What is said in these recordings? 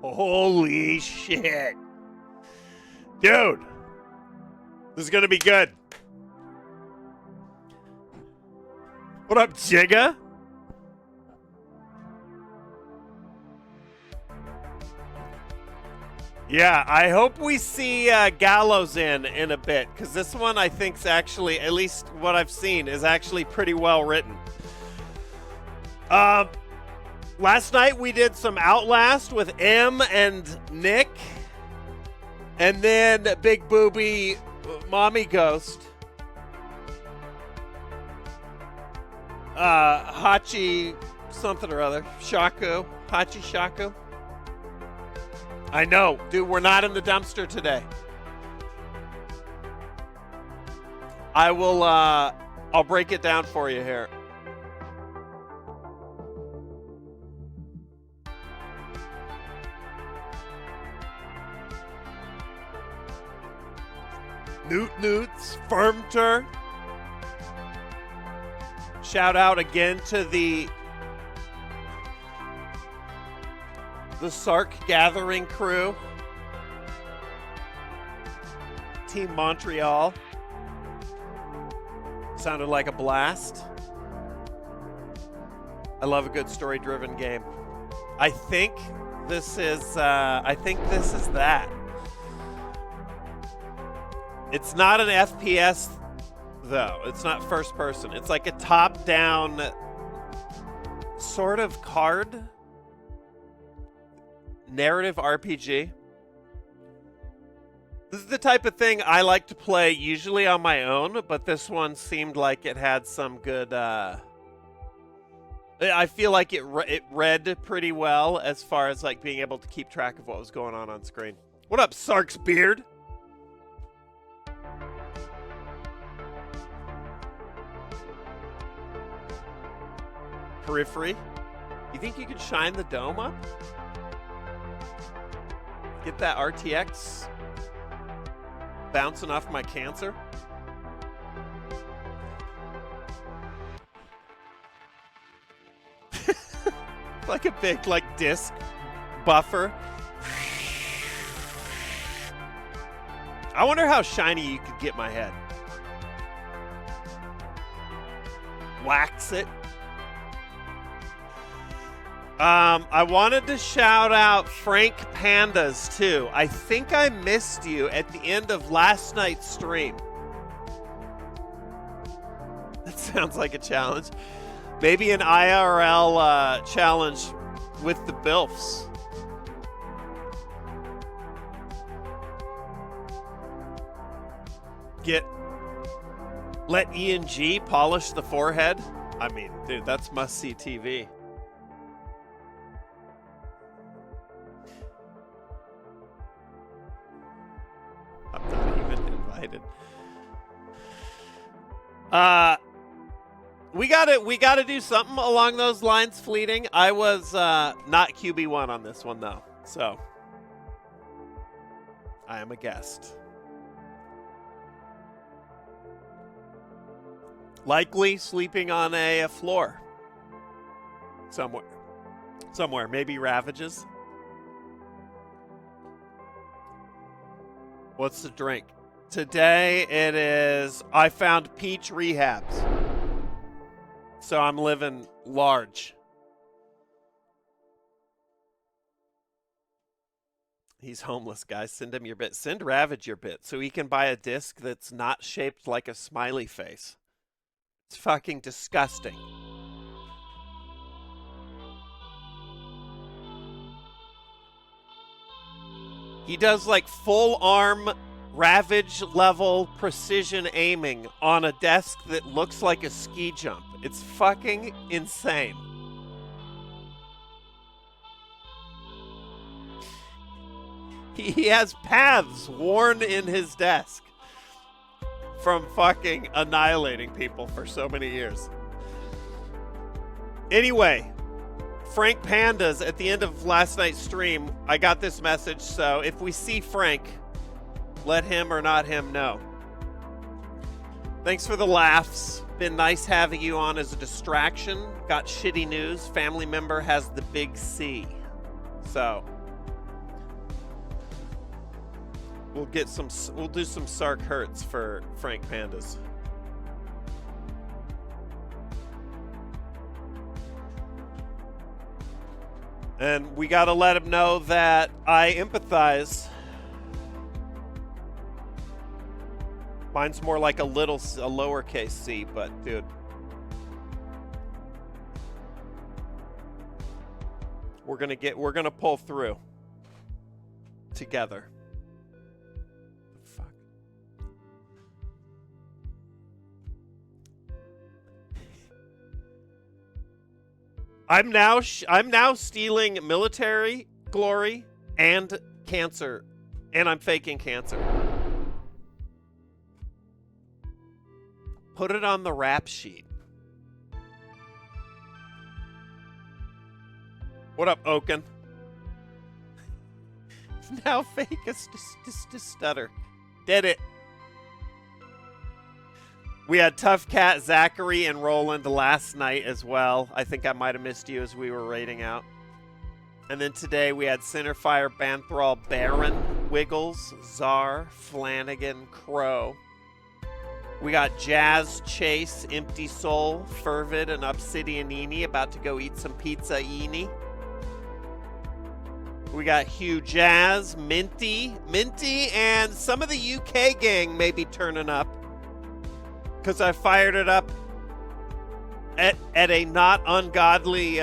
Holy shit. Dude. This is going to be good. What up, Jigga? Yeah, I hope we see Gallows in a bit, because this one I think's actually, at least what I've seen, is actually pretty well written. Last night we did some Outlast with M and Nick, and then Big Booby Mommy Ghost. Hachi something or other. Shaku. Hachi Shaku. I know. Dude, we're not in the dumpster today. I'll break it down for you here. Newts, Firmter. Shout out again to the Sark Gathering crew. Team Montreal. Sounded like a blast. I love a good story-driven game. I think this is that. It's not an FPS, though. It's not first person. It's like a top-down sort of card narrative RPG. This is the type of thing I like to play usually on my own, but this one seemed like it had some good... I feel like it read pretty well as far as like being able to keep track of what was going on screen. What up, Sark's beard? Periphery. You think you could shine the dome up? Get that RTX bouncing off my cancer? Like a big disc buffer. I wonder how shiny you could get my head. Wax it. I wanted to shout out Frank Pandas, too. I think I missed you at the end of last night's stream. That sounds like a challenge. Maybe an IRL challenge with the Bilfs. Let Ian G polish the forehead? I mean, dude, that's must-see TV. I'm not even invited. We gotta do something along those lines, Fleeting. I was not QB1 on this one though, so I am a guest. Likely sleeping on a floor somewhere, maybe Ravages. What's the drink? Today it is, I found peach rehabs. So I'm living large. He's homeless, guys. Send him your bit. Send Ravage your bit so he can buy a disc that's not shaped like a smiley face. It's fucking disgusting. He does like full arm Ravage level precision aiming on a desk that looks like a ski jump. It's fucking insane. He has paths worn in his desk from fucking annihilating people for so many years. Anyway, Frank Pandas, at the end of last night's stream, I got this message, so if we see Frank, let him or not him know. Thanks for the laughs. Been nice having you on as a distraction. Got shitty news. Family member has the big C. So, We'll do some Sark hurts for Frank Pandas. And we got to let him know that I empathize. Mine's more like a lowercase c, but dude. We're going to pull through together. Fuck. I'm now stealing military glory and cancer, and I'm faking cancer. Put it on the rap sheet. What up, Oaken? Now fake a stutter. Did it. We had Tough Cat, Zachary, and Roland last night as well. I think I might have missed you as we were raiding out. And then today we had Centerfire, Banthrall, Baron, Wiggles, Czar, Flanagan, Crow. We got Jazz, Chase, Empty Soul, Fervid, and Obsidianini about to go eat some pizza-ini. We got Hugh Jazz, Minty, and some of the UK gang may be turning up. Because I fired it up at a not ungodly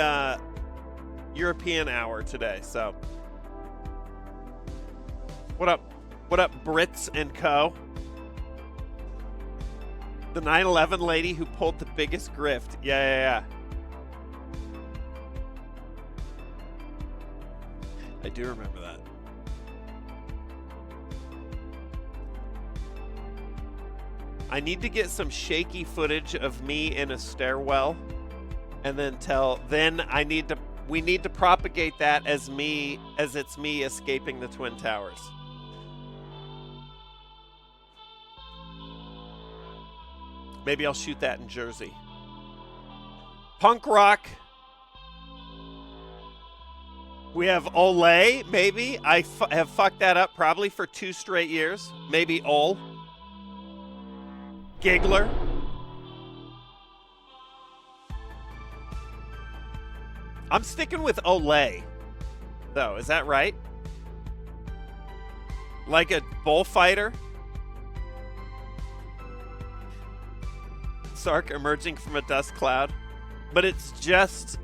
European hour today. So, what up, Brits and Co? The 9/11 lady who pulled the biggest grift. Yeah. I do remember that. I need to get some shaky footage of me in a stairwell, and we need to propagate that as it's me escaping the Twin Towers. Maybe I'll shoot that in Jersey. Punk rock. We have Olay, maybe. I have fucked that up probably for 2 straight years. Maybe Ol. Giggler. I'm sticking with Olay, though. Is that right? Like a bullfighter? Sark emerging from a dust cloud. But it's just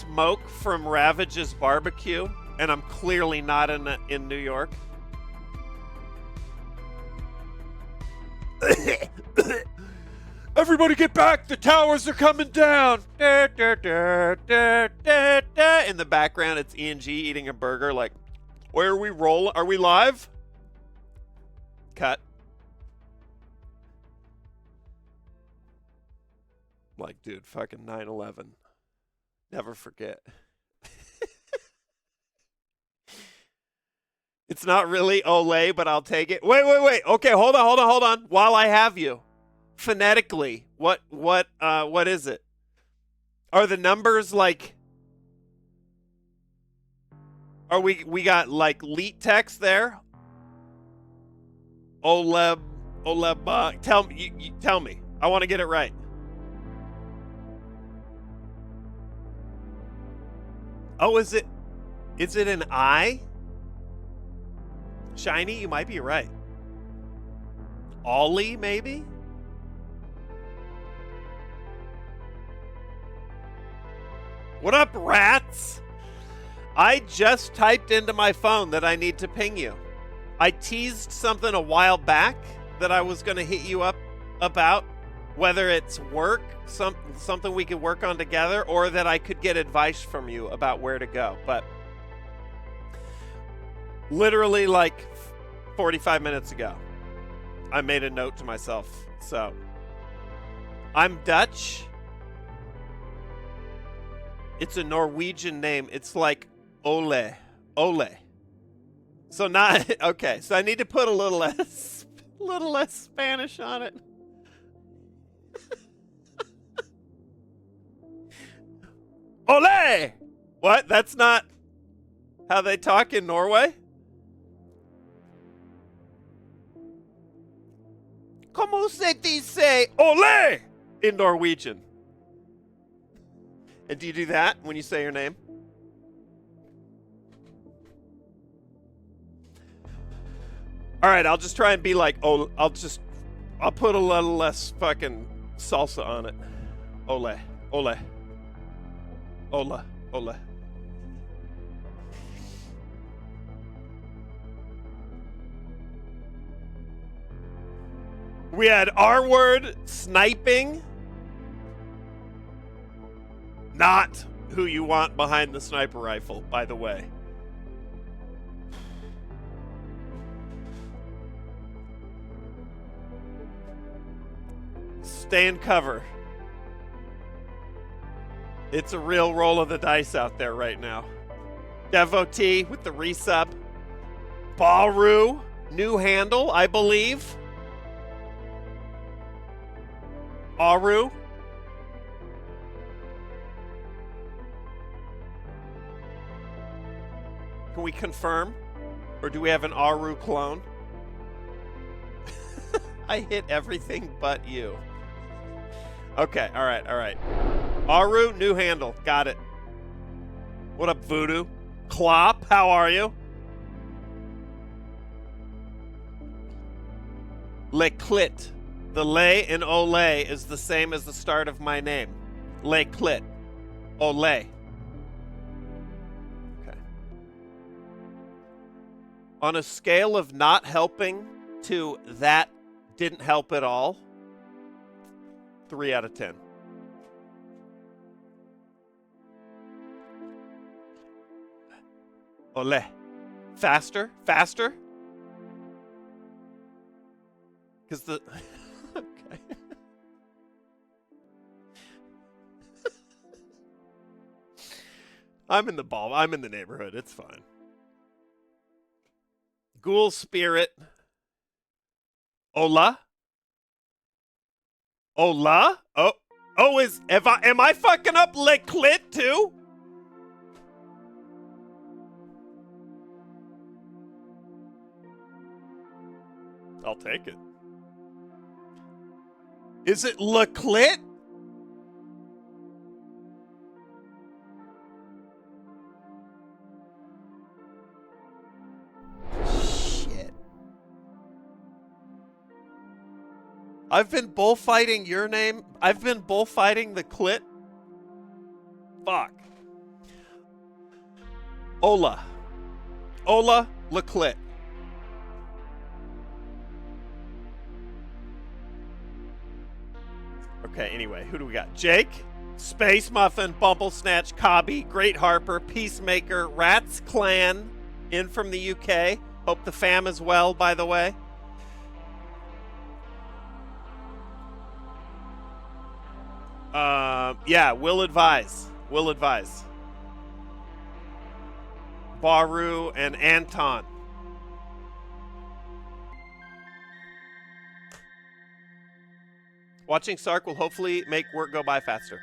smoke from Ravage's barbecue, and I'm clearly not in New York. Everybody get back! The towers are coming down! In the background, it's ENG eating a burger like, where are we rolling? Are we live? Cut. Like, dude, fucking 9/11. Never forget. It's not really Olay, but I'll take it. Wait. Okay, hold on. While I have you. Phonetically, what is it? Are the numbers like... we got like leet text there? Oleb, tell me. I want to get it right. Oh, is it an I? Shiny, you might be right. Ollie, maybe? What up, rats? I just typed into my phone that I need to ping you. I teased something a while back that I was going to hit you up about, whether it's work, something we could work on together, or that I could get advice from you about where to go. But literally like 45 minutes ago, I made a note to myself. So I'm Dutch. It's a Norwegian name. It's like Ole. So not okay. So I need to put a little less Spanish on it. Ole! What? That's not how they talk in Norway? como se dice ole in Norwegian? And do you do that when you say your name? All right, I'll just try and be like, oh, I'll put a little less fucking salsa on it. Ole, ole, ola, ole. We had R word sniping. Not who you want behind the sniper rifle, by the way. Stay in cover. It's a real roll of the dice out there right now. Devotee with the resub. Baru, new handle, I believe. Aru. Can we confirm? Or do we have an Aru clone? I hit everything but you. Okay, all right. Aru, new handle. Got it. What up, Voodoo? Clop, how are you? Leclit. The lay in ole is the same as the start of my name. Leclit. Ole. Okay. On a scale of not helping to that didn't help at all, 3 out of 10. Ole. Faster? Faster? Because the... okay. I'm in the ball. I'm in the neighborhood. It's fine. Ghoul Spirit. Ola? Ola? Oh, am I fucking up Leclit too? I'll take it. Is it Leclit? Shit. I've been bullfighting your name. I've been bullfighting the clit. Fuck. Ola. Ola Leclit. Okay, anyway, who do we got? Jake, Space Muffin, Bumble Snatch, Cobby, Great Harper, Peacemaker, Rats Clan, in from the UK. Hope the fam is well, by the way. Yeah, will advise. Will advise. Baru and Anton. Watching Sark will hopefully make work go by faster.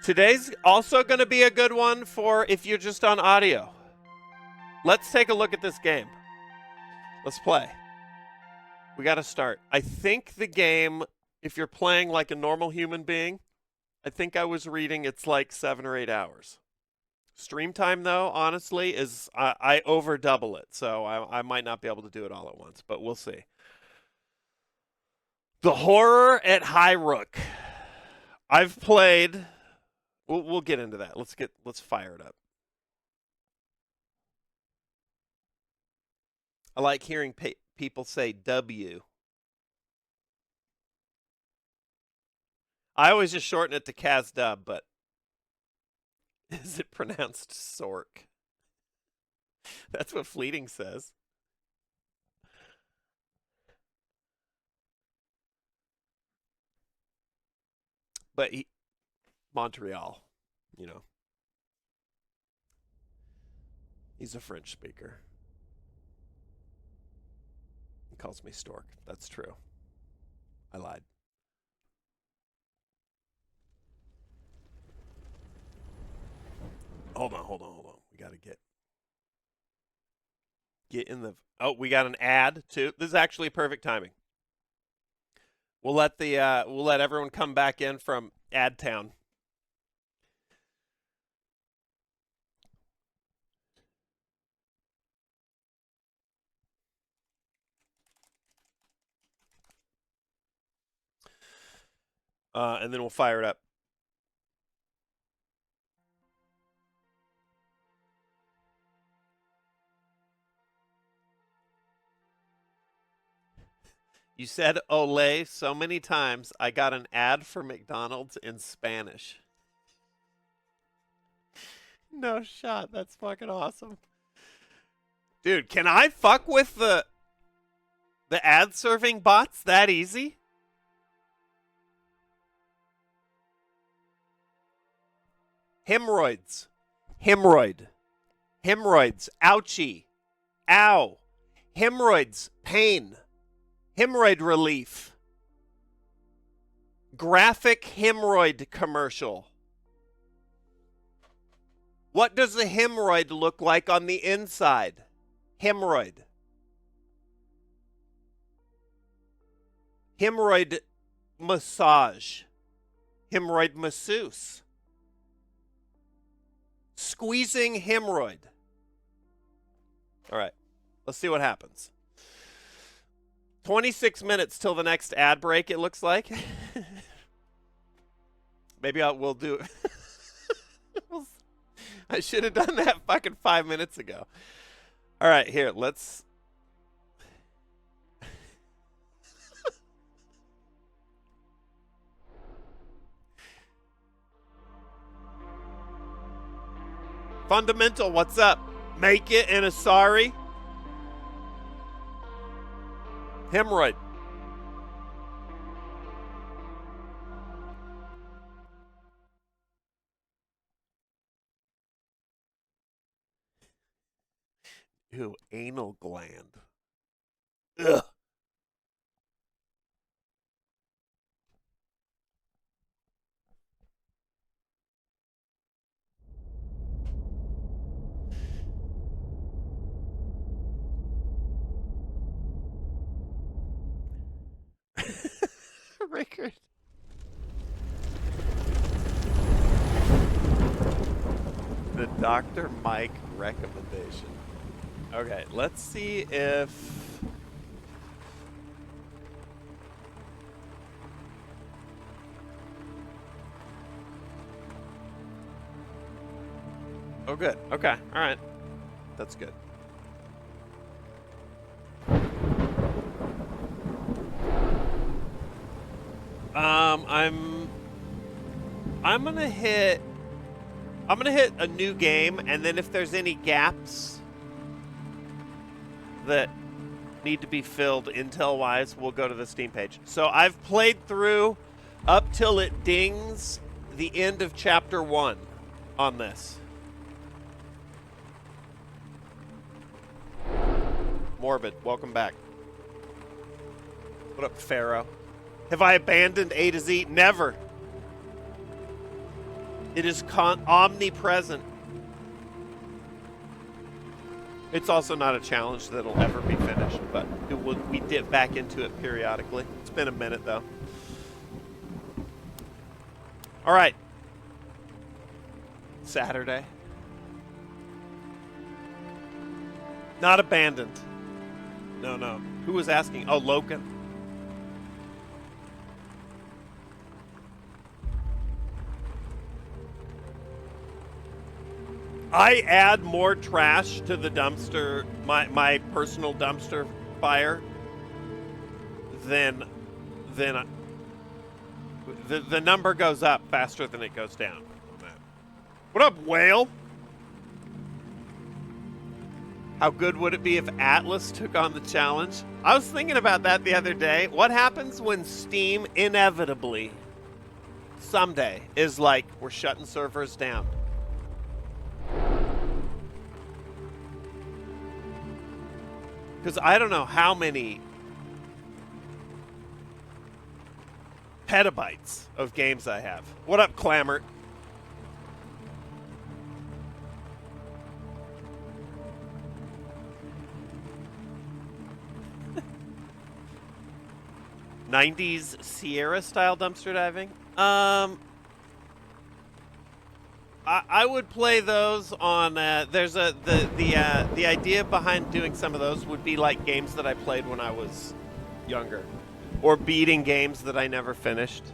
Today's also going to be a good one for if you're just on audio. Let's take a look at this game. Let's play. We got to start. I think the game, if you're playing like a normal human being, I think I was reading it's like 7 or 8 hours. Stream time, though, honestly, is I over double it. So I might not be able to do it all at once, but we'll see. The Horror at Highrook. I've played. We'll get into that. Let's fire it up. I like hearing people say W. I always just shorten it to Kaz Dub, but is it pronounced Sork? That's what Fleeting says. But Montreal, you know. He's a French speaker. He calls me Stork. That's true. I lied. Hold on. We got to get in the... Oh, we got an ad, too. This is actually perfect timing. We'll let everyone come back in from Ad Town. And then we'll fire it up. You said Olay so many times, I got an ad for McDonald's in Spanish. No shot. That's fucking awesome. Dude, can I fuck with the ad serving bots that easy? Hemorrhoids. Hemorrhoid. Hemorrhoids. Ouchie. Ow. Hemorrhoids. Pain. Hemorrhoid relief. Graphic hemorrhoid commercial. What does a hemorrhoid look like on the inside? Hemorrhoid. Hemorrhoid massage. Hemorrhoid masseuse. Squeezing hemorrhoid. All right. Let's see what happens. 26 minutes till the next ad break, it looks like. Maybe we'll do it. I should have done that fucking 5 minutes ago. All right, here, let's... Fundamental, what's up? Make it in a sorry. Hemorrhoid. Ew, anal gland. Ugh. Rickard. The Dr. Mike recommendation. Okay, let's see if... Oh, good. Okay, all right. That's good. I'm gonna hit a new game, and then if there's any gaps that need to be filled intel-wise, we'll go to the Steam page. So I've played through up till it dings the end of Chapter 1 on this. Morbid, welcome back. What up, Pharaoh? Have I abandoned A to Z? Never. It is omnipresent. It's also not a challenge that'll ever be finished, but we dip back into it periodically. It's been a minute, though. All right. Saturday. Not abandoned. No. Who was asking? Oh, Logan. I add more trash to the dumpster, my personal dumpster fire, than the number goes up faster than it goes down. What up, Whale? How good would it be if Atlas took on the challenge? I was thinking about that the other day. What happens when Steam inevitably, someday, is like, we're shutting servers down? Because I don't know how many petabytes of games I have. What up, Clamor? 90s Sierra style dumpster diving. I would play those on. There's the idea behind doing some of those would be like games that I played when I was younger, or beating games that I never finished.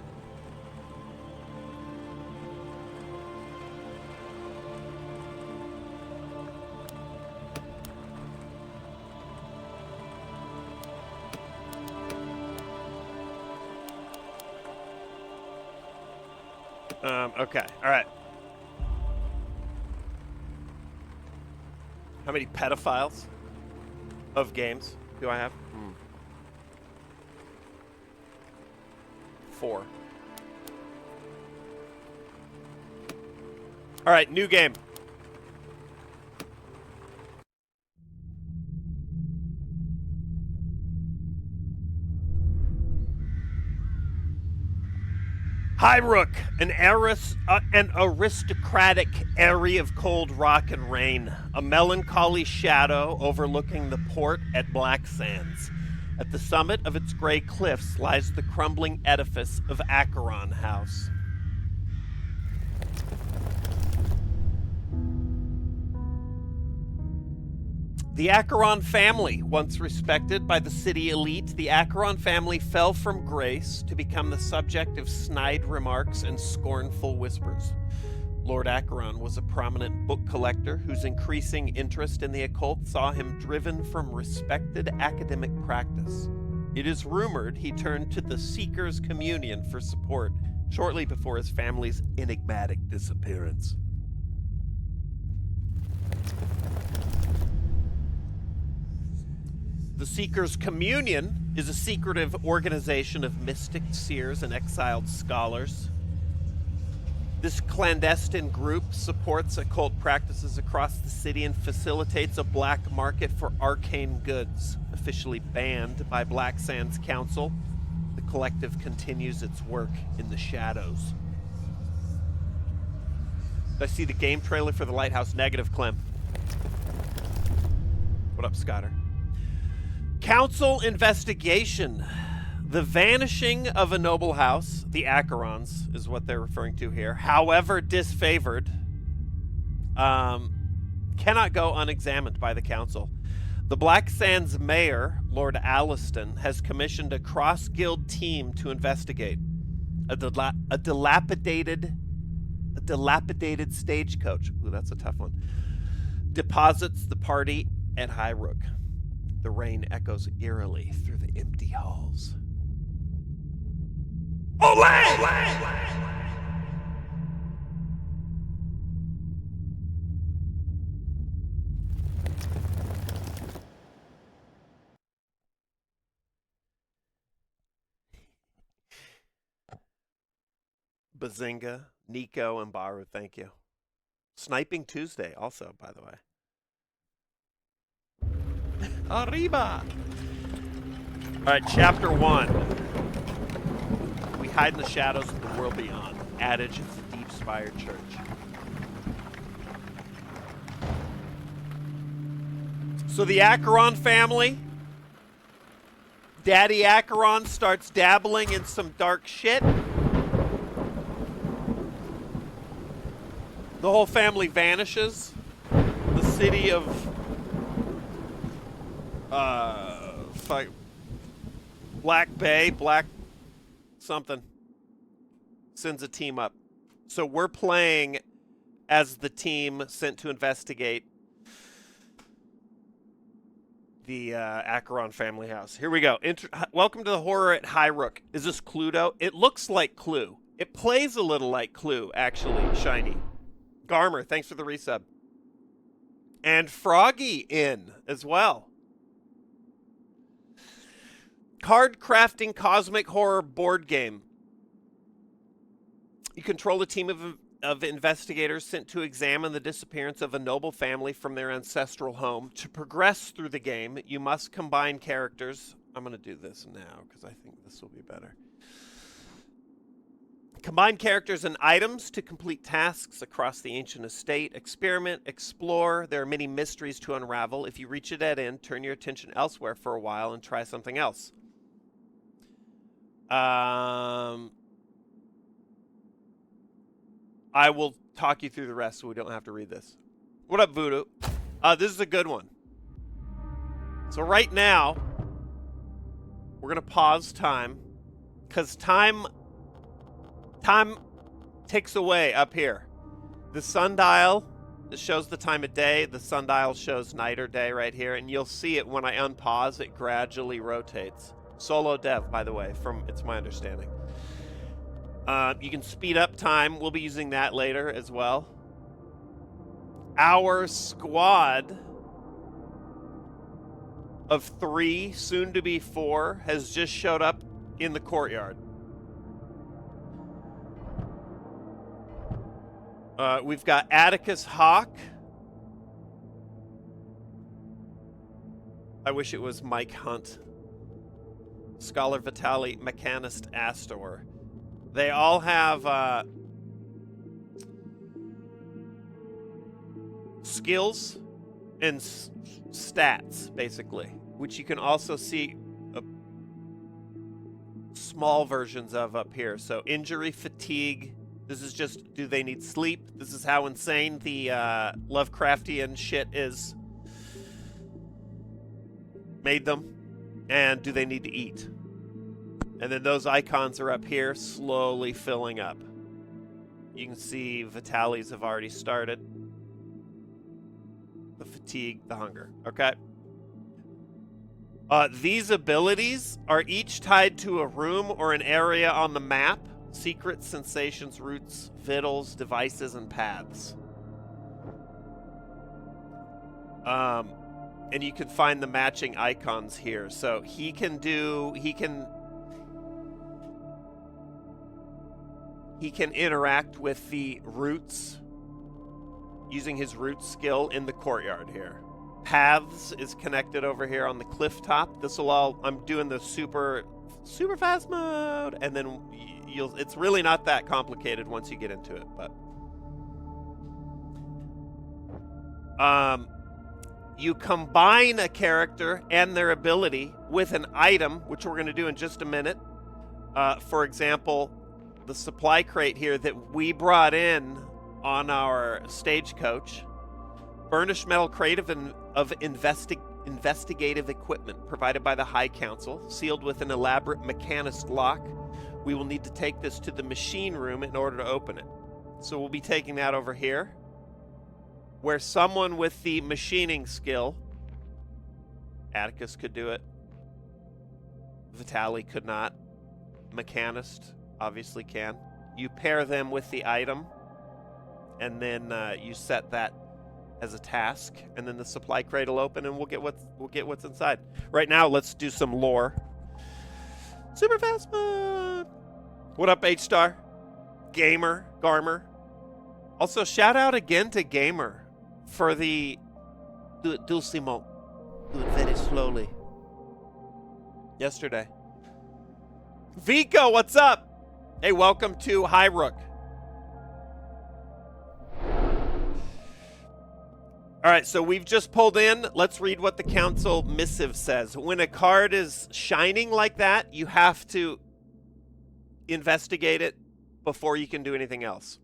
Okay, all right. How many pedophiles of games do I have? 4. All right, new game. Highrook, an aristocratic area of cold rock and rain, a melancholy shadow overlooking the port at Black Sands. At the summit of its gray cliffs lies the crumbling edifice of Acheron House. The Acheron family, once respected by the city elite, the Acheron family fell from grace to become the subject of snide remarks and scornful whispers. Lord Acheron was a prominent book collector whose increasing interest in the occult saw him driven from respected academic practice. It is rumored he turned to the Seeker's Communion for support shortly before his family's enigmatic disappearance. The Seeker's Communion is a secretive organization of mystics, seers, and exiled scholars. This clandestine group supports occult practices across the city and facilitates a black market for arcane goods. Officially banned by Black Sands Council, the collective continues its work in the shadows. I see the game trailer for The Lighthouse. Negative, Clem. What up, Scotter? Council investigation. The vanishing of a noble house, the Acherons is what they're referring to here, however disfavored, cannot go unexamined by the council. The Black Sands mayor, Lord Alliston, has commissioned a cross-guild team to investigate. A dilapidated stagecoach, ooh, that's a tough one, deposits the party at Highrook. The rain echoes eerily through the empty halls. Olay! Bazinga, Nico, and Baru, thank you. Sniping Tuesday also, by the way. Arriba! Alright, chapter 1. We hide in the shadows of the world beyond. Adage of the Deep Spire Church. So the Acheron family, Daddy Acheron starts dabbling in some dark shit. The whole family vanishes. The city of Black Bay, Black something, sends a team up. So we're playing as the team sent to investigate the Acheron family house. Here we go. Welcome to the horror at Highrook. Is this Cluedo? It looks like Clue. It plays a little like Clue, actually, Shiny. Garmer, thanks for the resub. And Froggy in as well. Card crafting cosmic horror board game. You control a team of investigators sent to examine the disappearance of a noble family from their ancestral home. To progress through the game, you must combine characters. I'm going to do this now because I think this will be better. Combine characters and items to complete tasks across the ancient estate. Experiment, explore. There are many mysteries to unravel. If you reach a dead end, turn your attention elsewhere for a while and try something else. I will talk you through the rest so we don't have to read this. What up, Voodoo? This is a good one. So right now, we're going to pause time because time ticks away up here. The sundial shows the time of day. The sundial shows night or day right here, and you'll see it when I unpause. It gradually rotates. Solo dev, by the way, it's my understanding. You can speed up time. We'll be using that later as well. Our squad of 3, soon to be 4, has just showed up in the courtyard. We've got Atticus Hawk. I wish it was Mike Hunt. Scholar Vitali, Mechanist Astor. They all have skills and stats, basically, which you can also see small versions of up here. So injury, fatigue. This is just, do they need sleep? This is how insane the Lovecraftian shit is. Made them. And do they need to eat? And then those icons are up here, slowly filling up. You can see Vitali's have already started. The fatigue, the hunger. Okay. These abilities are each tied to a room or an area on the map. Secrets, sensations, routes, vittles, devices, and paths. And you can find the matching icons here. So he can interact with the roots using his root skill in the courtyard here. Paths is connected over here on the cliff top. This will all, I'm doing the super fast mode, and then it's really not that complicated once you get into it, but you combine a character and their ability with an item, which we're going to do in just a minute. For example, the supply crate here that we brought in on our stagecoach. Burnished metal crate of investigative equipment provided by the High Council, sealed with an elaborate mechanist lock. We will need to take this to the machine room in order to open it. So we'll be taking that over here, where someone with the machining skill, Atticus could do it, Vitali could not, mechanist obviously can. You pair them with the item, and then you set that as a task, and then the supply crate will open, and we'll get what's inside. Right now, let's do some lore. Super fast mode. What up, H-Star? Garmer. Also, shout out again to Gamer for the do it dulcimo. Do it very slowly. Yesterday. Vico, what's up? Hey, welcome to Highrook. All right, so we've just pulled in. Let's read what the council missive says. When a card is shining like that, you have to investigate it before you can do anything else.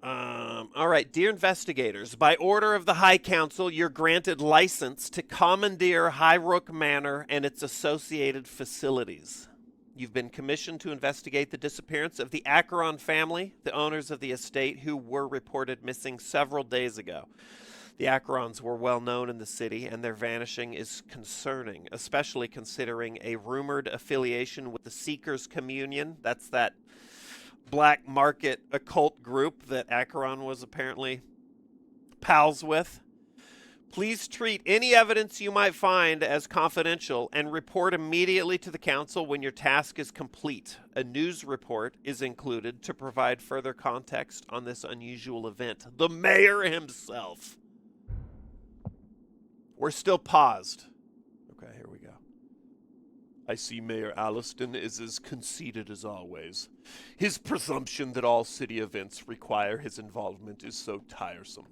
All right, dear investigators, by order of the High Council, you're granted license to commandeer Highrook Manor and its associated facilities. You've been commissioned to investigate the disappearance of the Acheron family, the owners of the estate, who were reported missing several days ago. The Acherons were well known in the city, and their vanishing is concerning, especially considering a rumored affiliation with the Seekers Communion. That's that black market occult group that Acheron was apparently pals with. Please treat any evidence you might find as confidential and report immediately to the council when your task is complete. A news report is included to provide further context on this unusual event. The mayor himself. We're still paused. Okay, here we go. I see Mayor Alliston is as conceited as always. His presumption that all city events require his involvement is so tiresome.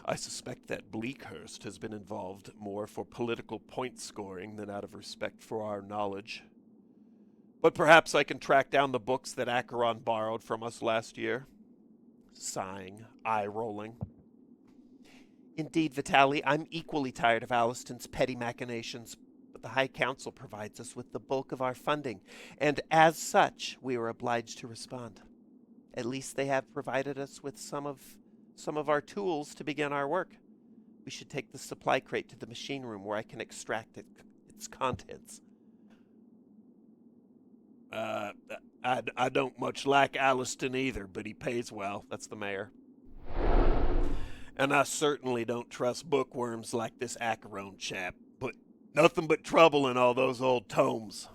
I suspect that Bleakhurst has been involved more for political point scoring than out of respect for our knowledge. But perhaps I can track down the books that Acheron borrowed from us last year. Sighing, eye-rolling. Indeed, Vitali, I'm equally tired of Alliston's petty machinations, but the High Council provides us with the bulk of our funding, and as such, we are obliged to respond. At least they have provided us with some of our tools to begin our work. We should take the supply crate to the machine room where I can extract its contents. I don't much like Alliston either, but he pays well. That's the mayor. And I certainly don't trust bookworms like this Acheron chap. But nothing but trouble in all those old tomes.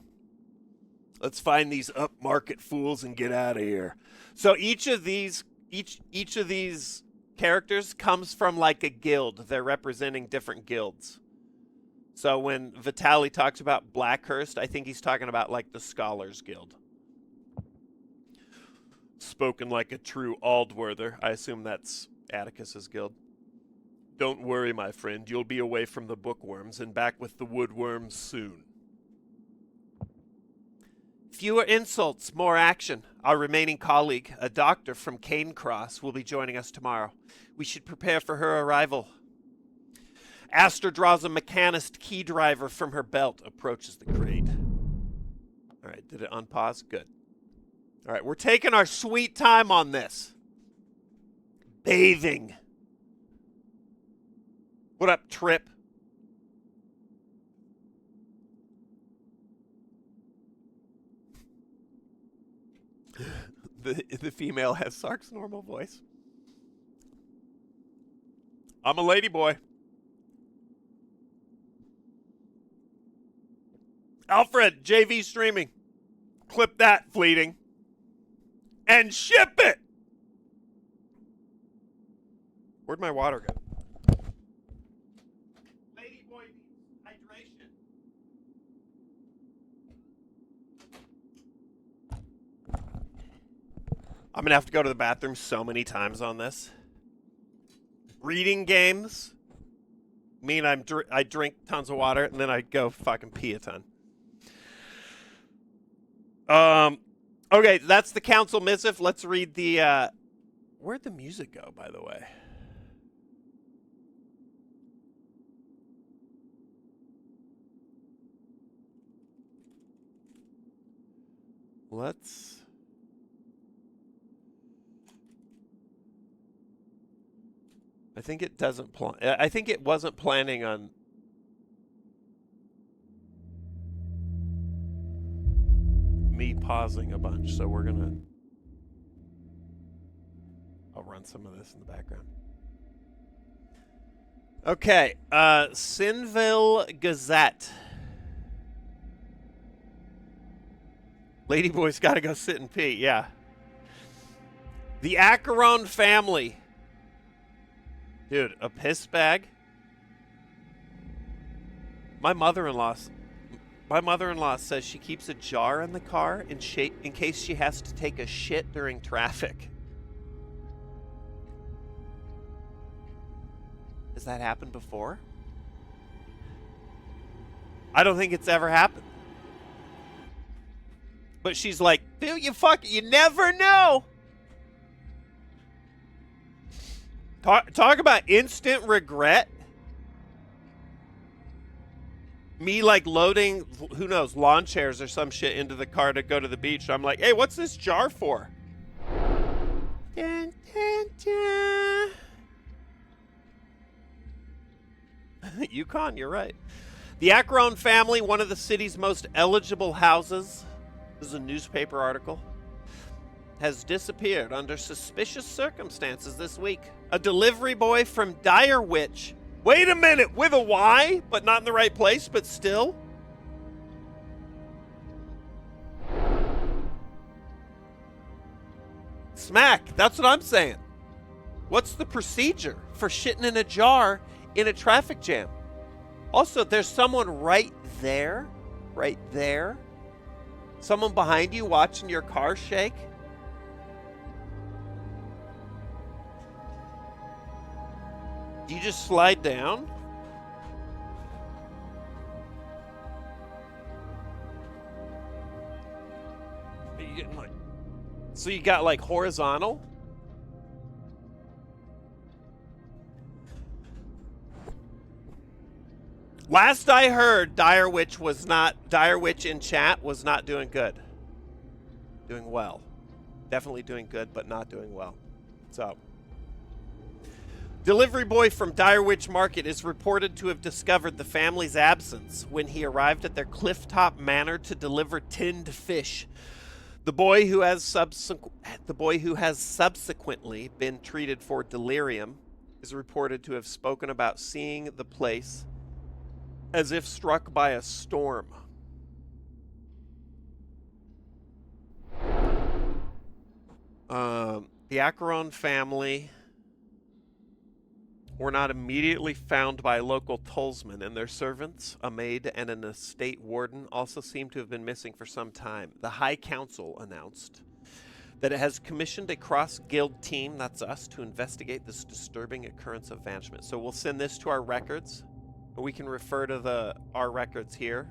Let's find these upmarket fools and get out of here. So each of these characters comes from like a guild. They're representing different guilds. So when Vitali talks about Blackhurst, I think he's talking about like the Scholars Guild. Spoken like a true Aldworther. I assume that's Atticus's guild. Don't worry, my friend. You'll be away from the bookworms and back with the woodworms soon. Fewer insults, more action. Our remaining colleague, a doctor from Canecross, will be joining us tomorrow. We should prepare for her arrival. Aster draws a mechanist key driver from her belt, approaches the crate. All right, did it unpause? Good. All right, we're taking our sweet time on this. Bathing. What up, Trip? The female has Sark's normal voice. I'm a lady boy. Alfred, JV streaming. Clip that, Fleeting. And ship it! Where'd my water go? Lady boy hydration. I'm gonna have to go to the bathroom so many times on this. Reading games mean I drink tons of water and then I go fucking pee a ton. Okay, that's the council missive. Let's read the, where'd the music go, by the way? I think it doesn't I think it wasn't planning on me pausing a bunch, so I'll run some of this in the background. Okay, Sinville Gazette. Ladyboy's got to go sit and pee, yeah. The Acheron family. Dude, a piss bag? My mother-in-law says she keeps a jar in the car in case she has to take a shit during traffic. Has that happened before? I don't think it's ever happened. But she's like, dude, you never know. Talk about instant regret. Me like loading, who knows, lawn chairs or some shit into the car to go to the beach. I'm like, hey, what's this jar for? Dun, dun, dun. Yukon, you're right. The Acheron family, one of the city's most eligible houses, this is a newspaper article, has disappeared under suspicious circumstances this week. A delivery boy from Direwitch. Wait a minute, with a Y, but not in the right place, but still. Smack, that's what I'm saying. What's the procedure for shitting in a jar in a traffic jam? Also, there's someone right there. Someone behind you watching your car shake. Do you just slide down? Are you getting like... So you got like horizontal? Last I heard, Dire Witch in chat was not doing good. Doing well. Definitely doing good, but not doing well. So, delivery boy from Dire Witch Market is reported to have discovered the family's absence when he arrived at their clifftop manor to deliver tinned fish. The boy who has subsequently been treated for delirium is reported to have spoken about seeing the place as if struck by a storm. The Acheron family were not immediately found by local tollsmen, and their servants, a maid and an estate warden, also seem to have been missing for some time. The High Council announced that it has commissioned a cross-guild team, that's us, to investigate this disturbing occurrence of vanishment. So we'll send this to our records. We can refer to our records here.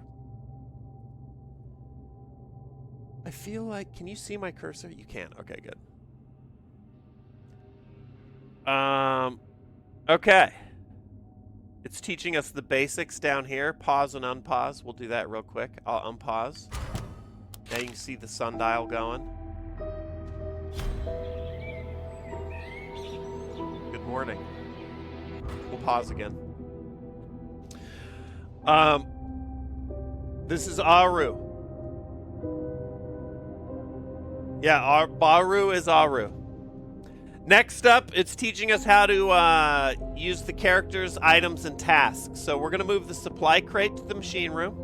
I feel like, can you see my cursor? You can. Okay, good. Okay. It's teaching us the basics down here. Pause and unpause. We'll do that real quick. I'll unpause. Now you can see the sundial going. Good morning. We'll pause again. This is Aru. Yeah, Baru is Aru. Next up, it's teaching us how to use the characters, items, and tasks. So we're gonna move the supply crate to the machine room.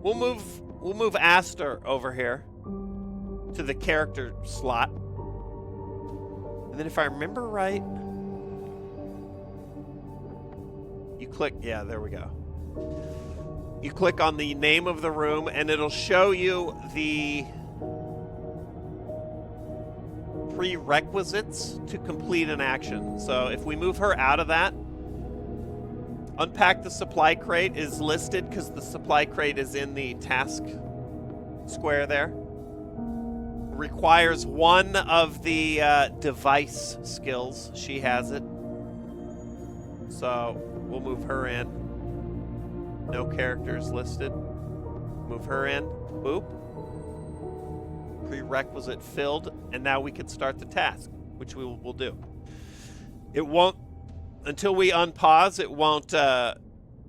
We'll move Aster over here to the character slot. And then if I remember right, you click, yeah, there we go. You click on the name of the room and it'll show you the prerequisites to complete an action. So if we move her out of that, unpack the supply crate is listed because the supply crate is in the task square there. Requires one of the device skills. She has it. So we'll move her in. No characters listed. Move her in. Boop. Prerequisite filled, and now we can start the task, which we will do. It won't, until we unpause, it won't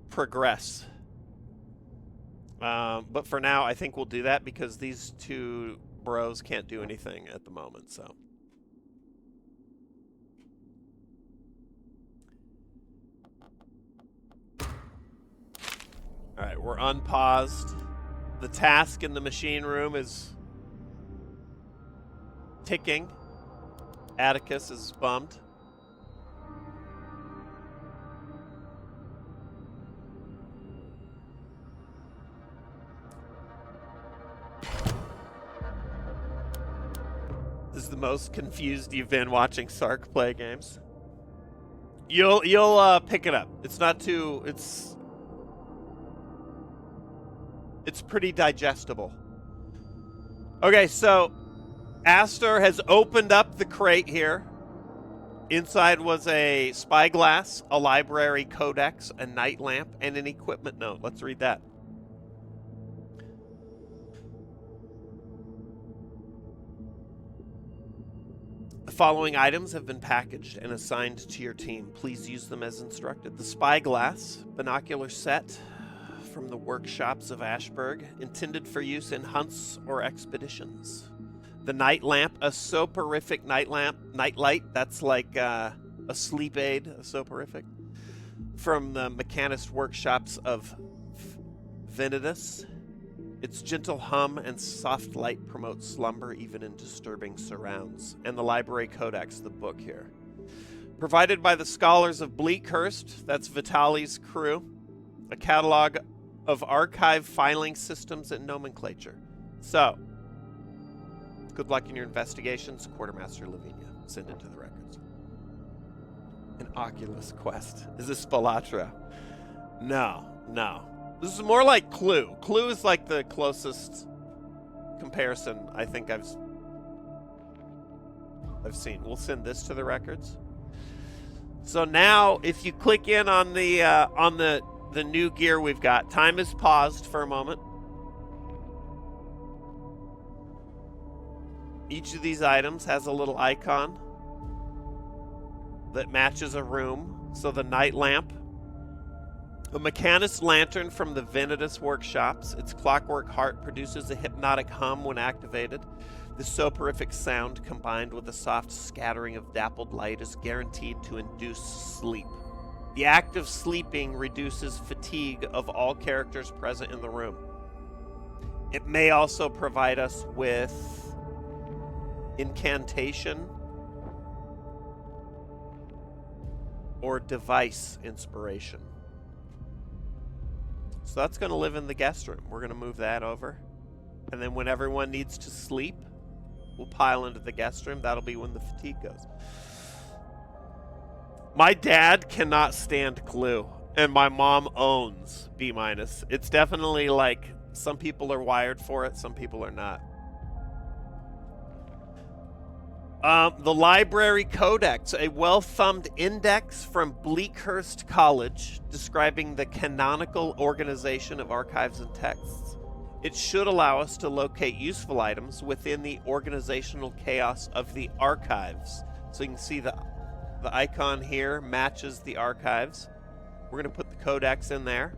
progress. But for now, I think we'll do that because these two bros can't do anything at the moment, so. All right, we're unpaused. The task in the machine room is ticking. Atticus is bummed. This is the most confused you've been watching Sark play games. You'll pick it up. It's not too, it's pretty digestible. Okay, so Aster has opened up the crate here. Inside was a spyglass, a library codex, a night lamp, and an equipment note. Let's read that. The following items have been packaged and assigned to your team. Please use them as instructed. The spyglass, binocular set from the workshops of Ashburg, intended for use in hunts or expeditions. The night lamp, a soporific nightlight. That's like a sleep aid, a soporific. From the mechanist workshops of Venidus. Its gentle hum and soft light promotes slumber even in disturbing surrounds. And the library codex, the book here. Provided by the scholars of Bleakhurst, that's Vitali's crew. A catalog of archive filing systems and nomenclature. So, good luck in your investigations, Quartermaster Lavinia. Send it to the records. An Oculus Quest. Is this Spalatra? No, no. This is more like Clue. Clue is like the closest comparison I think I've seen. We'll send this to the records. So now, if you click in on the new gear we've got, time is paused for a moment. Each of these items has a little icon that matches a room. So the night lamp, a mechanist lantern from the Venitus workshops. Its clockwork heart produces a hypnotic hum when activated. The soporific sound, combined with a soft scattering of dappled light, is guaranteed to induce sleep. The act of sleeping reduces fatigue of all characters present in the room. It may also provide us with incantation or device inspiration. So that's going to live in the guest room. We're going to move that over. And then when everyone needs to sleep, we'll pile into the guest room. That'll be when the fatigue goes. My dad cannot stand Clue, and my mom owns B-. It's definitely like some people are wired for it, some people are not. The Library Codex, a well-thumbed index from Bleakhurst College describing the canonical organization of archives and texts. It should allow us to locate useful items within the organizational chaos of the archives. So you can see the icon here matches the archives. We're going to put the codex in there.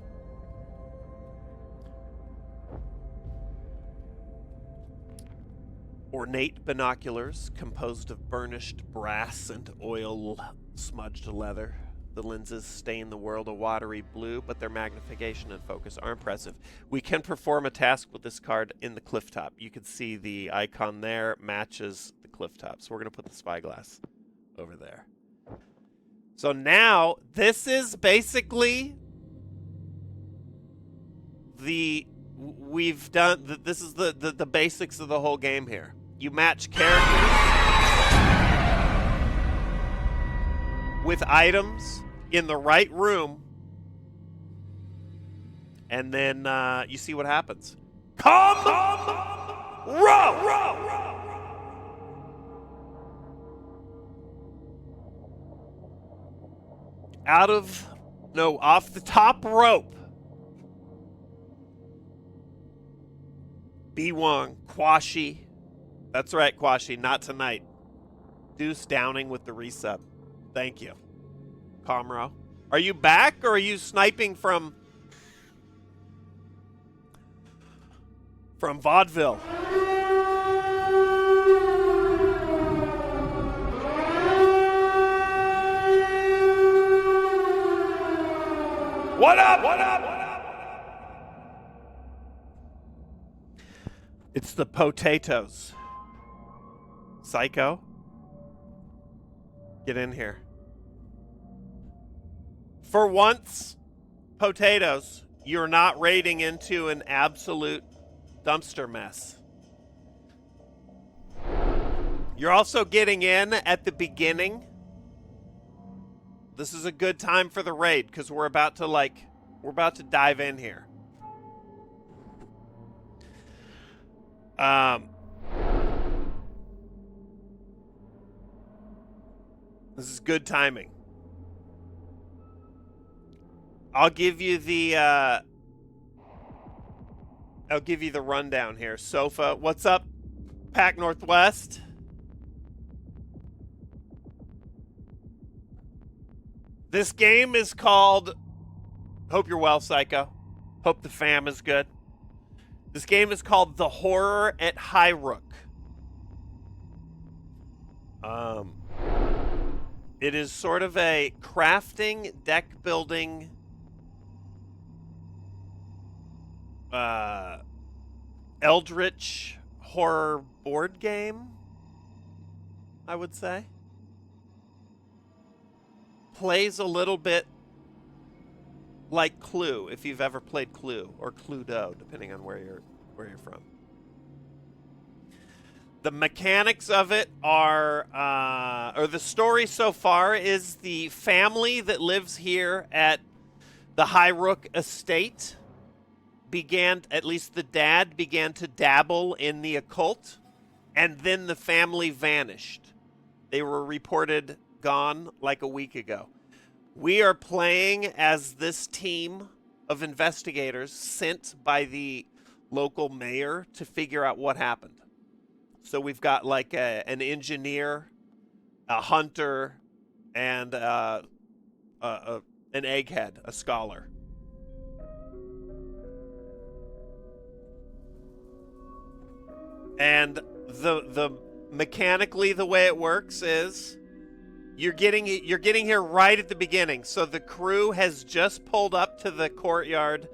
Ornate binoculars composed of burnished brass and oil-smudged leather. The lenses stain the world a watery blue, but their magnification and focus are impressive. We can perform a task with this card in the cliff top. You can see the icon there matches the cliff top. So we're going to put the spyglass over there. So now, this is basically this is the basics of the whole game here. You match characters with items in the right room, and then you see what happens. Come, row! Off the top rope. B-Wong, Kwashi. That's right, Kwashi, not tonight. Deuce Downing with the resub. Thank you. Comro. Are you back, or are you sniping from vaudeville? What up? What up? It's the potatoes. Psycho. Get in here. For once, potatoes, you're not raiding into an absolute dumpster mess. You're also getting in at the beginning. This is a good time for the raid because we're about to dive in here. This is good timing. I'll give you the rundown here. Sofa, what's up? Pac Northwest. This game is called, hope you're well, Psycho. Hope the fam is good. This game is called The Horror at Highrook. It is sort of a crafting, deck building, eldritch horror board game, I would say. Plays a little bit like Clue, if you've ever played Clue, or Cluedo, depending on where you're from. The mechanics of it are, or the story so far is the family that lives here at the Highrook estate began, at least the dad began to dabble in the occult, and then the family vanished. They were reported gone like a week ago. We are playing as this team of investigators sent by the local mayor to figure out what happened. So we've got like an engineer, a hunter, and an egghead, a scholar. And the mechanically the way it works is you're getting here right at the beginning. So the crew has just pulled up to the courtyard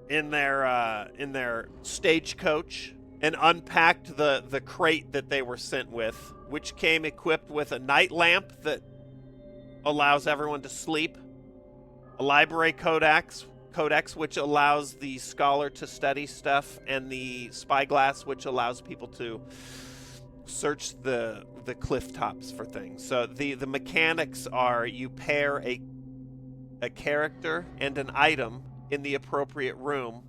in their stagecoach and unpacked the crate that they were sent with, which came equipped with a night lamp that allows everyone to sleep, a library codex which allows the scholar to study stuff, and the spyglass which allows people to search the cliff tops for things. So the mechanics are you pair a character and an item in the appropriate room,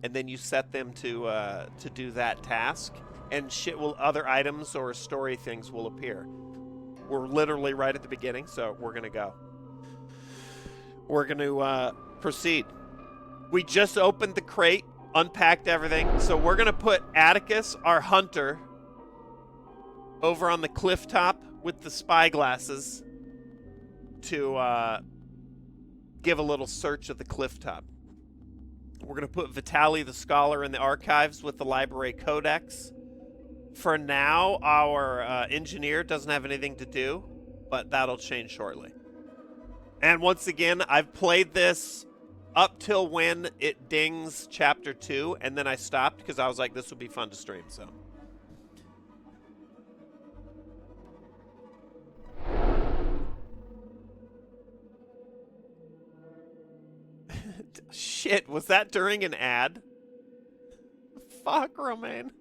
and then you set them to do that task, and other items or story things will appear. We're literally right at the beginning, so we're gonna go. We're gonna proceed. We just opened the crate, unpacked everything, so we're gonna put Atticus, our hunter, over on the cliff top with the spyglasses to give a little search of the cliff top. We're going to put Vitaly the Scholar in the archives with the library codex. For now, our engineer doesn't have anything to do, but that'll change shortly. And once again, I've played this up till when it dings Chapter 2, and then I stopped because I was like, this would be fun to stream, so. Shit, was that during an ad? Fuck, Romaine.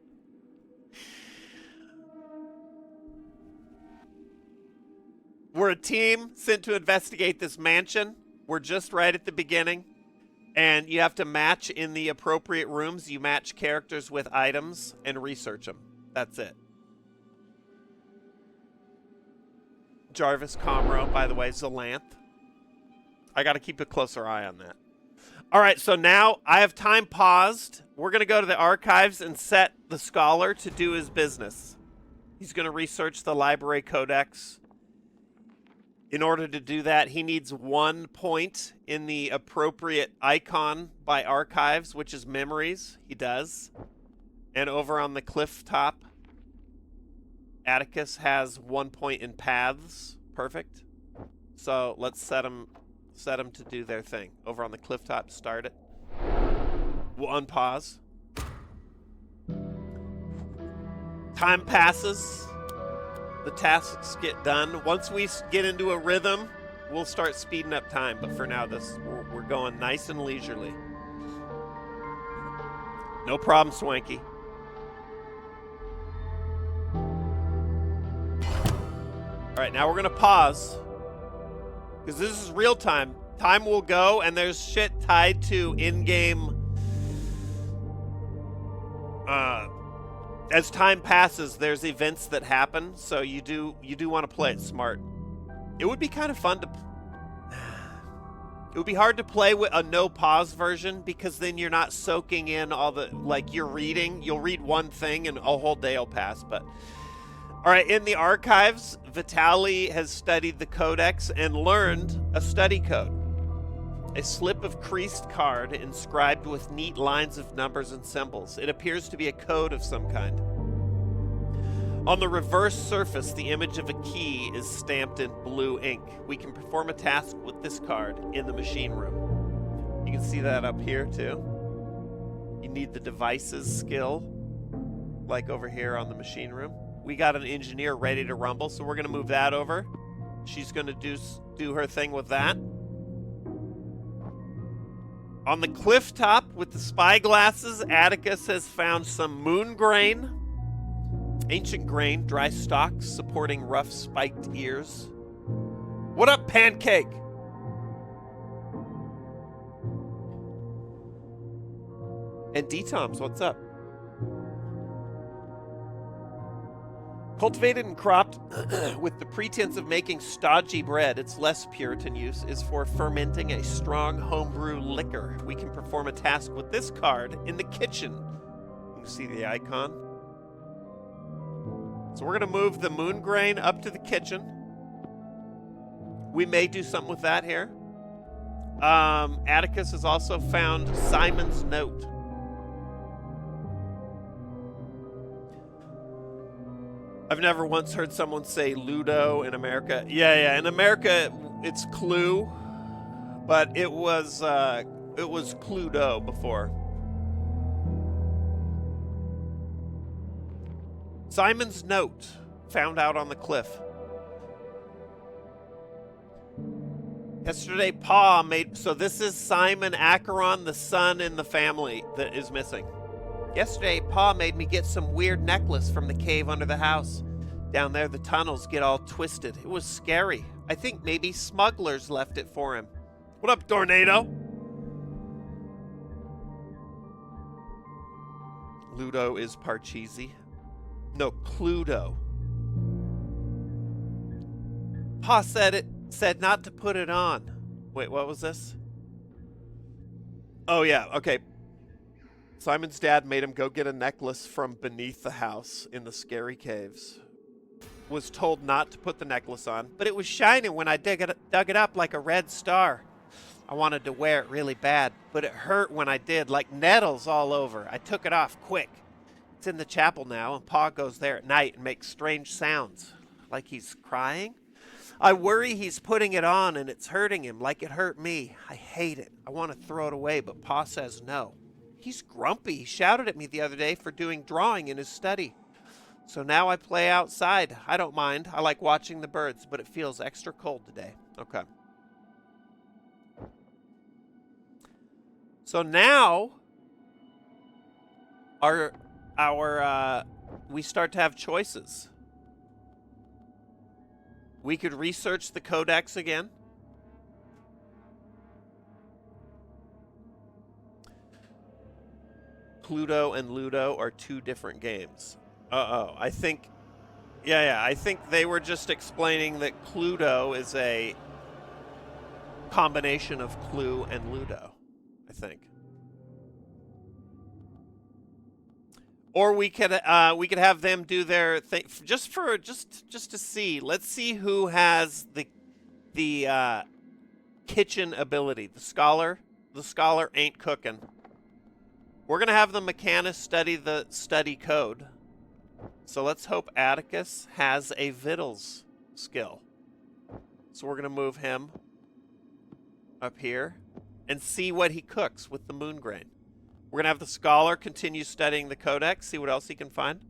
We're a team sent to investigate this mansion. We're just right at the beginning. And you have to match in the appropriate rooms. You match characters with items and research them. That's it. Jarvis Comro, by the way, Zalanth. I got to keep a closer eye on that. All right, so now I have time paused. We're going to go to the archives and set the scholar to do his business. He's going to research the library codex. In order to do that, he needs 1 point in the appropriate icon by archives, which is memories. He does. And over on the cliff top, Atticus has 1 point in paths. Perfect. So let's set them to do their thing. Over on the cliff top, start it. We'll unpause. Time passes. The tasks get done. Once we get into a rhythm, we'll start speeding up time. But for now, we're going nice and leisurely. No problem, Swanky. All right, now we're going to pause. Because this is real time. Time will go, and there's shit tied to in-game. As time passes, there's events that happen, so you do want to play it smart. It would be kind of fun to. It would be hard to play with a no pause version because then you're not soaking in all the you'll read one thing and a whole day will pass. But all right, in the archives, Vitaly has studied the codex and learned a study code. A slip of creased card inscribed with neat lines of numbers and symbols. It appears to be a code of some kind. On the reverse surface, the image of a key is stamped in blue ink. We can perform a task with this card in the machine room. You can see that up here too. You need the devices skill, like over here on the machine room. We got an engineer ready to rumble, so we're going to move that over. She's going to do her thing with that. On the cliff top with the spyglasses, Atticus has found some moon grain Ancient grain, dry stalks supporting rough spiked ears. What up, Pancake? And D-Toms, what's up? Cultivated and cropped with the pretense of making stodgy bread, its less Puritan use is for fermenting a strong homebrew liquor. We can perform a task with this card in the kitchen. You can see the icon. So we're going to move the moon grain up to the kitchen. We may do something with that here. Atticus has also found Simon's note. I've never once heard someone say Ludo in America. Yeah. In America, it's Clue, but it was Cluedo before. Simon's note found out on the cliff. Yesterday, Pa made... So this is Simon Acheron, the son in the family that is missing. Yesterday, Pa made me get some weird necklace from the cave under the house. Down there, the tunnels get all twisted. It was scary. I think maybe smugglers left it for him. What up, Tornado? Ludo is Parcheesi. No, Cluedo. Pa said not to put it on. Wait, what was this? Oh, yeah, okay. Simon's dad made him go get a necklace from beneath the house in the scary caves. Was told not to put the necklace on, but it was shining when I dug it up like a red star. I wanted to wear it really bad, but it hurt when I did, like nettles all over. I took it off quick. It's in the chapel now, and Pa goes there at night and makes strange sounds, like he's crying. I worry he's putting it on and it's hurting him like it hurt me. I hate it. I want to throw it away, but Pa says no. He's grumpy. He shouted at me the other day for doing drawing in his study. So now I play outside. I don't mind. I like watching the birds, but it feels extra cold today. Okay. So now we start to have choices. We could research the codex again. Pluto and Ludo are two different games. I think... Yeah, I think they were just explaining that Cluedo is a combination of Clue and Ludo, I think. Or we could have them do their thing just to see. Let's see who has the kitchen ability. The scholar ain't cooking. We're gonna have the mechanist study the study code. So let's hope Atticus has a victuals skill. So we're gonna move him up here and see what he cooks with the moon grain. We're going to have the scholar continue studying the codex, see what else he can find.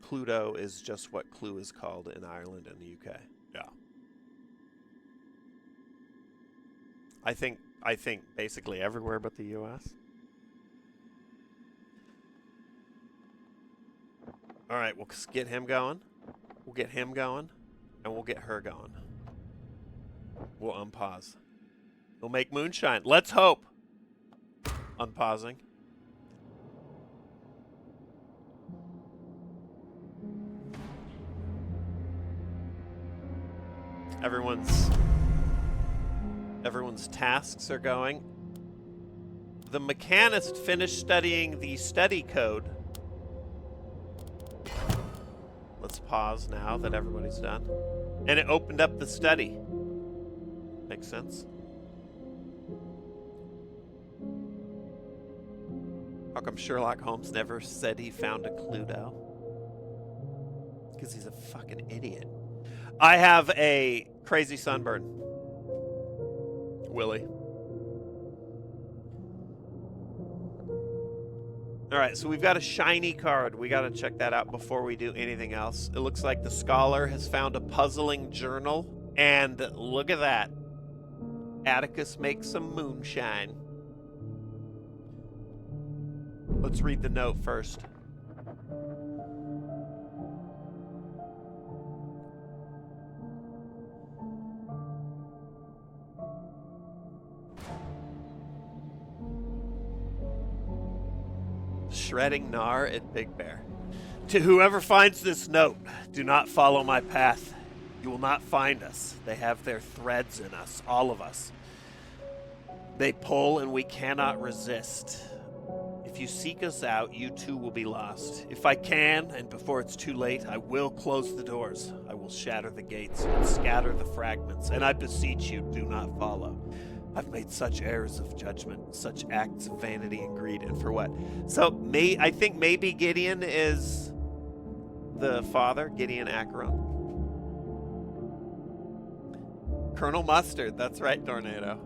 Cluedo is just what Clue is called in Ireland and the UK. Yeah. I think basically everywhere but the US. All right, we'll get him going. We'll get him going. And we'll get her going. We'll unpause. We'll make moonshine. Let's hope. Unpausing. Everyone's tasks are going. The mechanist finished studying the study code. Let's pause now that everybody's done. And it opened up the study. Makes sense. How come Sherlock Holmes never said he found a Cluedo? Because he's a fucking idiot. I have a crazy sunburn. Willie. All right, so we've got a shiny card. We got to check that out before we do anything else. It looks like the scholar has found a puzzling journal, and look at that. Atticus makes some moonshine. Let's read the note first. Shredding Gnar at Big Bear. To whoever finds this note, do not follow my path. You will not find us. They have their threads in us, all of us. They pull and we cannot resist. If you seek us out, you too will be lost. If I can, and before it's too late, I will close the doors. I will shatter the gates and scatter the fragments, and I beseech you, do not follow. I've made such errors of judgment, such acts of vanity and greed, and for what? So, I think maybe Gideon is the father, Gideon Acheron. Colonel Mustard, that's right, Tornado.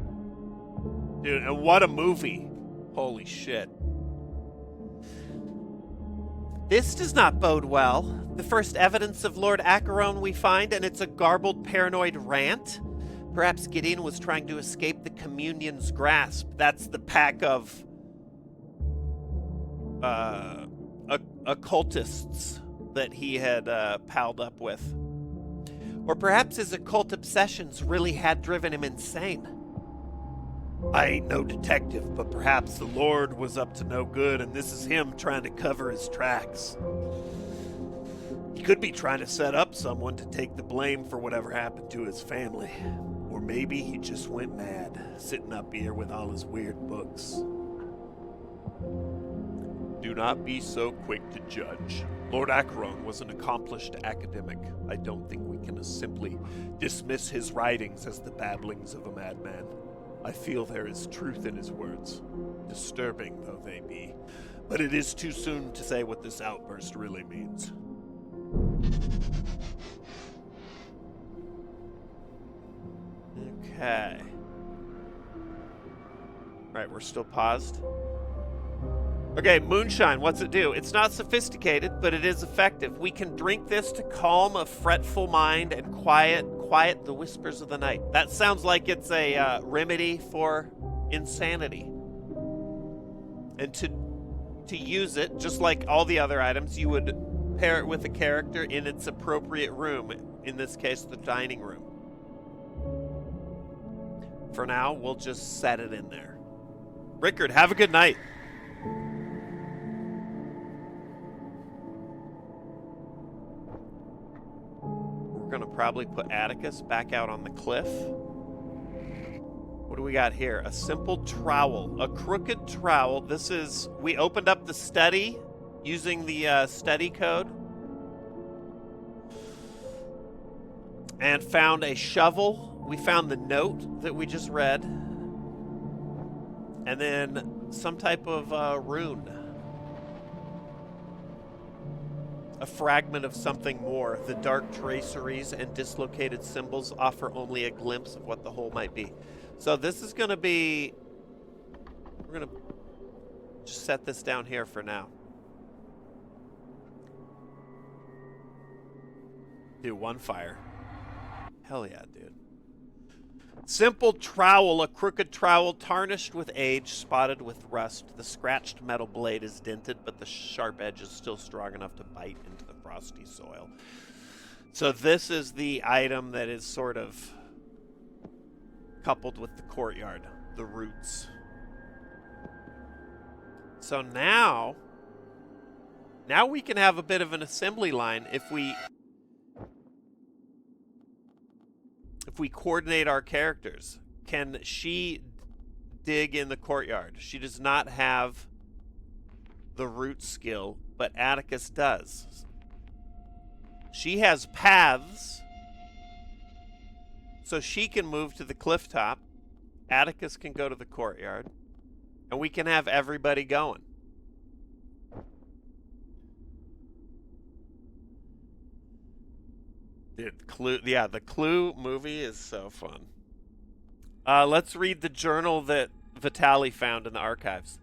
Dude, and what a movie. Holy shit. This does not bode well. The first evidence of Lord Acheron we find, and it's a garbled, paranoid rant. Perhaps Gideon was trying to escape the Communion's grasp. That's the pack of occultists that he had palled up with. Or perhaps his occult obsessions really had driven him insane. I ain't no detective, but perhaps the Lord was up to no good and this is him trying to cover his tracks. He could be trying to set up someone to take the blame for whatever happened to his family. Or maybe he just went mad, sitting up here with all his weird books. Do not be so quick to judge. Lord Acheron was an accomplished academic. I don't think we can simply dismiss his writings as the babblings of a madman. I feel there is truth in his words, disturbing though they be. But it is too soon to say what this outburst really means. Okay. Right, we're still paused. Okay, moonshine, what's it do? It's not sophisticated, but it is effective. We can drink this to calm a fretful mind and quiet the whispers of the night. That sounds like it's a remedy for insanity. And to use it, just like all the other items, you would pair it with a character in its appropriate room. In this case, the dining room. For now, we'll just set it in there. Rickard, have a good night. We're going to probably put Atticus back out on the cliff. What do we got here? A simple trowel. A crooked trowel. This is... We opened up the study using the study code. And found a shovel. We found the note that we just read. And then some type of rune. A fragment of something more. The dark traceries and dislocated symbols offer only a glimpse of what the whole might be. So this is going to be... We're going to just set this down here for now. Do one fire. Hell yeah, dude. Simple trowel, a crooked trowel tarnished with age, spotted with rust. The scratched metal blade is dented, but the sharp edge is still strong enough to bite into the frosty soil. So this is the item that is sort of coupled with the courtyard, the roots. So now we can have a bit of an assembly line if we coordinate our characters. Can she dig in the courtyard? She does not have the root skill, but Atticus does. She has paths, so she can move to the cliff top. Atticus can go to the courtyard, and we can have everybody going. Dude, the Clue movie is so fun. Let's read the journal that Vitali found in the archives.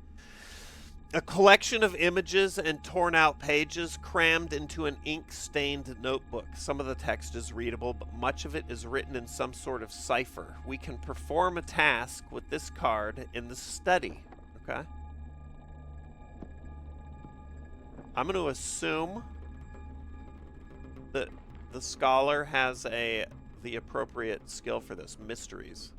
A collection of images and torn out pages crammed into an ink-stained notebook. Some of the text is readable, but much of it is written in some sort of cipher. We can perform a task with this card in the study. Okay. I'm going to assume that the scholar has the appropriate skill for this. Mysteries.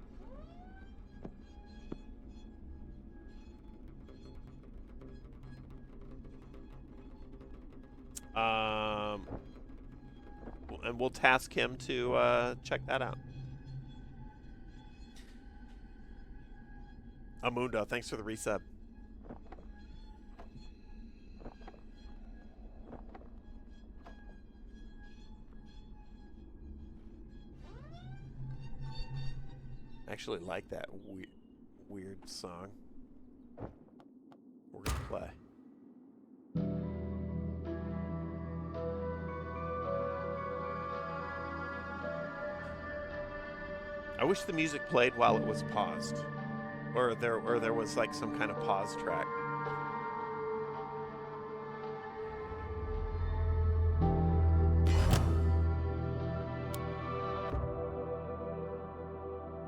And we'll task him to check that out. Amundo, thanks for the resub. I actually like that weird song. We're gonna play. I wish the music played while it was paused, or there was like some kind of pause track.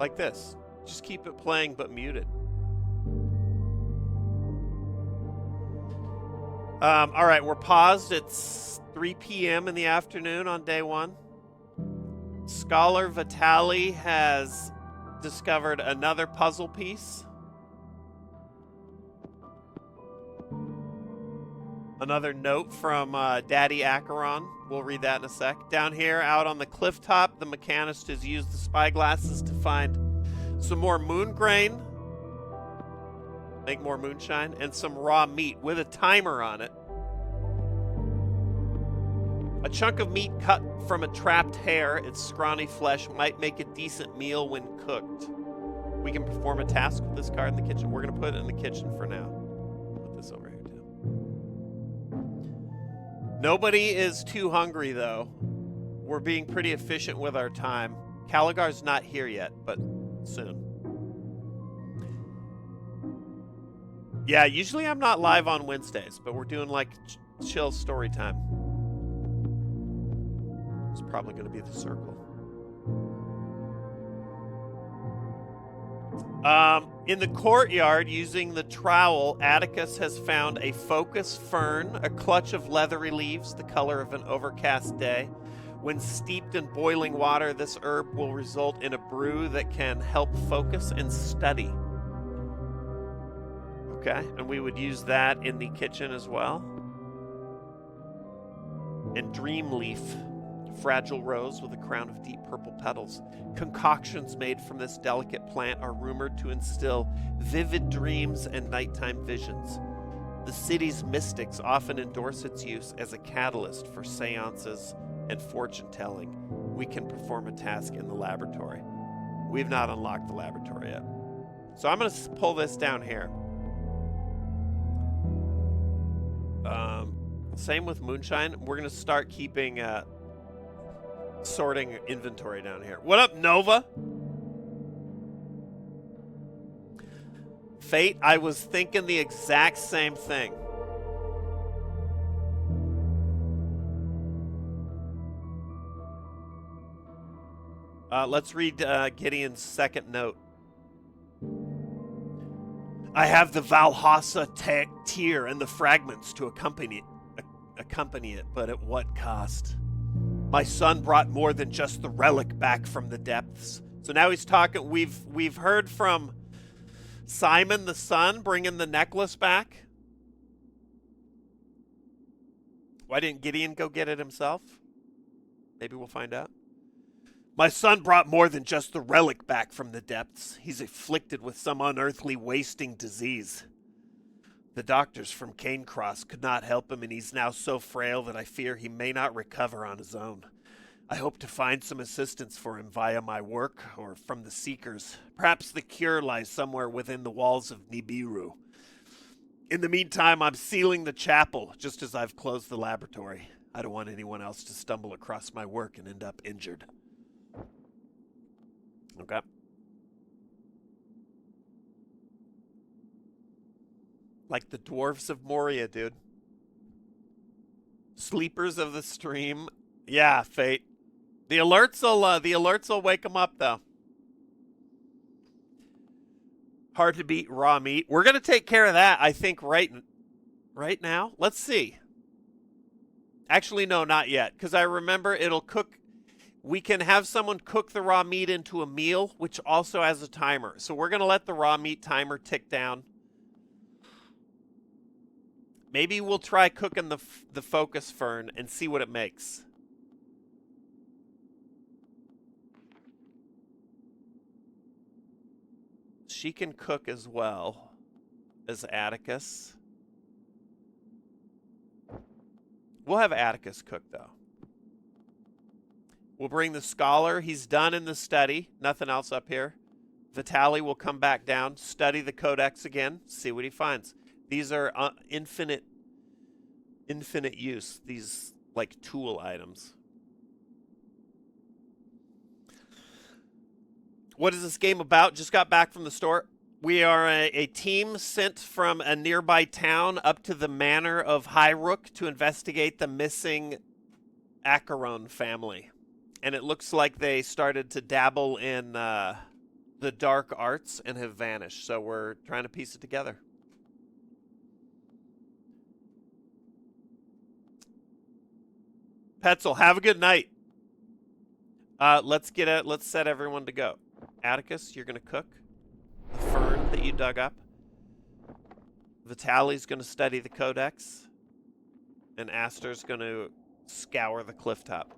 Like this. Just keep it playing but muted. All right, we're paused. It's 3 p.m. in the afternoon on day 1. Scholar Vitali has discovered another puzzle piece. Another note from Daddy Acheron. We'll read that in a sec. Down here, out on the cliff top, the mechanist has used the spyglasses to find some more moon grain, make more moonshine, and some raw meat with a timer on it. A chunk of meat cut from a trapped hare, its scrawny flesh, might make a decent meal when cooked. We can perform a task with this card in the kitchen. We're going to put it in the kitchen for now. Put this over here too. Nobody is too hungry, though. We're being pretty efficient with our time. Caligar's not here yet, but soon. Yeah, usually I'm not live on Wednesdays, but we're doing like chill story time. It's probably going to be the circle. In the courtyard, using the trowel, Atticus has found a focus fern, a clutch of leathery leaves, the color of an overcast day. When steeped in boiling water, this herb will result in a brew that can help focus and study. Okay, and we would use that in the kitchen as well. And dream leaf. Fragile rose with a crown of deep purple petals. Concoctions made from this delicate plant are rumored to instill vivid dreams and nighttime visions. The city's mystics often endorse its use as a catalyst for seances and fortune-telling. We can perform a task in the laboratory. We've not unlocked the laboratory yet. So I'm going to pull this down here. Same with moonshine. We're going to start keeping... sorting inventory down here. What up, Nova? Fate, I was thinking the exact same thing. Let's read Gideon's second note. I have the Valhassa tear and the fragments to accompany it, but at what cost? My son brought more than just the relic back from the depths. So now he's talking. We've heard from Simon the son bringing the necklace back. Why didn't Gideon go get it himself? Maybe we'll find out. My son brought more than just the relic back from the depths. He's afflicted with some unearthly wasting disease. The doctors from Cairncross could not help him, and he's now so frail that I fear he may not recover on his own. I hope to find some assistance for him via my work or from the Seekers. Perhaps the cure lies somewhere within the walls of Nibiru. In the meantime, I'm sealing the chapel just as I've closed the laboratory. I don't want anyone else to stumble across my work and end up injured. Okay. Like the dwarves of Moria, dude. Sleepers of the stream. Yeah, Fate. The alerts will wake them up though. Hard to beat raw meat. We're gonna take care of that, I think, right now. Let's see. Actually, no, not yet, because I remember it'll cook. We can have someone cook the raw meat into a meal, which also has a timer. So we're gonna let the raw meat timer tick down. Maybe we'll try cooking the focus fern and see what it makes. She can cook as well as Atticus. We'll have Atticus cook, though. We'll bring the scholar. He's done in the study. Nothing else up here. Vitaly will come back down, study the codex again, see what he finds. These are infinite use, these like tool items. What is this game about? Just got back from the store. We are a team sent from a nearby town up to the manor of Highrook to investigate the missing Acheron family. And it looks like they started to dabble in the dark arts and have vanished. So we're trying to piece it together. Petzel, have a good night. Let's set everyone to go. Atticus, you're gonna cook the fern that you dug up. Vitaly's gonna study the codex, and Aster's gonna scour the cliff top.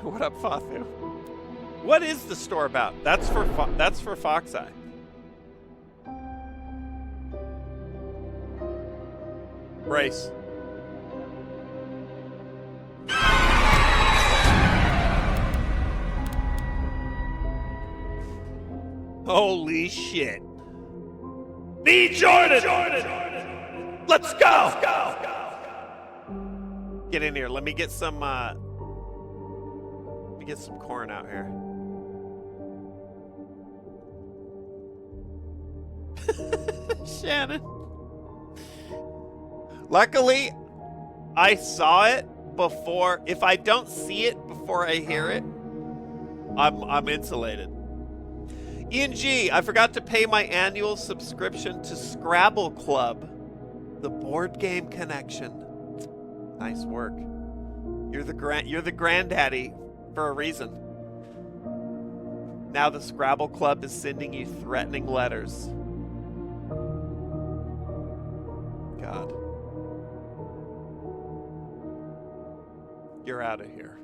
What up, Fathu? What is the store about? That's for Foxeye. Brace. Holy shit. B. Jordan! Let's go! Get in here. Let me get some corn out here. Shannon. Luckily, I saw it before. If I don't see it before I hear it, I'm insulated. Ian G, I forgot to pay my annual subscription to Scrabble Club, the board game connection. Nice work. You're the granddaddy for a reason. Now the Scrabble Club is sending you threatening letters. God. You're out of here.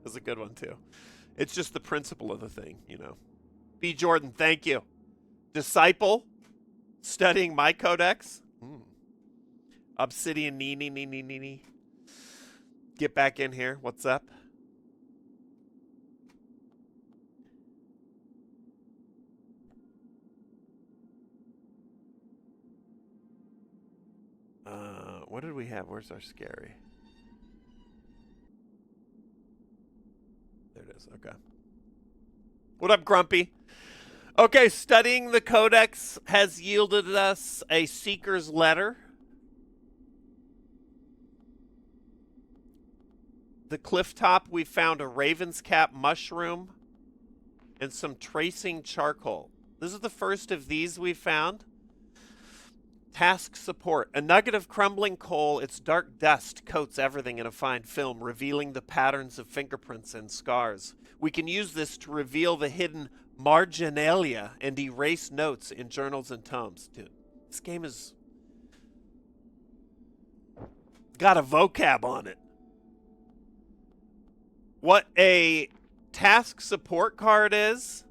That's a good one, too. It's just the principle of the thing, you know. B. Jordan, thank you. Disciple, studying my codex. Obsidian, nee. Get back in here. What's up? What did we have? Where's our scary? There it is. Okay. What up, Grumpy? Okay, studying the codex has yielded us a seeker's letter. The cliff top, we found a raven's cap mushroom and some tracing charcoal. This is the first of these we found. Task support. A nugget of crumbling coal, its dark dust coats everything in a fine film, revealing the patterns of fingerprints and scars. We can use this to reveal the hidden marginalia and erase notes in journals and tomes. Dude, this game has got a vocab on it. What a task support card is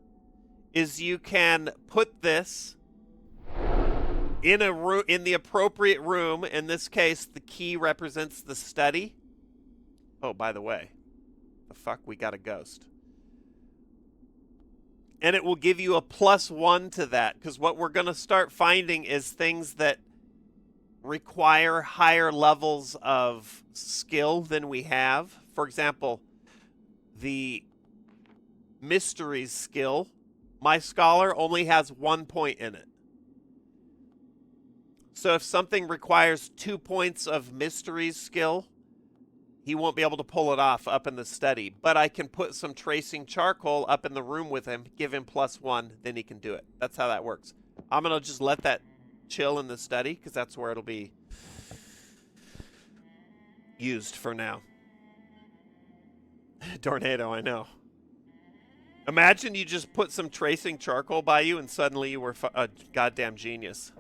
you can put this in the appropriate room. In this case, the key represents the study. Oh, by the way, the fuck, we got a ghost. And it will give you a +1 to that, because what we're going to start finding is things that require higher levels of skill than we have For example, the mysteries skill, my scholar only has 1 point in it. So if something requires 2 points of mysteries skill, he won't be able to pull it off up in the study. But I can put some tracing charcoal up in the room with him, give him +1, then he can do it. That's how that works. I'm going to just let that chill in the study because that's where it'll be used for now. Tornado, I know. Imagine you just put some tracing charcoal by you and suddenly you were a goddamn genius.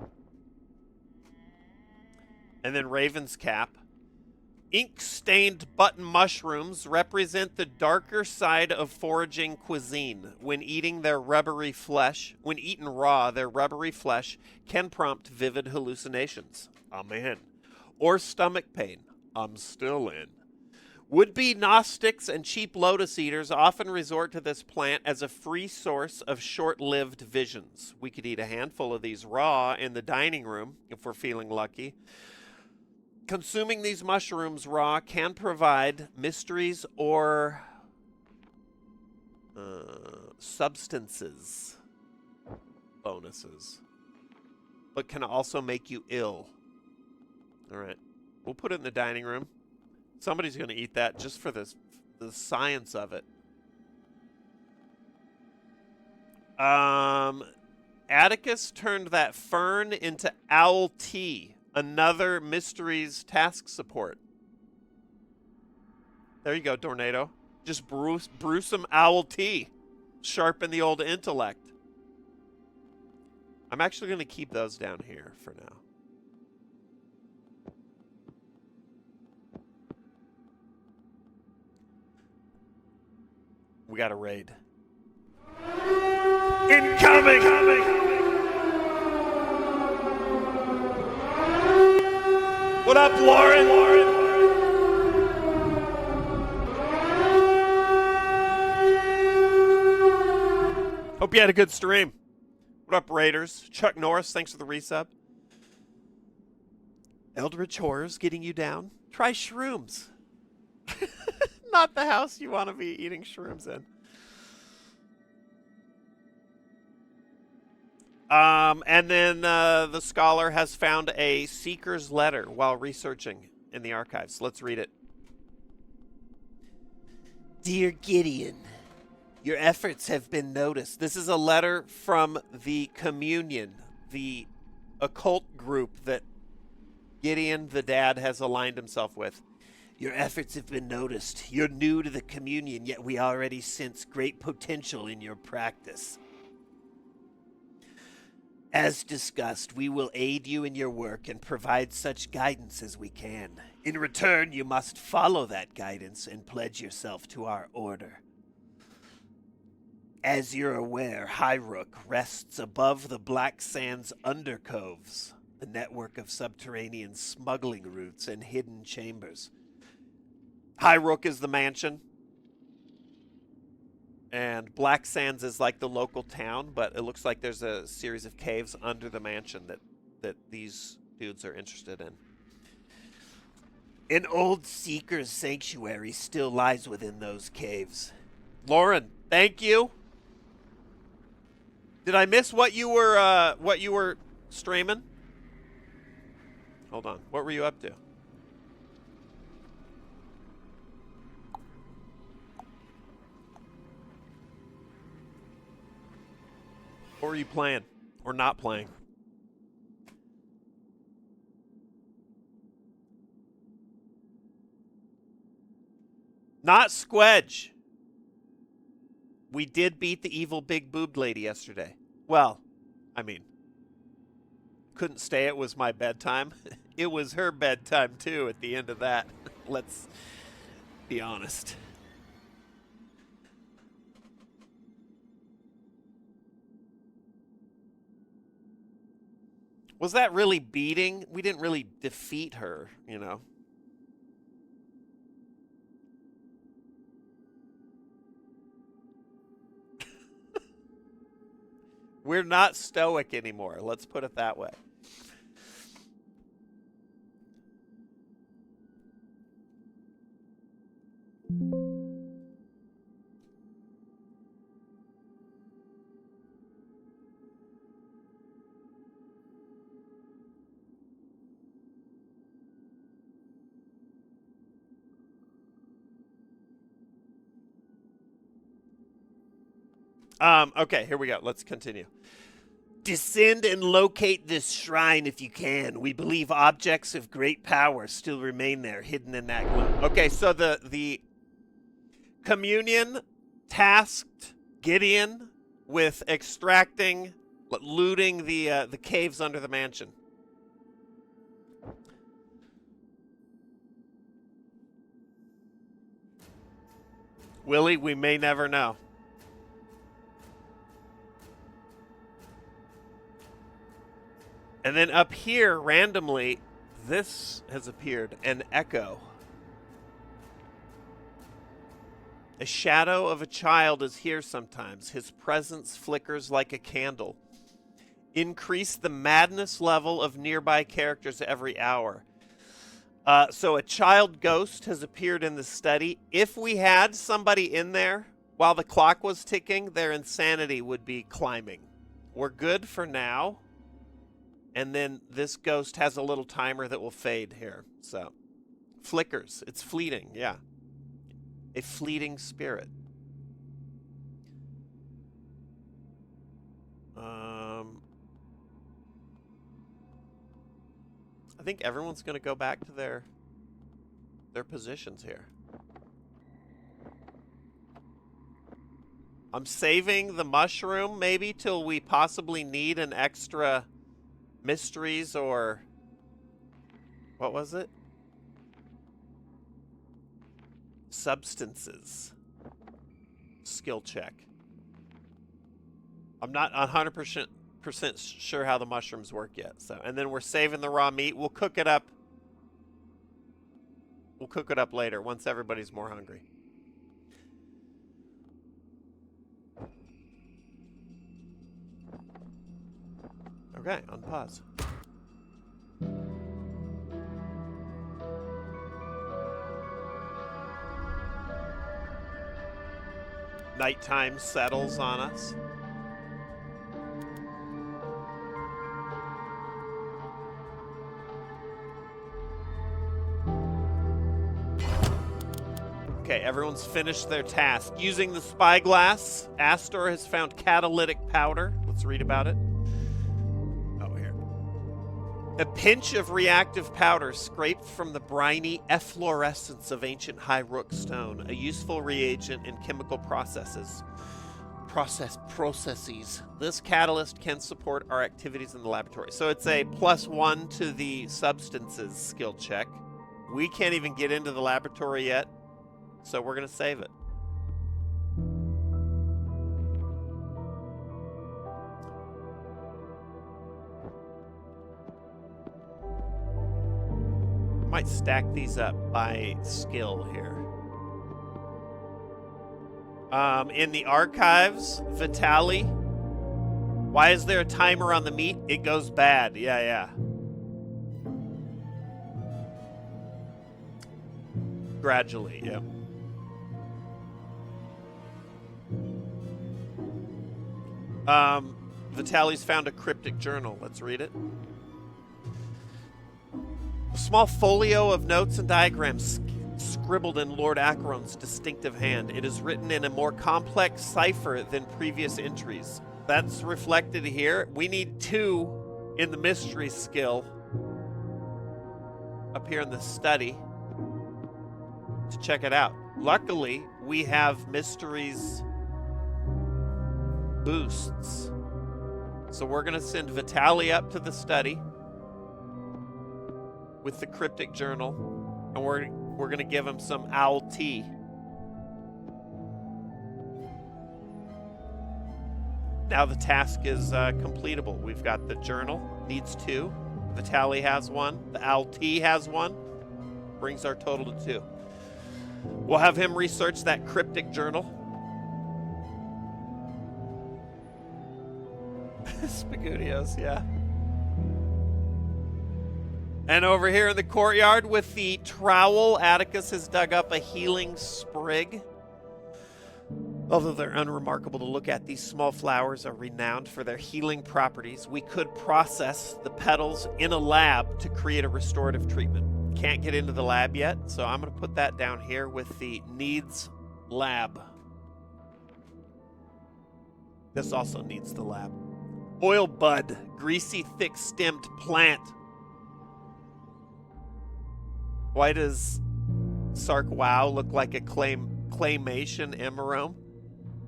And then Raven's Cap. Ink-stained button mushrooms represent the darker side of foraging cuisine. When eaten raw, their rubbery flesh can prompt vivid hallucinations. Amen. Or stomach pain. I'm still in. Would-be Gnostics and cheap lotus eaters often resort to this plant as a free source of short-lived visions. We could eat a handful of these raw in the dining room if we're feeling lucky. Consuming these mushrooms raw can provide mysteries or substances bonuses, but can also make you ill. All right, we'll put it in the dining room. Somebody's going to eat that just for the science of it. Atticus turned that fern into owl tea. Another mysteries task support. There you go, Tornado. Just brew some owl tea. Sharpen the old intellect. I'm actually going to keep those down here for now. We got a raid. Incoming! What up, Lauren? Hope you had a good stream. What up, Raiders? Chuck Norris, thanks for the resub. Eldritch Horrors getting you down. Try shrooms. Not the house you want to be eating shrooms in. And then the scholar has found a seeker's letter while researching in the archives. Let's read it. Dear Gideon, your efforts have been noticed. This is a letter from the Communion, the occult group that Gideon, the dad, has aligned himself with. Your efforts have been noticed. You're new to the Communion, yet we already sense great potential in your practice. As discussed, we will aid you in your work and provide such guidance as we can. In return, you must follow that guidance and pledge yourself to our order. As you're aware, Highrook rests above the Black Sands undercoves, the network of subterranean smuggling routes and hidden chambers. Highrook is the mansion. And Black Sands is like the local town, but it looks like there's a series of caves under the mansion that these dudes are interested in. An old seeker's sanctuary still lies within those caves. Lauren, thank you. Did I miss what you were streaming? Hold on. What were you up to? Or are you playing? Or not playing? Not Squedge. We did beat the evil big boobed lady yesterday. Well, I mean, couldn't stay. It was my bedtime. It was her bedtime too at the end of that. Let's be honest. Was that really beating? We didn't really defeat her, you know. We're not stoic anymore. Let's put it that way. Okay, here we go. Let's continue. Descend and locate this shrine if you can. We believe objects of great power still remain there, hidden in that gloom. Okay, so the communion tasked Gideon with extracting, looting the caves under the mansion. Willie, we may never know. And then up here, randomly, this has appeared, an echo. A shadow of a child is here sometimes. His presence flickers like a candle. Increase the madness level of nearby characters every hour. So a child ghost has appeared in the study. If we had somebody in there while the clock was ticking, their insanity would be climbing. We're good for now. And then this ghost has a little timer that will fade here. So, flickers. It's fleeting, yeah. A fleeting spirit. I think everyone's going to go back to their positions here. I'm saving the mushroom maybe till we possibly need an extra mysteries or what was it? Substances. Skill check. I'm not 100% sure how the mushrooms work yet. So, and then we're saving the raw meat. We'll cook it up. We'll cook it up later once everybody's more hungry. Okay, unpause. Nighttime settles on us. Okay, everyone's finished their task. Using the spyglass, Astor has found catalytic powder. Let's read about it. A pinch of reactive powder scraped from the briny efflorescence of ancient Highrook stone, a useful reagent in chemical processes. This catalyst can support our activities in the laboratory. So it's a +1 to the substances skill check. We can't even get into the laboratory yet, so we're going to save it. Might stack these up by skill here. In the archives, Vitali. Why is there a timer on the meat? It goes bad. Yeah. Gradually, yeah. Vitali's found a cryptic journal. Let's read it. A small folio of notes and diagrams scribbled in Lord Acheron's distinctive hand. It is written in a more complex cipher than previous entries. That's reflected here. We need 2 in the mystery skill up here in the study to check it out. Luckily, we have mysteries boosts. So we're going to send Vitali up to the study with the cryptic journal, and we're going to give him some owl tea. Now the task is completable. We've got the journal, needs 2. Vitali has 1. The owl tea has 1. Brings our total to 2. We'll have him research that cryptic journal. Spaghettios, yeah. And over here in the courtyard with the trowel, Atticus has dug up a healing sprig. Although they're unremarkable to look at, these small flowers are renowned for their healing properties. We could process the petals in a lab to create a restorative treatment. Can't get into the lab yet, so I'm going to put that down here with the needs lab. This also needs the lab. Oil bud, greasy, thick-stemmed plant. Why does Sark Wow look like a claymation emerome?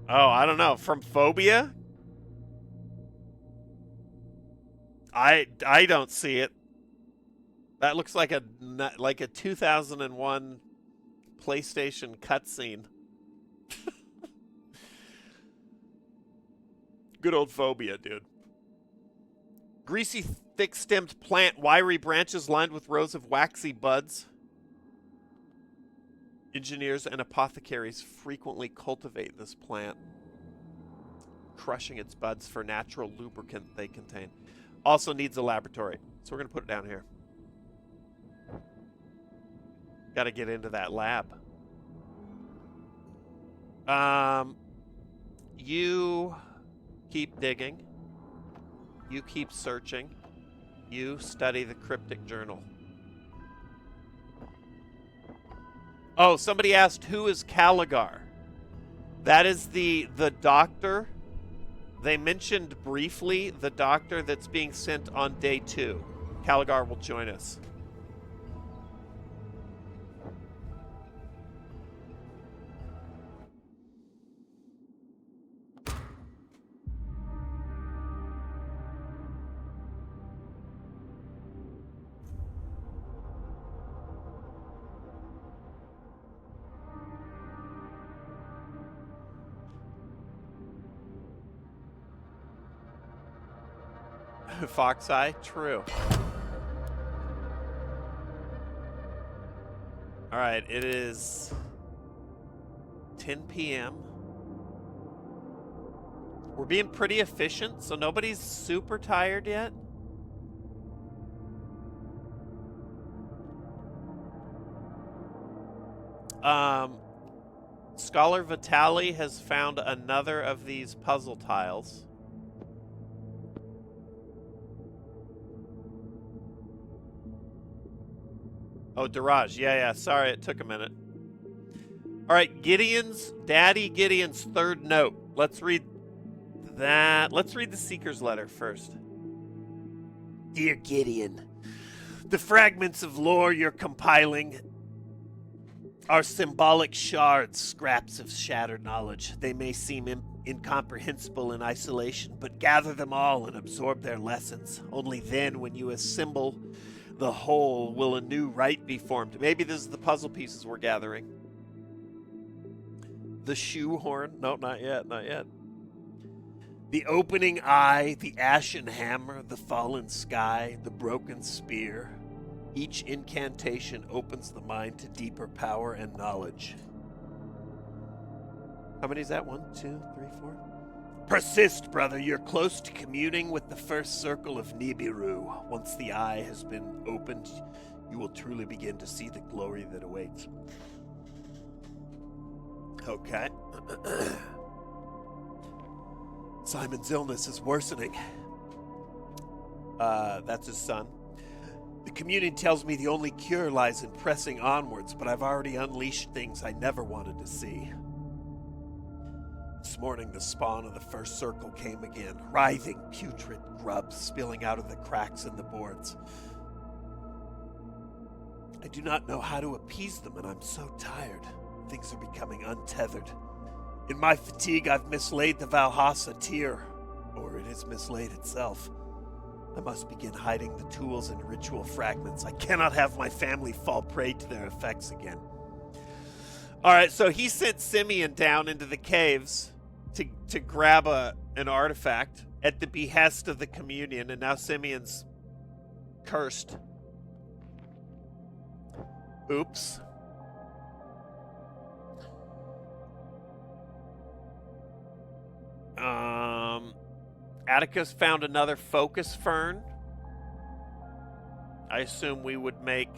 Oh, I don't know. From Phobia? I don't see it. That looks like a 2001 PlayStation cutscene. Good old Phobia, dude. Greasy, thick-stemmed plant, wiry branches lined with rows of waxy buds. Engineers and apothecaries frequently cultivate this plant, crushing its buds for natural lubricant they contain. Also needs a laboratory, so we're going to put it down here. Got to get into that lab. You keep digging. You keep searching. You study the cryptic journal. Oh, somebody asked, who is Caligar? That is the doctor. They mentioned briefly the doctor that's being sent on day 2. Caligar will join us. Fox Eye, true. All right, it is 10 p.m. We're being pretty efficient, so nobody's super tired yet. Scholar Vitali has found another of these puzzle tiles. Oh, Daraj. Yeah. Sorry, it took a minute. All right, Daddy Gideon's third note. Let's read that. Let's read the Seeker's letter first. Dear Gideon, the fragments of lore you're compiling are symbolic shards, scraps of shattered knowledge. They may seem incomprehensible in isolation, but gather them all and absorb their lessons. Only then, when you assemble the whole, will a new rite be formed. Maybe this is the puzzle pieces we're gathering. The shoehorn. No, not yet. The opening eye, the ashen hammer, the fallen sky, the broken spear. Each incantation opens the mind to deeper power and knowledge. How many is that? 1, 2, 3, 4? Persist, brother. You're close to communing with the first circle of Nibiru. Once the eye has been opened, you will truly begin to see the glory that awaits. Okay. Simon's illness is worsening. That's his son. The communion tells me the only cure lies in pressing onwards, but I've already unleashed things I never wanted to see. This morning, the spawn of the first circle came again, writhing, putrid grubs spilling out of the cracks in the boards. I do not know how to appease them, and I'm so tired. Things are becoming untethered. In my fatigue, I've mislaid the Valhassa tear, or it has mislaid itself. I must begin hiding the tools and ritual fragments. I cannot have my family fall prey to their effects again. All right, so he sent Simeon down into the caves to grab an artifact at the behest of the communion, and now Simeon's cursed. Oops. Atticus found another focus fern. I assume we would make...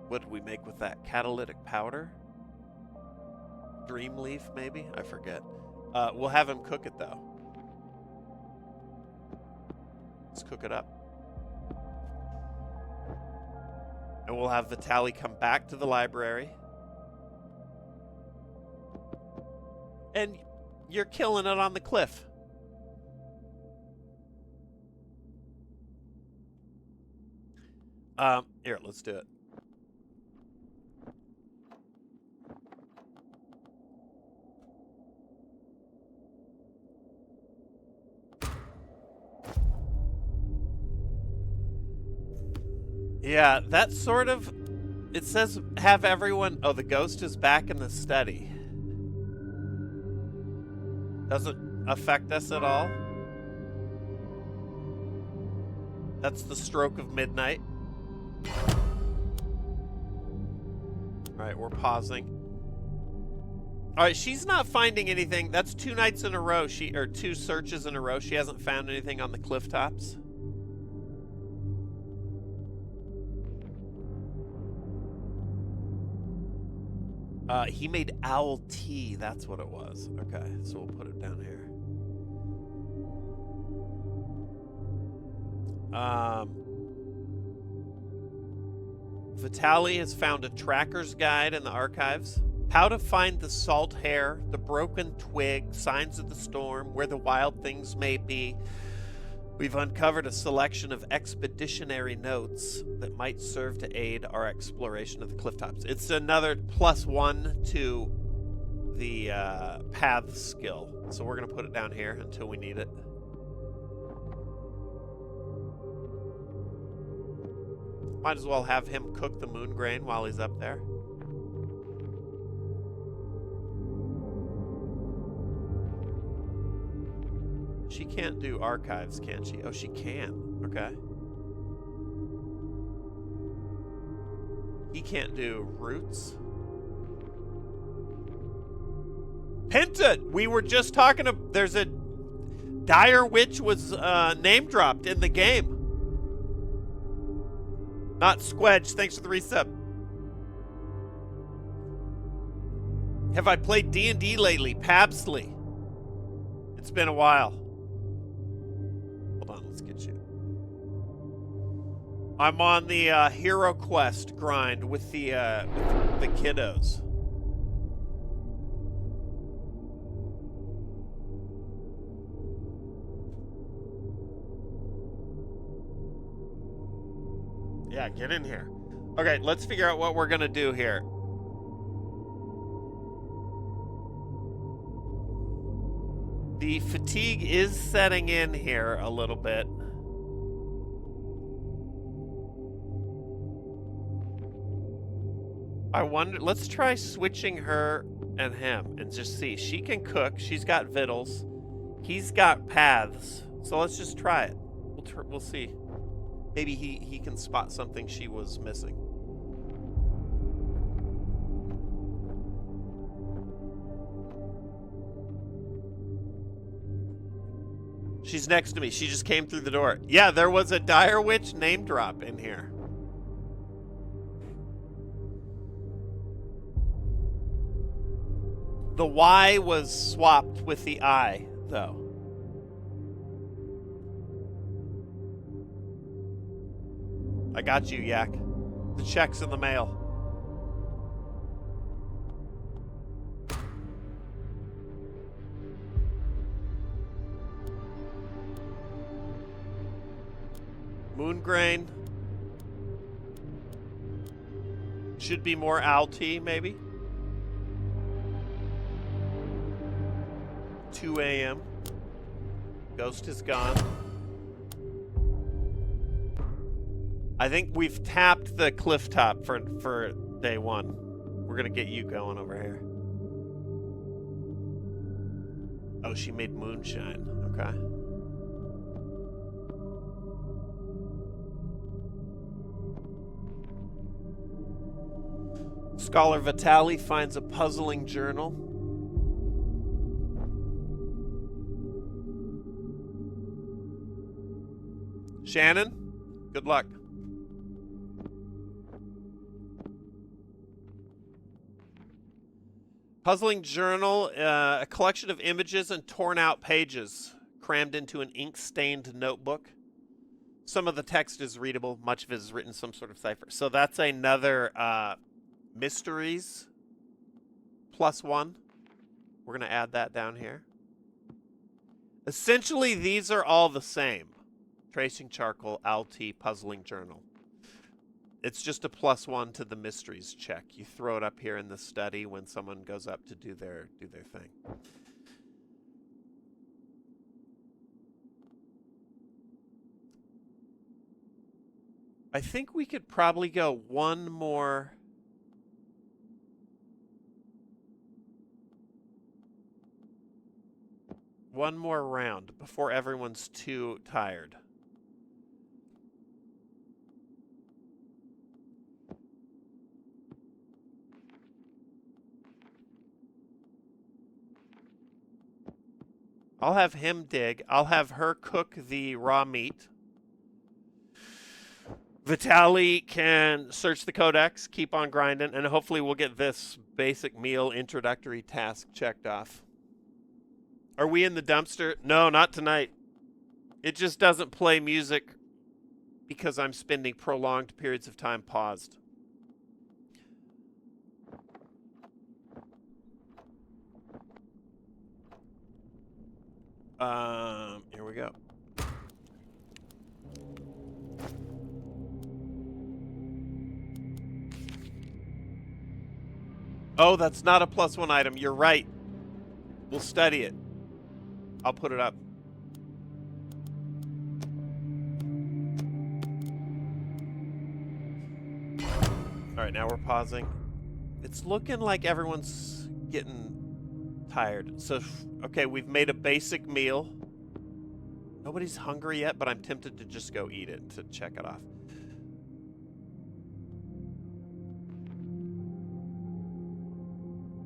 What did we make with that? Catalytic powder? Dream leaf, maybe? I forget. We'll have him cook it, though. Let's cook it up. And we'll have Vitali come back to the library. And you're killing it on the cliff. Here, let's do it. Yeah, that sort of... It says have everyone... Oh, the ghost is back in the study. Doesn't affect us at all. That's the stroke of midnight. Alright, we're pausing. Alright, she's not finding anything. That's 2 nights in a row. Or 2 searches in a row. She hasn't found anything on the cliff tops. He made owl tea. That's what it was. Okay, so we'll put it down here. Vitaly has found a tracker's guide in the archives. How to find the salt hare, the broken twig, signs of the storm, where the wild things may be. We've uncovered a selection of expeditionary notes that might serve to aid our exploration of the clifftops. It's another +1 to the path skill. So we're going to put it down here until we need it. Might as well have him cook the moon grain while he's up there. She can't do archives, can she? Oh, she can. Okay. He can't do roots. Hinted! We were just talking to... There's a... Dire Witch was name dropped in the game. Not Squedge. Thanks for the resub. Have I played D&D lately? Pabsley. It's been a while. Hold on, let's get you. I'm on the hero quest grind with the kiddos. Yeah, get in here. Okay, let's figure out what we're gonna do here. The fatigue is setting in here a little bit. I wonder, let's try switching her and him and just see. She can cook, she's got victuals, he's got paths. So let's just try it. We'll see. Maybe he can spot something she was missing. She's next to me. She just came through the door. Yeah, there was a Dire Witch name drop in here. The Y was swapped with the I, though. I got you, Yak. The check's in the mail. Moongrain. Should be more owl tea, maybe. 2 a.m. Ghost is gone. I think we've tapped the cliff top for day 1. We're gonna get you going over here. Oh, she made moonshine. Okay. Scholar Vitaly finds a puzzling journal. Shannon, good luck. Puzzling journal, a collection of images and torn out pages crammed into an ink-stained notebook. Some of the text is readable. Much of it is written some sort of cipher. So that's another mysteries +1. We're going to add that down here. Essentially, these are all the same. Tracing charcoal, LT, puzzling journal. It's just a +1 to the mysteries check. You throw it up here in the study when someone goes up to do their thing. I think we could probably go one more round before everyone's too tired. I'll have him dig. I'll have her cook the raw meat. Vitaly can search the codex, keep on grinding, and hopefully we'll get this basic meal introductory task checked off. Are we in the dumpster? No, not tonight. It just doesn't play music because I'm spending prolonged periods of time paused. Here we go. Oh, that's not a +1 item. You're right. We'll study it. I'll put it up. All right, now we're pausing. It's looking like everyone's getting tired. So, okay, we've made a basic meal. Nobody's hungry yet, but I'm tempted to just go eat it to check it off.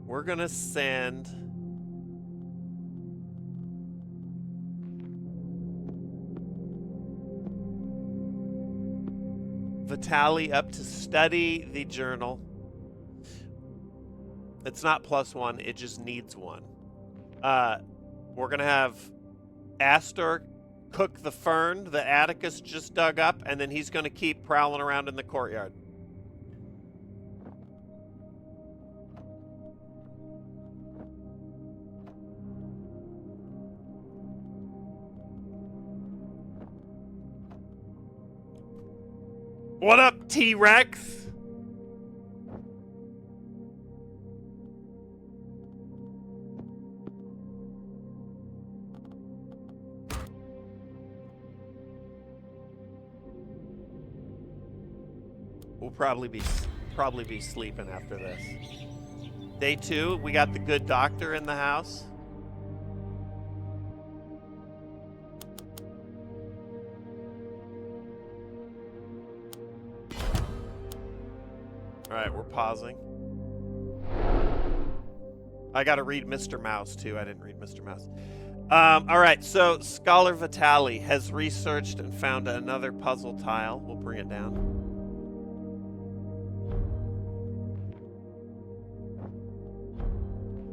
We're gonna send Vitaly up to study the journal. It's not +1, it just needs 1. We're gonna have Astor cook the fern that Atticus just dug up, and then he's gonna keep prowling around in the courtyard. What up, T-Rex? We'll probably be sleeping after this. Day 2, we got the good doctor in the house. All right, we're pausing. I got to read Mr. Mouse, too. I didn't read Mr. Mouse. All right, so Scholar Vitaly has researched and found another puzzle tile. We'll bring it down.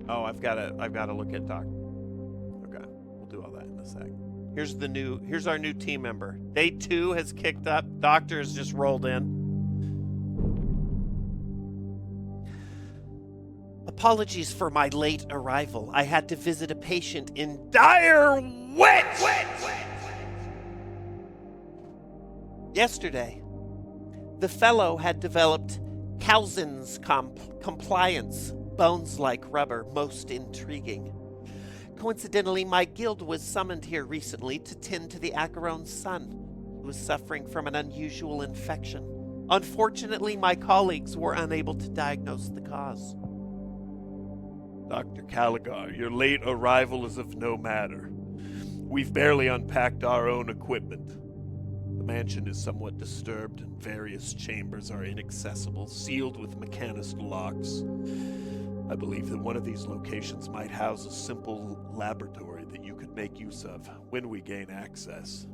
Oh, I've got to look at Doc. Okay, we'll do all that in a sec. Here's our new team member. Day 2 has kicked up. Doctor has just rolled in. Apologies for my late arrival. I had to visit a patient in dire wet. Yesterday, the fellow had developed Calzin's compliance, bones like rubber, most intriguing. Coincidentally, my guild was summoned here recently to tend to the Acheron's son, who was suffering from an unusual infection. Unfortunately, my colleagues were unable to diagnose the cause. Dr. Caligar, your late arrival is of no matter. We've barely unpacked our own equipment. The mansion is somewhat disturbed, and various chambers are inaccessible, sealed with mechanist locks. I believe that one of these locations might house a simple laboratory that you could make use of when we gain access.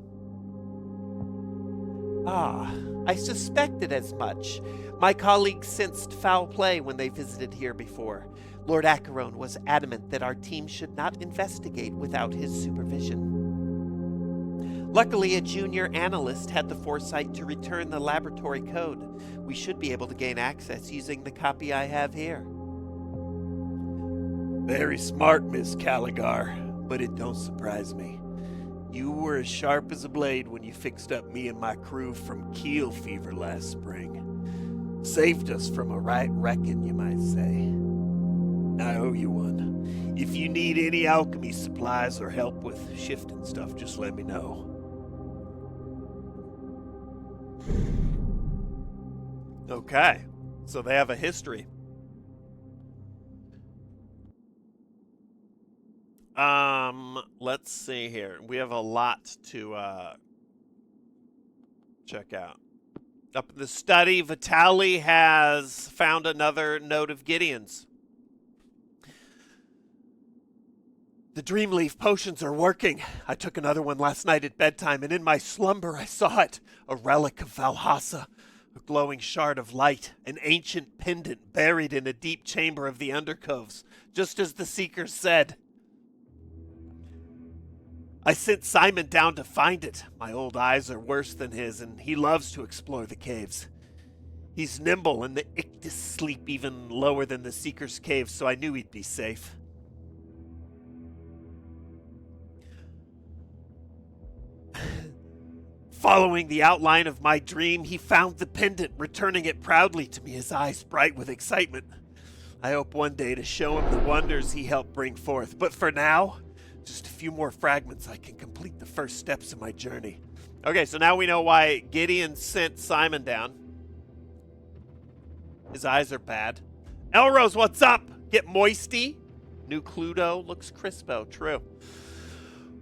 Ah, I suspected as much. My colleagues sensed foul play when they visited here before. Lord Acheron was adamant that our team should not investigate without his supervision. Luckily, a junior analyst had the foresight to return the laboratory code. We should be able to gain access using the copy I have here. Very smart, Miss Caligar, but it don't surprise me. You were as sharp as a blade when you fixed up me and my crew from keel fever last spring. Saved us from a right wrecking, you might say. I owe you one. If you need any alchemy supplies or help with shifting stuff, just let me know. Okay, so they have a history. Let's see here. We have a lot to check out. Up in the study, Vitali has found another note of Gideon's. The Dreamleaf potions are working. I took another one last night at bedtime, and in my slumber I saw it. A relic of Valhassa. A glowing shard of light. An ancient pendant buried in a deep chamber of the Undercoves. Just as the Seekers said. I sent Simon down to find it. My old eyes are worse than his, and he loves to explore the caves. He's nimble, and the Ictus sleep even lower than the Seeker's cave, so I knew he'd be safe. Following the outline of my dream, he found the pendant, returning it proudly to me, his eyes bright with excitement. I hope one day to show him the wonders he helped bring forth, but for now, just a few more fragments, I can complete the first steps of my journey. Okay, so now we know why Gideon sent Simon down. His eyes are bad. Elrose, what's up? Get moisty? New Cluedo looks crispo. True.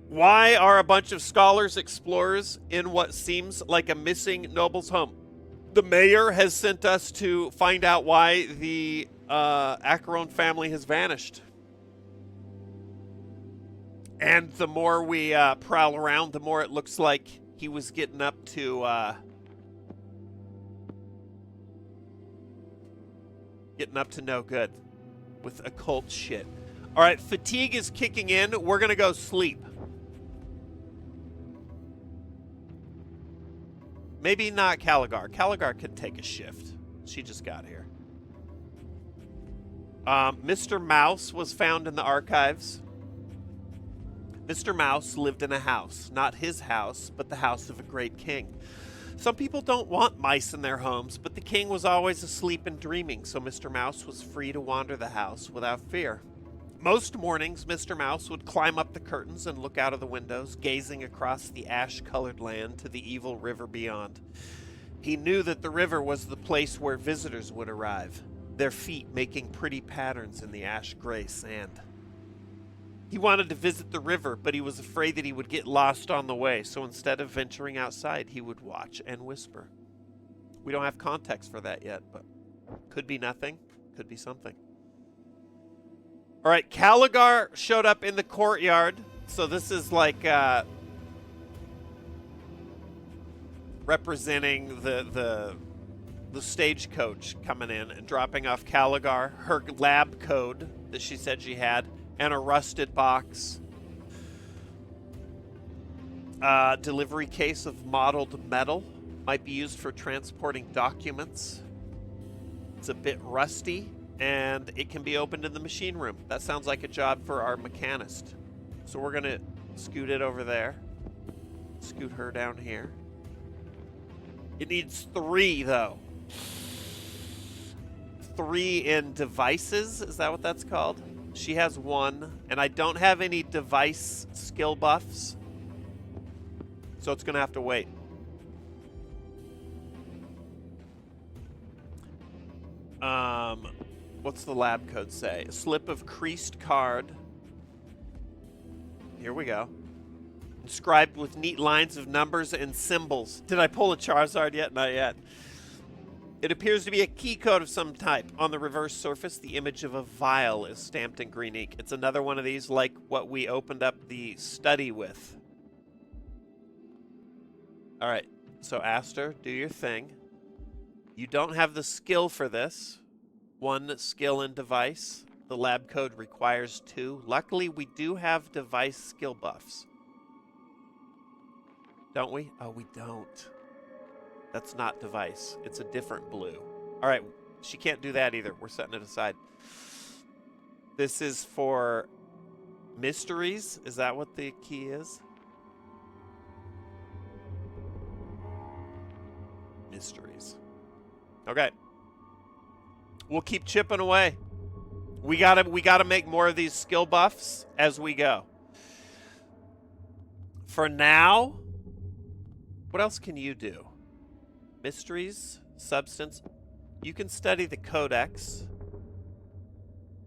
Why are a bunch of scholars explorers in what seems like a missing noble's home? The mayor has sent us to find out why the Acheron family has vanished. And the more we prowl around, the more it looks like he was getting up to no good with occult shit. All right, fatigue is kicking in. We're going to go sleep. Maybe not Caligar. Caligar could take a shift. She just got here. Mr. Mouse was found in the archives. Mr. Mouse lived in a house. Not his house, but the house of a great king. Some people don't want mice in their homes, but the king was always asleep and dreaming, so Mr. Mouse was free to wander the house without fear. Most mornings, Mr. Mouse would climb up the curtains and look out of the windows, gazing across the ash-colored land to the evil river beyond. He knew that the river was the place where visitors would arrive, their feet making pretty patterns in the ash-gray sand. He wanted to visit the river, but he was afraid that he would get lost on the way, so instead of venturing outside, he would watch and whisper. We don't have context for that yet, but could be nothing, could be something. All right, Caligar showed up in the courtyard, so this is like representing the stagecoach coming in and dropping off Caligar, her lab code that she said she had, and a rusted box. Delivery case of mottled metal. Might be used for transporting documents. It's a bit rusty, and it can be opened in the machine room. That sounds like a job for our mechanist. So we're going to scoot it over there. Scoot her down here. It needs 3, though. 3 in devices. Is that what that's called? She has 1, and I don't have any device skill buffs. So it's going to have to wait. What's the lab code say? A slip of creased card. Here we go. Inscribed with neat lines of numbers and symbols. Did I pull a Charizard yet? Not yet. It appears to be a key code of some type. On the reverse surface, the image of a vial is stamped in green ink. It's another one of these like what we opened up the study with. All right, so Aster, do your thing. You don't have the skill for this. 1 skill and device. The lab code requires 2. Luckily, we do have device skill buffs. Don't we? Oh, we don't. That's not device. It's a different blue. All right, she can't do that either. We're setting it aside. This is for mysteries. Is that what the key is? Mysteries. Okay. We'll keep chipping away. We gotta make more of these skill buffs as we go. For now, what else can you do? Mysteries, substance. You can study the codex.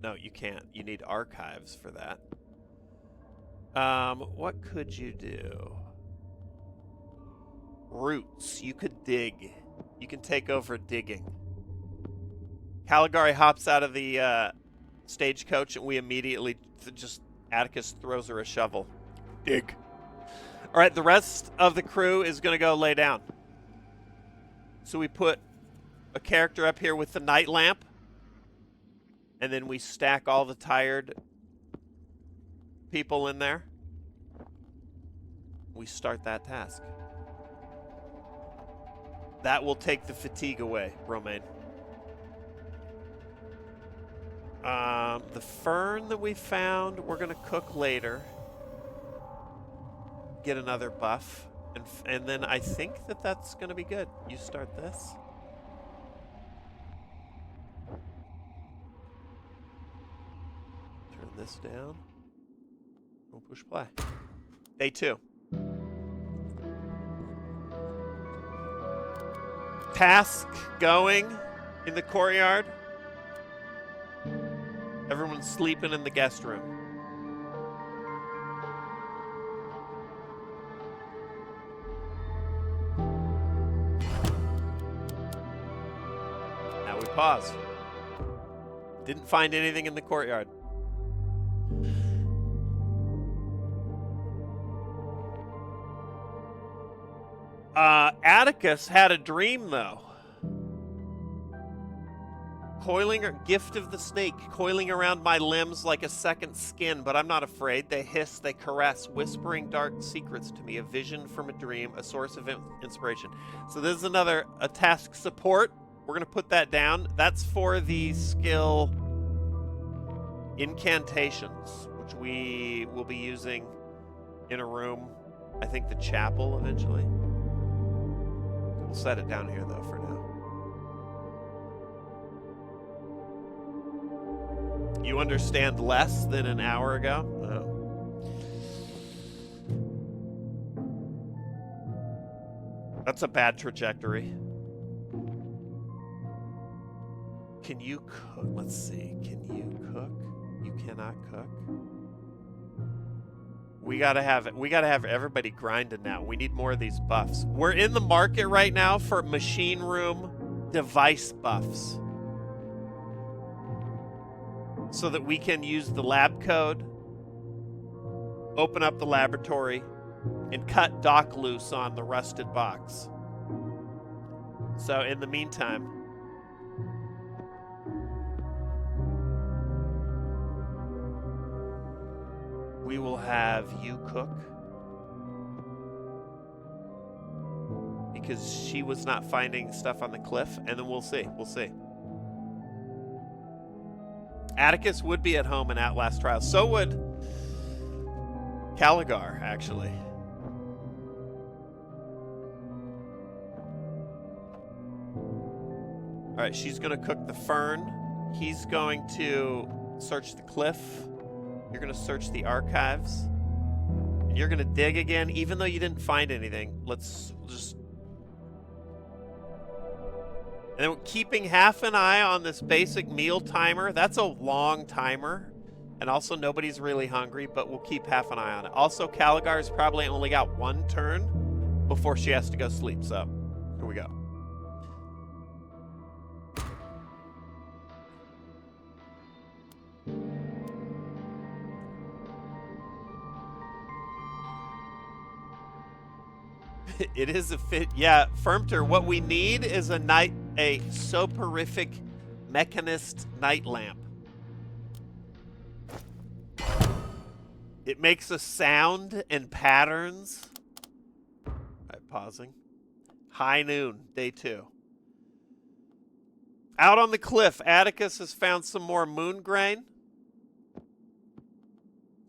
No, you can't. You need archives for that. What could you do? Roots. You could dig. You can take over digging. Caligari hops out of the stagecoach, and we immediately just Atticus throws her a shovel. Dig. All right, the rest of the crew is going to go lay down. So we put a character up here with the night lamp, and then we stack all the tired people in there. We start that task. That will take the fatigue away, Romaine. The fern that we found, we're going to cook later. Get another buff. And then I think that that's going to be good. You start this. Turn this down. We'll push play. Day 2. Task going in the courtyard. Everyone's sleeping in the guest room. Now we pause. Didn't find anything in the courtyard. Atticus had a dream, though. Gift of the snake, coiling around my limbs like a second skin, but I'm not afraid. They hiss, they caress, whispering dark secrets to me. A vision from a dream, a source of inspiration. So this is a task support. We're going to put that down. That's for the skill incantations, which we will be using in a room. I think the chapel eventually. We'll set it down here, though, for now. You understand less than an hour ago? Oh. That's a bad trajectory. Can you cook? Let's see. Can you cook? You cannot cook. We gotta have everybody grinding now. We need more of these buffs. We're in the market right now for machine room device buffs, so that we can use the lab code, open up the laboratory, and cut Doc loose on the rusted box. So in the meantime, we will have you cook, because she was not finding stuff on the cliff, and then we'll see. Atticus would be at home in Outlast Trials. So would Caligar, actually. All right, she's going to cook the fern. He's going to search the cliff. You're going to search the archives. And you're going to dig again, even though you didn't find anything. Let's just... And then keeping half an eye on this basic meal timer. That's a long timer. And also, nobody's really hungry, but we'll keep half an eye on it. Also, Caligar's probably only got one turn before she has to go sleep. So, here we go. It is a fit. Yeah, Firmter, what we need is a soporific mechanist night lamp. It makes a sound and patterns. All right, pausing. High noon, day 2. Out on the cliff, Atticus has found some more moon grain.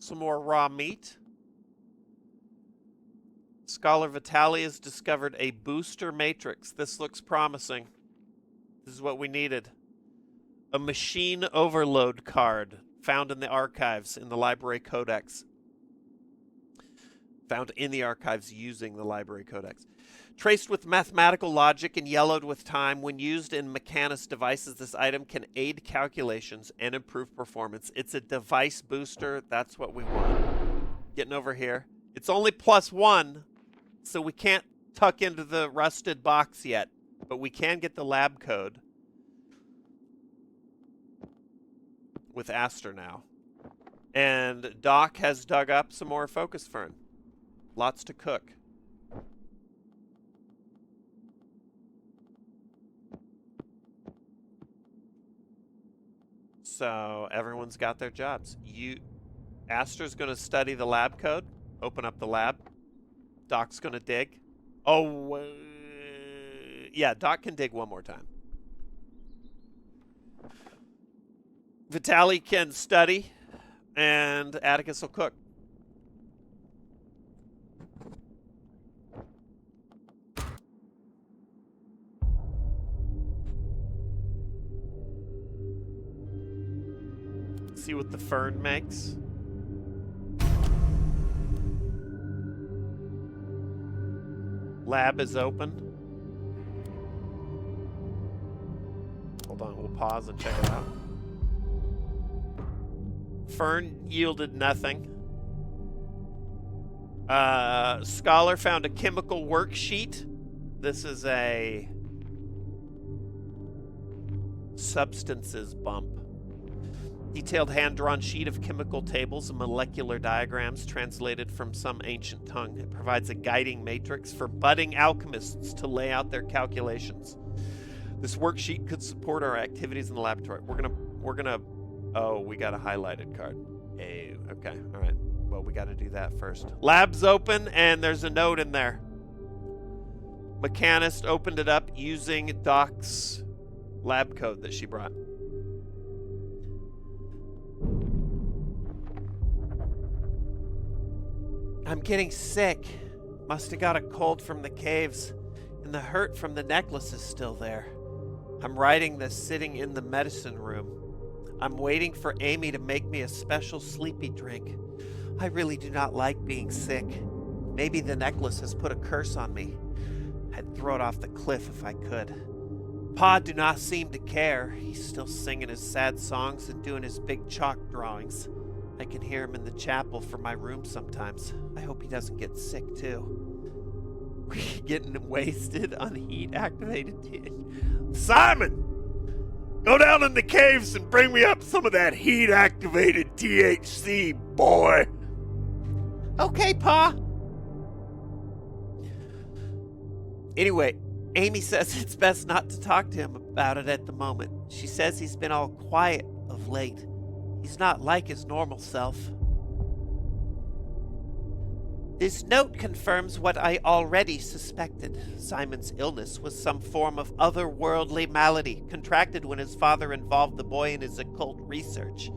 Some more raw meat. Scholar Vitali has discovered a booster matrix. This looks promising. This is what we needed. A machine overload card found in the archives in the library codex. Found in the archives using the library codex. Traced with mathematical logic and yellowed with time, when used in mechanist devices, this item can aid calculations and improve performance. It's a device booster. That's what we want. Getting over here. It's only +1, so we can't tuck into the rusted box yet, but we can get the lab code with Aster now. And Doc has dug up some more focus fern. Lots to cook. So everyone's got their jobs. Aster's going to study the lab code, open up the lab. Doc's going to dig. Oh, yeah, Doc can dig one more time. Vitali can study, and Atticus will cook. See what the fern makes. Lab is open. Hold on, we'll pause and check it out. Fern yielded nothing. Scholar found a chemical worksheet. This is a substances bump. Detailed hand-drawn sheet of chemical tables and molecular diagrams translated from some ancient tongue. It provides a guiding matrix for budding alchemists to lay out their calculations. This worksheet could support our activities in the laboratory. We're gonna. Oh, we got a highlighted card. Oh, okay, all right. Well, we got to do that first. Lab's open, and there's a note in there. Mechanist opened it up using Doc's lab code that she brought. I'm getting sick. Must have got a cold from the caves, and the hurt from the necklace is still there. I'm writing this sitting in the medicine room. I'm waiting for Amy to make me a special sleepy drink. I really do not like being sick. Maybe the necklace has put a curse on me. I'd throw it off the cliff if I could. Pa do not seem to care. He's still singing his sad songs and doing his big chalk drawings. I can hear him in the chapel from my room sometimes. I hope he doesn't get sick too. Getting wasted on heat-activated tea. Simon! Go down in the caves and bring me up some of that heat-activated THC, boy. Okay, Pa. Anyway, Amy says it's best not to talk to him about it at the moment. She says he's been all quiet of late. He's not like his normal self. This note confirms what I already suspected. Simon's illness was some form of otherworldly malady, contracted when his father involved the boy in his occult research.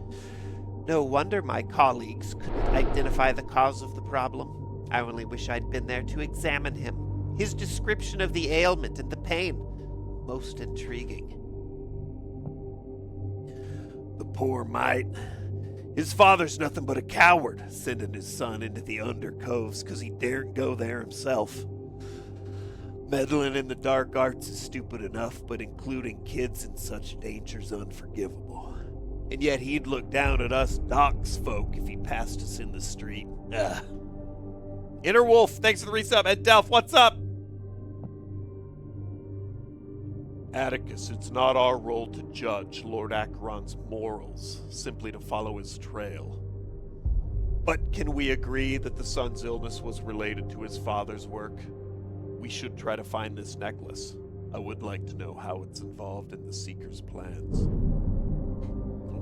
No wonder my colleagues couldn't identify the cause of the problem. I only wish I'd been there to examine him. His description of the ailment and the pain, most intriguing. The poor mite. His father's nothing but a coward, sending his son into the undercoves because he daren't go there himself. Meddling in the dark arts is stupid enough, but including kids in such danger's unforgivable. And yet he'd look down at us Doc's folk if he passed us in the street. Ugh. Inner Wolf, thanks for the resub. Ed Delph, what's up? Atticus, it's not our role to judge Lord Acheron's morals, simply to follow his trail. But can we agree that the son's illness was related to his father's work? We should try to find this necklace. I would like to know how it's involved in the Seeker's plans.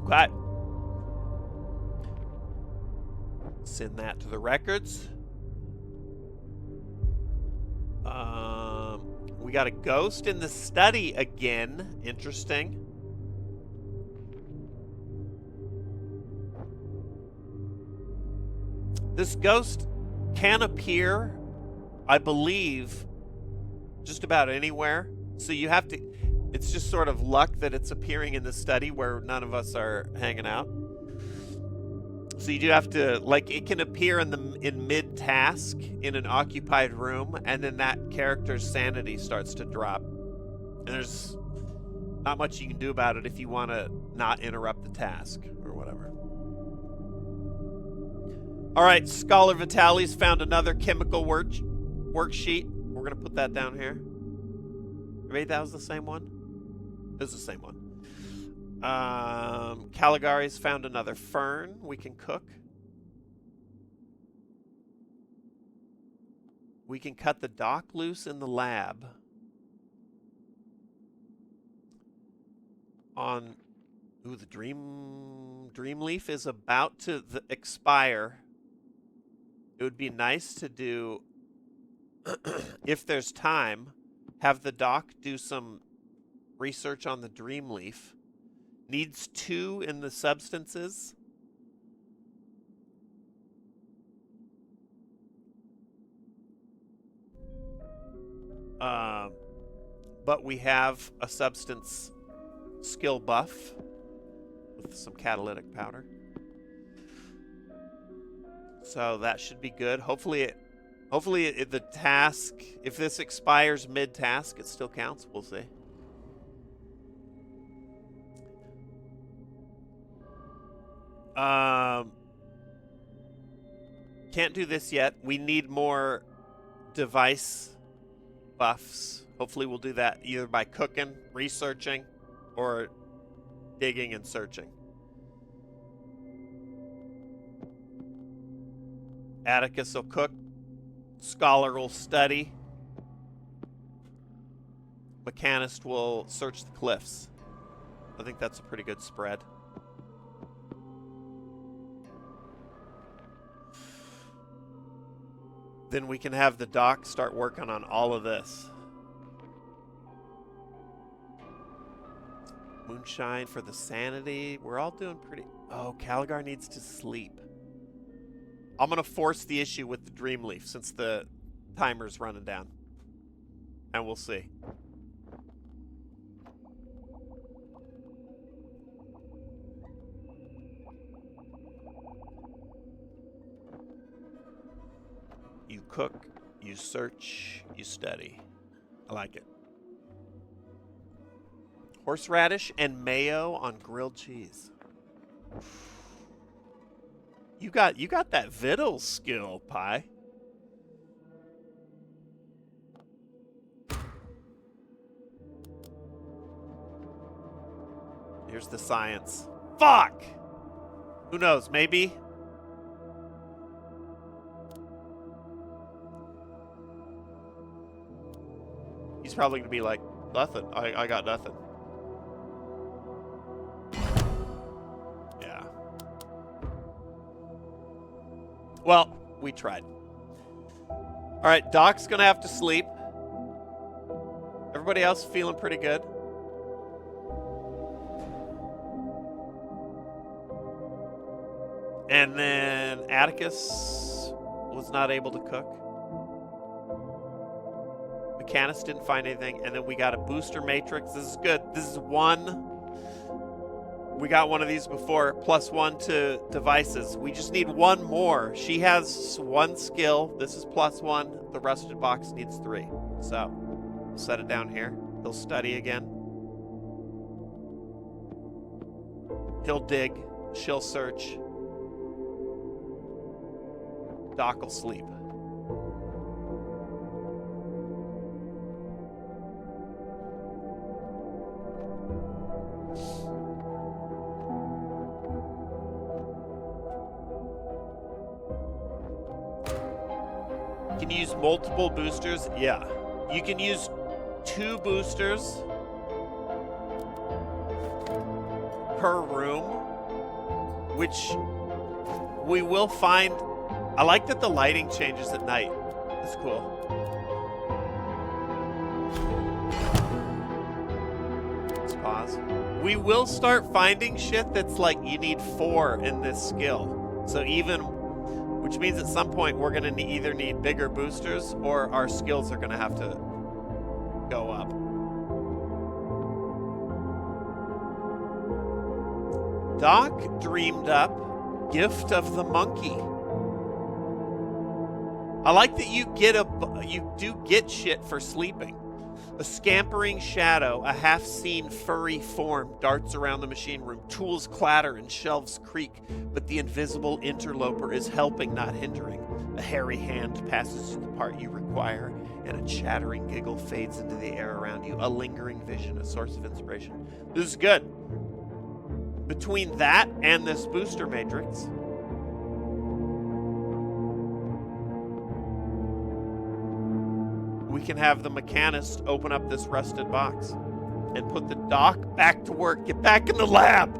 Okay. Send that to the records. We got a ghost in the study again. Interesting. This ghost can appear, I believe, just about anywhere. So you have to, it's just sort of luck that it's appearing in the study where none of us are hanging out. So you do have to, like, it can appear in mid-task in an occupied room, and then that character's sanity starts to drop. And there's not much you can do about it if you want to not interrupt the task or whatever. All right, Scholar Vitalis found another chemical worksheet. We're going to put that down here. Maybe that was the same one? It was the same one. Caligari's found another fern we can cook. We can cut the dock loose in the lab. The dream leaf is about to expire. It would be nice to do, if there's time, have the doc do some research on the dream leaf. Needs 2 in the substances. But we have a substance skill buff with some catalytic powder. So that should be good. Hopefully the task, if this expires mid-task, it still counts. We'll see. Can't do this yet. We need more device buffs. Hopefully we'll do that either by cooking, researching, or digging and searching. Atticus will cook. Scholar will study. Mechanist will search the cliffs. I think that's a pretty good spread. Then we can have the doc start working on all of this. Moonshine for the sanity. We're all doing pretty... Oh, Caligar needs to sleep. I'm going to force the issue with the dream leaf since the timer's running down. And we'll see. You cook, you search, you study. I like it. Horseradish and mayo on grilled cheese. You got that victuals skill, Pi. Here's the science. Fuck! Who knows? Maybe. He's probably gonna be like, nothing. I got nothing. Yeah. Well, we tried. All right, Doc's gonna have to sleep. Everybody else feeling pretty good. And then Atticus was not able to cook. Mechanist didn't find anything. And then we got a booster matrix. This is good. This is 1. We got one of these before. +1 to devices. We just need 1 more. She has 1 skill. This is +1. The rusted box needs 3. So we'll set it down here. He'll study again. He'll dig. She'll search. Doc will sleep. You can use multiple boosters. Yeah. You can use 2 boosters per room, which we will find. I like that the lighting changes at night. That's cool. Let's pause. We will start finding shit that's like you need 4 in this skill. So even which means at some point we're going to either need bigger boosters or our skills are going to have to go up. Doc dreamed up Gift of the Monkey. I like that you do get shit for sleeping. A scampering shadow, a half-seen furry form darts around the machine room. Tools clatter and shelves creak, but the invisible interloper is helping, not hindering. A hairy hand passes to the part you require, and a chattering giggle fades into the air around you. A lingering vision, a source of inspiration. This is good. Between that and this booster matrix, we can have the mechanist open up this rusted box and put the doc back to work. Get back in the lab.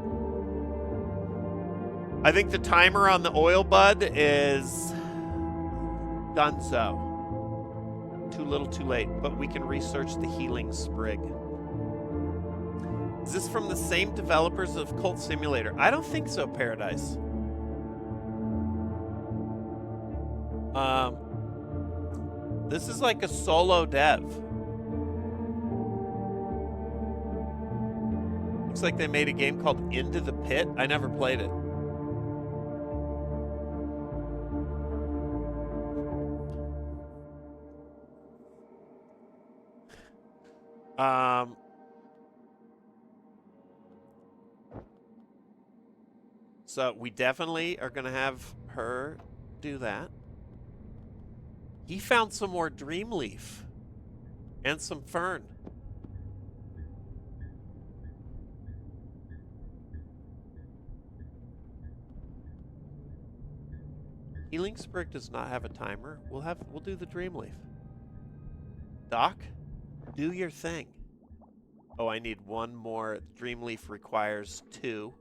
I think the timer on the oil bud is done so. Too little, too late, but we can research the healing sprig. Is this from the same developers of Cult Simulator? I don't think so, Paradise. This is like a solo dev. Looks like they made a game called Into the Pit. I never played it. So we definitely are going to have her do that. He found some more dream leaf and some fern. Healing sprig does not have a timer. We'll do the dream leaf. Doc, do your thing. Oh, I need one more. Dream leaf requires 2.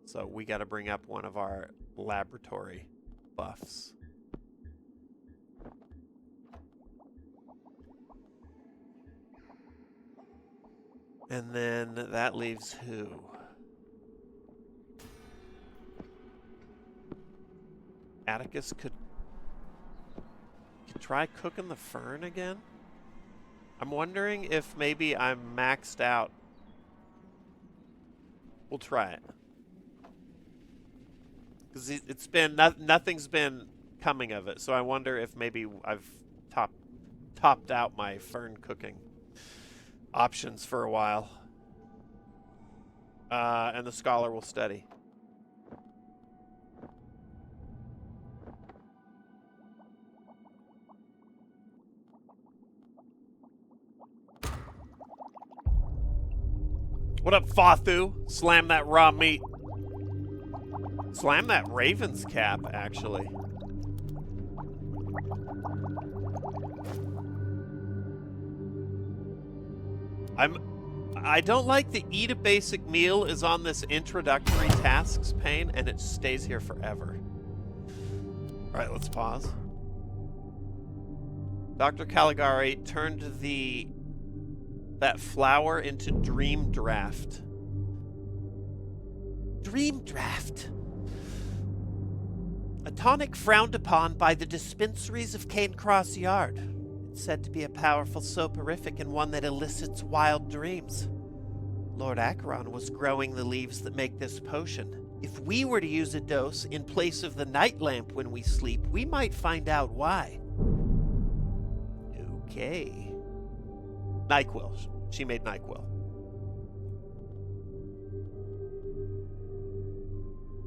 So we got to bring up one of our laboratory buffs. And then that leaves who? Atticus could try cooking the fern again. I'm wondering if maybe I'm maxed out. We'll try it. Because it's been nothing's been coming of it, so I wonder if maybe I've topped out my fern cooking options for a while. And the scholar will study. What up, Fathu? Slam that raw meat. Slam that Raven's cap, actually. I don't like the eat a basic meal is on this introductory tasks pane and it stays here forever. All right, let's pause. Dr. Caligari turned that flower into Dream Draft. Dream Draft. A tonic frowned upon by the dispensaries of Cane Cross Yard. It's said to be a powerful soporific and one that elicits wild dreams. Lord Acheron was growing the leaves that make this potion. If we were to use a dose in place of the night lamp when we sleep, we might find out why. Okay. NyQuil. She made NyQuil.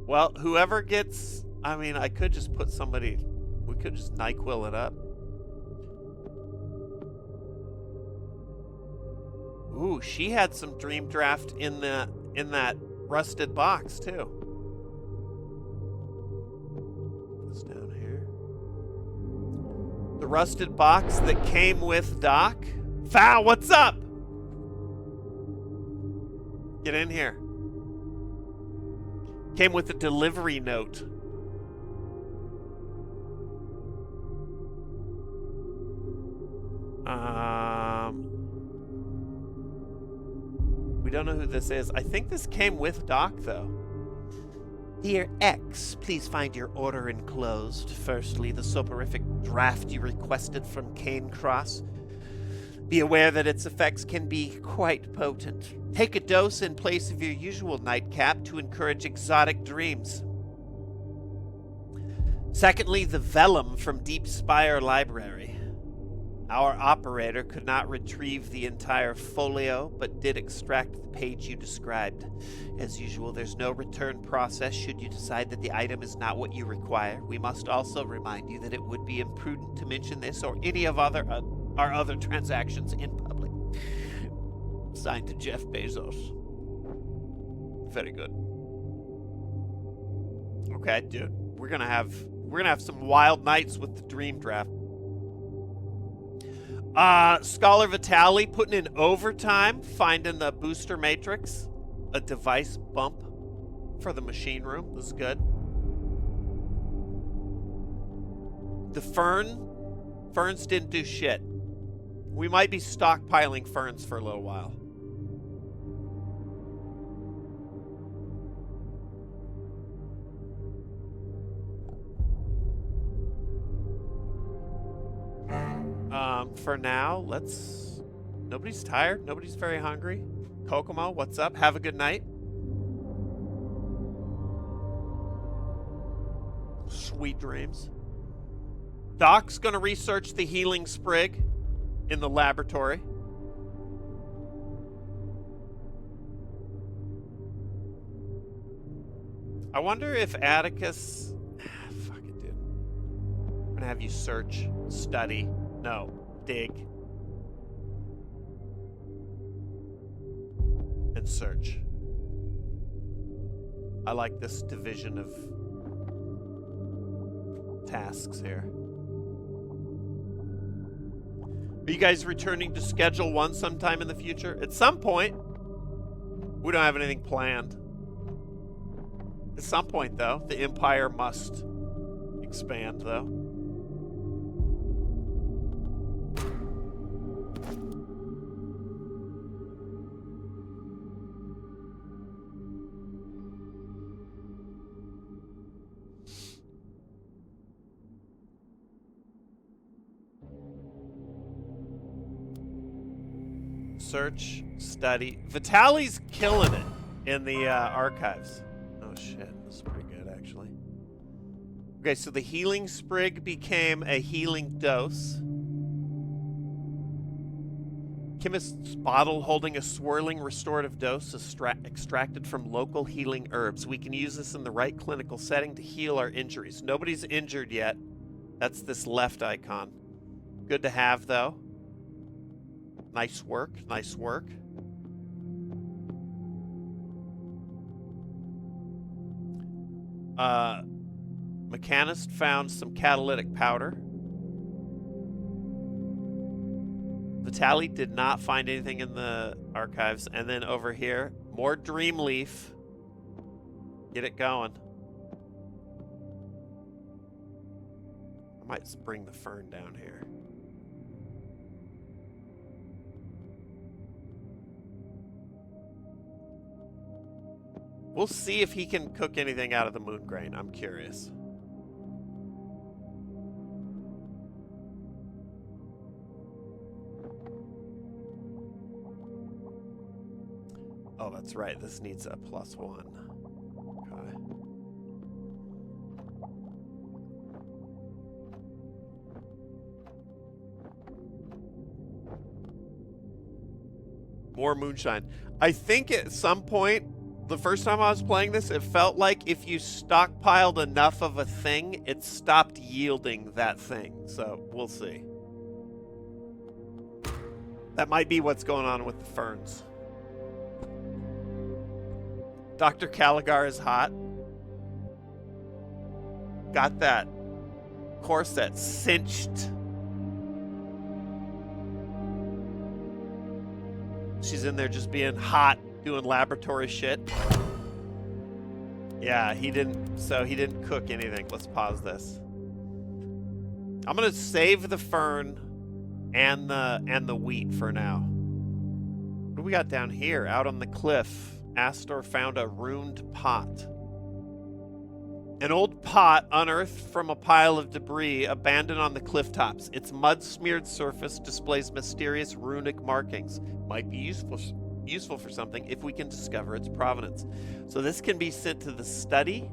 Well, whoever gets... I mean, I could just put somebody... We could just NyQuil it up. Ooh, she had some Dream Draft in that rusted box, too. This down here. The rusted box that came with Doc. Foul, what's up? Get in here. Came with a delivery note. We don't know who this is. I think this came with Doc, though. Dear X, please find your order enclosed. Firstly, the soporific draft you requested from Cane Cross. Be aware that its effects can be quite potent. Take a dose in place of your usual nightcap to encourage exotic dreams. Secondly, the vellum from Deep Spire Library. Our operator could not retrieve the entire folio, but did extract the page you described. As usual, there's no return process should you decide that the item is not what you require. We must also remind you that it would be imprudent to mention this or any of our other transactions in public. Signed to Jeff Bezos. Very good. Okay, dude. We're gonna have some wild nights with the dream draft. Scholar Vitali putting in overtime, finding the booster matrix, a device bump for the machine room. This is good. The ferns didn't do shit. We might be stockpiling ferns for a little while. For now, nobody's tired. Nobody's very hungry. Kokomo, what's up? Have a good night. Sweet dreams. Doc's gonna research the healing sprig in the laboratory. I wonder if Atticus... Fuck it, dude. I'm gonna have you search, study. No, dig. And search. I like this division of tasks here. Are you guys returning to Schedule 1 sometime in the future? At some point. We don't have anything planned. At some point, though, the Empire must expand, though. Search, study. Vitali's killing it in the archives. Oh shit, this is pretty good actually. Okay, so the healing sprig became a healing dose. Chemist's bottle holding a swirling restorative dose extracted from local healing herbs. We can use this in the right clinical setting to heal our injuries. Nobody's injured yet. That's this left icon. Good to have though. Nice work, nice work. Mechanist found some catalytic powder. Vitali did not find anything in the archives. And then over here, more dream leaf. Get it going. I might bring the fern down here. We'll see if he can cook anything out of the moon grain. I'm curious. Oh, that's right. This needs a +1. Okay. More moonshine. I think at some point, the first time I was playing this, it felt like if you stockpiled enough of a thing, it stopped yielding that thing. So, we'll see. That might be what's going on with the ferns. Dr. Caligar is hot. Got that corset cinched. She's in there just being hot. Doing laboratory shit. Yeah, he didn't cook anything. Let's pause this. I'm gonna save the fern and the wheat for now. What do we got down here? Out on the cliff, Astor found a ruined pot. An old pot unearthed from a pile of debris abandoned on the cliff tops. Its mud-smeared surface displays mysterious runic markings. Might be useful for something if we can discover its provenance. So this can be sent to the study.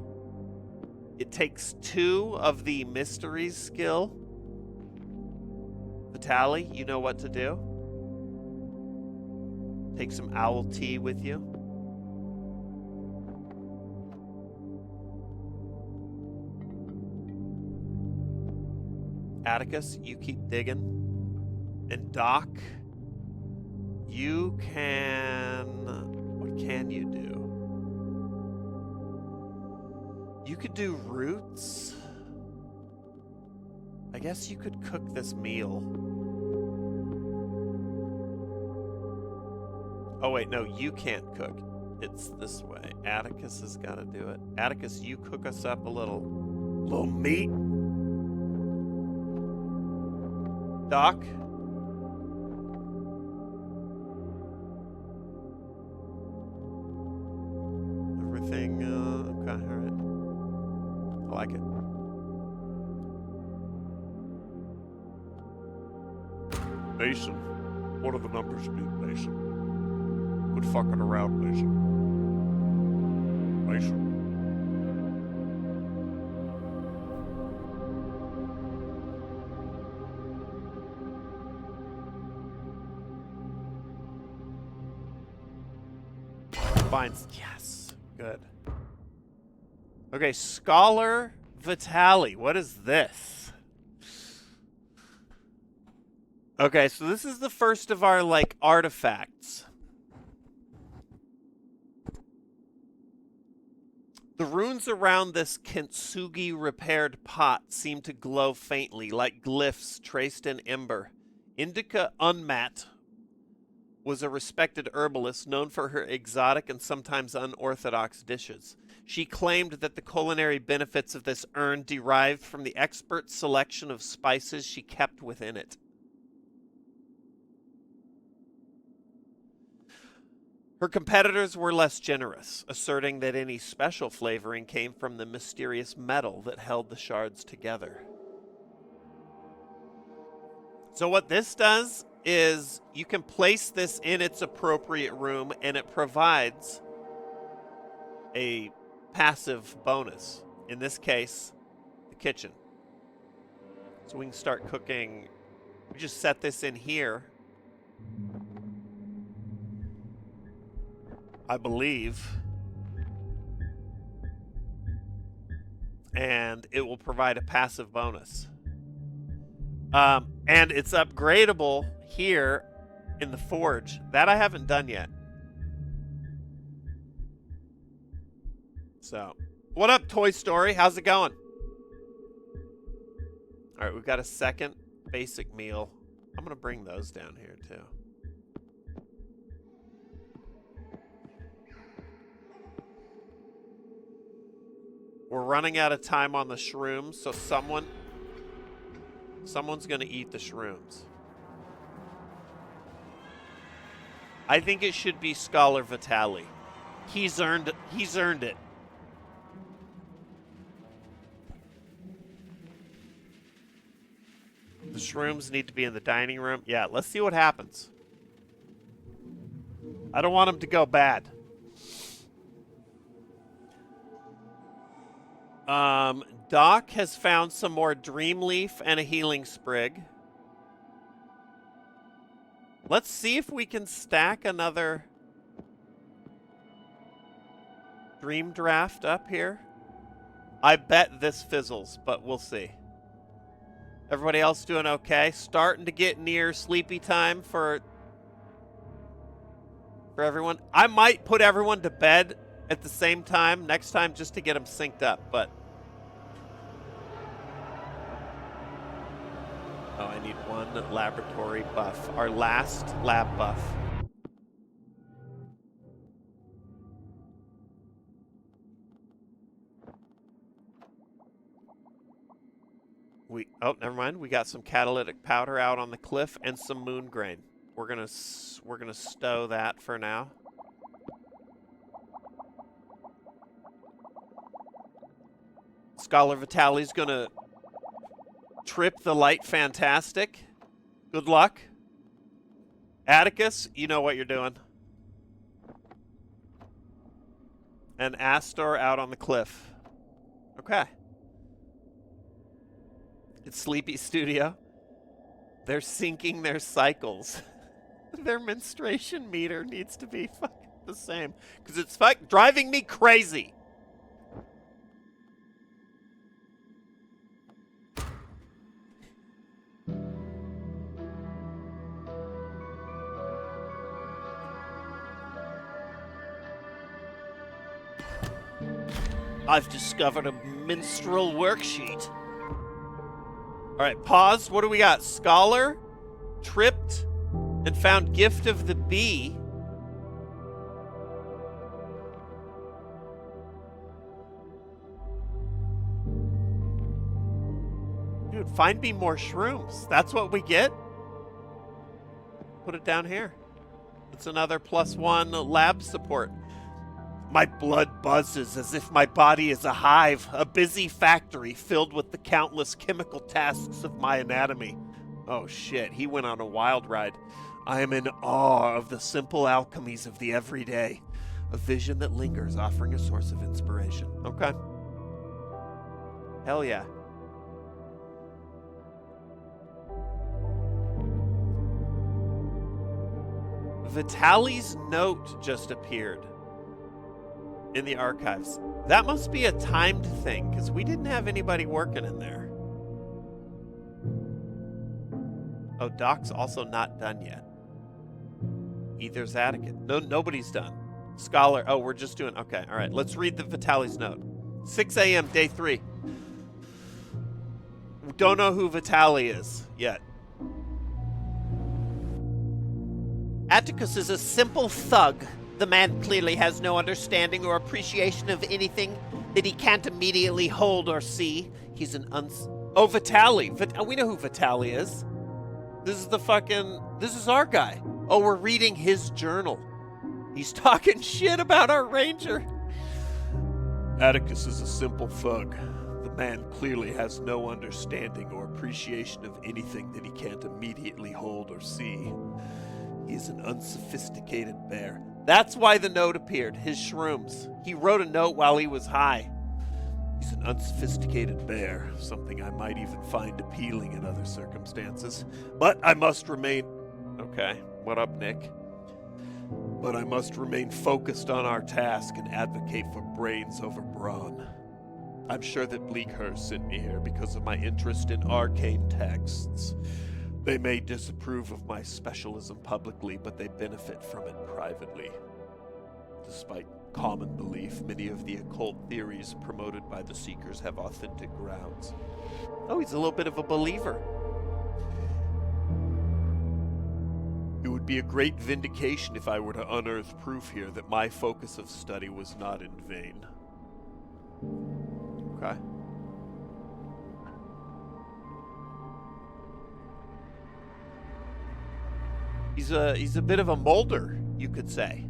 It takes 2 of the mysteries skill. Vitaly, you know what to do. Take some owl tea with you. Atticus, you keep digging. And Doc, you can... What can you do? You could do roots. I guess you could cook this meal. Oh wait, no, you can't cook. It's this way. Atticus has got to do it. Atticus, you cook us up a little meat. Doc? Everything, okay, alright. I like it. Mason, what do the numbers mean, Mason? Quit fucking around, Mason. Mason. Finds, yes, good. Okay, Scholar Vitaly, what is this? Okay, so this is the first of our, like, artifacts. The runes around this kintsugi repaired pot seem to glow faintly, like glyphs traced in ember. Indica Unmat was a respected herbalist known for her exotic and sometimes unorthodox dishes. She claimed that the culinary benefits of this urn derived from the expert selection of spices she kept within it. Her competitors were less generous, asserting that any special flavoring came from the mysterious metal that held the shards together. So what this does is you can place this in its appropriate room and it provides a passive bonus. In this case, the kitchen. So we can start cooking. We just set this in here, I believe, and it will provide a passive bonus. And it's upgradable here in the forge. That I haven't done yet. So, what up, Toy Story? How's it going? All right, we've got a second basic meal. I'm going to bring those down here, too. We're running out of time on the shrooms, so someone's going to eat the shrooms. I think it should be Scholar Vitaly. He's earned it. The shrooms need to be in the dining room. Yeah, let's see what happens. I don't want them to go bad. Doc has found some more dream leaf and a healing sprig. Let's see if we can stack another dream draft up here. I bet this fizzles, but we'll see. Everybody else doing okay? Starting to get near sleepy time for everyone. I might put everyone to bed at the same time next time just to get them synced up, but... Oh, I need one laboratory buff. Our last lab buff. Oh, never mind. We got some catalytic powder out on the cliff and some moon grain. We're gonna stow that for now. Scholar Vitali's gonna trip the light fantastic. Good luck. Atticus, you know what you're doing. And Astor out on the cliff. Okay. It's Sleepy Studio. They're syncing their cycles. Their menstruation meter needs to be fucking the same. Because it's driving me crazy. I've discovered a minstrel worksheet. All right, pause. What do we got? Scholar, tripped, and found gift of the bee. Dude, find me more shrooms. That's what we get? Put it down here. It's another +1 lab support. My blood buzzes as if my body is a hive, a busy factory filled with the countless chemical tasks of my anatomy. Oh shit, he went on a wild ride. I am in awe of the simple alchemies of the everyday, a vision that lingers, offering a source of inspiration. Okay. Hell yeah. Vitali's note just appeared in the archives. That must be a timed thing, because we didn't have anybody working in there. Oh, Doc's also not done yet. Either's Atticus. No, nobody's done. Scholar. Oh, we're just doing... Okay, all right. Let's read the Vitali's note. 6 a.m., day 3. We don't know who Vitali is yet. Atticus is a simple thug. The man clearly has no understanding or appreciation of anything that he can't immediately hold or see. He's an Oh, Vitali. We know who Vitali is. This is our guy. Oh, we're reading his journal. He's talking shit about our ranger. Atticus is a simple thug. The man clearly has no understanding or appreciation of anything that he can't immediately hold or see. He is an unsophisticated bear. That's why the note appeared, his shrooms. He wrote a note while he was high. He's an unsophisticated bear, something I might even find appealing in other circumstances. But I must remain... Okay, what up, Nick? But I must remain focused on our task and advocate for brains over brawn. I'm sure that Bleakhurst sent me here because of my interest in arcane texts. They may disapprove of my specialism publicly, but they benefit from it privately. Despite common belief, many of the occult theories promoted by the Seekers have authentic grounds. Oh, he's a little bit of a believer. It would be a great vindication if I were to unearth proof here that my focus of study was not in vain. Okay. He's a bit of a molder, you could say.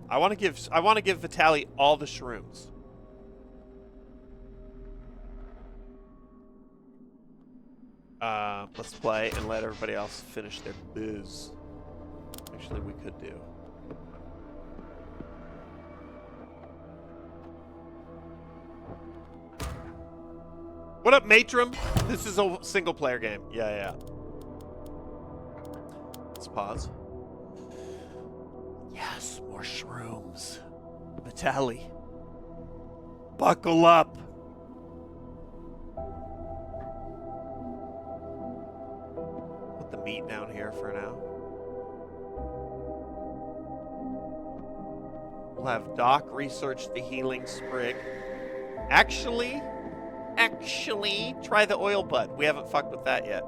I want to give Vitali all the shrooms. Let's play and let everybody else finish their biz. Actually, we could do. What up, Matrim? This is a single-player game. Yeah. Let's pause. Yes, more shrooms. Vitali. Buckle up. Put the meat down here for now. We'll have Doc research the healing sprig. Actually, try the oil bud. We haven't fucked with that yet.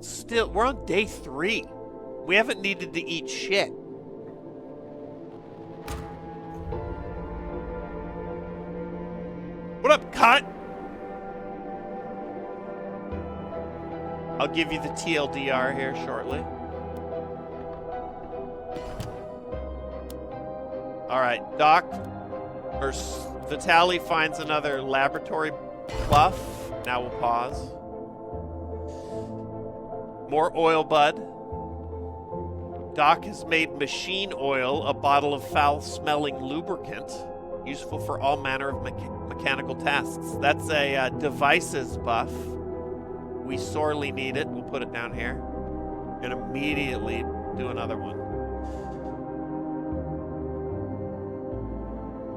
Still, we're on day 3. We haven't needed to eat shit. What up, cut? I'll give you the TLDR here shortly. All right, Doc, or Vitaly finds another laboratory buff. Now we'll pause. More oil, bud. Doc has made machine oil, a bottle of foul-smelling lubricant, useful for all manner of mechanical tasks. That's a devices buff. We sorely need it. We'll put it down here. And immediately do another one.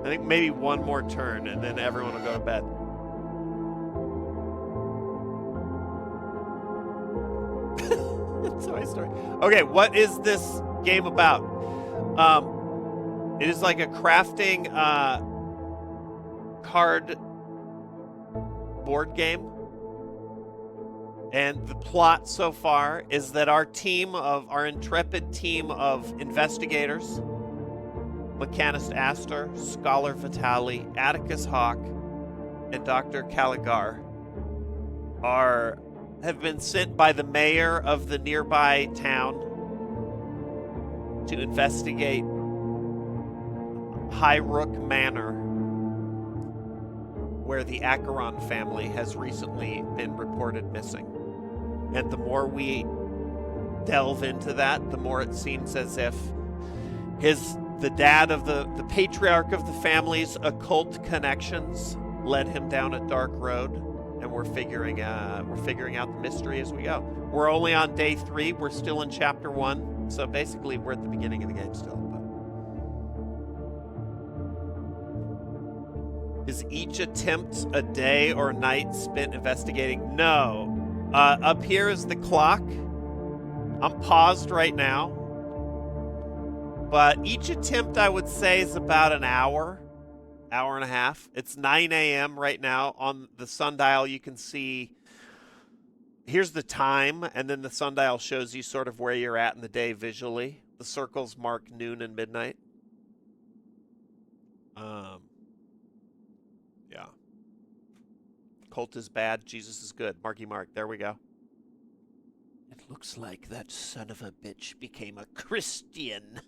I think maybe one more turn, and then everyone will go to bed. Toy Story. Okay, what is this game about? It is like a crafting card board game. And the plot so far is that our intrepid team of investigators, Mechanist Astor, Scholar Vitaly, Atticus Hawk, and Dr. Caligar have been sent by the mayor of the nearby town to investigate Highrook Manor, where the Acheron family has recently been reported missing. And the more we delve into that, the more it seems as if the dad of the patriarch of the family's occult connections led him down a dark road, and we're figuring out the mystery as we go. We're only on day 3. We're still in chapter 1, so basically we're at the beginning of the game still. But is each attempt a day or night spent investigating? No. Up here is the clock. I'm paused right now. But each attempt, I would say, is about an hour and a half. It's 9 a.m. right now. On the sundial, you can see, here's the time, and then the sundial shows you sort of where you're at in the day visually. The circles mark noon and midnight. Yeah. Cult is bad, Jesus is good. Marky Mark, there we go. It looks like that son of a bitch became a Christian.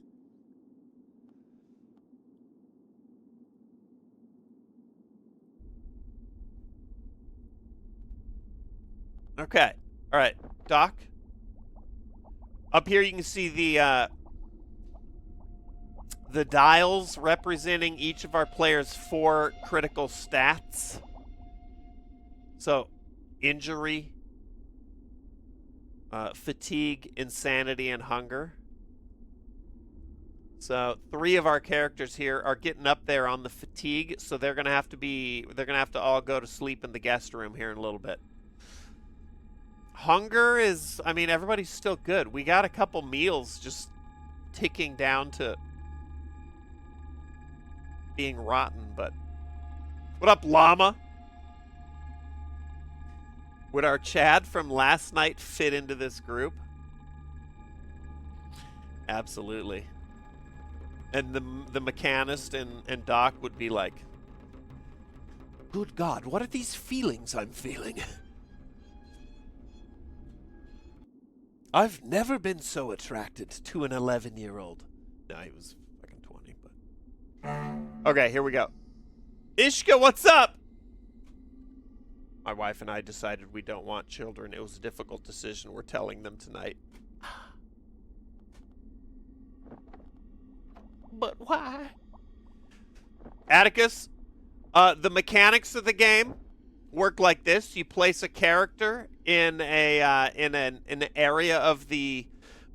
Okay. All right. Doc. Up here you can see the dials representing each of our players' 4 critical stats. So, injury, fatigue, insanity, and hunger. So 3 of our characters here are getting up there on the fatigue, so they're gonna have to all go to sleep in the guest room here in a little bit. Hunger is, I mean, everybody's still good. We got a couple meals just ticking down to being rotten, but what up, llama? Would our Chad from last night fit into this group? Absolutely. And the mechanist and Doc would be like, good God, what are these feelings I'm feeling? I've never been so attracted to an 11-year-old. No, he was fucking 20, but... Okay, here we go. Ishka, what's up? My wife and I decided we don't want children. It was a difficult decision. We're telling them tonight. But why? Atticus, the mechanics of the game work like this. You place a character in an area of the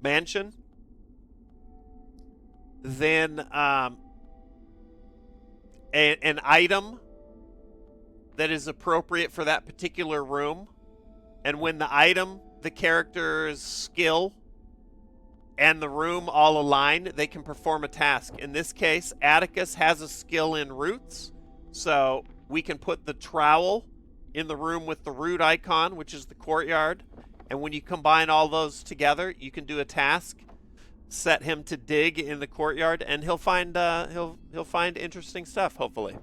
mansion. Then an item that is appropriate for that particular room. And when the item, the character's skill, and the room all align, they can perform a task. In this case, Atticus has a skill in roots, so we can put the trowel in the room with the root icon, which is the courtyard, and when you combine all those together, you can do a task. set him to dig in the courtyard, and he'll find he'll find interesting stuff. Hopefully,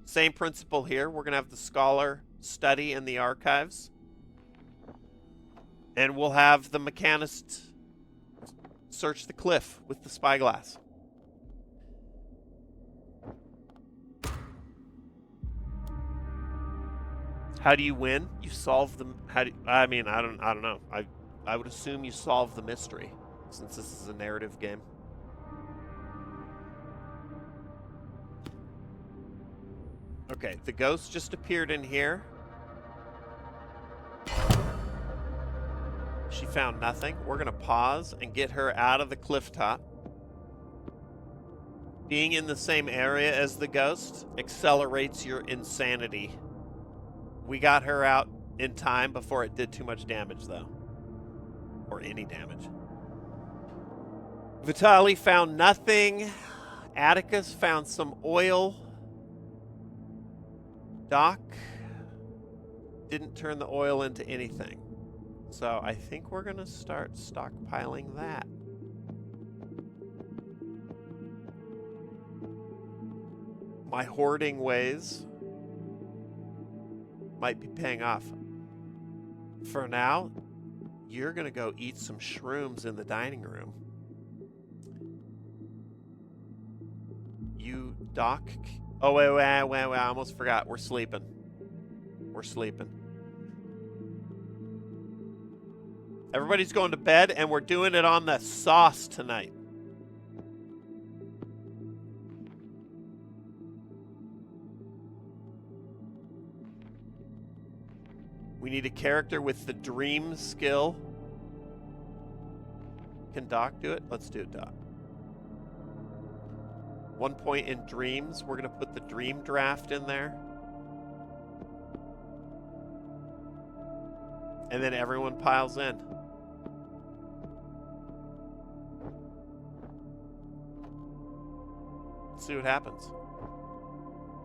same principle here. We're gonna have the scholar study in the archives, and we'll have the mechanist search the cliff with the spyglass. How do you win? You solve them. I mean, I don't know. I would assume you solve the mystery, since this is a narrative game. Okay, the ghost just appeared in here. She found nothing. We're gonna pause and get her out of the cliff top. Being in the same area as the ghost accelerates your insanity. We got her out in time before it did too much damage, though. Or any damage. Vitali found nothing. Atticus found some oil. Doc didn't turn the oil into anything. So I think we're going to start stockpiling that. My hoarding ways might be paying off. For now, you're going to go eat some shrooms in the dining room. You, Doc... Oh, wait, I almost forgot. We're sleeping. Everybody's going to bed, and we're doing it on the sauce tonight. We need a character with the dream skill. Can Doc do it? Let's do it, Doc. 1 point in dreams. We're going to put the dream draft in there. And then everyone piles in. Let's see what happens.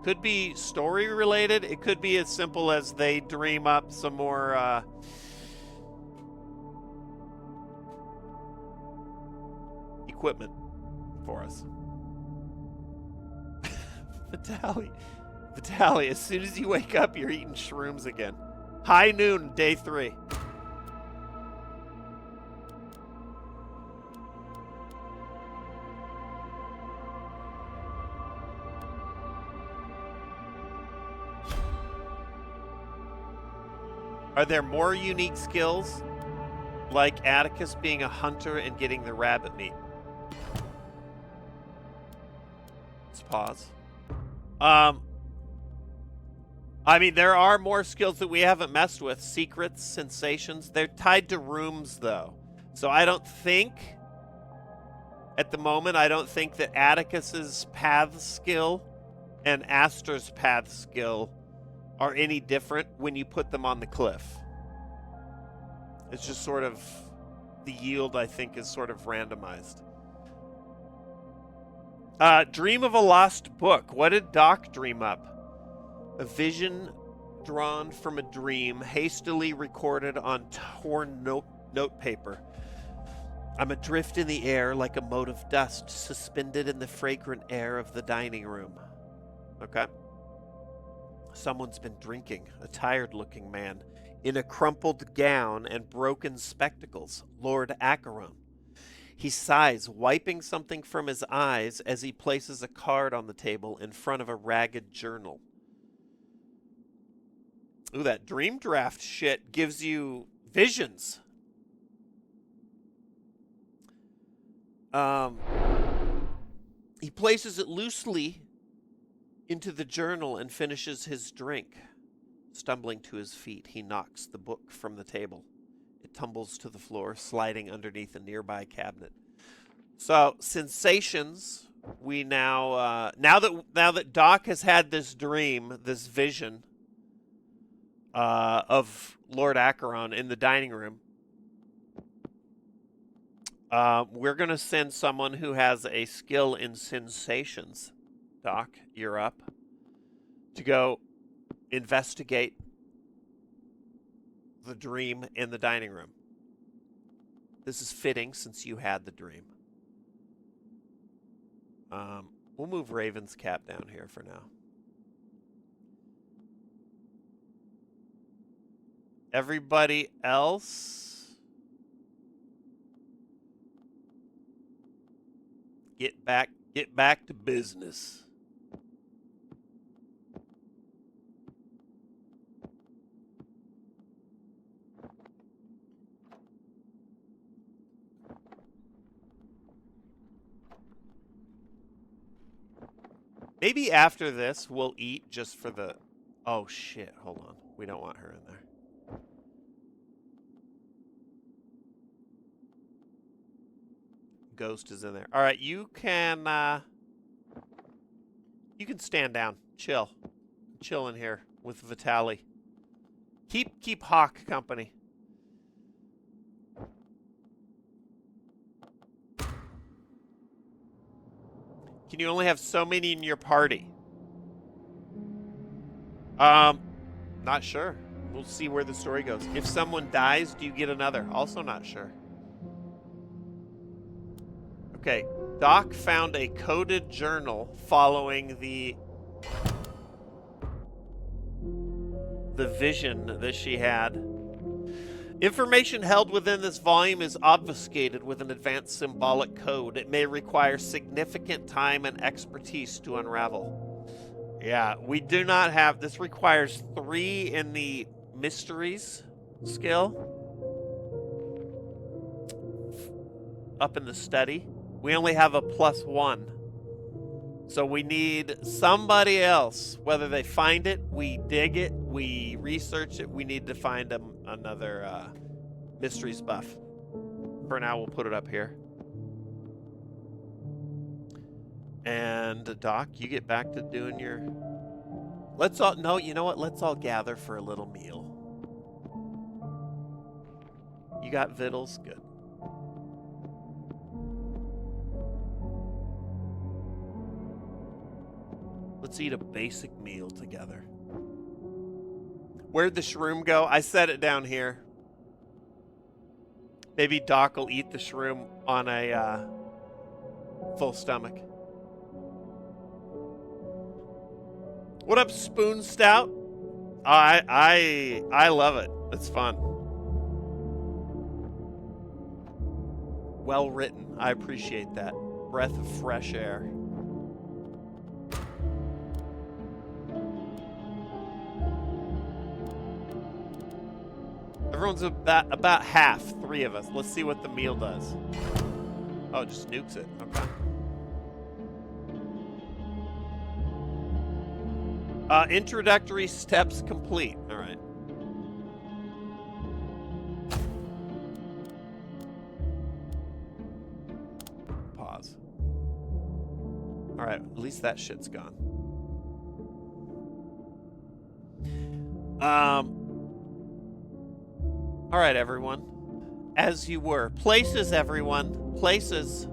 Could be story related. It could be as simple as they dream up some more equipment for us. Vitali, as soon as you wake up, you're eating shrooms again. High noon, day 3. Are there more unique skills, like Atticus being a hunter and getting the rabbit meat? Let's pause. I mean, there are more skills that we haven't messed with. Secrets, sensations. They're tied to rooms, though. So I don't think, at the moment, I don't think that Atticus's path skill and Aster's path skill are any different when you put them on the cliff. It's just sort of, the yield, I think, is sort of randomized. Dream of a lost book. What did Doc dream up? A vision drawn from a dream, hastily recorded on torn note paper. I'm adrift in the air like a mote of dust, suspended in the fragrant air of the dining room. Okay. Someone's been drinking. A tired-looking man in a crumpled gown and broken spectacles. Lord Acheron. He sighs, wiping something from his eyes as he places a card on the table in front of a ragged journal. Ooh, that dream draft shit gives you visions. He places it loosely into the journal and finishes his drink. Stumbling to his feet, he knocks the book from the table. It tumbles to the floor, sliding underneath a nearby cabinet. So, sensations. We now that Doc has had this dream, this vision of Lord Acheron in the dining room, we're going to send someone who has a skill in sensations. Doc, you're up. To go investigate the dream in the dining room. This is fitting since you had the dream. We'll move Raven's cap down here for now. Everybody else, get back to business. Maybe after this, we'll eat just for the... Oh, shit. Hold on. We don't want her in there. Ghost is in there. All right, you can stand down. Chill. Chill in here with Vitaly. Keep Hawk company. Can you only have so many in your party? Not sure. We'll see where the story goes. If someone dies, do you get another? Also not sure. Okay, Doc found a coded journal following the vision that she had. Information held within this volume is obfuscated with an advanced symbolic code. It may require significant time and expertise to unravel. Yeah, we do not have... This requires 3 in the mysteries skill. Up in the study. We only have a +1. So we need somebody else. Whether they find it, we dig it, we research it. We need to find another mysteries buff. For now, we'll put it up here. And Doc, you get back to doing your... Let's all... No, you know what? Let's all gather for a little meal. You got victuals? Good. Let's eat a basic meal together. Where'd the shroom go? I set it down here. Maybe Doc will eat the shroom on a full stomach. What up, Spoon Stout? I love it. It's fun. Well written. I appreciate that. Breath of fresh air. Everyone's about half, 3 of us. Let's see what the meal does. Oh, it just nukes it. Okay. Introductory steps complete. All right. Pause. All right, at least that shit's gone. All right, everyone. As you were. Places, everyone. Places.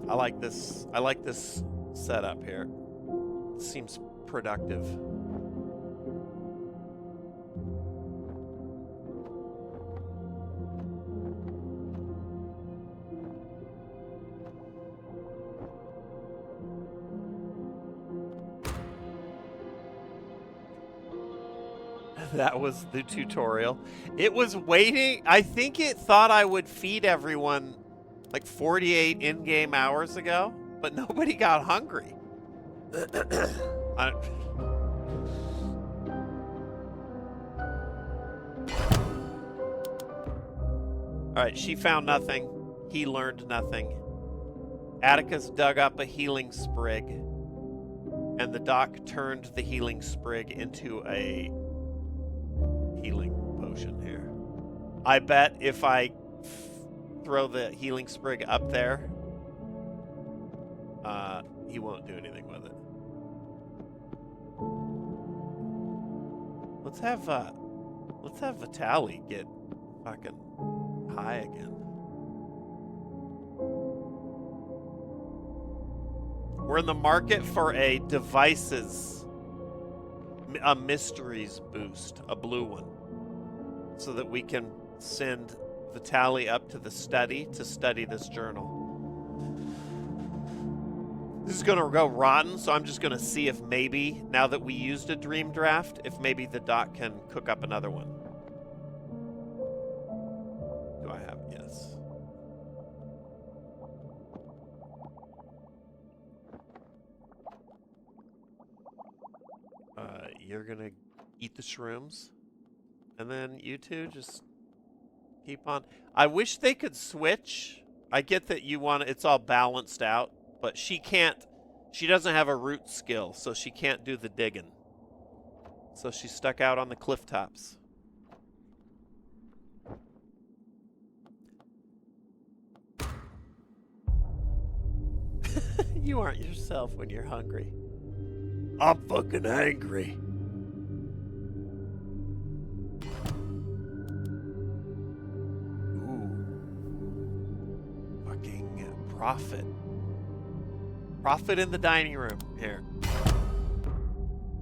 I like this. I like this setup here. It seems productive. That was the tutorial. It was waiting. I think it thought I would feed everyone like 48 in-game hours ago, but nobody got hungry. All right, she found nothing. He learned nothing. Atticus dug up a healing sprig, and the Doc turned the healing sprig into a healing potion here. I bet if I throw the healing sprig up there, he won't do anything with it. Let's have Vitaly get fucking high again. We're in the market for a devices a mysteries boost, a blue one, so that we can send Vitaly up to the study to study this journal. This is going to go rotten, so I'm just going to see if maybe, now that we used a dream draft, if maybe the doc can cook up another one. Do I have? Yes. You're going to eat the shrooms, and then you two just keep on. I wish they could switch. I get that you want it's all balanced out. But she can't, she doesn't have a root skill, so she can't do the digging. So she's stuck out on the cliff tops. You aren't yourself when you're hungry. I'm fucking angry. Ooh. Fucking profit. Profit in the dining room. Here.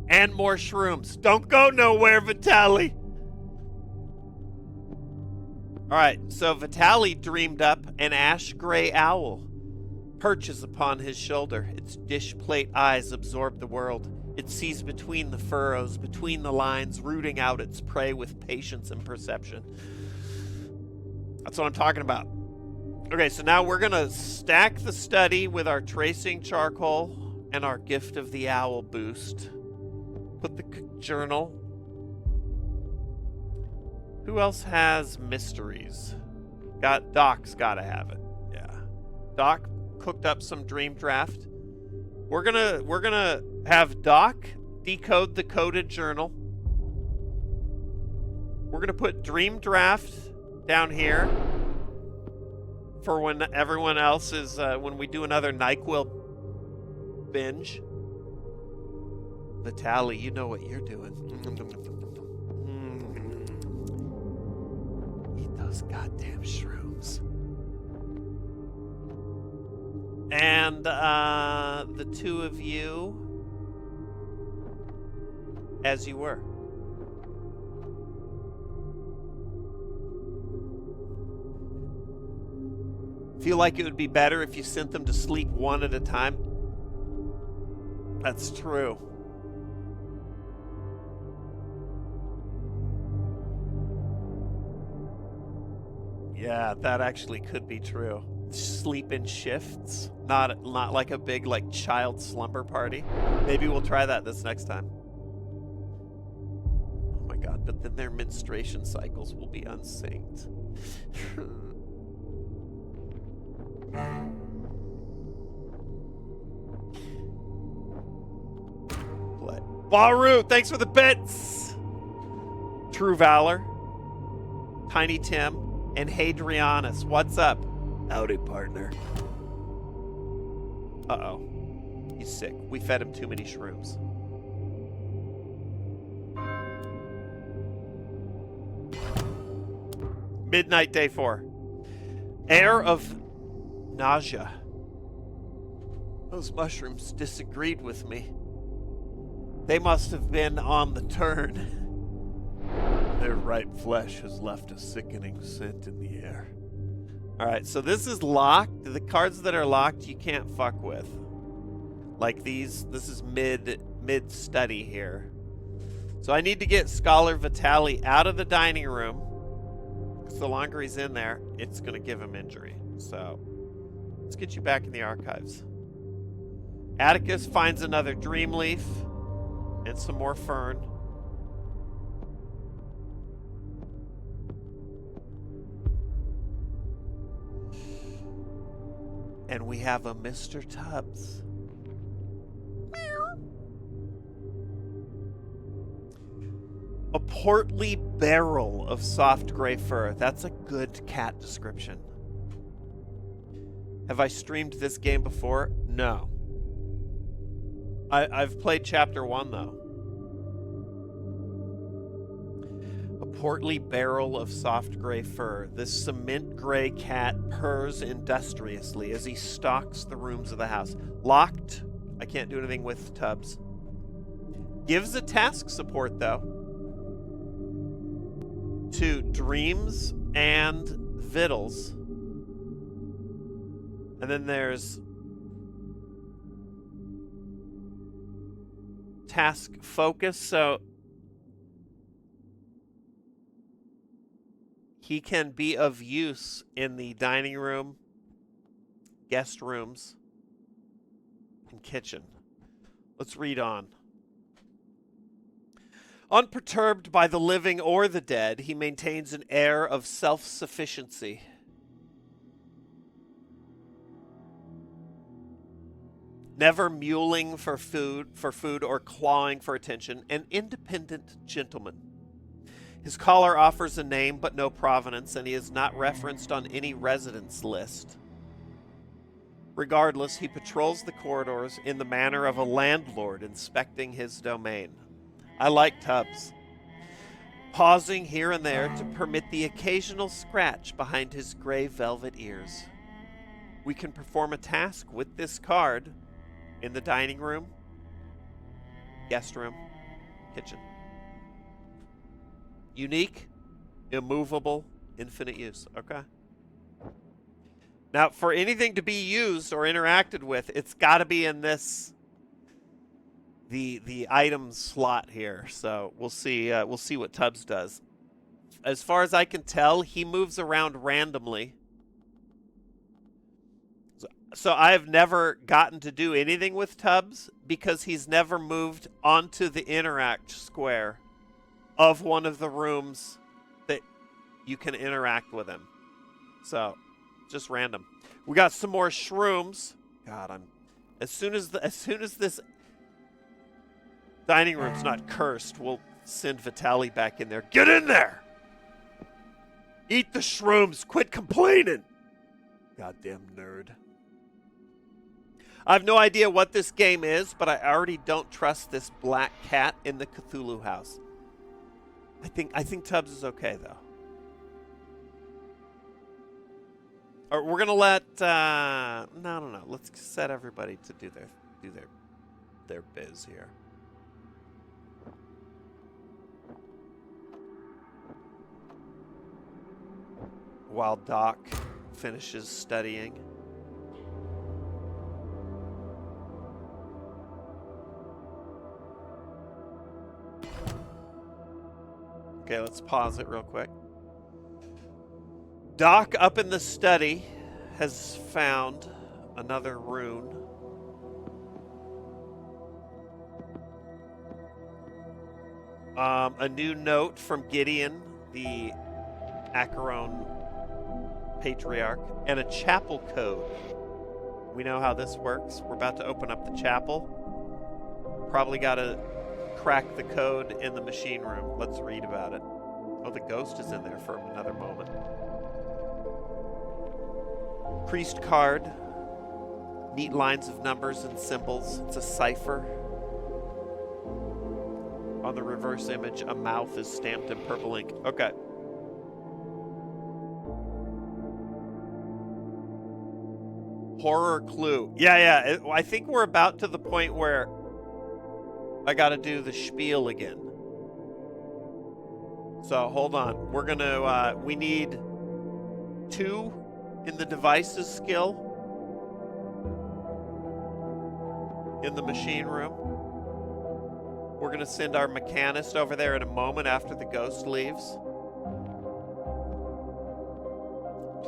And more shrooms. Don't go nowhere, Vitaly. Alright, so Vitaly dreamed up an ash gray owl. Perches upon his shoulder. Its dish plate eyes absorb the world. It sees between the furrows, between the lines, rooting out its prey with patience and perception. That's what I'm talking about. Okay, so now we're going to stack the study with our tracing charcoal and our gift of the owl boost. Put the journal. Who else has mysteries? Doc's got to have it. Yeah. Doc cooked up some dream draft. We're going to have Doc decode the coded journal. We're going to put dream draft down here. For when everyone else is, when we do another NyQuil binge. Vitaly, you know what you're doing. Eat those goddamn shrooms. And the two of you, as you were. Feel like it would be better if you sent them to sleep one at a time? That's true. Yeah, that actually could be true. Sleep in shifts, not like a big child slumber party. Maybe we'll try that this next time. Oh my god, but then their menstruation cycles will be unsynced. Baru, thanks for the bits. True Valor, Tiny Tim, and Hadrianus. What's up? Howdy, partner. Uh-oh. He's sick. We fed him too many shrooms. Midnight, day 4. Air of nausea. Those mushrooms disagreed with me. They must have been on the turn. Their ripe flesh has left a sickening scent in the air. Alright, so this is locked. The cards that are locked you can't fuck with. Like these, this is mid-study here. So I need to get Scholar Vitaly out of the dining room. Because the longer he's in there, it's going to give him injury. So, let's get you back in the archives. Atticus finds another dream leaf. And some more fern. And we have a Mr. Tubbs. A portly barrel of soft gray fur. That's a good cat description. Have I streamed this game before? No. I've played chapter 1 though. A portly barrel of soft gray fur. This cement gray cat purrs industriously as he stalks the rooms of the house. Locked. I can't do anything with Tubbs. Gives a task support, though, to Dreams and Vittles. And then there's task focus, so he can be of use in the dining room, guest rooms, and kitchen. Let's read on. Unperturbed by the living or the dead, he maintains an air of self-sufficiency. Never mewling for food or clawing for attention, an independent gentleman. His collar offers a name but no provenance, and he is not referenced on any residence list. Regardless, he patrols the corridors in the manner of a landlord inspecting his domain. I like Tubbs, pausing here and there to permit the occasional scratch behind his gray velvet ears. We can perform a task with this card in the dining room, guest room, kitchen. Unique, immovable, infinite use. Okay. Now, for anything to be used or interacted with, it's got to be in this the item slot here. So we'll see what Tubbs does. As far as I can tell, he moves around randomly. So I have never gotten to do anything with Tubbs because he's never moved onto the interact square of one of the rooms that you can interact with him. So just random. We got some more shrooms. God, as soon as this dining room's not cursed, we'll send Vitali back in there. Get in there! Eat the shrooms. Quit complaining. Goddamn nerd. I have no idea what this game is, but I already don't trust this black cat in the Cthulhu house. I think Tubbs is okay though. Or we're gonna let no. Let's set everybody to do their biz here. While Doc finishes studying. Okay, let's pause it real quick. Doc, up in the study, has found another rune. A new note from Gideon, the Acheron Patriarch, and a chapel code. We know how this works. We're about to open up the chapel. Probably got to crack the code in the machine room. Let's read about it. Oh, the ghost is in there for another moment. Priest card. Neat lines of numbers and symbols. It's a cipher. On the reverse image, a mouth is stamped in purple ink. Okay. Horror clue. Yeah. I think we're about to the point where I got to do the spiel again. So hold on. We're going to, we need 2 in the devices skill in the machine room. We're going to send our mechanist over there in a moment after the ghost leaves.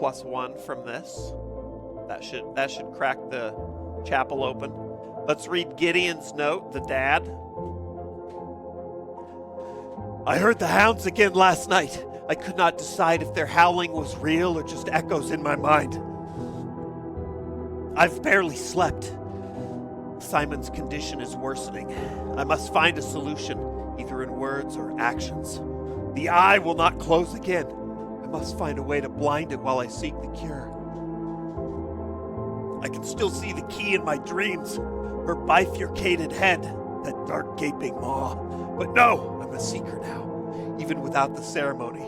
+1 from this. That should crack the chapel open. Let's read Gideon's note, the dad. I heard the hounds again last night. I could not decide if their howling was real or just echoes in my mind. I've barely slept. Simon's condition is worsening. I must find a solution, either in words or actions. The eye will not close again. I must find a way to blind it while I seek the cure. I can still see the key in my dreams, her bifurcated head, that dark gaping maw. But no, I'm a seeker now, even without the ceremony.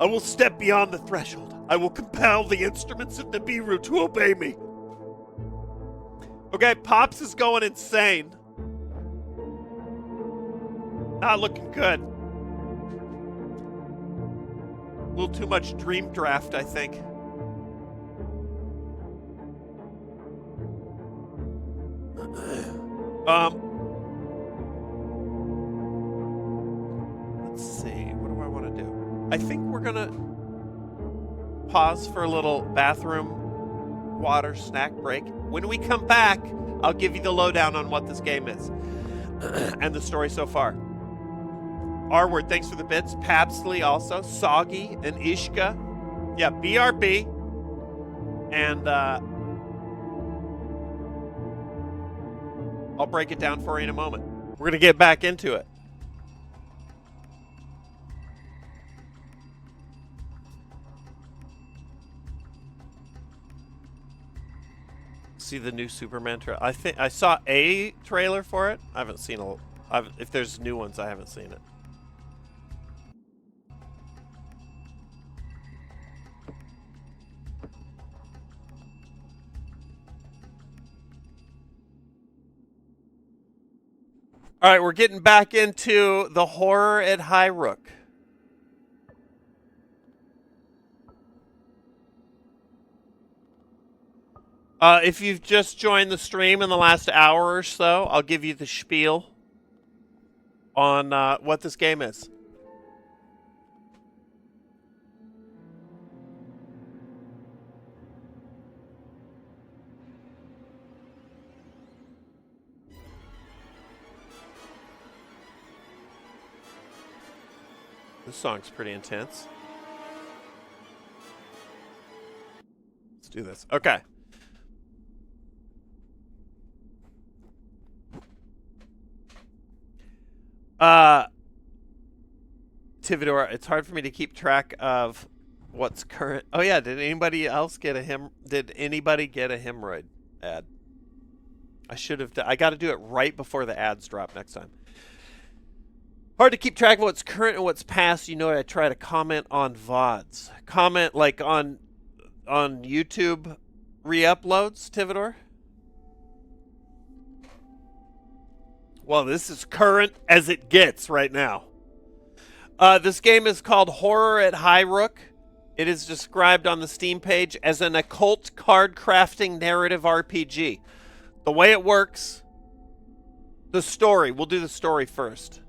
I will step beyond the threshold. I will compel the instruments of Nibiru to obey me. Okay, Pops is going insane. Not looking good. A little too much dream draft, I think. Let's see. What do I want to do? I think we're gonna pause for a little bathroom water snack break. When we come back, I'll give you the lowdown on what this game is and the story so far. R-Word, thanks for the bits. Papsley also. Soggy and Ishka. Yeah, BRB. And I'll break it down for you in a moment. We're going to get back into it. See the new Superman trailer. I think I saw a trailer for it. I haven't seen if there's new ones, I haven't seen it. All right, we're getting back into the horror at Highrook. If you've just joined the stream in the last hour or so, I'll give you the spiel on what this game is. This song's pretty intense. Let's do this. Okay. Tivador, it's hard for me to keep track of what's current. Oh yeah, did anybody else get a hemorrhoid ad? I should have. I got to do it right before the ads drop next time. Hard to keep track of what's current and what's past. You know, I try to comment on VODs. Comment like on YouTube re-uploads, Tivador. Well, this is current as it gets right now. This game is called Horror at Highrook. It is described on the Steam page as an occult card crafting narrative RPG. The way it works, the story. We'll do the story first.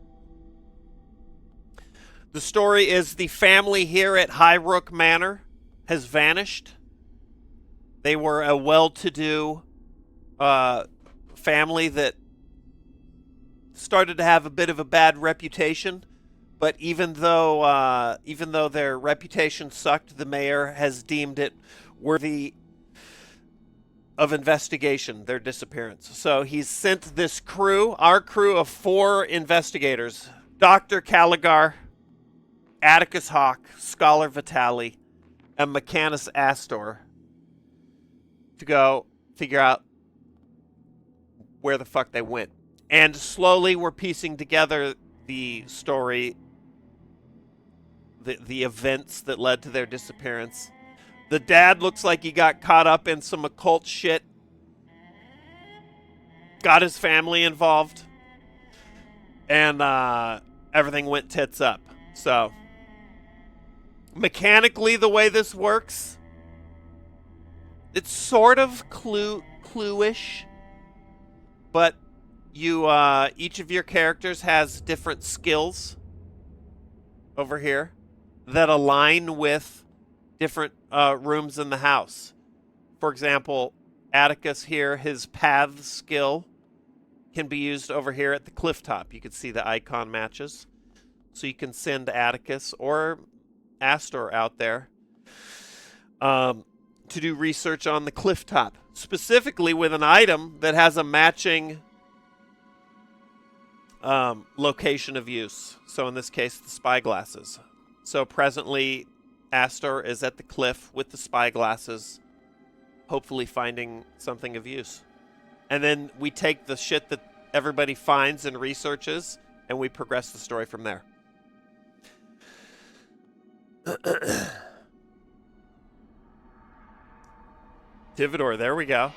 The story is the family here at Highrook Manor has vanished. They were a well-to-do family that started to have a bit of a bad reputation, but even though their reputation sucked, the mayor has deemed it worthy of investigation, their disappearance. So he's sent this crew, our crew of 4 investigators, Dr. Caligar, Atticus Hawk, Scholar Vitali, and Mechanus Astor, to go figure out where the fuck they went. And slowly we're piecing together the story, the events that led to their disappearance. The dad looks like he got caught up in some occult shit. Got his family involved. And everything went tits up. So, mechanically, the way this works, it's sort of clue-ish. But you, each of your characters has different skills over here that align with different rooms in the house. For example, Atticus here, his path skill can be used over here at the cliff top. You can see the icon matches. So you can send Atticus or Astor out there to do research on the cliff top, specifically with an item that has a matching location of use. So in this case, the spyglasses. So presently, Astor is at the cliff with the spyglasses, hopefully finding something of use. And then we take the shit that everybody finds and researches, and we progress the story from there. Tivador, there we go.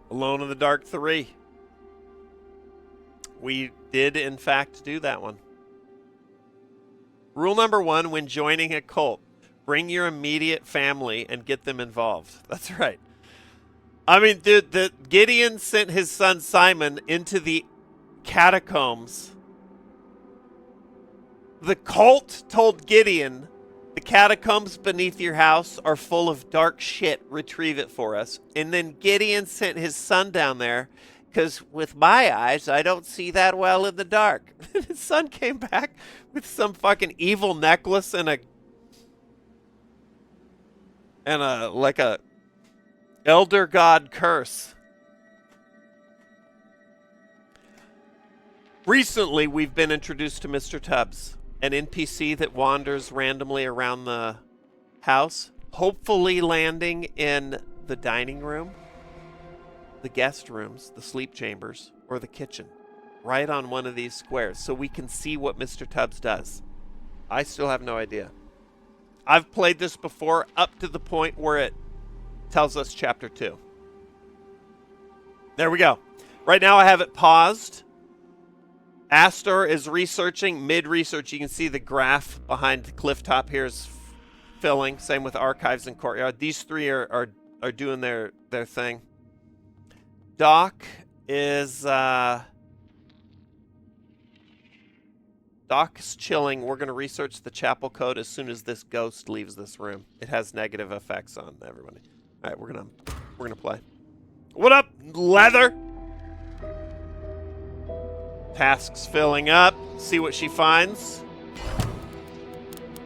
Alone in the Dark 3. We did, in fact, do that one. Rule number 1 when joining a cult: bring your immediate family and get them involved. That's right. I mean, dude, Gideon sent his son Simon into the catacombs. The cult told Gideon, the catacombs beneath your house are full of dark shit. Retrieve it for us. And then Gideon sent his son down there because with my eyes, I don't see that well in the dark. His son came back with some fucking evil necklace and like a elder god curse. Recently, we've been introduced to Mr. Tubbs, an NPC that wanders randomly around the house, hopefully landing in the dining room, the guest rooms, the sleep chambers, or the kitchen, right on one of these squares, so we can see what Mr. Tubbs does. I still have no idea. I've played this before up to the point where it tells us chapter 2. There we go. Right now I have it paused. Astor is researching. Mid-research, you can see the graph behind the cliff top here is filling. Same with archives and courtyard. These three are doing their thing. Doc is chilling. We're going to research the chapel code as soon as this ghost leaves this room. It has negative effects on everybody. All right, we're gonna play. What up, Leather? Tasks filling up. See what she finds.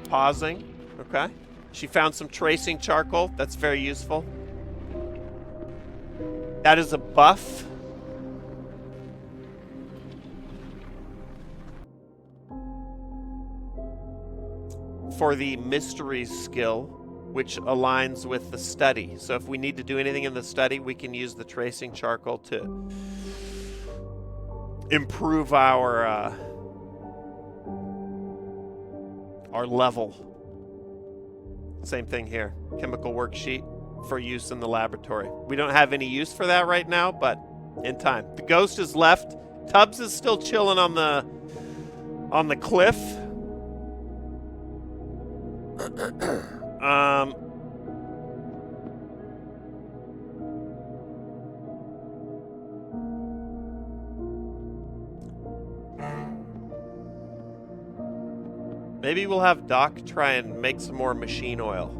Pausing. Okay. She found some tracing charcoal. That's very useful. That is a buff. For the mysteries skill, which aligns with the study. So if we need to do anything in the study, we can use the tracing charcoal to improve our level. Same thing here. Chemical worksheet for use in the laboratory. We don't have any use for that right now, but in time. The ghost is left. Tubbs is still chilling on the cliff. Maybe we'll have Doc try and make some more machine oil.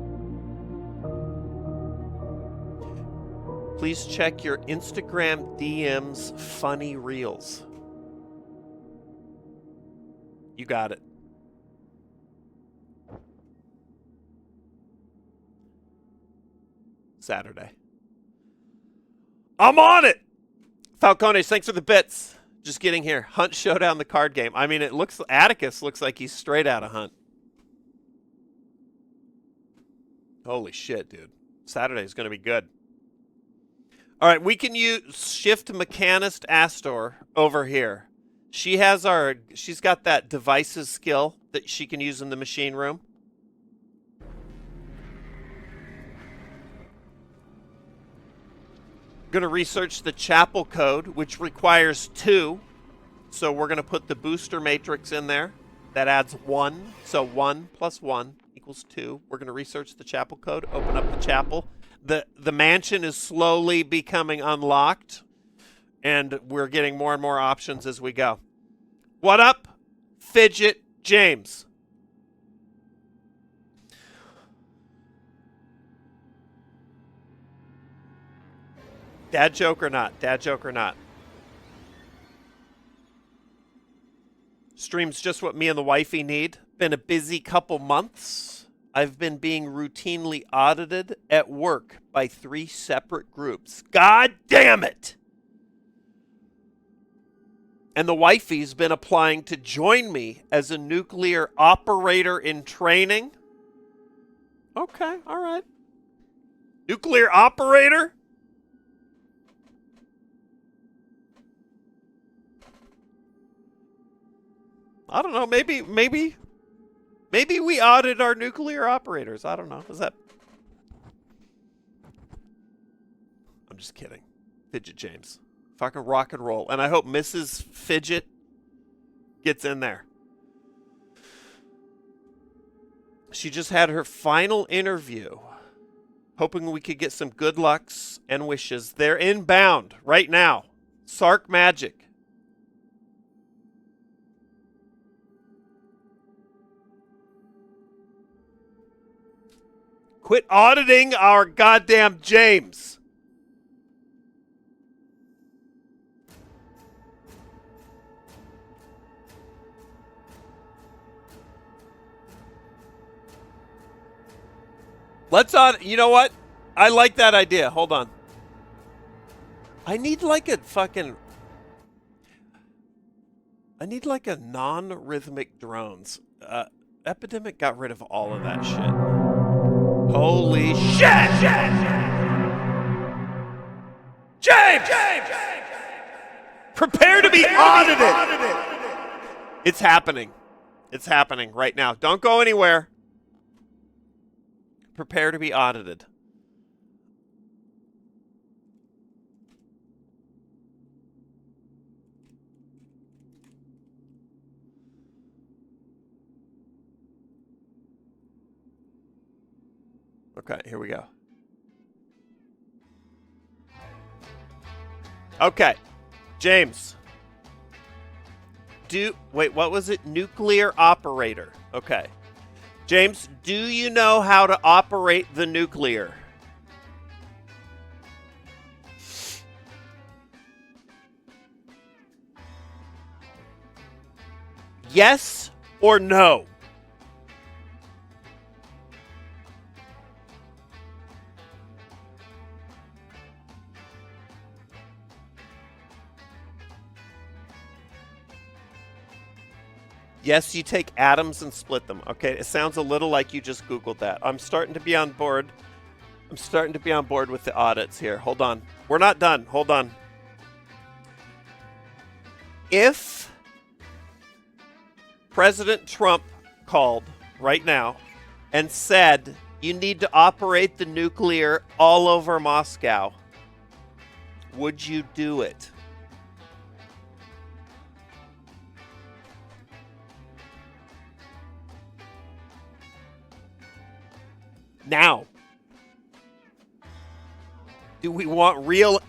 Please check your Instagram DMs funny reels. You got it. Saturday. I'm on it! Falcones, thanks for the bits. Just getting here. Hunt Showdown, the card game. I mean, Atticus looks like he's straight out of Hunt. Holy shit, dude. Saturday's going to be good. All right, we can use Shift Mechanist Astor over here. She's got that devices skill that she can use in the machine room. Going to research the chapel code, which requires 2. So we're going to put the booster matrix in there. That adds 1. So 1 plus 1 equals 2. We're going to research the chapel code, open up the chapel. The mansion is slowly becoming unlocked, and we're getting more and more options as we go. What up, Fidget James? Dad joke or not? Dad joke or not? Stream's just what me and the wifey need. Been a busy couple months. I've been being routinely audited at work by 3 separate groups. God damn it! And the wifey's been applying to join me as a nuclear operator in training. Okay, all right. Nuclear operator? I don't know. Maybe we audit our nuclear operators. I don't know. Is that? I'm just kidding. Fidget James. Fucking rock and roll. And I hope Mrs. Fidget gets in there. She just had her final interview. Hoping we could get some good lucks and wishes. They're inbound right now. Sark Magic. Quit auditing our goddamn James. Let's you know what? I like that idea. Hold on. I need like a non-rhythmic drones. Epidemic got rid of all of that shit. Holy shit! James! Prepare to be audited! It's happening. It's happening right now. Don't go anywhere. Prepare to be audited. Okay, here we go. Okay, James. Wait, what was it? Nuclear operator. Okay. James, do you know how to operate the nuclear? Yes or no? Yes, you take atoms and split them. Okay, it sounds a little like you just Googled that. I'm starting to be on board. I'm starting to be on board with the audits here. Hold on. We're not done. Hold on. If President Trump called right now and said you need to operate the nuclear all over Moscow, would you do it? Now, do we want real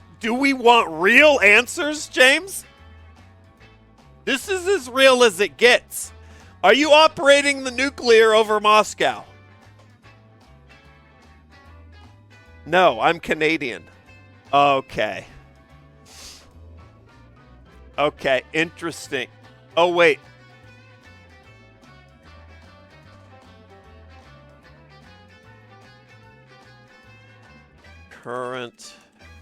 answers, James? This is as real as it gets. Are you operating the nuclear over Moscow? No, I'm Canadian. Okay. Okay, interesting. Oh, wait. Current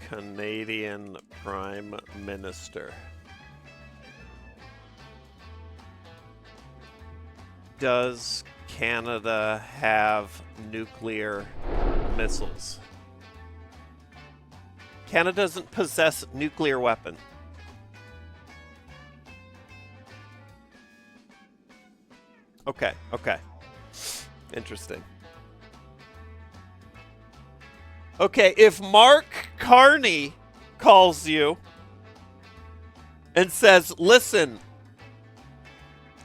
Canadian Prime Minister. Does Canada have nuclear missiles? Canada doesn't possess nuclear weapon. Okay, okay. Interesting. Okay, if Mark Carney calls you and says, listen,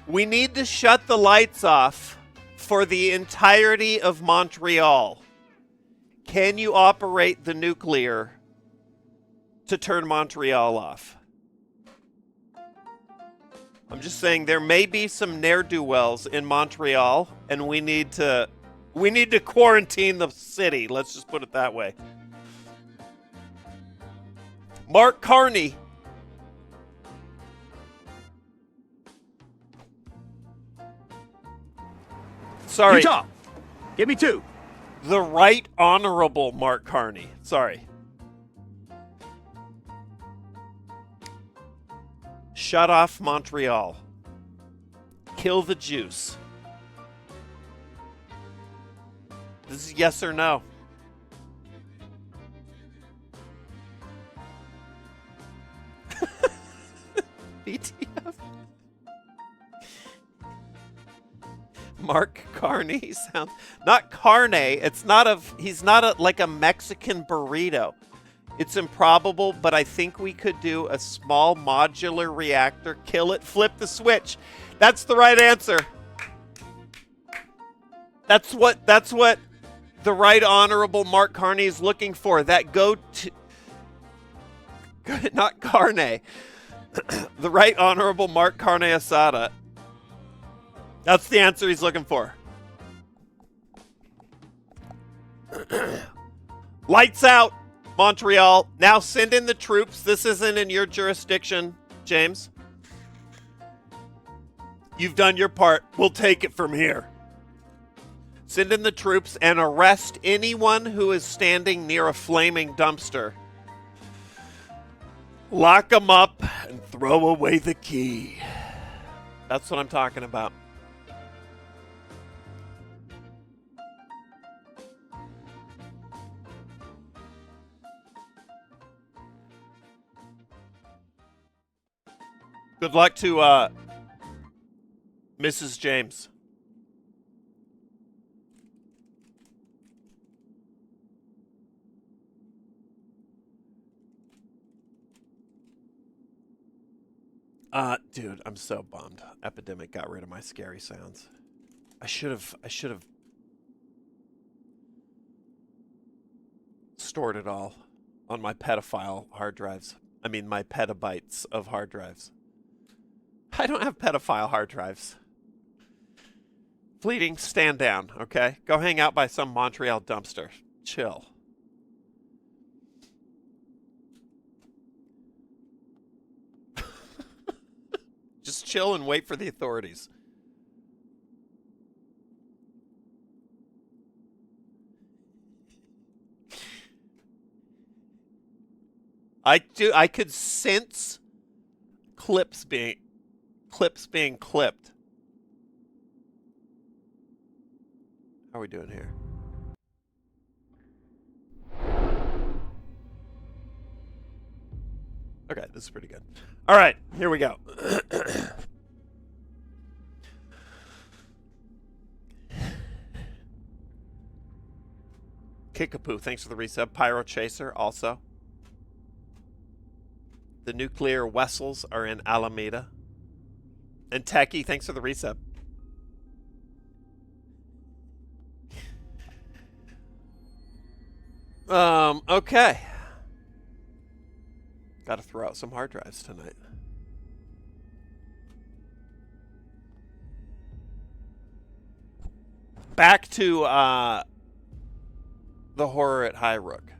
we need to shut the lights off for the entirety of Montreal. Can you operate the nuclear to turn Montreal off? I'm just saying there may be some ne'er-do-wells in Montreal, and we need to quarantine the city. Let's just put it that way. Mark Carney. Sorry. Utah. Give me two. The Right Honorable Mark Carney. Sorry. Shut off Montreal. Kill the juice. This is yes or no. BTF. Mark Carney sounds not carne. It's not a. He's not like a Mexican burrito. It's improbable, but I think we could do a small modular reactor, kill it, flip the switch. That's the right answer. That's what the Right Honorable Mark Carney is looking for. That go to not Carney. The Right Honorable Mark Carney Asada. That's the answer he's looking for. Lights out, Montreal. Now send in the troops. This isn't in your jurisdiction, James. You've done your part. We'll take it from here. Send in the troops and arrest anyone who is standing near a flaming dumpster. Lock them up and throw away the key. That's what I'm talking about. Good luck to Mrs. James. Dude, I'm so bummed. Epidemic got rid of my scary sounds. I should have stored it all on my pedophile hard drives. I mean, my petabytes of hard drives. I don't have pedophile hard drives. Fleeting, stand down, okay? Go hang out by some Montreal dumpster. Chill. Just chill and wait for the authorities. I could sense clips being clipped. How are we doing here? Okay, this is pretty good. All right, here we go. Kickapoo, thanks for the resub. Pyro Chaser, also. The nuclear vessels are in Alameda. And Techie, thanks for the resub. Okay. Got to throw out some hard drives tonight. Back to the horror at Highrook.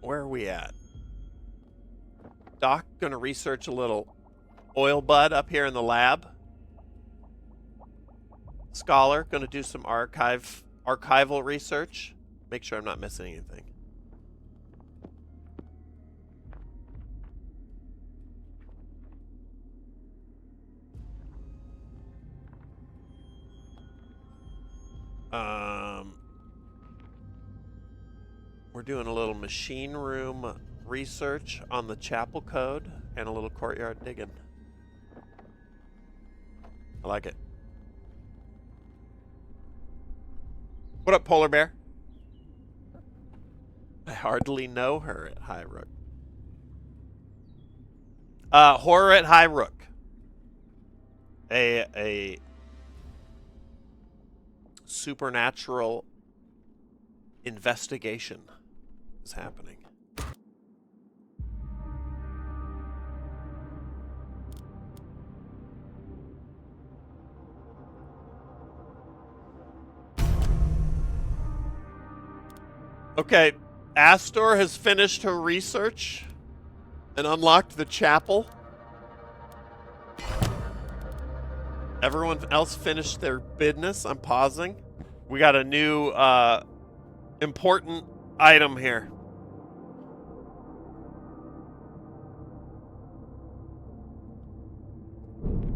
Where are we at? Doc gonna research a little oil bud up here in the lab. Scholar gonna do some archival research. Make sure I'm not missing anything. We're doing a little machine room research on the chapel code and a little courtyard digging. I like it. What up, Polar Bear? I hardly know her at Highrook. Horror at Highrook. A supernatural investigation is happening. Okay, Astor has finished her research and unlocked the chapel. Everyone else finished their business. I'm pausing. We got a new important item here.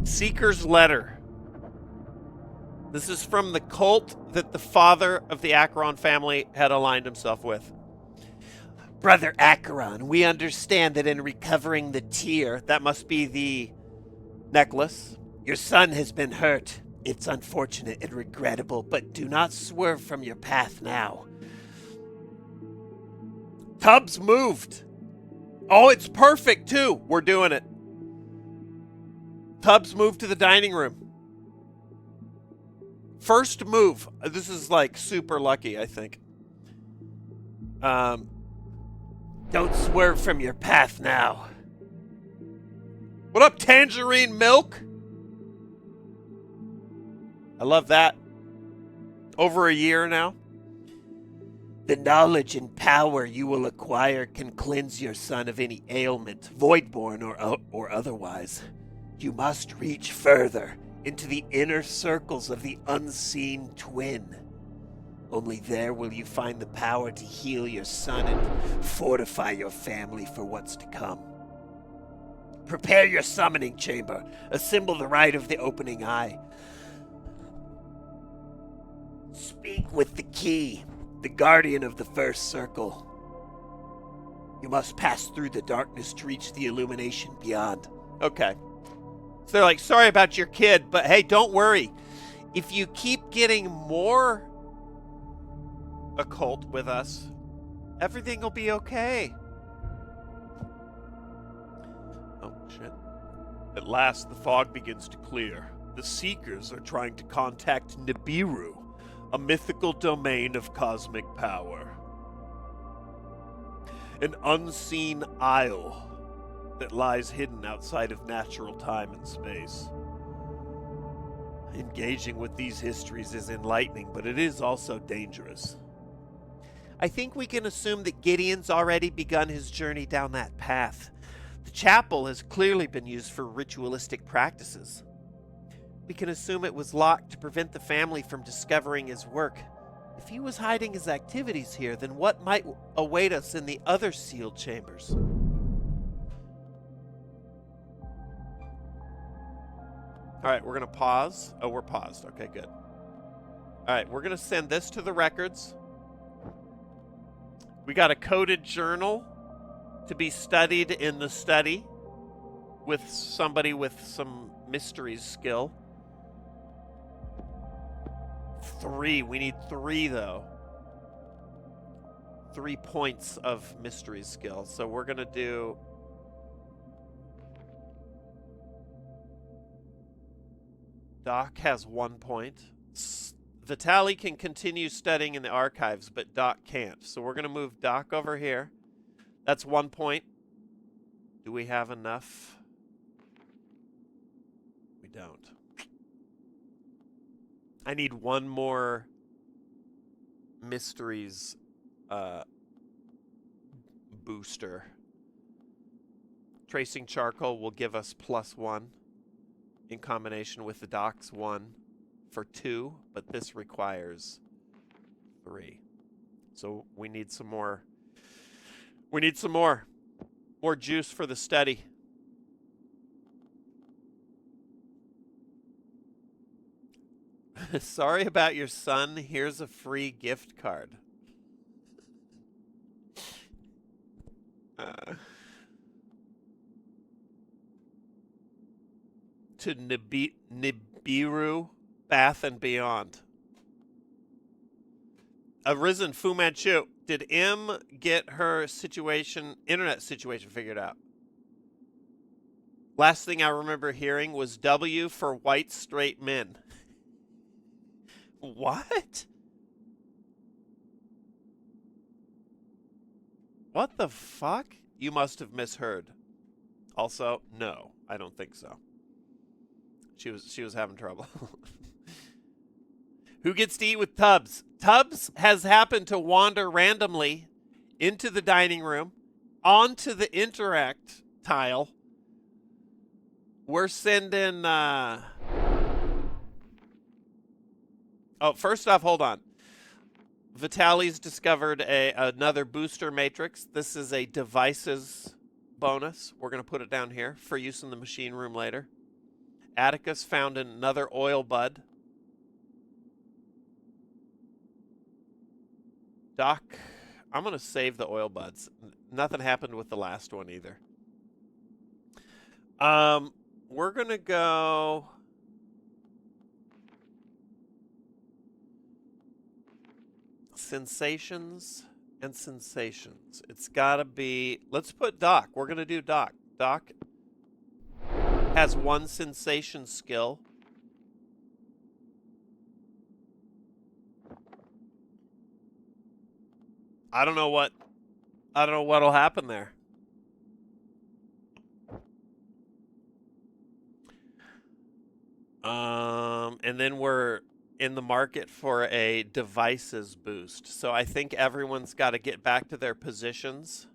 Seeker's letter. This is from the cult that the father of the Acheron family had aligned himself with. Brother Acheron, we understand that in recovering the tear, that must be the necklace, your son has been hurt. It's unfortunate and regrettable, but do not swerve from your path now. Tubbs moved. Oh, it's perfect, too. We're doing it. Tubbs moved to the dining room. First move. This is like super lucky, I think. Don't swerve from your path now. What up, tangerine milk? I love that. Over a year now. The knowledge and power you will acquire can cleanse your son of any ailment, voidborn or otherwise. You must reach further into the inner circles of the unseen twin. Only there will you find the power to heal your son and fortify your family for what's to come. Prepare your summoning chamber. Assemble the rite of the opening eye. Speak with the key, the guardian of the first circle. You must pass through the darkness to reach the illumination beyond. Okay. So they're like, sorry about your kid, but hey, don't worry. If you keep getting more occult with us, everything will be okay. Oh, shit. At last, the fog begins to clear. The Seekers are trying to contact Nibiru, a mythical domain of cosmic power. An unseen isle that lies hidden outside of natural time and space. Engaging with these histories is enlightening, but it is also dangerous. I think we can assume that Gideon's already begun his journey down that path. The chapel has clearly been used for ritualistic practices. We can assume it was locked to prevent the family from discovering his work. If he was hiding his activities here, then what might await us in the other sealed chambers? All right, we're going to pause. Oh, we're paused. Okay, good. All right, we're going to send this to the records. We got a coded journal to be studied in the study with somebody with some mysteries skill. 3. We need 3, though. 3 points of mysteries skill. So we're going to do... Doc has 1 point. Vitaly can continue studying in the archives, but Doc can't. So we're going to move Doc over here. That's 1 point. Do we have enough? We don't. I need 1 more mysteries booster. Tracing charcoal will give us +1 in combination with the Doc's 1 for 2, but this requires 3. So we need some more. We need some more juice for the study. Sorry about your son. Here's a free gift card. To Nibiru, Bath and Beyond. Arisen Fu Manchu. Did M get her internet situation figured out? Last thing I remember hearing was W for white straight men. What? What the fuck? You must have misheard. Also, no, I don't think so. She was having trouble. Who gets to eat with Tubbs? Tubbs has happened to wander randomly into the dining room, onto the interact tile. We're sending... Oh, first off, hold on. Vitaly's discovered another booster matrix. This is a devices bonus. We're going to put it down here for use in the machine room later. Atticus found another oil bud. Doc, I'm going to save the oil buds. Nothing happened with the last one either. We're going to go... Sensations and sensations. It's gotta be... Let's put Doc. We're gonna do Doc. Doc has 1 sensation skill. I don't know what'll happen there. And then we're in the market for a devices boost. So I think everyone's got to get back to their positions.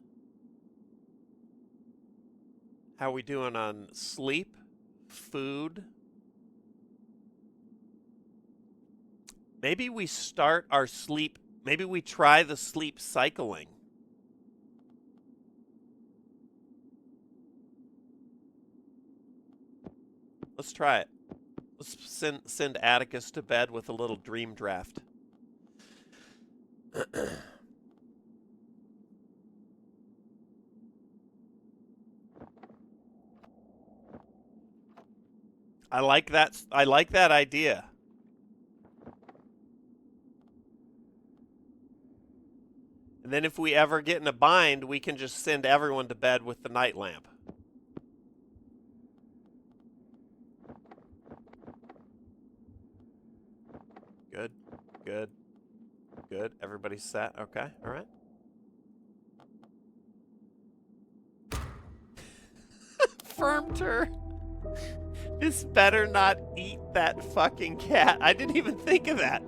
How we doing on sleep, food? Maybe we start our sleep. Maybe we try the sleep cycling. Let's try it. Let's send Atticus to bed with a little dream draft. I like that idea. And then if we ever get in a bind, we can just send everyone to bed with the night lamp. Good, good, good. Everybody's set. Okay, all right. Firm turn. This better not eat that fucking cat. I didn't even think of that.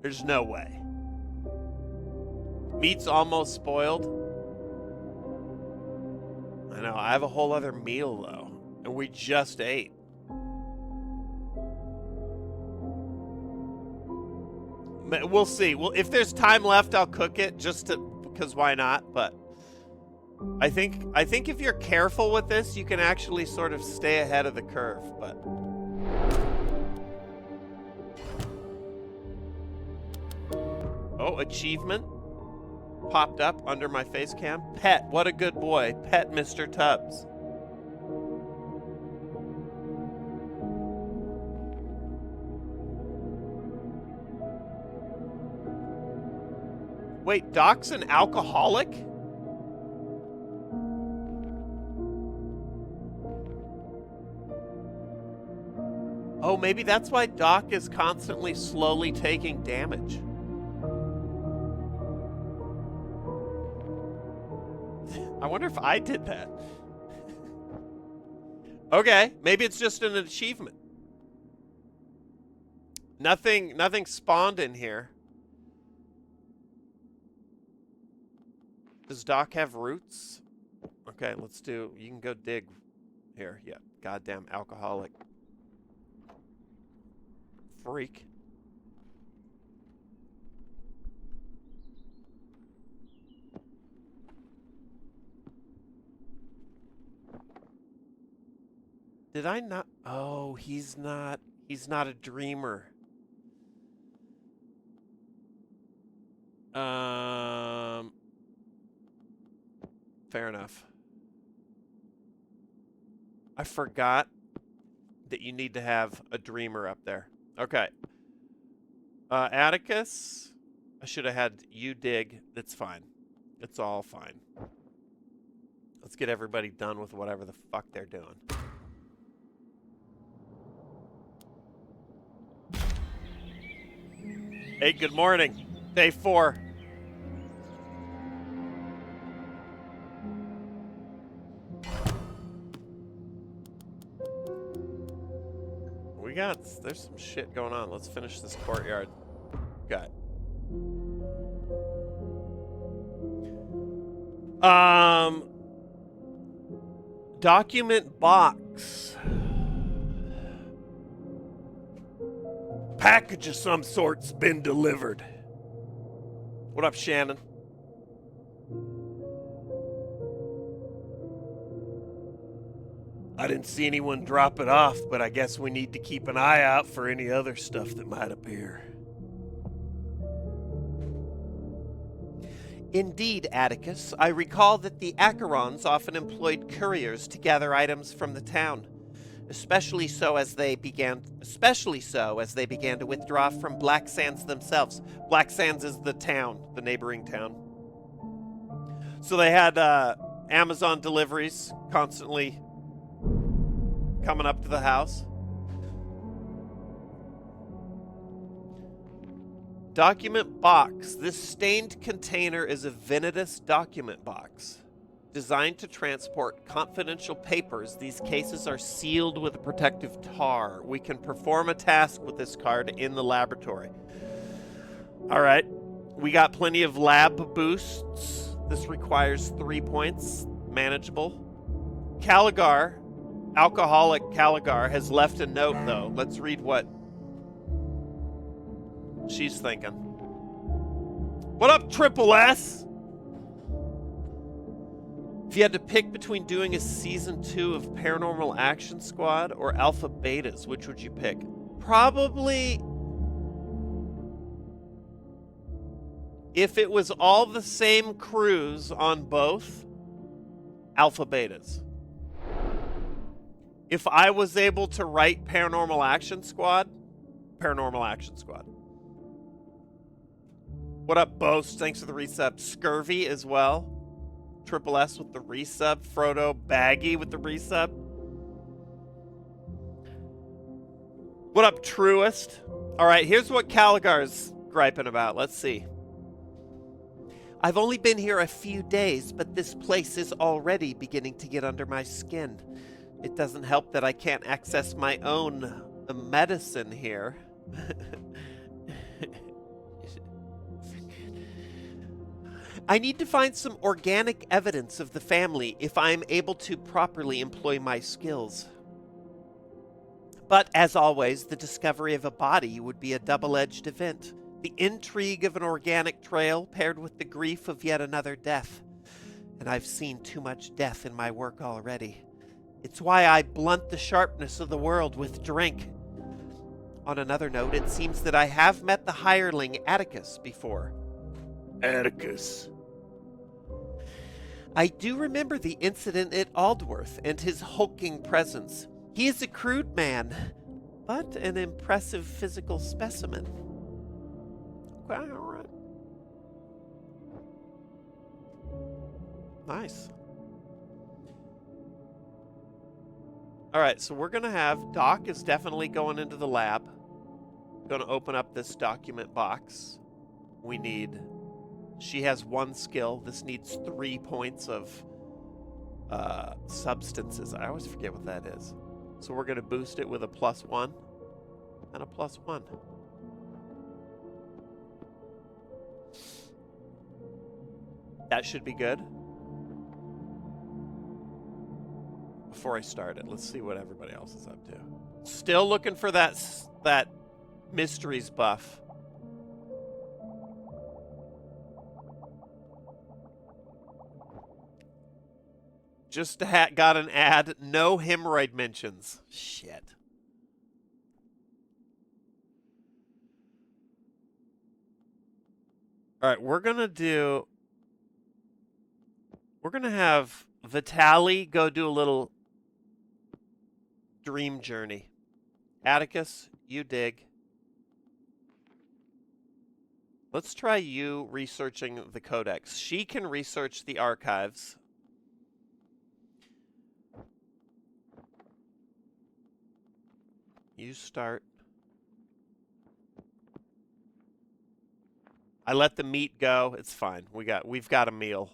There's no way. Meat's almost spoiled. I know. I have a whole other meal, though. And we just ate. We'll see. Well, if there's time left, I'll cook it because why not? But I think if you're careful with this, you can actually sort of stay ahead of the curve. But oh, achievement popped up under my face cam. Pet, what a good boy. Pet Mr. Tubbs. Wait, Doc's an alcoholic? Oh, maybe that's why Doc is constantly slowly taking damage. I wonder if I did that. Okay, maybe it's just an achievement. Nothing spawned in here. Does Doc have roots? Okay, let's do... You can go dig here. Yeah, goddamn alcoholic. Freak. Did I not... Oh, he's not a dreamer. Fair enough. I forgot that you need to have a dreamer up there. Okay. Atticus, I should have had you dig. It's fine. It's all fine. Let's get everybody done with whatever the fuck they're doing. Hey, good morning. Day 4. There's some shit going on. Let's finish this courtyard. Got document box. Package of some sort's been delivered. What up, Shannon? I didn't see anyone drop it off, but I guess we need to keep an eye out for any other stuff that might appear. Indeed, Atticus. I recall that the Acherons often employed couriers to gather items from the town. especially so as they began to withdraw from Black Sands themselves. Black Sands is the town, the neighboring town. So they had Amazon deliveries constantly coming up to the house. Document box. This stained container is a Venitas document box designed to transport confidential papers. These cases are sealed with a protective tar. We can perform a task with this card in the laboratory. All right. We got plenty of lab boosts. This requires 3 points. Manageable. Caligar, alcoholic Caligar, has left a note, though. Let's read what she's thinking. What up, Triple S? If you had to pick between doing a season 2 of Paranormal Action Squad or Alpha Betas, which would you pick? Probably, if it was all the same crews on both, Alpha Betas. If I was able to write Paranormal Action Squad, Paranormal Action Squad. What up, Boast? Thanks for the resub. Scurvy as well. Triple S with the resub. Frodo Baggy with the resub. What up, Truest? All right, here's what Caligar's griping about. Let's see. I've only been here a few days, but this place is already beginning to get under my skin. It doesn't help that I can't access my own medicine here. I need to find some organic evidence of the family if I'm able to properly employ my skills. But as always, the discovery of a body would be a double-edged event. The intrigue of an organic trail paired with the grief of yet another death. And I've seen too much death in my work already. It's why I blunt the sharpness of the world with drink. On another note, it seems that I have met the hireling Atticus before. Atticus. I do remember the incident at Aldworth and his hulking presence. He is a crude man, but an impressive physical specimen. Okay, all right. Nice. All right, so we're going to have Doc is definitely going into the lab. Going to open up this document box. We need... She has 1 skill. This needs 3 points of substances. I always forget what that is. So we're going to boost it with a +1 and a +1. That should be good. Before I start it, let's see what everybody else is up to. Still looking for that mysteries buff. Just got an ad. No hemorrhoid mentions. Shit. All right, we're going to have Vitali go do a little dream journey. Atticus, you dig. Let's try you researching the codex. She can research the archives. You start. I let the meat go. It's fine. We've got a meal.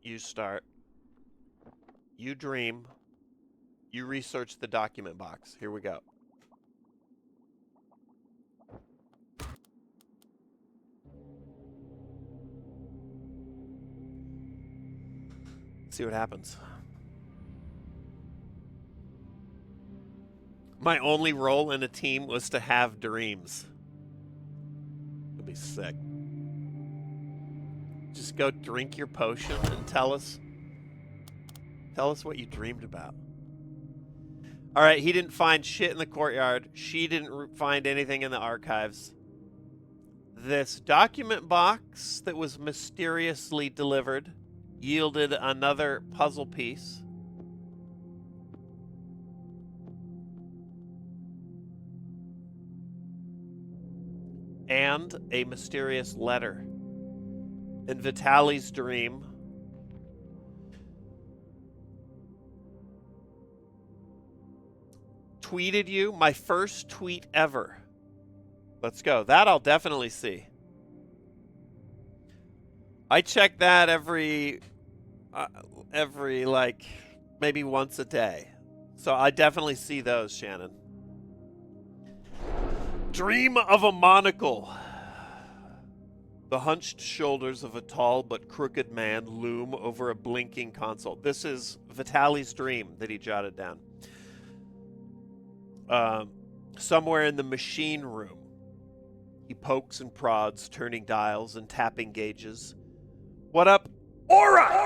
You start. You dream. You research the document box. Here we go. See what happens. My only role in a team was to have dreams. It'll be sick. Just go drink your potion and tell us what you dreamed about. All right, he didn't find shit in the courtyard. She didn't find anything in the archives. This document box that was mysteriously delivered yielded another puzzle piece. and a mysterious letter. In Vitaly's dream, tweeted you, my first tweet ever. Let's go. That I'll definitely see. I check that every like maybe once a day. So I definitely see those, Shannon. Dream of a monocle. The hunched shoulders of a tall but crooked man loom over a blinking console. This is Vitaly's dream that he jotted down. Somewhere in the machine room, he pokes and prods, turning dials and tapping gauges. What up? Aura!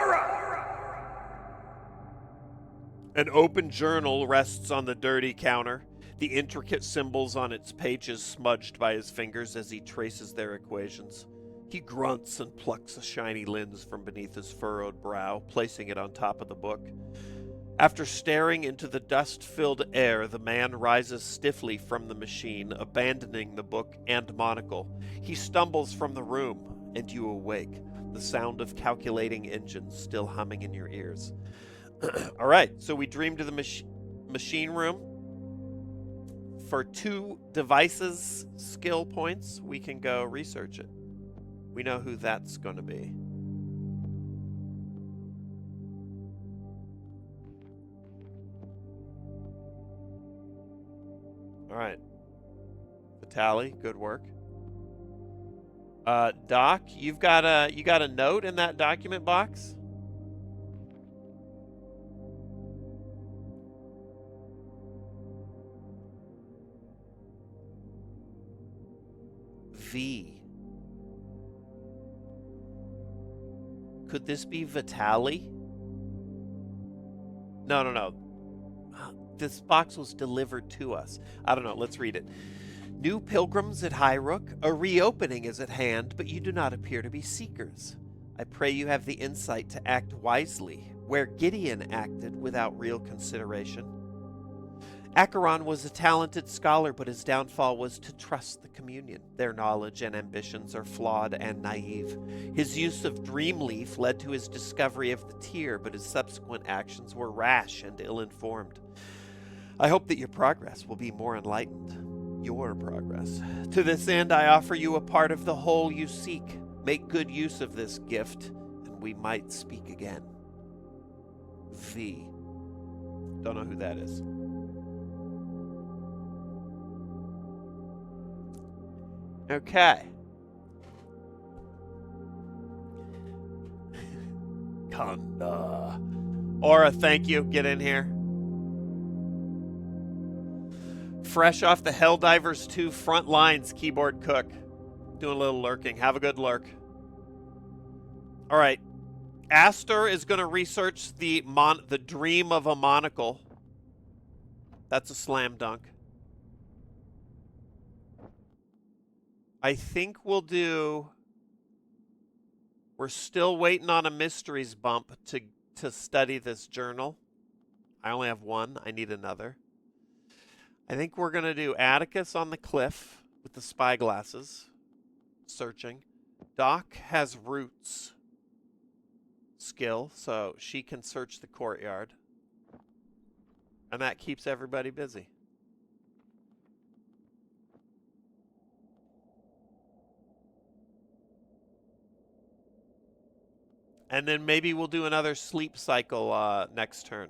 An open journal rests on the dirty counter, the intricate symbols on its pages smudged by his fingers as he traces their equations. He grunts and plucks a shiny lens from beneath his furrowed brow, placing it on top of the book. After staring into the dust-filled air, the man rises stiffly from the machine, abandoning the book and monocle. He stumbles from the room, and you awake, the sound of calculating engines still humming in your ears. All right, so we dream to the machine room. For 2 devices skill points, we can go research it. We know who that's going to be. All right. Vitaly, good work. Doc, you got a note in that document box? V. Could this be Vitaly? No. This box was delivered to us. I don't know. Let's read it. New pilgrims at Highrook, a reopening is at hand, but you do not appear to be seekers. I pray you have the insight to act wisely, where Gideon acted without real consideration. Acheron was a talented scholar, but his downfall was to trust the communion. Their knowledge and ambitions are flawed and naive. His use of Dreamleaf led to his discovery of the tear, but his subsequent actions were rash and ill-informed. I hope that your progress will be more enlightened. Your progress. To this end, I offer you a part of the whole you seek. Make good use of this gift, and we might speak again. V. Don't know who that is. Okay. Kanda. Aura, thank you. Get in here. Fresh off the Helldivers 2 front lines, keyboard cook. Doing a little lurking. Have a good lurk. All right. Astor is going to research the dream of a monocle. That's a slam dunk. I think we'll do... We're still waiting on a mysteries bump to study this journal. I only have one. I need another. I think we're going to do Atticus on the cliff with the spyglasses. Searching. Doc has roots skill, so she can search the courtyard. And that keeps everybody busy. And then maybe we'll do another sleep cycle next turn.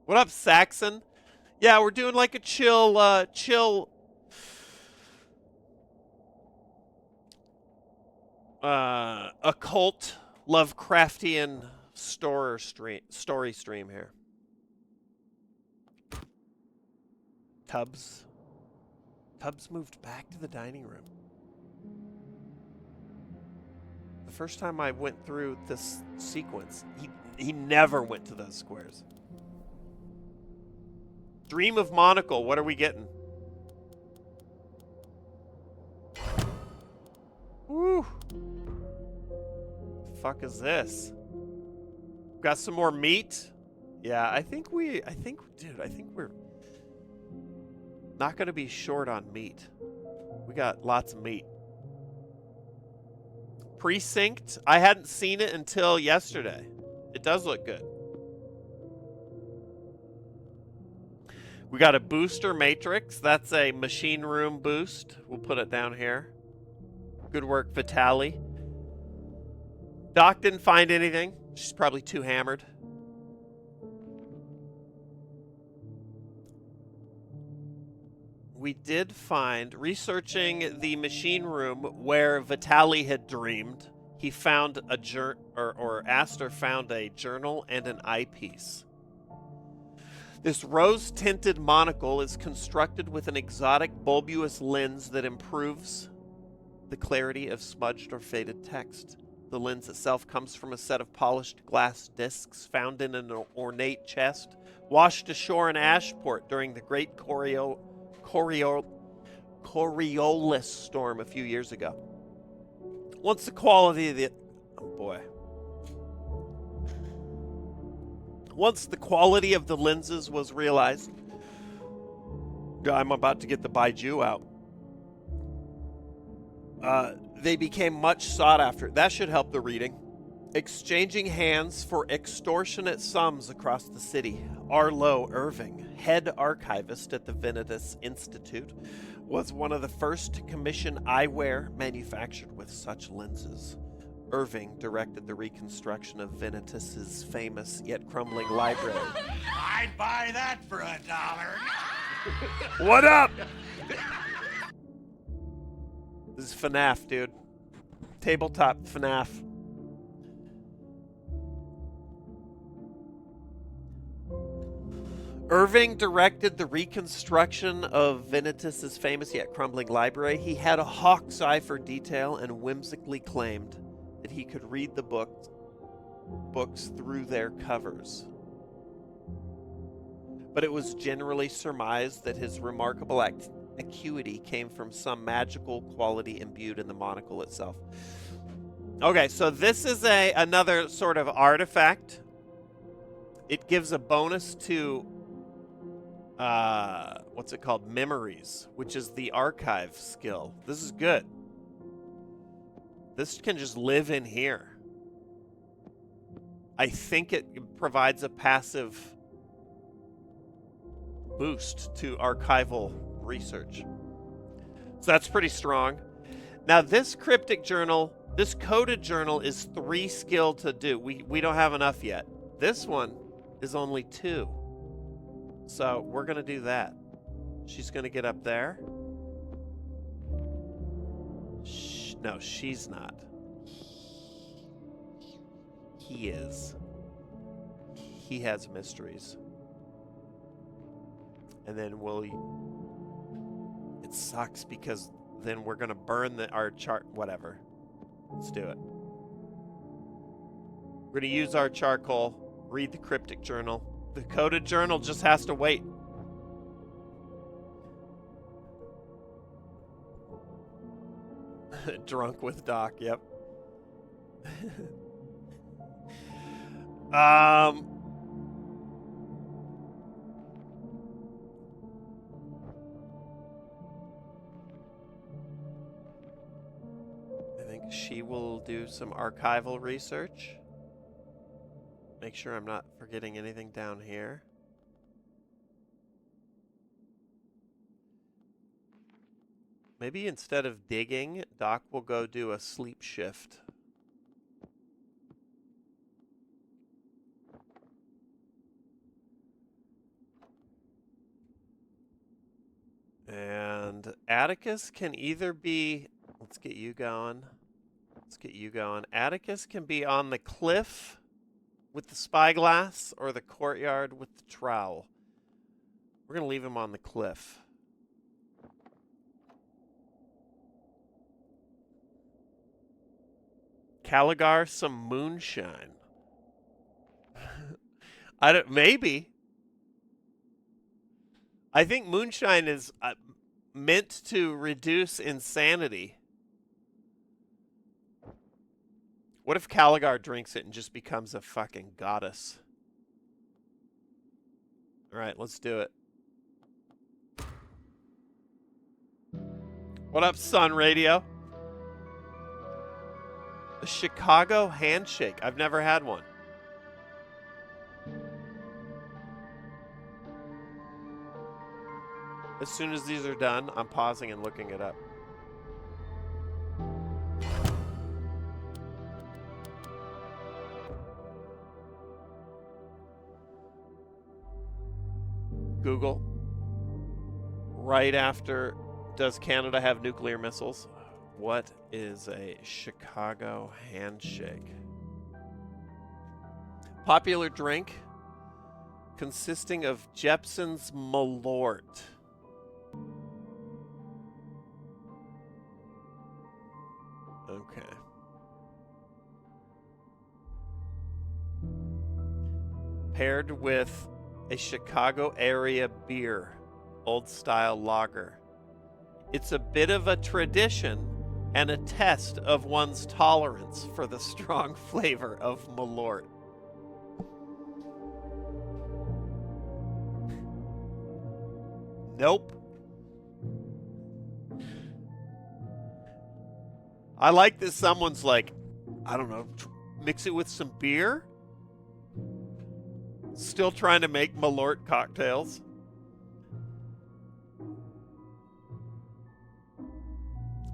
What up, Saxon? Yeah, we're doing like a chill occult Lovecraftian story stream here. Tubbs moved back to the dining room. The first time I went through this sequence, he never went to those squares. Dream of Monocle, what are we getting? Woo! The fuck is this? Got some more meat? Yeah, I think we're... Not going to be short on meat. We got lots of meat. Precinct. I hadn't seen it until yesterday. It does look good. We got a booster matrix. That's a machine room boost. We'll put it down here. Good work, Vitali. Doc didn't find anything. She's probably too hammered. We did find, researching the machine room where Vitali had dreamed, he found a Aster found a journal and an eyepiece. This rose-tinted monocle is constructed with an exotic bulbous lens that improves the clarity of smudged or faded text. The lens itself comes from a set of polished glass discs found in an ornate chest, washed ashore in Ashport during the Great Coriolis storm a few years ago. Once the quality of the... Oh boy. Once the quality of the lenses was realized... I'm about to get the Baiju out. They became much sought after. That should help the reading. Exchanging hands for extortionate sums across the city. Arlo Irving, head archivist at the Venitus Institute, was one of the first to commission eyewear manufactured with such lenses. Irving directed the reconstruction of Venitus's famous yet crumbling library. I'd buy that for $1. What up? This is FNAF, dude. Tabletop FNAF. Irving directed the reconstruction of Venitus's famous yet crumbling library. He had a hawk's eye for detail and whimsically claimed that he could read the books through their covers. But it was generally surmised that his remarkable acuity came from some magical quality imbued in the monocle itself. Okay, so this is another sort of artifact. It gives a bonus to what's it called? Memories, which is the archive skill. This is good. This can just live in here. I think it provides a passive boost to archival research. So that's pretty strong. Now this cryptic journal, this coded journal is 3 skill to do. We don't have enough yet. This one is only 2. So we're going to do that. She's going to get up there. No, she's not. He is. He has mysteries. And then it sucks because then we're going to burn our chart. Whatever. Let's do it. We're going to use our charcoal, read the cryptic journal. The coded journal just has to wait. Drunk with Doc, yep. I think she will do some archival research. Make sure I'm not forgetting anything down here. Maybe instead of digging, Doc will go do a sleep shift. And Atticus can either be... Let's get you going. Let's get you going. Atticus can be on the cliff with the spyglass or the courtyard with the trowel. We're going to leave him on the cliff. Caligar some moonshine. Maybe. I think moonshine is meant to reduce insanity. What if Caligar drinks it and just becomes a fucking goddess? All right, let's do it. What up, Sun Radio? The Chicago handshake. I've never had one. As soon as these are done, I'm pausing and looking it up. Google. Right after, does Canada have nuclear missiles? What is a Chicago handshake? Popular drink consisting of Jepson's Malort. Okay. Paired with a Chicago area beer, old style lager. It's a bit of a tradition and a test of one's tolerance for the strong flavor of Malort. Nope. I like that someone's like, I don't know, mix it with some beer? Still trying to make Malort cocktails.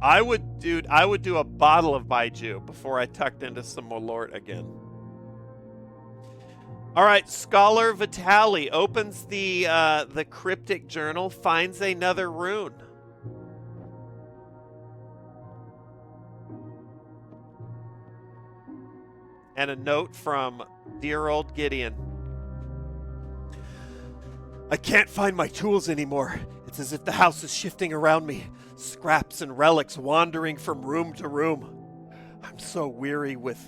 I would do a bottle of Baijiu before I tucked into some Malort again. All right, Scholar Vitali opens the cryptic journal, finds another rune. And a note from dear old Gideon. I can't find my tools anymore. It's as if the house is shifting around me. Scraps and relics wandering from room to room. I'm so weary with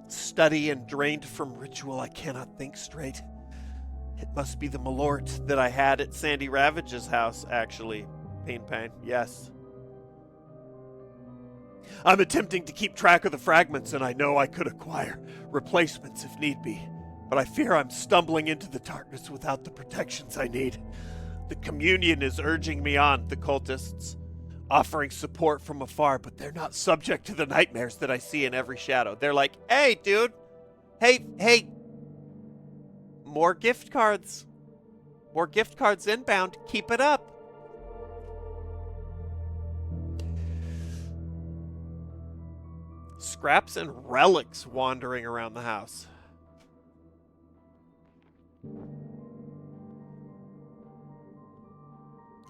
study and drained from ritual I cannot think straight. It must be the Malort that I had at Sandy Ravage's house, actually. Pain. Yes. I'm attempting to keep track of the fragments, and I know I could acquire replacements if need be. But I fear I'm stumbling into the darkness without the protections I need. The communion is urging me on, the cultists, offering support from afar, but they're not subject to the nightmares that I see in every shadow. They're like, hey, dude. Hey. More gift cards. More gift cards inbound. Keep it up. Scraps and relics wandering around the house.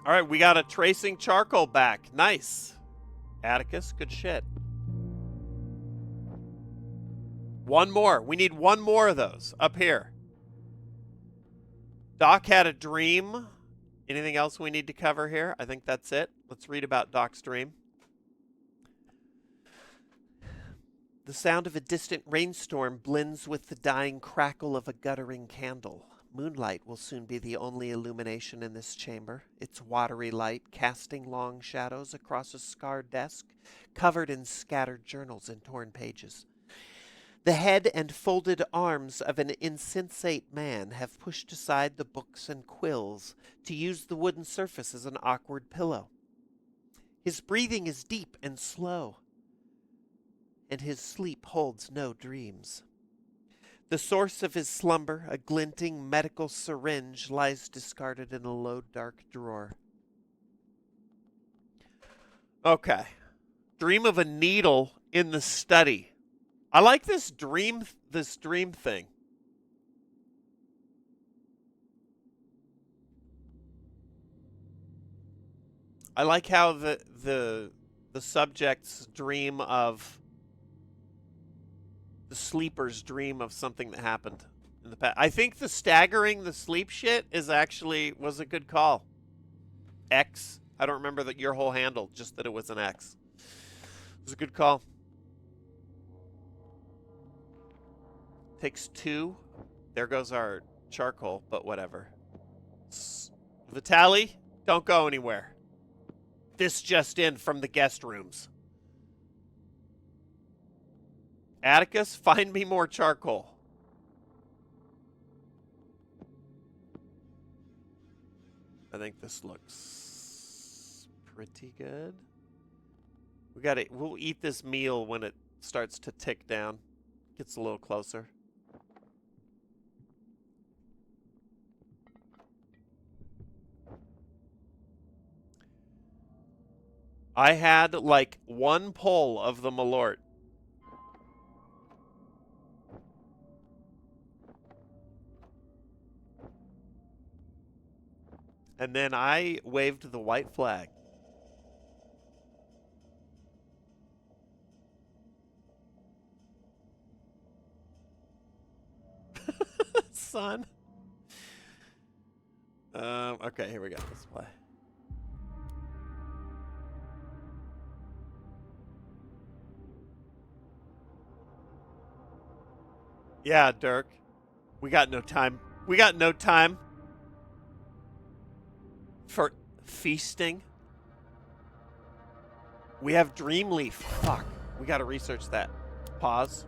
All right, we got a tracing charcoal back. Nice. Atticus, good shit. One more. We need one more of those up here. Doc had a dream. Anything else we need to cover here? I think that's it. Let's read about Doc's dream. The sound of a distant rainstorm blends with the dying crackle of a guttering candle. Moonlight will soon be the only illumination in this chamber, its watery light casting long shadows across a scarred desk, covered in scattered journals and torn pages. The head and folded arms of an insensate man have pushed aside the books and quills to use the wooden surface as an awkward pillow. His breathing is deep and slow, and his sleep holds no dreams. The source of his slumber, a glinting medical syringe, lies discarded in a low, dark drawer. Okay. Dream of a needle in the study. I like this dream thing. I like how the subjects dream of the sleeper's dream of something that happened in the past. I think the staggering the sleep shit was a good call. X. I don't remember your whole handle, just that it was an X. It was a good call. Takes 2. There goes our charcoal, but whatever. Vitali, don't go anywhere. This just in from the guest rooms. Atticus, find me more charcoal. I think this looks pretty good. We'll eat this meal when it starts to tick down. Gets a little closer. I had like one pull of the Malort. And then I waved the white flag. Son. Okay, here we go. Let's play. Yeah, Dirk. We got no time. We got no time for feasting. We have Dreamleaf. Fuck. We got to research that. Pause.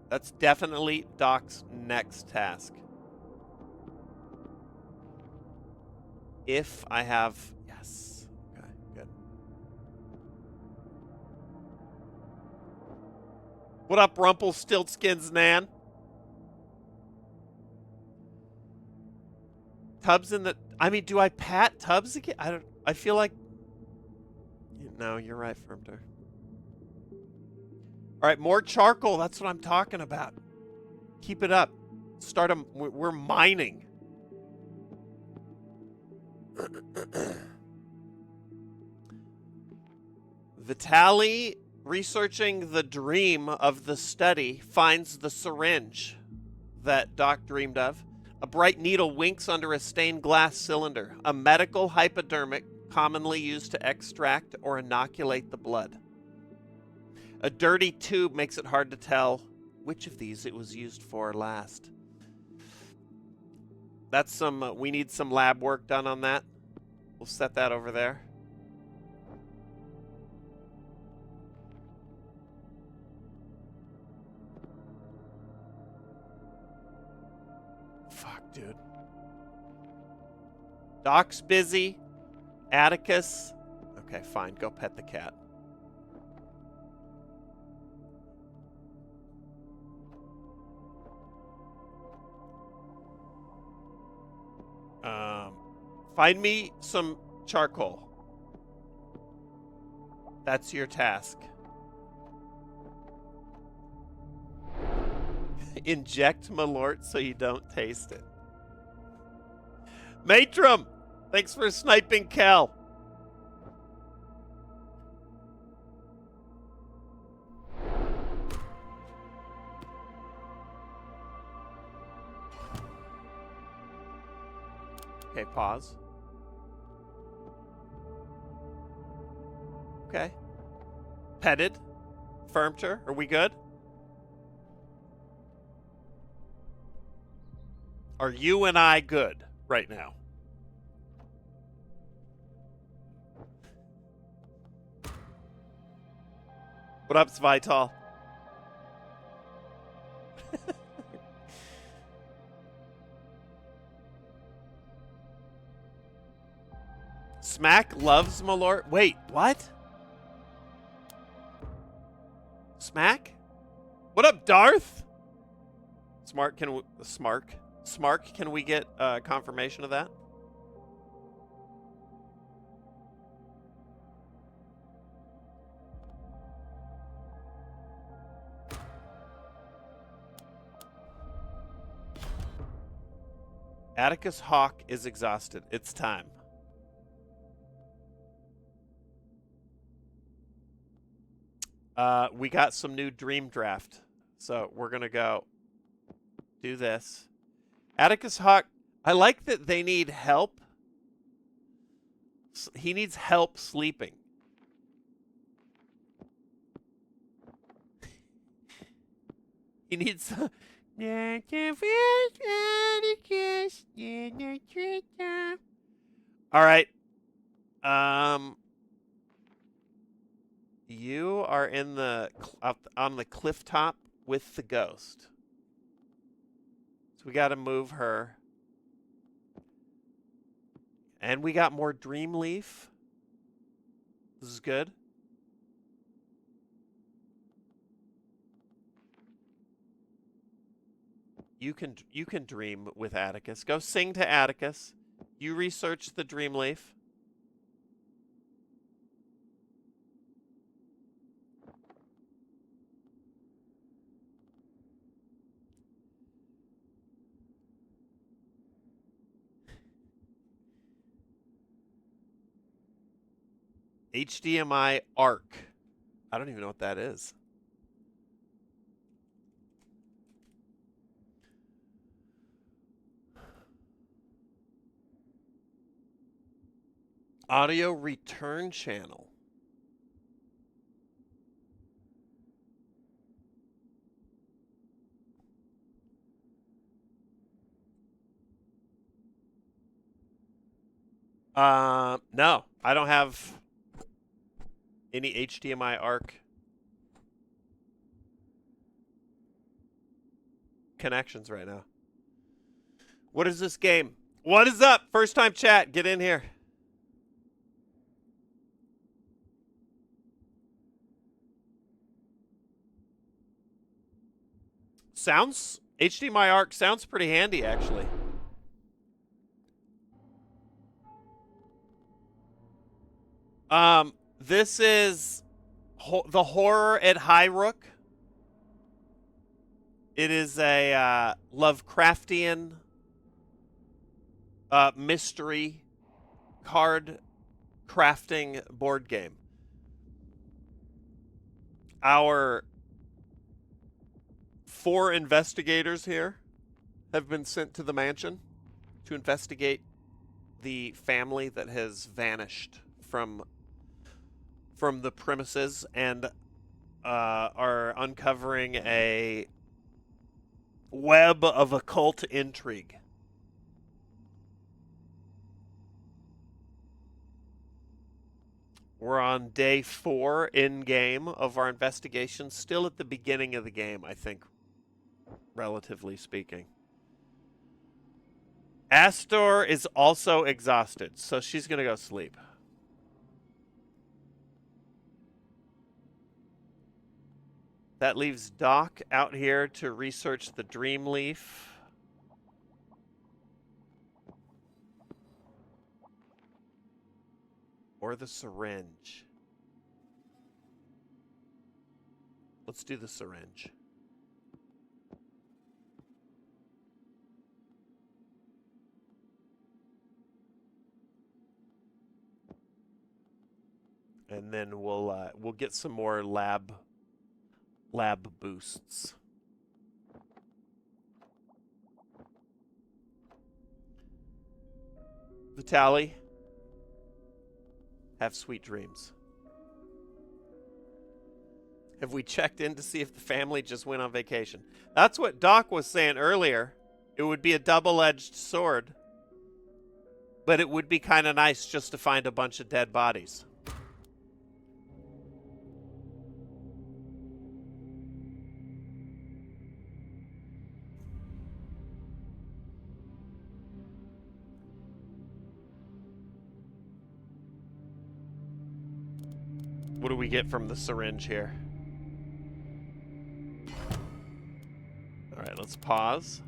That's definitely Doc's next task. If I have... Yes. Okay, good. What up, Rumpelstiltskins, Nan? Tubbs in the... I mean, do I pat Tubbs again? I feel like... No, you're right, Firmter. All right, more charcoal. That's what I'm talking about. Keep it up. Start them. We're mining. Vitali, researching the dream of the study, finds the syringe that Doc dreamed of. A bright needle winks under a stained glass cylinder, a medical hypodermic commonly used to extract or inoculate the blood. A dirty tube makes it hard to tell which of these it was used for last. That's some, we need some lab work done on that. We'll set that over there. Fuck, dude. Doc's busy. Atticus. Okay, fine. Go pet the cat. Find me some charcoal. That's your task. Inject Malort so you don't taste it. Matrum! Thanks for sniping Cal. Okay, pause. Okay. Petted. Firmter. Are we good? Are you and I good right now? What up, Svital? Smack loves Malort. Wait, what? Smack? What up, Darth? Smart, Smark, can we get confirmation of that? Atticus Hawk is exhausted. It's time. We got some new dream draft. So we're going to go do this. Atticus Hawk, I like that they need help. He needs help sleeping. He needs... All right. You are in the on the cliff top with the ghost. So we got to move her. And we got more Dreamleaf. This is good. You can dream with Atticus. Go sing to Atticus. You research the Dreamleaf. HDMI ARC. I don't even know what that is. Audio return channel. No, I don't have any HDMI ARC connections right now. What is this game? What is up? First time chat. Get in here. Sounds HDMI ARC sounds pretty handy, actually. This is the horror at Highrook. It is a Lovecraftian mystery card crafting board game. Our 4 investigators here have been sent to the mansion to investigate the family that has vanished from the premises and are uncovering a web of occult intrigue. We're on day 4 in-game of our investigation. Still at the beginning of the game, I think, relatively speaking. Astor is also exhausted, so she's going to go sleep. That leaves Doc out here to research the Dreamleaf. Or the syringe. Let's do the syringe. And then we'll get some more lab boosts. Vitaly, have sweet dreams. Have we checked in to see if the family just went on vacation? That's what Doc was saying earlier. It would be a double-edged sword, but it would be kind of nice just to find a bunch of dead bodies. What do we get from the syringe here? All right, let's pause.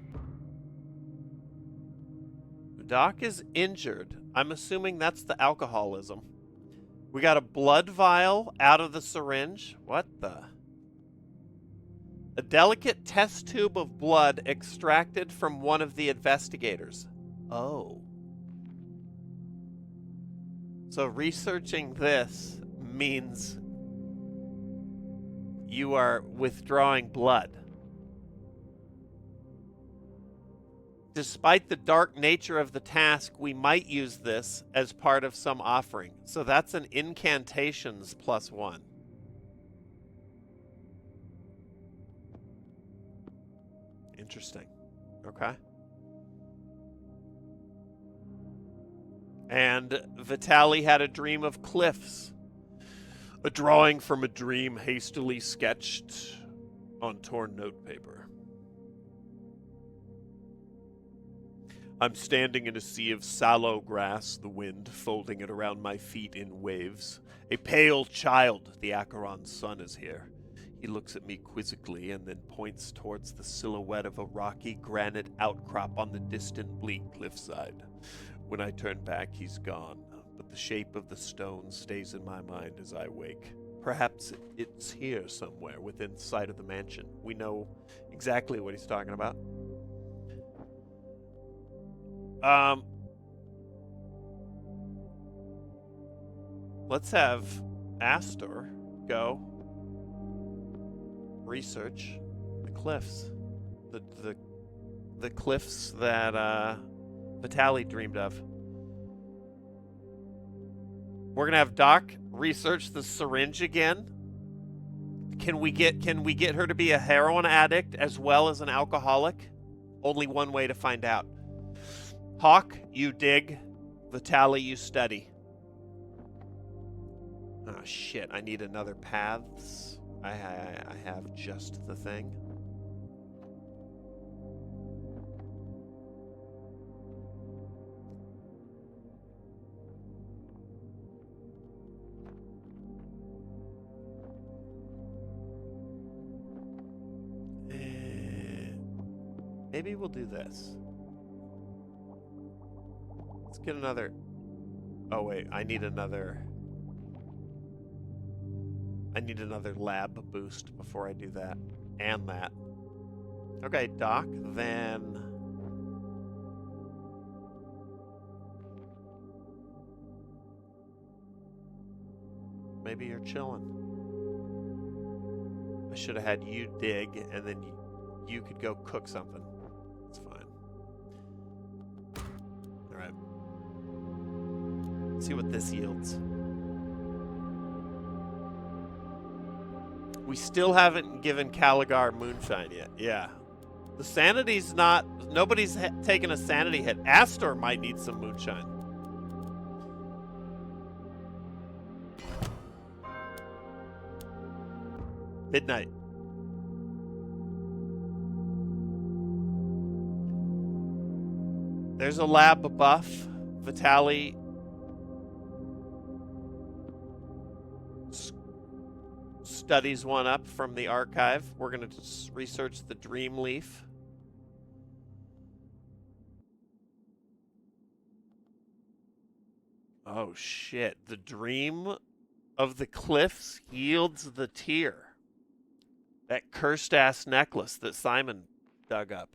Doc is injured. I'm assuming that's the alcoholism. We got a blood vial out of the syringe. What the? A delicate test tube of blood extracted from one of the investigators. Oh. So researching this means you are withdrawing blood. Despite the dark nature of the task, we might use this as part of some offering. So that's an incantations +1. Interesting. Okay. And Vitaly had a dream of cliffs. A drawing from a dream hastily sketched on torn notepaper. I'm standing in a sea of sallow grass, the wind folding it around my feet in waves. A pale child, the Acheron's son, is here. He looks at me quizzically and then points towards the silhouette of a rocky granite outcrop on the distant bleak cliffside. When I turn back, he's gone, but the shape of the stone stays in my mind as I wake. Perhaps it's here somewhere within sight of the mansion. We know exactly what he's talking about. Let's have Astor go research the cliffs. The cliffs that Vitali dreamed of. We're gonna have Doc research the syringe again. Can we get her to be a heroin addict as well as an alcoholic? Only one way to find out. Hawk, you dig. Vitali, you study. Oh shit, I need another paths. I have just the thing. Maybe we'll do this. Let's get another... Oh wait, I need another lab boost before I do that. And that. Okay, Doc, then... Maybe you're chilling. I should have had you dig, and then you could go cook something. It's fine. Alright. Let's see what this yields. We still haven't given Caligar moonshine yet. Yeah. The sanity's not... Nobody's taken a sanity hit. Astor might need some moonshine. Midnight. There's a lab buff. Vitali studies one up from the archive. We're going to research the dream leaf. Oh shit. The dream of the cliffs yields the tear. That cursed ass necklace that Simon dug up.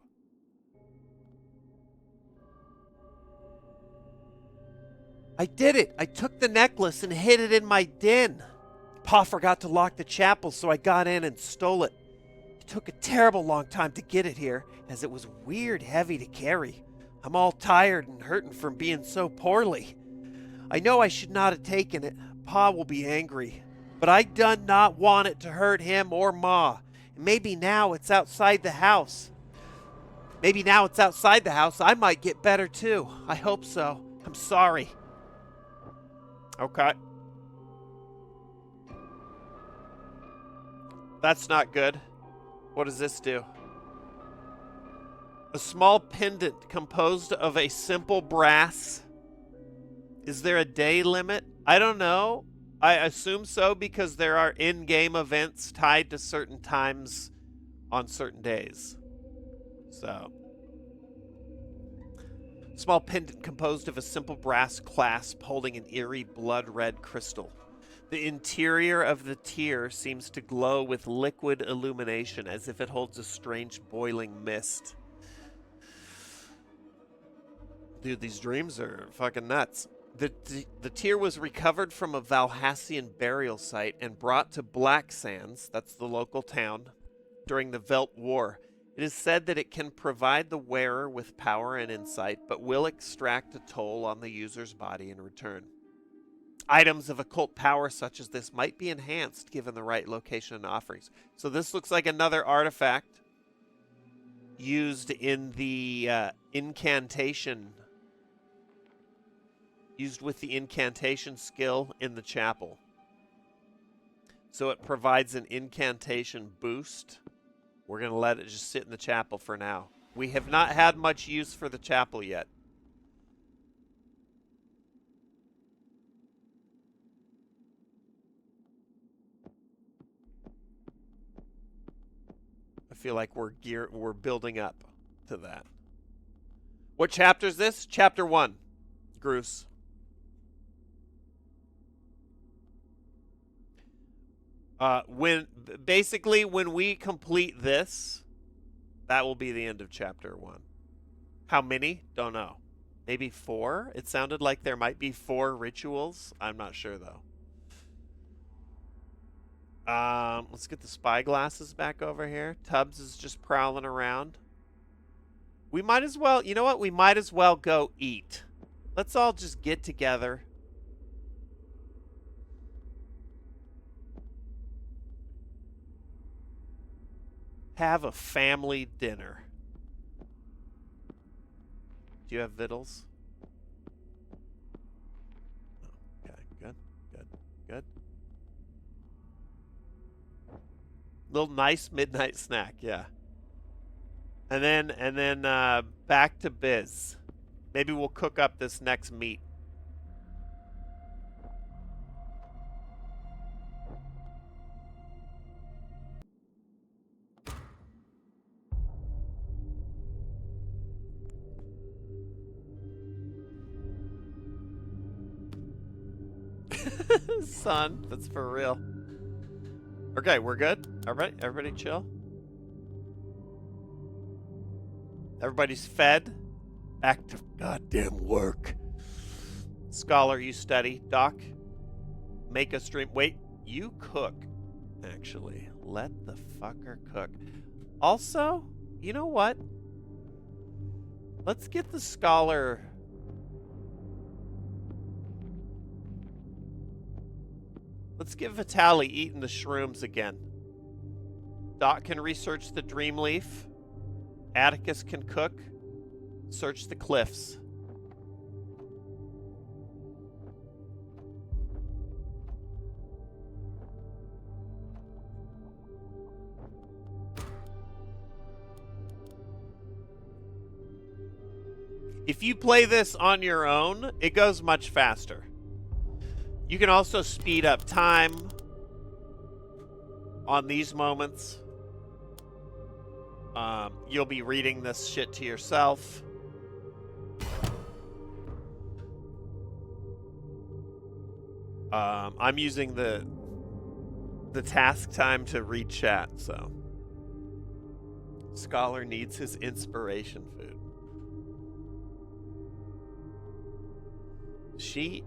I did it! I took the necklace and hid it in my den. Pa forgot to lock the chapel, so I got in and stole it. It took a terrible long time to get it here, as it was weird heavy to carry. I'm all tired and hurting from being so poorly. I know I should not have taken it. Pa will be angry. But I done not want it to hurt him or Ma. And maybe now it's outside the house. Maybe now it's outside the house, I might get better too. I hope so. I'm sorry. Okay. That's not good. What does this do? A small pendant composed of a simple brass. Is there a day limit? I don't know. I assume so because there are in-game events tied to certain times on certain days. So. Small pendant composed of a simple brass clasp holding an eerie blood-red crystal. The interior of the tear seems to glow with liquid illumination as if it holds a strange boiling mist. Dude, these dreams are fucking nuts. The tear was recovered from a Valhassian burial site and brought to Black Sands, that's the local town, during the Velt War. It is said that it can provide the wearer with power and insight, but will extract a toll on the user's body in return. Items of occult power such as this might be enhanced given the right location and offerings. So this looks like another artifact used in the incantation. Used with the incantation skill in the chapel. So it provides an incantation boost. We're going to let it just sit in the chapel for now. We have not had much use for the chapel yet. I feel like we're building up to that. What chapter is this? Chapter 1. Groose. When we complete this, that will be the end of chapter 1. How many? Don't know. Maybe 4? It sounded like there might be 4 rituals. I'm not sure though. Let's get the spy glasses back over here. Tubbs is just prowling around. We might as well, you know what? We might as well go eat. Let's all just get together. Have a family dinner. Do you have victuals? Oh, okay, good. Little nice midnight snack, yeah. And then back to biz. Maybe we'll cook up this next meat. Son, that's for real. Okay, we're good? Everybody chill? Everybody's fed? Back to goddamn work. Scholar, you study. Doc, make a stream. Wait, you cook, actually. Let the fucker cook. Also, you know what? Let's get the scholar... Let's get Vitali eating the shrooms again. Doc can research the dream leaf. Atticus can cook. Search the cliffs. If you play this on your own, it goes much faster. You can also speed up time on these moments. You'll be reading this shit to yourself. I'm using the task time to read chat, so. Scholar needs his inspiration food. She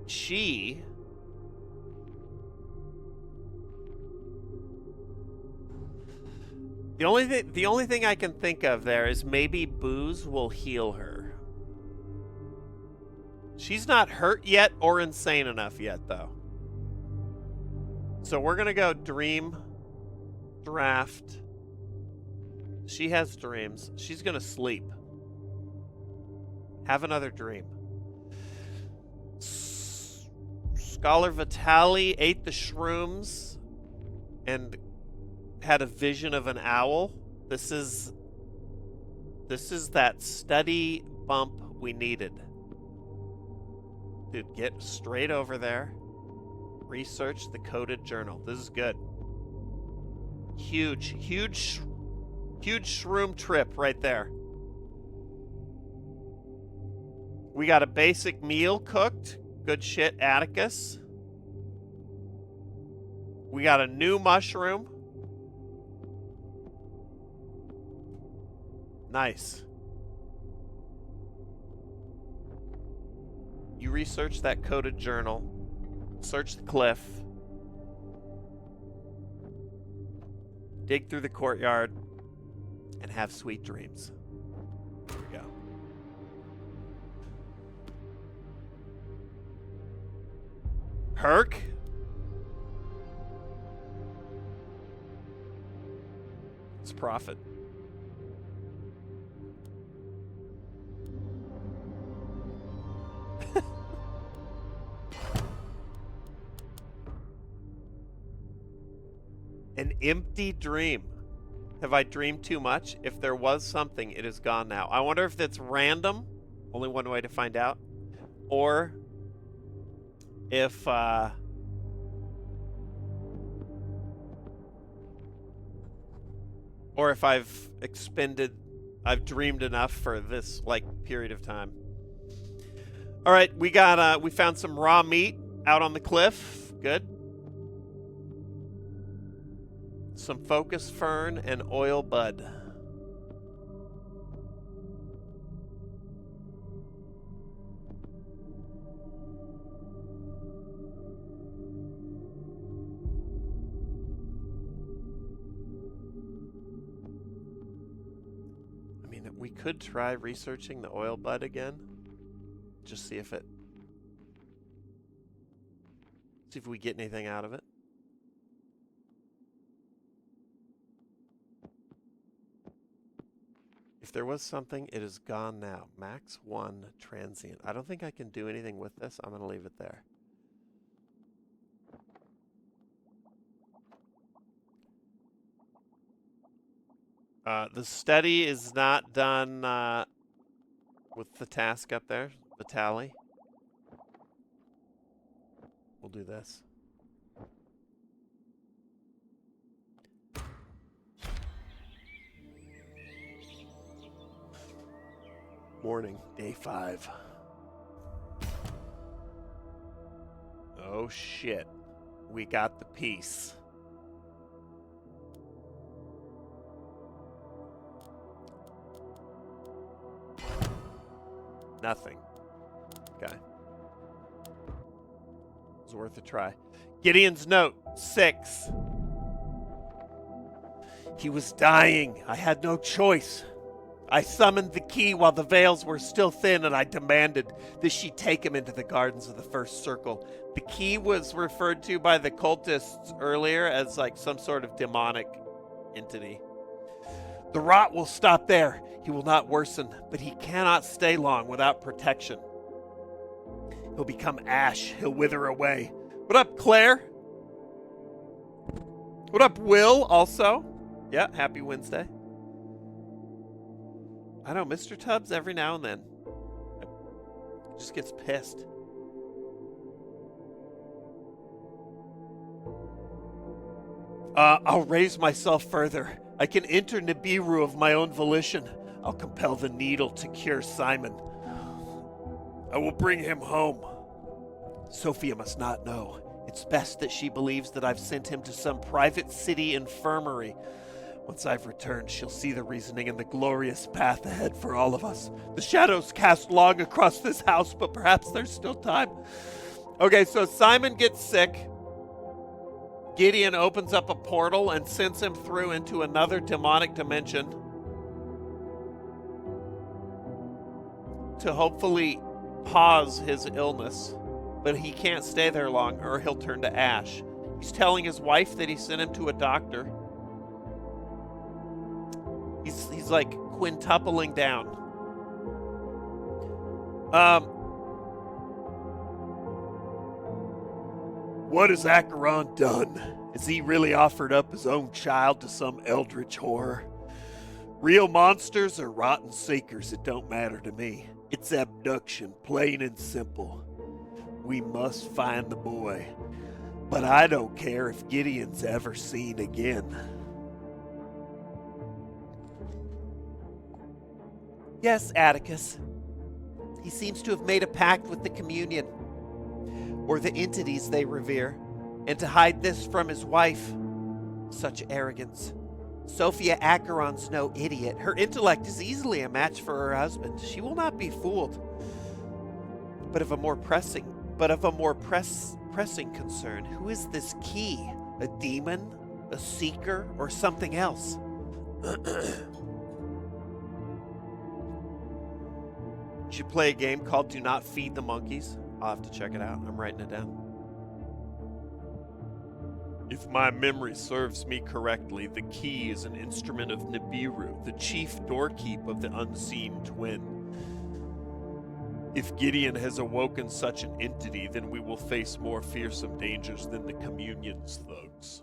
The only thing I can think of there is maybe booze will heal her. She's not hurt yet or insane enough yet, though. So we're gonna go dream, draft. She has dreams. She's gonna sleep. Have another dream. Scholar Vitali ate the shrooms and had a vision of an owl. This is that study bump we needed. Dude, get straight over there. Research the coded journal. This is good. Huge shroom trip right there. We got a basic meal cooked. Good shit, Atticus. We got a new mushroom. Nice. You research that coded journal. Search the cliff. Dig through the courtyard. And have sweet dreams. There we go. Herc? It's Prophet. An empty dream. Have I dreamed too much? If there was something, it is gone now. I wonder if that's random. Only one way to find out. Or if I've dreamed enough for this like period of time. All right, we found some raw meat out on the cliff. Good. Some focus fern and oil bud. I mean, we could try researching the oil bud again. Just see if we get anything out of it. If there was something, it is gone now. Max 1 transient. I don't think I can do anything with this. I'm going to leave it there. The study is not done with the task up there, the tally. We'll do this. Morning, day 5. Oh shit. We got the piece. Nothing. Okay. It's worth a try. Gideon's note, 6. He was dying. I had no choice. I summoned the key while the veils were still thin, and I demanded that she take him into the gardens of the first circle. The key was referred to by the cultists earlier as like some sort of demonic entity. The rot will stop there. He will not worsen, but he cannot stay long without protection. He'll become ash. He'll wither away. What up, Claire? What up, Will, also? Yeah, happy Wednesday. I know, Mr. Tubbs every now and then just gets pissed. I'll raise myself further. I can enter Nibiru of my own volition. I'll compel the needle to cure Simon. I will bring him home. Sophia must not know. It's best that she believes that I've sent him to some private city infirmary. Once I've returned, she'll see the reasoning and the glorious path ahead for all of us. The shadows cast long across this house, but perhaps there's still time. Okay, so Simon gets sick. Gideon opens up a portal and sends him through into another demonic dimension to hopefully pause his illness. But he can't stay there long or he'll turn to ash. He's telling his wife that he sent him to a doctor. He's like quintupling down. What has Acheron done? Has he really offered up his own child to some eldritch horror? Real monsters or rotten seekers, it don't matter to me. It's abduction, plain and simple. We must find the boy. But I don't care if Gideon's ever seen again. Yes, Atticus. He seems to have made a pact with the communion, or the entities they revere, and to hide this from his wife. Such arrogance. Sophia Acheron's no idiot. Her intellect is easily a match for her husband. She will not be fooled. But of a more pressing concern, who is this key? A demon? A seeker? Or something else? You should play a game called Do Not Feed the Monkeys. I'll have to check it out. I'm writing it down. If my memory serves me correctly, the key is an instrument of Nibiru, the chief doorkeep of the unseen twin. If Gideon has awoken such an entity, then we will face more fearsome dangers than the communion's thugs.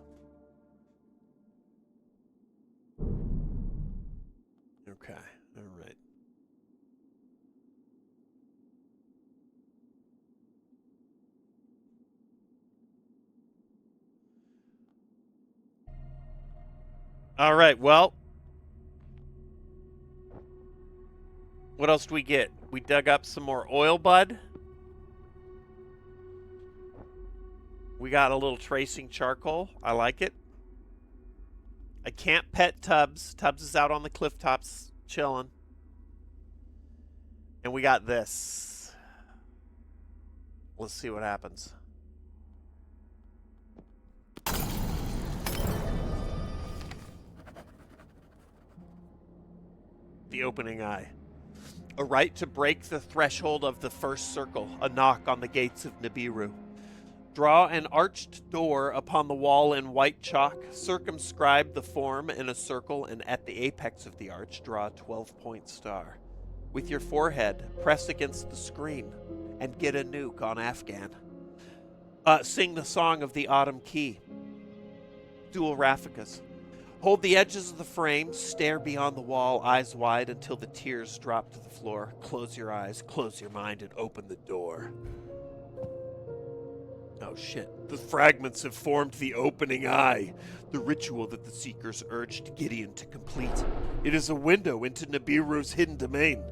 All right, well. What else do we get? We dug up some more oil bud. We got a little tracing charcoal. I like it. I can't pet Tubbs. Tubbs is out on the cliff tops chilling. And we got this. Let's see what happens. The opening eye. A right to break the threshold of the first circle, a knock on the gates of Nibiru. Draw an arched door upon the wall in white chalk, circumscribe the form in a circle, and at the apex of the arch, draw a 12-point star. With your forehead, press against the screen, and get a nuke on Afghan. Sing the song of the Autumn Key. Dual Rafikas. Hold the edges of the frame, stare beyond the wall, eyes wide until the tears drop to the floor. Close your eyes, close your mind, and open the door. Oh shit. The fragments have formed the opening eye, the ritual that the Seekers urged Gideon to complete. It is a window into Nibiru's hidden domain.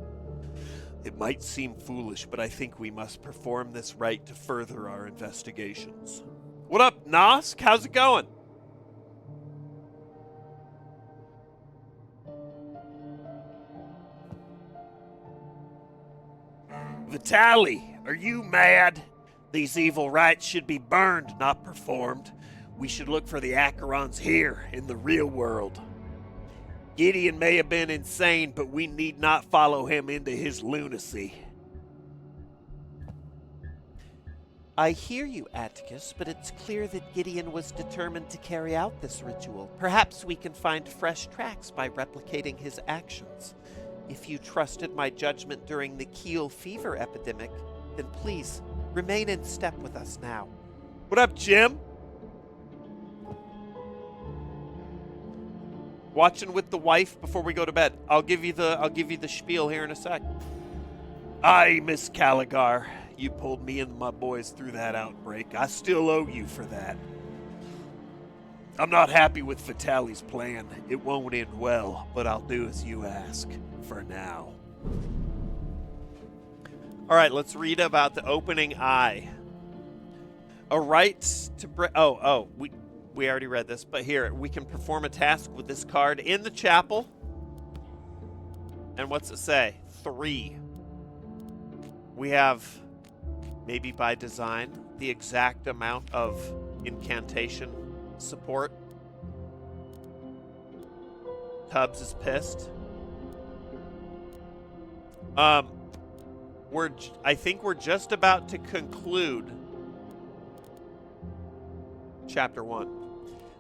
It might seem foolish, but I think we must perform this rite to further our investigations. What up, Nosk? How's it going? Vitali, are you mad? These evil rites should be burned, not performed. We should look for the Acherons here, in the real world. Gideon may have been insane, but we need not follow him into his lunacy. I hear you, Atticus, but it's clear that Gideon was determined to carry out this ritual. Perhaps we can find fresh tracks by replicating his actions. If you trusted my judgment during the Kiel fever epidemic, then please remain in step with us now. What up, Jim? Watching with the wife before we go to bed. I'll give you the spiel here in a sec. Aye, Miss Caligar. You pulled me and my boys through that outbreak. I still owe you for that. I'm not happy with Vitali's plan. It won't end well, but I'll do as you ask for now. All right, let's read about the opening eye. A right to we already read this, but here we can perform a task with this card in the chapel. And what's it say? 3. We have, maybe by design, the exact amount of incantation support. Tubbs is pissed. I think we're just about to conclude Chapter 1.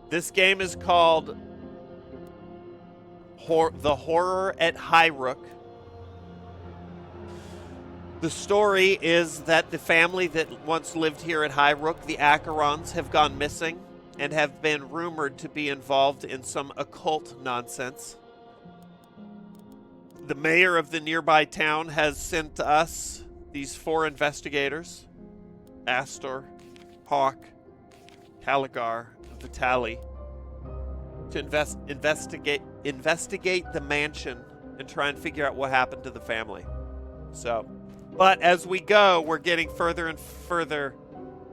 This game is called The Horror at Highrook. The story is that the family that once lived here at Highrook, the Acherons, have gone missing and have been rumored to be involved in some occult nonsense. The mayor of the nearby town has sent us these 4 investigators, Astor, Hawk, Caligar, and Vitali, to investigate the mansion and try and figure out what happened to the family. But as we go, we're getting further and further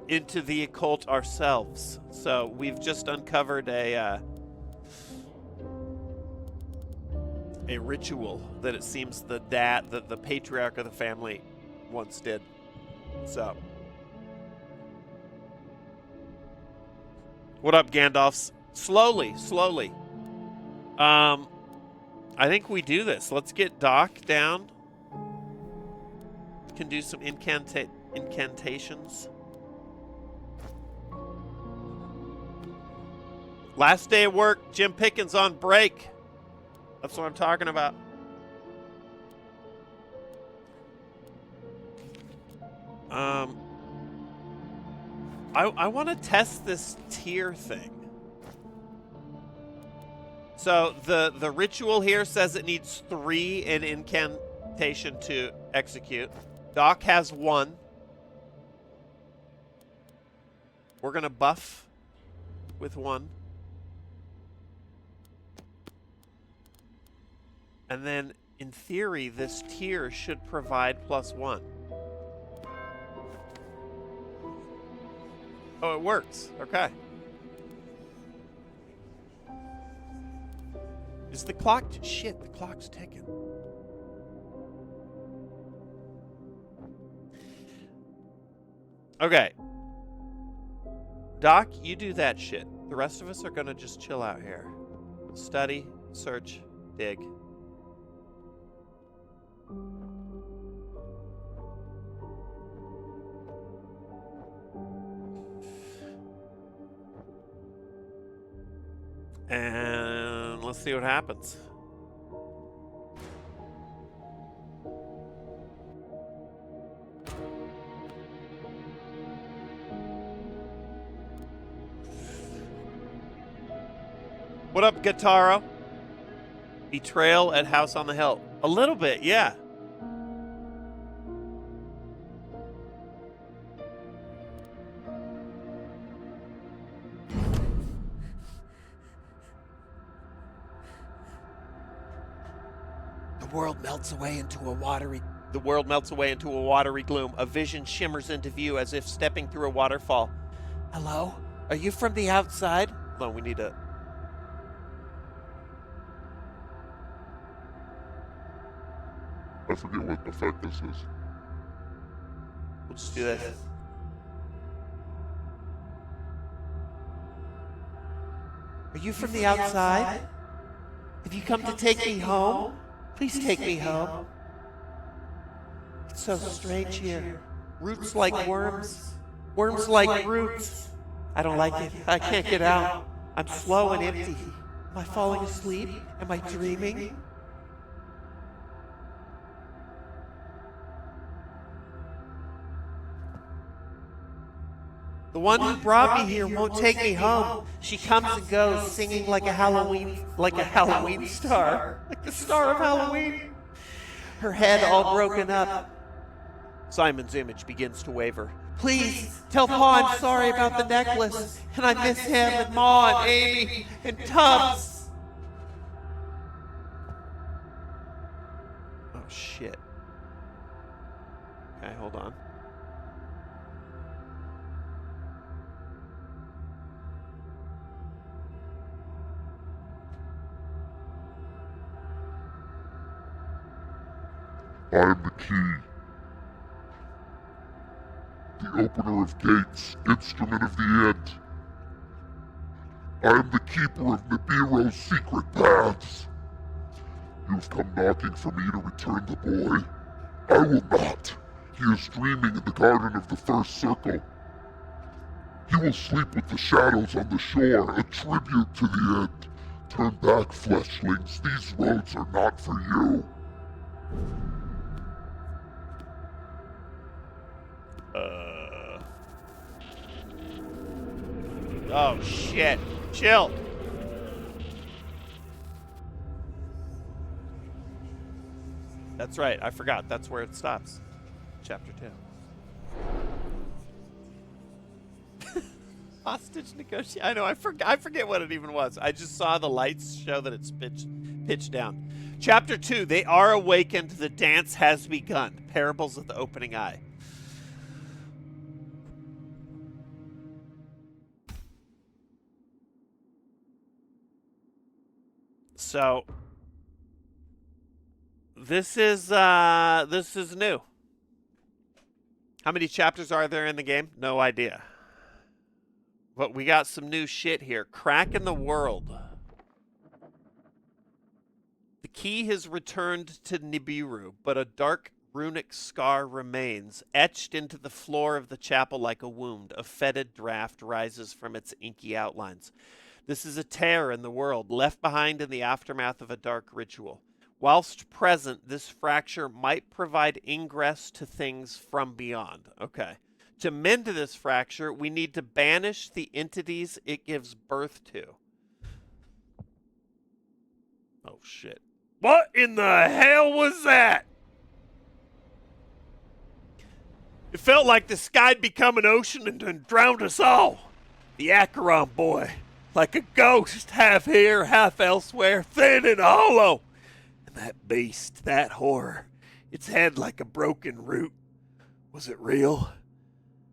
into the occult ourselves. So we've just uncovered a ritual that it seems the patriarch of the family once did. So, what up, Gandalfs? Slowly. I think we do this. Let's get Doc down. Can do some incantations. Last day of work, Jim Pickens on break. That's what I'm talking about. I want to test this tier thing. So the ritual here says it needs 3 in incantation to execute. Doc has 1. We're gonna buff with 1. And then, in theory, this tier should provide +1. Oh, it works. Okay. Is the clock... Shit, the clock's ticking. Okay. Doc, you do that shit. The rest of us are gonna just chill out here. Study, search, dig. And let's see what happens. What up, Guitaro? Betrayal at House on the Hill. A little bit, yeah. The world melts away into a watery gloom. A vision shimmers into view as if stepping through a waterfall. Hello? Are you from the outside? Hold on, we need to... I forget what effect this is. We'll just do this. Are you from the outside? Have you come to take me home? Please take me home. It's so strange here. Roots like worms. Worms like roots. I don't like it. I can't get out. I'm slow and empty. Am I falling asleep? Am I dreaming? The one who brought me here won't take me home. She comes and goes, singing like a Halloween star, like the star of Halloween. Her head all broken up. Simon's image begins to waver. Please tell Pa I'm sorry about the necklace, and I miss him and Ma and Amy and Tubbs. Oh shit. Okay, hold on. I am the key. The opener of gates, instrument of the end. I am the keeper of Nibiru's secret paths. You have come knocking for me to return the boy. I will not. He is dreaming in the garden of the first circle. He will sleep with the shadows on the shore, a tribute to the end. Turn back, fleshlings. These roads are not for you. Oh shit. Chill. That's right. I forgot. That's where it stops. Chapter 2. Hostage negotiation. I know. I forget what it even was. I just saw the lights show that it's pitched down. Chapter 2. They are awakened. The dance has begun. Parables of the opening eye. So this is new. How many chapters are there in the game? No idea. But we got some new shit here. Crack in the world. The key has returned to Nibiru, but a dark runic scar remains, etched into the floor of the chapel like a wound. A fetid draft rises from its inky outlines. This is a tear in the world, left behind in the aftermath of a dark ritual. Whilst present, this fracture might provide ingress to things from beyond. Okay. To mend this fracture, we need to banish the entities it gives birth to. Oh, shit. What in the hell was that? It felt like the sky'd become an ocean and drowned us all. The Acheron boy. Like a ghost, half here, half elsewhere, thin and hollow. And That beast, that horror, its head like a broken root. Was it real?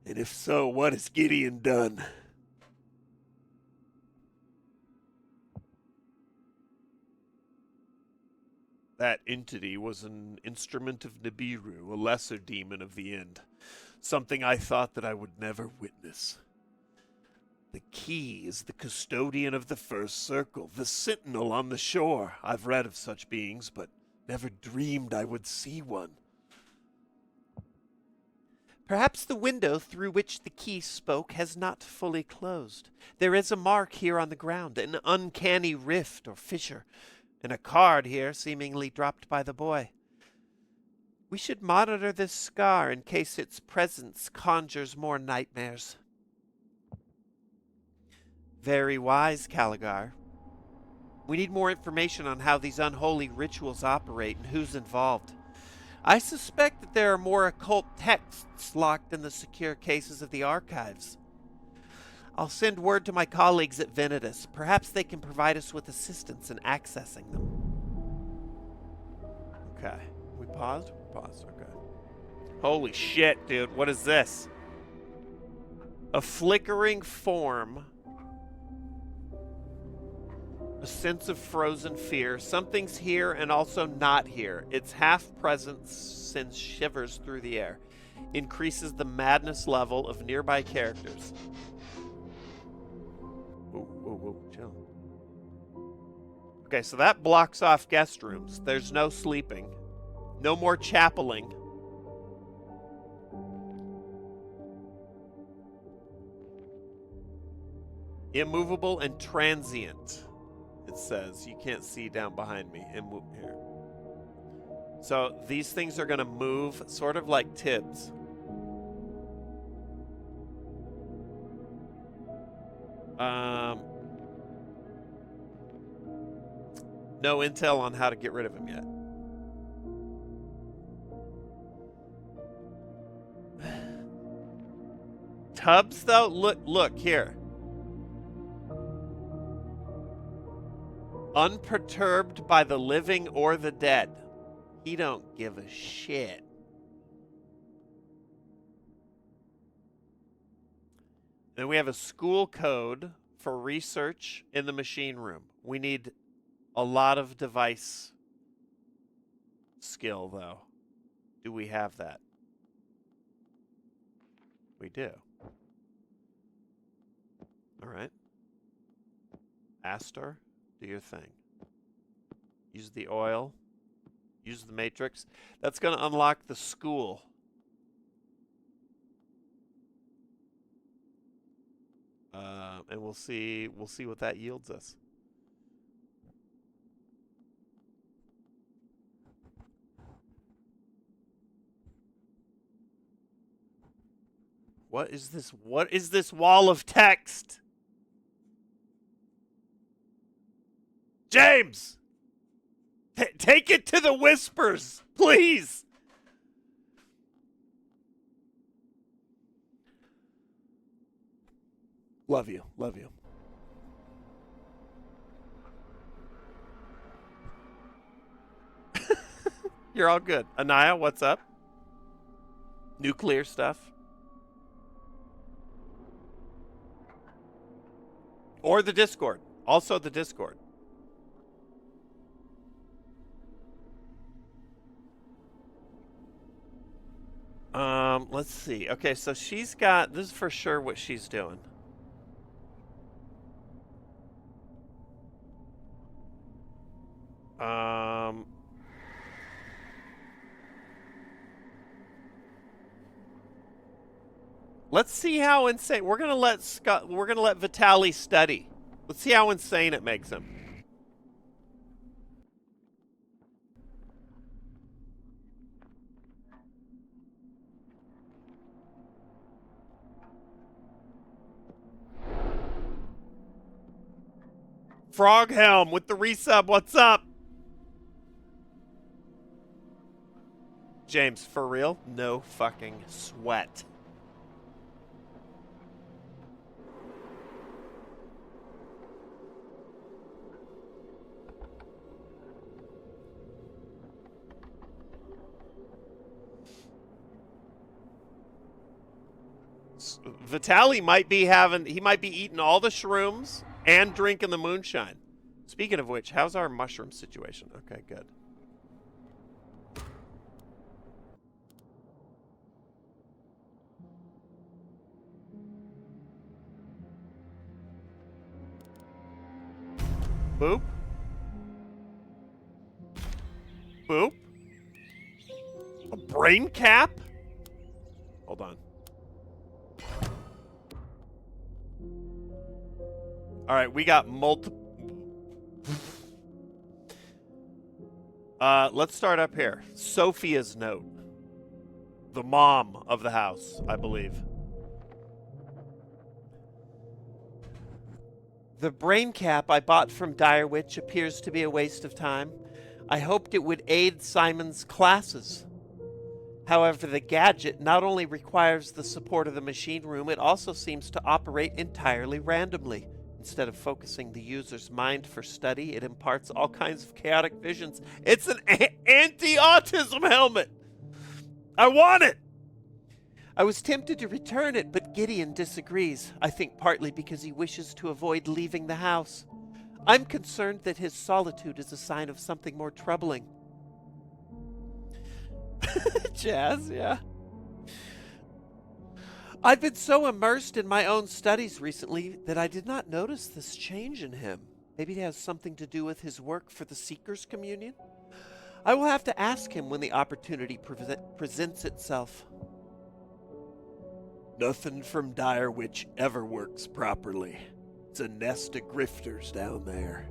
And if so, what has Gideon done? That entity was an instrument of Nibiru, a lesser demon of the end. Something I thought that I would never witness. The key is the custodian of the first circle, the sentinel on the shore. I've read of such beings, but never dreamed I would see one. Perhaps the window through which the key spoke has not fully closed. There is a mark here on the ground, an uncanny rift or fissure, and a card here seemingly dropped by the boy. We should monitor this scar in case its presence conjures more nightmares. Very wise, Caligar. We need more information on how these unholy rituals operate and who's involved. I suspect that there are more occult texts locked in the secure cases of the archives. I'll send word to my colleagues at Venitas. Perhaps they can provide us with assistance in accessing them. Okay. We paused? We paused, okay. Holy shit, dude. What is this? A flickering form. A sense of frozen fear. Something's here and also not here. Its half-presence sends shivers through the air. Increases the madness level of nearby characters. Whoa, chill. Okay, so that blocks off guest rooms. There's no sleeping. No more chapeling. Immovable and transient. It says you can't see down behind me. Here. So these things are going to move sort of like Tibbs. No intel on how to get rid of him yet. Tubbs, though, look here. Unperturbed by the living or the dead. He don't give a shit. Then we have a school code for research in the machine room. We need a lot of device skill, though. Do we have that? We do. All right. Astor, do your thing. Use the oil. Use the matrix. That's going to unlock the school. And we'll see what that yields us. What is this? What is this wall of text? James! Take it to the whispers, please! Love you. Love you. You're all good. Anaya, what's up? Nuclear stuff? Or the Discord. Also the Discord. Let's see. Okay, so she's got, this is for sure what she's doing. Let's see how insane. We're gonna let Vitaly study. Let's see how insane it makes him. Froghelm with the resub, what's up? James, for real? No fucking sweat. Vitaly might be having, he might be eating all the shrooms and drinking the moonshine. Speaking of which, how's our mushroom situation? Okay, good. Boop. Boop. A brain cap? Hold on. All right, we got multiple. Let's start up here. Sophia's note. The mom of the house, I believe. The brain cap I bought from Direwitch appears to be a waste of time. I hoped it would aid Simon's classes. However, the gadget not only requires the support of the machine room, it also seems to operate entirely randomly. Instead of focusing the user's mind for study, it imparts all kinds of chaotic visions. It's an anti-autism helmet! I want it! I was tempted to return it, but Gideon disagrees. I think partly because he wishes to avoid leaving the house. I'm concerned that his solitude is a sign of something more troubling. Jazz, yeah. I've been so immersed in my own studies recently that I did not notice this change in him. Maybe it has something to do with his work for the Seekers Communion? I will have to ask him when the opportunity presents itself. Nothing from Direwitch ever works properly. It's a nest of grifters down there.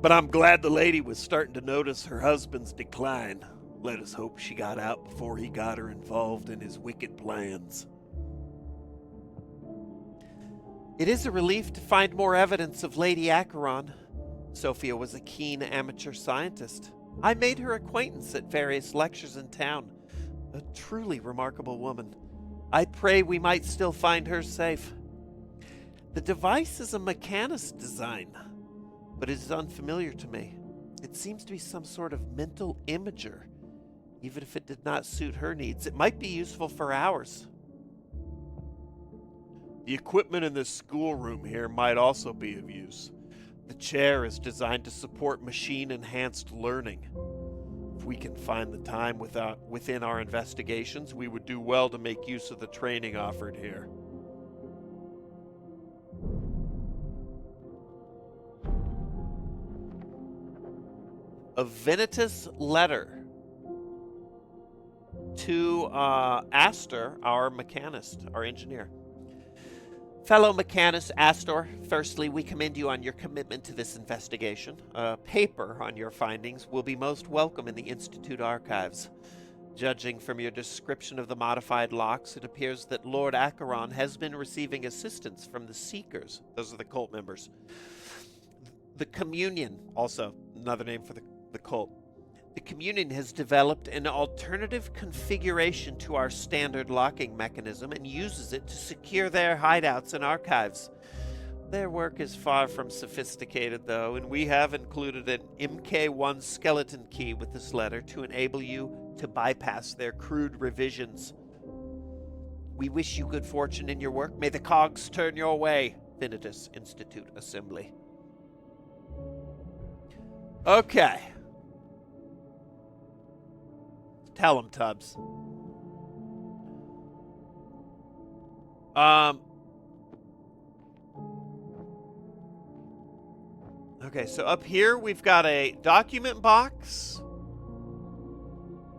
But I'm glad the lady was starting to notice her husband's decline. Let us hope she got out before he got her involved in his wicked plans. It is a relief to find more evidence of Lady Acheron. Sophia was a keen amateur scientist. I made her acquaintance at various lectures in town. A truly remarkable woman. I pray we might still find her safe. The device is a mechanist design, but it is unfamiliar to me. It seems to be some sort of mental imager. Even if it did not suit her needs, it might be useful for ours. The equipment in this schoolroom here might also be of use. The chair is designed to support machine-enhanced learning. If we can find the time within our investigations, we would do well to make use of the training offered here. A Venitus letter to Astor, our mechanist, our engineer. Fellow mechanist Astor, firstly, we commend you on your commitment to this investigation. A paper on your findings will be most welcome in the Institute archives. Judging from your description of the modified locks, it appears that Lord Acheron has been receiving assistance from the Seekers. Those are the cult members. The Communion, also another name for the cult. The Communion has developed an alternative configuration to our standard locking mechanism and uses it to secure their hideouts and archives. Their work is far from sophisticated, though, and we have included an MK1 skeleton key with this letter to enable you to bypass their crude revisions. We wish you good fortune in your work. May the cogs turn your way. Venitus Institute Assembly. Okay. Tell him, Tubbs. Okay, so up here we've got a document box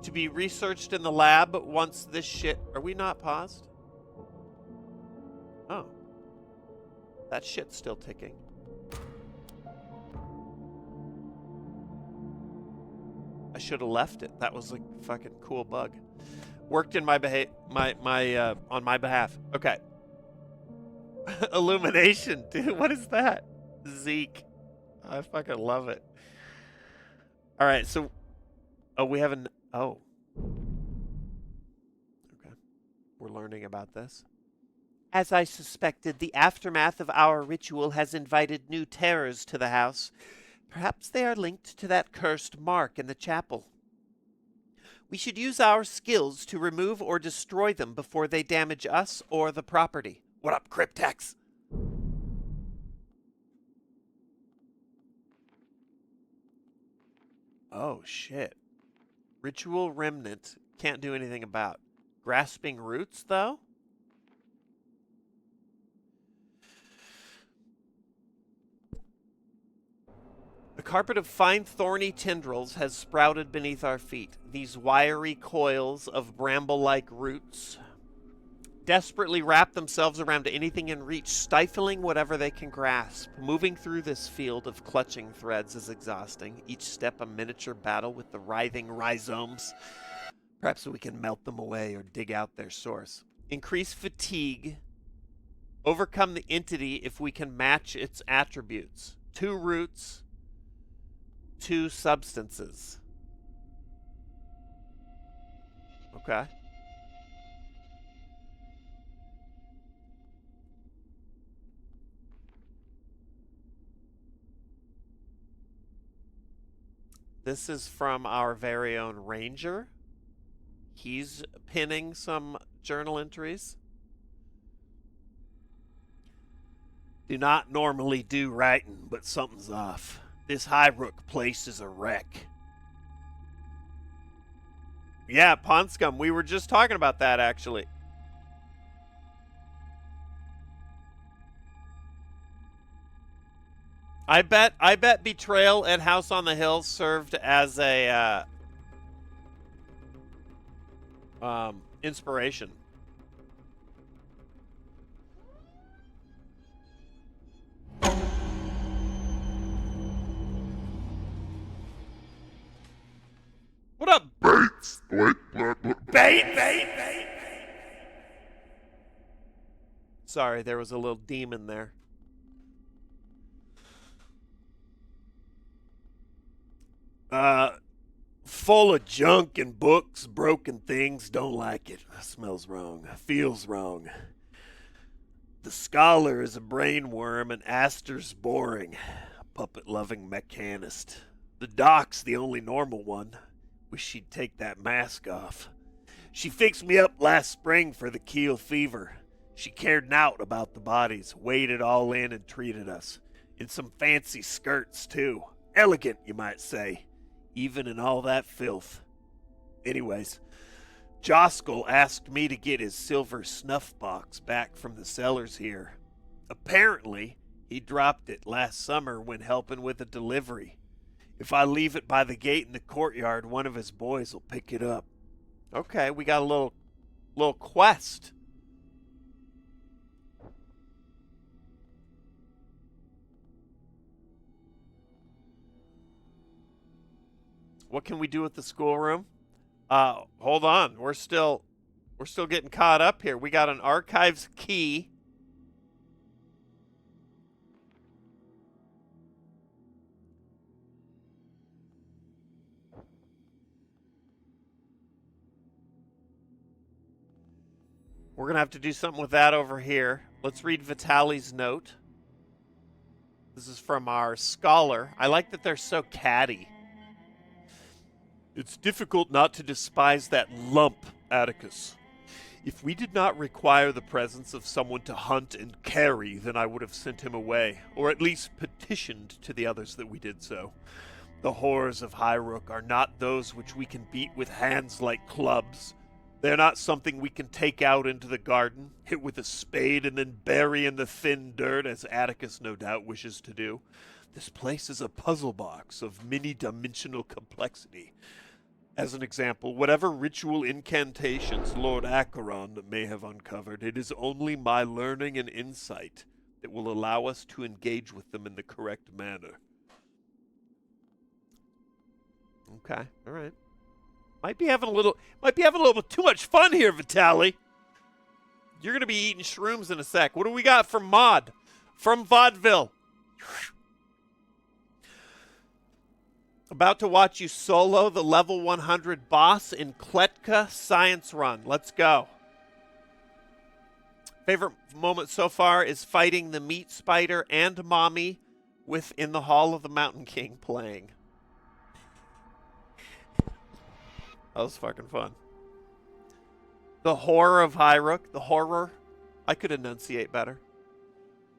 to be researched in the lab once this shit... Are we not paused? Oh. That shit's still ticking. I should have left it. That was a fucking cool bug. Worked in on my behalf. Okay. Illumination, dude. What is that? Zeke. I fucking love it. All right, so we have okay. We're learning about this. As I suspected, the aftermath of our ritual has invited new terrors to the house. Perhaps they are linked to that cursed mark in the chapel. We should use our skills to remove or destroy them before they damage us or the property. What up, Cryptex? Oh, shit. Ritual Remnant. Can't do anything about. Grasping Roots, though? A carpet of fine thorny tendrils has sprouted beneath our feet. These wiry coils of bramble-like roots desperately wrap themselves around anything in reach, stifling whatever they can grasp. Moving through this field of clutching threads is exhausting, each step a miniature battle with the writhing rhizomes. Perhaps we can melt them away or dig out their source. Increase fatigue. Overcome the entity if we can match its attributes. 2 roots, 2 substances. Okay. This is from our very own Ranger. He's pinning some journal entries. Do not normally do writing, but something's off. This Highrook place is a wreck. Yeah, Ponscum. We were just talking about that, actually. I bet Betrayal at House on the Hill served as a inspiration. What up? Bates! Wait, Bait! Sorry, there was a little demon there. Full of junk and books, broken things, don't like it. Smells wrong, feels wrong. The scholar is a brainworm and Astor's boring. A puppet-loving mechanist. The doc's the only normal one. Wish she'd take that mask off. She fixed me up last spring for the keel fever. She cared naught about the bodies, weighed it all in and treated us. In some fancy skirts, too. Elegant, you might say. Even in all that filth. Anyways, Joskell asked me to get his silver snuff box back from the cellars here. Apparently, he dropped it last summer when helping with a delivery. If I leave it by the gate in the courtyard, one of his boys will pick it up. Okay, we got a little quest. What can we do with the schoolroom? Hold on. We're still getting caught up here. We got an archives key. We're going to have to do something with that over here. Let's read Vitali's note. This is from our scholar. I like that they're so catty. It's difficult not to despise that lump, Atticus. If we did not require the presence of someone to hunt and carry, then I would have sent him away, or at least petitioned to the others that we did so. The horrors of Highrook are not those which we can beat with hands like clubs. They're not something we can take out into the garden, hit with a spade, and then bury in the thin dirt, as Atticus no doubt wishes to do. This place is a puzzle box of many-dimensional complexity. As an example, whatever ritual incantations Lord Acheron may have uncovered, it is only my learning and insight that will allow us to engage with them in the correct manner. Okay, all right. Might be having a little bit too much fun here, Vitali. You're going to be eating shrooms in a sec. What do we got from Mod? From Vaudeville. About to watch you solo the level 100 boss in Kletka Science Run. Let's go. Favorite moment so far is fighting the meat spider and mommy within the Hall of the Mountain King playing. That was fucking fun. The horror of Highrook. The horror. I could enunciate better.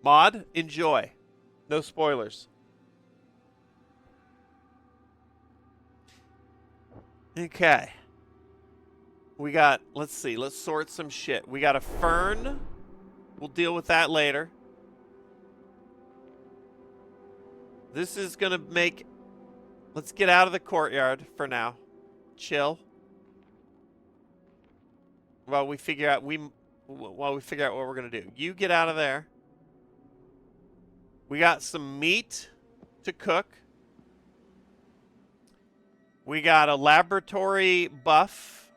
Mod, enjoy. No spoilers. Okay. We got, let's see, let's sort some shit. We got a fern. We'll deal with that later. This is going to make... Let's get out of the courtyard for now. Chill. While we figure out what we're going to do. You get out of there. We got some meat to cook. We got a laboratory buff.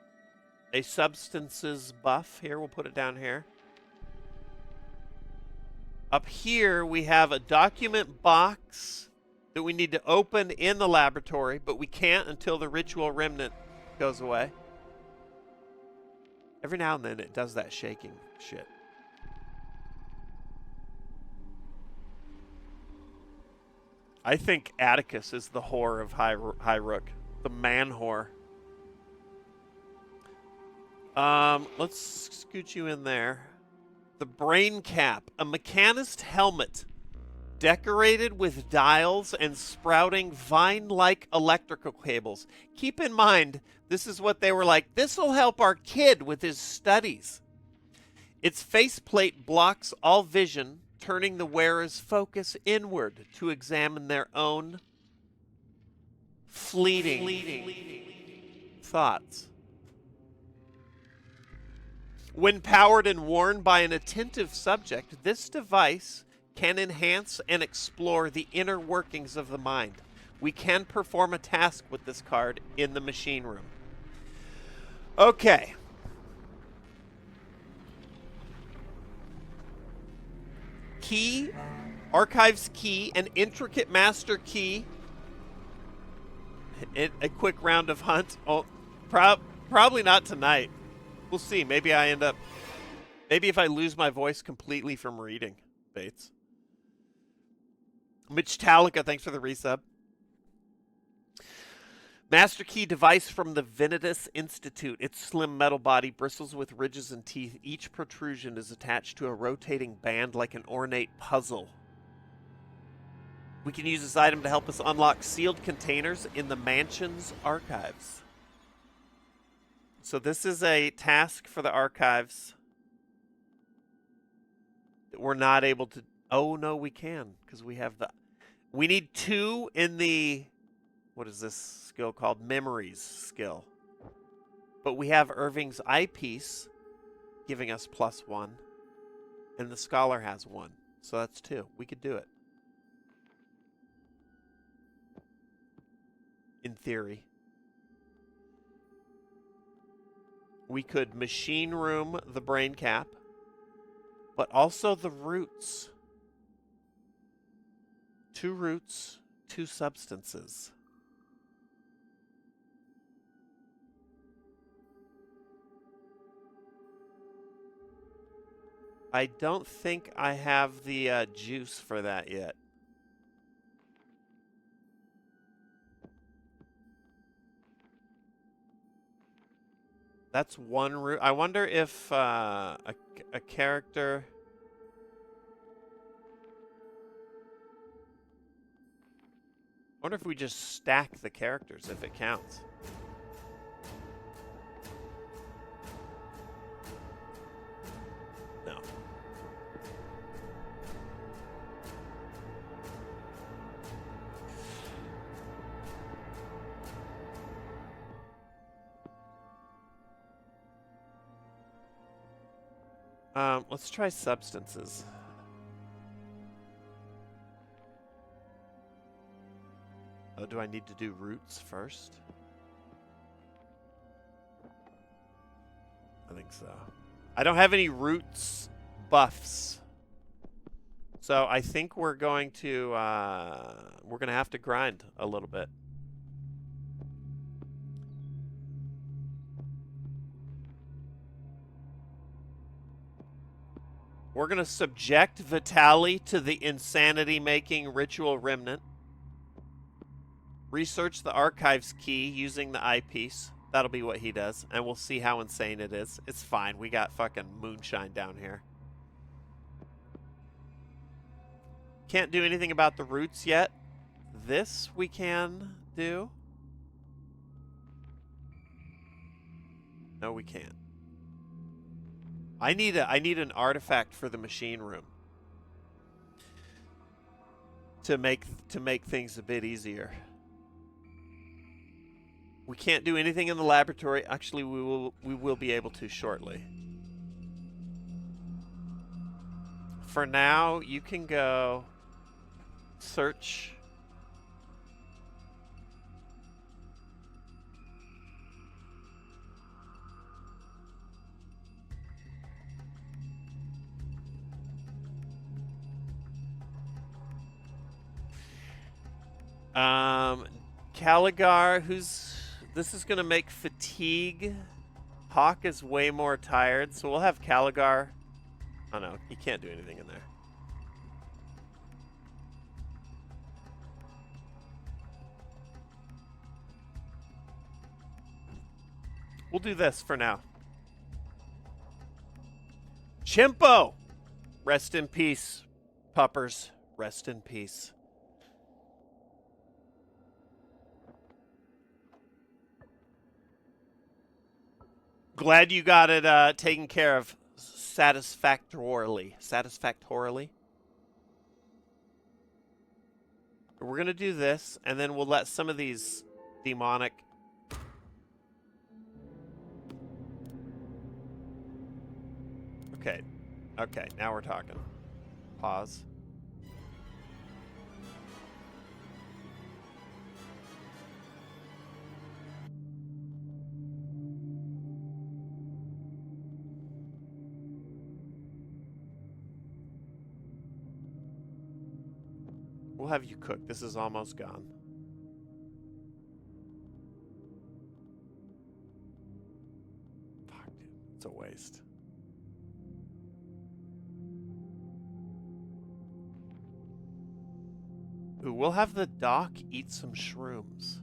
A substances buff. Here, we'll put it down here. Up here, we have a document box that we need to open in the laboratory, but we can't until the ritual remnant goes away. Every now and then, it does that shaking shit. I think Atticus is the whore of Highrook. The man whore. Let's scoot you in there. The brain cap, a mechanist helmet decorated with dials and sprouting vine-like electrical cables. Keep in mind, this is what they were like, this'll help our kid with his studies. Its faceplate blocks all vision, turning the wearer's focus inward to examine their own fleeting thoughts. When powered and worn by an attentive subject, this device can enhance and explore the inner workings of the mind. We can perform a task with this card in the machine room. Okay. Key, archives key, an intricate master key. A quick round of hunt. Oh, probably not tonight. We'll see. Maybe I end up... Maybe if I lose my voice completely from reading, Bates. Mitch Talica, thanks for the resub. Master key device from the Vinitus Institute. Its slim metal body bristles with ridges and teeth. Each protrusion is attached to a rotating band like an ornate puzzle. We can use this item to help us unlock sealed containers in the mansion's archives. So this is a task for the archives that we're not able to... Oh, no, we can, because we have the... We need 2 in the... What is this skill called? Memories skill. But we have Irving's eyepiece giving us +1. And the scholar has 1. So that's 2. We could do it. In theory. We could machine room the brain cap, but also the roots. 2 roots, 2 substances. I don't think I have the juice for that yet. That's 1 root. I wonder if a character... I wonder if we just stack the characters, if it counts. No. Let's try substances. Oh, do I need to do roots first? I think so. I don't have any roots buffs. So I think we're going to have to grind a little bit. We're going to subject Vitali to the insanity-making ritual remnant. Research the archives key using the eyepiece. That'll be what he does. And we'll see how insane it is. It's fine. We got fucking moonshine down here. can't do anything about the roots yet. This we can do. No, we can't. I need an artifact for the machine room to make things a bit easier. We can't do anything in the laboratory. Actually, we will be able to shortly. For now, you can go search. Caligar, this is going to make fatigue. Hawk is way more tired, so we'll have Caligar. Oh no, you can't do anything in there. We'll do this for now. Chimpo! Rest in peace, puppers. Rest in peace. Glad you got it taken care of satisfactorily. Satisfactorily. We're going to do this, and then we'll let some of these demonic... Okay. Okay, now we're talking. Pause. We'll have you cook. This is almost gone. Fuck, dude. It's a waste. Ooh, we'll have the doc eat some shrooms.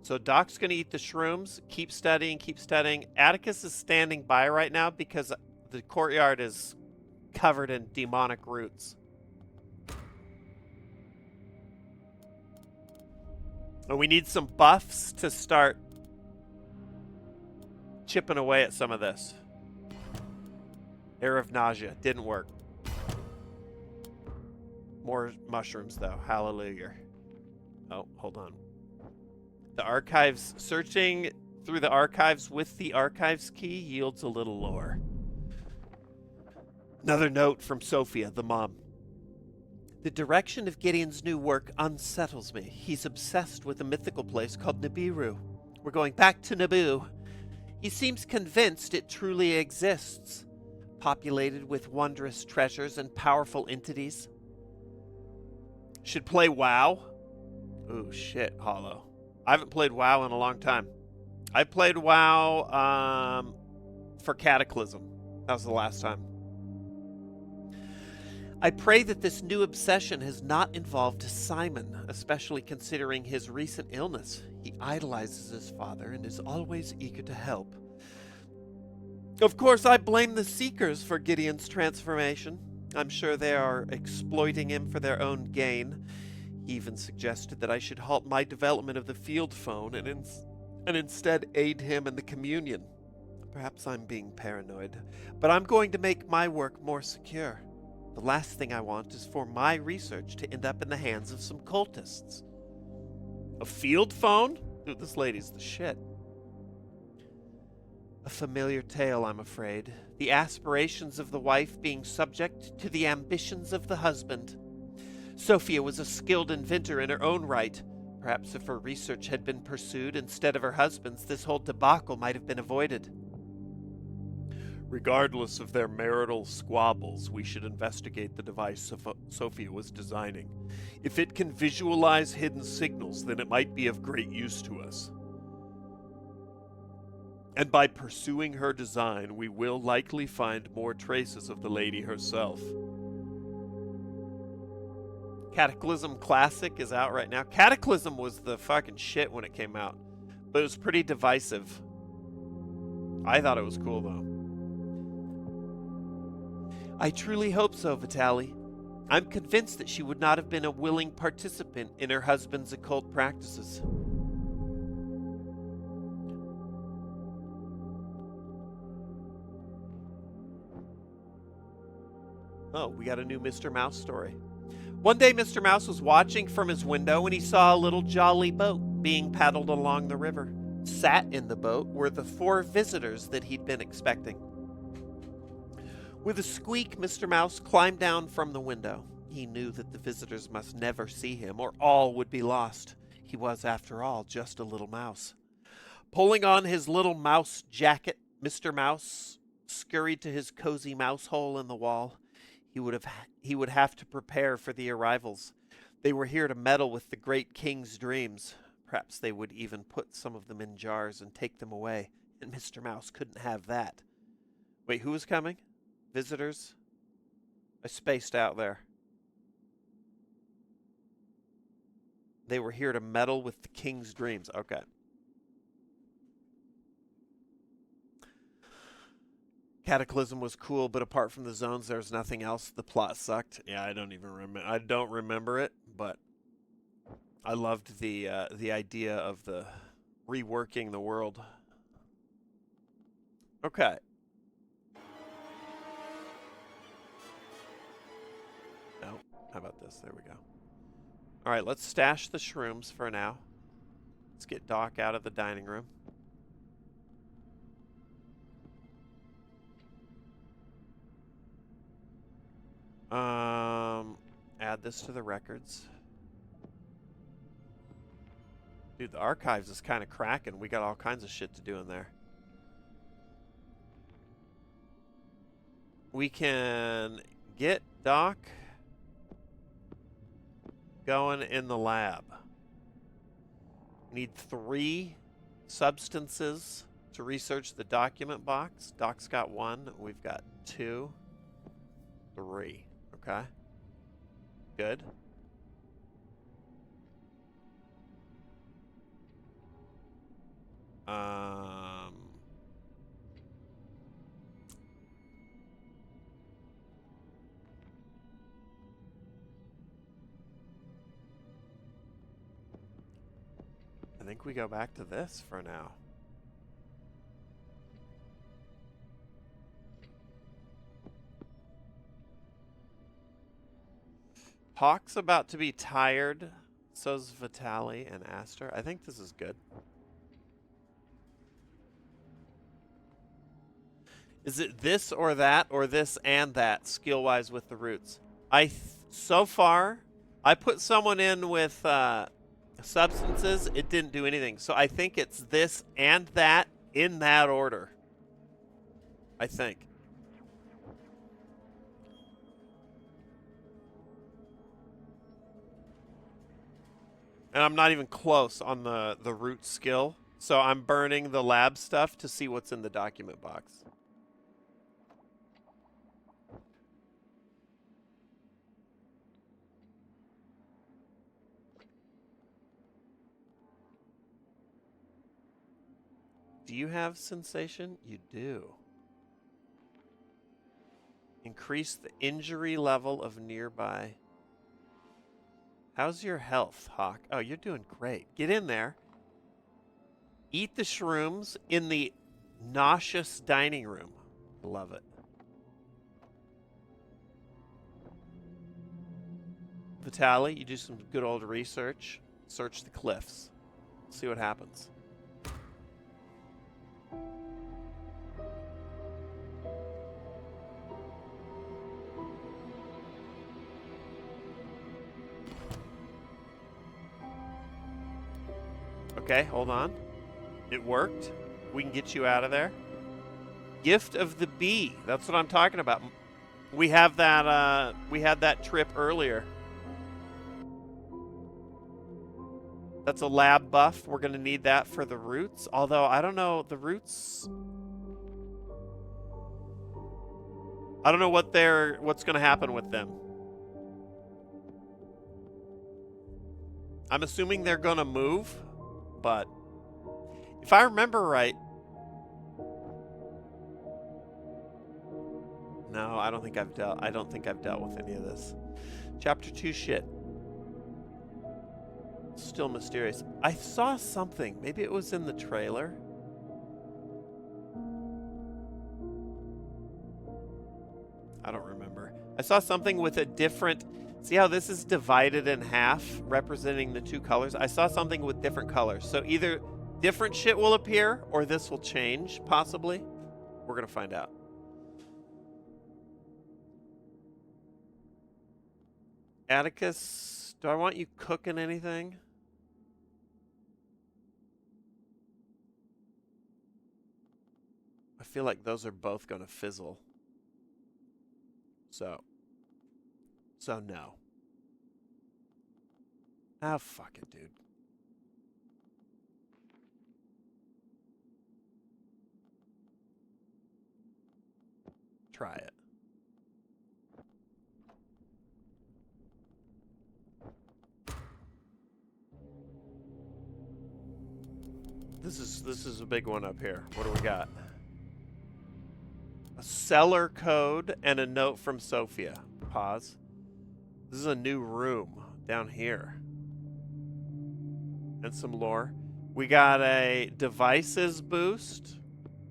So Doc's going to eat the shrooms. Keep studying, keep studying. Atticus is standing by right now because the courtyard is covered in demonic roots. And we need some buffs to start chipping away at some of this. Air of nausea. Didn't work. More mushrooms, though. Hallelujah. Oh, hold on. The archives, searching through the archives with the archives key yields a little lore. Another note from Sophia, the mom. The direction of Gideon's new work unsettles me. He's obsessed with a mythical place called Nibiru. We're going back to Naboo. He seems convinced it truly exists, populated with wondrous treasures and powerful entities. Should play WoW. Ooh, shit, Hollow. I haven't played WoW in a long time. I played WoW for Cataclysm. That was the last time. I pray that this new obsession has not involved Simon, especially considering his recent illness. He idolizes his father and is always eager to help. Of course, I blame the Seekers for Gideon's transformation. I'm sure they are exploiting him for their own gain. He even suggested that I should halt my development of the field phone and instead aid him in the communion. Perhaps I'm being paranoid, but I'm going to make my work more secure. The last thing I want is for my research to end up in the hands of some cultists. A field phone? Dude, this lady's the shit. A familiar tale, I'm afraid. The aspirations of the wife being subject to the ambitions of the husband. Sophia was a skilled inventor in her own right. Perhaps if her research had been pursued instead of her husband's, this whole debacle might have been avoided. Regardless of their marital squabbles, we should investigate the device Sophia was designing. If it can visualize hidden signals, then it might be of great use to us. And by pursuing her design, we will likely find more traces of the lady herself. Cataclysm Classic is out right now. Cataclysm was the fucking shit when it came out, but it was pretty divisive. I thought it was cool, though. I truly hope so, Vitali. I'm convinced that she would not have been a willing participant in her husband's occult practices. Oh, we got a new Mr. Mouse story. One day, Mr. Mouse was watching from his window when he saw a little jolly boat being paddled along the river. Sat in the boat were the 4 visitors that he'd been expecting. With a squeak, Mr. Mouse climbed down from the window. He knew that the visitors must never see him, or all would be lost. He was, after all, just a little mouse. Pulling on his little mouse jacket, Mr. Mouse scurried to his cozy mouse hole in the wall. He would have to prepare for the arrivals. They were here to meddle with the great king's dreams. Perhaps they would even put some of them in jars and take them away, and Mr. Mouse couldn't have that. Wait, who was coming? Visitors? I spaced out there. They were here to meddle with the king's dreams. Okay. Cataclysm was cool, but apart from the zones, there was nothing else. The plot sucked. Yeah, I don't even remember. I don't remember it, but I loved the idea of the reworking the world. Okay. No. How about this? There we go. All right, let's stash the shrooms for now. Let's get Doc out of the dining room. Add this to the records. Dude, the archives is kind of cracking. We got all kinds of shit to do in there. We can get Doc going in the lab. We need 3 substances to research the document box. Doc's got 1. We've got 2. 3. Okay. Good. I think we go back to this for now. Hawk's about to be tired. So's Vitali and Aster. I think this is good. Is it this or this and that, skill-wise with the roots? So far, I put someone in with substances. It didn't do anything. So I think it's this and that in that order. I think. And I'm not even close on the root skill. So I'm burning the lab stuff to see what's in the document box. Do you have sensation? You do. Increase the injury level of nearby. How's your health, Hawk? Oh, you're doing great. Get in there. Eat the shrooms in the nauseous dining room. Love it. Vitali, you do some good old research. Search the cliffs. See what happens. Okay, hold on. It worked. We can get you out of there. Gift of the Bee. That's what I'm talking about. We have that. We had that trip earlier. That's a lab buff. We're gonna need that for the roots. Although I don't know the roots. I don't know what's gonna happen with them. I'm assuming they're gonna move, but if I remember right, no, I don't think I've dealt with any of this. Chapter 2 shit. Still mysterious. I saw something. Maybe it was in the trailer. I don't remember. I saw something with a different... See how this is divided in half, representing the two colors? I saw something with different colors. So either different shit will appear, or this will change, possibly. We're going to find out. Atticus, do I want you cooking anything? I feel like those are both going to fizzle. So no. Ah, fuck it, dude. Try it. This is a big one up here. What do we got? A seller code and a note from Sophia. Pause. This is a new room down here. And some lore. We got a devices boost.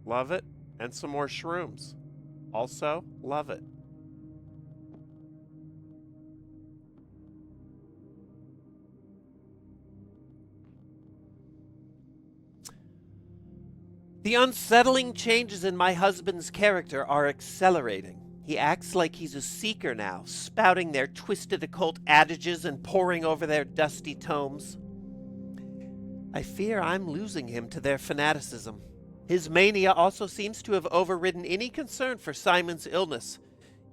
Love it. And some more shrooms. Also, love it. The unsettling changes in my husband's character are accelerating. He acts like he's a seeker now, spouting their twisted occult adages and poring over their dusty tomes. I fear I'm losing him to their fanaticism. His mania also seems to have overridden any concern for Simon's illness.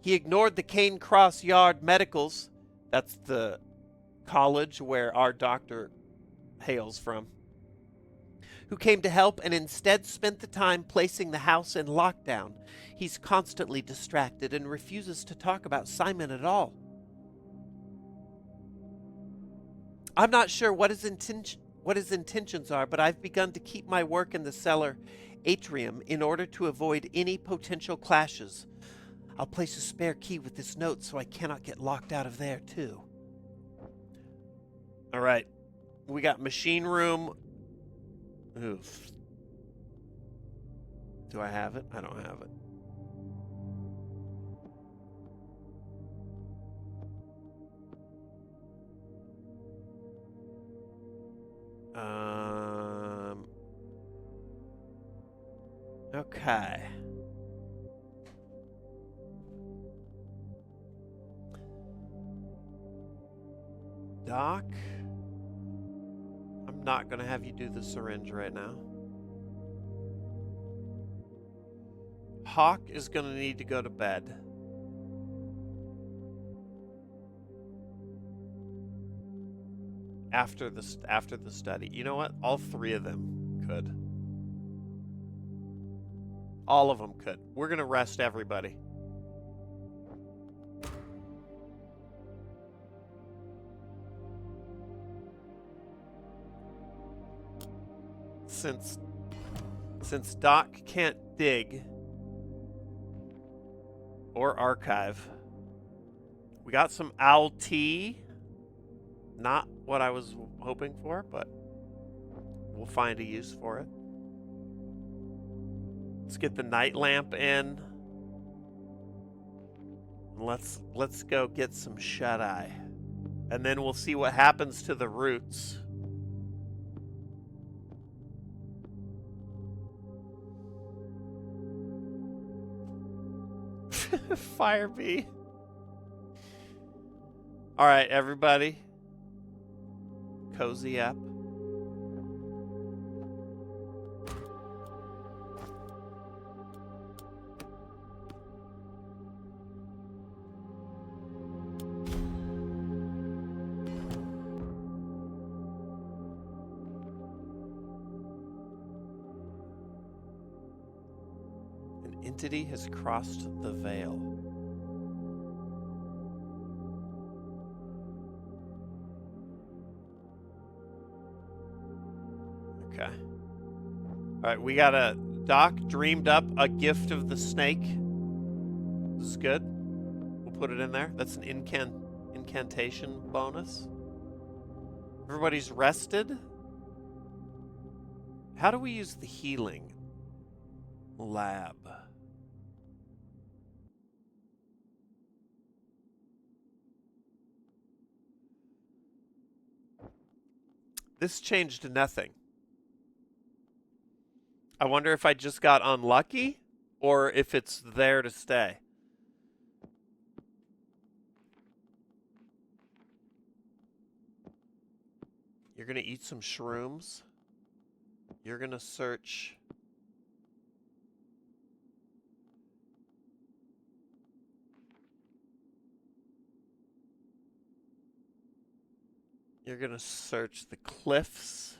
He ignored the Cane Cross Yard Medicals, that's the college where our doctor hails from, who came to help and instead spent the time placing the house in lockdown. He's constantly distracted and refuses to talk about Simon at all. I'm not sure what his intentions are, but I've begun to keep my work in the cellar atrium in order to avoid any potential clashes. I'll place a spare key with this note so I cannot get locked out of there too. All right. We got machine room. Oof. Do I have it? I don't have it. Okay. Doc, I'm not going to have you do the syringe right now. Hawk is going to need to go to bed. After the study. You know what? All three of them could. All of them could. We're going to rest everybody. Since Doc can't dig or archive, we got some owl tea. Not what I was hoping for, but we'll find a use for it. Let's get the night lamp in. Let's go get some shut-eye. And then we'll see what happens to the roots. Fire bee. All right, everybody. Cozy up. An entity has crossed the veil. Okay. Alright, we got a... Doc dreamed up a gift of the snake. This is good. We'll put it in there. That's an incantation bonus. Everybody's rested. How do we use the healing lab? This changed nothing. I wonder if I just got unlucky or if it's there to stay. You're going to eat some shrooms. You're going to search. You're going to search the cliffs.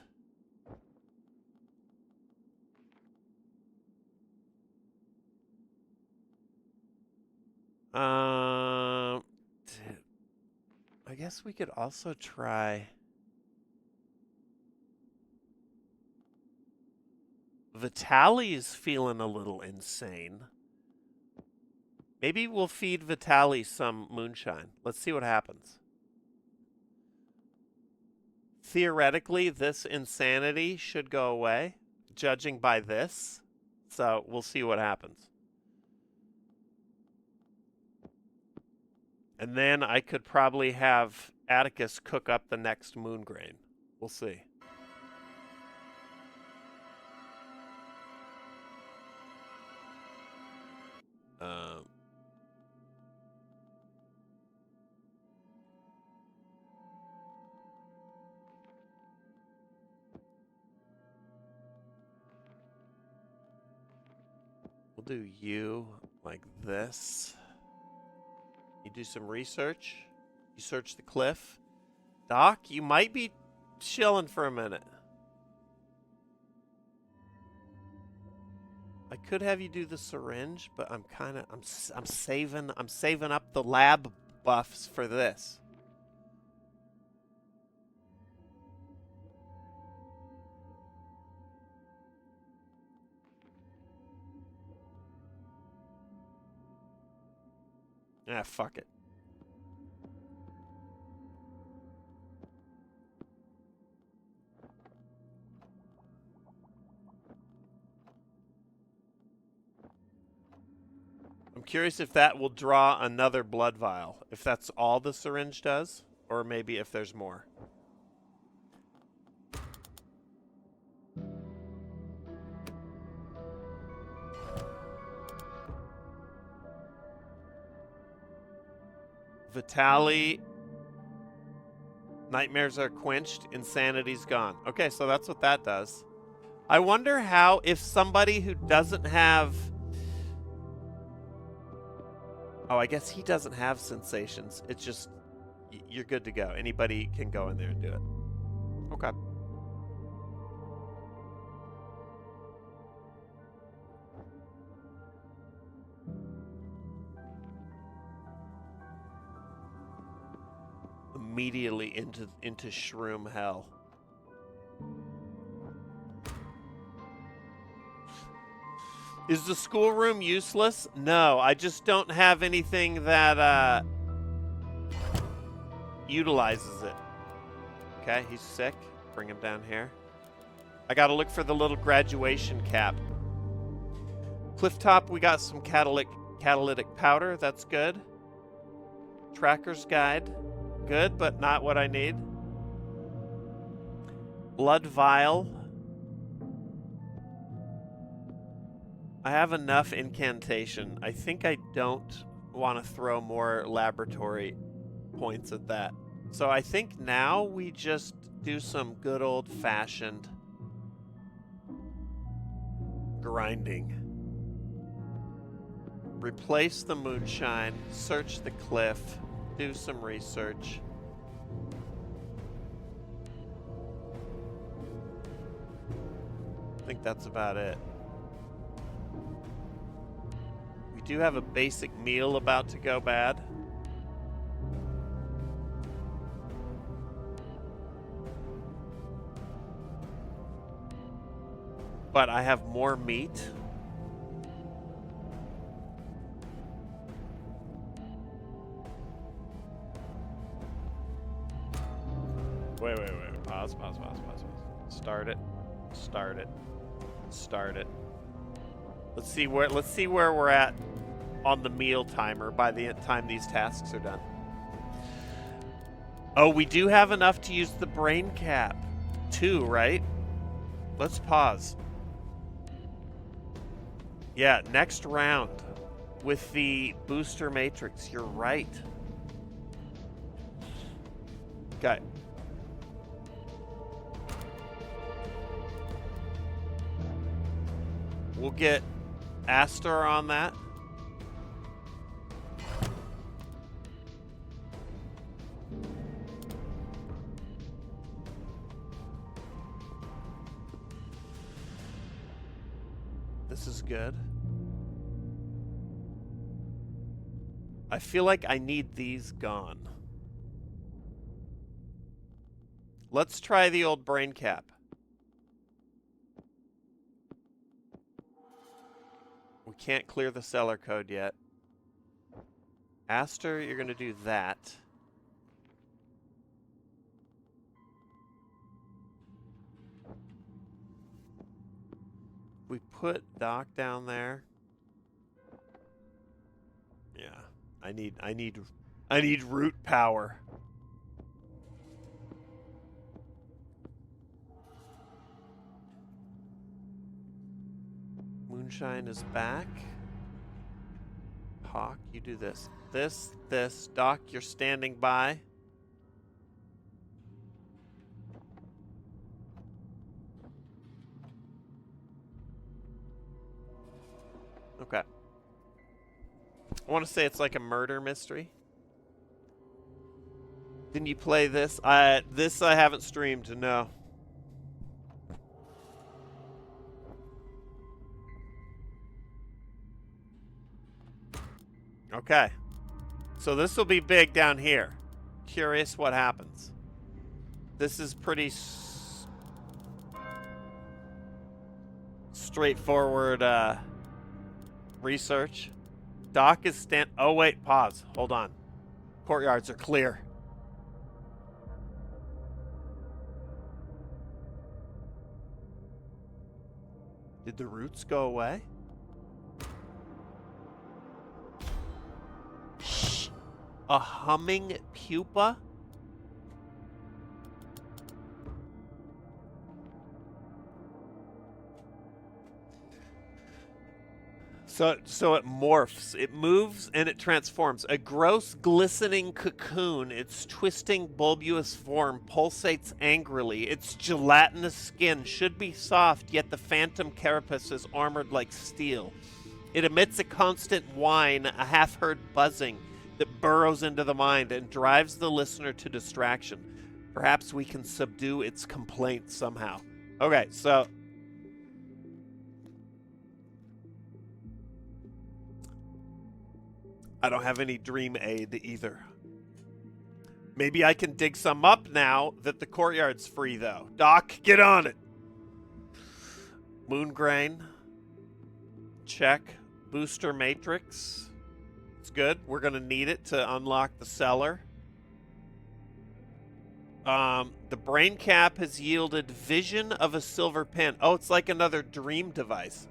I guess we could also try Vitaly's feeling a little insane. Maybe we'll feed Vitaly some moonshine. Let's see what happens. Theoretically, this insanity should go away, judging by this. So we'll see what happens. And then I could probably have Atticus cook up the next moon grain. We'll see. We'll do you like this. You do some research. You search the cliff. Doc, you might be chilling for a minute. I could have you do the syringe, but I'm saving up the lab buffs for this. Ah, fuck it. I'm curious if that will draw another blood vial. If that's all the syringe does, or maybe if there's more. Vitaly, nightmares are quenched, insanity's gone. Okay, so that's what that does. I wonder how, if somebody who doesn't have... Oh, I guess he doesn't have sensations. It's just, you're good to go. Anybody can go in there and do it. Okay. Immediately into shroom hell. Is the schoolroom useless? No, I just don't have anything that utilizes it. Okay, he's sick. Bring him down here. I gotta look for the little graduation cap. Clifftop, we got some catalytic powder. That's good. Tracker's guide. Good, but not what I need. Blood vial. I have enough incantation. I think I don't want to throw more laboratory points at that. So I think now we just do some good old-fashioned grinding. Replace the moonshine, search the cliff, do some research. I think that's about it. We do have a basic meal about to go bad. but I have more meat. Wait. Pause. Start it. Let's see where we're at on the meal timer by the time these tasks are done. Oh, we do have enough to use the brain cap. 2, right? Let's pause. Yeah, next round with the booster matrix. You're right. Okay. We'll get Astor on that. This is good. I feel like I need these gone. Let's try the old brain cap. We can't clear the seller code yet. Astor, you're going to do that. We put Doc down there. Yeah, I need root power. Moonshine is back. Hawk, you do this. This. Doc, you're standing by. Okay. I want to say it's like a murder mystery. Didn't you play this? This I haven't streamed, no. Okay. So this will be big down here. Curious what happens. This is pretty straightforward research. Doc is oh wait, pause. Hold on. Courtyards are clear. Did the roots go away? Shh. A humming pupa? So it morphs, it moves, and it transforms. A gross, glistening cocoon, its twisting, bulbous form pulsates angrily. Its gelatinous skin should be soft, yet the phantom carapace is armored like steel. It emits a constant whine, a half-heard buzzing that burrows into the mind and drives the listener to distraction. Perhaps we can subdue its complaints somehow. Okay, so I don't have any dream aid either. Maybe I can dig some up now that the courtyard's free, though. Doc, get on it. Moongrain. Check. Booster matrix. It's good. We're going to need it to unlock the cellar. The brain cap has yielded vision of a silver pin. Oh, it's like another dream device.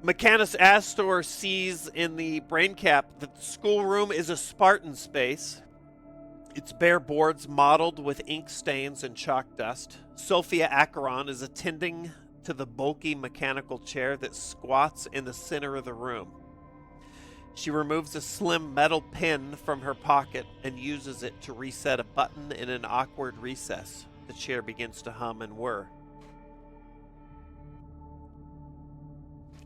Mechanus Astor sees in the brain cap that the schoolroom is a Spartan space. Its bare boards mottled with ink stains and chalk dust. Sophia Acheron is attending to the bulky mechanical chair that squats in the center of the room. She removes a slim metal pin from her pocket and uses it to reset a button in an awkward recess. The chair begins to hum and whir.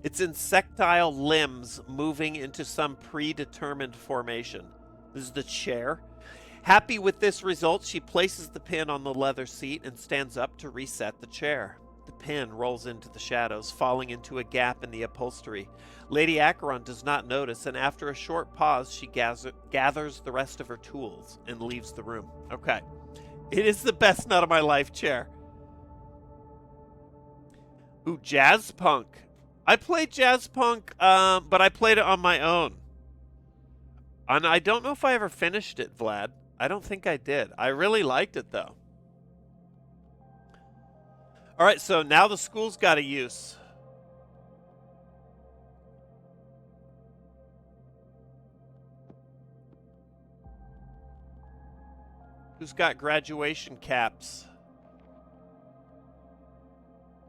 Its insectile limbs moving into some predetermined formation. This is the chair. Happy with this result, she places the pin on the leather seat and stands up to reset the chair. The pin rolls into the shadows, falling into a gap in the upholstery. Lady Acheron does not notice, and after a short pause, she gathers the rest of her tools and leaves the room. Okay. It is the best nut of my life chair. Ooh, jazz punk. I played jazz punk, but I played it on my own. And I don't know if I ever finished it, Vlad. I don't think I did. I really liked it, though. All right, so now the school's got a use. Who's got graduation caps?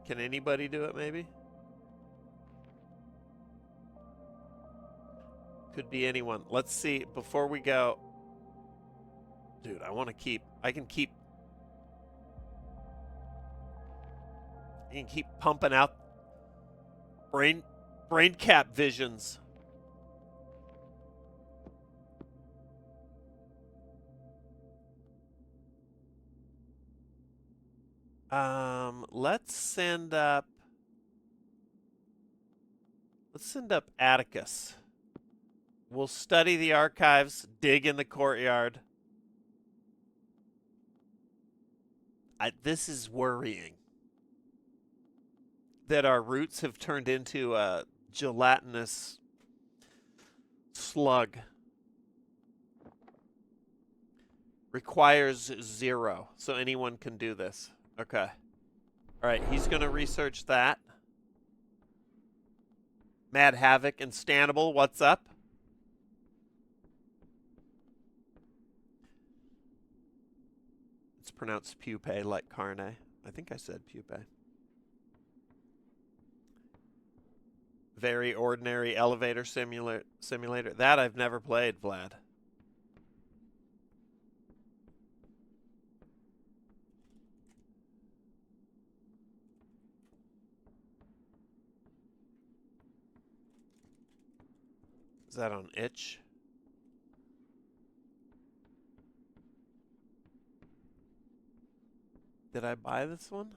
Can anybody do it, maybe? Could be anyone. Let's see, before we go. Dude, I want to keep... I can keep pumping out brain cap visions. Let's send up Atticus. We'll study the archives, dig in the courtyard. This is worrying. That our roots have turned into a gelatinous slug. Requires 0, so anyone can do this. Okay. All right, he's going to research that. Mad Havoc and Stannable, what's up? It's pronounced pupae like carne. I think I said pupae. Very ordinary elevator simulator. That I've never played, Vlad. Is that on itch? Did I buy this one?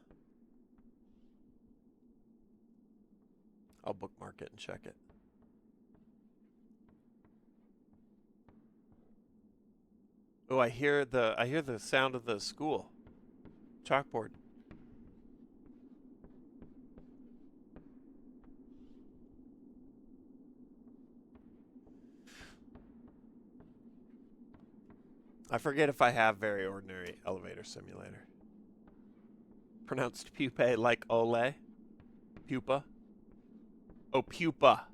I'll bookmark it and check it. Oh, I hear the sound of the school chalkboard. I forget if I have Very Ordinary Elevator Simulator. Pronounced pupae like ole. Pupa. Oh, pupa.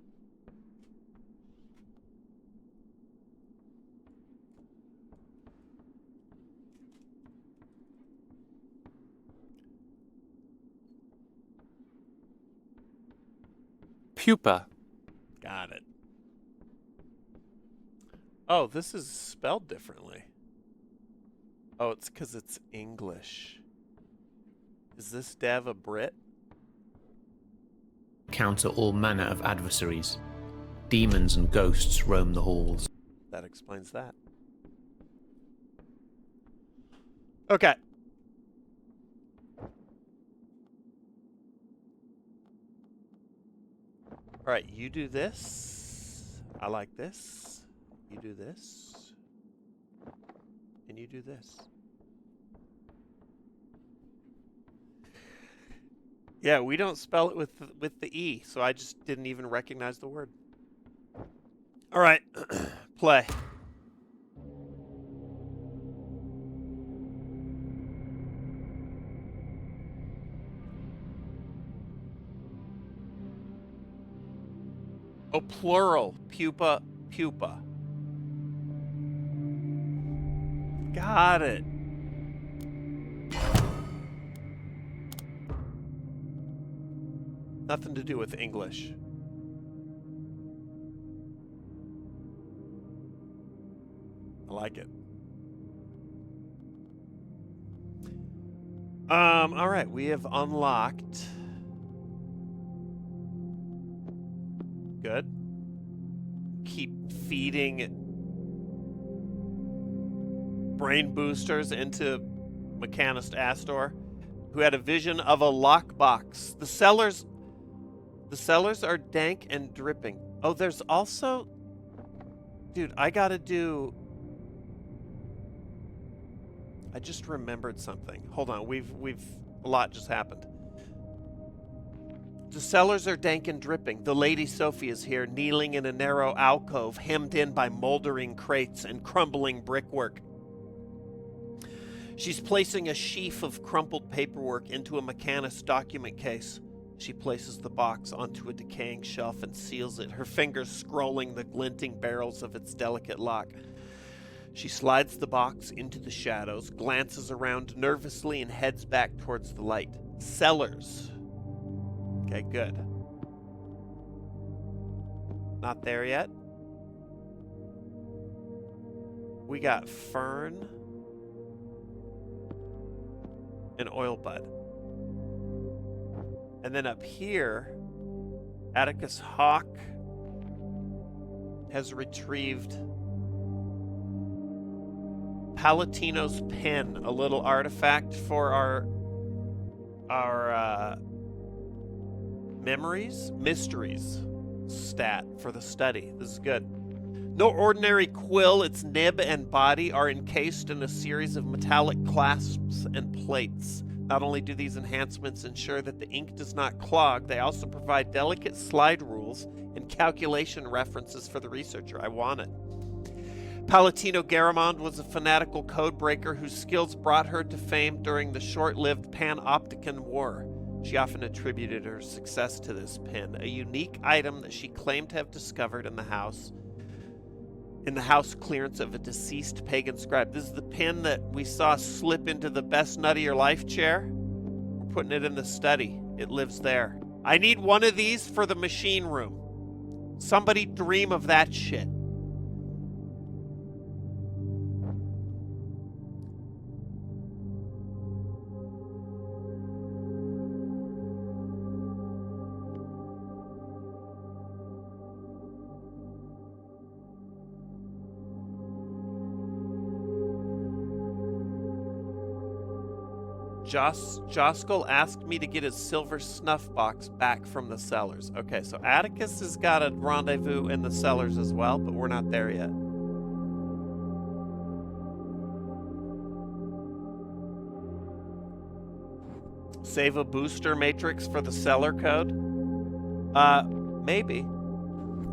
Pupa. Got it. Oh, this is spelled differently. Oh, it's because it's English. Is this dev a Brit? Counter all manner of adversaries. Demons and ghosts roam the halls. That explains that. Okay. All right, you do this. I like this. You do this. And you do this. Yeah, we don't spell it with the E, so I just didn't even recognize the word. All right, play. Oh, plural. Pupa, pupa. Got it. Nothing to do with English. I like it. All right, we have unlocked. Good. Keep feeding brain boosters into Mechanist Astor, who had a vision of a lockbox. The cellars are dank and dripping. Oh, there's also... Dude, I gotta do... I just remembered something. Hold on, we've a lot just happened. The cellars are dank and dripping. The Lady Sophie is here, kneeling in a narrow alcove, hemmed in by moldering crates and crumbling brickwork. She's placing a sheaf of crumpled paperwork into a mechanist document case. She places the box onto a decaying shelf and seals it, her fingers scrolling the glinting barrels of its delicate lock. She slides the box into the shadows, glances around nervously, and heads back towards the light. Cellars. Okay, good. Not there yet. We got Fern and Oil Bud. And then up here, Atticus Hawk has retrieved Palatino's pen, a little artifact for our mysteries stat for the study. This is good. No ordinary quill, its nib and body are encased in a series of metallic clasps and plates. Not only do these enhancements ensure that the ink does not clog, they also provide delicate slide rules and calculation references for the researcher. I want it. Palatino Garamond was a fanatical codebreaker whose skills brought her to fame during the short-lived Panopticon War. She often attributed her success to this pin, a unique item that she claimed to have discovered in the house clearance of a deceased pagan scribe. This is the pin that we saw slip into the best nut of your life chair. We're putting it in the study. It lives there. I need one of these for the machine room. Somebody dream of that shit. Joskel asked me to get his silver snuff box back from the cellars. Okay, so Atticus has got a rendezvous in the cellars as well, but we're not there yet. Save a booster matrix for the cellar code? Maybe.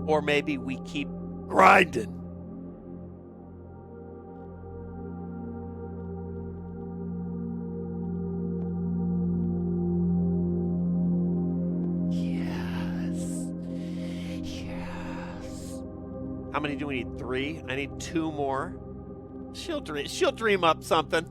Or maybe we keep grinding. How many do we need? 3? I need 2 more. She'll dream up something.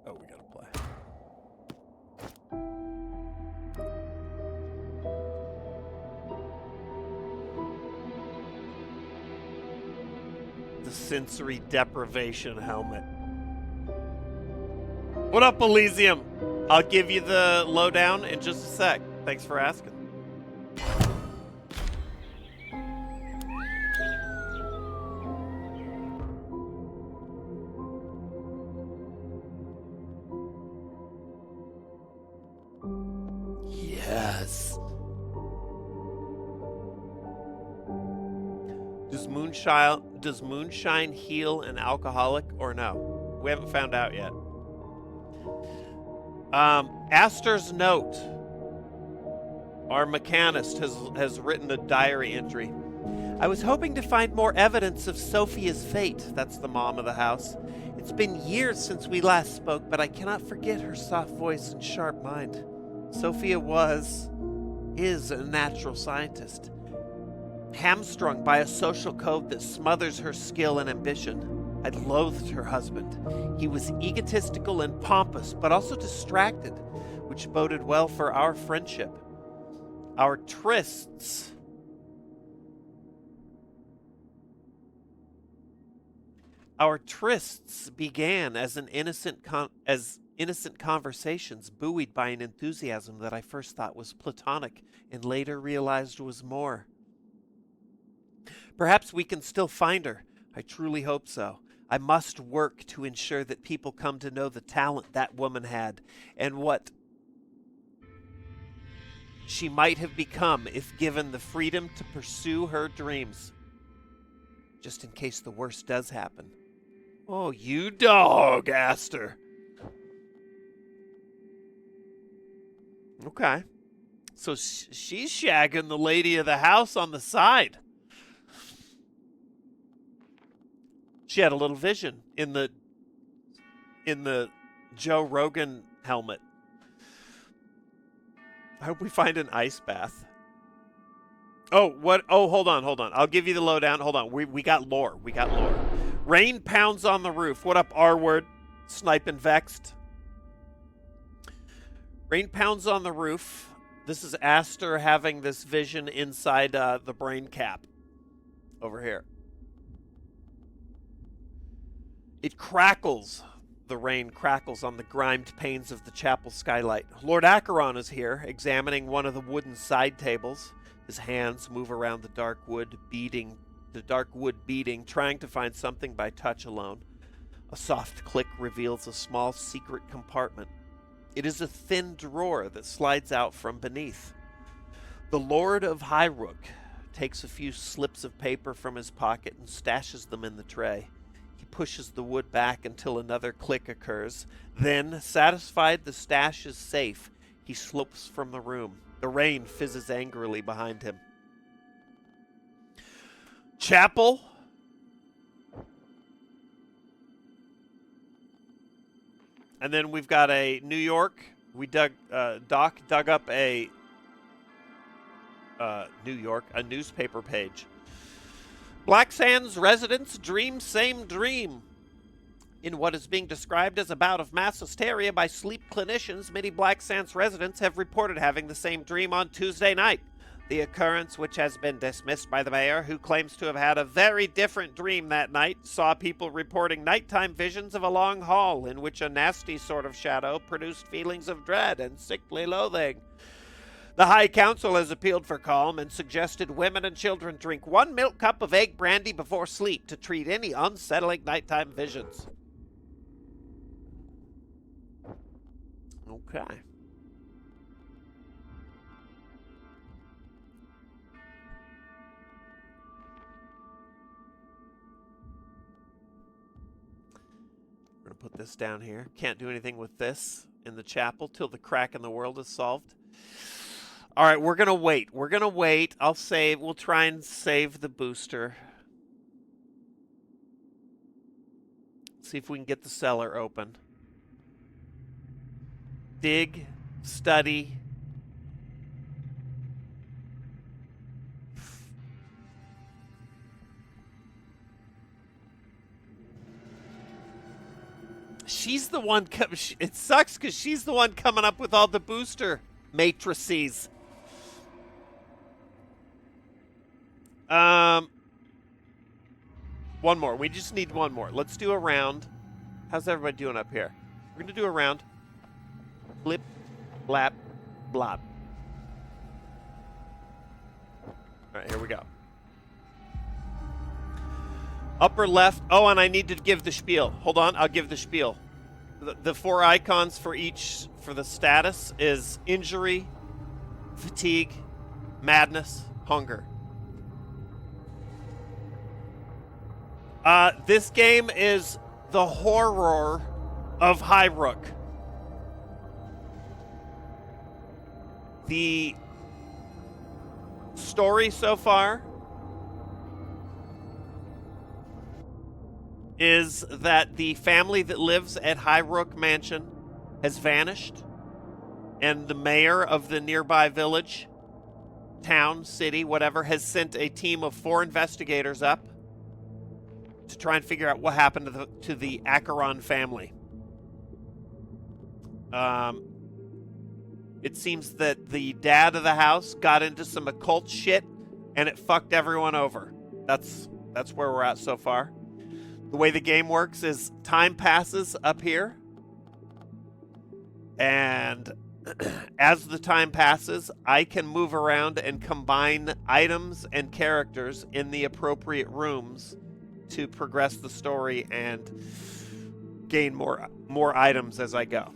Oh, we gotta play. The sensory deprivation helmet. What up, Elysium? I'll give you the lowdown in just a sec. Thanks for asking. Yes. Does moonshine heal an alcoholic or no? We haven't found out yet. Astor's note. Our mechanist has written a diary entry. I was hoping to find more evidence of Sophia's fate. That's the mom of the house. It's been years since we last spoke, but I cannot forget her soft voice and sharp mind. Sophia is a natural scientist. Hamstrung by a social code that smothers her skill and ambition, I loathed her husband. He was egotistical and pompous, but also distracted, which boded well for our friendship. Our trysts began as innocent conversations buoyed by an enthusiasm that I first thought was platonic and later realized was more. Perhaps we can still find her. I truly hope so. I must work to ensure that people come to know the talent that woman had and what she might have become if given the freedom to pursue her dreams. Just in case the worst does happen. Oh, you dog, Aster. Okay. So she's shagging the lady of the house on the side. She had a little vision in the Joe Rogan helmet. I hope we find an ice bath. Oh, what? Oh, hold on. I'll give you the lowdown. Hold on. We got lore. Rain pounds on the roof. What up, R-word? Sniping vexed. Rain pounds on the roof. This is Aster having this vision inside the brain cap. Over here. It crackles. The rain crackles on the grimed panes of the chapel skylight. Lord Acheron is here, examining one of the wooden side tables. His hands move around the dark wood beating, trying to find something by touch alone. A soft click reveals a small secret compartment. It is a thin drawer that slides out from beneath. The Lord of Highrook takes a few slips of paper from his pocket and stashes them in the tray. He pushes the wood back until another click occurs. Then, satisfied the stash is safe, he slopes from the room. The rain fizzes angrily behind him. Chapel. And then we've got a New York. Doc dug up a newspaper page. Black Sands residents dream same dream. In what is being described as a bout of mass hysteria by sleep clinicians, many Black Sands residents have reported having the same dream on Tuesday night. The occurrence, which has been dismissed by the mayor, who claims to have had a very different dream that night, saw people reporting nighttime visions of a long hall in which a nasty sort of shadow produced feelings of dread and sickly loathing. The High Council has appealed for calm and suggested women and children drink 1 milk cup of egg brandy before sleep to treat any unsettling nighttime visions. Okay. We're going to put this down here. Can't do anything with this in the chapel till the crack in the world is solved. All right, we're going to wait. I'll save. We'll try and save the booster. See if we can get the cellar open. Dig, study. She's the one. It sucks because she's the one coming up with all the booster matrices. One more. We just need one more. Let's do a round. How's everybody doing up here? We're gonna do a round. Blip, blap, blop. All right, here we go. Upper left. Oh, and I need to give the spiel. Hold on, I'll give the spiel. The 4 icons for the status is injury, fatigue, madness, hunger. This game is the horror of Highrook. The story so far is that the family that lives at Highrook Mansion has vanished, and the mayor of the nearby village, town, city, whatever, has sent a team of 4 investigators up to try and figure out what happened to the Acheron family. It seems that the dad of the house got into some occult shit, and it fucked everyone over. That's where we're at so far. The way the game works is time passes up here, and as the time passes, I can move around and combine items and characters in the appropriate rooms to progress the story and gain more items as I go.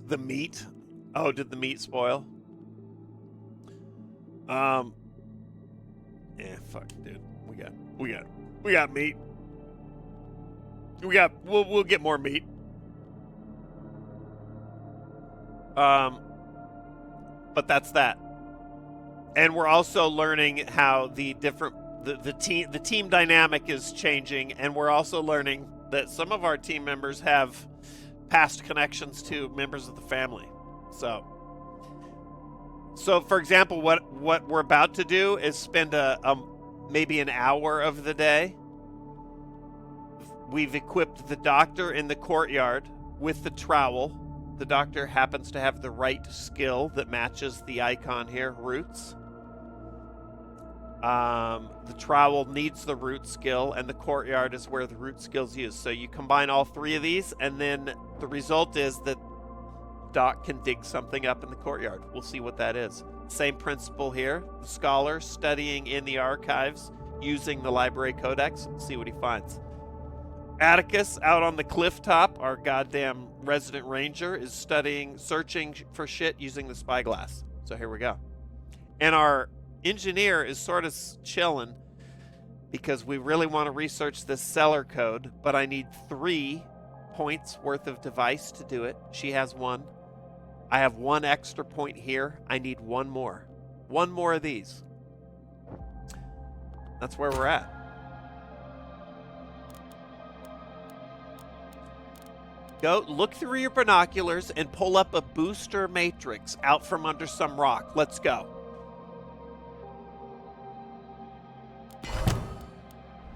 The meat. Oh, did the meat spoil? Yeah, fuck, dude. We got meat. We'll get more meat. But that's that. And we're also learning how the team dynamic is changing, and we're also learning that some of our team members have past connections to members of the family. So for example, what we're about to do is spend maybe an hour of the day. We've equipped the doctor in the courtyard with the trowel. The doctor happens to have the right skill that matches the icon here, roots. The trowel needs the root skill, and the courtyard is where the root skill's used. So you combine all three of these, and then the result is that Doc can dig something up in the courtyard. We'll see what that is. Same principle here. The scholar studying in the archives using the library codex. See what he finds. Atticus out on the cliff top, our goddamn resident ranger, is searching for shit using the spyglass. So here we go. And our engineer is sort of chilling because we really want to research this seller code, but I need 3 points worth of device to do it. She has 1. I have 1 extra point here. I need 1 more. 1 more of these. That's where we're at. Go look through your binoculars and pull up a booster matrix out from under some rock. Let's go.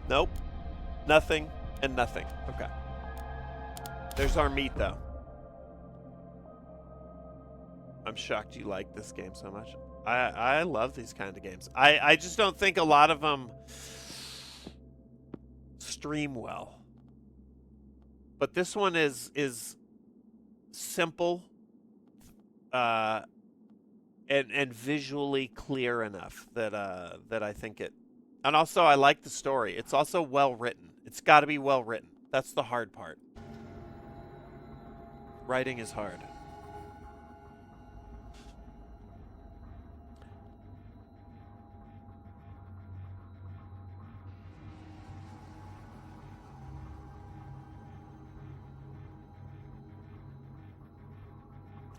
Nope. Nothing and nothing. Okay. There's our meat, though. I'm shocked you like this game so much. I love these kind of games. I just don't think a lot of them stream well. But this one is simple and visually clear enough that I think it. And also, I like the story. It's also well written. It's got to be well written. That's the hard part. Writing is hard.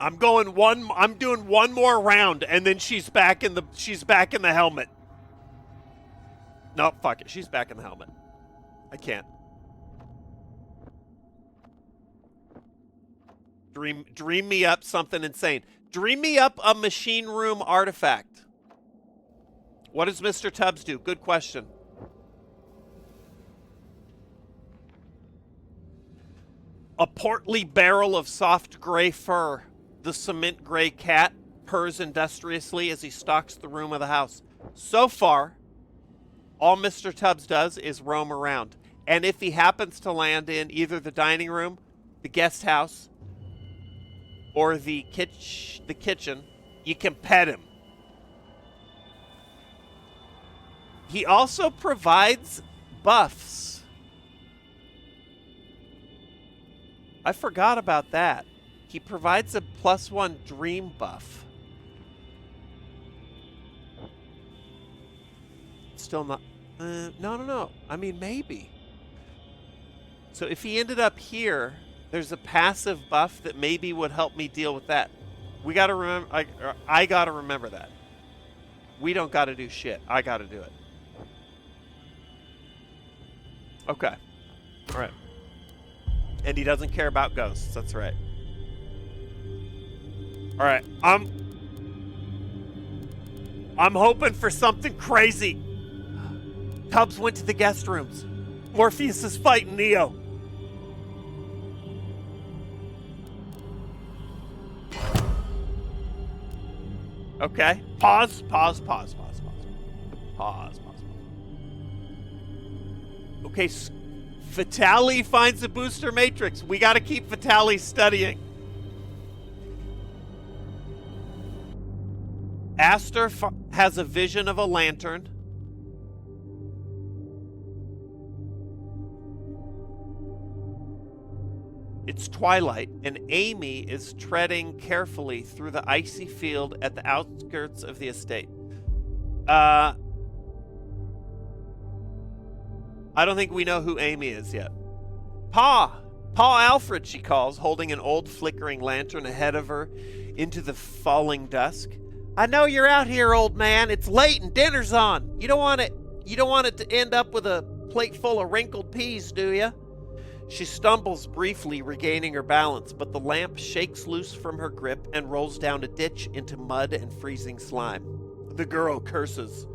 I'm doing one more round, and then she's back in the helmet. No, fuck it. She's back in the helmet. I can't. Dream me up something insane. Dream me up a machine room artifact. What does Mr. Tubbs do? Good question. A portly barrel of soft gray fur. The cement gray cat purrs industriously as he stalks the room of the house. So far, all Mr. Tubbs does is roam around. And if he happens to land in either the dining room, the guest house, or the kitchen, you can pet him. He also provides buffs. I forgot about that. He provides a +1 dream buff. Still not. No. I mean, maybe. So if he ended up here, there's a passive buff that maybe would help me deal with that. We gotta remember. I gotta remember that. We don't gotta do shit. I gotta do it. Okay. All right. And he doesn't care about ghosts. That's right. All right. I'm hoping for something crazy. Tubbs went to the guest rooms. Morpheus is fighting Neo. Okay. Pause. Okay. Vitali finds a booster matrix. We got to keep Vitali studying. Aster has a vision of a lantern. It's twilight, and Amy is treading carefully through the icy field at the outskirts of the estate. I don't think we know who Amy is yet. Pa Alfred, she calls, holding an old flickering lantern ahead of her into the falling dusk. I know you're out here, old man. It's late and dinner's on. You don't want it to end up with a plate full of wrinkled peas, do you? She stumbles briefly, regaining her balance, but the lamp shakes loose from her grip and rolls down a ditch into mud and freezing slime. The girl curses.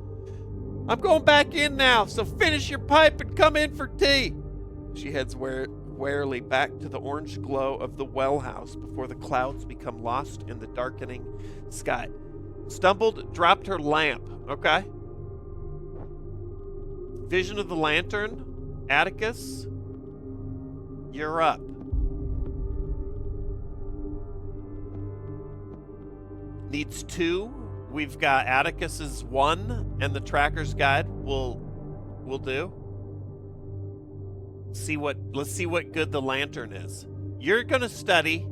I'm going back in now, so finish your pipe and come in for tea. She heads warily back to the orange glow of the well house before the clouds become lost in the darkening sky. Stumbled, dropped her lamp. Okay. Vision of the lantern. Atticus, you're up. Needs 2. We've got Atticus's 1, and the tracker's guide will do. Let's see what good the lantern is. You're gonna study.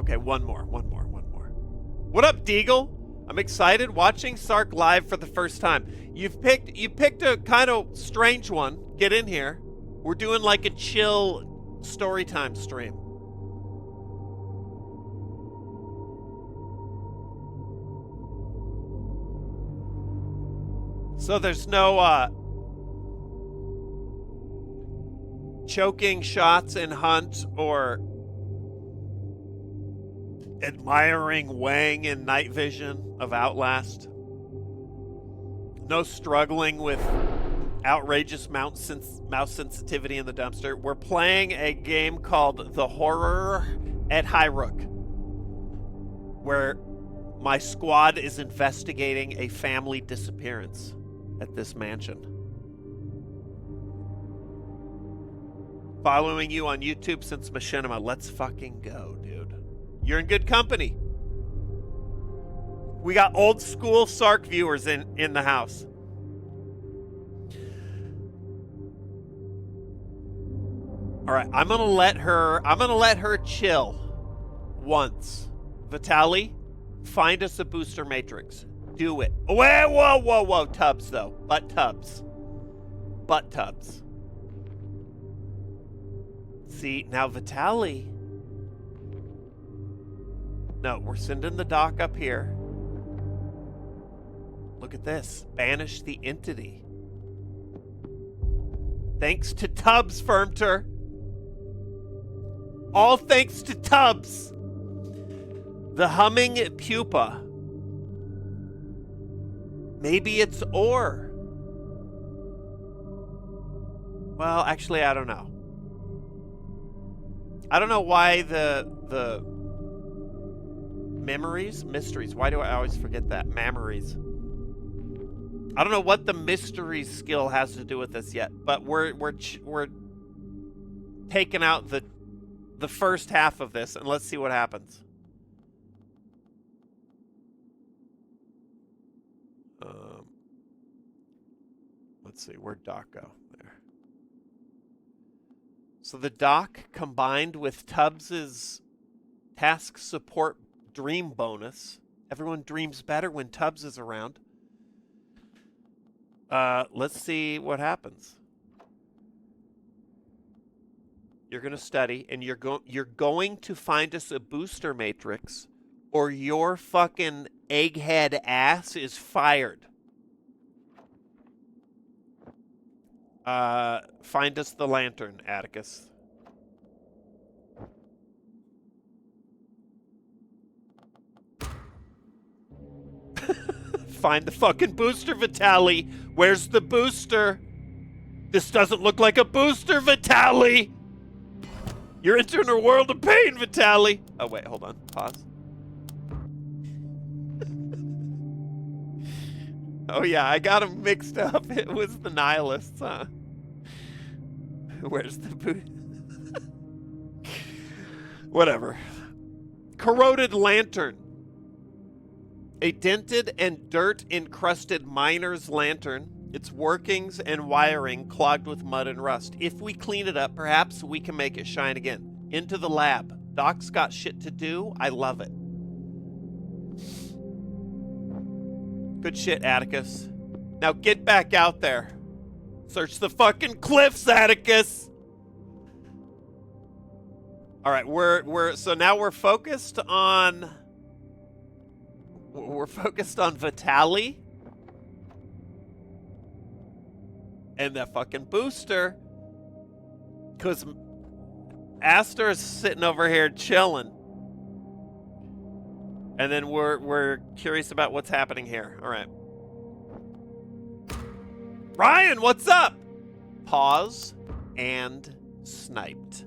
Okay, one more. What up, Deagle? I'm excited watching Sark live for the first time. You picked a kind of strange one. Get in here. We're doing like a chill storytime stream. So there's no choking shots in Hunt or admiring Wang in Night Vision of Outlast. No struggling with outrageous mouse sensitivity in the dumpster. We're playing a game called The Horror at Highrook, where my squad is investigating a family disappearance at this mansion. Following you on YouTube since Machinima. Let's fucking go, dude. You're in good company. We got old school Sark viewers in the house. All right, I'm gonna let her chill once. Vitaly, find us a booster matrix. Do it. Whoa. Tubs, though. Butt tubs. See, now Vitaly. No, we're sending the doc up here. Look at this. Banish the entity. Thanks to Tubbs, Firmter. All thanks to Tubbs. The humming pupa. Maybe it's ore. Well, actually, I don't know. I don't know why the mysteries. Why do I always forget that? Memories. I don't know what the mysteries skill has to do with this yet, but we're taking out the first half of this, and let's see what happens. Let's see, where'd Doc go? There. So the Doc combined with Tubbs's task support dream bonus. Everyone dreams better when Tubbs is around. Let's see what happens. You're going to study, and you're going to find us a booster matrix, or your fucking egghead ass is fired. Find us the lantern, Atticus. Find the fucking booster, Vitaly. Where's the booster? This doesn't look like a booster, Vitaly. You're entering a world of pain, Vitaly. Oh, wait, hold on. Pause. Oh, yeah, I got them mixed up. It was the nihilists, huh? Where's the boot? Whatever. corroded lantern. A dented and dirt-encrusted miner's lantern. Its workings and wiring clogged with mud and rust. If we clean it up, perhaps we can make it shine again. Into the lab. Doc's got shit to do. I love it. Good shit, Atticus. Now get back out there. Search the fucking cliffs, Atticus. All right, so now we're focused on Vitali and that fucking booster, because Astor's sitting over here chilling, and then we're curious about what's happening here. All right, Ryan, what's up? Pause and sniped.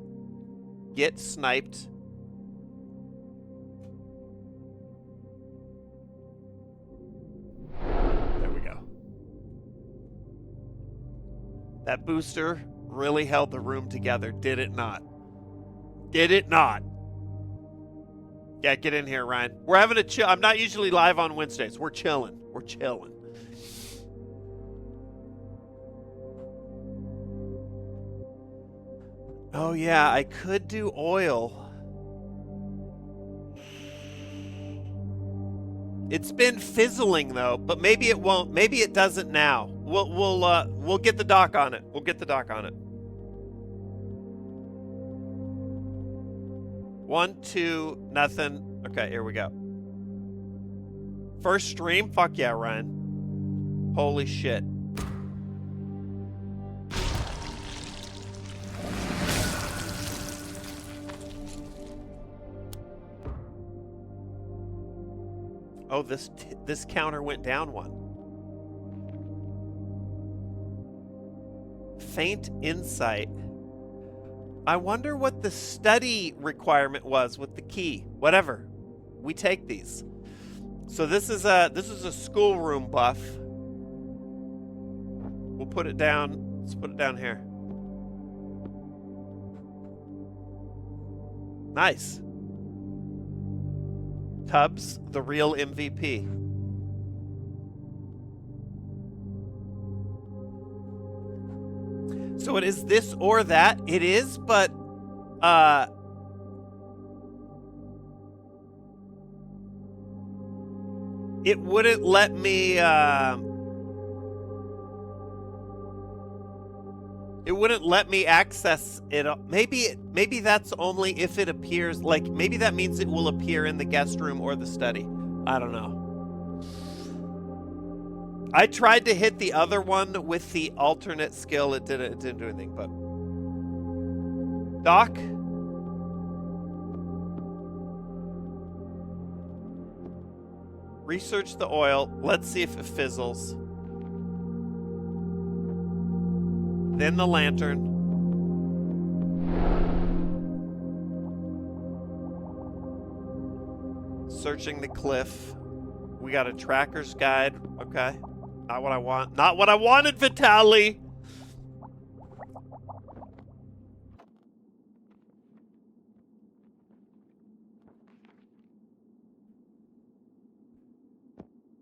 Get sniped. There we go. That booster really held the room together, did it not? Did it not? Yeah, get in here, Ryan. We're having a chill. I'm not usually live on Wednesdays. We're chilling. We're chilling. Oh yeah, I could do oil. It's been fizzling though, but maybe it won't. Maybe it doesn't now. We'll get the doc on it. We'll get the doc on it. 1, 2, nothing. Okay, here we go. First stream? Fuck yeah, Ryan. Holy shit. Oh, this counter went down 1. Faint insight. I wonder what the study requirement was with the key. Whatever. We take these. So this is a schoolroom buff. We'll put it down. Let's put it down here. Nice. Tubbs, the real MVP. So it is this or that. It is, but it wouldn't let me access it. Maybe that's only if it appears, like maybe that means it will appear in the guest room or the study. I don't know. I tried to hit the other one with the alternate skill. It didn't do anything, but Doc? Research the oil. Let's see if it fizzles. Then the lantern. Searching the cliff. We got a tracker's guide. Okay. Not what I want. Not what I wanted, Vitali!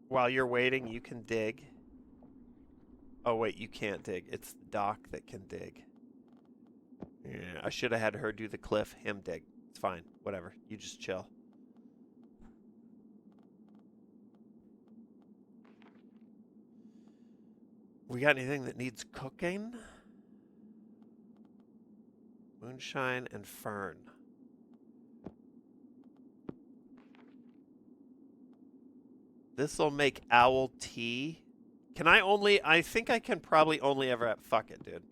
While you're waiting, you can dig. Oh, wait, you can't dig. It's Doc that can dig. Yeah, I should have had her do the cliff, him dig. It's fine. Whatever. You just chill. We got anything that needs cooking? Moonshine and fern. This'll make owl tea. Can I only... I think I can probably only ever have... Fuck it, dude.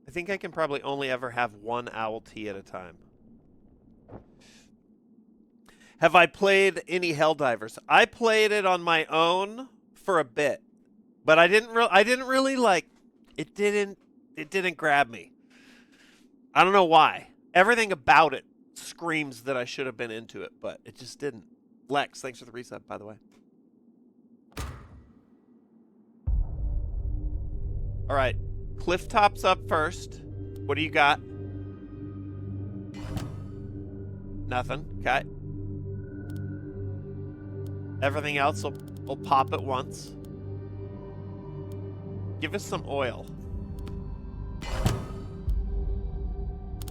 I think I can probably only ever have one owl tea at a time. Have I played any Helldivers? I played it on my own for a bit. But I didn't really like... It didn't grab me. I don't know why. Everything about it screams that I should have been into it, but it just didn't. Lex, thanks for the reset, by the way. All right. Cliff tops up first. What do you got? Nothing. Okay. Everything else will pop at once. Give us some oil.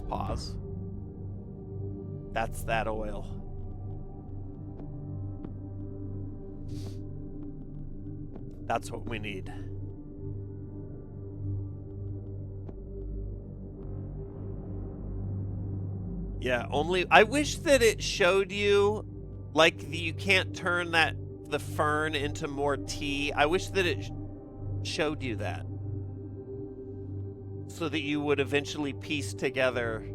Pause. That's that oil. That's what we need. Yeah, only I wish that it showed you like you can't turn the fern into more tea. I wish that it showed you that. So that you would eventually piece together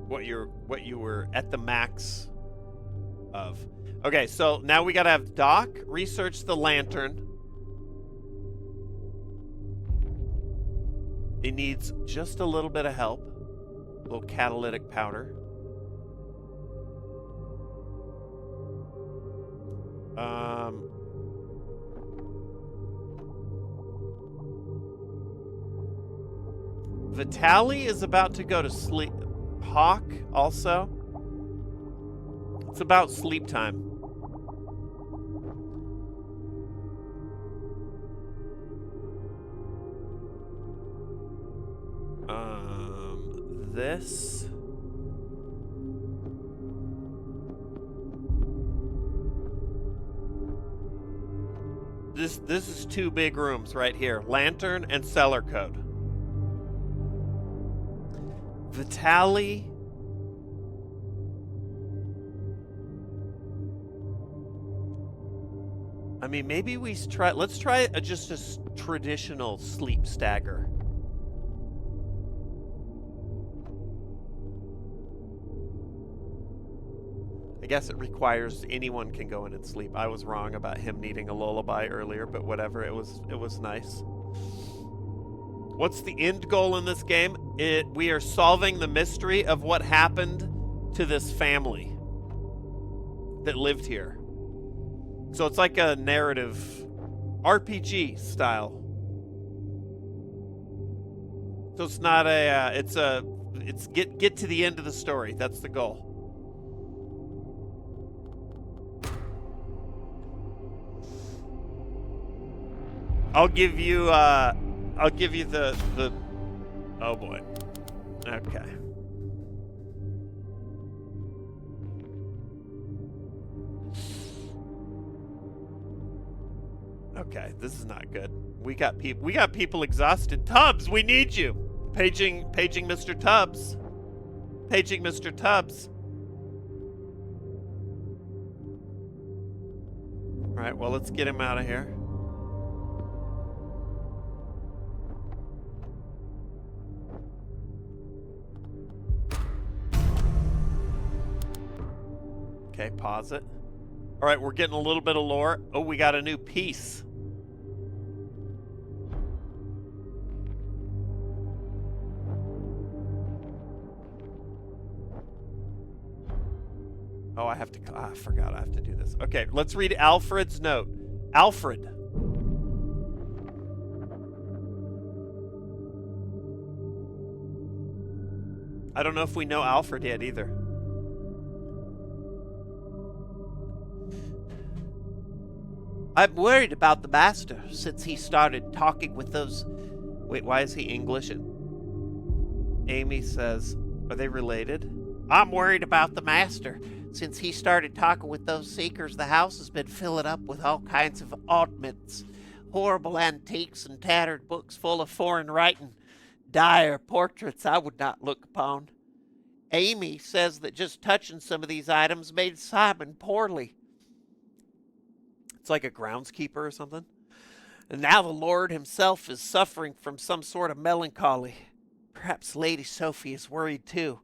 what you were at the max of. Okay, so now we gotta have Doc research the lantern. It needs just a little bit of help. A little catalytic powder. Vitaly is about to go to sleep. Hawk also. It's about sleep time. This. This is 2 big rooms right here. Lantern and cellar code. Vitaly. I mean, maybe let's try just a traditional sleep stagger. I guess it requires anyone can go in and sleep. I was wrong about him needing a lullaby earlier, but whatever. It was nice. What's the end goal in this game? We are solving the mystery of what happened to this family that lived here. So it's like a narrative RPG style. So it's not it's get to the end of the story. That's the goal. I'll give you the oh boy. Okay. Okay, this is not good. We got people exhausted. Tubbs, we need you. Paging Mr. Tubbs. Paging Mr. Tubbs. All right, well, let's get him out of here. Okay, pause it. All right, we're getting a little bit of lore. Oh, we got a new piece. Oh, I forgot I have to do this. Okay, let's read Alfred's note. Alfred. I don't know if we know Alfred yet either. I'm worried about the master since he started talking with those... Wait, why is he English? Amy says, are they related? I'm worried about the master since he started talking with those seekers. The house has been filling up with all kinds of oddments. Horrible antiques and tattered books full of foreign writing. Dire portraits I would not look upon. Amy says that just touching some of these items made Simon poorly. It's like a groundskeeper or something. And now the Lord himself is suffering from some sort of melancholy. Perhaps Lady Sophie is worried too.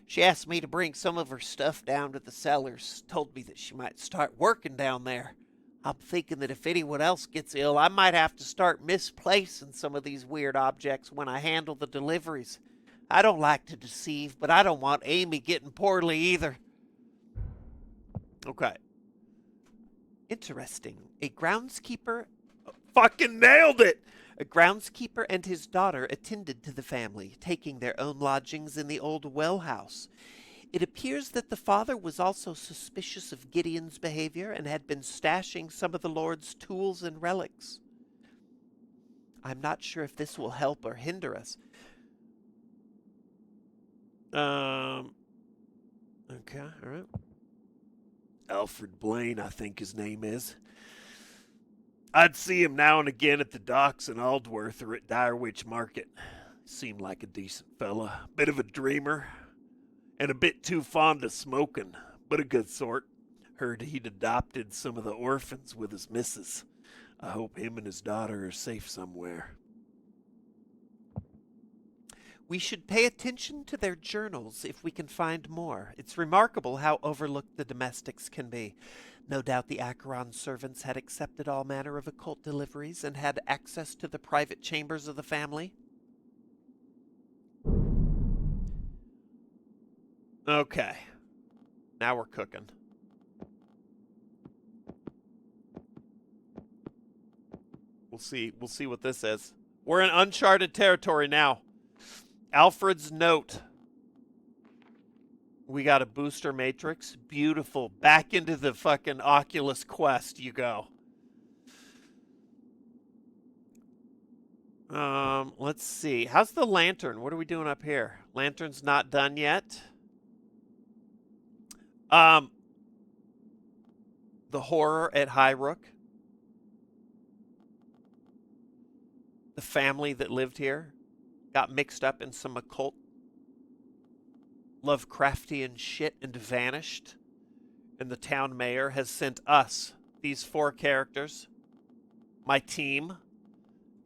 She asked me to bring some of her stuff down to the cellars. Told me that she might start working down there. I'm thinking that if anyone else gets ill, I might have to start misplacing some of these weird objects when I handle the deliveries. I don't like to deceive, but I don't want Amy getting poorly either. Okay. Interesting. A groundskeeper... Fucking nailed it! A groundskeeper and his daughter attended to the family, taking their own lodgings in the old well house. It appears that the father was also suspicious of Gideon's behavior and had been stashing some of the Lord's tools and relics. I'm not sure if this will help or hinder us. Okay, all right. Alfred Blaine, I think his name is. I'd see him now and again at the docks in Aldworth or at Direwitch Market. Seemed like a decent fella, bit of a dreamer, and a bit too fond of smoking, but a good sort. Heard he'd adopted some of the orphans with his missus. I hope him and his daughter are safe somewhere. We should pay attention to their journals if we can find more. It's remarkable how overlooked the domestics can be. No doubt the Acheron servants had accepted all manner of occult deliveries and had access to the private chambers of the family. Okay. Now we're cooking. We'll see what this is. We're in uncharted territory now. Alfred's note. We got a booster matrix. Beautiful. Back into the fucking Oculus Quest you go. Let's see. How's the lantern? What are we doing up here? Lantern's not done yet. The horror at Highrook. The family that lived here got mixed up in some occult Lovecraftian shit and vanished. And the town mayor has sent us, these 4 characters, my team,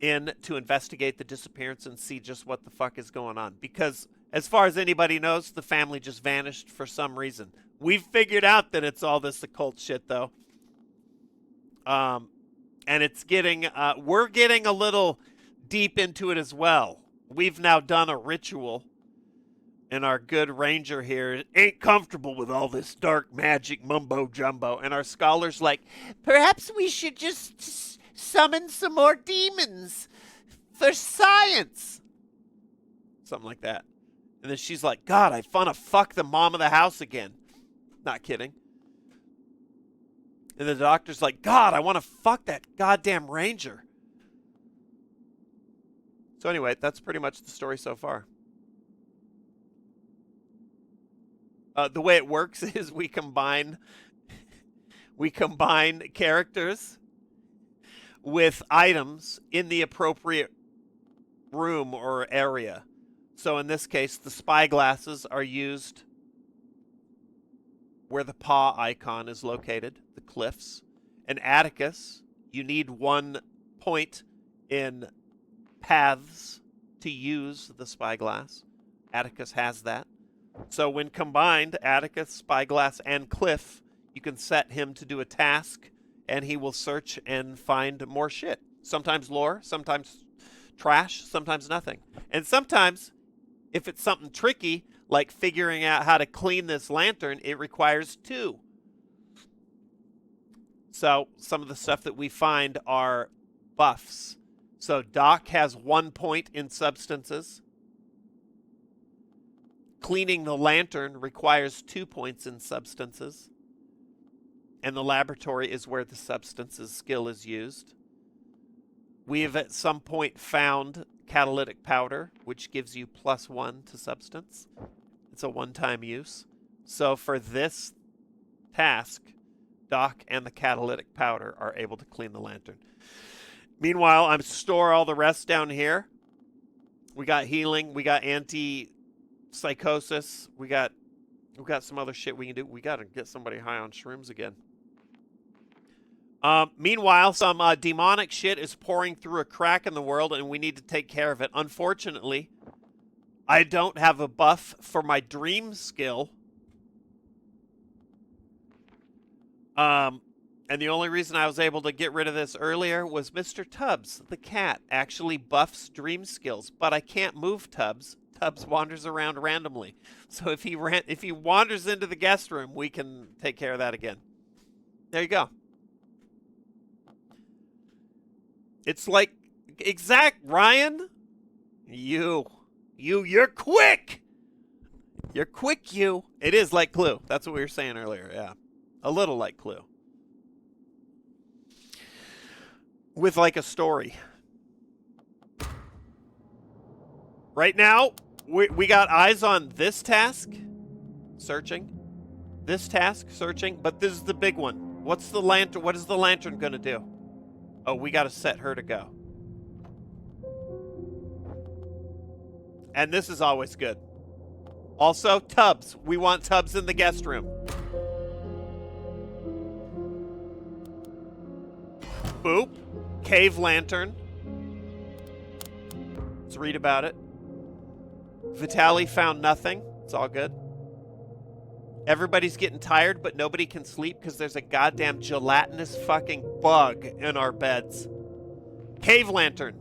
in to investigate the disappearance and see just what the fuck is going on. Because as far as anybody knows, the family just vanished for some reason. We've figured out that it's all this occult shit, though. And it's getting, we're getting a little deep into it as well. We've now done a ritual, and our good ranger here ain't comfortable with all this dark magic mumbo-jumbo. And our scholar's like, perhaps we should just summon some more demons for science. Something like that. And then she's like, God, I want to fuck the mom of the house again. Not kidding. And the doctor's like, God, I want to fuck that goddamn ranger. So anyway, that's pretty much the story so far. The way it works is we combine characters with items in the appropriate room or area. So in this case, the spy glasses are used where the paw icon is located, the cliffs. And Atticus, you need 1 point in paths to use the spyglass. Atticus has that. So when combined, Atticus, spyglass, and Cliff, you can set him to do a task, and he will search and find more shit. Sometimes lore, sometimes trash, sometimes nothing. And sometimes, if it's something tricky, like figuring out how to clean this lantern, it requires 2. So some of the stuff that we find are buffs. So Doc has 1 point in substances. Cleaning the lantern requires 2 points in substances. And the laboratory is where the substances skill is used. We have at some point found catalytic powder, which gives you +1 to substance. It's a one-time use. So for this task, Doc and the catalytic powder are able to clean the lantern. Meanwhile, I'm store all the rest down here. We got healing. We got anti-psychosis. We got some other shit we can do. We got to get somebody high on shrooms again. Meanwhile, some demonic shit is pouring through a crack in the world, and we need to take care of it. Unfortunately, I don't have a buff for my dream skill. And the only reason I was able to get rid of this earlier was Mr. Tubbs, the cat, actually buffs dream skills, but I can't move Tubbs. Tubbs wanders around randomly. So if he wanders into the guest room, we can take care of that again. There you go. It's like exact, Ryan. You're quick. You're quick, you. It is like Clue. That's what we were saying earlier. Yeah, a little like Clue, with like a story. Right now, we got eyes on this task, searching. This task, searching, but this is the big one. What's the lantern? What is the lantern gonna do? Oh, we gotta set her to go. And this is always good. Also, tubs. We want tubs in the guest room. Boop. Cave lantern. Let's read about it. Vitali found nothing. It's all good. Everybody's getting tired, but nobody can sleep because there's a goddamn gelatinous fucking bug in our beds. Cave lantern.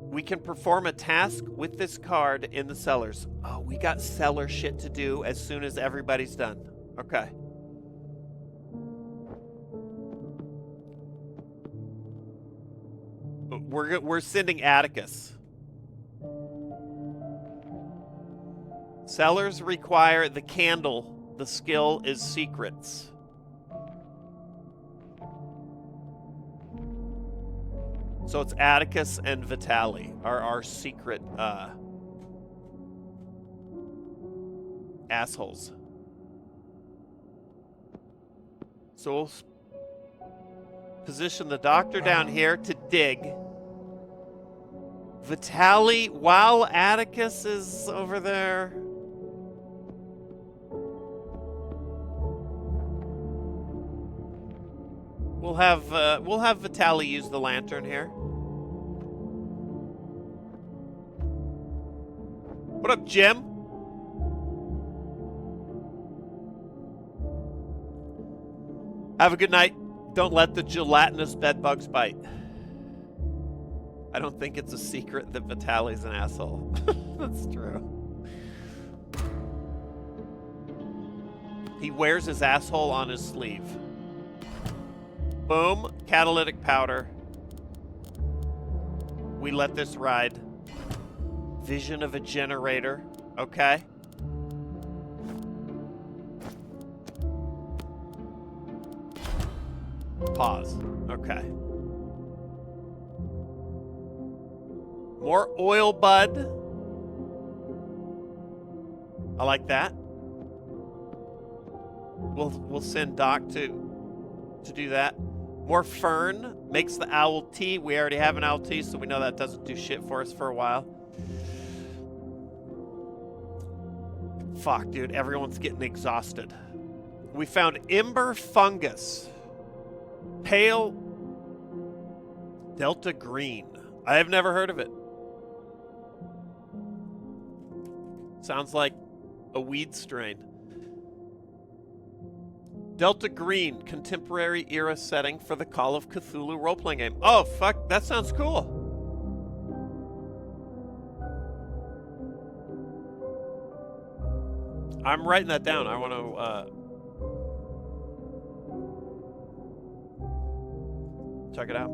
We can perform a task with this card in the cellars. Oh, we got cellar shit to do as soon as everybody's done. Okay. We're sending Atticus. Cellars require the candle. The skill is secrets. So it's Atticus and Vitali are our secret assholes. So we'll position the doctor down here to dig. Vitali, while Atticus is over there. We'll have Vitali use the lantern here. What up, Jim? Have a good night. Don't let the gelatinous bed bugs bite. I don't think it's a secret that Vitali's an asshole. That's true. He wears his asshole on his sleeve. Boom. Catalytic powder. We let this ride. Vision of a generator. Okay. Pause. Okay. More oil bud. I like that. We'll send Doc to do that. More fern makes the owl tea. We already have an owl tea, so we know that doesn't do shit for us for a while. Fuck, dude. Everyone's getting exhausted. We found ember fungus. Pale Delta green. I have never heard of it. Sounds like a weed strain. Delta Green, contemporary era setting for the Call of Cthulhu role-playing game. Oh, fuck, that sounds cool. I'm writing that down. I want to check it out.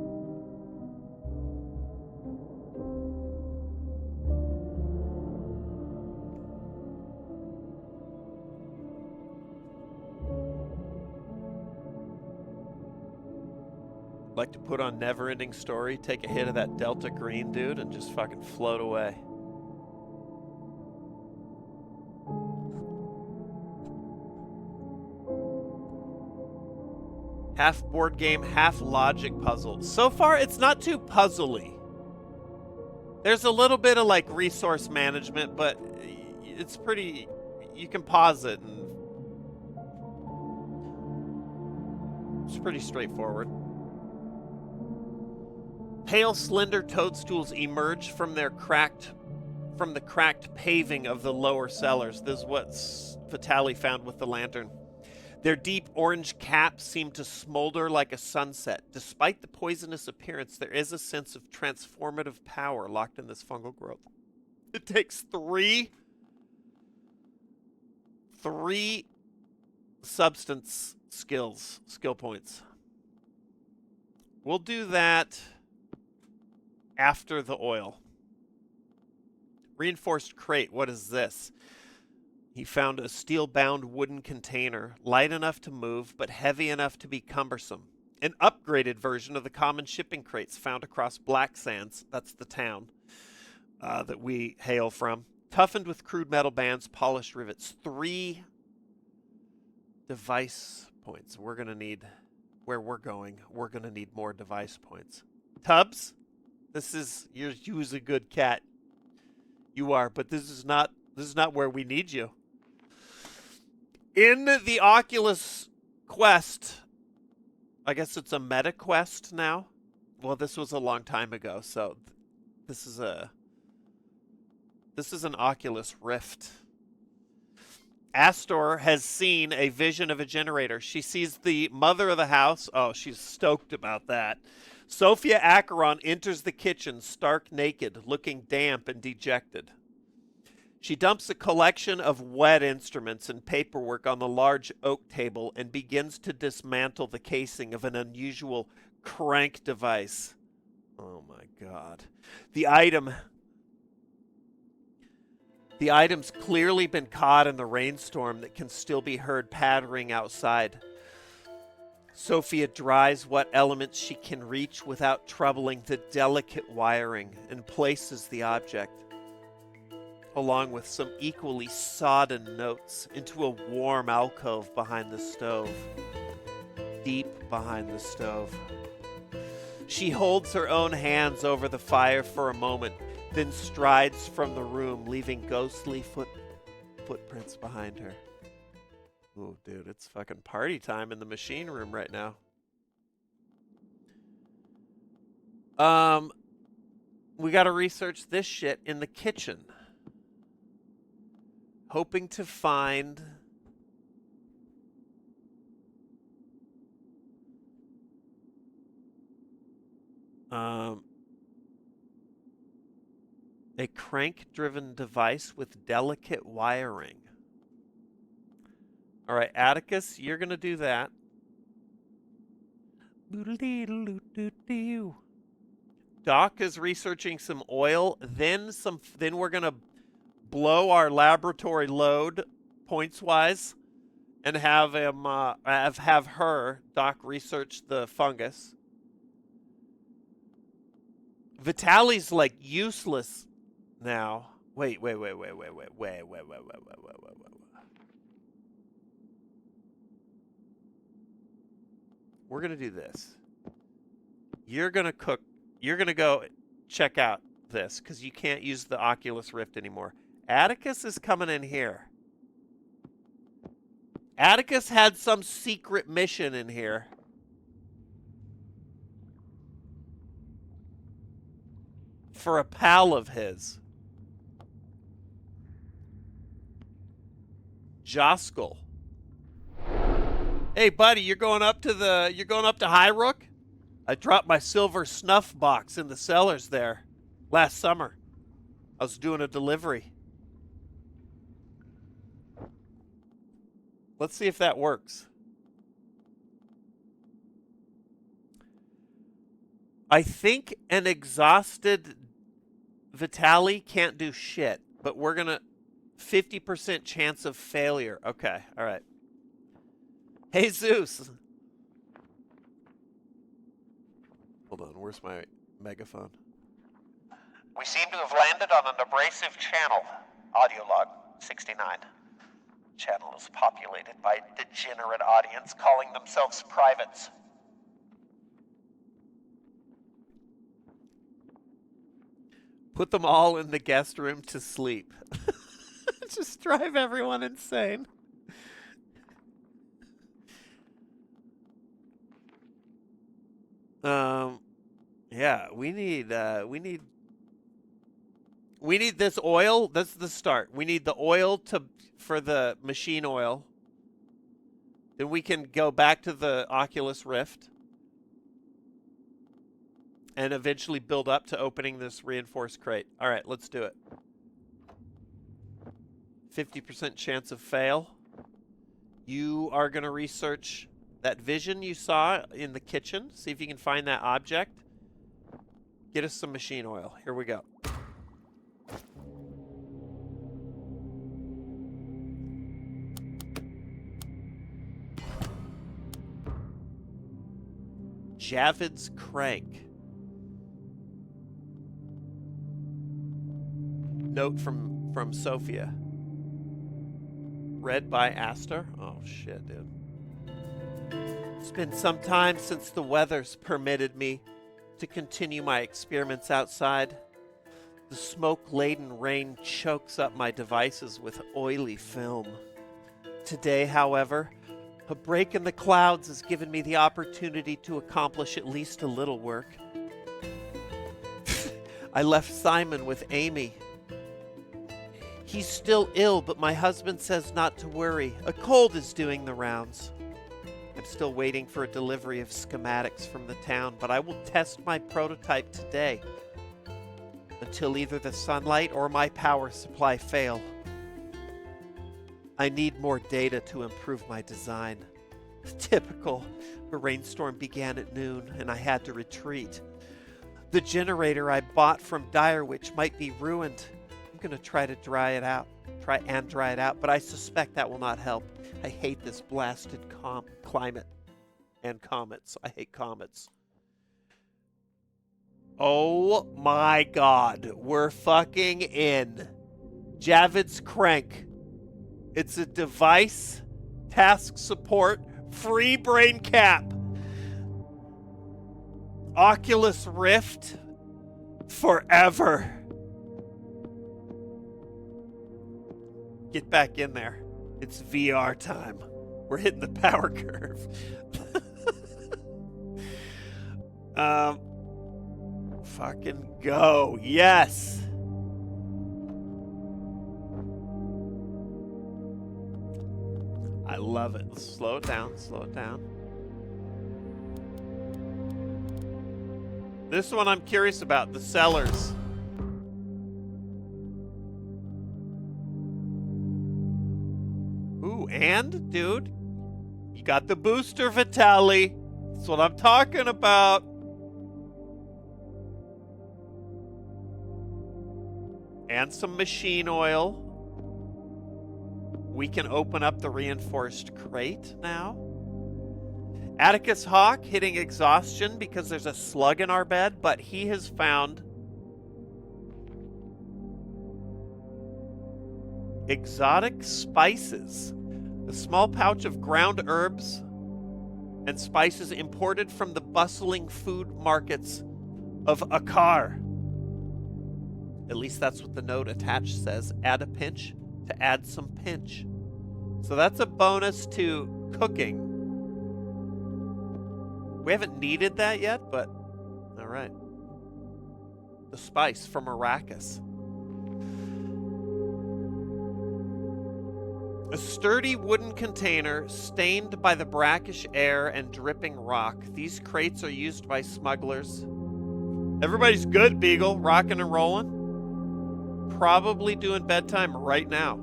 Like to put on Never Ending Story, take a hit of that Delta Green, dude, and just fucking float away. Half board game, half logic puzzle. So far, it's not too puzzly. There's a little bit of like resource management, but it's pretty. You can pause it, and it's pretty straightforward. Pale, slender toadstools emerge from the cracked paving of the lower cellars. This is what Vitali found with the lantern. Their deep orange caps seem to smolder like a sunset. Despite the poisonous appearance, there is a sense of transformative power locked in this fungal growth. It takes three substance skill points. We'll do that after the oil. Reinforced crate, what is this? He found a steel-bound wooden container, light enough to move, but heavy enough to be cumbersome. An upgraded version of the common shipping crates found across Black Sands, that's the town that we hail from. Toughened with crude metal bands, polished rivets. 3 device points. We're going to need, where we're going, we're going to need more device points. Tubbs, you're a good cat. You are, but this is not where we need you. In the Oculus Quest, I guess it's a meta quest now. Well, this was a long time ago, so this is an Oculus Rift. Astor has seen a vision of a generator. She sees the mother of the house. Oh, she's stoked about that. Sophia Acheron enters the kitchen, stark naked, looking damp and dejected. She dumps a collection of wet instruments and paperwork on the large oak table and begins to dismantle the casing of an unusual crank device. Oh my God. The item's clearly been caught in the rainstorm that can still be heard pattering outside. Sophia dries what elements she can reach without troubling the delicate wiring and places the object, along with some equally sodden notes, into a warm alcove behind the stove. Deep behind the stove. She holds her own hands over the fire for a moment, then strides from the room, leaving ghostly footprints behind her. Oh, dude, it's fucking party time in the machine room right now. We gotta research this shit in the kitchen. Hoping to find a crank-driven device with delicate wiring. All right, Atticus, you're going to do that. Doc is researching some oil, then we're going to blow our laboratory load points-wise and have him have her, Doc, research the fungus. Vitali's like useless now. Wait. We're going to do this. You're going to cook. You're going to go check out this because you can't use the Oculus Rift anymore. Atticus is coming in here. Atticus had some secret mission in here. For a pal of his. Joskell. Hey buddy, you're going up to Highrook? I dropped my silver snuff box in the cellars there last summer. I was doing a delivery. Let's see if that works. I think an exhausted Vitali can't do shit, but we're gonna 50% chance of failure. Okay, all right. Hey Zeus. Hold on, where's my megaphone? We seem to have landed on an abrasive channel. Audio log 69. Channel is populated by a degenerate audience calling themselves privates. Put them all in the guest room to sleep. Just drive everyone insane. Yeah, we need this oil. That's the start. We need the oil for the machine oil. Then we can go back to the Oculus Rift and eventually build up to opening this reinforced crate. All right, let's do it. 50% chance of fail. You are going to research That vision you saw in the kitchen. See if you can find that object. Get us some machine oil. Here we go. Javid's crank. Note from Sophia. Read by Astor. Oh shit, dude. It's been some time since the weather's permitted me to continue my experiments outside. The smoke-laden rain chokes up my devices with oily film. Today, however, a break in the clouds has given me the opportunity to accomplish at least a little work. I left Simon with Amy. He's still ill, but my husband says not to worry. A cold is doing the rounds. I'm still waiting for a delivery of schematics from the town, but I will test my prototype today until either the sunlight or my power supply fail. I need more data to improve my design. Typical. The rainstorm began at noon, and I had to retreat. The generator I bought from Direwitch might be ruined. I'm going to try to dry it out, but I suspect that will not help. I hate this blasted climate and comets. I hate comets. Oh my god, we're fucking in. Javid's crank. It's a device, task support, free brain cap. Oculus Rift forever. Get back in there. It's VR time. We're hitting the power curve. Fucking go. Yes. I love it. Let's slow it down. Slow it down. This one I'm curious about. The cellars. Ooh, and, dude, you got the booster, Vitali. That's what I'm talking about. And some machine oil. We can open up the reinforced crate now. Atticus Hawk hitting exhaustion because there's a slug in our bed, but he has found exotic spices. A small pouch of ground herbs and spices imported from the bustling food markets of Akar. At least that's what the note attached says. Add a pinch to add some pinch. So that's a bonus to cooking. We haven't needed that yet, but all right. The spice from Arrakis. A sturdy wooden container stained by the brackish air and dripping rock. These crates are used by smugglers. Everybody's good, Beagle. Rocking and rolling. Probably doing bedtime right now.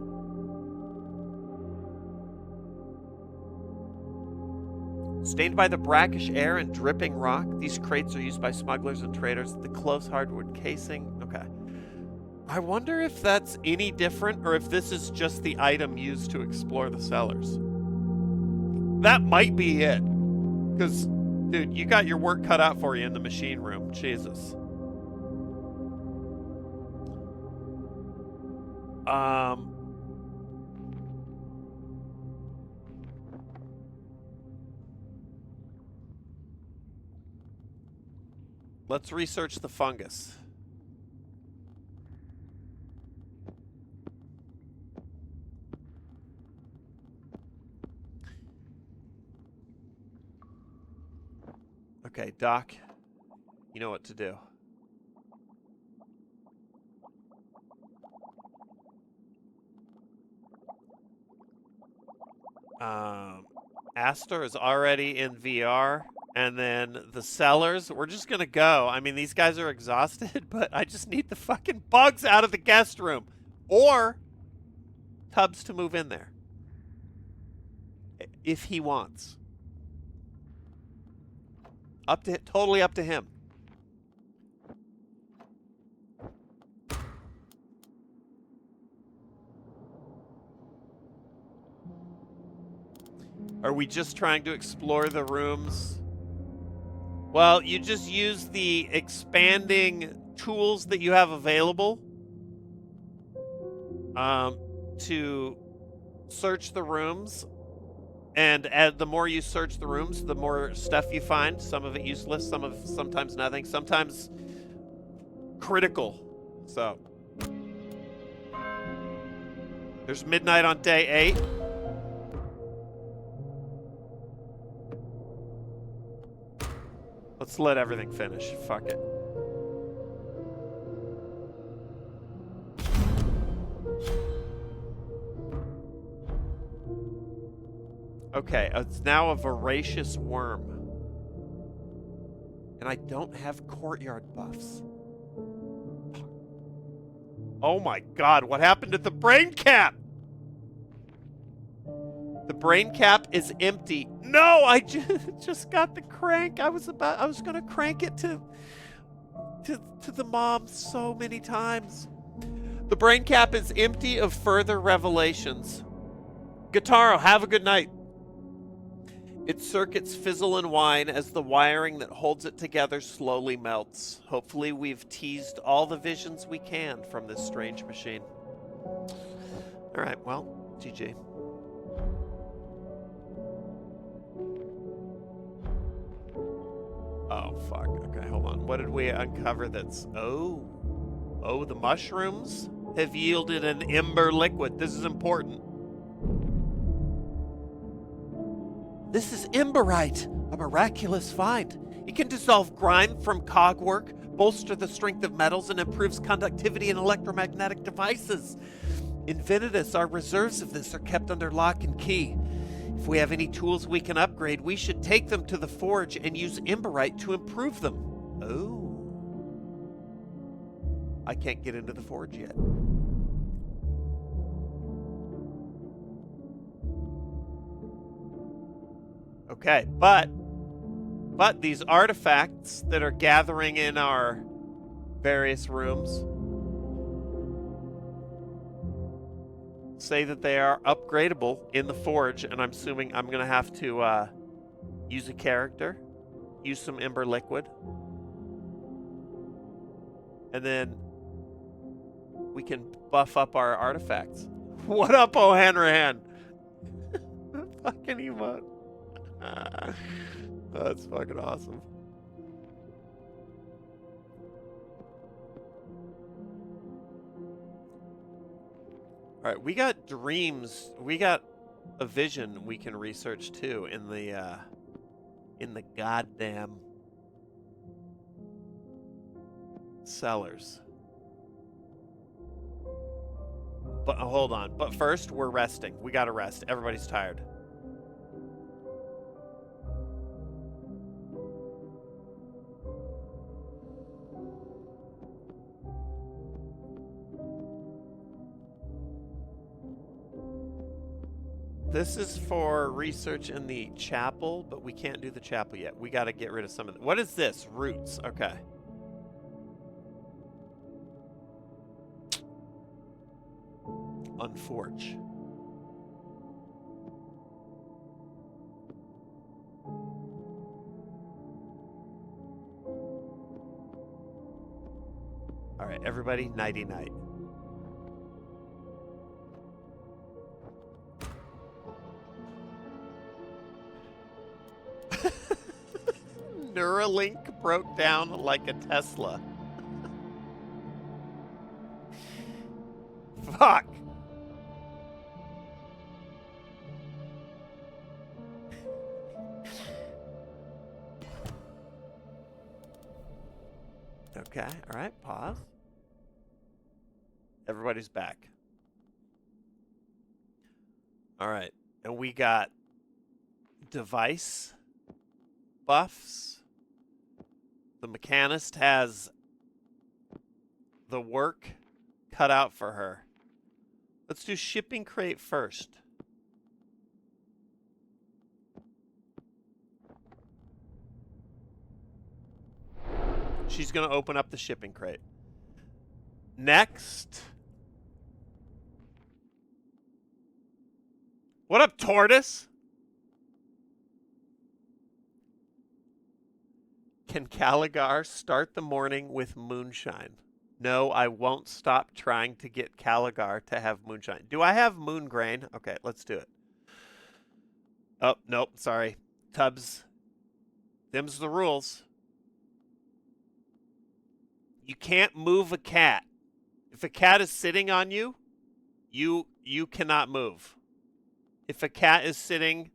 Stained by the brackish air and dripping rock. These crates are used by smugglers and traders. The close hardwood casing. Okay. I wonder if that's any different or if this is just the item used to explore the cellars. That might be it. Because, dude, you got your work cut out for you in the machine room. Jesus. Let's research the fungus. Okay, Doc, you know what to do. Astor is already in VR, and then the cellars, we're just gonna go. I mean, these guys are exhausted, but I just need the fucking bugs out of the guest room. Or Tubbs to move in there. If he wants. Totally up to him. Are we just trying to explore the rooms? Well, you just use the expanding tools that you have available to search the rooms. And the more you search the rooms, the more stuff you find. Some of it useless, sometimes nothing, sometimes critical. So there's midnight on day 8. Let's let everything finish. Fuck it. Okay, it's now a voracious worm. And I don't have courtyard buffs. Oh my god, what happened to the brain cap? The brain cap is empty. No, I just got the crank. I was gonna crank it to the mom so many times. The brain cap is empty of further revelations. Guitaro, have a good night. Its circuits fizzle and whine as the wiring that holds it together slowly melts. Hopefully we've teased all the visions we can from this strange machine. Alright, well, GG. Oh, fuck. Okay, hold on. What did we uncover that's... Oh, the mushrooms have yielded an ember liquid. This is important. This is emberite, a miraculous find. It can dissolve grime from cogwork, bolster the strength of metals, and improves conductivity in electromagnetic devices. In Venitus, our reserves of this are kept under lock and key. If we have any tools we can upgrade, we should take them to the forge and use emberite to improve them. Oh. I can't get into the forge yet. Okay, but these artifacts that are gathering in our various rooms say that they are upgradable in the forge, and I'm assuming I'm going to have to use a character, use some ember liquid, and then we can buff up our artifacts. What up, O'Hanrahan? Fucking emote. That's fucking awesome. Alright, we got dreams. We got a vision we can research too in the goddamn cellars. But hold on. But first, we're resting. We gotta rest. Everybody's tired. This is for research in the chapel, but we can't do the chapel yet. We got to get rid of some of the... What is this? Roots. Okay. Unforge. All right, everybody, nighty-night. Neuralink broke down like a Tesla. Fuck. Okay, all right, pause. Everybody's back. All right, and we got device buffs. The mechanist has the work cut out for her. Let's do shipping crate first. She's going to open up the shipping crate. Next. What up, Tortoise? Can Caligar start the morning with moonshine? No, I won't stop trying to get Caligar to have moonshine. Do I have moon grain? Okay, let's do it. Oh, nope, sorry. Tubbs. Them's the rules. You can't move a cat. If a cat is sitting on you, you cannot move. If a cat is sitting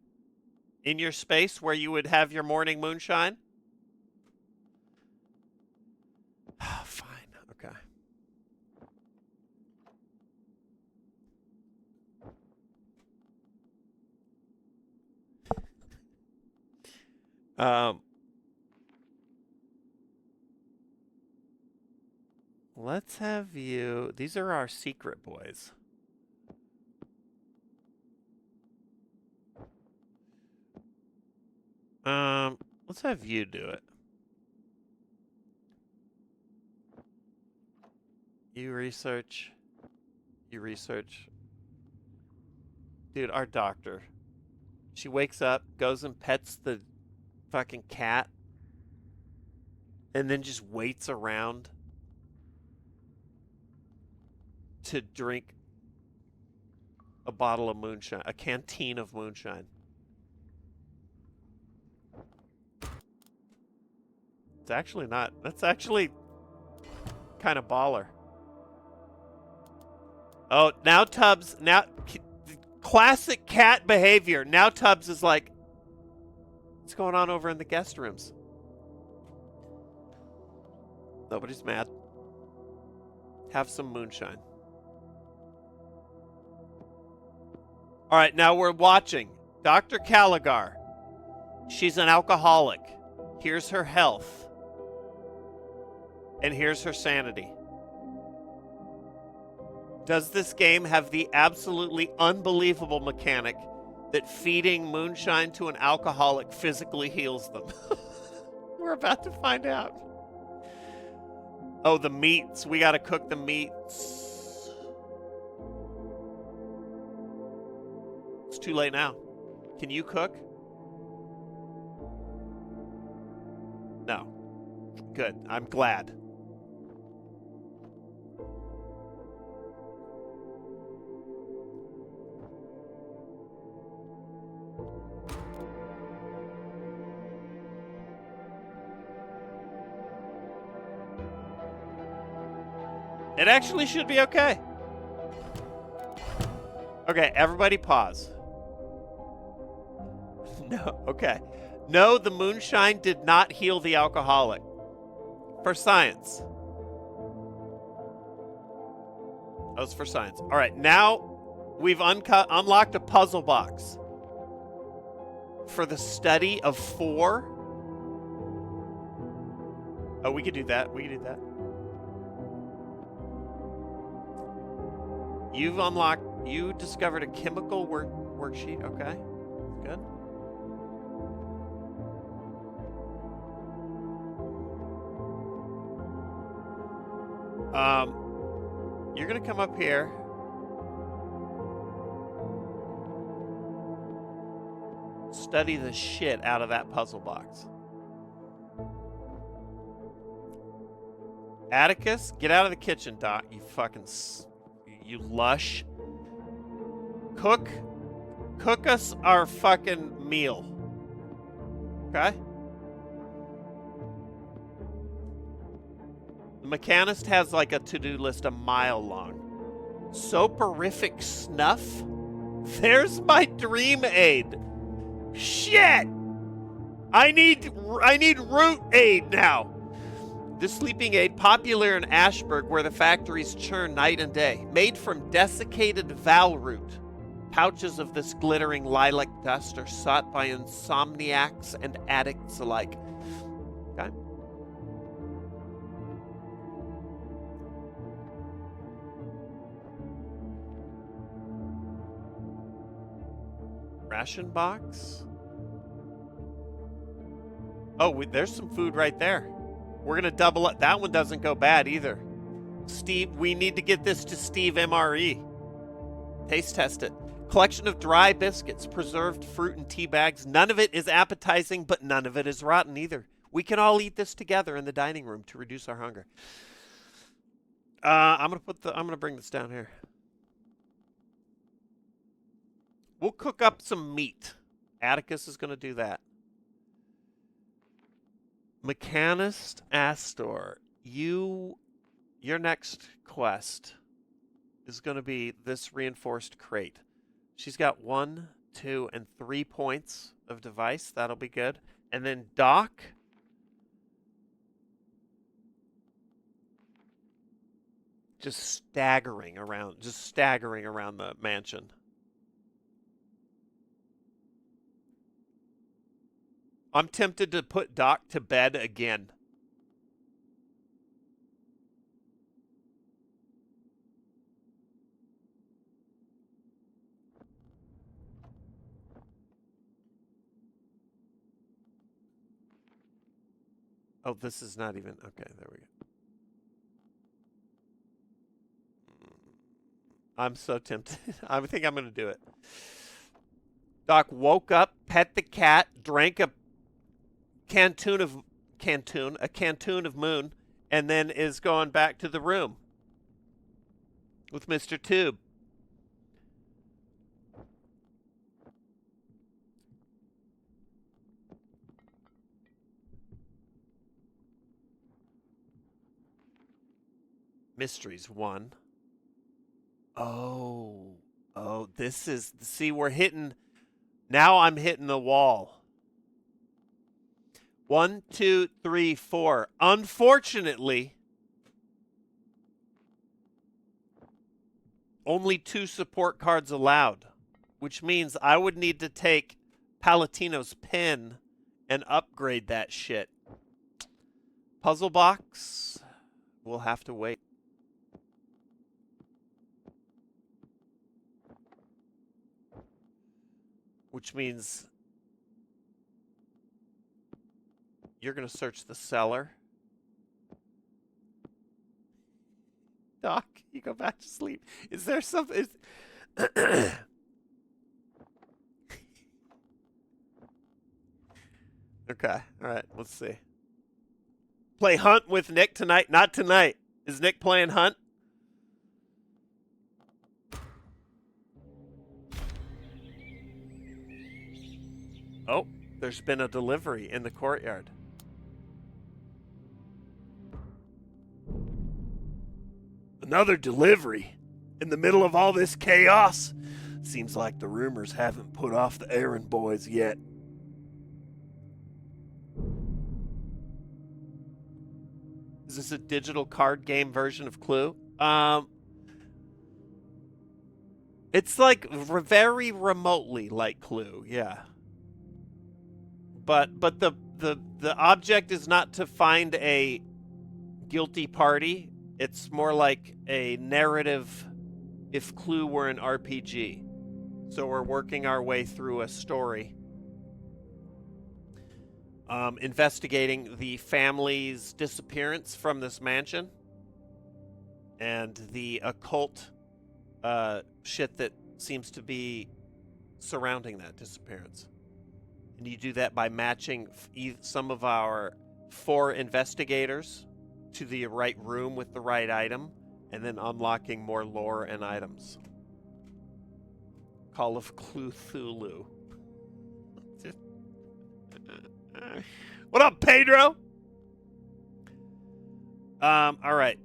in your space where you would have your morning moonshine, fine, okay. Let's have you. These are our secret boys. Let's have you do it. You research. You research. Dude, our doctor. She wakes up, goes and pets the fucking cat, and then just waits around to drink a bottle of moonshine, a canteen of moonshine. It's actually not. That's actually kind of baller. Oh, now Tubbs, now classic cat behavior. Now Tubbs is like, what's going on over in the guest rooms? Nobody's mad. Have some moonshine. All right, now we're watching Dr. Caligar. She's an alcoholic. Here's her health. And here's her sanity. Does this game have the absolutely unbelievable mechanic that feeding moonshine to an alcoholic physically heals them? We're about to find out. Oh, the meats. We got to cook the meats. It's too late now. Can you cook? No. Good. I'm glad. It actually should be okay. Okay, everybody pause. No, okay. No, the moonshine did not heal the alcoholic. For science. That was for science. All right, now we've unlocked a puzzle box for the study of 4. Oh, we could do that. We could do that. You've unlocked, you discovered a chemical worksheet. Okay, good. You're gonna come up here. Study the shit out of that puzzle box. Atticus, get out of the kitchen, Doc. You fucking... You lush. Cook us our fucking meal. Okay? The mechanist has like a to-do list a mile long. Soporific snuff? There's my dream aid. Shit! I need root aid now. This sleeping aid, popular in Ashburg, where the factories churn night and day. Made from desiccated val root. Pouches of this glittering lilac dust are sought by insomniacs and addicts alike. Okay? Ration box? Oh, there's some food right there. We're gonna double it. That one doesn't go bad either. Steve, we need to get this to Steve MRE. Taste test it. Collection of dry biscuits, preserved fruit and tea bags. None of it is appetizing, but none of it is rotten either. We can all eat this together in the dining room to reduce our hunger. I'm gonna bring this down here. We'll cook up some meat. Atticus is gonna do that. Mechanist Astor, your next quest is going to be this reinforced crate. She's got 1, 2, and 3 points of device. That'll be good. And then Doc. Just staggering around the mansion. I'm tempted to put Doc to bed again. Oh, this is not even... Okay, there we go. I'm so tempted. I think I'm going to do it. Doc woke up, pet the cat, drank a cantoon of moon, and then is going back to the room with Mr. Tube. Mysteries 1. Oh, this is, see, we're hitting, now I'm hitting the wall. 1, 2, 3, 4. Unfortunately, only 2 support cards allowed, which means I would need to take Palatino's pen and upgrade that shit. Puzzle box, we'll have to wait. Which means you're going to search the cellar. Doc, you go back to sleep. Is there something? Okay, all right, let's see. Play Hunt with Nick tonight? Not tonight. Is Nick playing Hunt? Oh, there's been a delivery in the courtyard. Another delivery? In the middle of all this chaos? Seems like the rumors haven't put off the errand boys yet. Is this a digital card game version of Clue? It's like very remotely like Clue, yeah. But the object is not to find a guilty party. It's more like a narrative if Clue were an RPG. So we're working our way through a story. Investigating the family's disappearance from this mansion and the occult shit that seems to be surrounding that disappearance. And you do that by matching some of our 4 investigators to the right room with the right item, and then unlocking more lore and items. Call of Cthulhu. What up, Pedro? All right.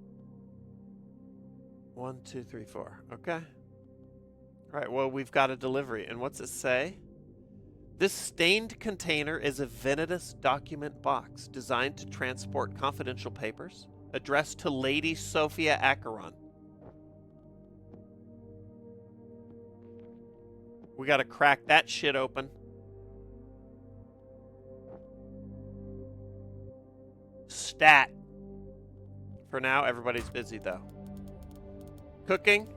1, 2, 3, 4. Okay. All right, well, we've got a delivery. And what's it say? This stained container is a Venitas document box designed to transport confidential papers addressed to Lady Sophia Acheron. We got to crack that shit open. Stat. For now, everybody's busy, though. Cooking,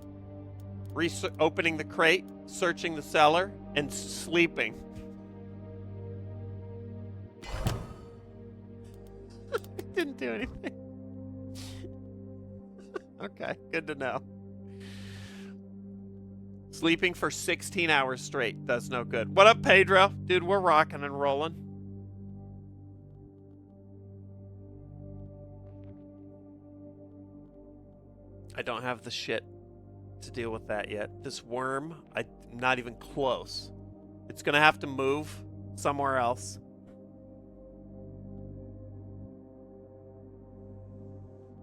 opening the crate, searching the cellar, and sleeping. Didn't do anything. Okay, good to know. Sleeping for 16 hours straight does no good. What up, Pedro? Dude, we're rocking and rolling. I don't have the shit to deal with that yet. This worm, I'm not even close. It's gonna have to move somewhere else.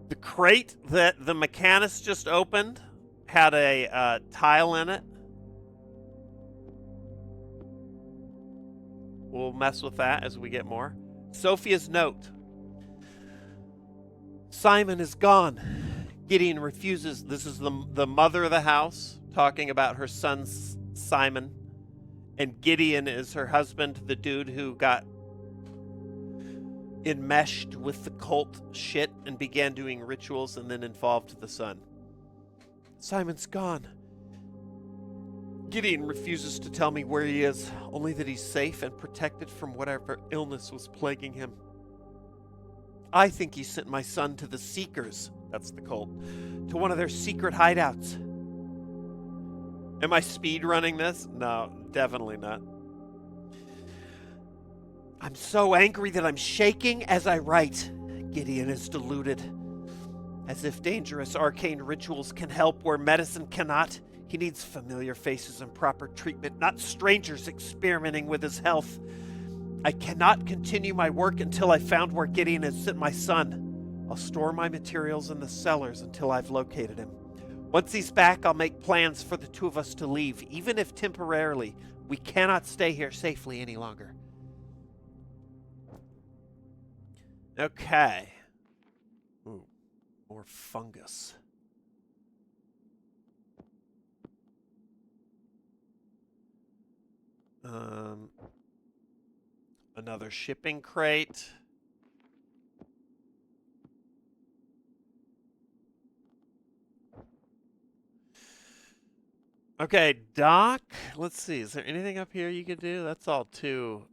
The crate that the mechanist just opened had a tile in it. We'll mess with that as we get more. Sophia's note. Simon is gone. Gideon refuses. This is the mother of the house talking about her son Simon. And Gideon is her husband, the dude who got enmeshed with the cult shit and began doing rituals and then involved the son. Simon's gone. Gideon refuses to tell me where he is, only that he's safe and protected from whatever illness was plaguing him. I think he sent my son to the Seekers, that's the cult, to one of their secret hideouts. Am I speed running this? No, definitely not. I'm so angry that I'm shaking as I write. Gideon is deluded. As if dangerous arcane rituals can help where medicine cannot. He needs familiar faces and proper treatment, not strangers experimenting with his health. I cannot continue my work until I found where Gideon has sent my son. I'll store my materials in the cellars until I've located him. Once he's back, I'll make plans for the two of us to leave, even if temporarily. We cannot stay here safely any longer. Okay. Ooh, more fungus. Another shipping crate. Okay, Doc. Let's see. Is there anything up here you could do? That's all too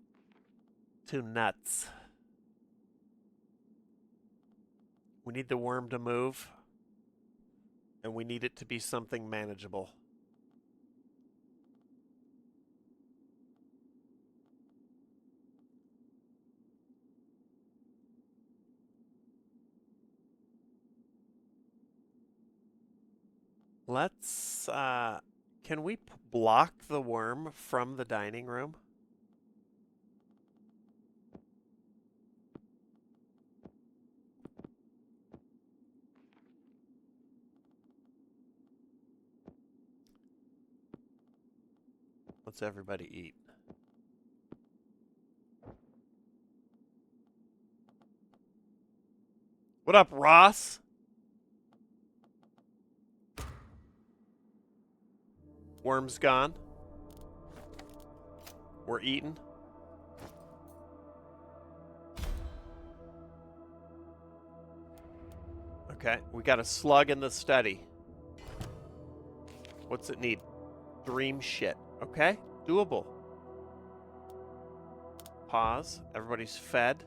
nuts. We need the worm to move, and we need it to be something manageable. Let's, can we block the worm from the dining room? Let's everybody eat. What up, Ross? Worm's gone. We're eating. Okay, we got a slug in the study. What's it need? Dream shit. Okay, doable. Pause. Everybody's fed.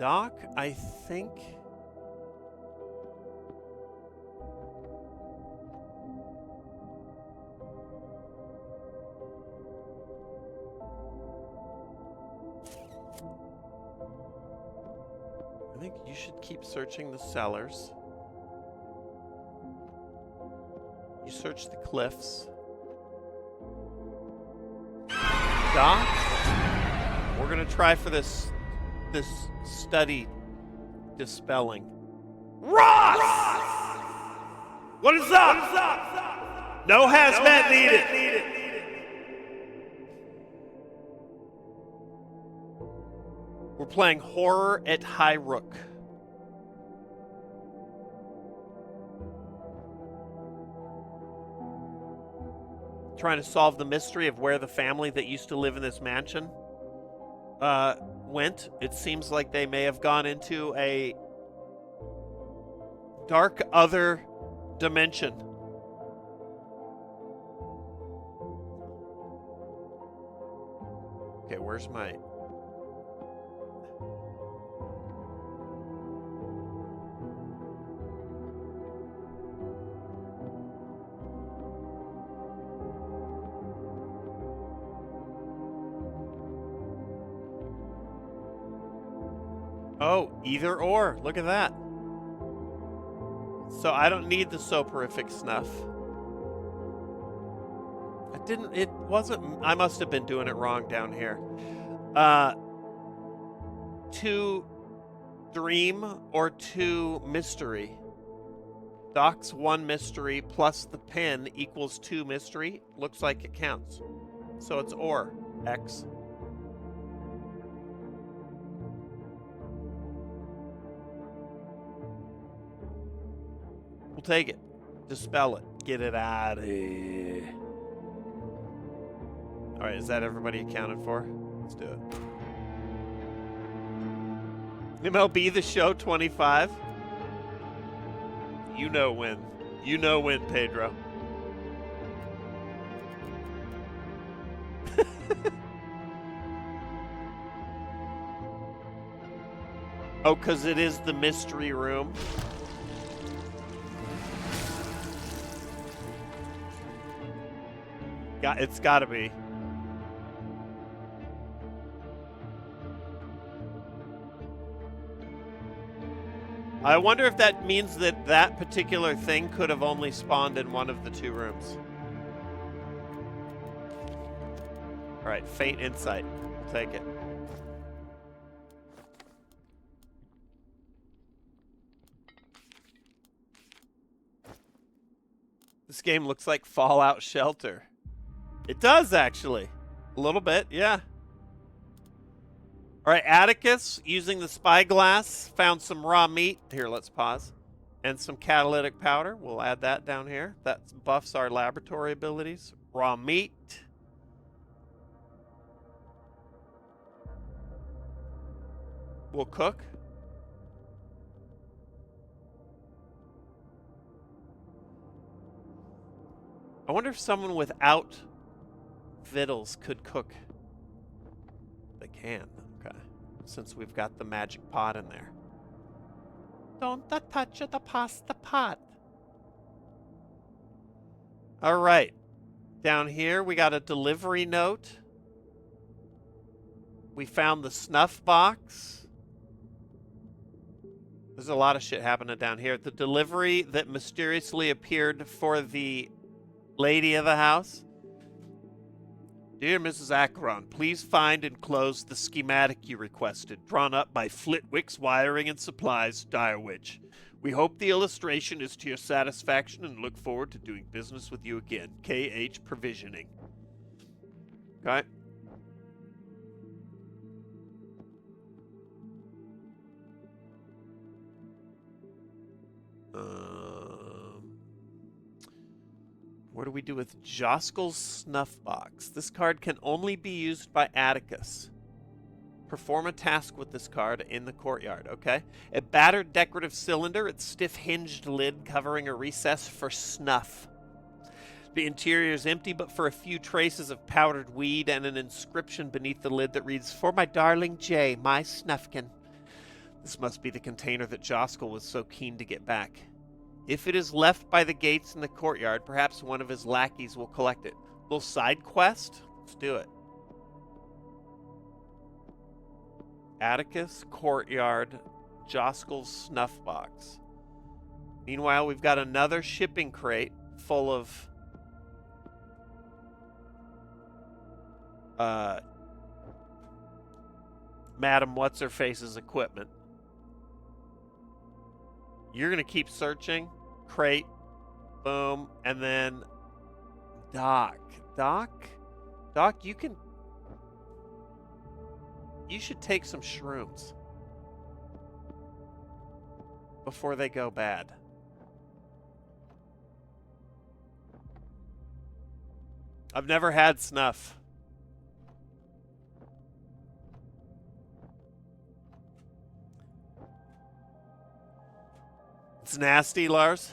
Doc, I think... I think you should keep searching the cellars. You search the cliffs. Doc, we're gonna try for this study dispelling. Ross! What is up? No hazmat needed. We're playing horror at Highrook. Trying to solve the mystery of where the family that used to live in this mansion went. It seems like they may have gone into a dark other dimension. Okay, where's my... Oh, either or. Look at that. So I don't need the soporific snuff. It wasn't, I must have been doing it wrong down here. 2 dream or 2 mystery. Doc's 1 mystery plus the pin equals 2 mystery. Looks like it counts. So it's or X. We'll take it. Dispel it. Get it out of here. All right, is that everybody accounted for? Let's do it. MLB The Show 25. You know when. You know when, Pedro. Oh, because it is the mystery room. It's got to be. I wonder if that means that that particular thing could have only spawned in one of the 2 rooms. All right, faint insight. We'll take it. This game looks like Fallout Shelter. It does, actually. A little bit, yeah. All right, Atticus, using the spyglass, found some raw meat. Here, let's pause. And some catalytic powder. We'll add that down here. That buffs our laboratory abilities. Raw meat. We'll cook. I wonder if someone without victuals could cook. They can, okay. Since we've got the magic pot in there. Don't touch the pasta pot. All right. Down here, we got a delivery note. We found the snuff box. There's a lot of shit happening down here. The delivery that mysteriously appeared for the lady of the house. Dear Mrs. Acheron, please find and close the schematic you requested, drawn up by Flitwick's Wiring and Supplies, Direwitch. We hope the illustration is to your satisfaction and look forward to doing business with you again. KH Provisioning. Okay. What do we do with Joskel's Snuff Box? This card can only be used by Atticus. Perform a task with this card in the courtyard, okay? A battered decorative cylinder, its stiff hinged lid covering a recess for snuff. The interior is empty, but for a few traces of powdered weed and an inscription beneath the lid that reads, "For my darling Jay, my snuffkin." This must be the container that Joskel was so keen to get back. If it is left by the gates in the courtyard, perhaps one of his lackeys will collect it. Little side quest? Let's do it. Atticus, courtyard, Joskel's snuff box. Meanwhile, we've got another shipping crate full of Madam What's-Her-Face's equipment. You're going to keep searching. Crate. Boom. And then Doc. Doc, you should take some shrooms before they go bad. I've never had snuff. It's nasty, Lars.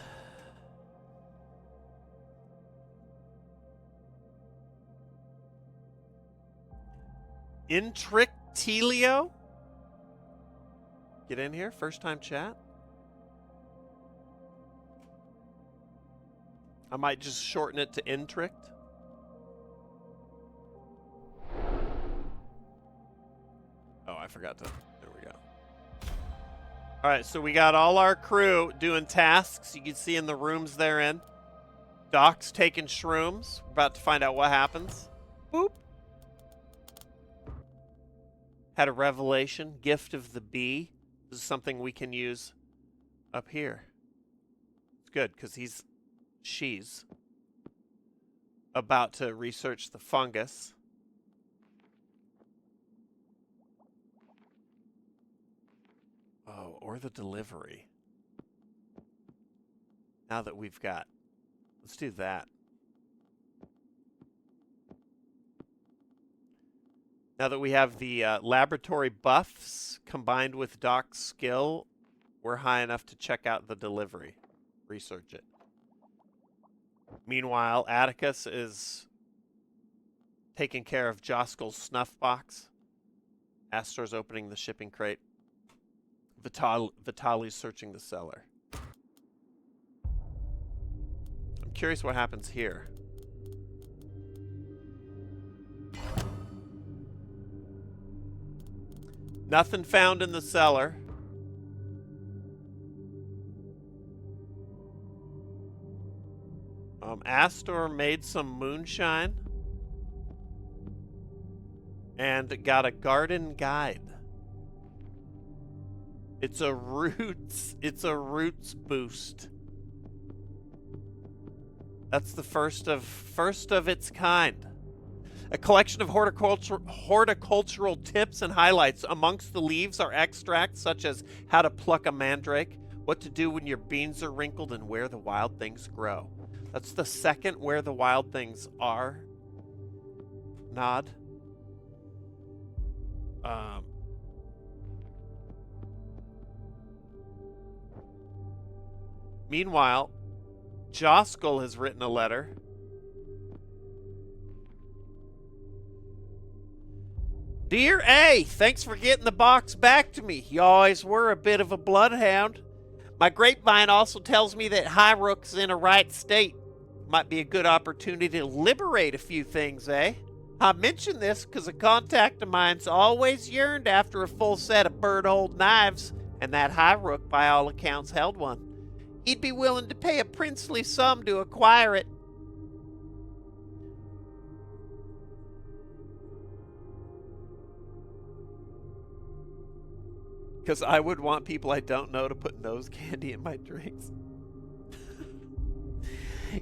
Intrictilio? Get in here, first time chat. I might just shorten it to Intrict. Oh, I forgot to. There we go. All right, so we got all our crew doing tasks. You can see in the rooms they're in. Doc's taking shrooms. We're about to find out what happens. Boop. Had a revelation. Gift of the bee. This is something we can use up here. It's good because she's about to research the fungus. Oh, or the delivery. Now that we've got... Let's do that. Now that we have the laboratory buffs combined with Doc's skill, we're high enough to check out the delivery. Research it. Meanwhile, Atticus is taking care of Joskel's snuff box. Astor's opening the shipping crate. Vitali's searching the cellar. I'm curious what happens here. Nothing found in the cellar. Astor made some moonshine and got a garden guide. It's a roots boost. That's the first of its kind. A collection of horticultural tips and highlights. Amongst the leaves are extracts such as how to pluck a mandrake, what to do when your beans are wrinkled, and where the wild things grow. That's the second where the wild things are. Nod. Meanwhile, Joskel has written a letter. Dear A, thanks for getting the box back to me. You always were a bit of a bloodhound. My grapevine also tells me that Highrook's in a right state. Might be a good opportunity to liberate a few things, eh? I mention this because a contact of mine's always yearned after a full set of bird-hold knives, and that Highrook, by all accounts, held one. He'd be willing to pay a princely sum to acquire it. Because I would want people I don't know to put nose candy in my drinks.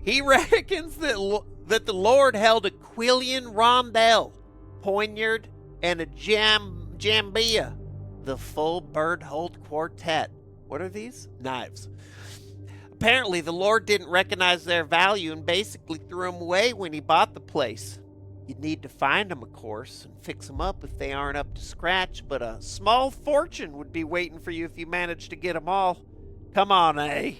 He reckons that the Lord held a Quillian rondelle, poignard, and a jambia, the full bird-hold quartet. What are these? Knives. Apparently, the Lord didn't recognize their value and basically threw them away when he bought the place. You'd need to find them, of course, and fix them up if they aren't up to scratch, but a small fortune would be waiting for you if you managed to get them all. Come on, eh?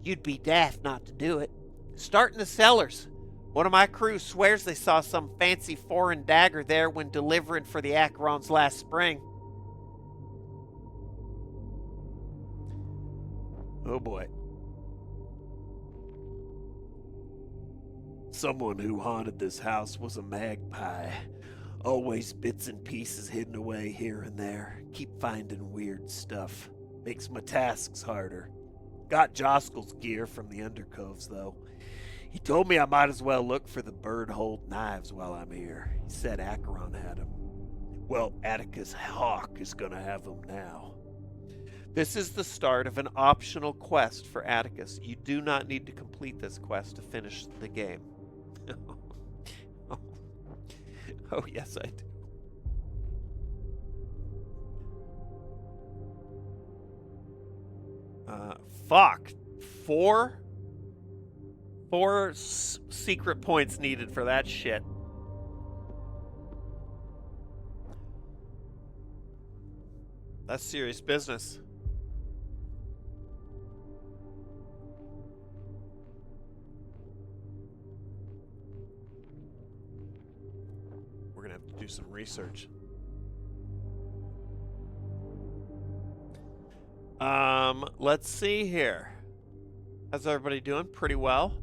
You'd be daft not to do it. Start in the cellars. One of my crew swears they saw some fancy foreign dagger there when delivering for the Acherons last spring. Oh boy. Someone who haunted this house was a magpie. Always bits and pieces hidden away here and there. Keep finding weird stuff. Makes my tasks harder. Got Joskel's gear from the Undercoves, though. He told me I might as well look for the bird-hold knives while I'm here. He said Acheron had them. Well, Atticus Hawk is gonna have them now. This is the start of an optional quest for Atticus. You do not need to complete this quest to finish the game. Oh, yes, I do. Fuck. Four secret points needed for that shit. That's serious business. We're gonna have to do some research. Let's see here. How's everybody doing? Pretty well.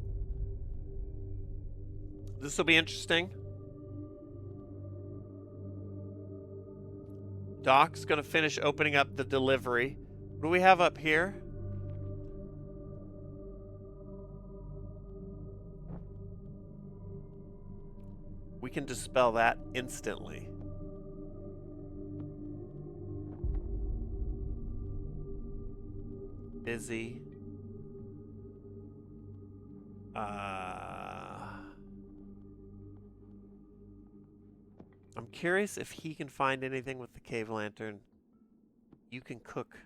This will be interesting. Doc's gonna finish opening up the delivery. What do we have up here? We can dispel that instantly. Busy. I'm curious if he can find anything with the cave lantern. You can cook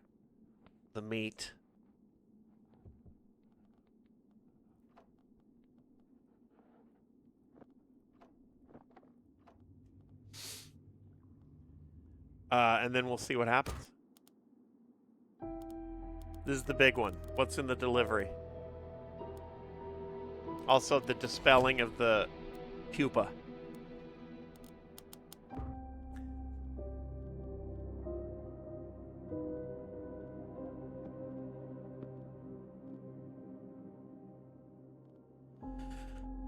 the meat. And then we'll see what happens. This is the big one. What's in the delivery? Also, the dispelling of the pupa.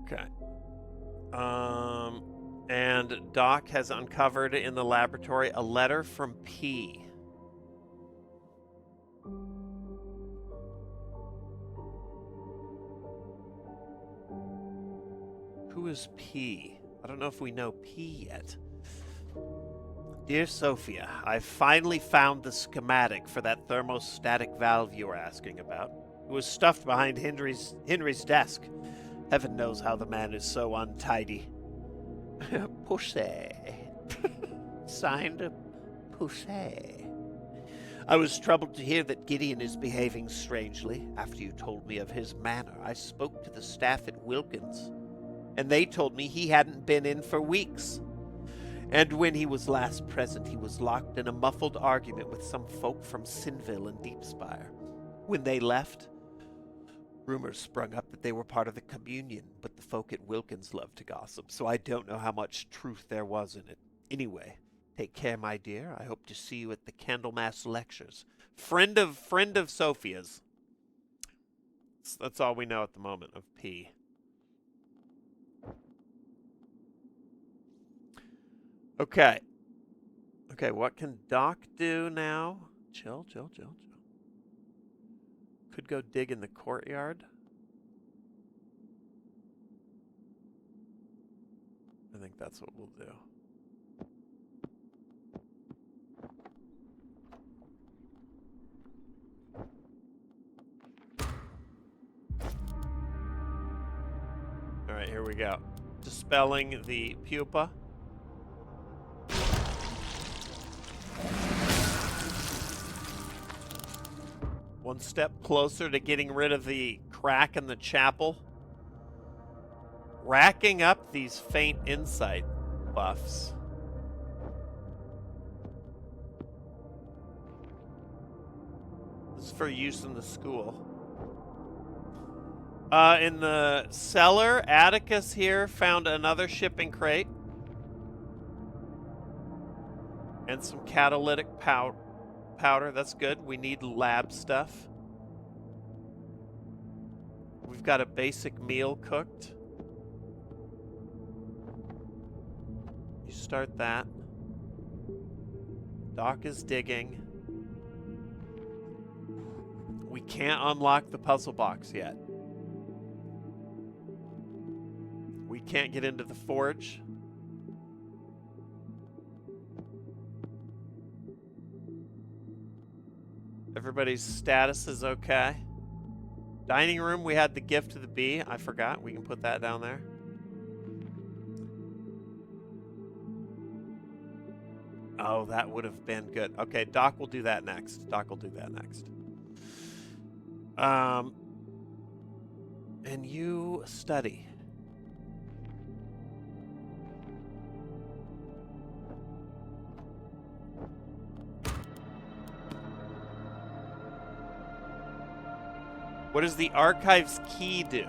Okay. And Doc has uncovered in the laboratory a letter from P. Who is P? I don't know if we know P yet. Dear Sophia, I finally found the schematic for that thermostatic valve you were asking about. It was stuffed behind Henry's desk. Heaven knows how the man is so untidy. Pussy. Signed, Pussy. I was troubled to hear that Gideon is behaving strangely. After you told me of his manner, I spoke to the staff at Wilkins, and they told me he hadn't been in for weeks. And when he was last present, he was locked in a muffled argument with some folk from Sinville and Deepspire. When they left, rumors sprung up that they were part of the communion, but the folk at Wilkins loved to gossip, so I don't know how much truth there was in it. Anyway, take care, my dear. I hope to see you at the Candlemas lectures. Friend of Sophia's. That's all we know at the moment of P. Okay. Okay, what can Doc do now? Chill. Could go dig in the courtyard. I think that's what we'll do. All right, here we go. Dispelling the pupa. One step closer to getting rid of the crack in the chapel. Racking up these faint insight buffs. This is for use in the school. In the cellar, Atticus here found another shipping crate. And some catalytic powder. That's good. We need lab stuff. We've got a basic meal cooked. You start that. Doc is digging. We can't unlock the puzzle box yet. We can't get into the forge. Everybody's status is okay. Dining room, we had the gift to the bee. I forgot. We can put that down there. Oh, that would have been good. Okay, Doc will do that next. And you study. What does the archive's key do?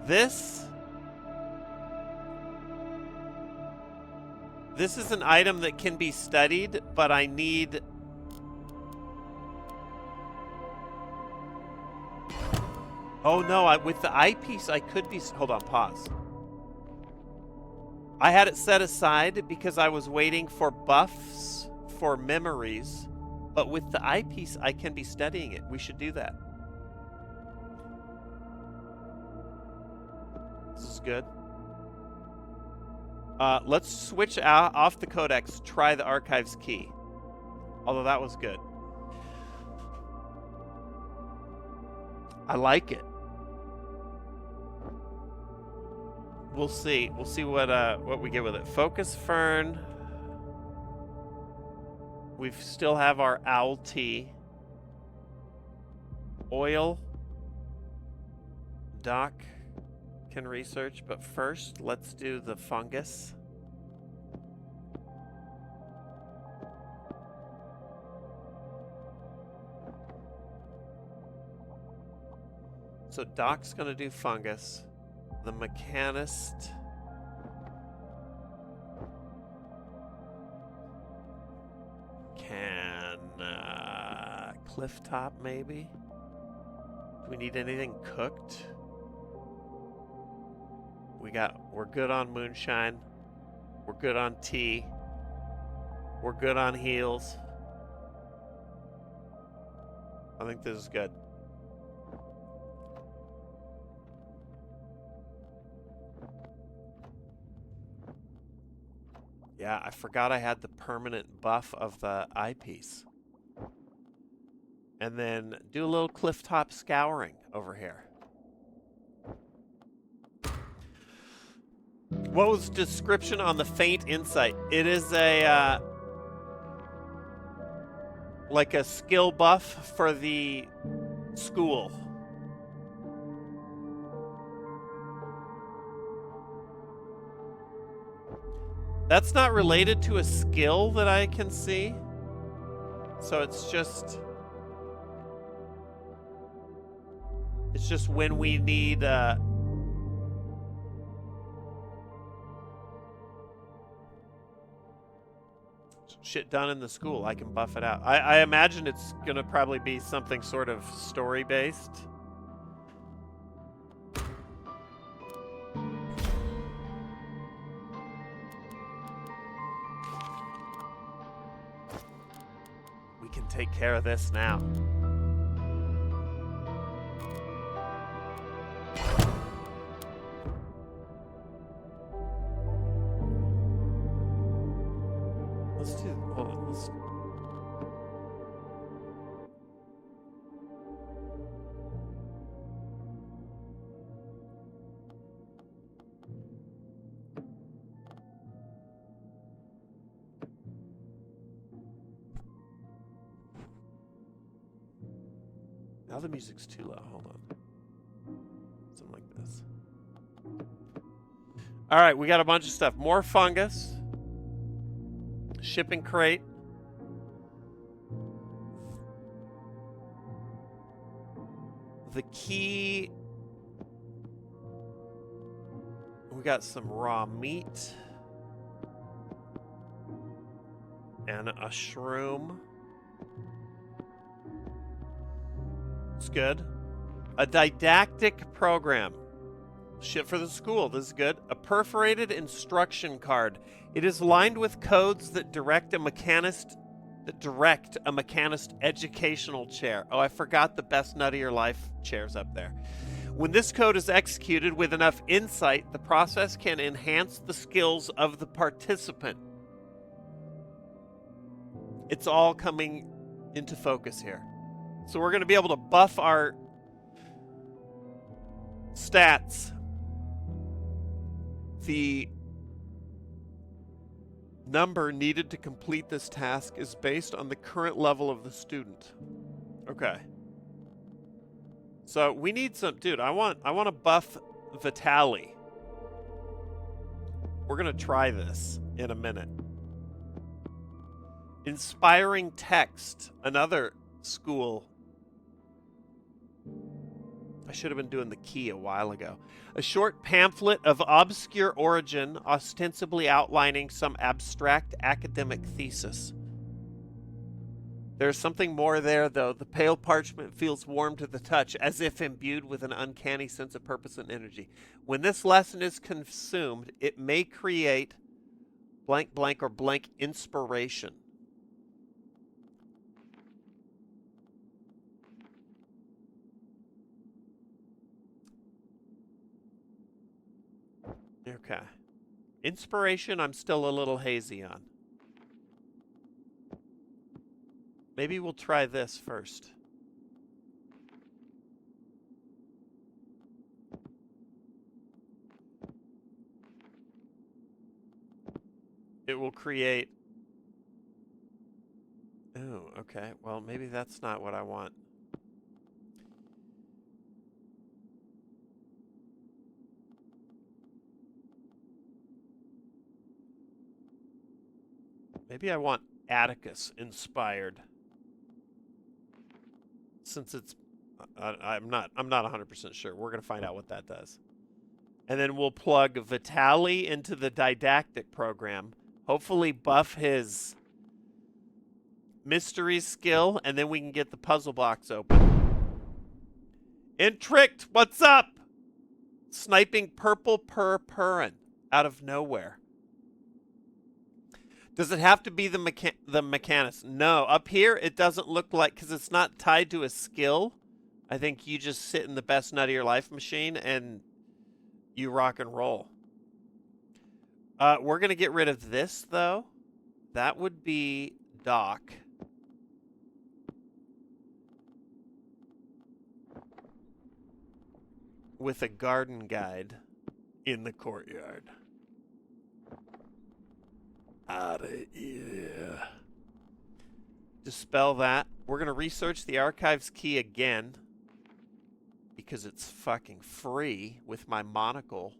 This is an item that can be studied, but I need Oh no, with the eyepiece I could be... Hold on, pause. I had it set aside because I was waiting for buffs for memories, but with the eyepiece I can be studying it. We should do that. This is good. Let's switch off the codex, try the archives key. Although that was good. I like it. We'll see. We'll see what we get with it. Focus Fern. We still have our owl tea. Oil. Doc can research, but first let's do the fungus. So Doc's gonna do fungus. The mechanist. Can cliff top maybe? Do we need anything cooked? We're good on moonshine. We're good on tea. We're good on heals. I think this is good. Yeah, I forgot I had the permanent buff of the eyepiece. And then do a little clifftop scouring over here. What was description on the faint insight? It is a like a skill buff for the school. That's not related to a skill that I can see. So it's just when we need shit done in the school, I can buff it out. I imagine it's gonna probably be something sort of story based. We can take care of this now. Let's do, hold on, let's... Now the music's too low, hold on. Something like this. All right, we got a bunch of stuff. More fungus. Shipping crate. The key. We got some raw meat. And a shroom. It's good. A didactic program. Shit for the school. This is good. A perforated instruction card. It is lined with codes that direct a mechanist educational chair. Oh, I forgot the best nut of your life chairs up there. When this code is executed with enough insight, the process can enhance the skills of the participant. It's all coming into focus here. So we're going to be able to buff our stats. The number needed to complete this task is based on the current level of the student. Okay. So we need some, dude, I want to buff Vitali. We're going to try this in a minute. Inspiring text, another school. I should have been doing the key a while ago. A short pamphlet of obscure origin, ostensibly outlining some abstract academic thesis. There's something more there, though. The pale parchment feels warm to the touch, as if imbued with an uncanny sense of purpose and energy. When this lesson is consumed, it may create blank blank or blank inspiration. Okay. Inspiration, I'm still a little hazy on. Maybe we'll try this first. It will create... Oh, okay. Well, maybe that's not what I want. Maybe I want Atticus inspired. Since it's... I'm not 100% sure. We're going to find out what that does. And then we'll plug Vitali into the didactic program. Hopefully buff his mystery skill, and then we can get the puzzle box open. Intricked, what's up? Sniping purple purrin out of nowhere. Does it have to be the mechanist? No, up here it doesn't look like, because it's not tied to a skill. I think you just sit in the best nut of your life machine and you rock and roll. We're going to get rid of this, though. That would be Doc. With a garden guide in the courtyard. Out of here. Dispel that. We're going to research the archives key again. Because it's fucking free with my monocle.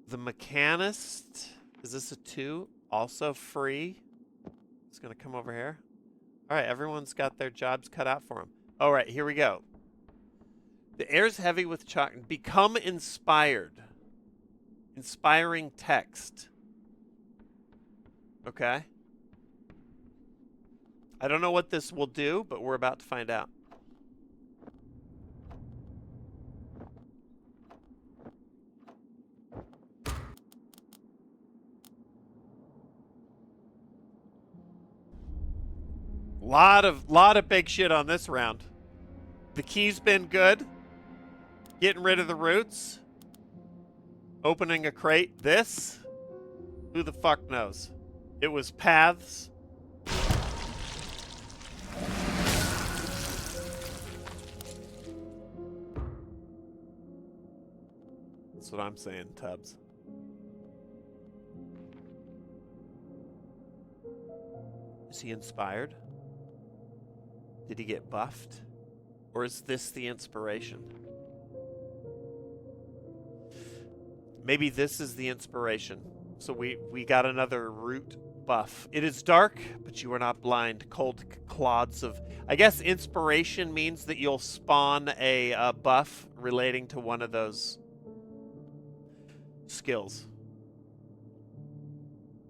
The mechanist, is this a 2? Also free. It's going to come over here. All right, everyone's got their jobs cut out for them. All right, here we go. The air's heavy with chalk. Become inspired. Inspiring text. Okay. I don't know what this will do, but we're about to find out. Lot of big shit on this round. The key's been good. Getting rid of the roots. Opening a crate. This? Who the fuck knows? It was paths. That's what I'm saying, Tubbs. Is he inspired? Did he get buffed? Or is this the inspiration? Maybe this is the inspiration. So we got another root buff. It is dark, but you are not blind. Cold clods of... I guess inspiration means that you'll spawn a buff relating to one of those skills.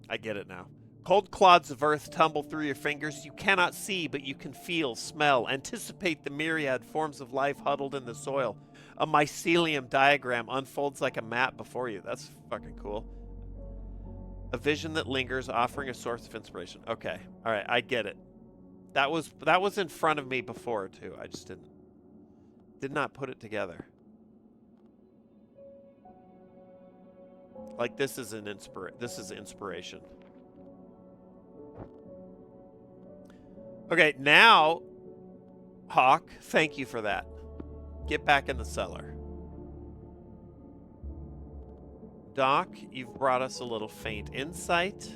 I get it now. Cold clods of earth tumble through your fingers. You cannot see, but you can feel, smell, anticipate the myriad forms of life huddled in the soil. A mycelium diagram unfolds like a map before you. That's fucking cool. A vision that lingers, offering a source of inspiration. Okay. All right, I get it. That was in front of me before, too. I just did not put it together. Like, this is inspiration. Okay, now, Hawk, thank you for that. Get back in the cellar. Doc, you've brought us a little faint insight.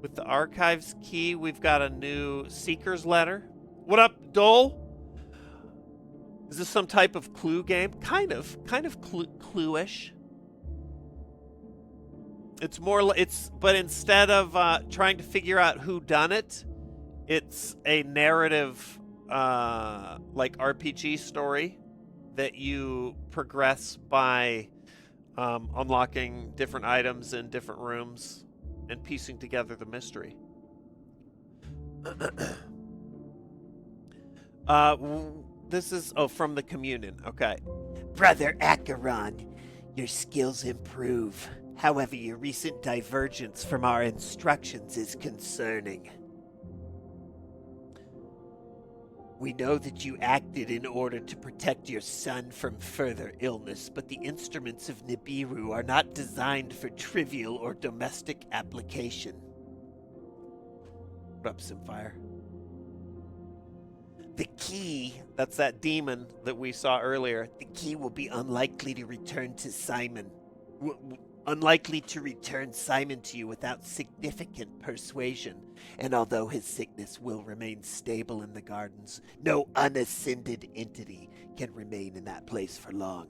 With the archives key, we've got a new seeker's letter. What up, Dole? Is this some type of clue game? Kind of clue-ish. But instead of trying to figure out who done it, it's a narrative, like RPG story that you progress by unlocking different items in different rooms and piecing together the mystery. This is from the communion. Okay. Brother Acheron, your skills improve. However, your recent divergence from our instructions is concerning. We know that you acted in order to protect your son from further illness, but the instruments of Nibiru are not designed for trivial or domestic application. Put up some fire. The key, That's that demon that we saw earlier. the key will be unlikely to return to Simon. Unlikely to return Simon to you without significant persuasion. And although his sickness will remain stable in the gardens, no unascended entity can remain in that place for long.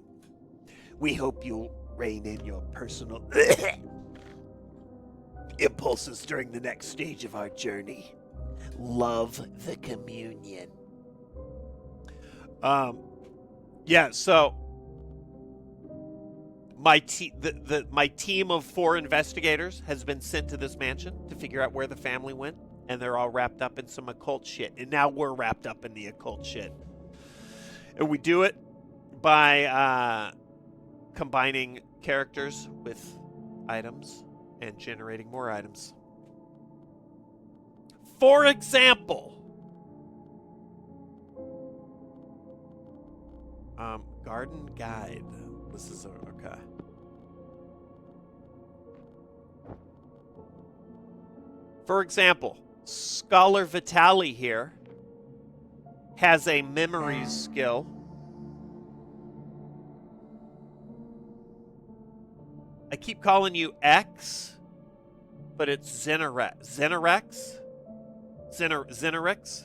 We hope you'll rein in your personal impulses during the next stage of our journey. Love the communion. Yeah, so my my team of 4 investigators has been sent to this mansion to figure out where the family went, and they're all wrapped up in some occult shit. And now we're wrapped up in the occult shit. And we do it by combining characters with items and generating more items. For example, garden guide. This is okay. For example, Scholar Vitali here has a memories skill. I keep calling you X, but it's Zenerex. Zenerex?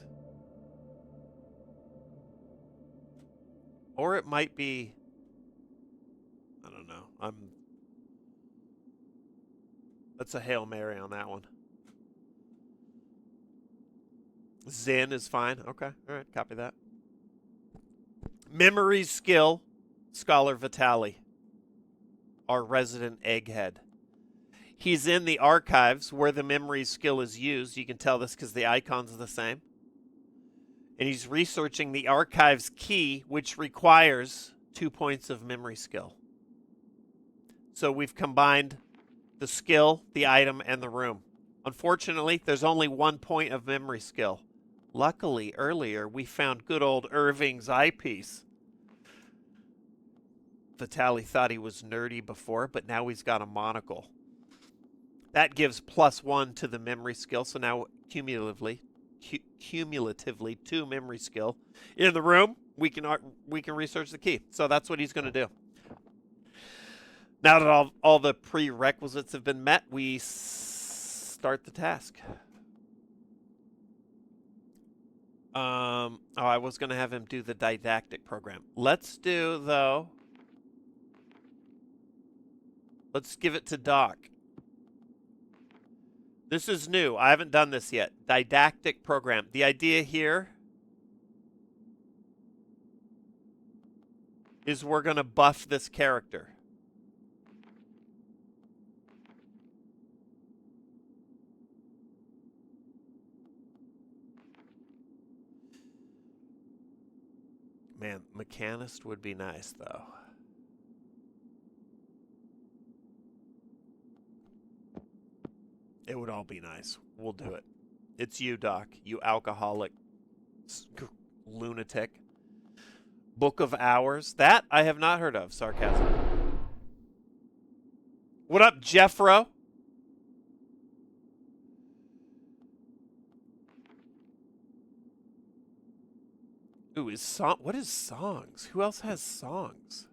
Or it might be, I don't know. That's a Hail Mary on that one. Zen is fine. Okay. All right. Copy that. Memory skill, Scholar Vitali, our resident egghead. He's in the archives where the memory skill is used. You can tell this because the icons are the same. And he's researching the archives key, which requires 2 points of memory skill. So we've combined the skill, the item, and the room. Unfortunately, there's only 1 point of memory skill. Luckily, earlier, we found good old Irving's eyepiece. Vitali thought he was nerdy before, but now he's got a monocle. That gives +1 to the memory skill, so now cumulatively 2 memory skill. In the room, we can research the key. So that's what he's going to do. Now that all the prerequisites have been met, we start the task. I was going to have him do the didactic program. Let's do, though, let's give it to Doc. This is new. I haven't done this yet. Didactic program. The idea here is we're going to buff this character. Man, mechanist would be nice, though. It would all be nice. We'll do it. It's you, Doc. You alcoholic lunatic. Book of Hours. That I have not heard of. Sarcasm. What up, Jeffro? Ooh, what is songs? Who else has songs?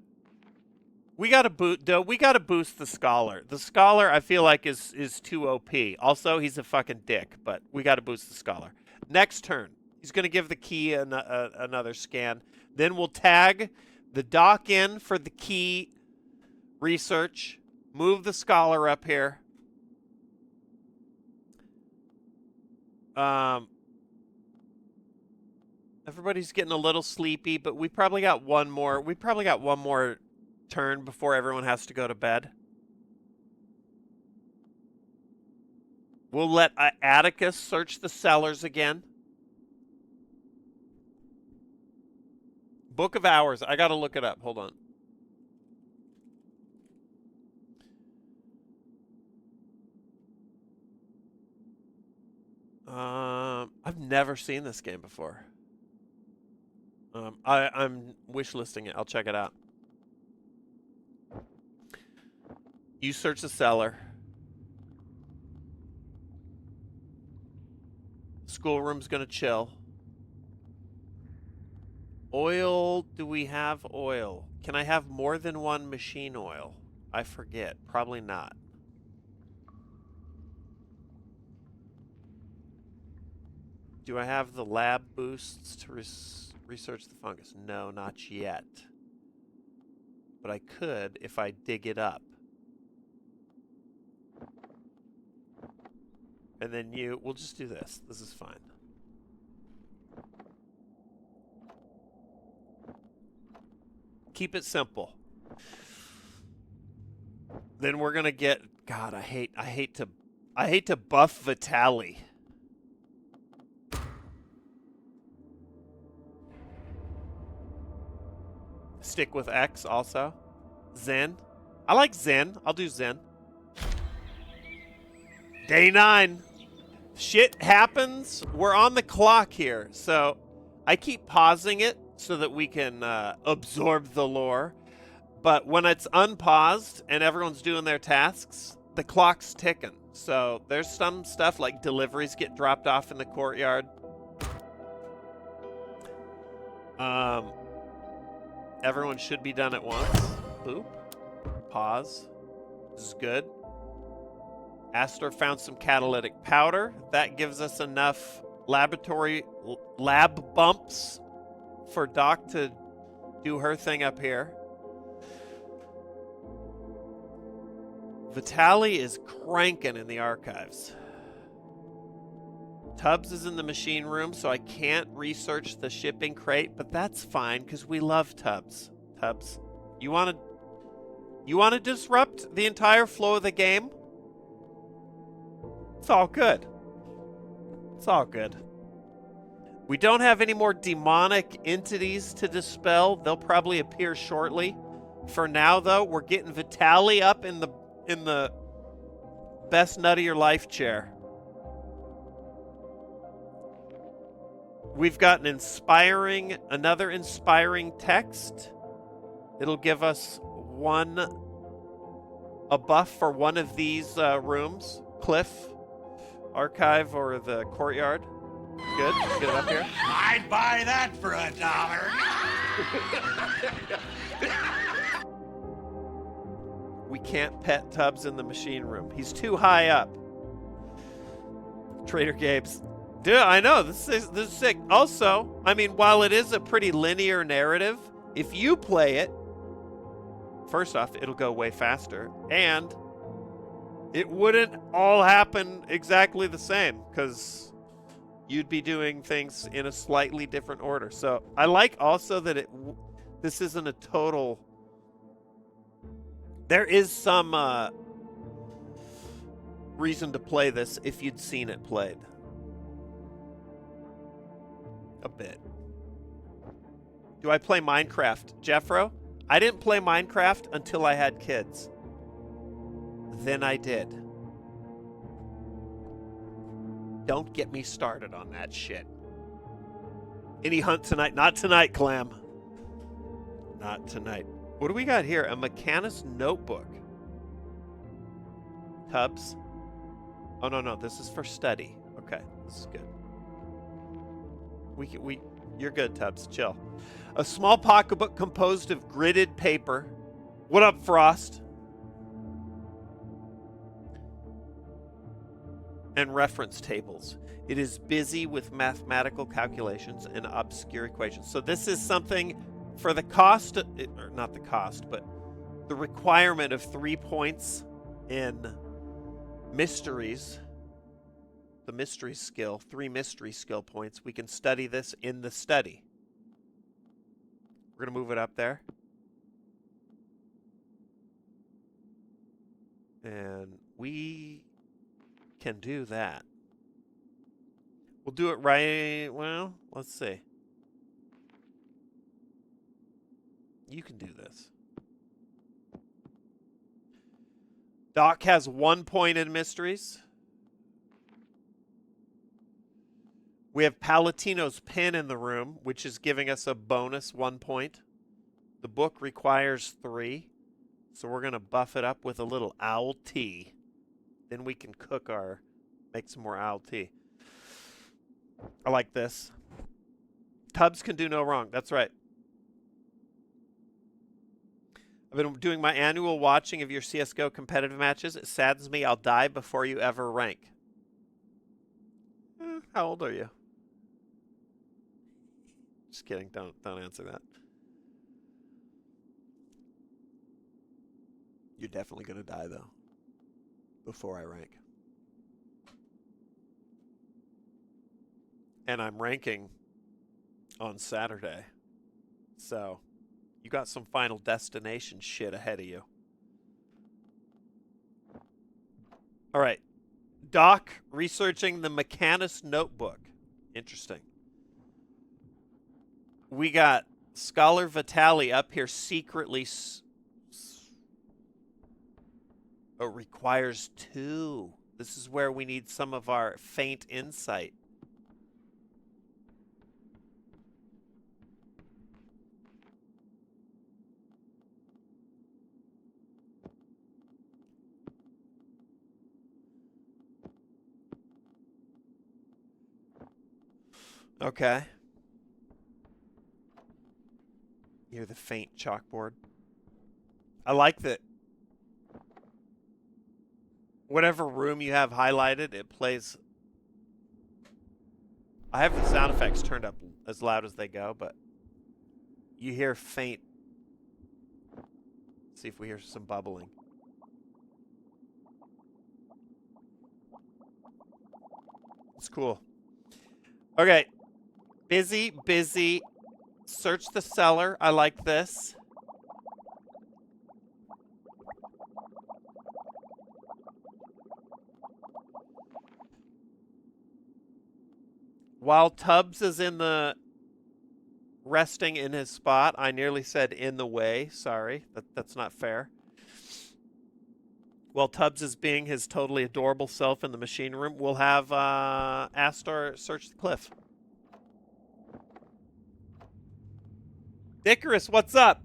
We gotta boost the Scholar. The Scholar, I feel like, is too OP. Also, he's a fucking dick, but we gotta boost the Scholar. Next turn, he's gonna give the key another scan. Then we'll tag the Doc in for the key research. Move the Scholar up here. Everybody's getting a little sleepy, but we probably got one more. We probably got one more turn before everyone has to go to bed. We'll let Atticus search the cellars again. Book of Hours. I got to look it up. Hold on. I've never seen this game before. I'm wish listing it. I'll check it out. You search the cellar. Schoolroom's gonna chill. Oil, do we have oil? Can I have more than one machine oil? I forget. Probably not. Do I have the lab boosts to research the fungus? No, not yet. But I could if I dig it up. And then we'll just do this. This is fine. Keep it simple. Then we're gonna get, God, I hate to buff Vitali. Stick with X also. Zen. I like Zen. I'll do Zen. Day 9. Shit happens. We're on the clock here. So I keep pausing it so that we can absorb the lore. But when it's unpaused and everyone's doing their tasks, the clock's ticking. So there's some stuff like deliveries get dropped off in the courtyard. Everyone should be done at once. Boop. Pause. This is good. Astor found some catalytic powder. That gives us enough lab bumps for Doc to do her thing up here. Vitali is cranking in the archives. Tubbs is in the machine room, so I can't research the shipping crate, but that's fine because we love Tubbs. Tubbs, you want to disrupt the entire flow of the game? It's all good. It's all good. We don't have any more demonic entities to dispel. They'll probably appear shortly. For now, though, we're getting Vitali up in the best nut of your life chair. We've got another inspiring text. It'll give us a buff for one of these rooms. Cliff, archive, or the courtyard. Good. Let's get it up here. I'd buy that for $1. We can't pet Tubbs in the machine room. He's too high up. Trader Gabe's. Dude, I know. This is sick. Also, I mean, while it is a pretty linear narrative, if you play it, first off, it'll go way faster. And it wouldn't all happen exactly the same because you'd be doing things in a slightly different order. So I like also that this isn't a total... There is some reason to play this if you'd seen it played. A bit. Do I play Minecraft? Jeffro? I didn't play Minecraft until I had kids. Then I did. Don't get me started on that shit. Any hunt tonight? Not tonight, Clam. Not tonight. What do we got here? A mechanist notebook. Tubbs. Oh, no. This is for study. Okay, this is good. You're good, Tubbs. Chill. A small pocketbook composed of gridded paper. What up, Frost? And reference tables. It is busy with mathematical calculations and obscure equations. So this is something for the cost, or not the cost, but the requirement of 3 points in mysteries. The mystery skill, 3 mystery skill points. We can study this in the study. We're going to move it up there. And we can do that. We'll do it right. Well, let's see. You can do this. Doc has 1 point in mysteries. We have Palatino's pin in the room, which is giving us a bonus 1 point. The book requires 3. So we're going to buff it up with a little owl tea. Then we can make some more owl tea. I like this. Tubbs can do no wrong. That's right. I've been doing my annual watching of your CSGO competitive matches. It saddens me I'll die before you ever rank. How old are you? Just kidding. Don't answer that. You're definitely going to die, though, before I rank. And I'm ranking on Saturday. So you got some Final Destination shit ahead of you. All right. Doc researching the Mechanist Notebook. Interesting. We got Scholar Vitali up here secretly. Oh, requires 2. This is where we need some of our faint insight. Okay. You're the faint chalkboard. I like that. Whatever room you have highlighted, it plays. I have the sound effects turned up as loud as they go, but you hear faint. Let's see if we hear some bubbling. It's cool. Okay. Busy. Search the cellar. I like this. While Tubbs is resting in his spot, I nearly said in the way. Sorry, that's not fair. While Tubbs is being his totally adorable self in the machine room, we'll have Astor search the cliff. Icarus, what's up?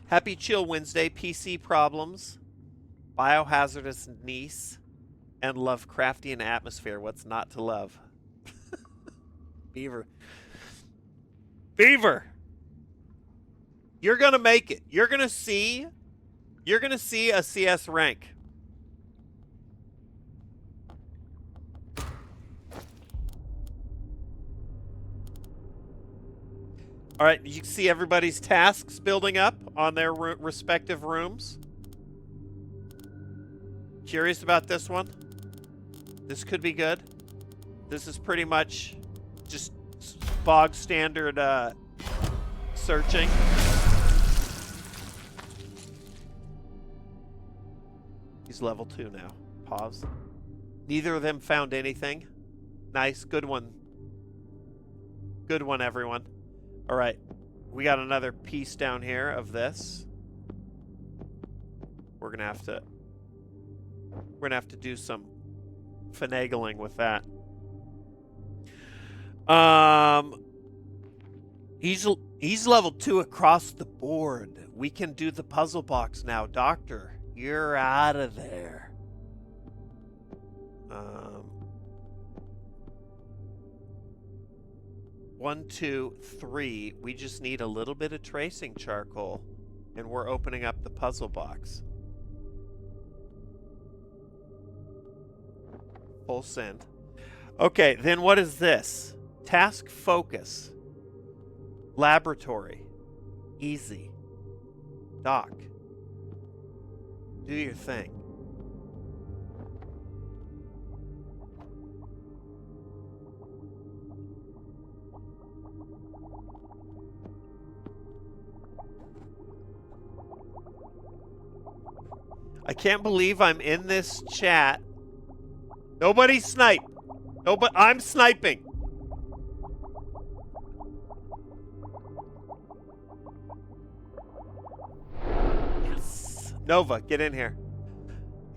Happy Chill Wednesday, PC problems, biohazardous niece, and Lovecraftian atmosphere. What's not to love? Beaver. You're gonna make it. You're gonna see a CS rank. All right, you can see everybody's tasks building up on their respective rooms. Curious about this one? This could be good. This is pretty much just bog standard searching. He's level 2 now. Pause. Neither of them found anything. Nice. Good one. Good one, everyone. All right. We got another piece down here of this. We're going to have to do some finagling with that. He's level 2 across the board. We can do the puzzle box now. Doctor, you're out of there. 1, 2, 3. We just need a little bit of tracing charcoal, and we're opening up the puzzle box. Full send. Okay, then what is this? Task focus. Laboratory. Easy. Doc. Do your thing. Can't believe I'm in this chat. Nobody snipe. Nobody. I'm sniping. Yes. Nova, get in here.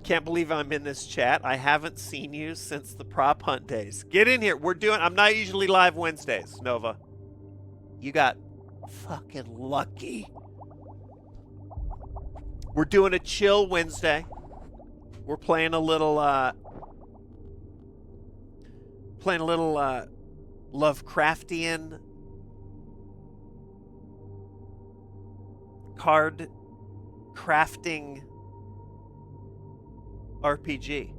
Can't believe I'm in this chat. I haven't seen you since the prop hunt days. Get in here. I'm not usually live Wednesdays, Nova. You got fucking lucky. We're doing a chill Wednesday. We're playing a little Lovecraftian card crafting RPG.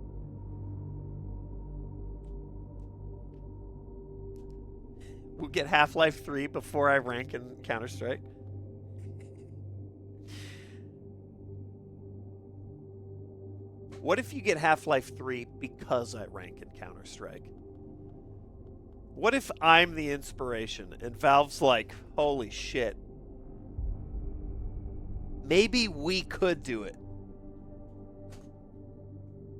We'll get Half-Life 3 before I rank in Counter-Strike. What if you get Half-Life 3 because I rank in Counter-Strike? What if I'm the inspiration and Valve's like, holy shit. Maybe we could do it.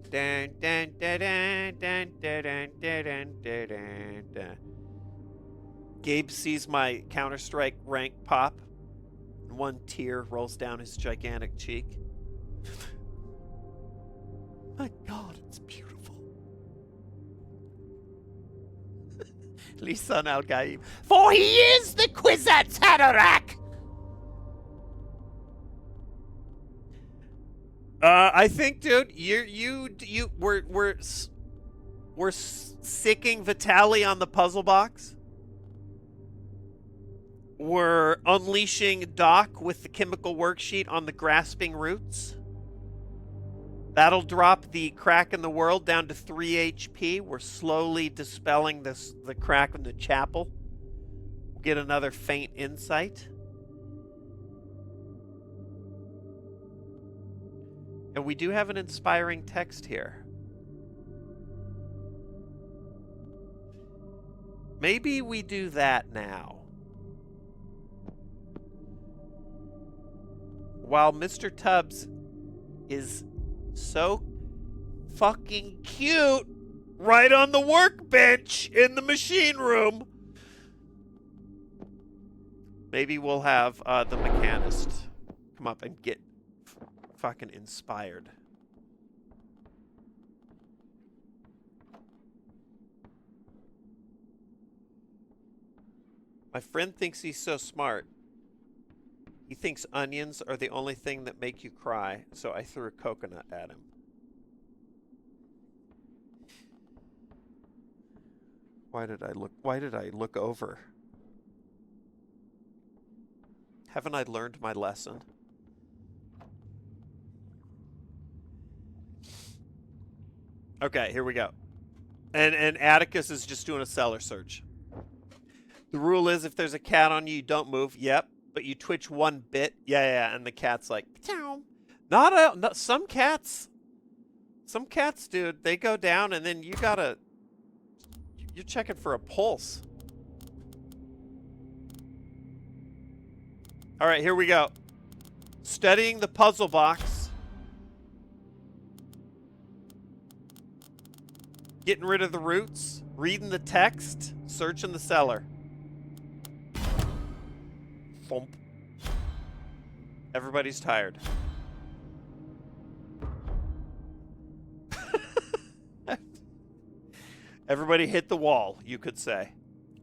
Dun, dun, dun, dun, dun, dun, dun, dun, dun, dun, dun. Gabe sees my Counter-Strike rank pop. One tear rolls down his gigantic cheek. My God, it's beautiful. Lisan al-Gaib. For he is the Kwisatz Haderach! I think, dude, we're sicking Vitaly on the puzzle box. We're unleashing Doc with the chemical worksheet on the grasping roots. That'll drop the crack in the world down to 3 HP. We're slowly dispelling the crack in the chapel. We'll get another faint insight. And we do have an inspiring text here. Maybe we do that now. While Mr. Tubbs is so fucking cute right on the workbench in the machine room, maybe we'll have the mechanist come up and get fucking inspired. My friend thinks he's so smart. He thinks onions are the only thing that make you cry, so I threw a coconut at him. Why did I look over? Haven't I learned my lesson? Okay, here we go. And Atticus is just doing a cellar search. The rule is if there's a cat on you, you don't move. Yep. But you twitch one bit. Yeah, and the cat's like, Chow. Not some cats, dude, they go down and then you're checking for a pulse. All right, here we go. Studying the puzzle box. Getting rid of the roots. Reading the text. Searching the cellar. Thump. Everybody's tired. Everybody hit the wall, you could say.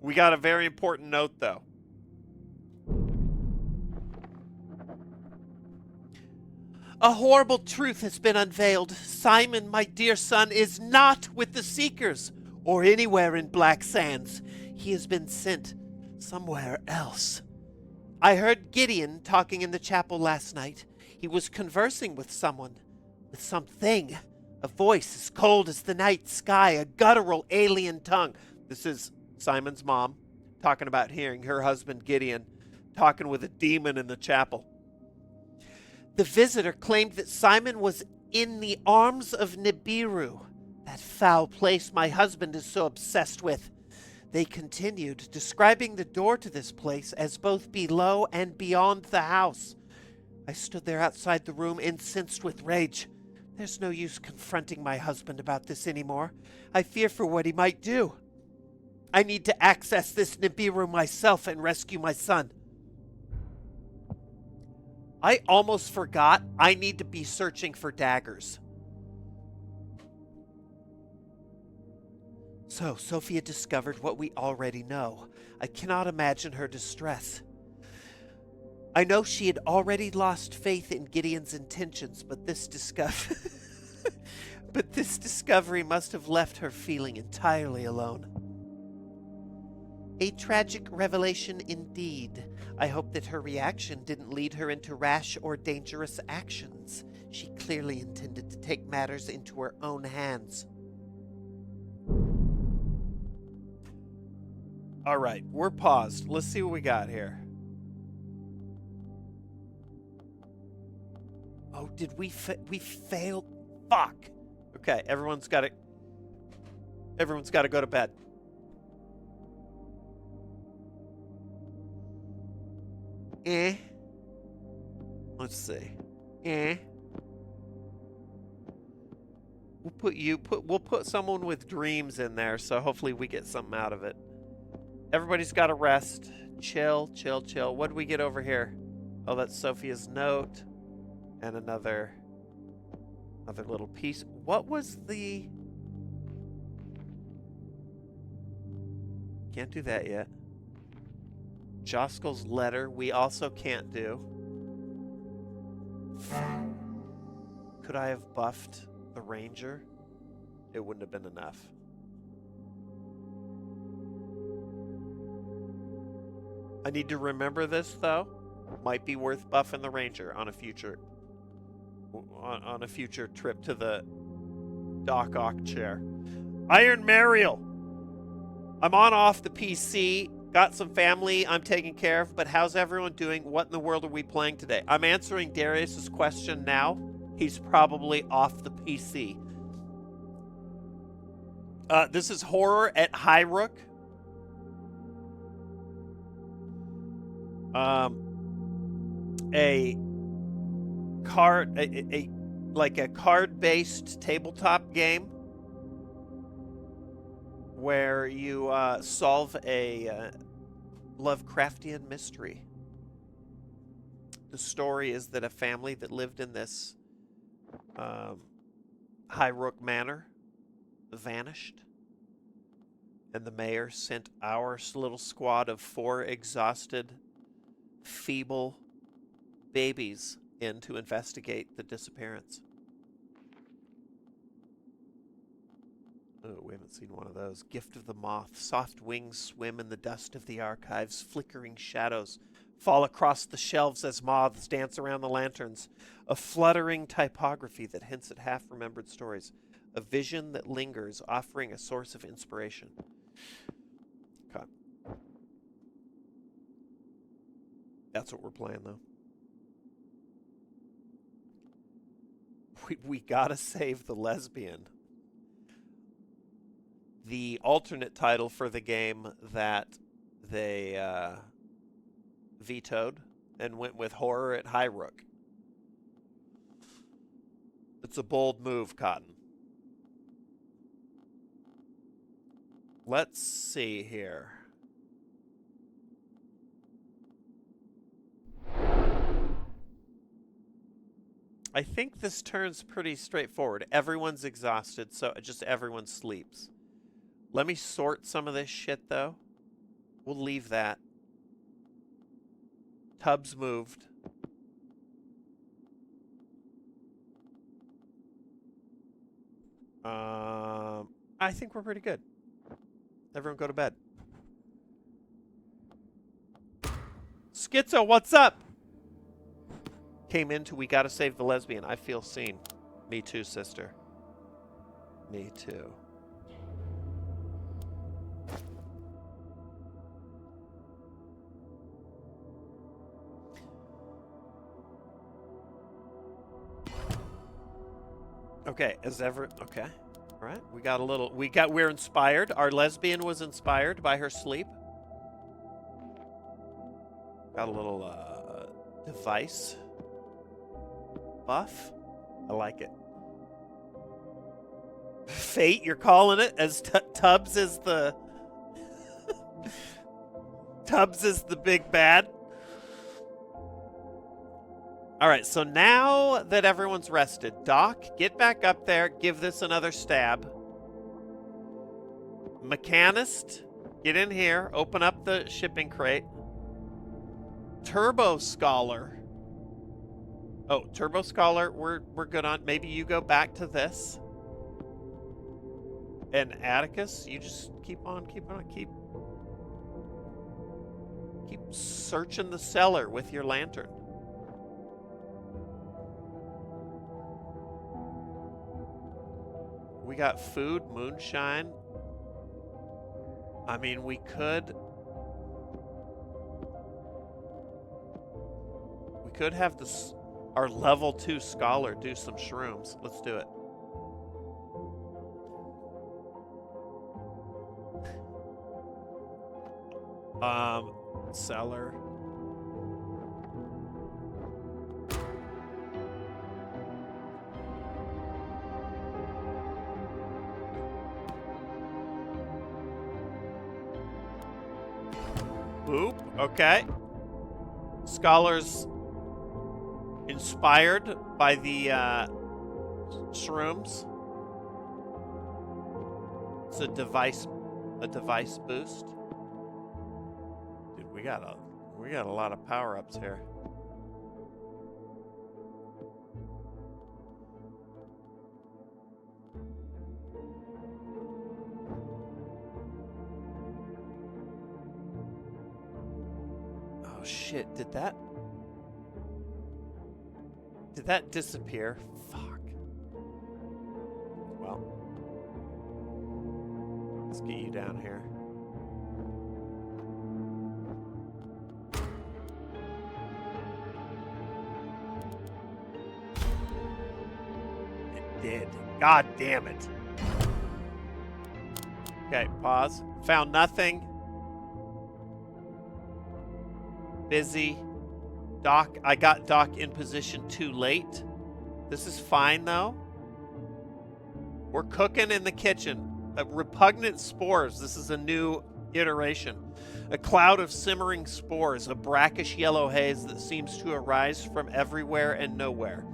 We got a very important note, though. A horrible truth has been unveiled. Simon, my dear son, is not with the Seekers or anywhere in Black Sands. He has been sent somewhere else. I heard Gideon talking in the chapel last night. He was conversing with someone, with something. A voice as cold as the night sky, a guttural alien tongue. This is Simon's mom talking about hearing her husband Gideon talking with a demon in the chapel. The visitor claimed that Simon was in the arms of Nibiru, that foul place my husband is so obsessed with. They continued, describing the door to this place as both below and beyond the house. I stood there outside the room, incensed with rage. There's no use confronting my husband about this anymore. I fear for what he might do. I need to access this Nibiru myself and rescue my son. I almost forgot I need to be searching for daggers. So, Sophia discovered what we already know. I cannot imagine her distress. I know she had already lost faith in Gideon's intentions, but this discovery must have left her feeling entirely alone. A tragic revelation indeed. I hope that her reaction didn't lead her into rash or dangerous actions. She clearly intended to take matters into her own hands. All right, we're paused. Let's see what we got here. Oh, did we failed? Fuck. Okay, everyone's got to go to bed. Let's see. We'll put someone with dreams in there, so hopefully we get something out of it. Everybody's got to rest. Chill. What do we get over here? Oh, that's Sophia's note. And another little piece. What was the... Can't do that yet. Joskel's letter we also can't do. Could I have buffed the ranger? It wouldn't have been enough. I need to remember this though. Might be worth buffing the ranger on a future trip to the Doc Ock chair. Iron Mariel. I'm on off the PC. Got some family I'm taking care of, but how's everyone doing? What in the world are we playing today? I'm answering Darius's question now. He's probably off the PC. This is Horror at Highrook. A card-based tabletop game where you solve a Lovecraftian mystery. The story is that a family that lived in this Highrook Manor vanished, and the mayor sent our little squad of 4 exhausted, feeble babies in to investigate the disappearance. Oh, we haven't seen one of those. Gift of the Moth. Soft wings swim in the dust of the archives. Flickering shadows fall across the shelves as moths dance around the lanterns. A fluttering typography that hints at half-remembered stories. A vision that lingers, offering a source of inspiration. Okay. That's what we're playing, though. We gotta save the lesbian. The alternate title for the game that they vetoed and went with Horror at Highrook. It's a bold move, Cotton. Let's see here. I think this turn's pretty straightforward. Everyone's exhausted, so just everyone sleeps. Let me sort some of this shit, though. We'll leave that. Tubs moved. I think we're pretty good. Everyone go to bed. Schizo, what's up? Came into we gotta save the lesbian. I feel seen. Me too, sister. Me too. Okay, okay. All right, we're inspired. Our lesbian was inspired by her sleep. Got a little device buff. I like it. Fate, you're calling it, as Tubbs is the Tubbs is the big bad. All right, so now that everyone's rested, Doc, get back up there, give this another stab. Mechanist, get in here, open up the shipping crate. Turbo Scholar. Oh, Turbo Scholar, we're good on. Maybe you go back to this. And Atticus, you just keep searching the cellar with your lantern. We got food, moonshine. I mean, we could have this our level 2 scholar do some shrooms. Let's do it. Cellar. Boop. Okay. Scholars inspired by the shrooms. It's a device boost. Dude, we got a lot of power-ups here. Oh shit, did that disappear? Fuck. Well, let's get you down here. It did. God damn it. Okay, pause. Found nothing. Busy. Doc, I got Doc in position too late. This is fine, though. We're cooking in the kitchen. Repugnant spores. This is a new iteration. A cloud of simmering spores, a brackish yellow haze that seems to arise from everywhere and nowhere.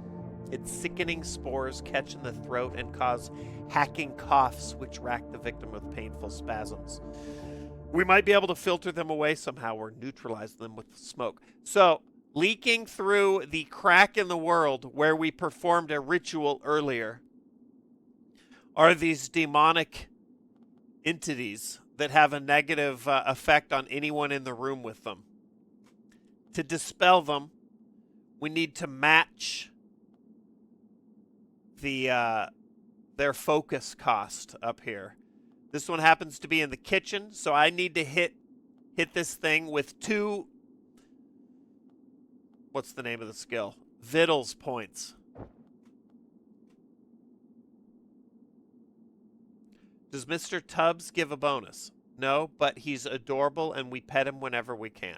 Its sickening spores catch in the throat and cause hacking coughs which rack the victim with painful spasms. We might be able to filter them away somehow or neutralize them with smoke. So, leaking through the crack in the world where we performed a ritual earlier are these demonic entities that have a negative effect on anyone in the room with them. To dispel them, we need to match their focus cost up here. This one happens to be in the kitchen, so I need to hit this thing with 2. What's the name of the skill? Vittles points. Does Mr. Tubbs give a bonus? No, but he's adorable and we pet him whenever we can.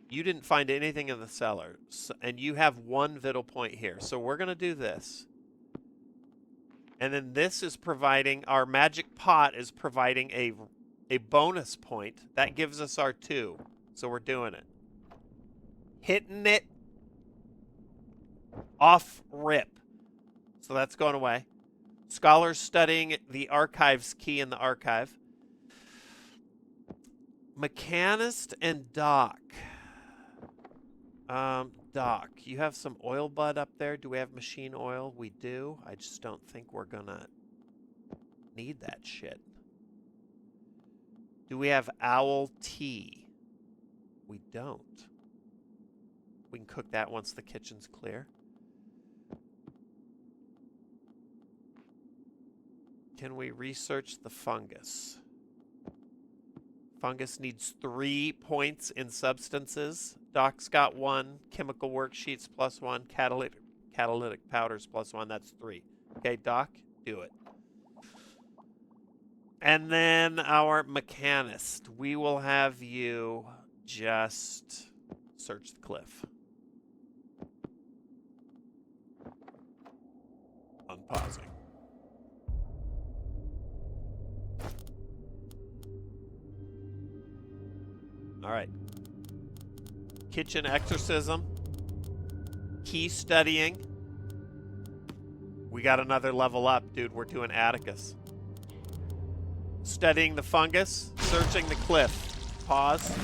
You didn't find anything in the cellar, and you have 1 vittle point here. So we're going to do this. And then this is providing, our magic pot is providing a bonus point. That gives us our 2. So we're doing it. Hitting it off rip. So that's going away. Scholars studying the archives key in the archive. Mechanist and Doc. Doc, you have some oil bud up there. Do we have machine oil? We do. I just don't think we're gonna need that shit. Do we have owl tea? We don't. We can cook that once the kitchen's clear. Can we research the fungus? Fungus needs 3 points in substances. Doc's got 1. Chemical worksheets +1. Catalytic powders +1. That's 3. Okay, Doc, do it. And then our mechanist. We will have you just search the cliff. pausing. All right. Kitchen exorcism. Key studying. We got another level up, dude. We're doing Atticus. Studying the fungus. Searching the cliff. Pause.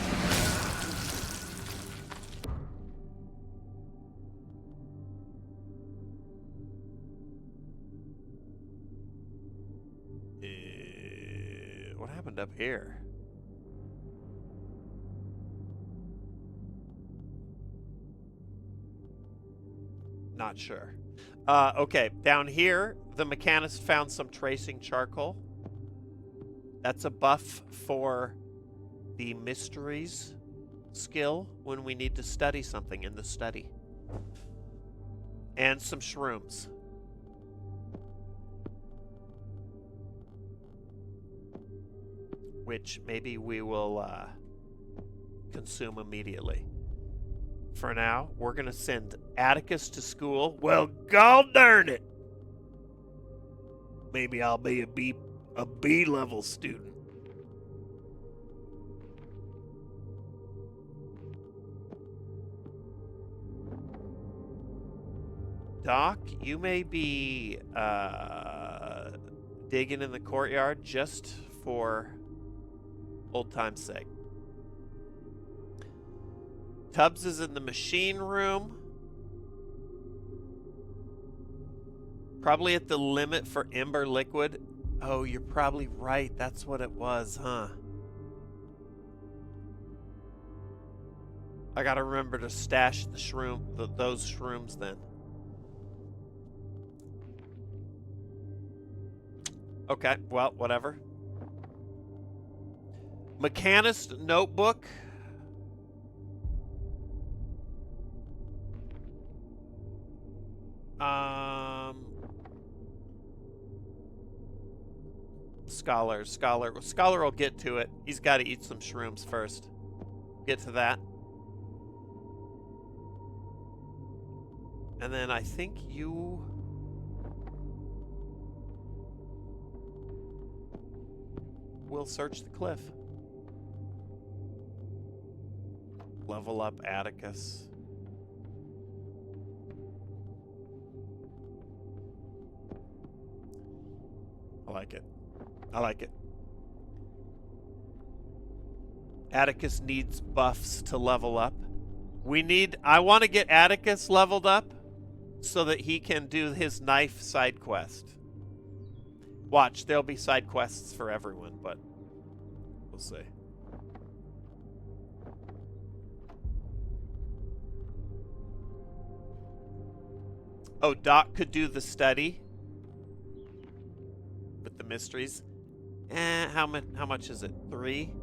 What happened up here? Not sure. Okay, down here, the mechanist found some tracing charcoal. That's a buff for the mysteries skill when we need to study something in the study. And some shrooms. Which maybe we will consume immediately. For now, we're going to send Atticus to school. Well, god darn it! Maybe I'll be a B level student. Doc, you may be digging in the courtyard just for old time's sake. Tubbs is in the machine room. Probably at the limit for Ember Liquid. Oh, you're probably right. That's what it was, huh? I gotta remember to stash the those shrooms then. Okay, well, whatever. Mechanist notebook. Scholar will get to it. He's got to eat some shrooms first. Get to that. And then I think you... will search the cliff. Level up Atticus. I like it. I like it. Atticus needs buffs to level up. I want to get Atticus leveled up so that he can do his knife side quest. Watch, there'll be side quests for everyone, but we'll see. Oh, Doc could do the study with the mysteries. How much is it? 3?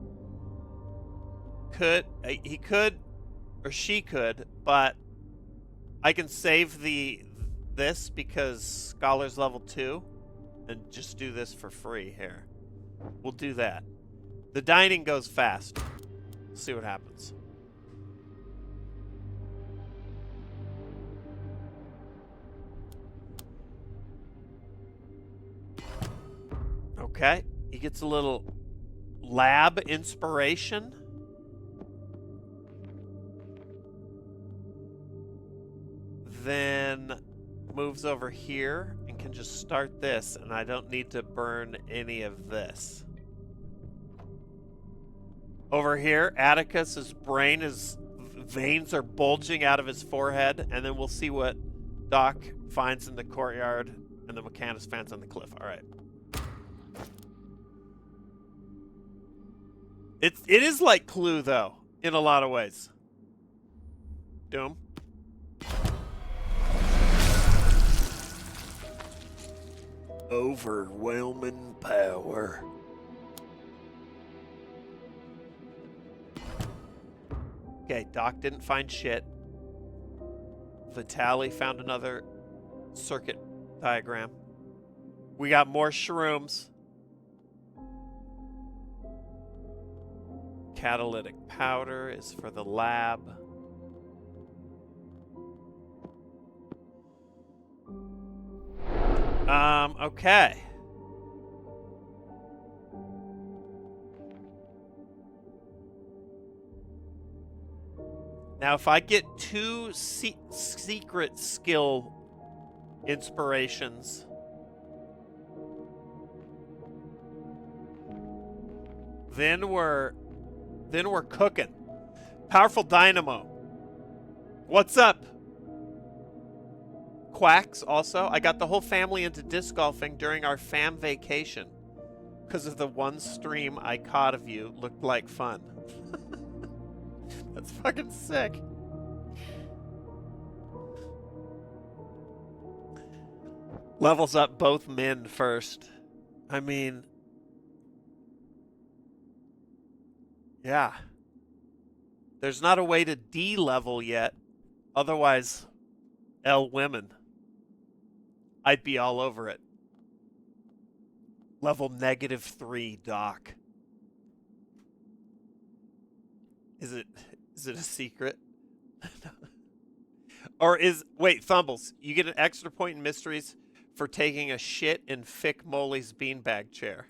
He could, or she could, but I can save this because Scholar's level 2 and just do this for free here. We'll do that. The dining goes fast. Let's see what happens. Okay, he gets a little lab inspiration. Then moves over here and can just start this, and I don't need to burn any of this. Over here, Atticus's veins are bulging out of his forehead, and then we'll see what Doc finds in the courtyard and the mechanist finds on the cliff. All right. It is like Clue, though, in a lot of ways. Doom. Overwhelming power. Okay, Doc didn't find shit. Vitali found another circuit diagram. We got more shrooms. Catalytic powder is for the lab. Okay. Now, if I get 2 secret skill inspirations, then we're cooking. Powerful dynamo. What's up? Quacks also. I got the whole family into disc golfing during our fam vacation because of the one stream I caught of you. Looked like fun. That's fucking sick. Levels up both men first. I mean, yeah. There's not a way to D-level yet. Otherwise, L women. I'd be all over it. Level -3, Doc. Is it a secret? Or wait, Thumbles, you get an extra point in mysteries for taking a shit in Fick Moley's beanbag chair.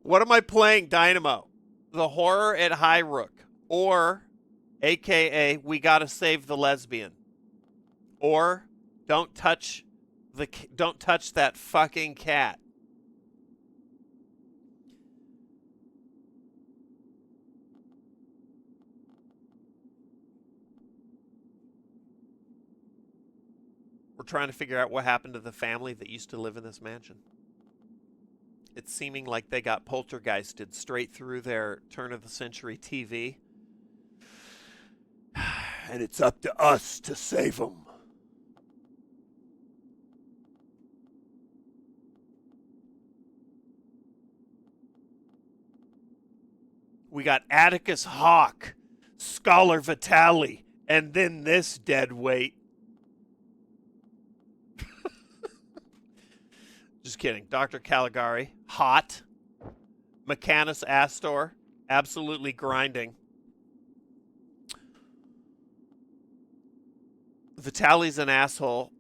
What am I playing, Dynamo? The Horror at Highrook, or AKA We Gotta Save the Lesbian, or don't touch that fucking cat. We're trying to figure out what happened to the family that used to live in this mansion. It's seeming like they got poltergeisted straight through their turn-of-the-century TV. And it's up to us to save them. We got Atticus Hawk, Scholar Vitali, and then this deadweight. Just kidding. Dr. Caligari, hot. Mechanus Astor, absolutely grinding. Vitali's an asshole.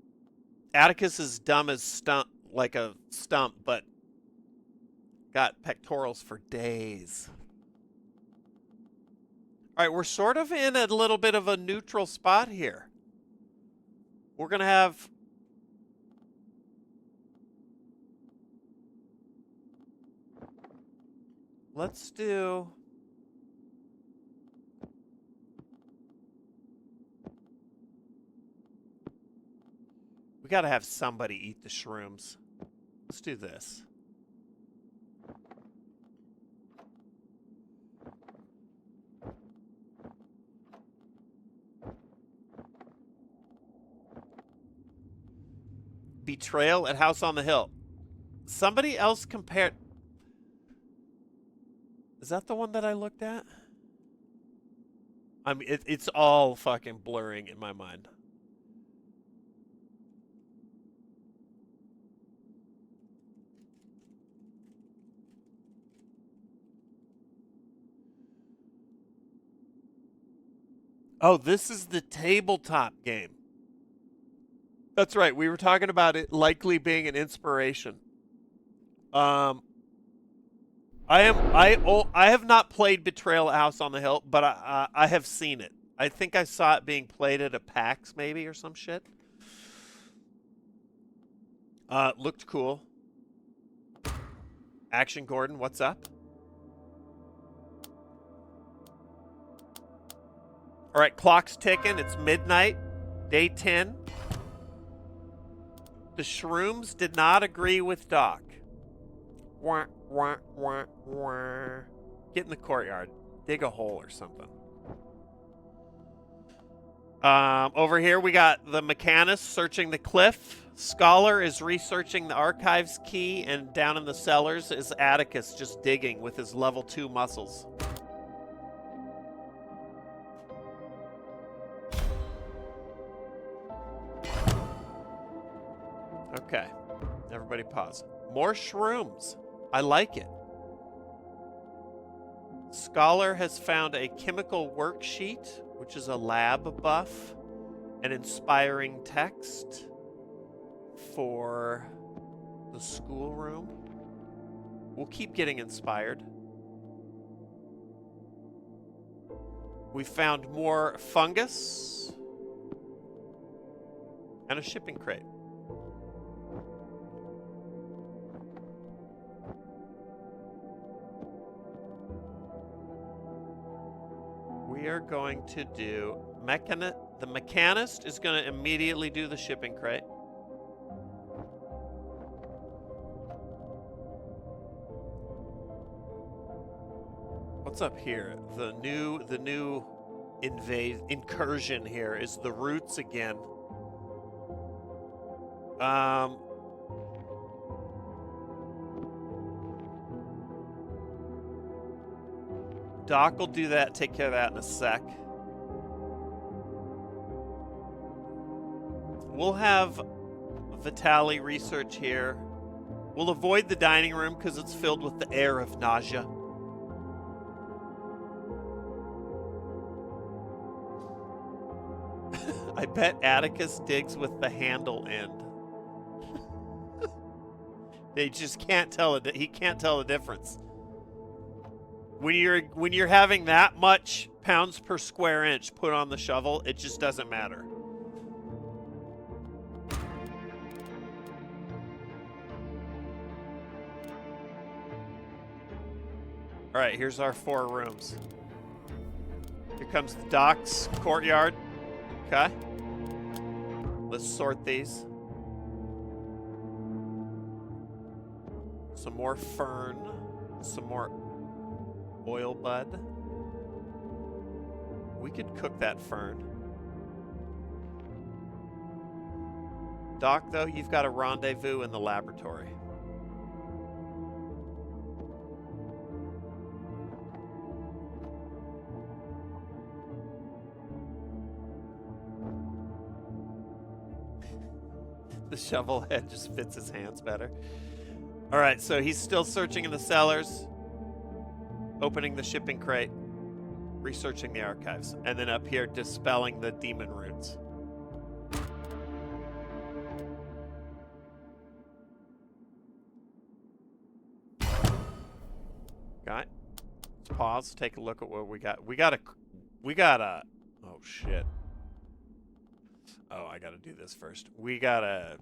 Atticus is dumb as like a stump, but got pectorals for days. All right, we're sort of in a little bit of a neutral spot here. We're going to have... Let's do... We got to have somebody eat the shrooms. Let's do this. Betrayal at House on the Hill. Somebody else compared... Is that the one that I looked at? I mean, it's all fucking blurring in my mind. Oh, this is the tabletop game. That's right. We were talking about it likely being an inspiration. I have not played Betrayal at House on the Hill, but I have seen it. I think I saw it being played at a PAX maybe or some shit. Looked cool. Action Gordon, what's up? All right, clock's ticking. It's midnight, day 10. The shrooms did not agree with Doc. Wah, wah, wah, wah. Get in the courtyard. Dig a hole or something. Over here, we got the Mechanist searching the cliff. Scholar is researching the archives key. And down in the cellars is Atticus just digging with his level 2 muscles. Okay. Everybody pause. More shrooms. I like it. Scholar has found a chemical worksheet, which is a lab buff, an inspiring text for the schoolroom. We'll keep getting inspired. We found more fungus and a shipping crate. We are going to do the mechanist is going to immediately do the shipping crate. What's up here? The new incursion here is the roots again. Doc will do that, take care of that in a sec. We'll have Vitali research here. We'll avoid the dining room because it's filled with the air of nausea. I bet Atticus digs with the handle end. They just can't tell he can't tell the difference. When you're having that much pounds per square inch put on the shovel, it just doesn't matter. All right, here's our 4 rooms. Here comes the docks courtyard. Okay. Let's sort these. Some more fern. Some more oil bud. We could cook that fern. Doc, though, you've got a rendezvous in the laboratory. The shovel head just fits his hands better. All right, so he's still searching in the cellars, opening the shipping crate, researching the archives, and then up here dispelling the demon roots. Got it. Let's pause, take a look at what we got. We got a, oh shit. Oh, I gotta do this first. We got a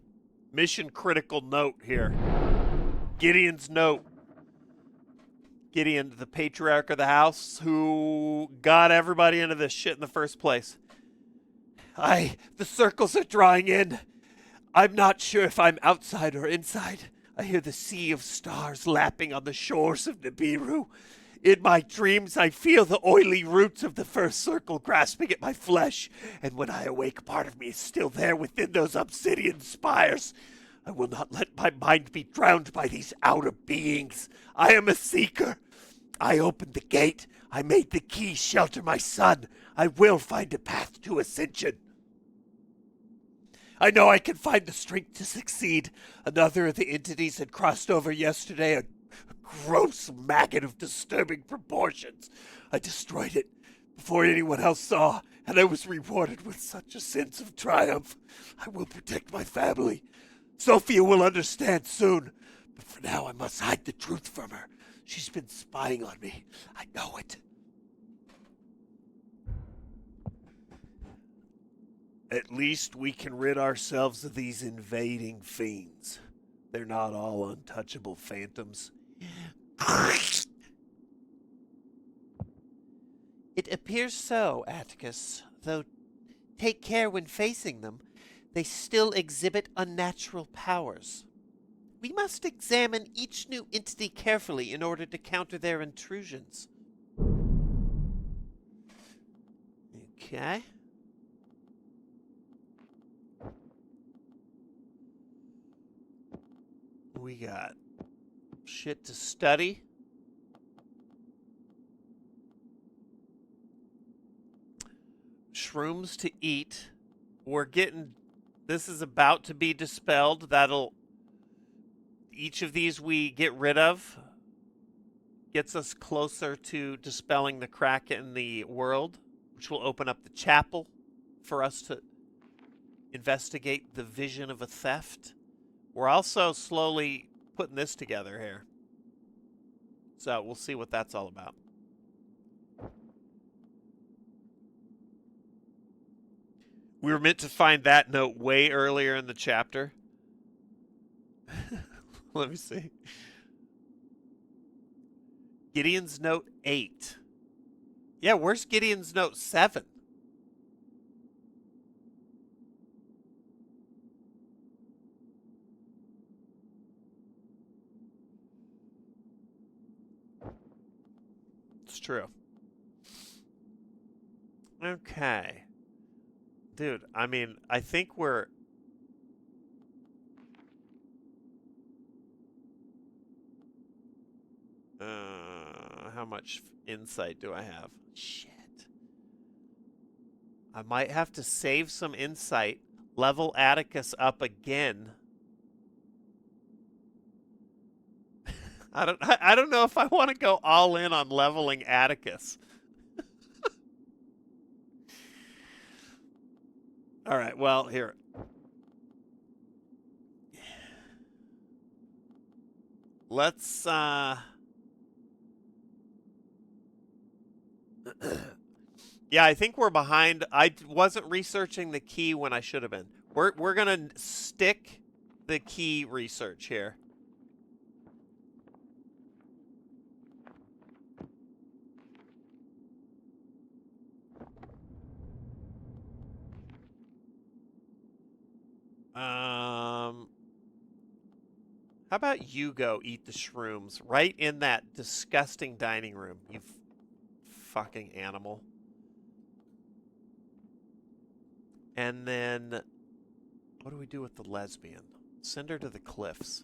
mission critical note here. Gideon's note. Gideon, the patriarch of the house, who got everybody into this shit in the first place. The circles are drawing in. I'm not sure if I'm outside or inside. I hear the sea of stars lapping on the shores of Nibiru. In my dreams, I feel the oily roots of the first circle grasping at my flesh, and when I awake, part of me is still there within those obsidian spires. I will not let my mind be drowned by these outer beings. I am a seeker. I opened the gate. I made the key shelter my son. I will find a path to ascension. I know I can find the strength to succeed. Another of the entities had crossed over yesterday, a gross maggot of disturbing proportions. I destroyed it before anyone else saw, and I was rewarded with such a sense of triumph. I will protect my family. Sophia will understand soon, but for now I must hide the truth from her. She's been spying on me. I know it. At least we can rid ourselves of these invading fiends. They're not all untouchable phantoms. It appears so, Atticus, though take care when facing them. They still exhibit unnatural powers. We must examine each new entity carefully in order to counter their intrusions. Okay. We got shit to study. Shrooms to eat. We're getting... This is about to be dispelled. Each of these we get rid of gets us closer to dispelling the crack in the world, which will open up the chapel for us to investigate the vision of a theft. We're also slowly putting this together here. So we'll see what that's all about. We were meant to find that note way earlier in the chapter. Let me see. Gideon's note 8. Yeah, where's Gideon's note 7? It's true. Okay. Dude, I mean, I think we're... how much insight do I have? Shit. I might have to save some insight, level Atticus up again. I don't know if I want to go all in on leveling Atticus. All right, well, here. Let's yeah, I think we're behind. I wasn't researching the key when I should have been. We're going to stick the key research here. How about you go eat the shrooms right in that disgusting dining room, you fucking animal. And then, what do we do with the lesbian? Send her to the cliffs.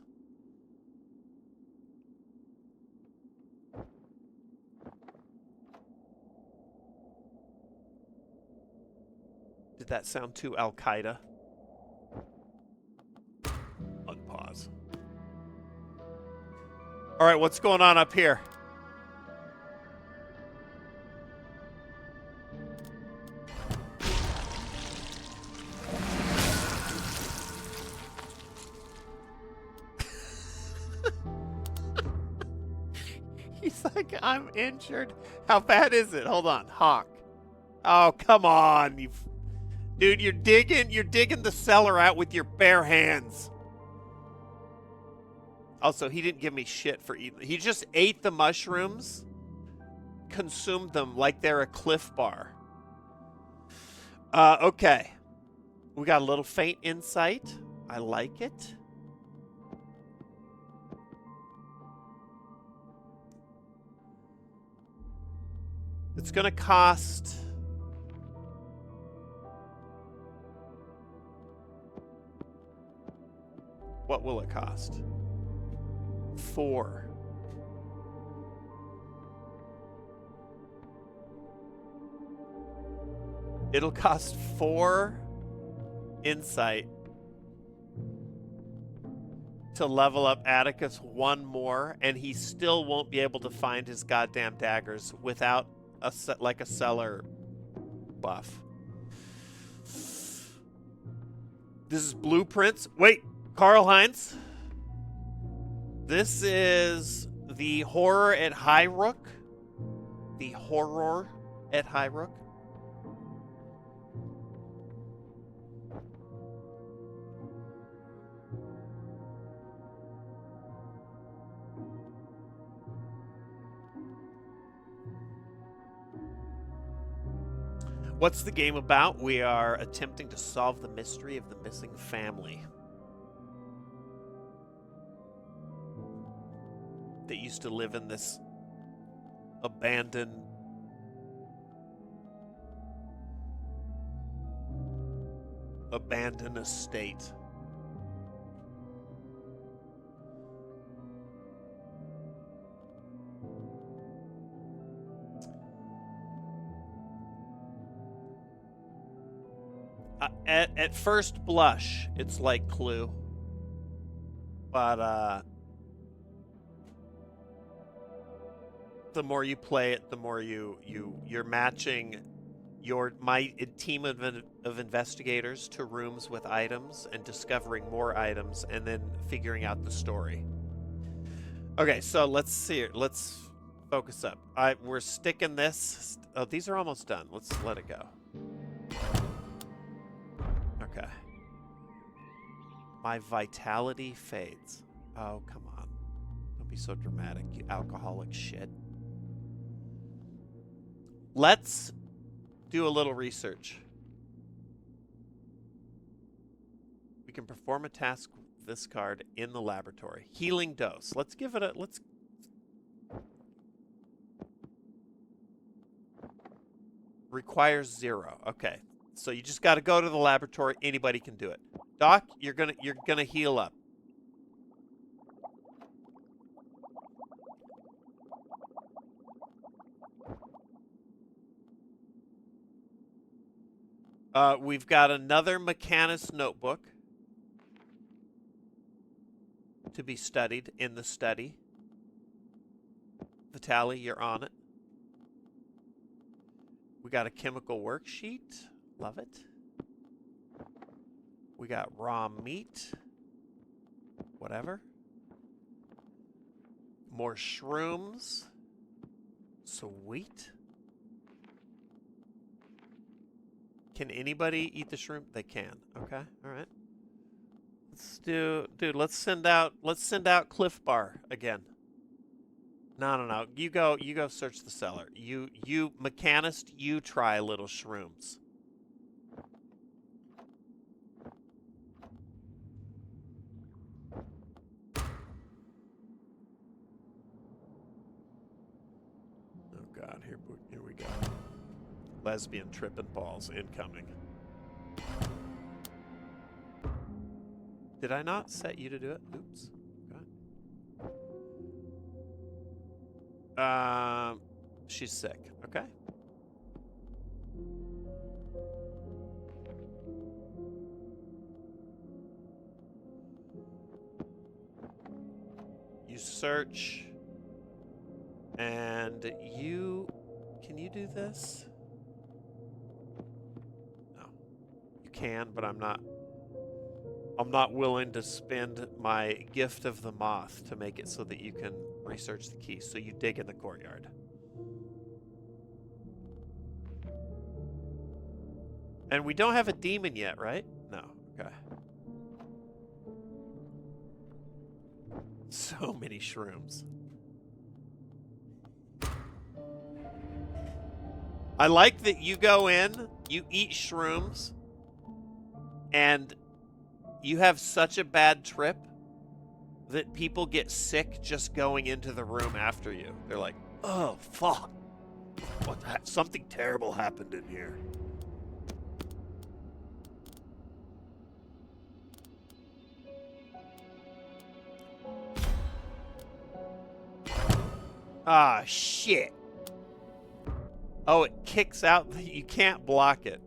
Did that sound too Al-Qaeda? Unpause. All right, what's going on up here? He's like, I'm injured. How bad is it? Hold on, Hawk. Oh, come on, dude. You're digging the cellar out with your bare hands. Also, he didn't give me shit for eating. He just ate the mushrooms, consumed them like they're a Cliff Bar. Okay. We got a little faint insight. I like it. It's going to cost... What will it cost? 4. It'll cost 4 insight to level up Atticus 1 more, and he still won't be able to find his goddamn daggers without a cellar buff. This is blueprints. Wait, Karl Heinz. This is the horror at Highrook. The horror at Highrook. What's the game about? We are attempting to solve the mystery of the missing family that used to live in this abandoned estate. At first blush, it's like Clue, but the more you play it, the more you're matching my team of investigators to rooms with items and discovering more items and then figuring out the story. Okay, so let's see. Let's focus up. We're sticking this. Oh, these are almost done. Let's let it go. Okay. My vitality fades. Oh, come on. Don't be so dramatic, you alcoholic shit. Let's do a little research. We can perform a task with this card in the laboratory. Healing dose. Let's give it a... Requires 0. Okay. So you just got to go to the laboratory. Anybody can do it. Doc, you're gonna heal up. We've got another mechanist notebook to be studied in the study. Vitaly, you're on it. We got a chemical worksheet. Love it. We got raw meat. Whatever. More shrooms. Sweet. Can anybody eat the shroom? They can. Okay. All right. Let's send out Cliff Bar again. No. You go search the cellar. You mechanist, you try little shrooms. Oh God, here we go. Lesbian tripping balls incoming. Did I not set you to do it? Oops. Okay. She's sick. Okay. You search, and can you do this? No. You can, but I'm not willing to spend my gift of the moth to make it so that you can research the key. So you dig in the courtyard. And we don't have a demon yet, right? No. Okay. So many shrooms. I like that you go in, you eat shrooms, and you have such a bad trip that people get sick just going into the room after you. They're like, Oh, fuck. Something terrible happened in here. ah, shit. Oh, it kicks out. You can't block it.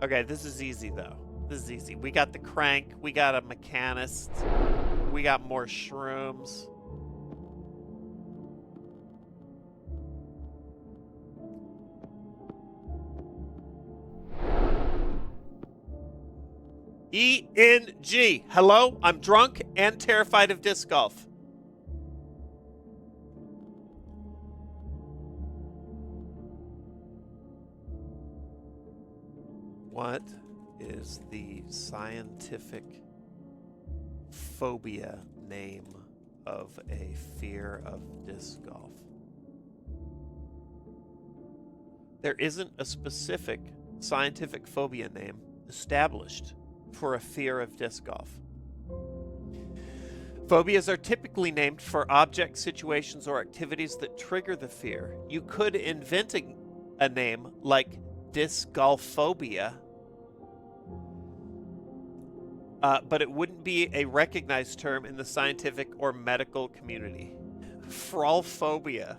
Okay, this is easy, though. This is easy. We got the crank. We got a mechanist. We got more shrooms. ENG. Hello? I'm drunk and terrified of disc golf. What is the scientific phobia name of a fear of disc golf? There isn't a specific scientific phobia name established for a fear of disc golf. Phobias are typically named for objects, situations, or activities that trigger the fear. You could invent a name like disc golf phobia, but it wouldn't be a recognized term in the scientific or medical community. Frolphobia.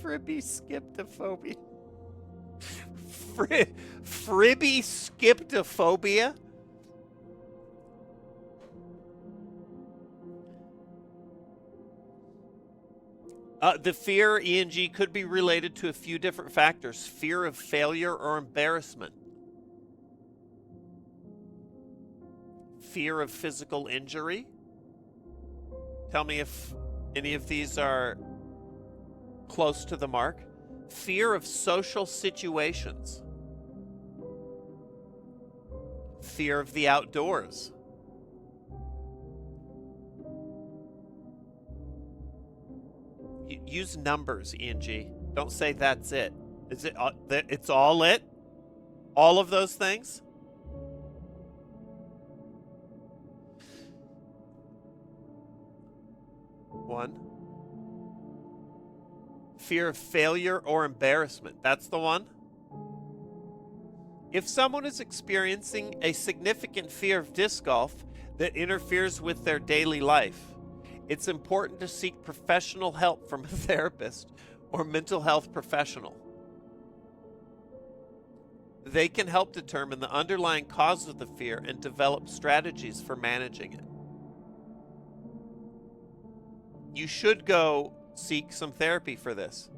Fribby-skiptophobia. Fribby-skiptophobia? The fear, ENG, could be related to a few different factors. Fear of failure or embarrassment. Fear of physical injury. Tell me if any of these are close to the mark. Fear of social situations. Fear of the outdoors. Use numbers, ENG. Don't say that's it. Is it? It's all it? All of those things? One. Fear of failure or embarrassment. That's the one. If someone is experiencing a significant fear of disc golf that interferes with their daily life, it's important to seek professional help from a therapist or mental health professional. They can help determine the underlying cause of the fear and develop strategies for managing it. You should go seek some therapy for this,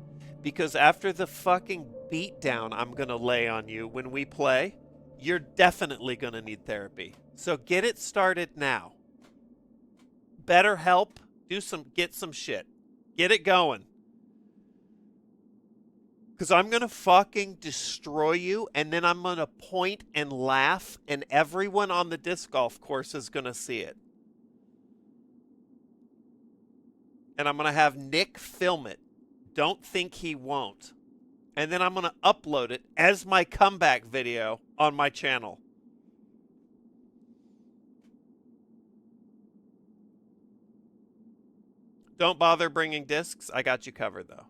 because after the fucking beatdown I'm gonna lay on you when we play, you're definitely gonna need therapy. So get it started now. Better help. Get some shit. Get it going. Because I'm gonna fucking destroy you, and then I'm gonna point and laugh, and everyone on the disc golf course is gonna see it. And I'm gonna have Nick film it. Don't think he won't. And then I'm gonna upload it as my comeback video on my channel. Don't bother bringing discs. I got you covered, though.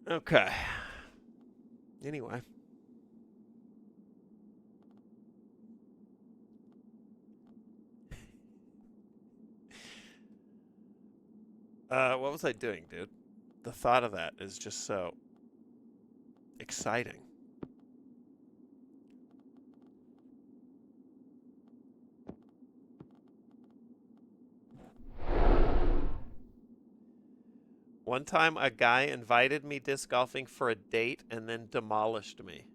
Okay. Anyway. What was I doing, dude? The thought of that is just so exciting. One time a guy invited me disc golfing for a date and then demolished me.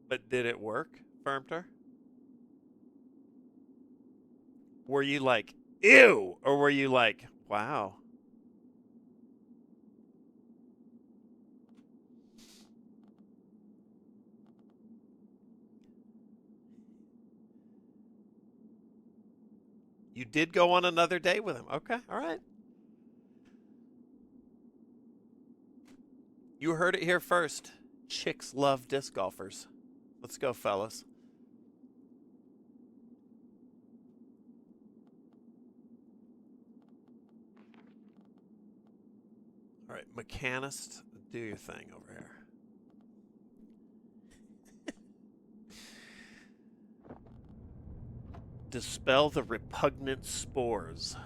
But did it work, Firmter? Were you like, ew? Or were you like, wow? You did go on another date with him. Okay, all right. You heard it here first. Chicks love disc golfers. Let's go, fellas. All right, mechanist, do your thing over here. Dispel the repugnant spores.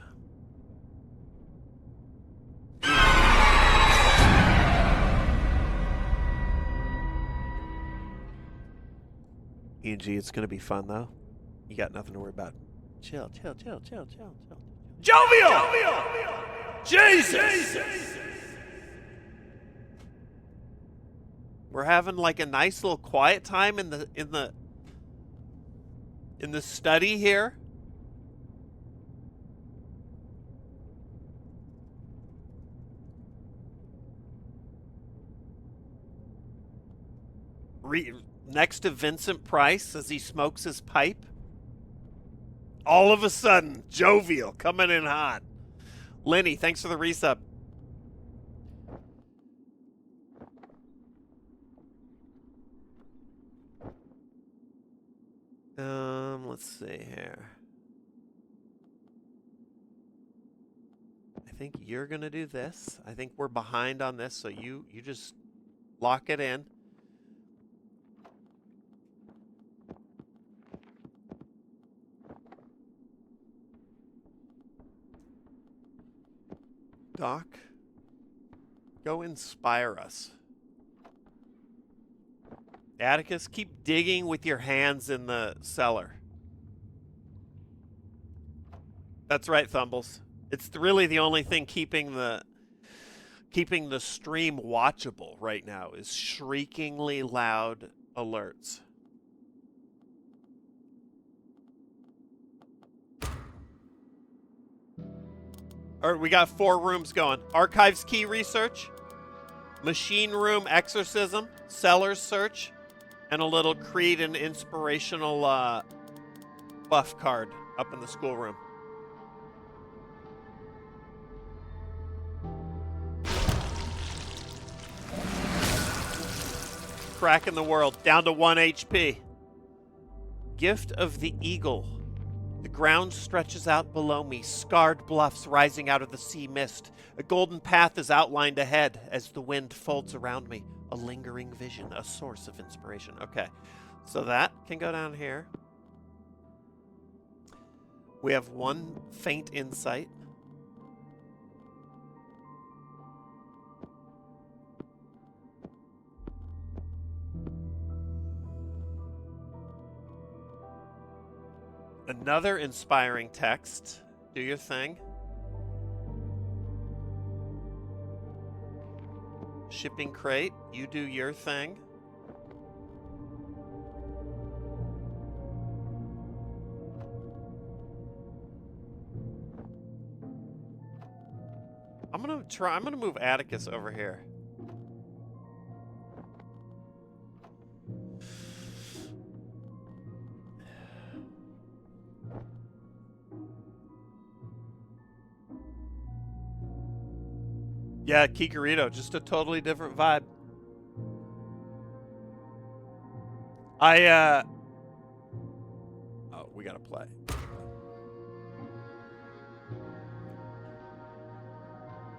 EG, it's going to be fun, though. You got nothing to worry about. Chill. Jovial! Jesus! We're having like a nice little quiet time in the study here. Next to Vincent Price as he smokes his pipe. All of a sudden, jovial, coming in hot. Lenny, thanks for the resub. Let's see here. I think you're gonna do this. I think we're behind on this, so you just lock it in. Doc, go inspire us. Atticus, keep digging with your hands in the cellar. That's right, Thumbles. It's really the only thing keeping the stream watchable right now is shriekingly loud alerts. All right, we got 4 rooms going. Archives key research, machine room exorcism, cellar search, and a little creed and inspirational buff card up in the schoolroom. Cracking the world, down to 1 HP. Gift of the Eagle. The ground stretches out below me, scarred bluffs rising out of the sea mist. A golden path is outlined ahead as the wind folds around me. A lingering vision, a source of inspiration. Okay, so that can go down here. We have 1 faint insight. Another inspiring text. Do your thing. Shipping crate. You do your thing. I'm gonna move Atticus over here. Yeah, Kikurito, just a totally different vibe. Oh, we gotta play.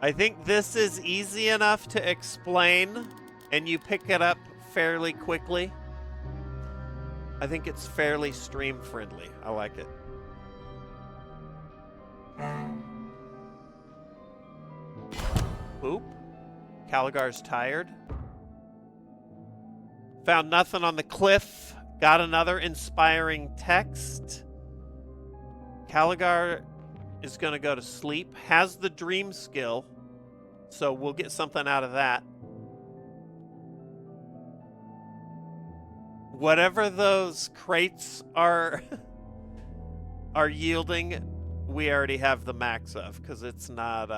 I think this is easy enough to explain, and you pick it up fairly quickly. I think it's fairly stream friendly. I like it. Boop. Caligar's tired. Found nothing on the cliff. Got another inspiring text. Caligar is going to go to sleep. Has the dream skill. So we'll get something out of that. Whatever those crates are are yielding, we already have the max of, because it's not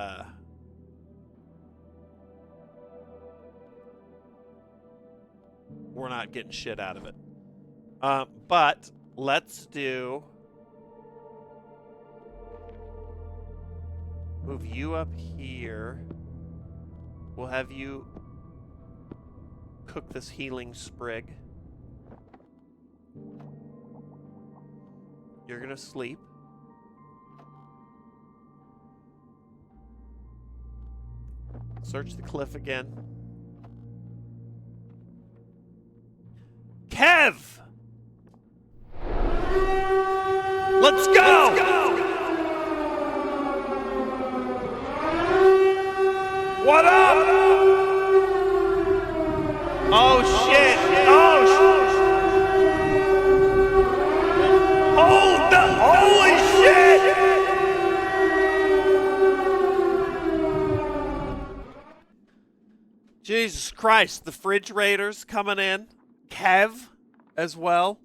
we're not getting shit out of it. But let's do... Move you up here. We'll have you cook this healing sprig. You're gonna sleep. Search the cliff again. Kev! Let's go! What up? Oh shit! Oh shit! Hold the holy shit! Jesus Christ, the fridge raiders coming in. Kev as well.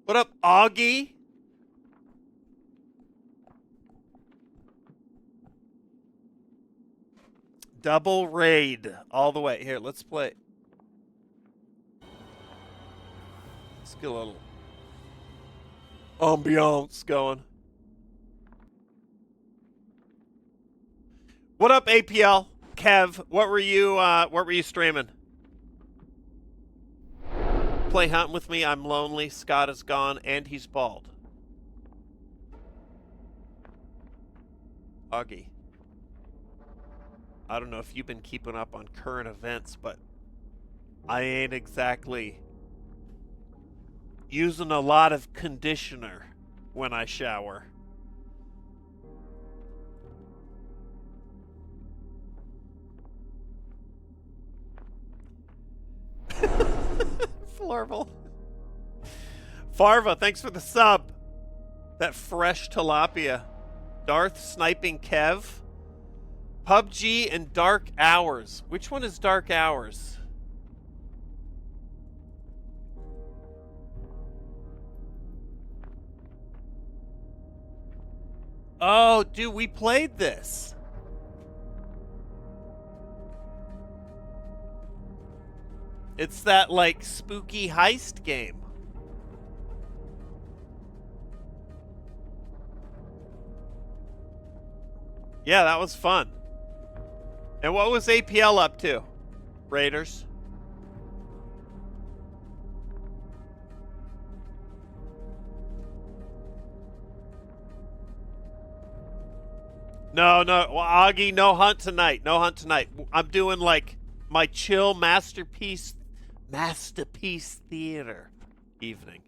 What up, Augie? Double raid all the way. Here, let's play. Let's get a little ambiance going. What up, APL? Kev, what were you streaming? Play Hunt with me. I'm lonely. Scott is gone, and he's bald. Augie. I don't know if you've been keeping up on current events, but I ain't exactly using a lot of conditioner when I shower. Florble. Farva, thanks for the sub. That fresh tilapia. Darth sniping Kev. PUBG and Dark Hours. Which one is Dark Hours? Oh, dude, we played this. It's that, like, spooky heist game. Yeah, that was fun. And what was APL up to, Raiders? No, well, Augie, no hunt tonight. No hunt tonight. I'm doing, like, my chill masterpiece theater evening.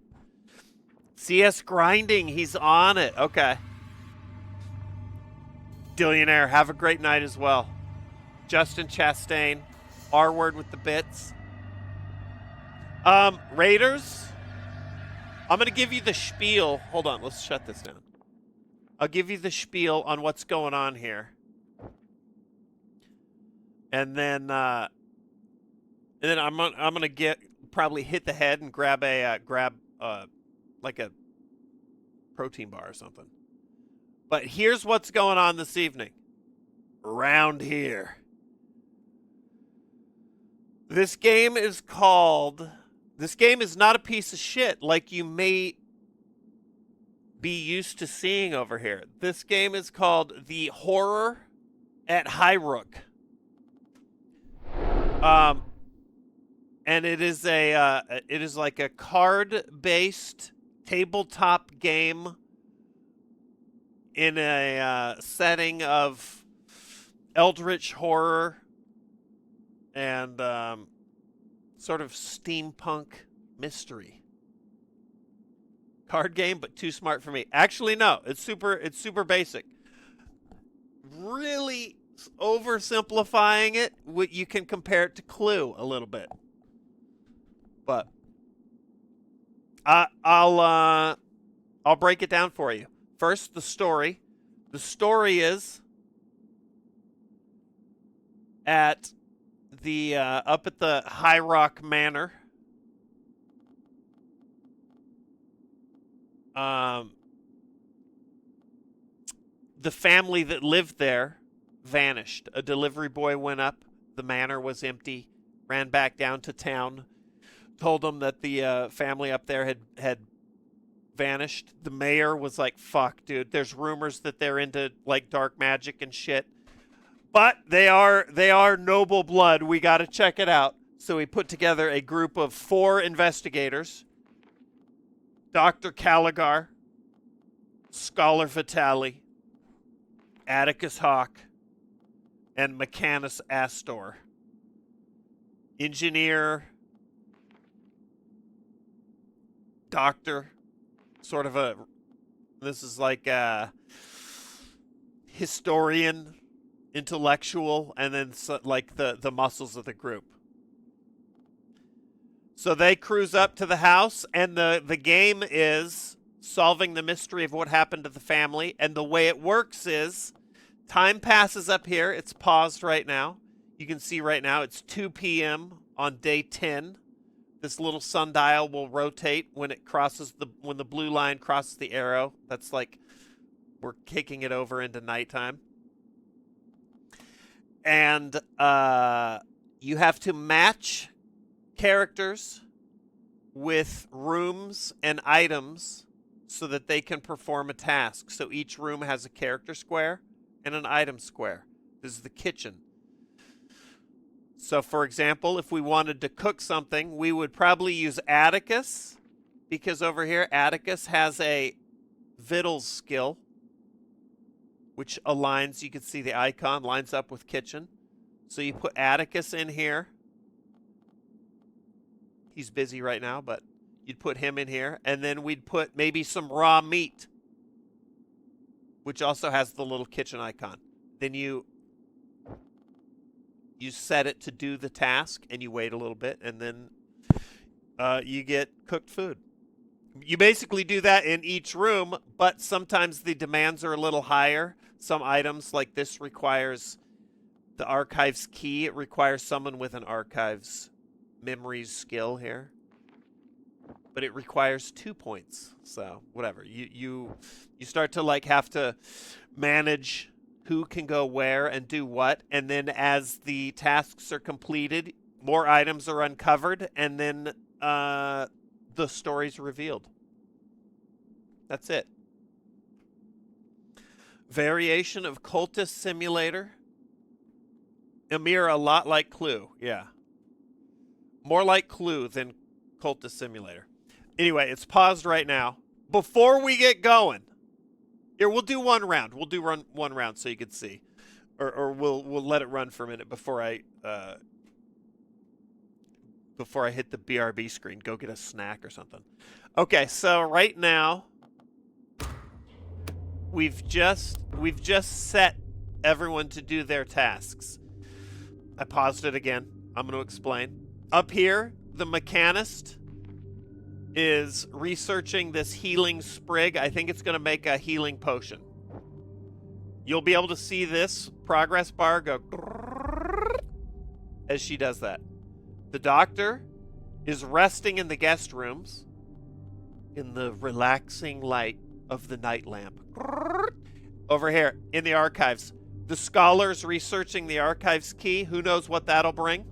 CS grinding, he's on it. Okay. Dillionaire, have a great night as well. Justin Chastain, R word with the bits. Raiders, I'm going to give you the spiel. Hold on, let's shut this down. I'll give you the spiel on what's going on here. And then I'm going to probably hit the head and grab like a protein bar or something. But here's what's going on this evening. Around here. This game is not a piece of shit like you may be used to seeing over here. This game is called The Horror at Highrook. And it is like a card-based tabletop game in a setting of eldritch horror and sort of steampunk mystery. Card game, but too smart for me. Actually, no. It's super basic. Really oversimplifying it, you can compare it to Clue a little bit. But I'll break it down for you. First, the story. The story is at the up at the Highrook Manor. The family that lived there vanished. A delivery boy went up. The manor was empty. Ran back down to town. Told them that the family up there had vanished. The mayor was like, fuck, dude. There's rumors that they're into like dark magic and shit. But they are noble blood. We got to check it out. So he put together a group of 4 investigators. Dr. Caligar, Scholar Vitali, Atticus Hawk, and Mechanus Astor. Engineer, doctor, sort of this is like a historian, intellectual, and then like the muscles of the group. So they cruise up to the house, and the game is solving the mystery of what happened to the family. And the way it works is time passes up here. It's paused right now. You can see right now it's 2 p.m. on day 10. This little sundial will rotate when the blue line crosses the arrow. That's like we're kicking it over into nighttime. And you have to match characters with rooms and items so that they can perform a task. So each room has a character square and an item square. This is the kitchen. So for example, if we wanted to cook something, we would probably use Atticus, because over here Atticus has a Vittles skill, which aligns, you can see the icon lines up with kitchen. So you put Atticus in here. He's busy right now, but you'd put him in here. And then we'd put maybe some raw meat, which also has the little kitchen icon. Then you set it to do the task, and you wait a little bit, and then you get cooked food. You basically do that in each room, but sometimes the demands are a little higher. Some items like this requires the archives key. It requires someone with an archives memories skill here. But it requires 2 points. So, whatever. You start to like have to manage who can go where and do what, and then as the tasks are completed, more items are uncovered, and then the story's revealed. That's it. Variation of Cultist Simulator. Amir, a lot like Clue. Yeah. More like Clue than Cultist Simulator. Anyway, it's paused right now. Before we get going, here, we'll do one round. We'll do one round so you can see. Or we'll let it run for a minute before I hit the BRB screen. Go get a snack or something. Okay, so right now we've just set everyone to do their tasks. I paused it again. I'm going to explain. Up here, the mechanist is researching this healing sprig. I think it's going to make a healing potion. You'll be able to see this progress bar go as she does that. The doctor is resting in the guest rooms in the relaxing light of the night lamp. Over here in the archives, the scholar's researching the archives key. Who knows what that'll bring?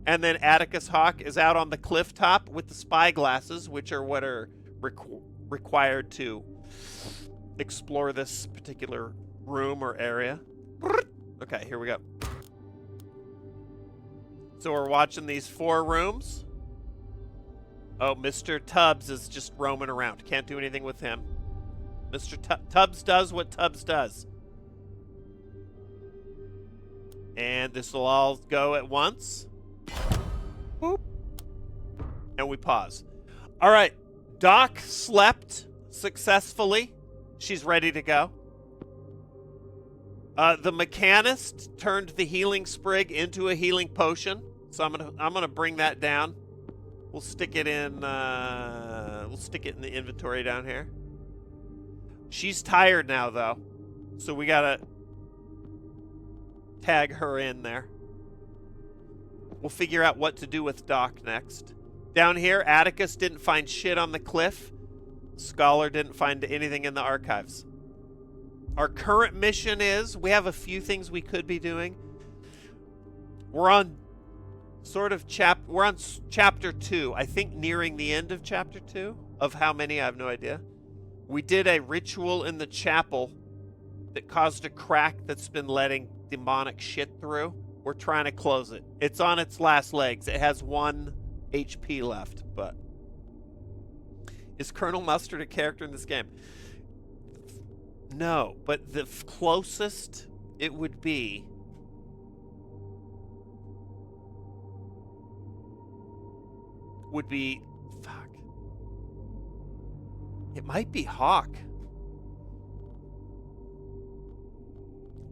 And then Atticus Hawk is out on the cliff top with the spy glasses, which are what are required to explore this particular room or area. Okay, here we go. So we're watching these 4 rooms. Oh, Mr. Tubbs is just roaming around. Can't do anything with him. Mr. Tubbs does what Tubbs does. And this will all go at once. Boop. And we pause. All right. Doc slept successfully. She's ready to go. The mechanist turned the healing sprig into a healing potion. So I'm gonna bring that down. We'll stick it in the inventory down here. She's tired now though. So we gotta tag her in there. We'll figure out what to do with Doc next. Down here, Atticus didn't find shit on the cliff. Scholar didn't find anything in the archives. Our current mission is, we have a few things we could be doing. We're on chapter 2. I think nearing the end of chapter 2. Of how many, I have no idea. We did a ritual in the chapel that caused a crack that's been letting demonic shit through. We're trying to close it. It's on its last legs. It has 1 HP left, but... Is Colonel Mustard a character in this game? No, but the closest it would be... Fuck. It might be Hawk.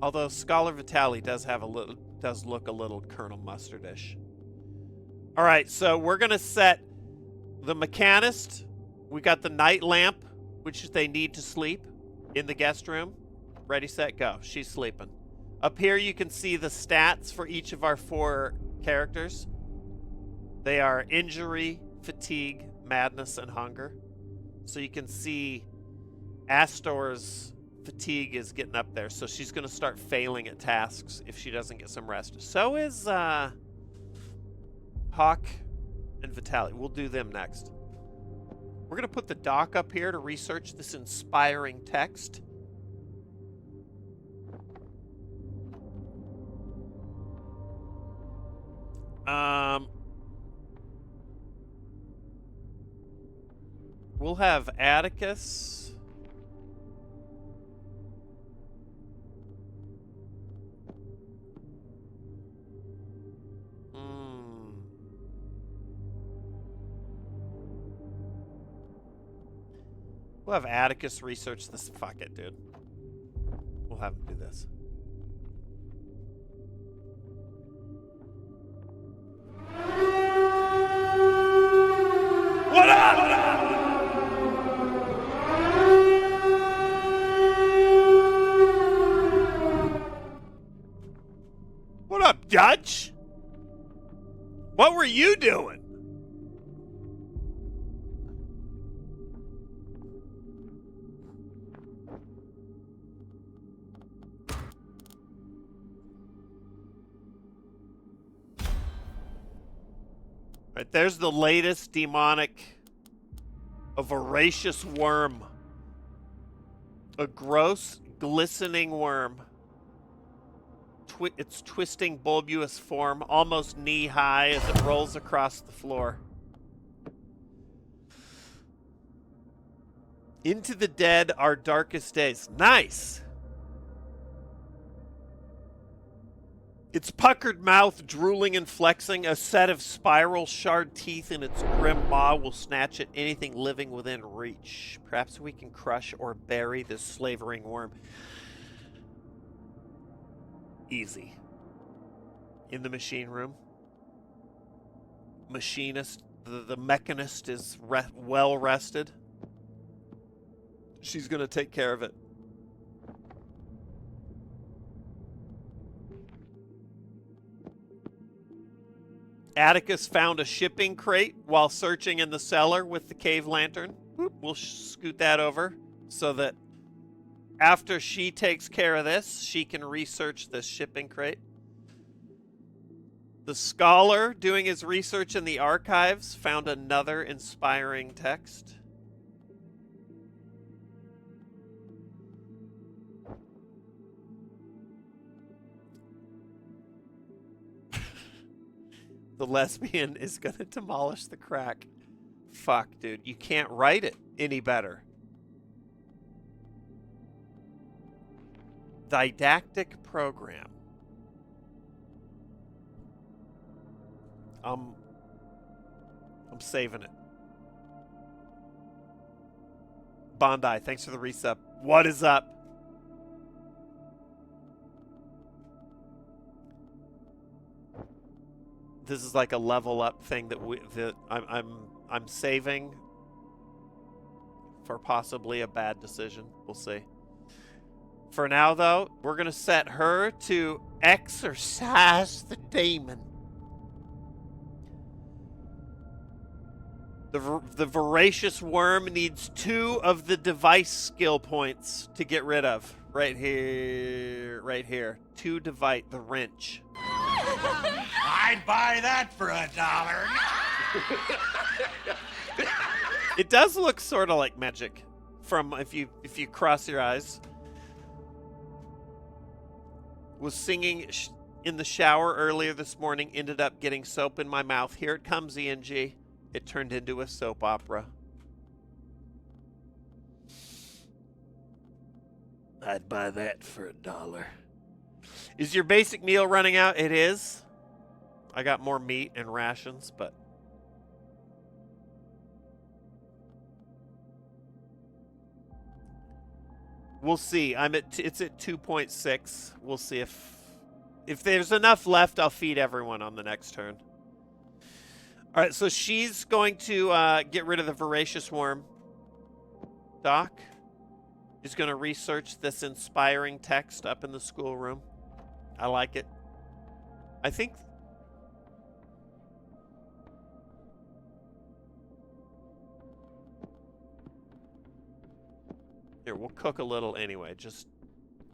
Although Scholar Vitali does look a little Colonel Mustardish. All right, so we're gonna set the mechanist. We got the night lamp, which they need to sleep, in the guest room. Ready, set, go. She's sleeping. Up here, you can see the stats for each of our 4 characters. They are injury, fatigue, madness, and hunger. So you can see Astor's fatigue is getting up there, so she's going to start failing at tasks if she doesn't get some rest. So is Hawk and Vitali. We'll do them next. We're going to put the doc up here to research this inspiring text. We'll have Atticus. We'll have Atticus research this. Fuck it, dude. We'll have him do this. What were you doing? Right, there's the latest demonic, a voracious worm. A gross, glistening worm. Its twisting, bulbous form, almost knee-high as it rolls across the floor. Into the dead, our darkest days. Nice! Its puckered mouth drooling and flexing, a set of spiral shard teeth in its grim maw will snatch at anything living within reach. Perhaps we can crush or bury this slavering worm. Easy. In the machine room. Machinist, the mechanist is well rested. She's going to take care of it. Atticus found a shipping crate while searching in the cellar with the cave lantern. We'll scoot that over so that after she takes care of this, she can research this shipping crate. The scholar, doing his research in the archives, found another inspiring text. The lesbian is going to demolish the crack. Fuck, dude. You can't write it any better. Didactic program. I'm saving it. Bondi, thanks for the resub. What is up? This is like a level up thing that I'm saving for possibly a bad decision. We'll see. For now, though, we're gonna set her to exorcise the demon. The voracious worm needs 2 of the device skill points to get rid of. Right here, right here. 2 device, the wrench. I'd buy that for $1. It does look sort of like magic from if you cross your eyes. Was singing in the shower earlier this morning, ended up getting soap in my mouth. Here it comes, ENG. It turned into a soap opera. I'd buy that for $1. Is your basic meal running out? It is. I got more meat and rations, but we'll see. It's at 2.6. We'll see if there's enough left. I'll feed everyone on the next turn. All right, so she's going to get rid of the voracious worm. Doc is going to research this inspiring text up in the schoolroom. I like it. I think here, we'll cook a little anyway.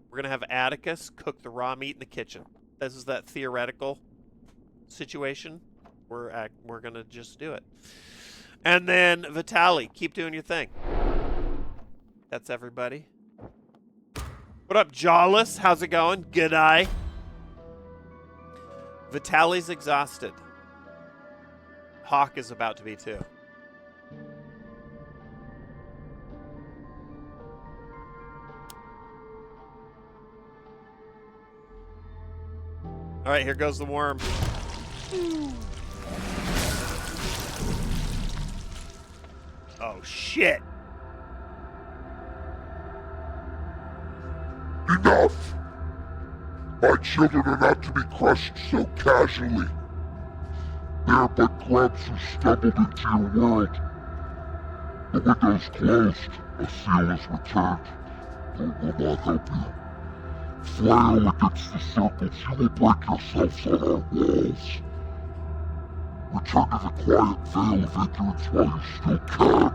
We're going to have Atticus cook the raw meat in the kitchen. This is that theoretical situation. We're going to just do it. And then Vitaly, keep doing your thing. That's everybody. What up, Jawless? How's it going? G'day. Vitaly's exhausted. Hawk is about to be too. All right, here goes the worm. Oh, shit. Enough! My children are not to be crushed so casually. They are but grubs who stumbled into your world. The window's closed, a seal is returned, but will not help you. Flail against the circles, you will break yourselves on our walls. return to the quiet vale of ignorance while you still can.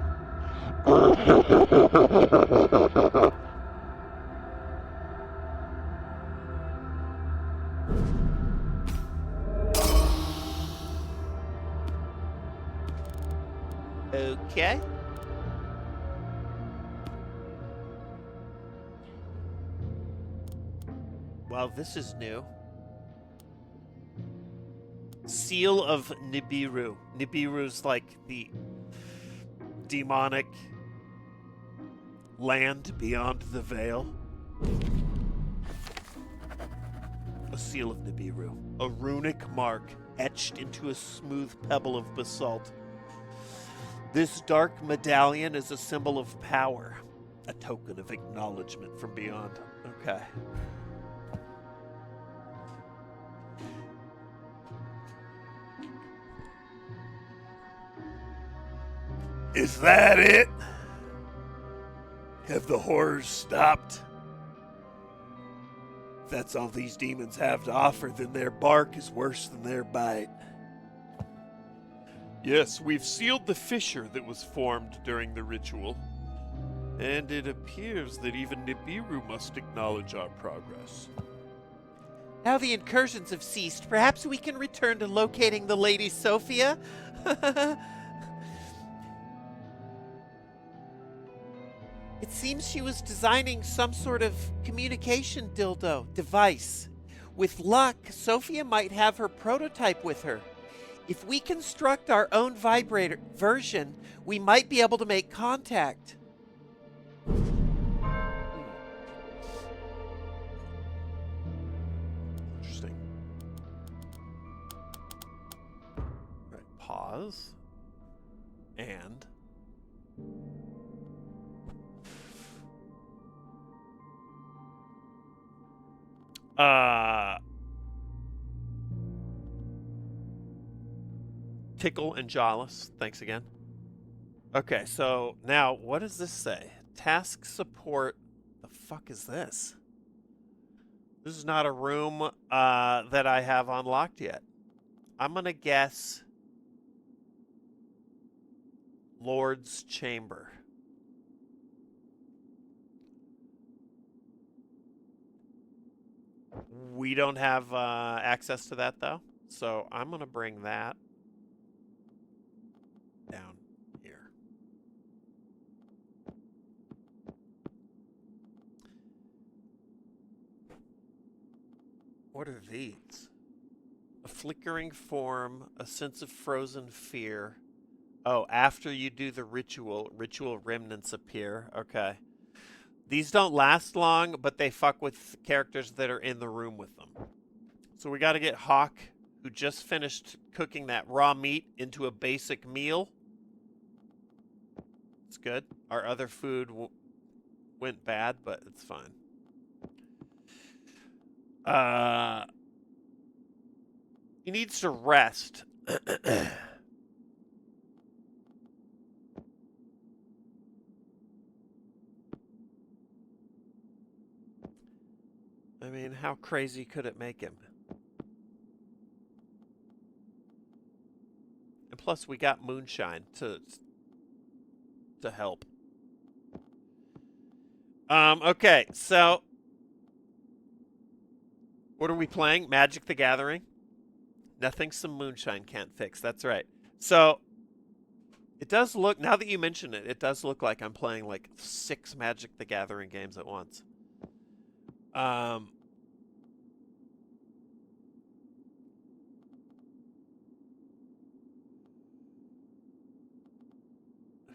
Okay. Well, this is new. Seal of Nibiru. Nibiru's like the demonic land beyond the veil. A seal of Nibiru. A runic mark etched into a smooth pebble of basalt. This dark medallion is a symbol of power, a token of acknowledgement from beyond. Okay. Is that it? Have the horrors stopped? If that's all these demons have to offer, then their bark is worse than their bite. Yes, we've sealed the fissure that was formed during the ritual. And it appears that even Nibiru must acknowledge our progress. Now the incursions have ceased. Perhaps we can return to locating the Lady Sophia? It seems she was designing some sort of communication dildo device. With luck, Sophia might have her prototype with her. If we construct our own vibrator version, we might be able to make contact. Interesting. Right, pause. And Tickle and Jollis, thanks again. Okay, so now what does this say? Task support. The fuck is this? This is not a room that I have unlocked yet. I'm gonna guess Lord's Chamber. We don't have access to that though, so I'm gonna bring that down here. What are these? A flickering form, a sense of frozen fear. Oh, after you do the ritual remnants appear. Okay. These don't last long, but they fuck with characters that are in the room with them. So we got to get Hawk, who just finished cooking that raw meat, into a basic meal. It's good. Our other food went bad, but it's fine. He needs to rest. I mean, how crazy could it make him? And plus, we got moonshine to help. Okay, so what are we playing? Magic the Gathering? Nothing some moonshine can't fix. That's right. So it does look, now that you mention it, it does look like I'm playing like 6 Magic the Gathering games at once.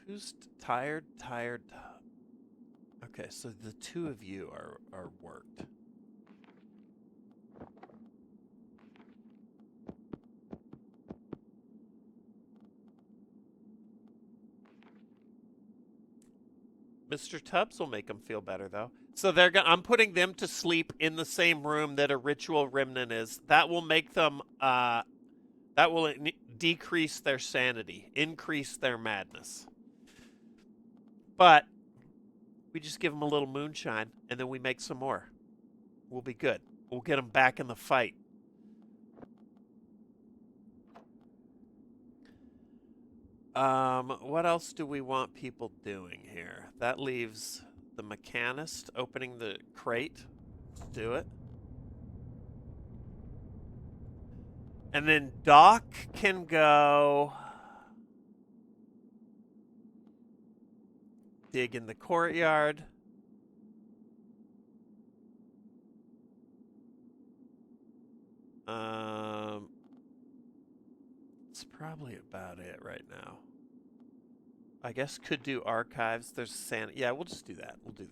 Who's tired? Tired. Okay, so the 2 of you are worked. Mr. Tubbs will make them feel better, though. So I'm putting them to sleep in the same room that a ritual remnant is. That will make them. That will decrease their sanity, increase their madness. But we just give them a little moonshine, and then we make some more. We'll be good. We'll get them back in the fight. What else do we want people doing here? That leaves the mechanist opening the crate. Let's do it. And then Doc can go dig in the courtyard. That's probably about it right now. I guess could do archives. There's Santa. Yeah, we'll just do that. We'll do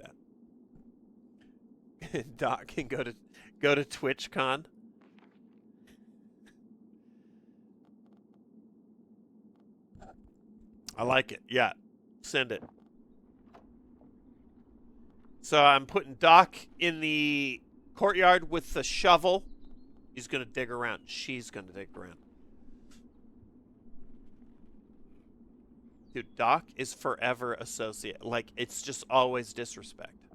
that. Doc can go to TwitchCon. I like it. Yeah, send it. So I'm putting Doc in the courtyard with the shovel. He's gonna dig around. She's gonna dig around. Dude, Doc is forever associate. Like, it's just always disrespect.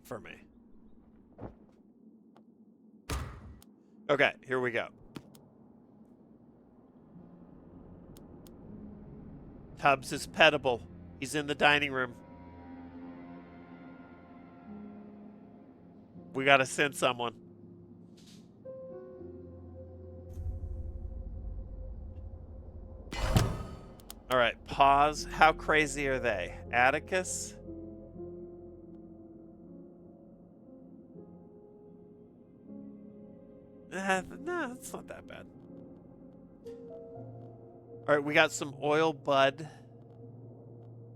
For me. Okay, here we go. Tubbs is pettable. He's in the dining room. We gotta send someone. All right, pause. How crazy are they? Atticus? No, it's not that bad. All right, we got some oil bud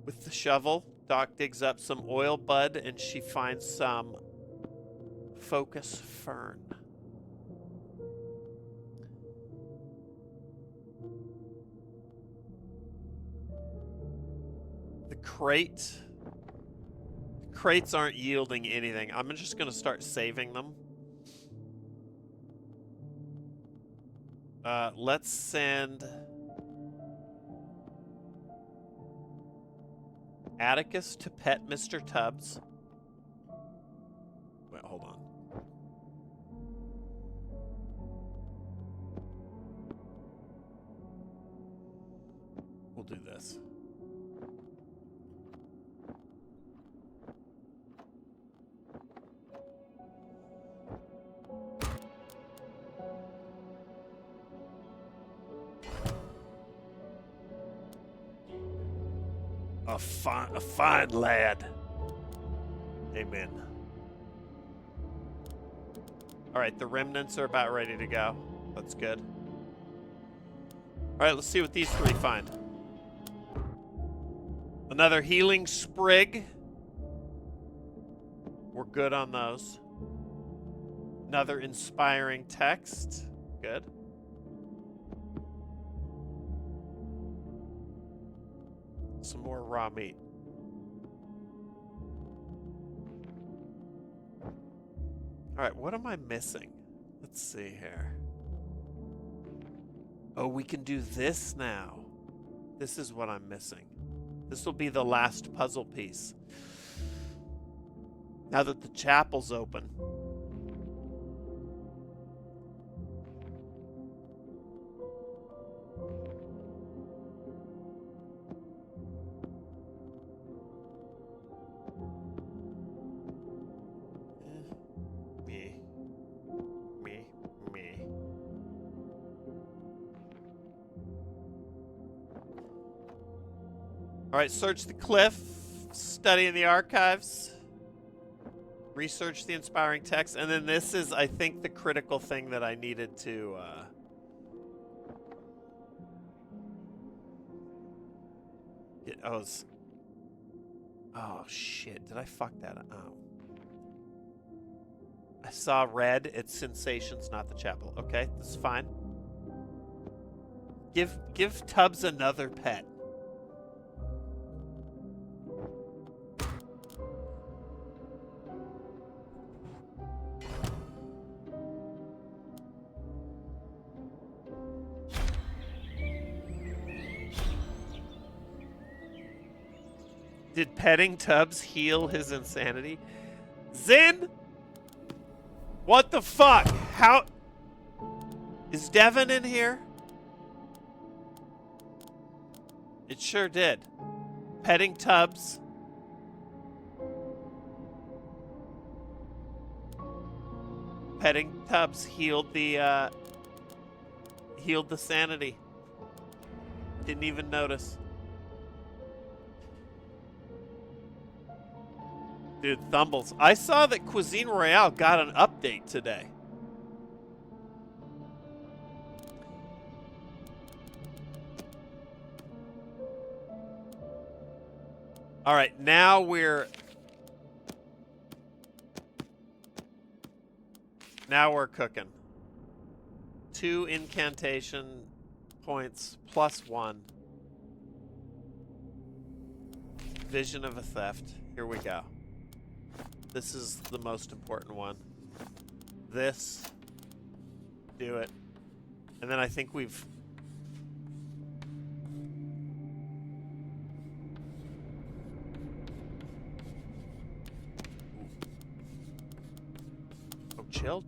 with the shovel. Doc digs up some oil bud and she finds some focus fern. The crates aren't yielding anything. I'm just going to start saving them. Let's send Atticus to pet Mr. Tubbs. Wait, hold on. We'll do this. A fine lad. Amen. All right, the remnants are about ready to go. That's good. All right, let's see what these three find. Another healing sprig. We're good on those. Another inspiring text. Good. Some more raw meat. All right, what am I missing? Let's see here. Oh, we can do this now. This is what I'm missing. This will be the last puzzle piece. Now that the chapel's open. Me. All right, search the cliff, study in the archives, research the inspiring text, and then this is, I think, the critical thing that I needed to get. Oh shit! Did I fuck that up? Oh. I saw red. It's sensations, not the chapel. Okay, that's fine. Give Tubbs another pet. Did petting Tubbs heal his insanity? Zin? What the fuck? How? Is Devin in here? It sure did. Petting tubs. Petting tubs healed the sanity. Didn't even notice. Dude, Thumbles. I saw that Cuisine Royale got an update today. All right, now we're cooking. 2 incantation points plus 1. Vision of a theft. Here we go. This is the most important one. This. Do it. And then I think we've... Oh, chill.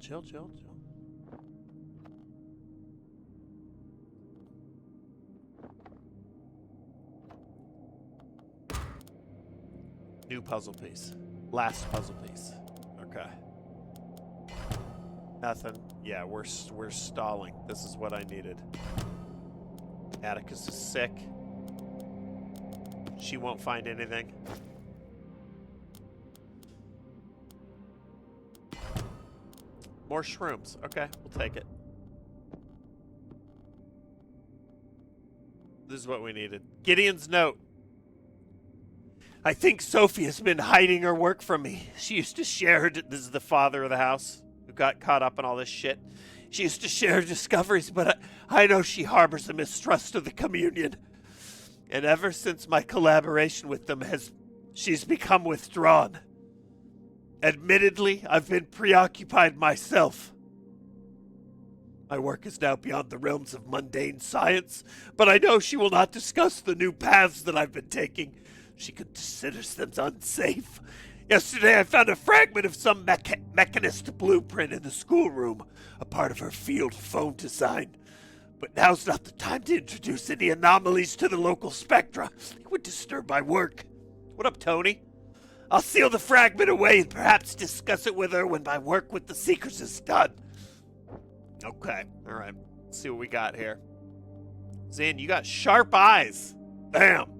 New puzzle piece. Last puzzle piece. Okay. Nothing. Yeah, we're stalling. This is what I needed. Atticus is sick. She won't find anything. More shrooms. Okay, we'll take it. This is what we needed. Gideon's note. I think Sophie has been hiding her work from me. She used to share her... This is the father of the house who got caught up in all this shit. She used to share her discoveries, but I know she harbors a mistrust of the communion. And ever since my collaboration with them, she's become withdrawn. Admittedly, I've been preoccupied myself. My work is now beyond the realms of mundane science, but I know she will not discuss the new paths that I've been taking. She considers them unsafe. Yesterday I found a fragment of some mechanist blueprint in the schoolroom, a part of her field phone design. But now's not the time to introduce any anomalies to the local spectra. It would disturb my work. What up, Tony? I'll seal the fragment away and perhaps discuss it with her when my work with the Seekers is done. Okay, alright. Let's see what we got here. Zane, you got sharp eyes. Damn.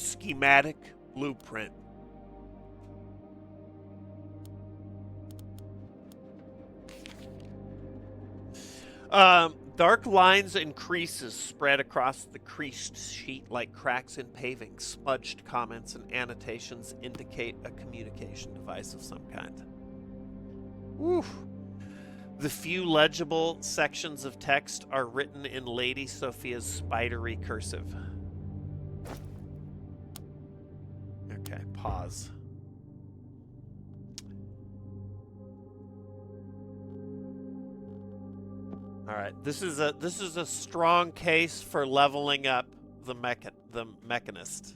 Schematic blueprint. Dark lines and creases spread across the creased sheet like cracks in paving. Smudged comments and annotations indicate a communication device of some kind. Oof. The few legible sections of text are written in Lady Sophia's spidery cursive. Okay, pause. All right, this is a strong case for leveling up the mechanist.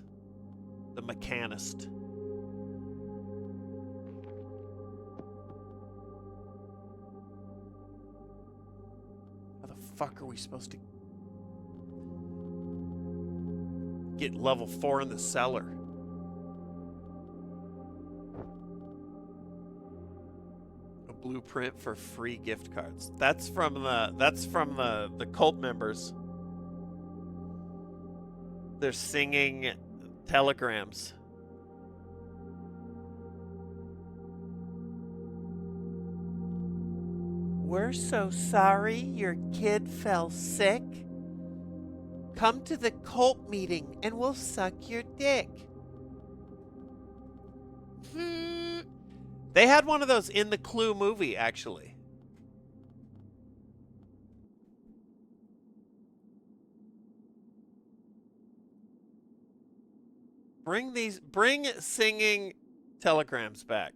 How the fuck are we supposed to get level 4 in the cellar? Blueprint for free gift cards. That's from the cult members. They're singing telegrams. We're so sorry your kid fell sick. Come to the cult meeting and we'll suck your dick. They had one of those in the Clue movie, actually. Bring singing telegrams back.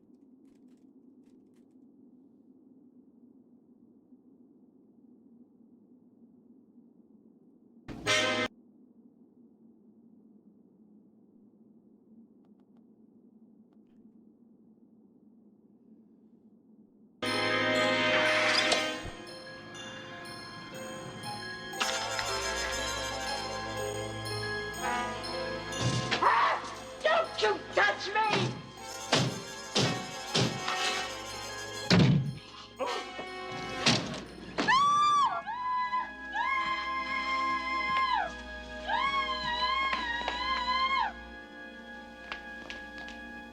Don't you touch me!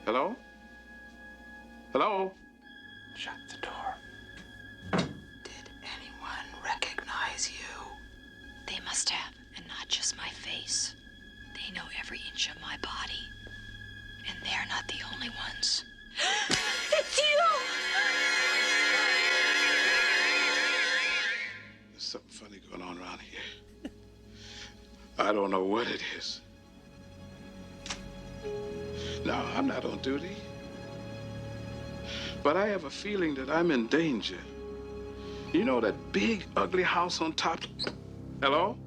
Hello? Hello? Shut the door. Did anyone recognize you? They must have, and not just my face. They know every inch of my body. And they're not the only ones. It's you! There's something funny going on around here. I don't know what it is. No, I'm not on duty. But I have a feeling that I'm in danger. You know that big, ugly house on top? Hello?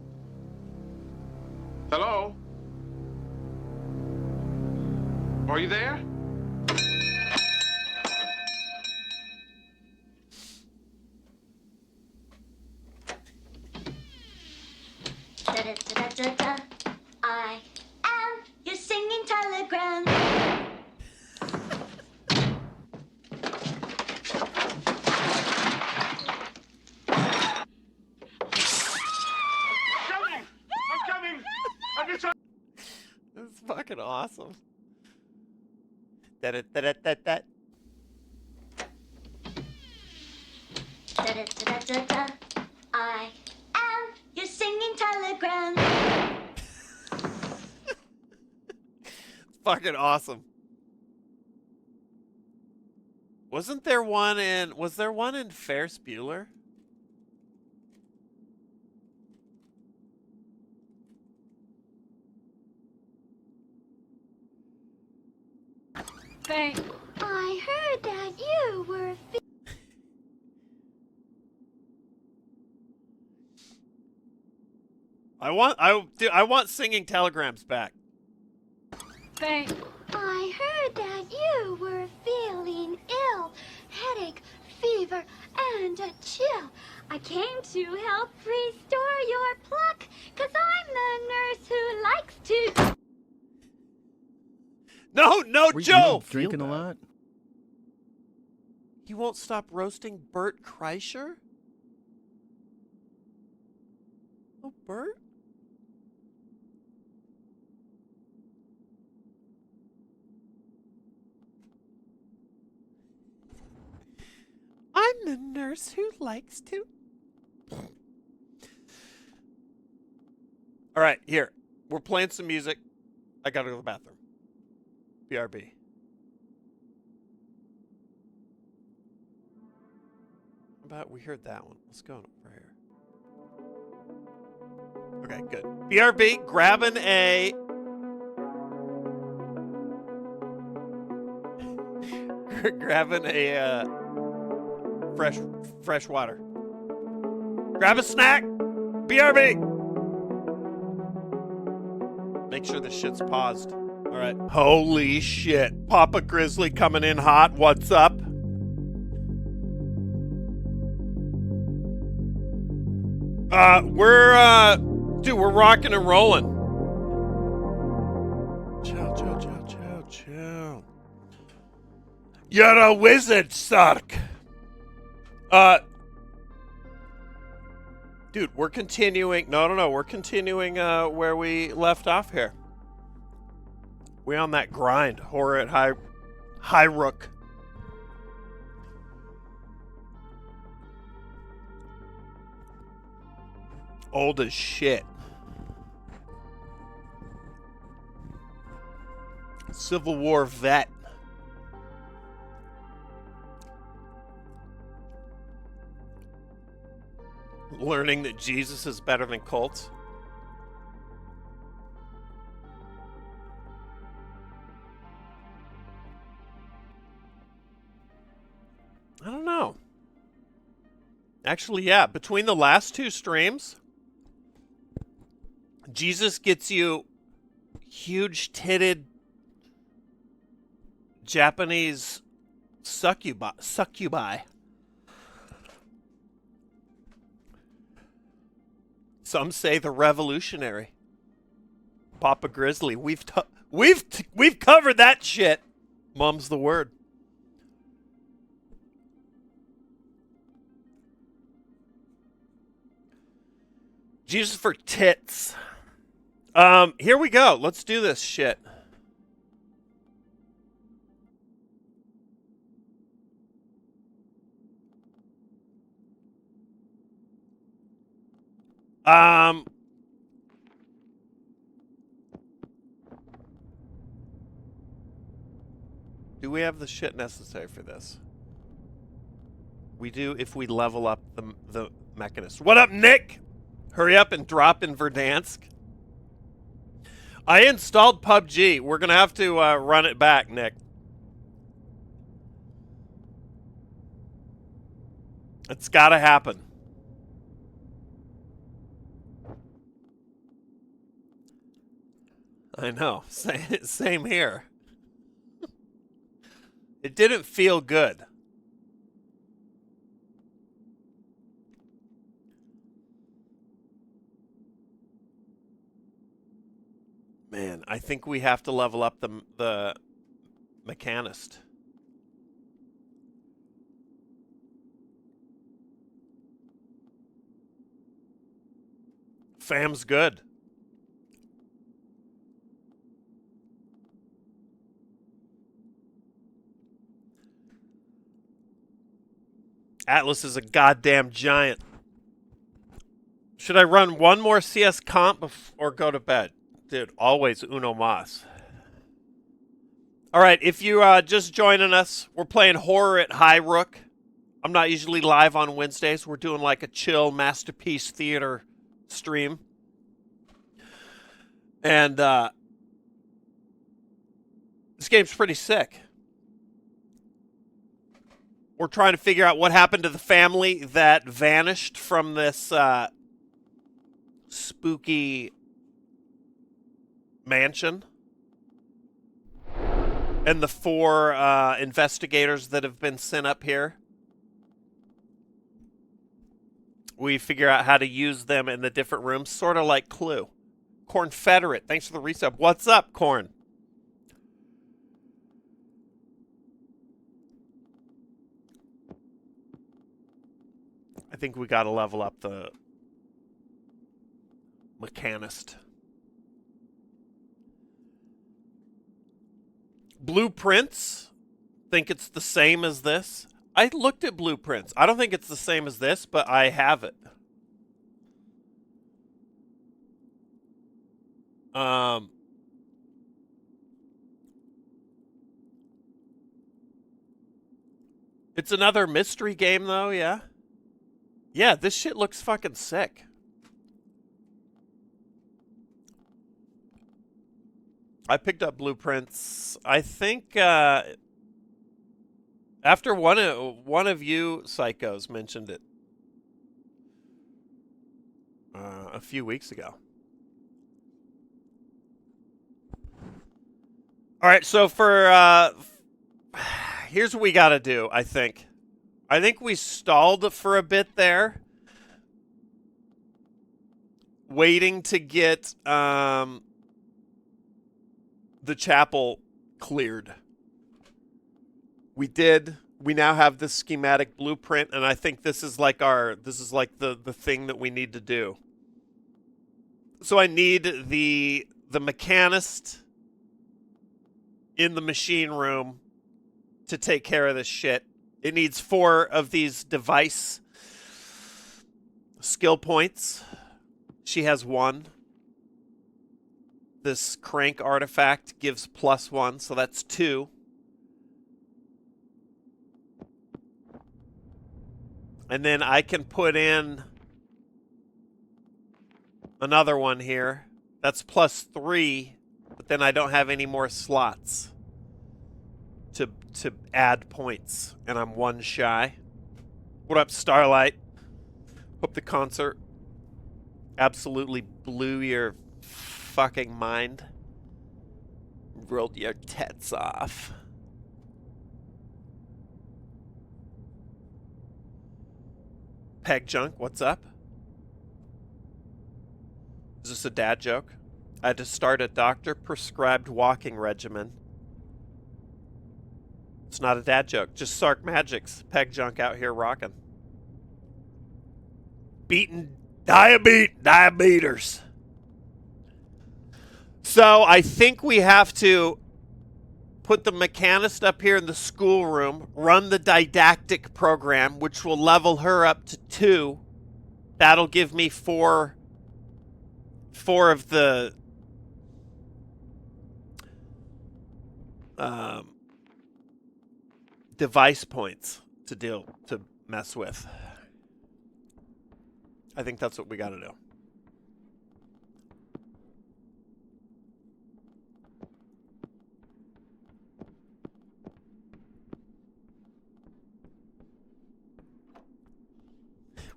Hello? Are you there? Da-da-da-da-da. I am your singing telegram. I'm coming! I'm just... That's fucking awesome. Da-da-da-da-da-da. Da-da-da-da-da-da. I am your singing telegram. Fucking awesome. Was there one in Ferris Bueller? Frank, I heard that you were I want singing telegrams back. Frank, I heard that you were feeling ill. Headache, fever, and a chill. I came to help restore your pluck, 'cause I'm the nurse who likes to... No, Were Joe! you drinking a lot? You won't stop roasting Bert Kreischer? Oh, Bert? I'm the nurse who likes to... All right, here. We're playing some music. I gotta go to the bathroom. BRB. How about we heard that one? Let's go over here. Okay, good. BRB, grabbing a... grabbing a, fresh water. Grab a snack! BRB! Make sure the shit's paused. All right. Holy shit. Papa Grizzly coming in hot. What's up? We're rocking and rolling. Chill. You're a wizard, Sark. Dude, we're continuing. No. We're continuing where we left off here. We on that grind. Horror at Highrook. Old as shit. Civil War vet. Learning that Jesus is better than cults. I don't know. Actually, yeah, between the last two streams, Jesus gets you huge-titted Japanese succubi. Some say the revolutionary. Papa Grizzly, we've covered that shit. Mum's the word. Jesus for tits. Here we go. Let's do this shit. Do we have the shit necessary for this? We do if we level up the mechanist. What up, Nick? Hurry up and drop in Verdansk. I installed PUBG. We're going to have to run it back, Nick. It's got to happen. I know. Same here. It didn't feel good. Man, I think we have to level up the mechanist. Fam's good. Atlas is a goddamn giant. Should I run one more CS comp or go to bed? Dude, always uno mas. All right, if you just joining us, we're playing horror at Highrook. I'm not usually live on Wednesdays. We're doing like a chill masterpiece theater stream. And this game's pretty sick. We're trying to figure out what happened to the family that vanished from this spooky mansion. And the 4 investigators that have been sent up here. We figure out how to use them in the different rooms, sort of like Clue. Cornfederate, thanks for the resub. What's up, Corn? I think we got to level up the mechanist. Blueprints. Think it's the same as this? I looked at blueprints. I don't think it's the same as this, but I have it. It's another mystery game, though, yeah? Yeah, this shit looks fucking sick. I picked up blueprints. I think after one of you psychos mentioned it a few weeks ago. All right, so for here's what we got to do, I think. I think we stalled for a bit there, waiting to get the chapel cleared. We did. We now have this schematic blueprint, and I think this is like the thing that we need to do. So I need the mechanist in the machine room to take care of this shit. It needs 4 of these device skill points. She has 1. This crank artifact gives +1, so that's 2. And then I can put in another one here. That's +3, but then I don't have any more slots to add points, and I'm 1 shy. What up, Starlight? Hope the concert absolutely blew your fucking mind. Rolled your tits off. Peg Junk, what's up? Is this a dad joke? I had to start a doctor-prescribed walking regimen. It's not a dad joke. Just Sark Magics. Peg Junk out here rocking. Beating diabetes. So I think we have to put the mechanist up here in the schoolroom, run the didactic program, which will level her up to 2. That'll give me 4 of the device points to mess with. I think that's what we got to do.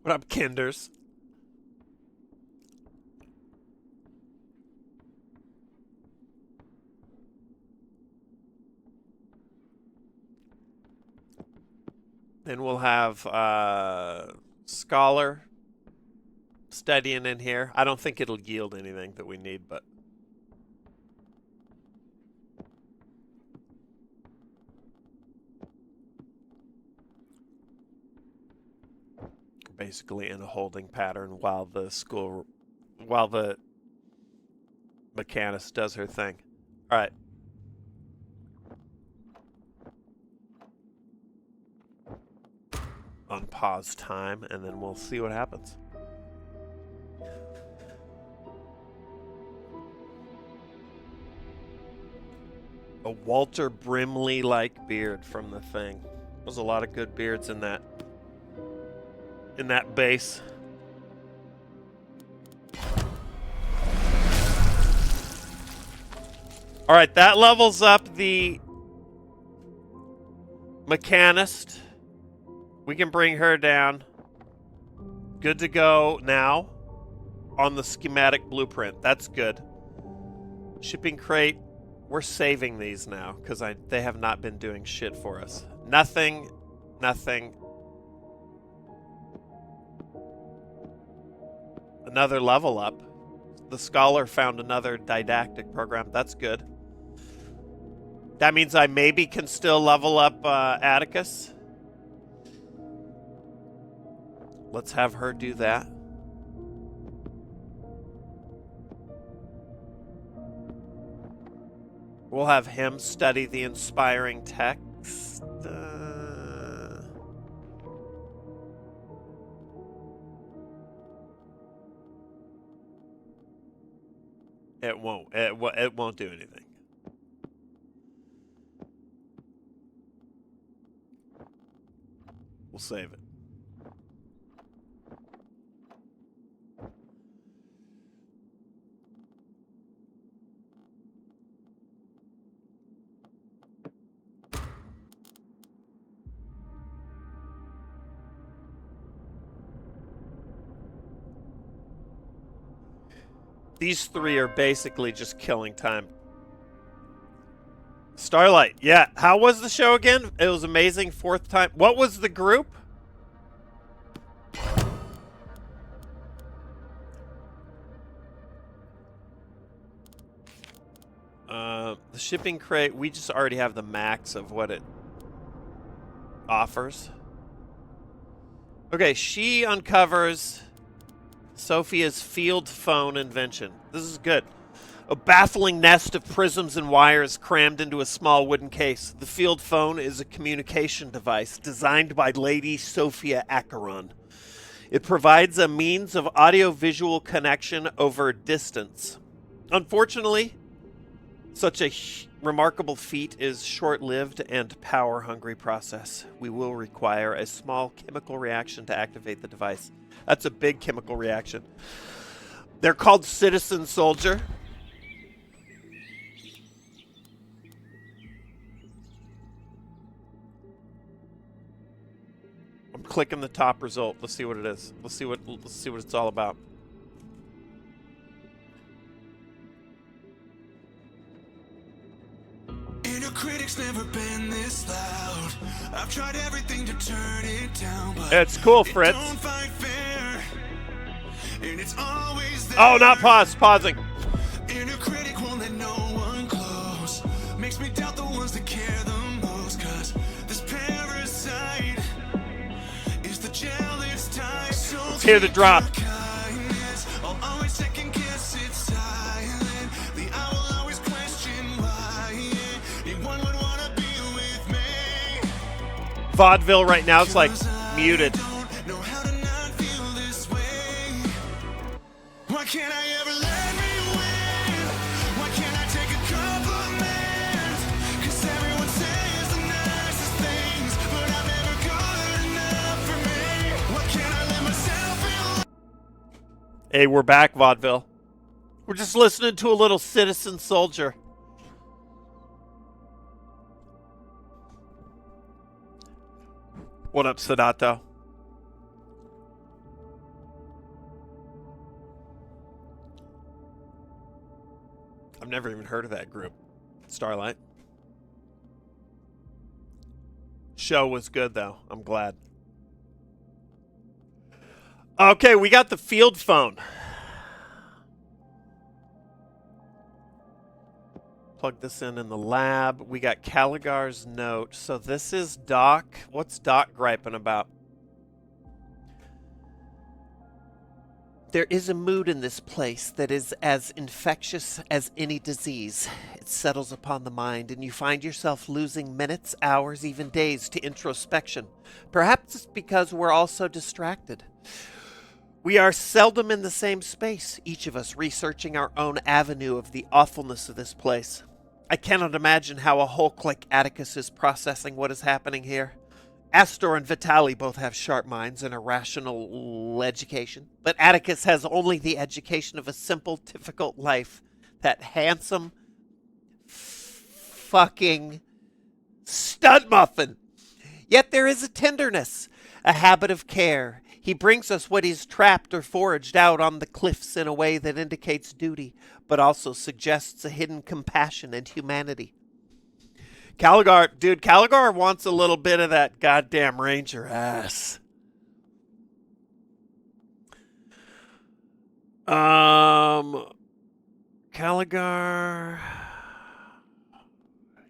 What up, Kinders? Then we'll have Scholar studying in here. I don't think it'll yield anything that we need, but basically in a holding pattern while the mechanist does her thing. All right. Unpause time, and then we'll see what happens. A Walter Brimley-like beard from the thing. There's a lot of good beards in that base. All right, that levels up the mechanist. We can bring her down. Good to go now on the schematic blueprint. That's good. Shipping crate. We're saving these now because they have not been doing shit for us. Nothing. Another level up. The Scholar found another didactic program. That's good. That means I maybe can still level up Atticus. Let's have her do that. We'll have him study the inspiring text. It won't do anything. We'll save it. These 3 are basically just killing time. Starlight, yeah. How was the show again? It was amazing. 4th time. What was the group? The shipping crate, we just already have the max of what it offers. Okay, she uncovers Sophia's field phone invention. This is good. A baffling nest of prisms and wires crammed into a small wooden case. The field phone is a communication device designed by Lady Sophia Acheron. It provides a means of audio-visual connection over distance. Unfortunately, such a remarkable feat is short-lived and power-hungry process. We will require a small chemical reaction to activate the device. That's a big chemical reaction. They're called Citizen Soldier. click in the top result. Let's see what it is. Let's see what it's all about. Inner critic's never been this loud. I've tried everything to turn it down, but it's cool, Fritz. It don't fight fair, and it's always there. Oh, not pausing. Inner critic won't let no one close. Makes me doubt the ones that care the most, 'cause this parasite is the jealous type. So let's hear the drop. Kindness, I'll always second guess it's silent. I will always question why anyone would wanna be with me. Vaudeville right now is like muted. Know how to not feel this way. Why can't I ever let me win? Why can't I take a compliment? 'Cause everyone says the nicest things, but I'm never good enough for me. Why can't I let myself feel? Hey, we're back, Vaudeville. We're just listening to a little Citizen Soldier. What up, Sadato? I've never even heard of that group. Starlight. Show was good, though. I'm glad. Okay, we got the field phone. Plug this in the lab. We got Caligar's note. So this is Doc. What's Doc griping about? There is a mood in this place that is as infectious as any disease. It settles upon the mind, and you find yourself losing minutes, hours, even days to introspection. Perhaps it's because we're all so distracted. We are seldom in the same space, each of us researching our own avenue of the awfulness of this place. I cannot imagine how a Hulk like Atticus is processing what is happening here. Astor and Vitali both have sharp minds and a rational education, but Atticus has only the education of a simple, difficult life. That handsome fucking stud muffin. Yet there is a tenderness, a habit of care. He brings us what he's trapped or foraged out on the cliffs in a way that indicates duty, but also suggests a hidden compassion and humanity. Caligar wants a little bit of that goddamn Ranger ass. Caligar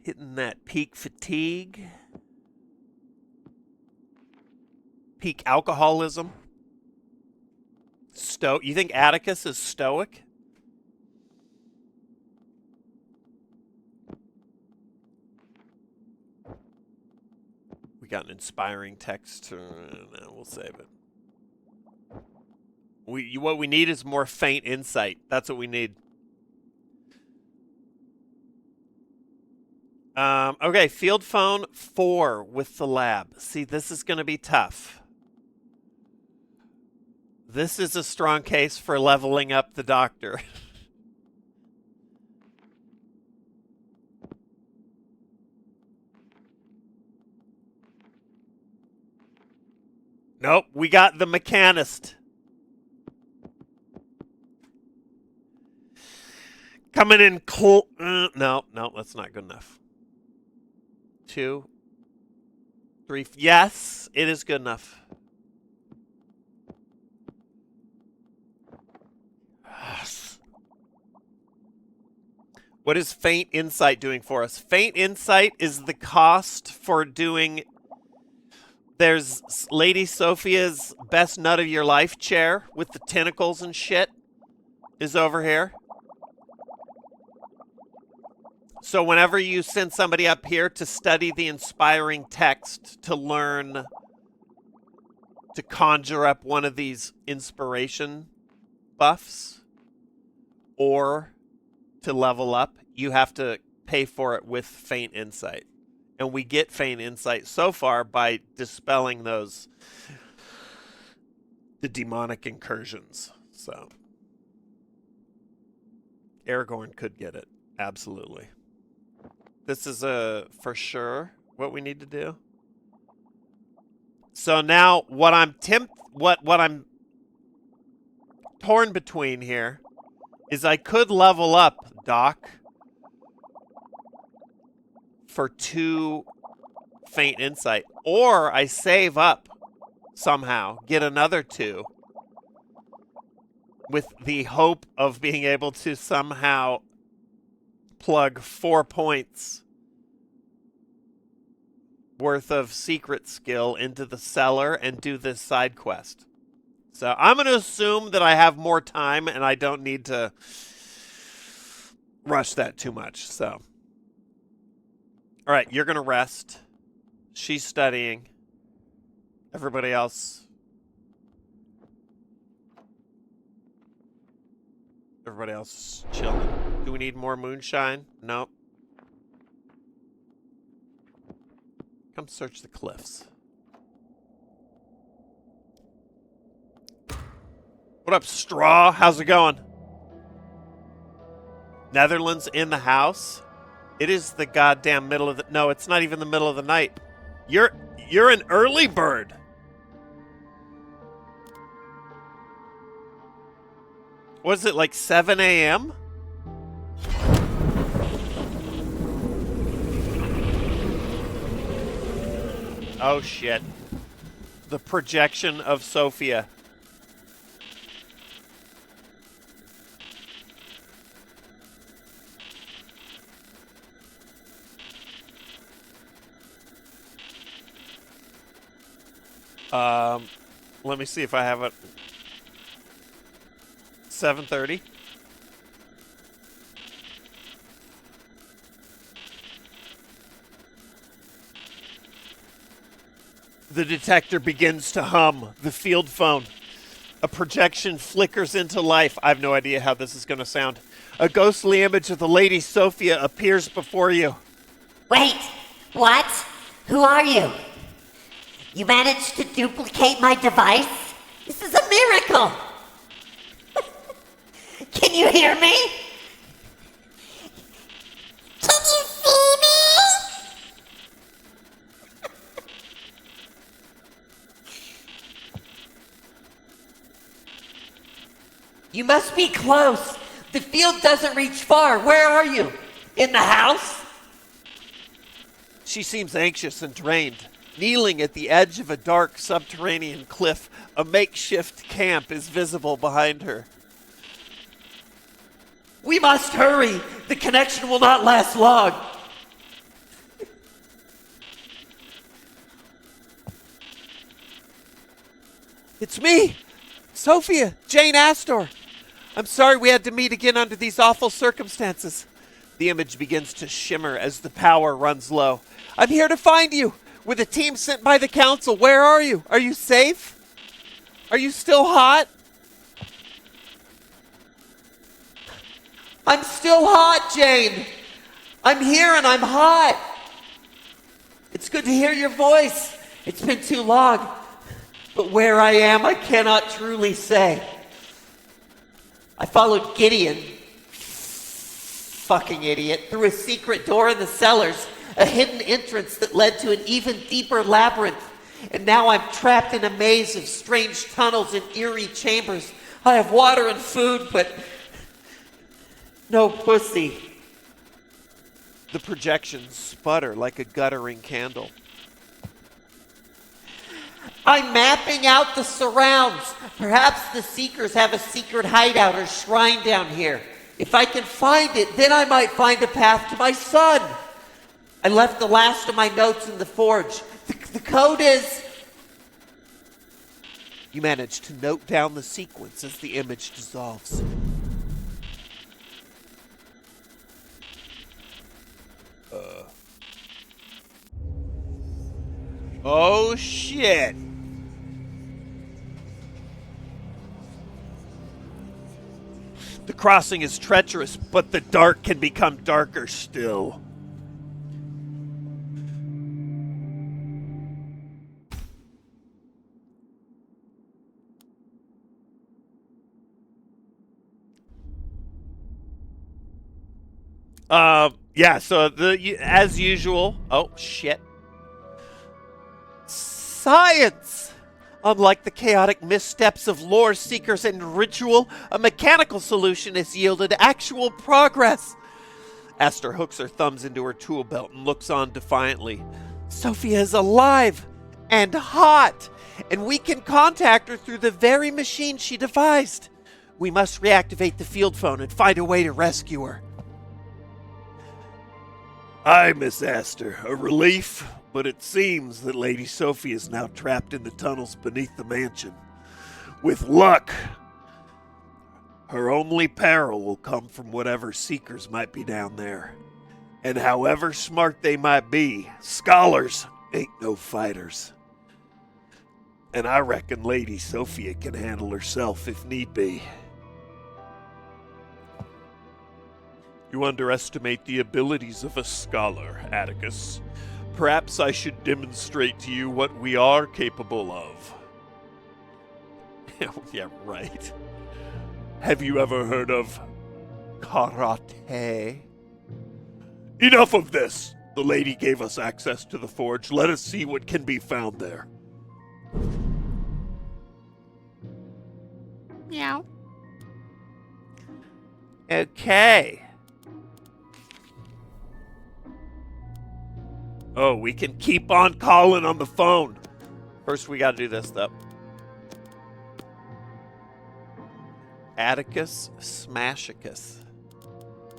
hitting that peak fatigue, peak alcoholism. You think Atticus is stoic? We got an inspiring text. No, we'll save it. What we need is more faint insight. That's what we need. Okay, field phone 4 with the lab. See, this is going to be tough. This is a strong case for leveling up the doctor. Nope, we got the mechanist. Coming in no, that's not good enough. 2, 3. Yes, it is good enough. What is faint insight doing for us? Faint insight is the cost for doing... There's Lady Sophia's best nut of your life chair with the tentacles and shit is over here. So whenever you send somebody up here to study the inspiring text, to learn to conjure up one of these inspiration buffs, or to level up, you have to pay for it with faint insight. And we get faint insight so far by dispelling the demonic incursions. So Aragorn could get it. Absolutely. This is for sure what we need to do. So now what I'm torn between here is I could level up Doc for 2 faint insight, or I save up somehow, get another 2 with the hope of being able to somehow plug 4 points worth of secret skill into the cellar and do this side quest. So I'm going to assume that I have more time and I don't need to rush that too much. So, all right, you're going to rest. She's studying. Everybody else. Everybody else chilling. Do we need more moonshine? Nope. Come search the cliffs. What up, Straw? How's it going? Netherlands in the house? It is the goddamn middle of the... No, it's not even the middle of the night. You're an early bird. Was it like 7 a.m.? Oh, shit. The projection of Sophia. Let me see if I have it. 7:30. The detector begins to hum. The field phone. A projection flickers into life. I have no idea how this is going to sound. A ghostly image of the Lady Sophia appears before you. Wait, what? Who are you? You managed to duplicate my device? This is a miracle! Can you hear me? Can you see me? You must be close. The field doesn't reach far. Where are you? In the house? She seems anxious and drained. Kneeling at the edge of a dark subterranean cliff, a makeshift camp is visible behind her. We must hurry. The connection will not last long. It's me, Sophia, Jane Astor. I'm sorry we had to meet again under these awful circumstances. The image begins to shimmer as the power runs low. I'm here to find you. With a team sent by the council. Where are you? Are you safe? Are you still hot? I'm still hot, Jane. I'm here and I'm hot. It's good to hear your voice. It's been too long. But where I am, I cannot truly say. I followed Gideon, fucking idiot, through a secret door in the cellars. A hidden entrance that led to an even deeper labyrinth. And now I'm trapped in a maze of strange tunnels and eerie chambers. I have water and food, but no pussy. The projections sputter like a guttering candle. I'm mapping out the surrounds. Perhaps the Seekers have a secret hideout or shrine down here. If I can find it, then I might find a path to my son. I left the last of my notes in the forge. The code is... You manage to note down the sequence as the image dissolves. Oh, shit. The crossing is treacherous, but the dark can become darker still. Yeah, so as usual, oh shit. Science! Unlike the chaotic missteps of lore seekers and ritual, a mechanical solution has yielded actual progress. Aster hooks her thumbs into her tool belt and looks on defiantly. Sophia is alive and hot, and we can contact her through the very machine she devised. We must reactivate the field phone and find a way to rescue her. Aye, Miss Astor, a relief, but it seems that Lady Sophia is now trapped in the tunnels beneath the mansion. With luck, her only peril will come from whatever seekers might be down there. And however smart they might be, scholars ain't no fighters. And I reckon Lady Sophia can handle herself if need be. You underestimate the abilities of a scholar, Atticus. Perhaps I should demonstrate to you what we are capable of. Yeah, right. Have you ever heard of karate? Enough of this! The lady gave us access to the forge. Let us see what can be found there. Meow. Okay. Oh, we can keep on calling on the phone. First, we got to do this, though. Atticus Smashicus.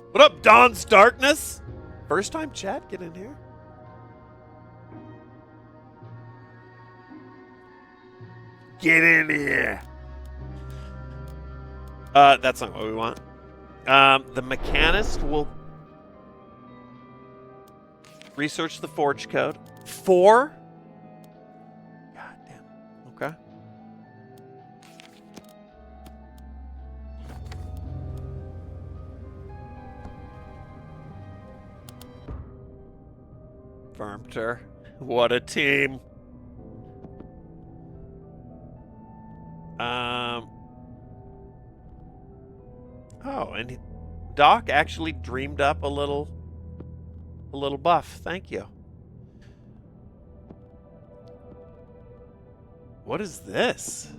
What up, Dawn's Darkness? First time chat, get in here. Get in here. That's not what we want. The mechanist will research the forge code. 4? God damn. Okay. Confirmed her. What a team. Oh, and Doc actually dreamed up a little buff. Thank you. What is this?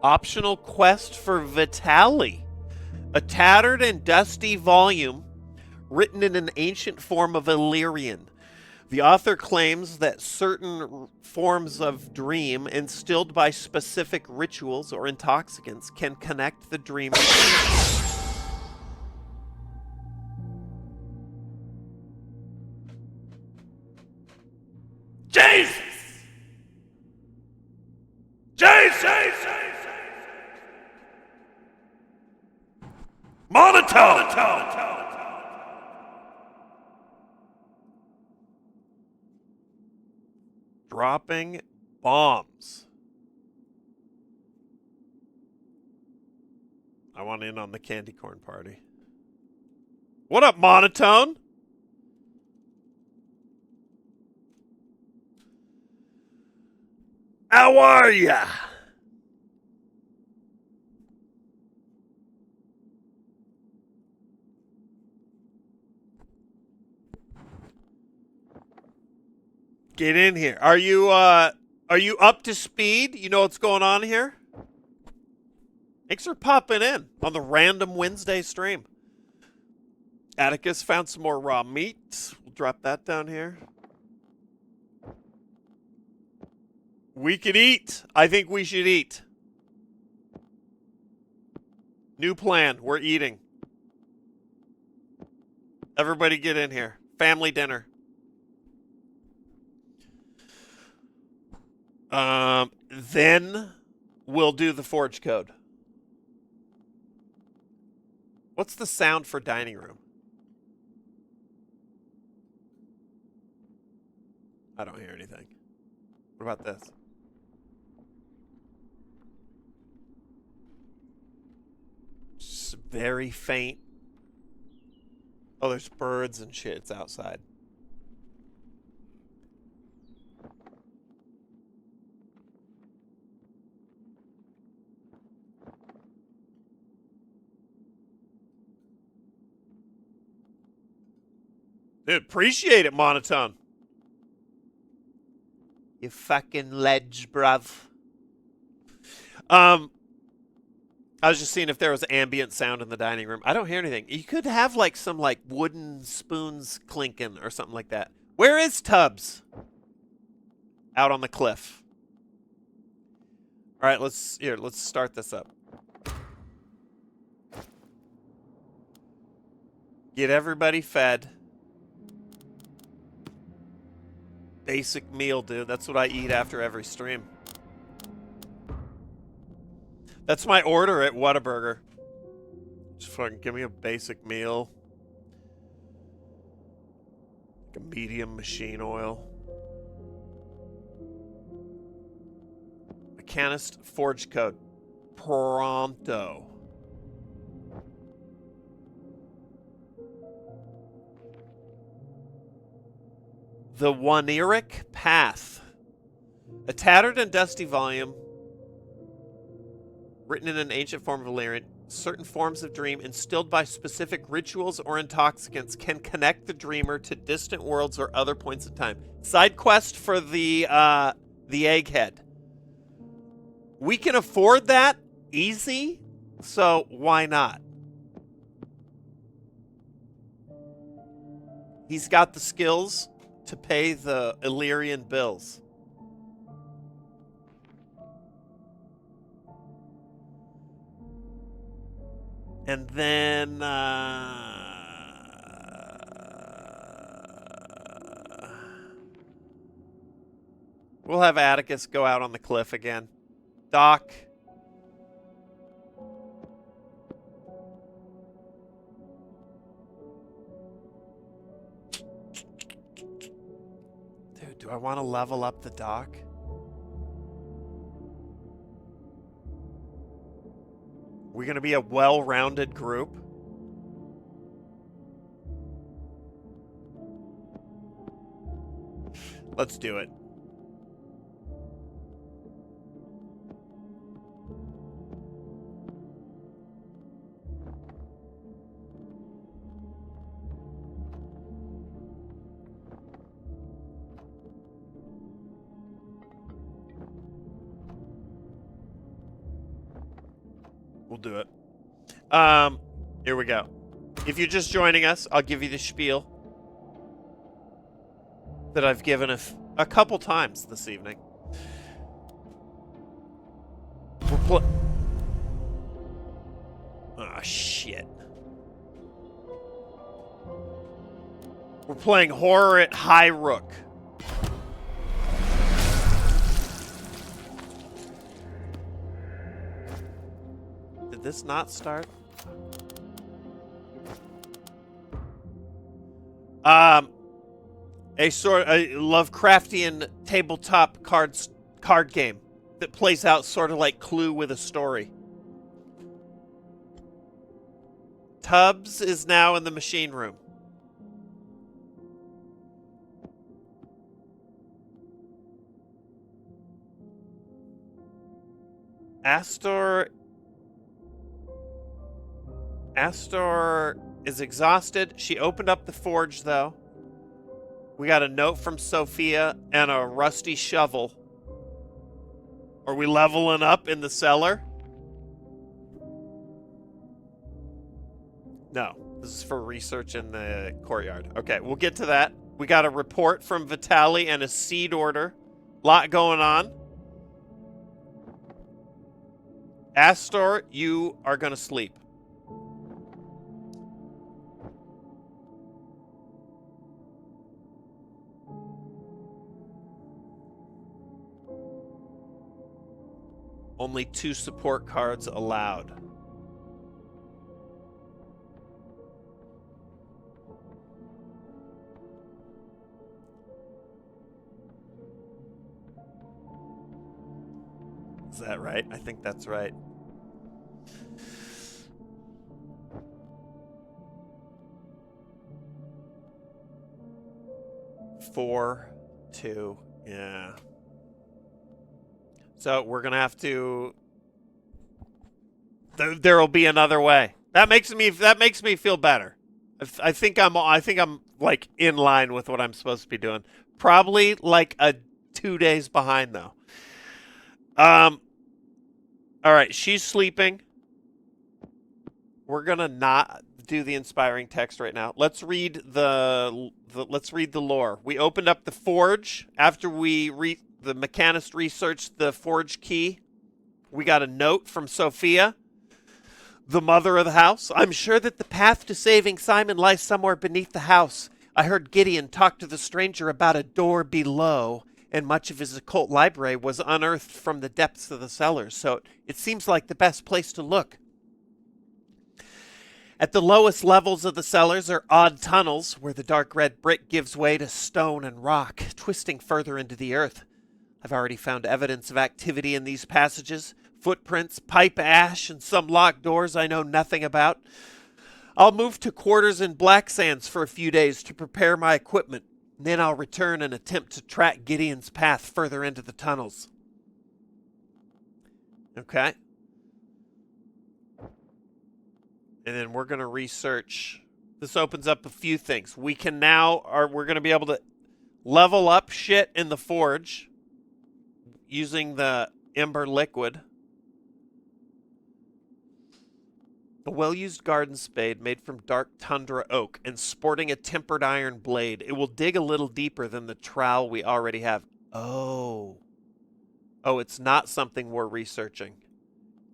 Optional quest for Vitali. A tattered and dusty volume written in an ancient form of Illyrian. The author claims that certain forms of dream instilled by specific rituals or intoxicants can connect the dreamer. Jesus! Jesus! Monotone! Dropping bombs. I want in on the candy corn party. What up, Monotone? How are ya? Get in here. Are you up to speed? You know what's going on here? Thanks for popping in on the random Wednesday stream. Atticus found some more raw meat. We'll drop that down here. We could eat. I think we should eat. New plan. We're eating. Everybody get in here. Family dinner. Then we'll do the forge code. What's the sound for dining room? I don't hear anything. What about this? Just very faint. Oh, there's birds and shit. It's outside. Appreciate it, Monotone. You fucking ledge, bruv. I was just seeing if there was ambient sound in the dining room. I don't hear anything. You could have like some like wooden spoons clinking or something like that. Where is Tubbs? Out on the cliff. All right, let's start this up. Get everybody fed. Basic meal, dude. That's what I eat after every stream. That's my order at Whataburger. Just fucking give me a basic meal. Like a medium machine oil. Mechanist forge code. Pronto. The Waneric Path. A tattered and dusty volume written in an ancient form of Illyrian. Certain forms of dream instilled by specific rituals or intoxicants can connect the dreamer to distant worlds or other points in time. Side quest for the egghead. We can afford that easy, so why not? He's got the skills to pay the Illyrian bills. And then we'll have Atticus go out on the cliff again. Doc. Dude, do I want to level up the doc? We're going to be a well-rounded group. Let's do it. We'll do it. Here we go. If you're just joining us, I'll give you the spiel that I've given a couple times this evening. Ah, shit. We're playing horror at Highrook. Did this not start? A Lovecraftian tabletop card game that plays out sort of like Clue with a story. Tubbs is now in the machine room. Astor is exhausted. She opened up the forge, though. We got a note from Sophia and a rusty shovel. Are we leveling up in the cellar? No. This is for research in the courtyard. Okay, we'll get to that. We got a report from Vitali and a seed order. Lot going on. Astor, you are going to sleep. Only 2 support cards allowed. Is that right? I think that's right. Four, 2, yeah. So we're gonna have to. There'll be another way. That makes me feel better. I think I'm like in line with what I'm supposed to be doing. Probably like 2 days behind though. All right, she's sleeping. We're gonna not do the inspiring text right now. Let's read the lore. We opened up the forge after the mechanist researched the forge key. We got a note from Sophia, the mother of the house. I'm sure that the path to saving Simon lies somewhere beneath the house. I heard Gideon talk to the stranger about a door below, and much of his occult library was unearthed from the depths of the cellars, so it seems like the best place to look. At the lowest levels of the cellars are odd tunnels where the dark red brick gives way to stone and rock, twisting further into the earth. I've already found evidence of activity in these passages, footprints, pipe ash, and some locked doors I know nothing about. I'll move to quarters in Black Sands for a few days to prepare my equipment. Then I'll return and attempt to track Gideon's path further into the tunnels. Okay. And then we're going to research. This opens up a few things. We're going to be able to level up shit in the forge using the ember liquid. A well-used garden spade made from dark tundra oak and sporting a tempered iron blade. It will dig a little deeper than the trowel we already have. Oh, it's not something we're researching.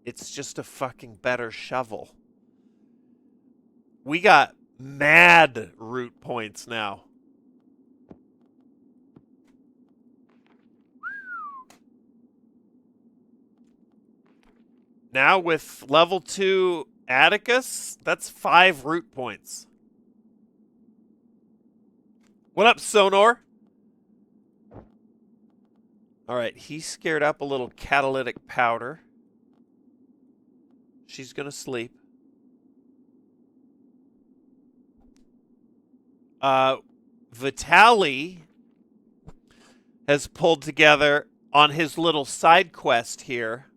It's just a fucking better shovel. We got mad root points now. Now with level 2 Atticus, that's 5 root points. What up, Sonor? All right, he's scared up a little catalytic powder. She's going to sleep. Vitaly has pulled together on his little side quest here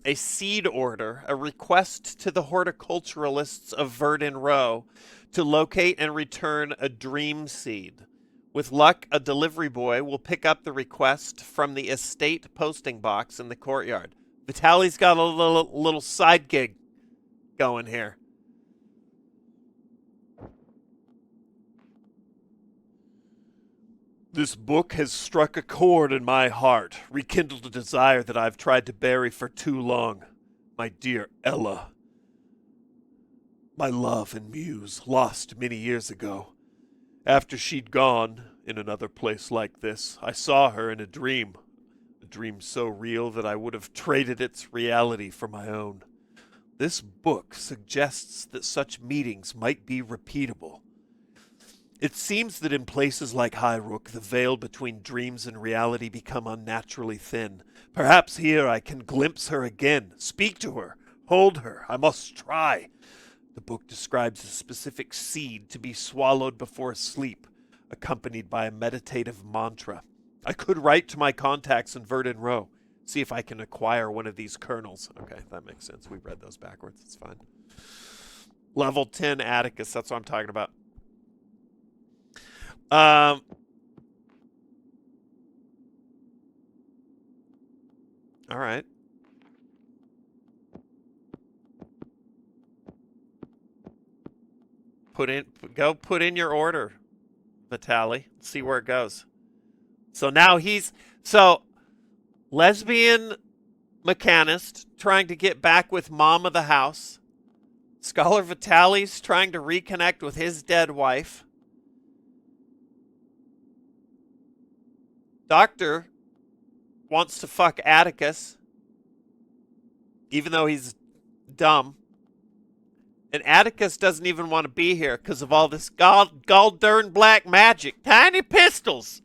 a seed order, a request to the horticulturalists of Verdun Row to locate and return a dream seed. With luck, a delivery boy will pick up the request from the estate posting box in the courtyard. Vitaly's got a little side gig going here. This book has struck a chord in my heart, rekindled a desire that I've tried to bury for too long. My dear Ella. My love and muse, lost many years ago. After she'd gone, in another place like this, I saw her in a dream so real that I would have traded its reality for my own. This book suggests that such meetings might be repeatable. It seems that in places like Highrook, the veil between dreams and reality become unnaturally thin. Perhaps here I can glimpse her again, speak to her, hold her. I must try. The book describes a specific seed to be swallowed before sleep, accompanied by a meditative mantra. I could write to my contacts in Verdun Row, see if I can acquire one of these kernels. Okay, that makes sense. We read those backwards. It's fine. Level 10 Atticus, that's what I'm talking about. All right. Put in your order, Vitaly. See where it goes. So now lesbian mechanist trying to get back with mom of the house. Scholar Vitaly's trying to reconnect with his dead wife. Doctor wants to fuck Atticus, even though he's dumb. And Atticus doesn't even want to be here because of all this gall-darn black magic. Tiny pistols!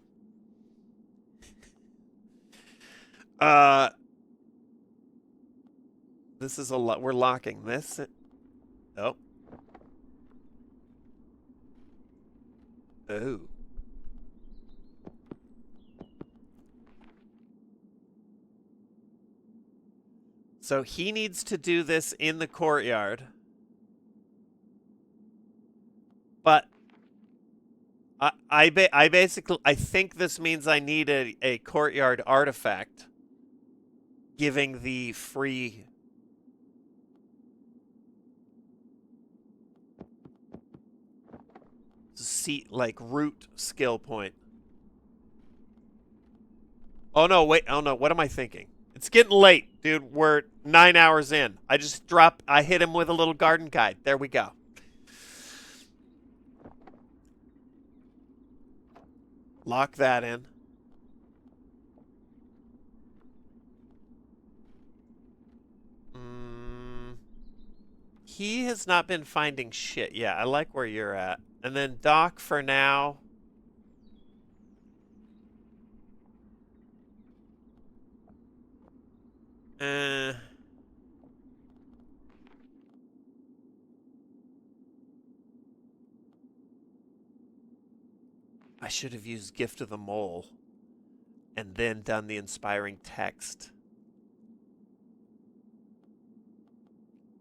This is a lot. We're locking this. Oh. Oh. So he needs to do this in the courtyard. But I basically, I think this means I need a courtyard artifact, giving the free seat, like, root skill point. Oh no, wait, oh no, what am I thinking? It's getting late, dude. We're 9 hours in. I hit him with a little garden guide. There we go. Lock that in. He has not been finding shit. Yeah, I like where you're at. And then Doc for now. I should have used Gift of the Mole and then done the inspiring text.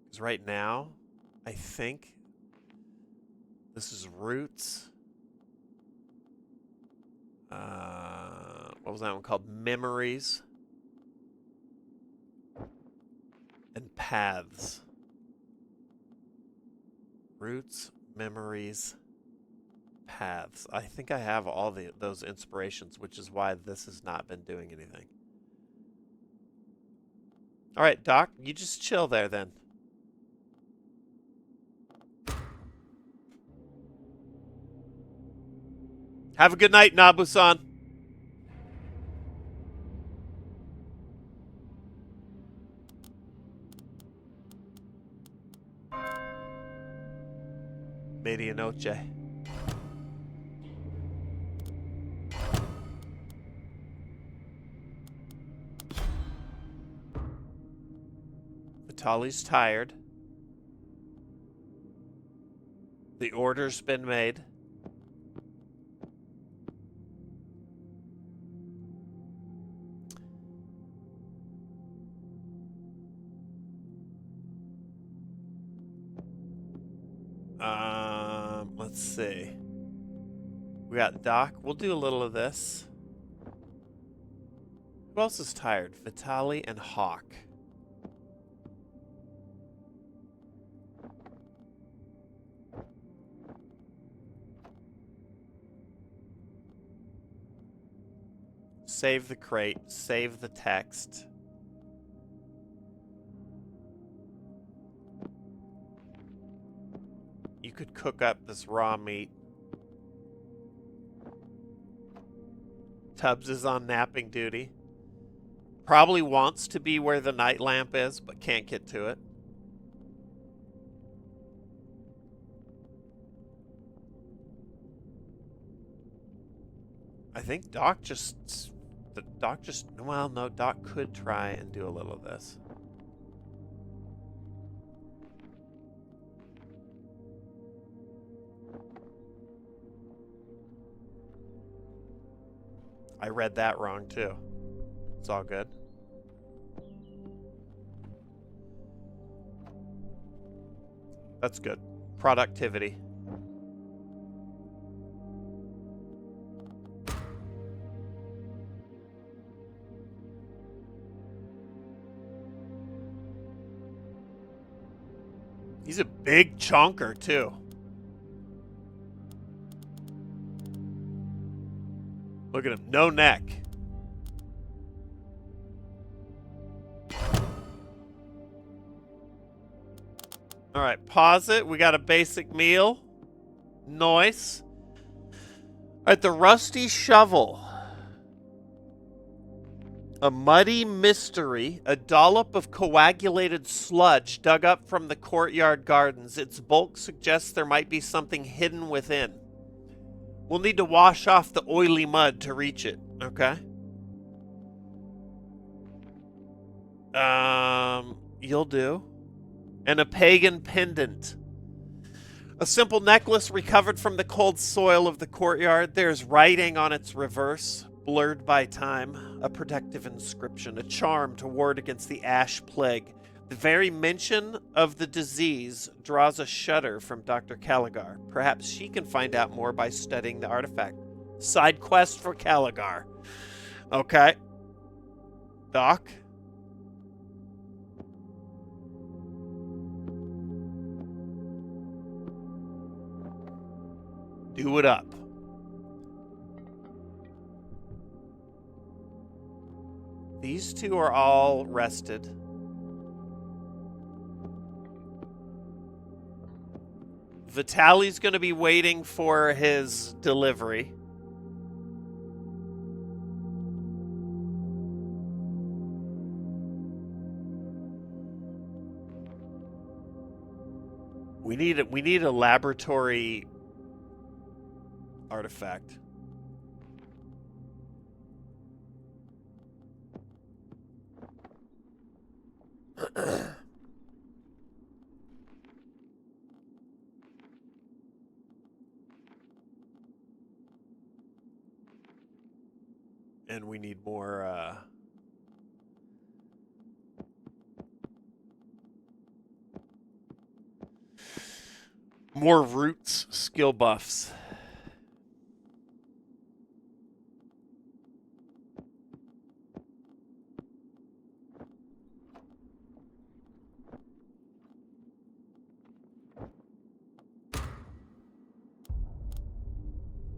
Because right now, I think this is Roots. What was that one called? Memories. And Paths. Roots, Memories, Paths. I think I have all those inspirations, which is why this has not been doing anything. All right, Doc, you just chill there then. Have a good night, Nabu-san. Medianoche. Vitali's tired. The order's been made. Let's see. We got Doc. We'll do a little of this. Who else is tired? Vitali and Hawk. Save the crate. Save the text. You could cook up this raw meat. Tubbs is on napping duty. Probably wants to be where the night lamp is, but can't get to it. I think Doc just... Well, no, Doc could try and do a little of this. I read that wrong, too. It's all good. That's good. Productivity. He's a big chonker, too. Look at him. No neck. All right, pause it. We got a basic meal. Nice. All right, the rusty shovel. A muddy mystery, a dollop of coagulated sludge dug up from the courtyard gardens. Its bulk suggests there might be something hidden within. We'll need to wash off the oily mud to reach it, okay? You'll do. And a pagan pendant. A simple necklace recovered from the cold soil of the courtyard. There's writing on its reverse, blurred by time. A protective inscription, a charm to ward against the ash plague. The very mention of the disease draws a shudder from Dr. Caligar. Perhaps she can find out more by studying the artifact. Side quest for Caligar. Okay. Doc? Do it up. These two are all rested. Vitaly's going to be waiting for his delivery. We need a laboratory artifact. And we need more roots skill buffs.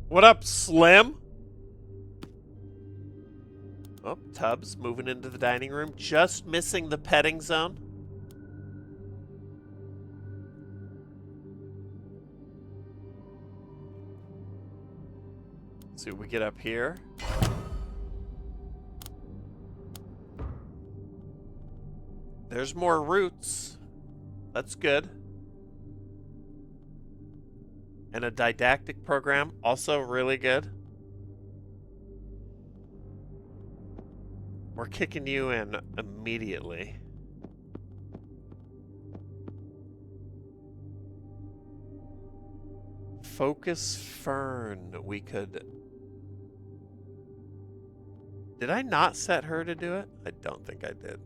What up, Slim? Oh, Tubbs moving into the dining room. Just missing the petting zone. Let's see what we get up here. There's more roots. That's good. And a didactic program, also really good. We're kicking you in immediately. Focus Fern, we could... Did I not set her to do it? I don't think I did.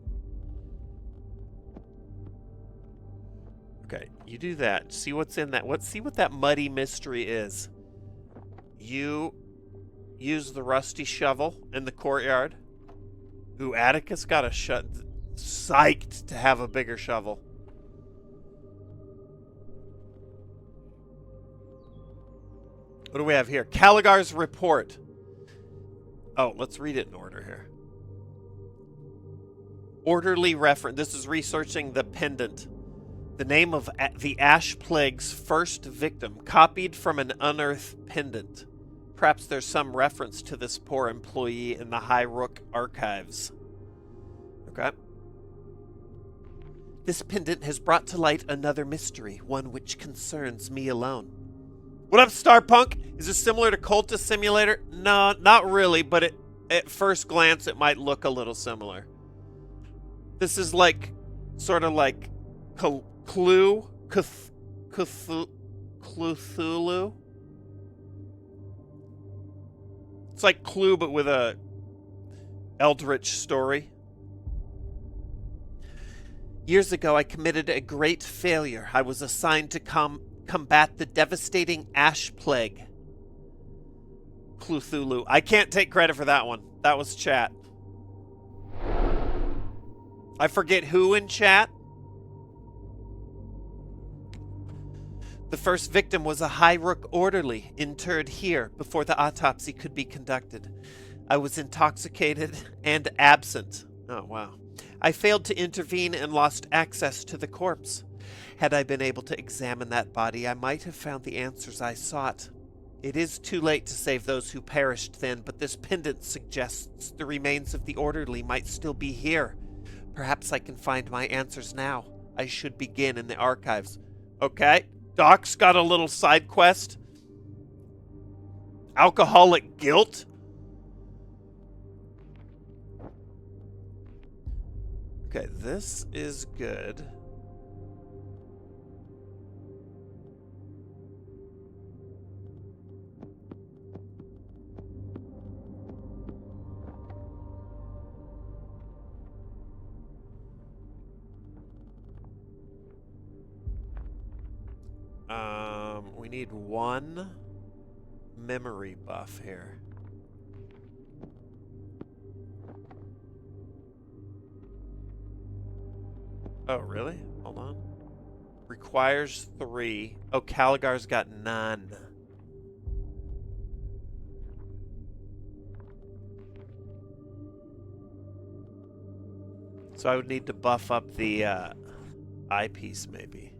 Okay, you do that. See what's in that. See what that muddy mystery is. You use the rusty shovel in the courtyard. Ooh, Atticus got a psyched to have a bigger shovel. What do we have here? Caligar's report. Oh, let's read it in order here. Orderly reference. This is researching the pendant. The name of the Ash Plague's first victim, copied from an unearthed pendant. Perhaps there's some reference to this poor employee in the Highrook archives. Okay. This pendant has brought to light another mystery, one which concerns me alone. What up, Starpunk? Is this similar to Cultist Simulator? No, not really, but at first glance it might look a little similar. This is like, sort of like Cthulhu? It's like Clue, but with a eldritch story. Years ago, I committed a great failure. I was assigned to combat the devastating Ash Plague. Cthulhu. I can't take credit for that one. That was chat. I forget who in chat. The first victim was a Highrook orderly, interred here before the autopsy could be conducted. I was intoxicated and absent. Oh, wow. I failed to intervene and lost access to the corpse. Had I been able to examine that body, I might have found the answers I sought. It is too late to save those who perished then, but this pendant suggests the remains of the orderly might still be here. Perhaps I can find my answers now. I should begin in the archives. Okay. Doc's got a little side quest. Alcoholic guilt? Okay, this is good. We need one memory buff here. Oh, really? Hold on. Requires 3. Oh, Caligar's got none. So I would need to buff up the eyepiece, maybe.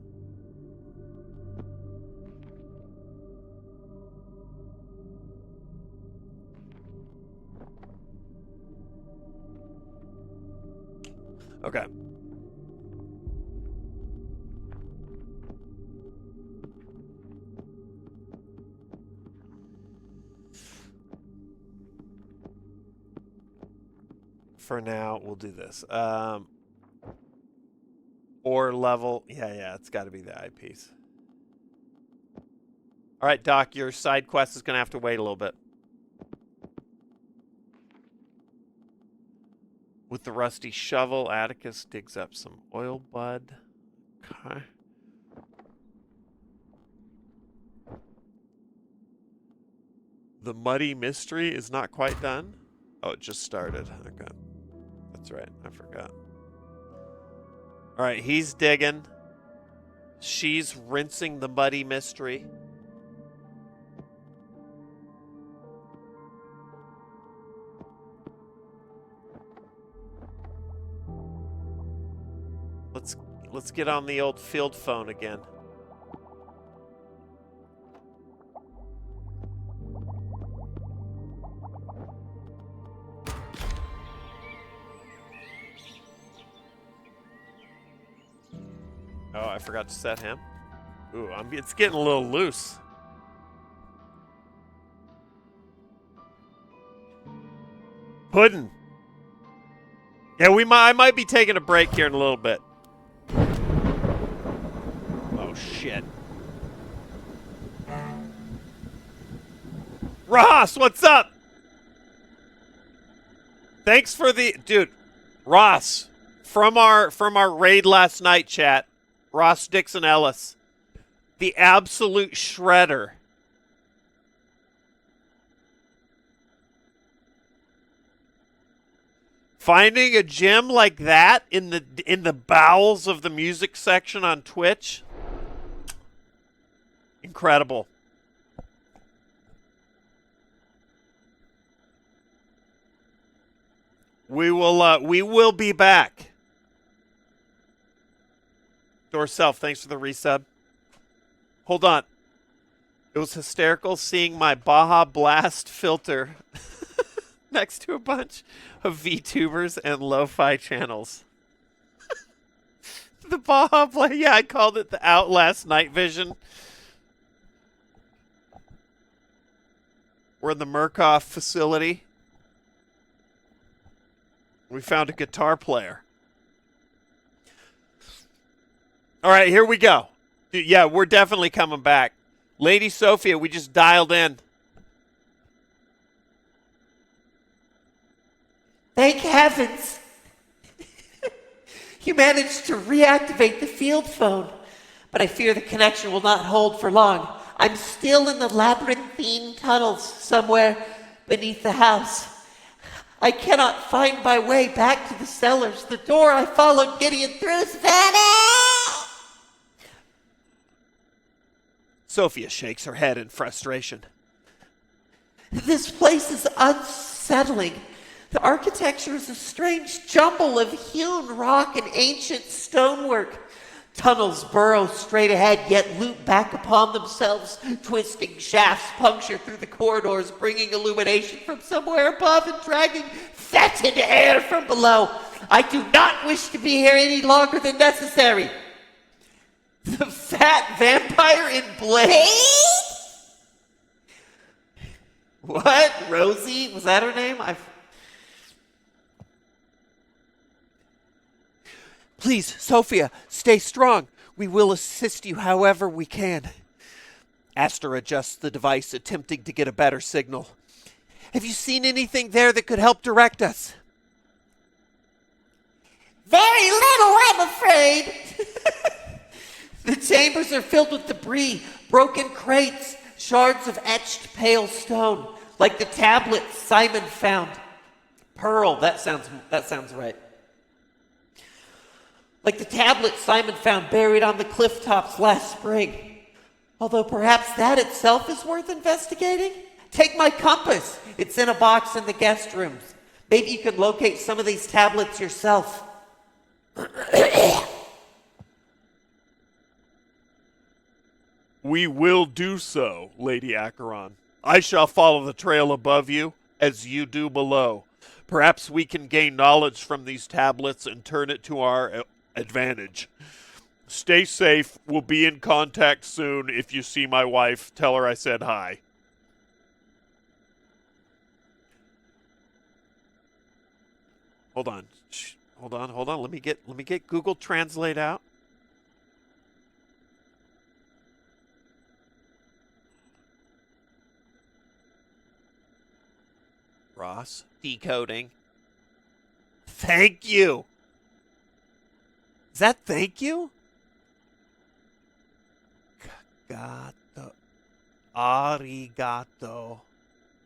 Okay. For now, we'll do this. Or level. Yeah, it's got to be the eyepiece. All right, Doc, your side quest is going to have to wait a little bit. With the rusty shovel, Atticus digs up some oil bud. Okay. The muddy mystery is not quite done. Oh, it just started. Okay. That's right. I forgot. All right, he's digging. She's rinsing the muddy mystery. Let's get on the old field phone again. Oh, I forgot to set him. Ooh, it's getting a little loose. Puddin'. Yeah, I might be taking a break here in a little bit. Oh, shit. Ross, what's up? Thanks for the... Dude, Ross, from our raid last night, chat, Ross Dixon Ellis, the absolute shredder. Finding a gem like that in the bowels of the music section on Twitch, incredible. We will be back. Dorself, thanks for the resub. Hold on. It was hysterical seeing my Baja Blast filter next to a bunch of VTubers and lo-fi channels. The Baja Blast, yeah, I called it the Outlast Night Vision. We're in the Murkoff facility. We found a guitar player. All right, here we go. Dude, yeah, we're definitely coming back. Lady Sophia, we just dialed in. Thank heavens! You managed to reactivate the field phone, but I fear the connection will not hold for long. I'm still in the labyrinthine tunnels somewhere beneath the house. I cannot find my way back to the cellars. The door I followed Gideon through is vanished! Sophia shakes her head in frustration. This place is unsettling. The architecture is a strange jumble of hewn rock and ancient stonework. Tunnels burrow straight ahead, yet loop back upon themselves. Twisting shafts puncture through the corridors, bringing illumination from somewhere above and dragging fetid air from below. I do not wish to be here any longer than necessary. The fat vampire in Blade? What? Rosie? Was that her name? Please, Sophia, stay strong. We will assist you however we can. Aster adjusts the device, attempting to get a better signal. Have you seen anything there that could help direct us? Very little, I'm afraid. The chambers are filled with debris, broken crates, shards of etched pale stone, like the tablets Simon found. Pearl, that sounds right. Like the tablets Simon found buried on the cliff tops last spring. Although perhaps that itself is worth investigating? Take my compass. It's in a box in the guest rooms. Maybe you can locate some of these tablets yourself. We will do so, Lady Acheron. I shall follow the trail above you, as you do below. Perhaps we can gain knowledge from these tablets and turn it to our advantage. Stay safe. We'll be in contact soon. If you see my wife, tell her I said hi. Hold on. Hold on. Let me get Google Translate out. Ross, decoding. Thank you. Is that thank you? Gato. Arigato.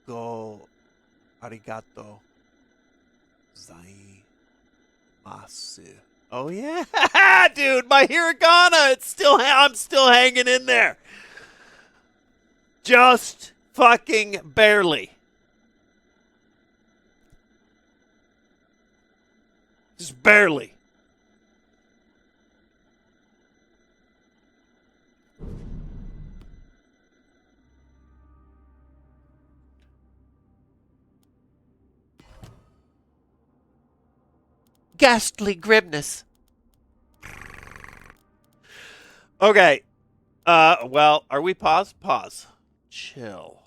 Go. Arigato. Zaimasu. Oh yeah, dude, my hiragana. I'm still hanging in there. Just fucking barely. Just barely. Ghastly grimness. Okay. Well, are we pause? Pause. Chill.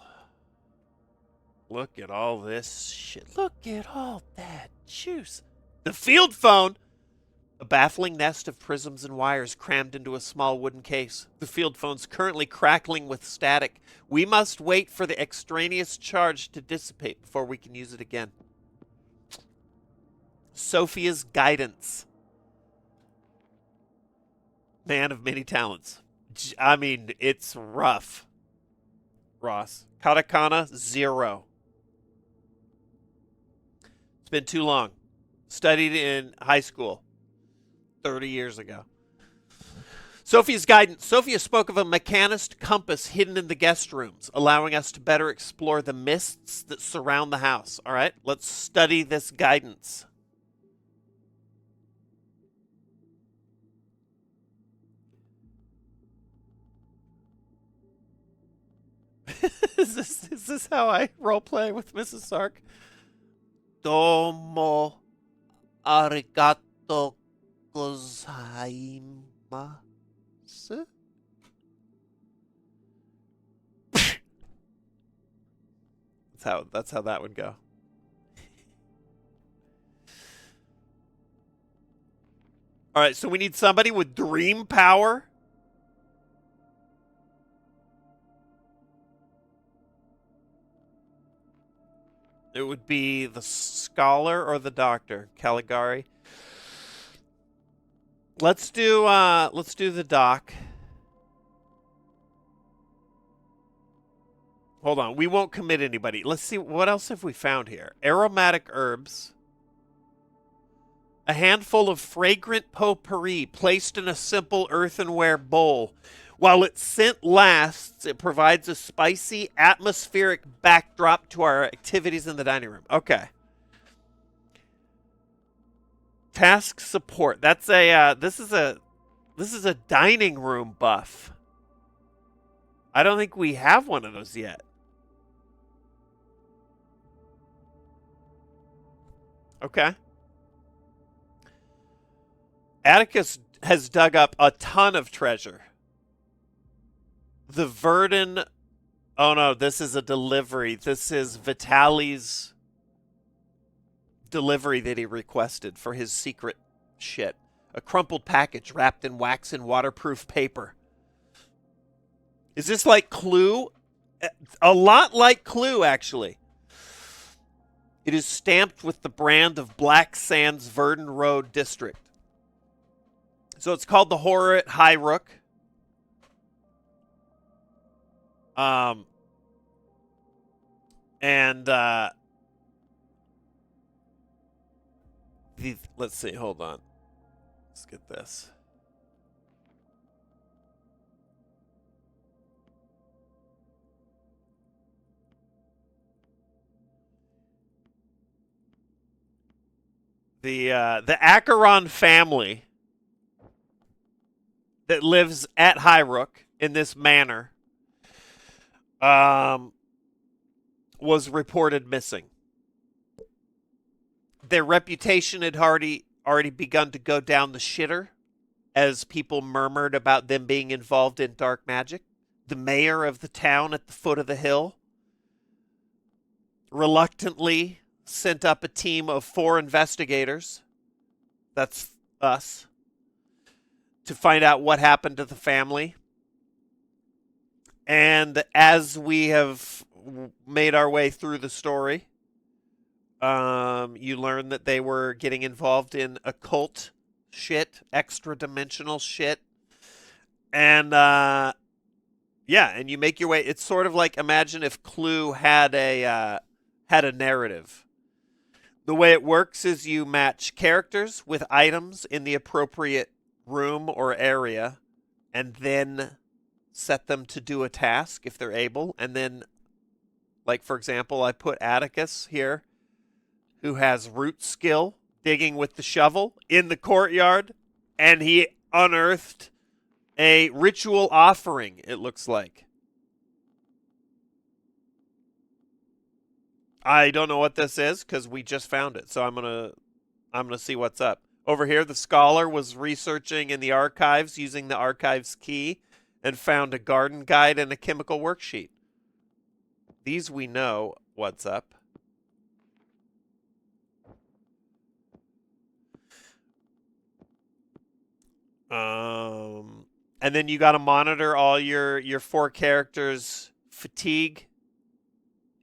Look at all this shit. Look at all that juice. The field phone. A baffling nest of prisms and wires crammed into a small wooden case. The field phone's currently crackling with static. We must wait for the extraneous charge to dissipate before we can use it again. Sophia's guidance. Man of many talents. I mean, it's rough. Ross. Katakana, 0. It's been too long. Studied in high school 30 years ago. Sophia's guidance. Sophia spoke of a mechanist compass hidden in the guest rooms, allowing us to better explore the mists that surround the house. All right, let's study this guidance. Is this how I roleplay with Mrs. Sark? Domo arigato gozaimasu. That's how that would go. All right, so we need somebody with dream power. It would be the scholar or the doctor, Caligari. Let's do the doc. Hold on, we won't commit anybody. Let's see, what else have we found here? Aromatic herbs. A handful of fragrant potpourri placed in a simple earthenware bowl. While its scent lasts, it provides a spicy, atmospheric backdrop to our activities in the dining room. Okay. Task support. That's a this is a dining room buff. I don't think we have one of those yet. Okay. Atticus has dug up a ton of treasure. The Verdun... Oh no, this is a delivery. This is Vitali's delivery that he requested for his secret shit. A crumpled package wrapped in wax and waterproof paper. Is this like Clue? A lot like Clue, actually. It is stamped with the brand of Black Sands Verdun Road District. So it's called the Horror at Highrook. And let's see, hold on. Let's get this. The Acheron family that lives at Highrook in this manor was reported missing. Their reputation had already begun to go down the shitter as people murmured about them being involved in dark magic. The mayor of the town at the foot of the hill reluctantly sent up a team of 4 investigators, that's us, to find out what happened to the family. And as we have made our way through the story, you learn that they were getting involved in occult shit, extra-dimensional shit. And, yeah, and you make your way. It's sort of like, imagine if Clue had a narrative. The way it works is you match characters with items in the appropriate room or area, and then set them to do a task if they're able. And then, like, for example, I put Atticus here, who has root skill, digging with the shovel in the courtyard, and he unearthed a ritual offering, it looks like. I don't know what this is because we just found it, so I'm gonna see what's up. Over here, the scholar was researching in the archives using the archives key and found a garden guide and a chemical worksheet. These we know what's up. And then you got to monitor all your 4 characters' fatigue,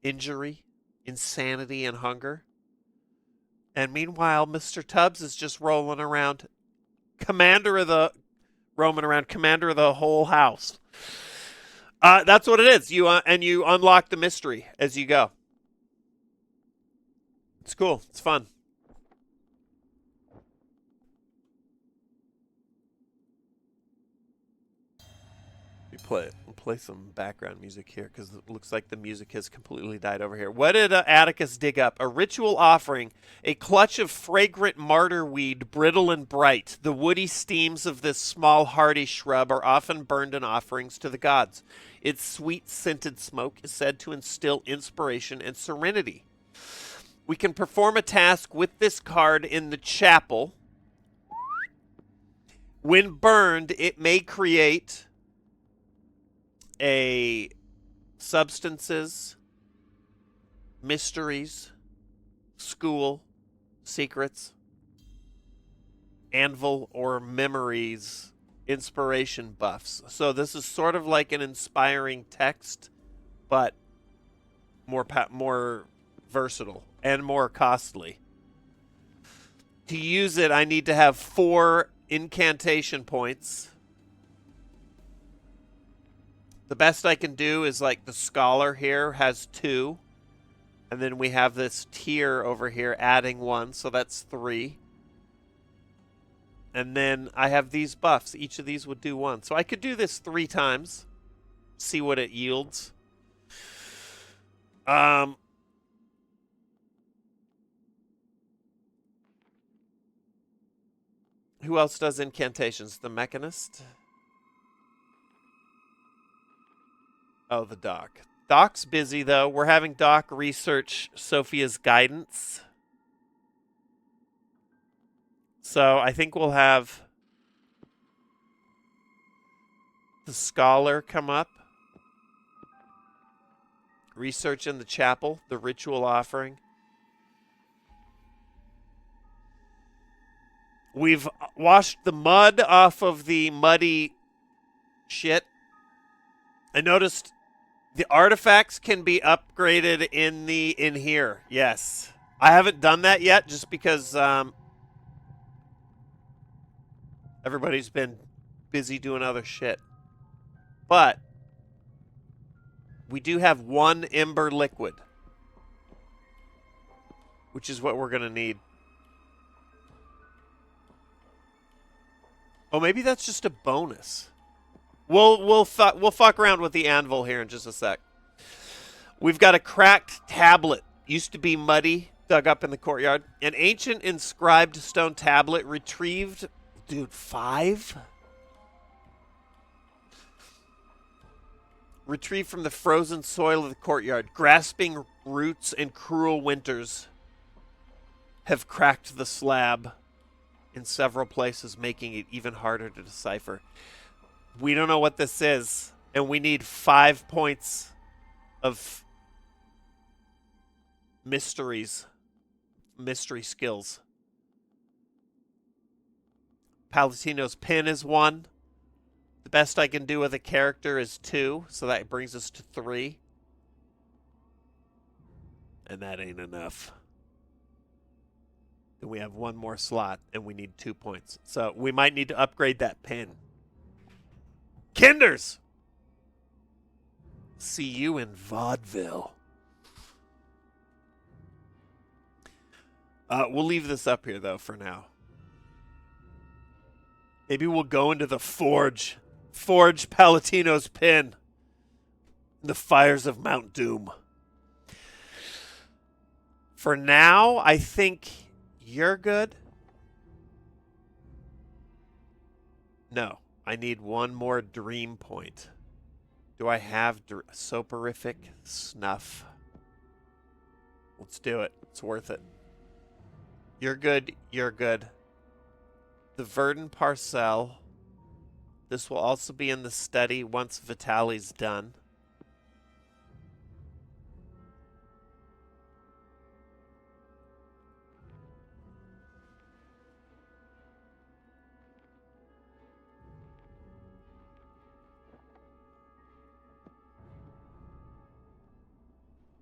injury, insanity, and hunger. And meanwhile, Mr. Tubbs is just roaming around commander of the whole house. That's what it is. And you unlock the mystery as you go. It's cool. It's fun. Play some background music here because it looks like the music has completely died over here. What did Atticus dig up? A ritual offering, a clutch of fragrant martyr weed, brittle and bright. The woody steams of this small hardy shrub are often burned in offerings to the gods. Its sweet scented smoke is said to instill inspiration and serenity. We can perform a task with this card in the chapel. When burned, it may create a substances, mysteries, school, secrets, anvil, or memories, inspiration buffs. So this is sort of like an inspiring text, but more versatile and more costly. To use it, I need to have 4 incantation points. The best I can do is like the scholar here has 2. And then we have this tier over here adding 1. So that's 3. And then I have these buffs. Each of these would do 1. So I could do this 3 times. See what it yields. Who else does incantations? The Mechanist? Oh, the Doc. Doc's busy, though. We're having Doc research Sophia's guidance. So I think we'll have the Scholar come up. Research in the chapel, the ritual offering. We've washed the mud off of the muddy shit. I noticed the artifacts can be upgraded in here. Yes. I haven't done that yet just because everybody's been busy doing other shit. But We do have 1 ember liquid, which is what we're going to need. Oh, maybe that's just a bonus. We'll fuck around with the anvil here in just a sec. We've got a cracked tablet. Used to be muddy, dug up in the courtyard. An ancient inscribed stone tablet retrieved... Dude, 5? Retrieved from the frozen soil of the courtyard. Grasping roots and cruel winters have cracked the slab in several places, making it even harder to decipher. We don't know what this is, and we need 5 points of mystery skills. Palatino's pin is 1. The best I can do with a character is 2, so that brings us to 3. And that ain't enough. Then we have 1 more slot, and we need 2 points. So we might need to upgrade that pin. Kinders! See you in vaudeville. We'll leave this up here, though, for now. Maybe we'll go into the forge. Forge Palatino's pin. In the fires of Mount Doom. For now, I think you're good. No, I need 1 more dream point. Do I have soporific snuff? Let's do it. It's worth it. You're good. You're good. The Verdant Parcel. This will also be in the study once Vitali's done.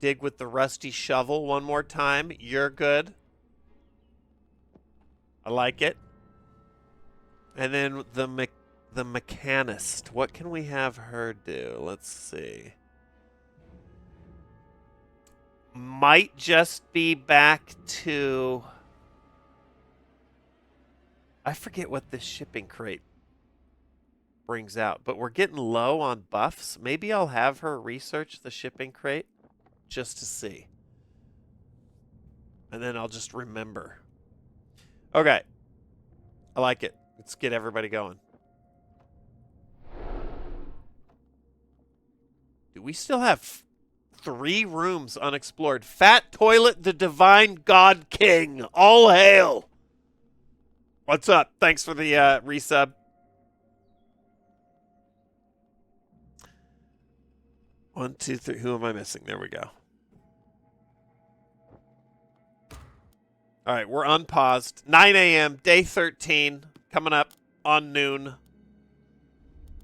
Dig with the rusty shovel 1 more time. You're good. I like it. And then the mechanist. What can we have her do? Let's see. Might just be back to... I forget what this shipping crate brings out, but we're getting low on buffs. Maybe I'll have her research the shipping crate just to see. And then I'll just remember. Okay. I like it. Let's get everybody going. Do we still have 3 rooms unexplored? Fat Toilet, the Divine God King. All hail. What's up? Thanks for the resub. One, two, three. Who am I missing? There we go. All right, we're unpaused. 9 a.m., day 13, coming up on noon.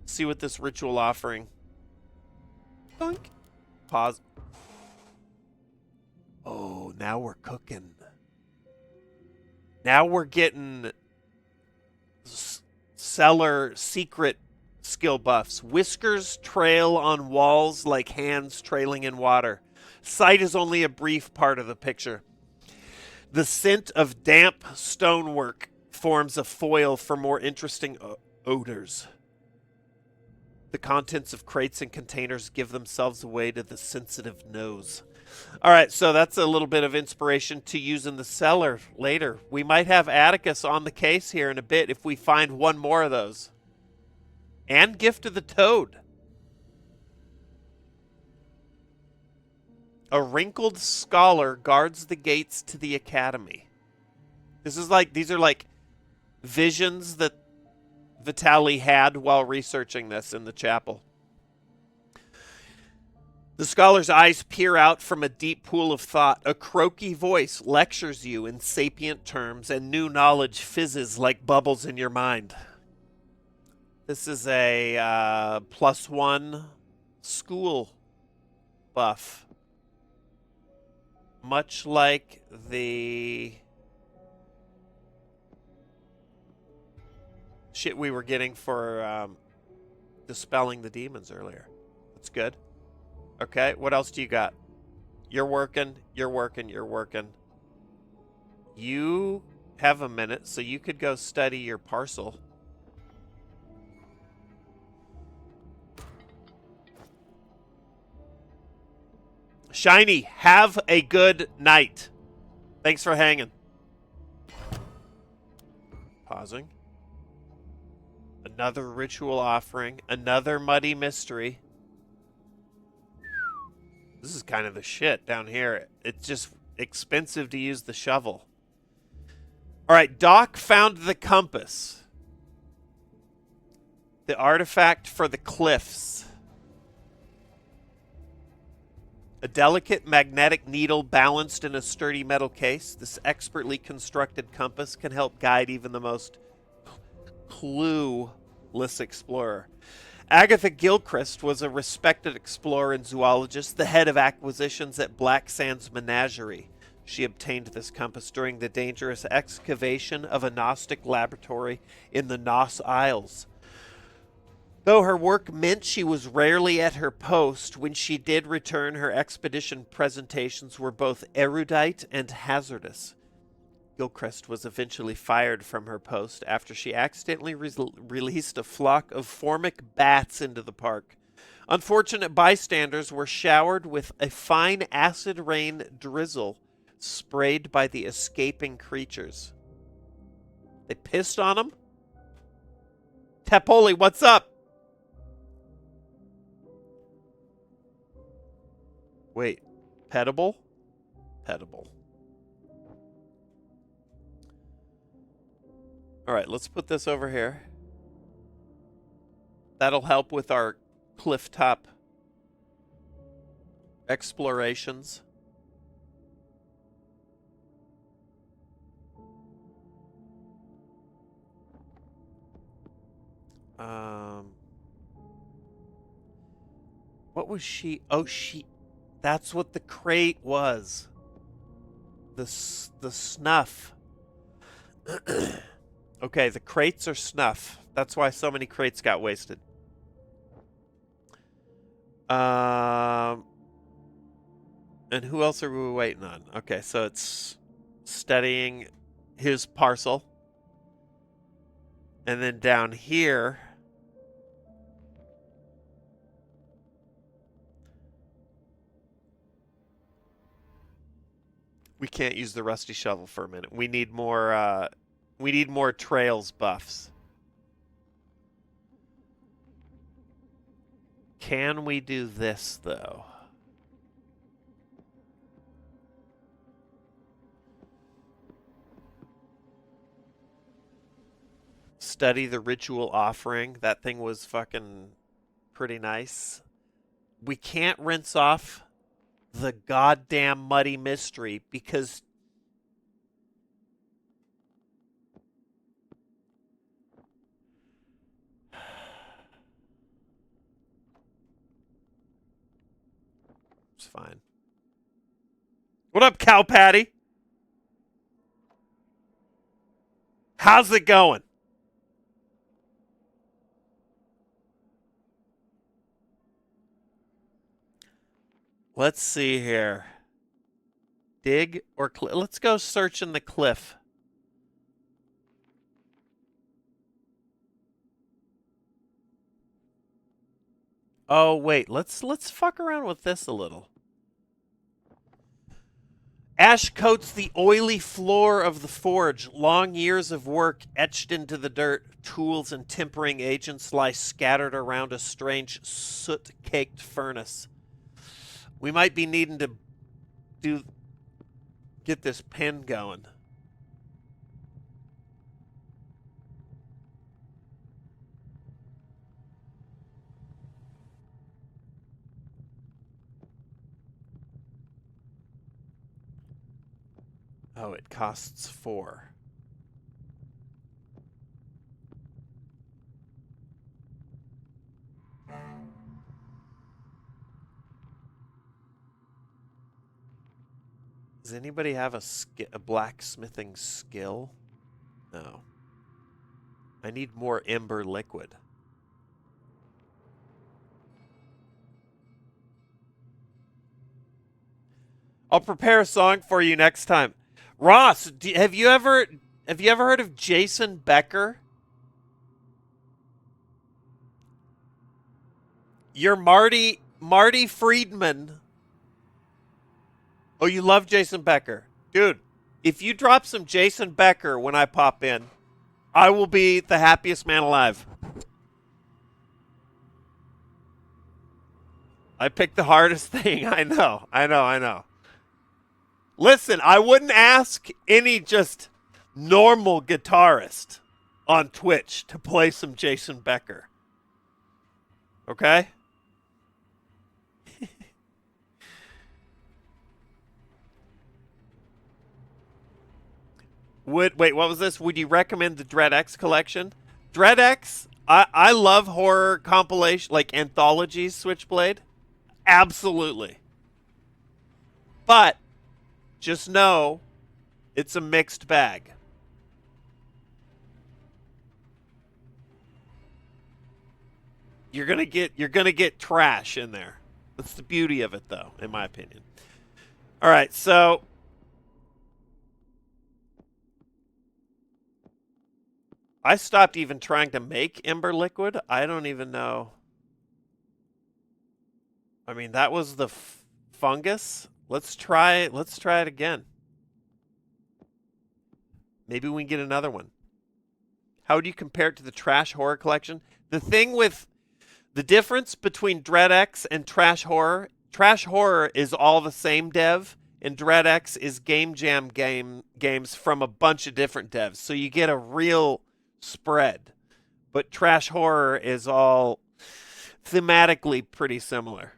See what this ritual offering. Boink. Pause. Oh, now we're cooking. Now we're getting cellar secret skill buffs. Whiskers trail on walls like hands trailing in water. Sight is only a brief part of the picture. The scent of damp stonework forms a foil for more interesting odors. The contents of crates and containers give themselves away to the sensitive nose. All right, so that's a little bit of inspiration to use in the cellar later. We might have Atticus on the case here in a bit if we find 1 more of those. And Gift of the Toad. A wrinkled scholar guards the gates to the academy. These are like visions that Vitali had while researching this in the chapel. The scholar's eyes peer out from a deep pool of thought. A croaky voice lectures you in sapient terms, and new knowledge fizzes like bubbles in your mind. This is a +1 school buff. Much like the shit we were getting for dispelling the demons earlier. That's good. Okay, what else do you got? You're working, you're working, you're working. You have a minute, so you could go study your parcel. Shiny, have a good night. Thanks for hanging. Pausing. Another ritual offering. Another muddy mystery. This is kind of the shit down here. It's just expensive to use the shovel. All right, Doc found the compass. The artifact for the cliffs. A delicate magnetic needle balanced in a sturdy metal case. This expertly constructed compass can help guide even the most clueless explorer. Agatha Gilchrist was a respected explorer and zoologist, the head of acquisitions at Black Sands Menagerie. She obtained this compass during the dangerous excavation of a Gnostic laboratory in the Nos Isles. Though her work meant she was rarely at her post, when she did return, her expedition presentations were both erudite and hazardous. Gilchrist was eventually fired from her post after she accidentally released a flock of formic bats into the park. Unfortunate bystanders were showered with a fine acid rain drizzle sprayed by the escaping creatures. They pissed on them? Tapoli, what's up? Wait, petable? Petable. All right, let's put this over here. That'll help with our clifftop explorations. What was she? Oh, that's what the crate was. The snuff. Okay, the crates are snuff. That's why so many crates got wasted. And who else are we waiting on? Okay, so it's studying his parcel. And then down here, we can't use the rusty shovel for a minute. We need more trails buffs. Can we do this though? Study the ritual offering. That thing was fucking pretty nice. We can't rinse off the goddamn muddy mystery because it's fine. What up, Cow Patty? How's it going? Let's see here. Dig or let's go search in the cliff. Oh wait, let's fuck around with this a little. Ash coats the oily floor of the forge. Long years of work etched into the dirt. Tools and tempering agents lie scattered around a strange soot-caked furnace. We might be needing to get this pen going. Oh, it costs 4. Does anybody have a blacksmithing skill? No. I need more ember liquid. I'll prepare a song for you next time. Ross, have you ever heard of Jason Becker? You're Marty Friedman. Oh, you love Jason Becker. Dude, if you drop some Jason Becker when I pop in, I will be the happiest man alive. I picked the hardest thing. I know. Listen, I wouldn't ask any just normal guitarist on Twitch to play some Jason Becker. Okay? Wait, what was this? Would you recommend the Dread X collection? Dread X, I love horror compilation, like anthologies, Switchblade. Absolutely. But just know it's a mixed bag. You're gonna get trash in there. That's the beauty of it, though, in my opinion. All right, so I stopped even trying to make Ember Liquid. I don't even know. I mean, that was the fungus. Let's try it again. Maybe we can get another one. How do you compare it to the Trash Horror collection? The thing with the difference between Dread X and Trash Horror is all the same dev, and Dread X is Game Jam games from a bunch of different devs. So you get a real spread. But Trash Horror is all thematically pretty similar.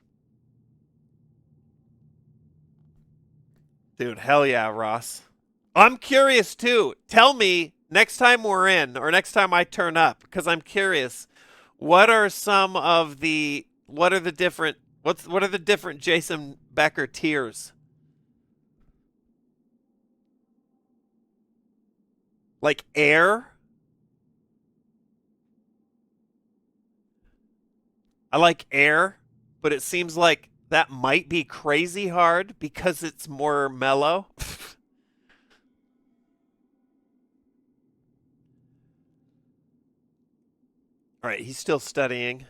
Dude, hell yeah, Ross. I'm curious too. Tell me next time we're in, or next time I turn up, because I'm curious. What are the different Jason Becker tiers? Like Air? I like Air, but it seems like that might be crazy hard because it's more mellow. All right, he's still studying.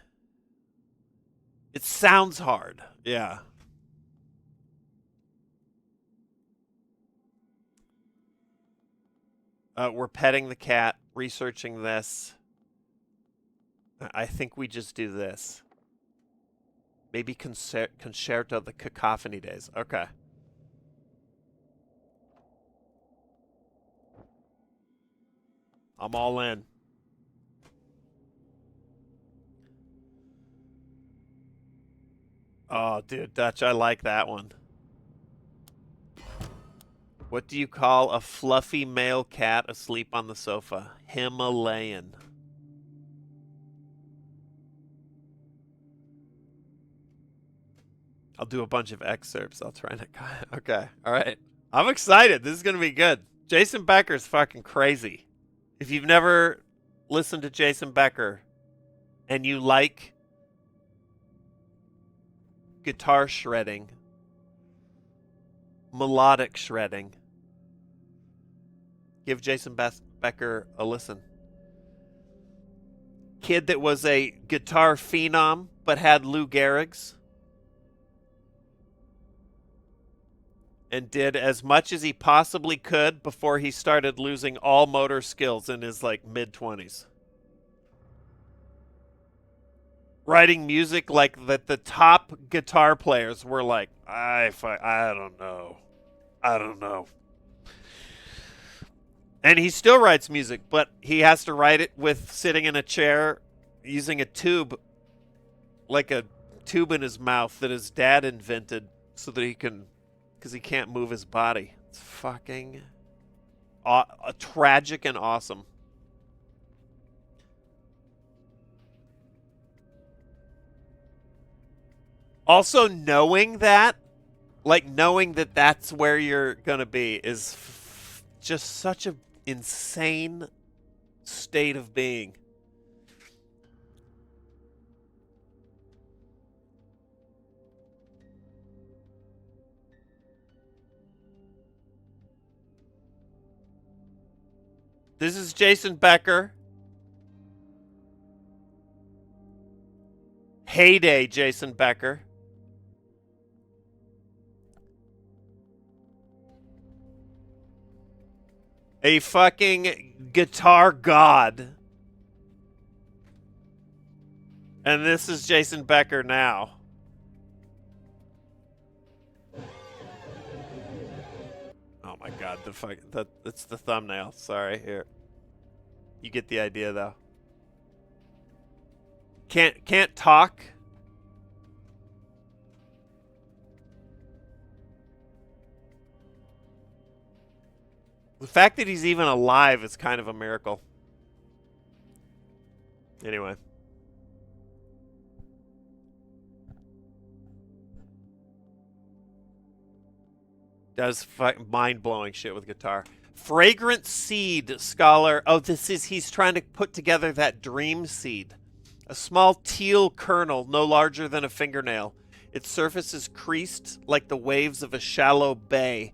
It sounds hard. Yeah. We're petting the cat, researching this. I think we just do this. Maybe Concerto, the Cacophony Days. Okay. I'm all in. Oh, dude, Dutch, I like that one. What do you call a fluffy male cat asleep on the sofa? Himalayan. I'll do a bunch of excerpts. I'll try to... Okay, all right. I'm excited. This is going to be good. Jason Becker's fucking crazy. If you've never listened to Jason Becker and you like guitar shredding, melodic shredding, give Jason Becker a listen. Kid that was a guitar phenom but had Lou Gehrig's and did as much as he possibly could before he started losing all motor skills in his like mid-20s. Writing music like that the top guitar players were like, I don't know. And he still writes music, but he has to write it with sitting in a chair using a tube, like a tube in his mouth that his dad invented so that he can, because he can't move his body. It's fucking tragic and awesome. Also, knowing that that's where you're going to be is just such an insane state of being. This is Jason Becker. Heyday Jason Becker. A fucking guitar god. And this is Jason Becker now. Oh my god, that's the thumbnail. Sorry, here. You get the idea though. Can't talk. The fact that he's even alive is kind of a miracle. Anyway. Does mind-blowing shit with guitar. Fragrant Seed Scholar. Oh, he's trying to put together that dream seed. A small teal kernel, no larger than a fingernail. Its surface is creased like the waves of a shallow bay.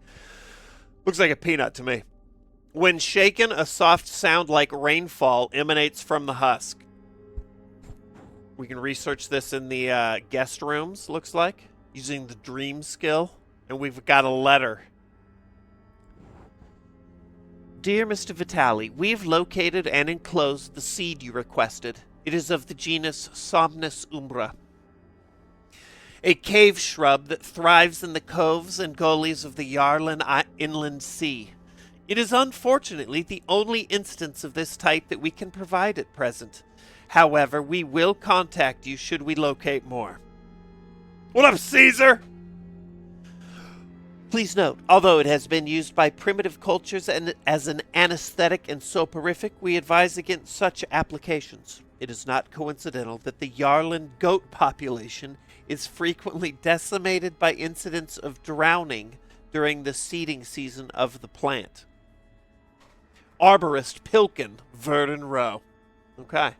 Looks like a peanut to me. When shaken, a soft sound like rainfall emanates from the husk. We can research this in the guest rooms, looks like, using the dream skill. And we've got a letter. Dear Mr. Vitali, we've located and enclosed the seed you requested. It is of the genus Somnus umbra, a cave shrub that thrives in the coves and gullies of the Yarland Inland Sea. It is unfortunately the only instance of this type that we can provide at present. However, we will contact you should we locate more. What up, Caesar? Please note, although it has been used by primitive cultures and as an anesthetic and soporific, we advise against such applications. It is not coincidental that the Yarland goat population is frequently decimated by incidents of drowning during the seeding season of the plant. Arborist Pilkin, Verdon Row. Okay.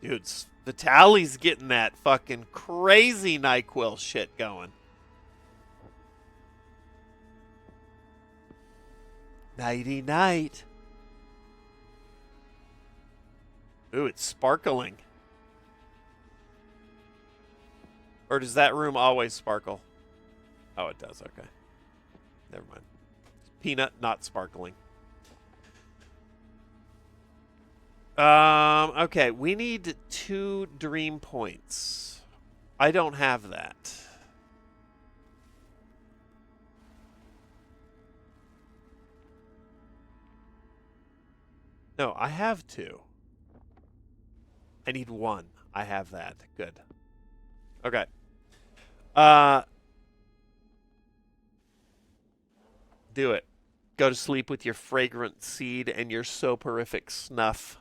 Dudes, Vitali's getting that fucking crazy NyQuil shit going. Nighty night. Ooh, it's sparkling. Or does that room always sparkle? Oh, it does. Okay. Never mind. Peanut, not sparkling. Okay, we need 2 dream points. I don't have that. No, I have 2. I need 1. I have that. Good. Okay. Do it. Go to sleep with your fragrant seed and your soporific snuff.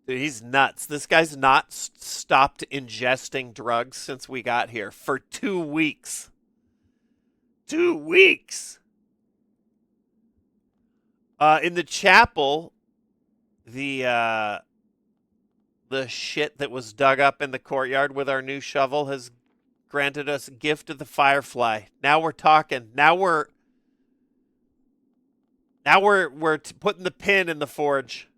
Dude, he's nuts. This guy's not stopped ingesting drugs since we got here for 2 weeks. 2 weeks! In the chapel, the shit that was dug up in the courtyard with our new shovel has granted us a gift of the firefly. Now we're talking. Now we're putting the pin in the forge.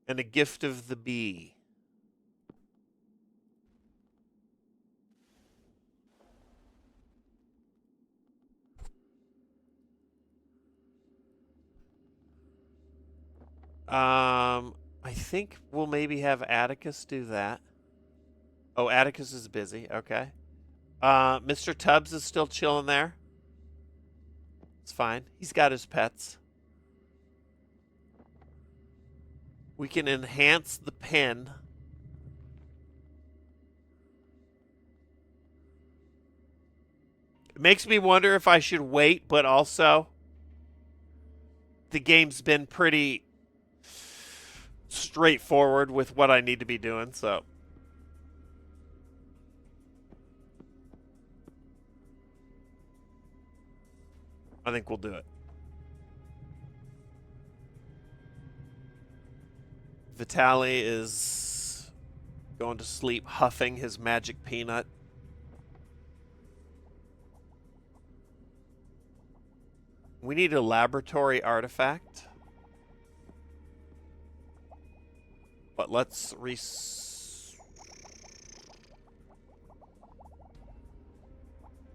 And a gift of the bee. I think we'll maybe have Atticus do that. Oh, Atticus is busy. Okay. Mr. Tubbs is still chilling there. It's fine. He's got his pets. We can enhance the pen. It makes me wonder if I should wait, but also the game's been pretty straightforward with what I need to be doing, so. I think we'll do it. Vitali is Going to sleep, huffing his magic peanut. We need a laboratory artifact. But let's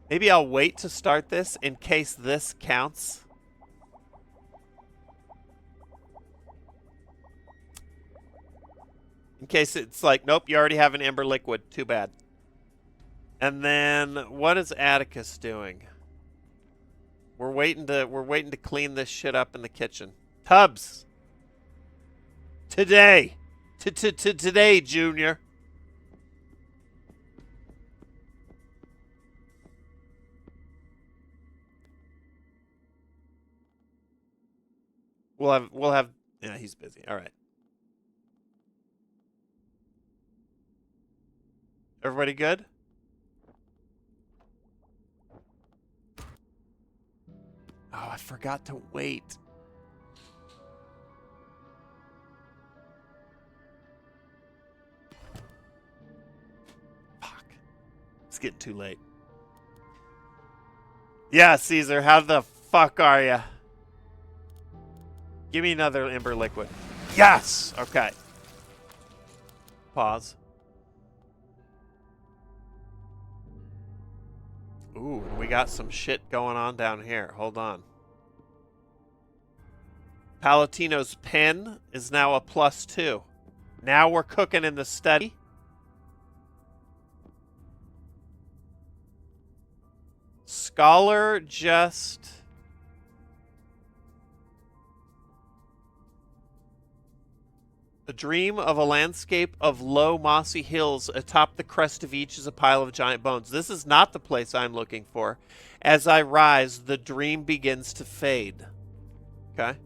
maybe I'll wait to start this in case this counts. In case it's like, nope, you already have an ember liquid. Too bad. And then what is Atticus doing? We're waiting to clean this shit up in the kitchen. Tubbs. Today. Today, Junior. We'll have yeah, he's busy. All right. Everybody good? Oh, I forgot to wait. Fuck. It's getting too late. Yeah, Caesar, how the fuck are ya? Give me another ember liquid. Yes! Okay. Pause. Ooh, we got some shit going on down here. Hold on. Palatino's pen is now a +2. Now we're cooking in the study. Scholar just... A dream of a landscape of low mossy hills. Atop the crest of each is a pile of giant bones. This is not the place I'm looking for. As I rise, the dream begins to fade. Okay.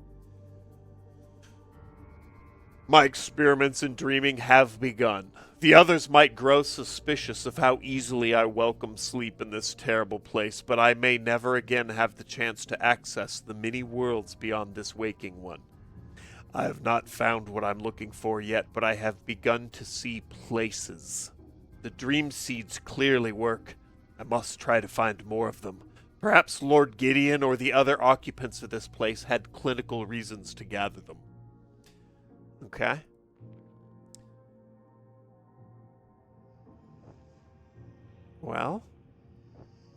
My experiments in dreaming have begun. The others might grow suspicious of how easily I welcome sleep in this terrible place, but I may never again have the chance to access the many worlds beyond this waking one. I have not found what I'm looking for yet, but I have begun to see places. The dream seeds clearly work. I must try to find more of them. Perhaps Lord Gideon or the other occupants of this place had clinical reasons to gather them. Okay. Well,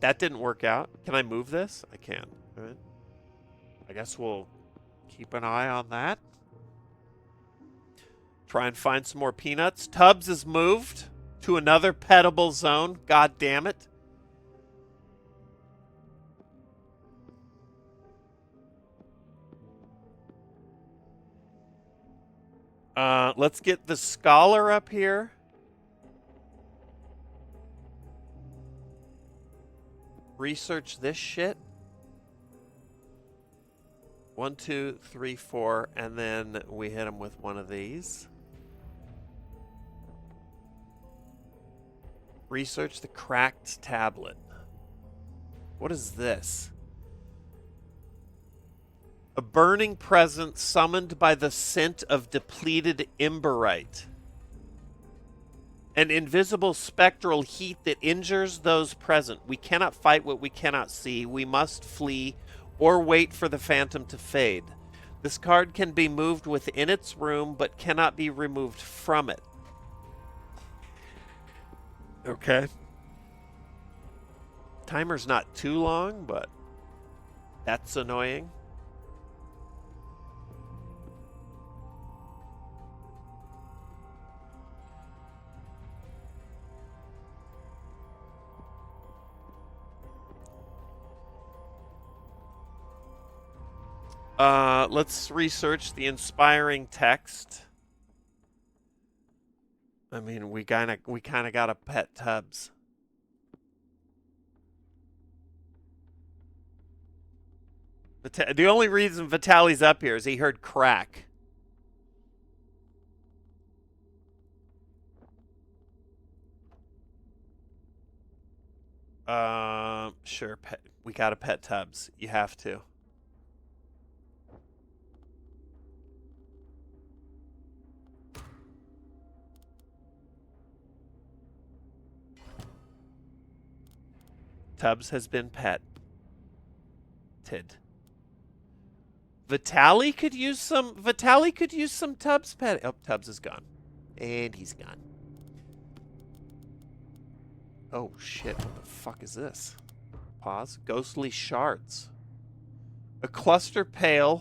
that didn't work out. Can I move this? I can. All right. I guess we'll keep an eye on that. Try and find some more peanuts. Tubbs is moved to another petable zone. God damn it. Let's get the scholar up here. Research this shit. 1, 2, 3, 4, and then we hit him with one of these. Research the cracked tablet. What is this? A burning presence summoned by the scent of depleted emberite. An invisible spectral heat that injures those present. We cannot fight what we cannot see. We must flee or wait for the phantom to fade. This card can be moved within its room, but cannot be removed from it. Okay. Timer's not too long, but that's annoying. Let's research the inspiring text. I mean, we kind of got to pet Tubbs. The only reason Vitali's up here is he heard crack. Sure. We got to pet Tubbs. You have to. Tubbs has been petted. Vitaly could use some Tubbs pet. Oh, Tubbs is gone. And he's gone. Oh shit, what the fuck is this? Pause. Ghostly shards. A cluster of pale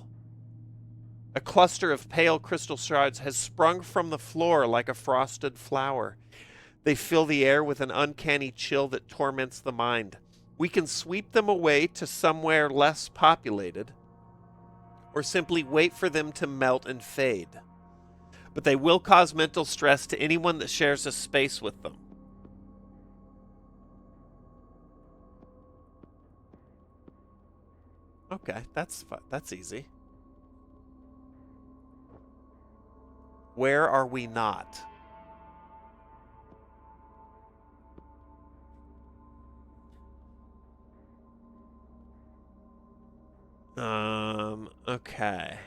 crystal shards has sprung from the floor like a frosted flower. They fill the air with an uncanny chill that torments the mind. We can sweep them away to somewhere less populated, or simply wait for them to melt and fade. But they will cause mental stress to anyone that shares a space with them. Okay, that's easy. Where are we not? Okay.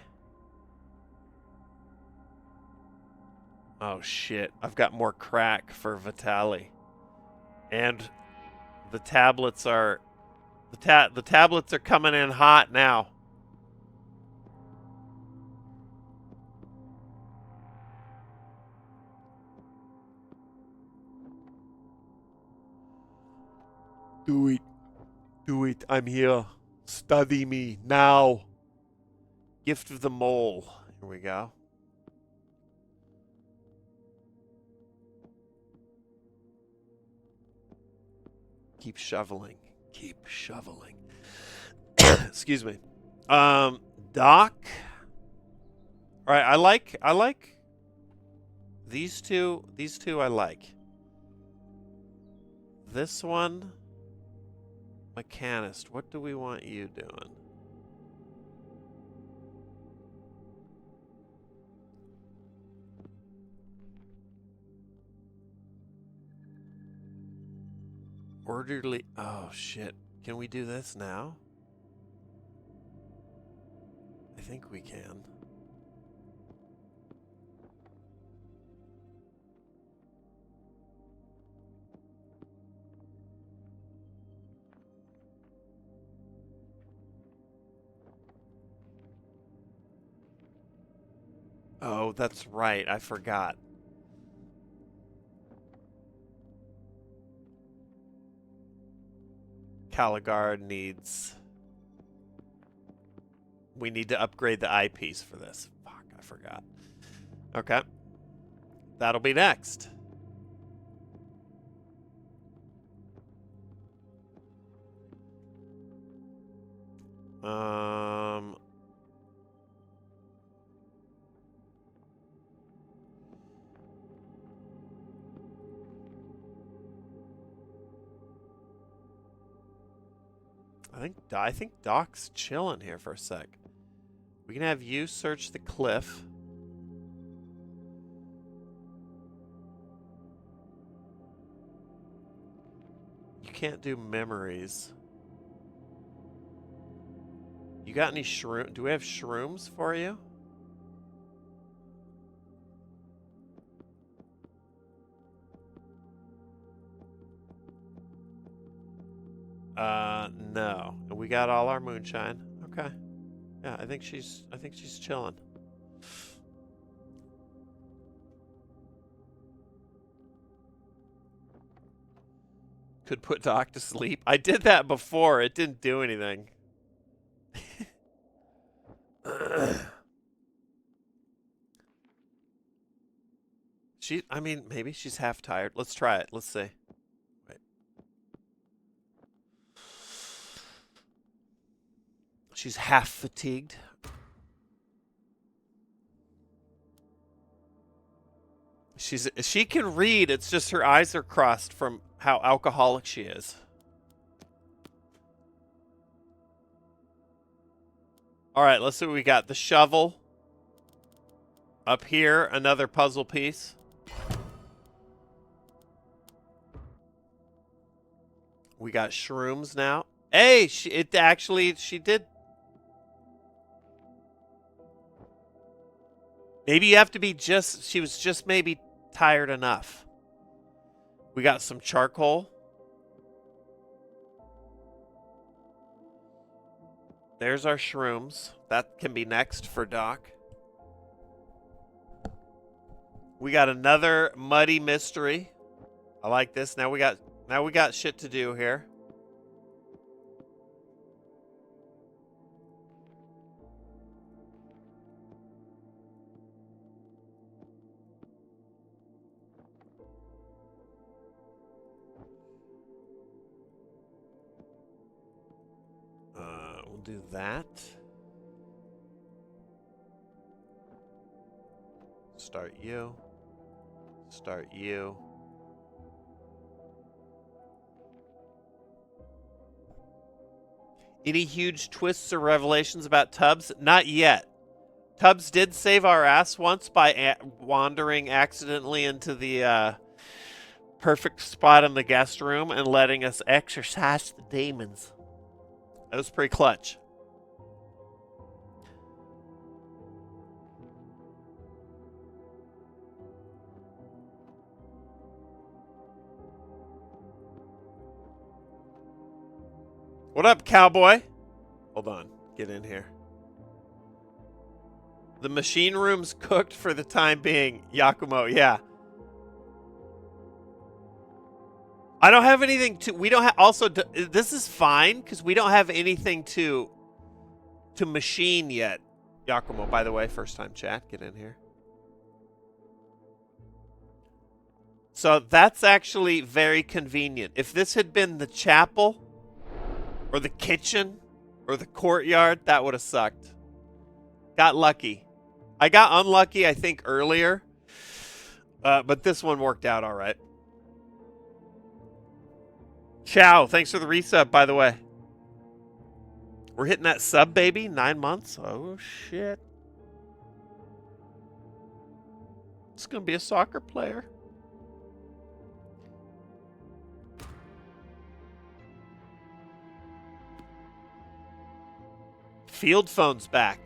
Oh shit, I've got more crack for Vitaly. And the tablets are the tablets are coming in hot now. Do it. Do it. I'm here. Study me now. Gift of the Mole. Here we go. Keep shoveling. Keep shoveling. Excuse me. Doc. All right, I like these two. These two I like. This one, Mechanist. What do we want you doing? Orderly. Oh shit. Can we do this now? I think we can. Oh, that's right. I forgot. Caligard needs... We need to upgrade the eyepiece for this. Fuck, I forgot. Okay. That'll be next. I think Doc's chilling here for a sec. We can have you search the cliff. You can't do memories. You got any shroom? Do we have shrooms for you? No. We got all our moonshine. Okay. Yeah, I think she's chilling. Could put Doc to sleep. I did that before. It didn't do anything. I mean, maybe she's half tired. Let's try it. Let's see. Wait. She's half fatigued. She can read. It's just her eyes are crossed from how alcoholic she is. All right, let's see what we got. The shovel. Up here, another puzzle piece. We got shrooms now. Hey, she did. Maybe you have to be she was just maybe tired enough. We got some charcoal. There's our shrooms. That can be next for Doc. We got another muddy mystery. I like this. Now we got shit to do here. We'll do that. Start you. Start you. Any huge twists or revelations about Tubbs? Not yet. Tubbs did save our ass once by wandering accidentally into the perfect spot in the guest room and letting us exorcise the demons. That was pretty clutch. What up, cowboy? Hold on. Get in here. The machine room's cooked for the time being. Yakumo, yeah. I don't have anything to... We don't have... Also, this is fine, because we don't have anything to machine yet. Yakumo, by the way, first time chat. Get in here. So that's actually very convenient. If this had been the chapel... or the kitchen, or the courtyard, that would have sucked. Got lucky. I got unlucky, I think, earlier. But this one worked out all right. Chow, thanks for the resub, by the way. We're hitting that sub, baby. 9 months. Oh, shit. It's going to be a soccer player. Field phone's back.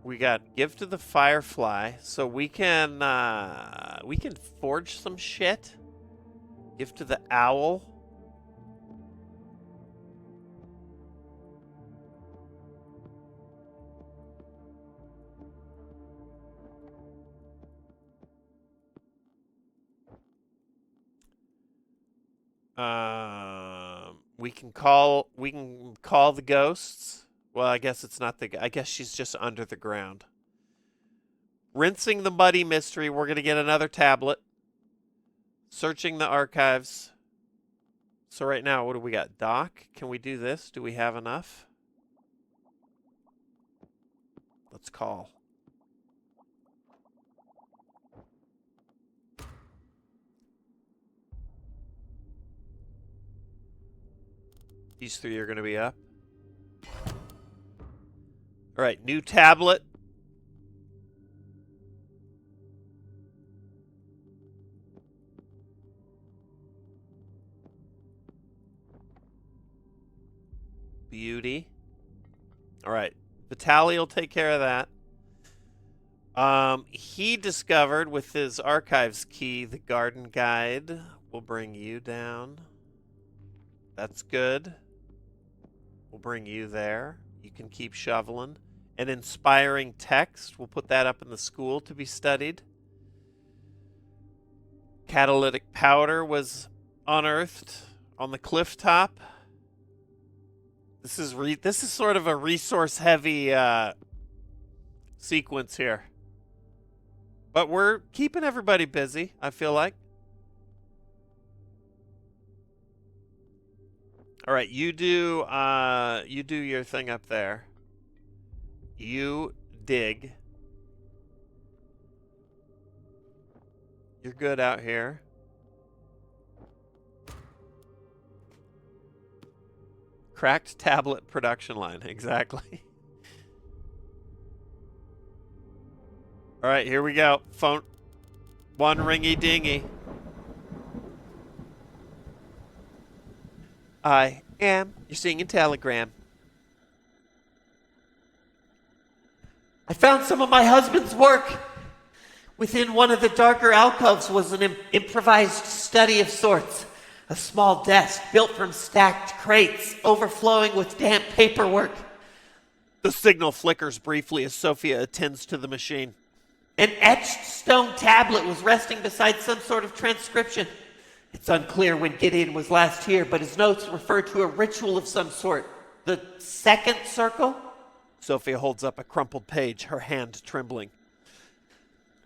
We got give to the Firefly, so we can forge some shit. Give to the Owl. We can call the ghosts. Well, I guess it's not I guess she's just under the ground. Rinsing the muddy mystery. We're going to get another tablet. Searching the archives. So right now, what do we got? Doc, can we do this? Do we have enough? Let's call. These three are going to be up. All right, new tablet. Beauty. All right, Vitaly will take care of that. He discovered with his archives key the garden guide. We'll bring you down. That's good. We'll bring you there. You can keep shoveling. An inspiring text. We'll put that up in the school to be studied. Catalytic powder was unearthed on the cliff top. This is sort of a resource heavy sequence here. But we're keeping everybody busy, I feel like. All right, you do your thing up there. You dig. You're good out here. Cracked tablet production line, exactly. All right, here we go. Phone. One ringy dingy. I am your singing telegram. I found some of my husband's work. Within one of the darker alcoves was an improvised study of sorts. A small desk built from stacked crates, overflowing with damp paperwork. The signal flickers briefly as Sophia attends to the machine. An etched stone tablet was resting beside some sort of transcription. It's unclear when Gideon was last here, but his notes refer to a ritual of some sort. The second circle? Sophia holds up a crumpled page, her hand trembling.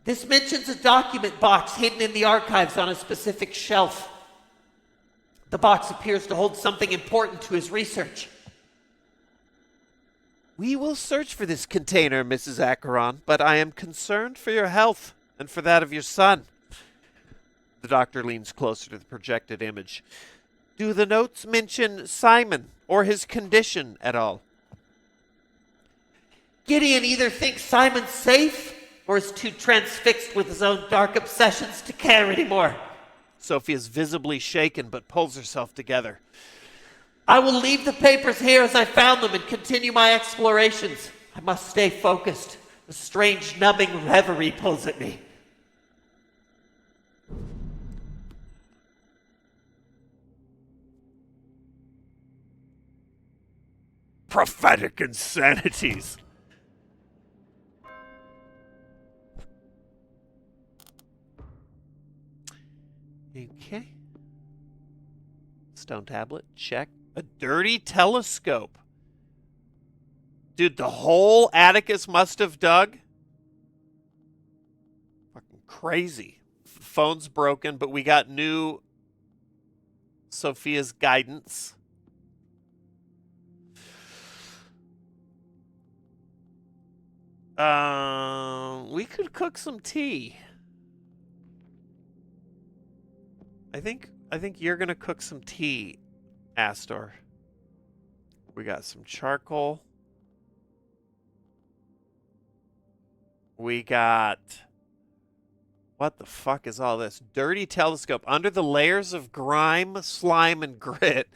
This mentions a document box hidden in the archives on a specific shelf. The box appears to hold something important to his research. We will search for this container, Mrs. Acheron, but I am concerned for your health and for that of your son. The doctor leans closer to the projected image. Do the notes mention Simon or his condition at all? Gideon either thinks Simon's safe or is too transfixed with his own dark obsessions to care anymore. Sophie is visibly shaken but pulls herself together. I will leave the papers here as I found them and continue my explorations. I must stay focused. A strange, numbing reverie pulls at me. Prophetic insanities. Okay. Stone tablet, check. A dirty telescope. Dude, the whole Atticus must have dug. Fucking crazy. Phone's broken, but we got new Sophia's guidance. We could cook some tea. I think you're gonna cook some tea, Astor. We got some charcoal. We got... What the fuck is all this? Dirty telescope. Under the layers of grime, slime, and grit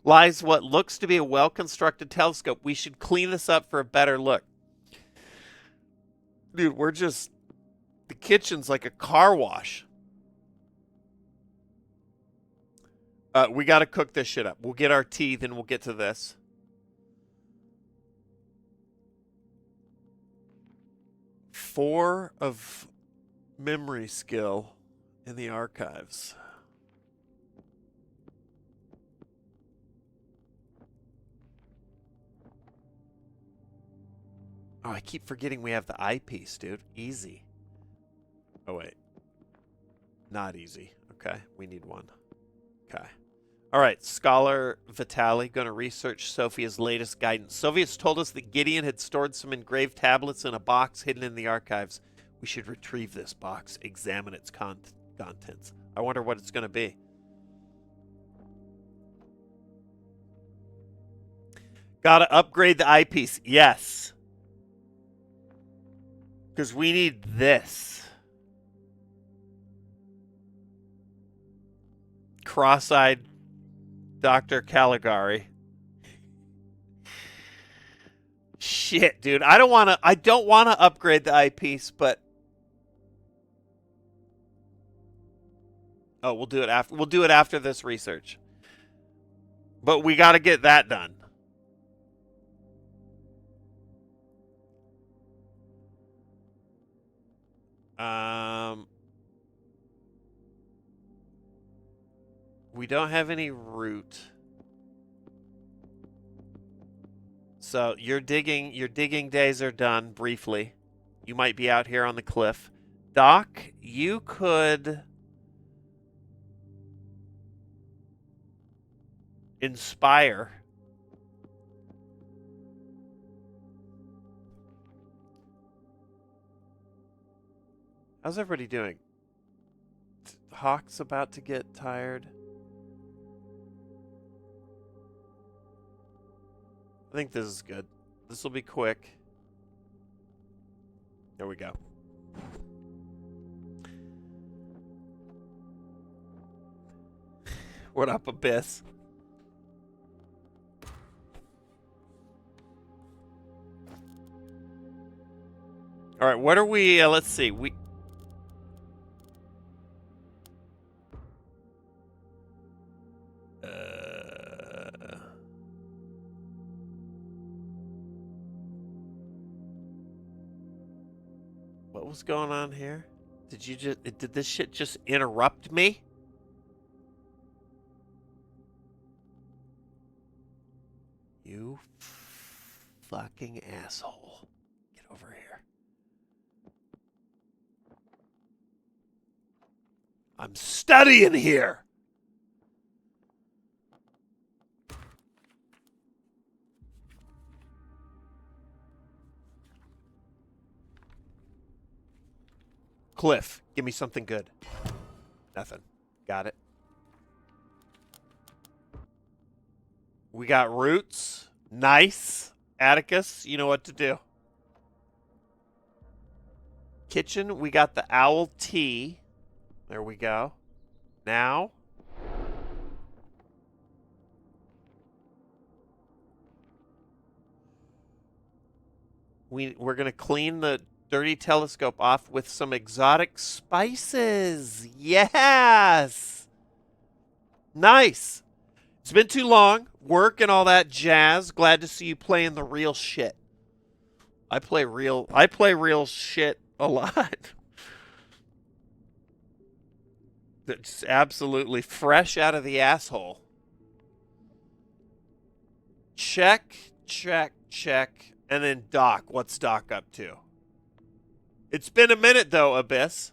lies what looks to be a well-constructed telescope. We should clean this up for a better look. Dude, we're just... The kitchen's like a car wash. We got to cook this shit up. We'll get our tea, then we'll get to this. Four of memory skill in the archives. Oh, I keep forgetting we have the eyepiece, dude. Easy. Oh, wait. Not easy. Okay, we need one. Okay. All right, Scholar Vitali going to research Sophia's latest guidance. Sophia's told us that Gideon had stored some engraved tablets in a box hidden in the archives. We should retrieve this box, examine its contents. I wonder what it's going to be. Got to upgrade the eyepiece. Yes. Because we need this. Cross-eyed Dr. Caligari. Shit, dude. I don't want to upgrade the eyepiece, but oh, we'll do it after. We'll do it after this research. But we got to get that done. We don't have any root. So your digging days are done briefly. You might be out here on the cliff. Doc, you could inspire. How's everybody doing? Hawk's about to get tired. I think this is good. This will be quick. There we go. What up, Abyss? All right, what are we? Let's see. What was going on here? Did this shit just interrupt me? You fucking asshole. Get over here. I'm studying here. Cliff, give me something good. Nothing. Got it. We got roots. Nice. Atticus, you know what to do. Kitchen, we got the owl tea. There we go. Now. We're going to clean the dirty telescope off with some exotic spices. Yes. Nice. It's been too long. Work and all that jazz. Glad to see you playing the real shit. I play real shit a lot. That's absolutely fresh out of the asshole. Check, check, check. And then Doc. What's Doc up to? It's been a minute, though, Abyss.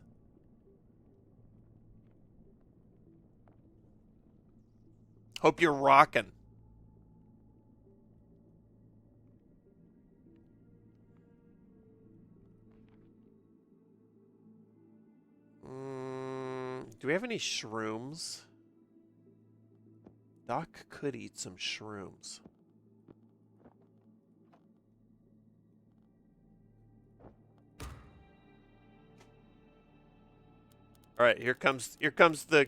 Hope you're rocking. Do we have any shrooms? Doc could eat some shrooms. All right, here comes the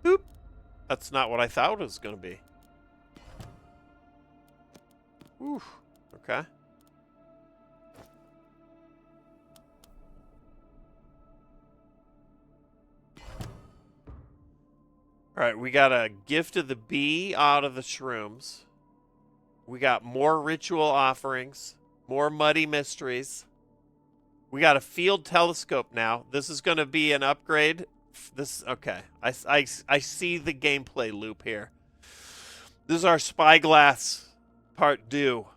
boop. That's not what I thought it was going to be. Oof. Okay. All right, we got a gift of the bee out of the shrooms. We got more ritual offerings, more muddy mysteries. We got a field telescope now. This is going to be an upgrade. Okay. I see the gameplay loop here. This is our spyglass part due.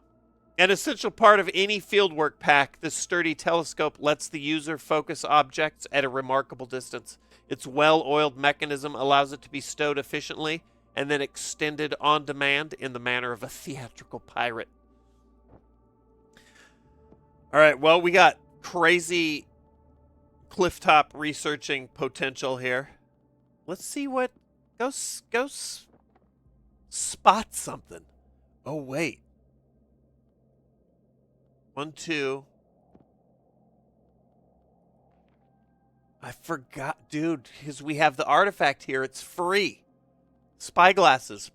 An essential part of any fieldwork pack, this sturdy telescope lets the user focus objects at a remarkable distance. Its well-oiled mechanism allows it to be stowed efficiently and then extended on demand in the manner of a theatrical pirate. All right, well, we got crazy clifftop researching potential here. Let's see what... Go spot something. Oh, wait. 1, 2... I forgot, dude, because we have the artifact here. It's free. Spyglasses.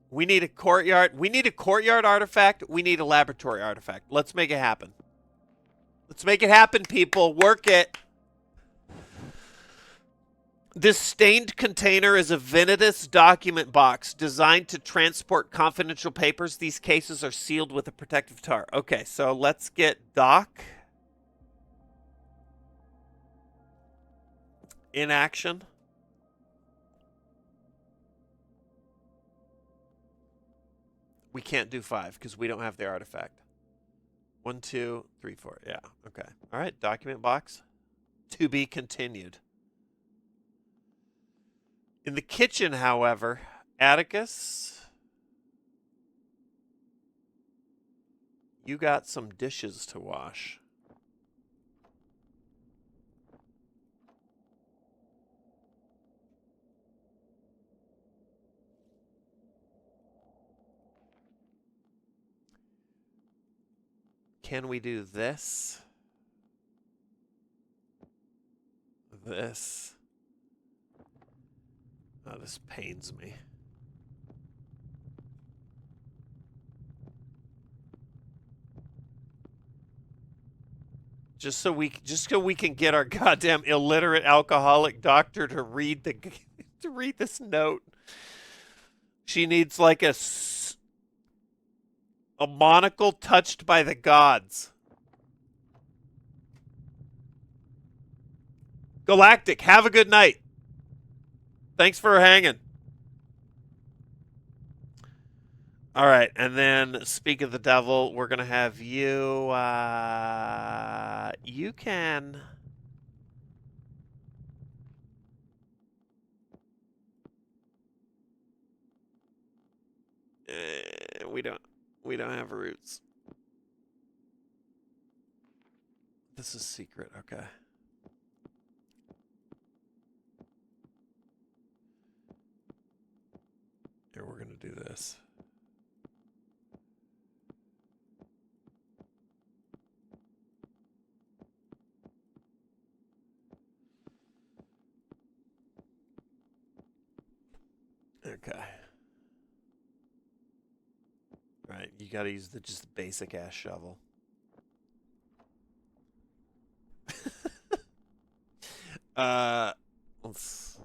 We need a courtyard. We need a courtyard artifact. We need a laboratory artifact. Let's make it happen. Let's make it happen, people. Work it. This stained container is a Venitas document box designed to transport confidential papers. These cases are sealed with a protective tar. Okay, so let's get Doc in action. We can't do 5 because we don't have the artifact. 1, 2, 3, 4. Yeah, okay. All right, document box. To be continued. In the kitchen, however, Atticus, you got some dishes to wash. Can we do this? This. Oh, this pains me. Just so we can get our goddamn illiterate alcoholic doctor to read this note. She needs like a monocle touched by the gods. Galactic, have a good night. Thanks for hanging. All right, and then speak of the devil, we're gonna have you. You can. We don't have roots. This is secret. Okay. Here, we're gonna do this. Okay. Right, you gotta use the just basic ass shovel. Let's.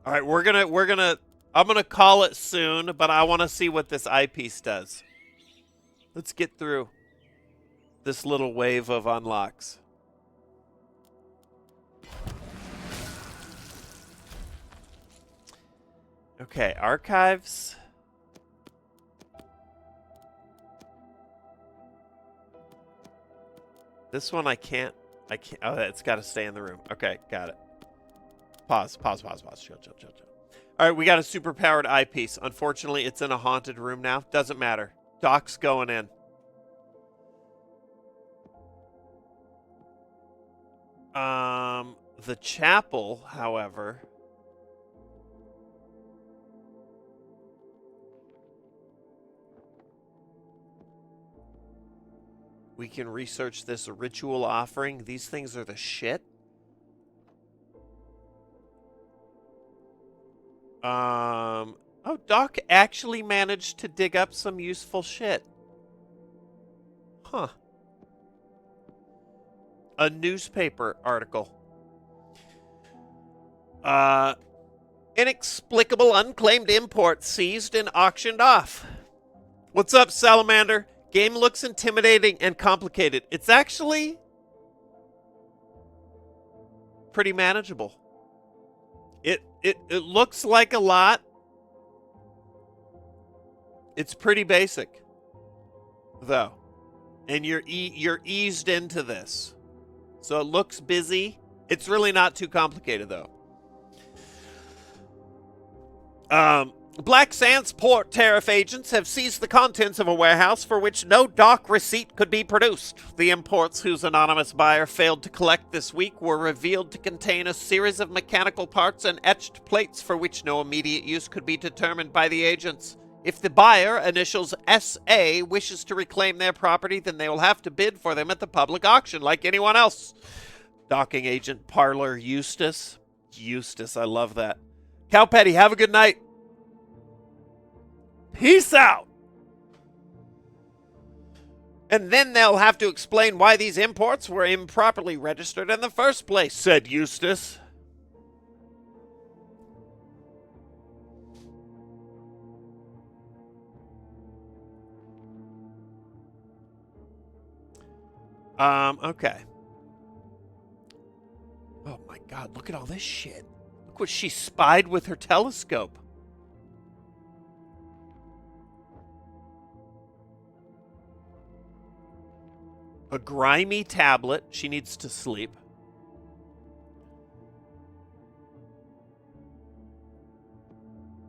All right, I'm gonna call it soon, but I want to see what this eyepiece does. Let's get through this little wave of unlocks. Okay, archives. This one I can't. Oh, it's got to stay in the room. Okay, got it. Pause. Chill. All right, we got a super-powered eyepiece. Unfortunately, it's in a haunted room now. Doesn't matter. Doc's going in. The chapel, however... We can research this ritual offering. These things are the shit. Oh, Doc actually managed to dig up some useful shit. Huh. A newspaper article. Inexplicable unclaimed import seized and auctioned off. What's up, Salamander? Game looks intimidating and complicated. It's actually pretty manageable. It looks like a lot. It's pretty basic, though, and you're eased into this, so it looks busy. It's really not too complicated, though. Black Sands port tariff agents have seized the contents of a warehouse for which no dock receipt could be produced. The imports, whose anonymous buyer failed to collect this week, were revealed to contain a series of mechanical parts and etched plates for which no immediate use could be determined by the agents. If the buyer, initials SA, wishes to reclaim their property, then they will have to bid for them at the public auction like anyone else. Docking agent Parlor Eustace. Eustace, I love that. Cowpetty, have a good night. Peace out! And then they'll have to explain why these imports were improperly registered in the first place, said Eustace. Okay. Oh my god, look at all this shit. Look what she spied with her telescope. A grimy tablet. She needs to sleep.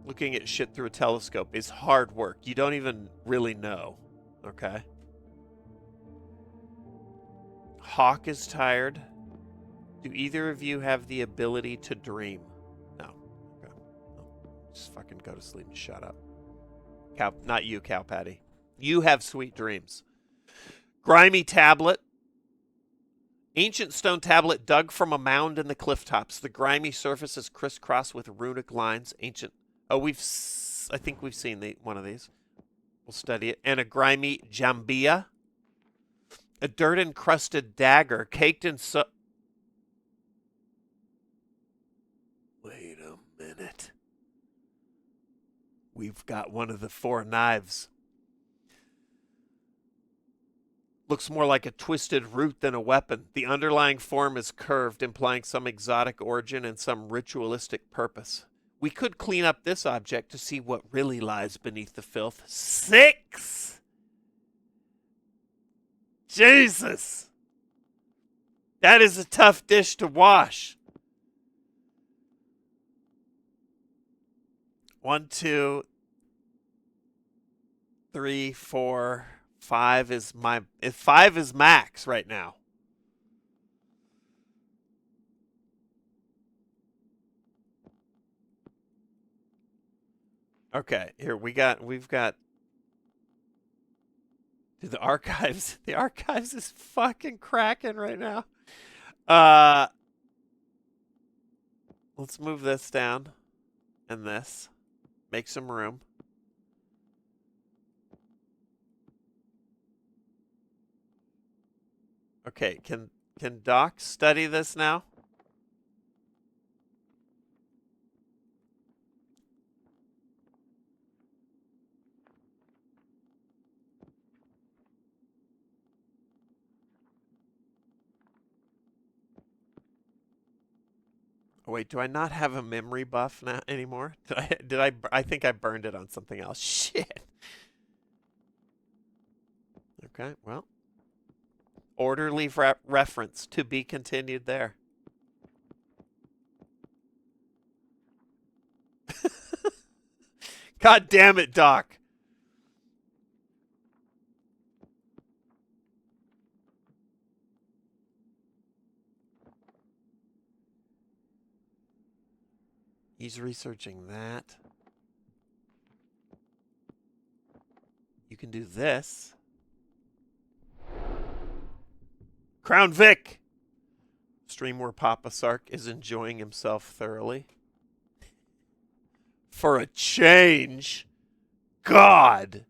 Looking at shit through a telescope is hard work. You don't even really know. Okay. Hawk is tired. Do either of you have the ability to dream? No. Okay. No. Just fucking go to sleep and shut up. Cow, not you, Cow Patty. You have sweet dreams. Grimy tablet. Ancient stone tablet dug from a mound in the cliff tops. The grimy surface is crisscrossed with runic lines. Ancient. Oh, I think we've seen one of these. We'll study it. And a grimy jambia. A dirt-encrusted dagger caked in Wait a minute. We've got one of the four knives. Looks more like a twisted root than a weapon. The underlying form is curved, implying some exotic origin and some ritualistic purpose. We could clean up this object to see what really lies beneath the filth. 6! Jesus! That is a tough dish to wash. 1, 2, 3, 4, 5 is my... 5 is max right now. Okay, here we've got dude, the archives is fucking cracking right now. Let's move this down and this. Make some room. Okay, can Doc study this now? Oh, wait, do I not have a memory buff now anymore? I think I burned it on something else. Shit. Okay, well. Orderly reference to be continued there. God damn it, Doc. He's researching that. You can do this. Crown Vic! Stream where Papa Sark is enjoying himself thoroughly. For a change. God!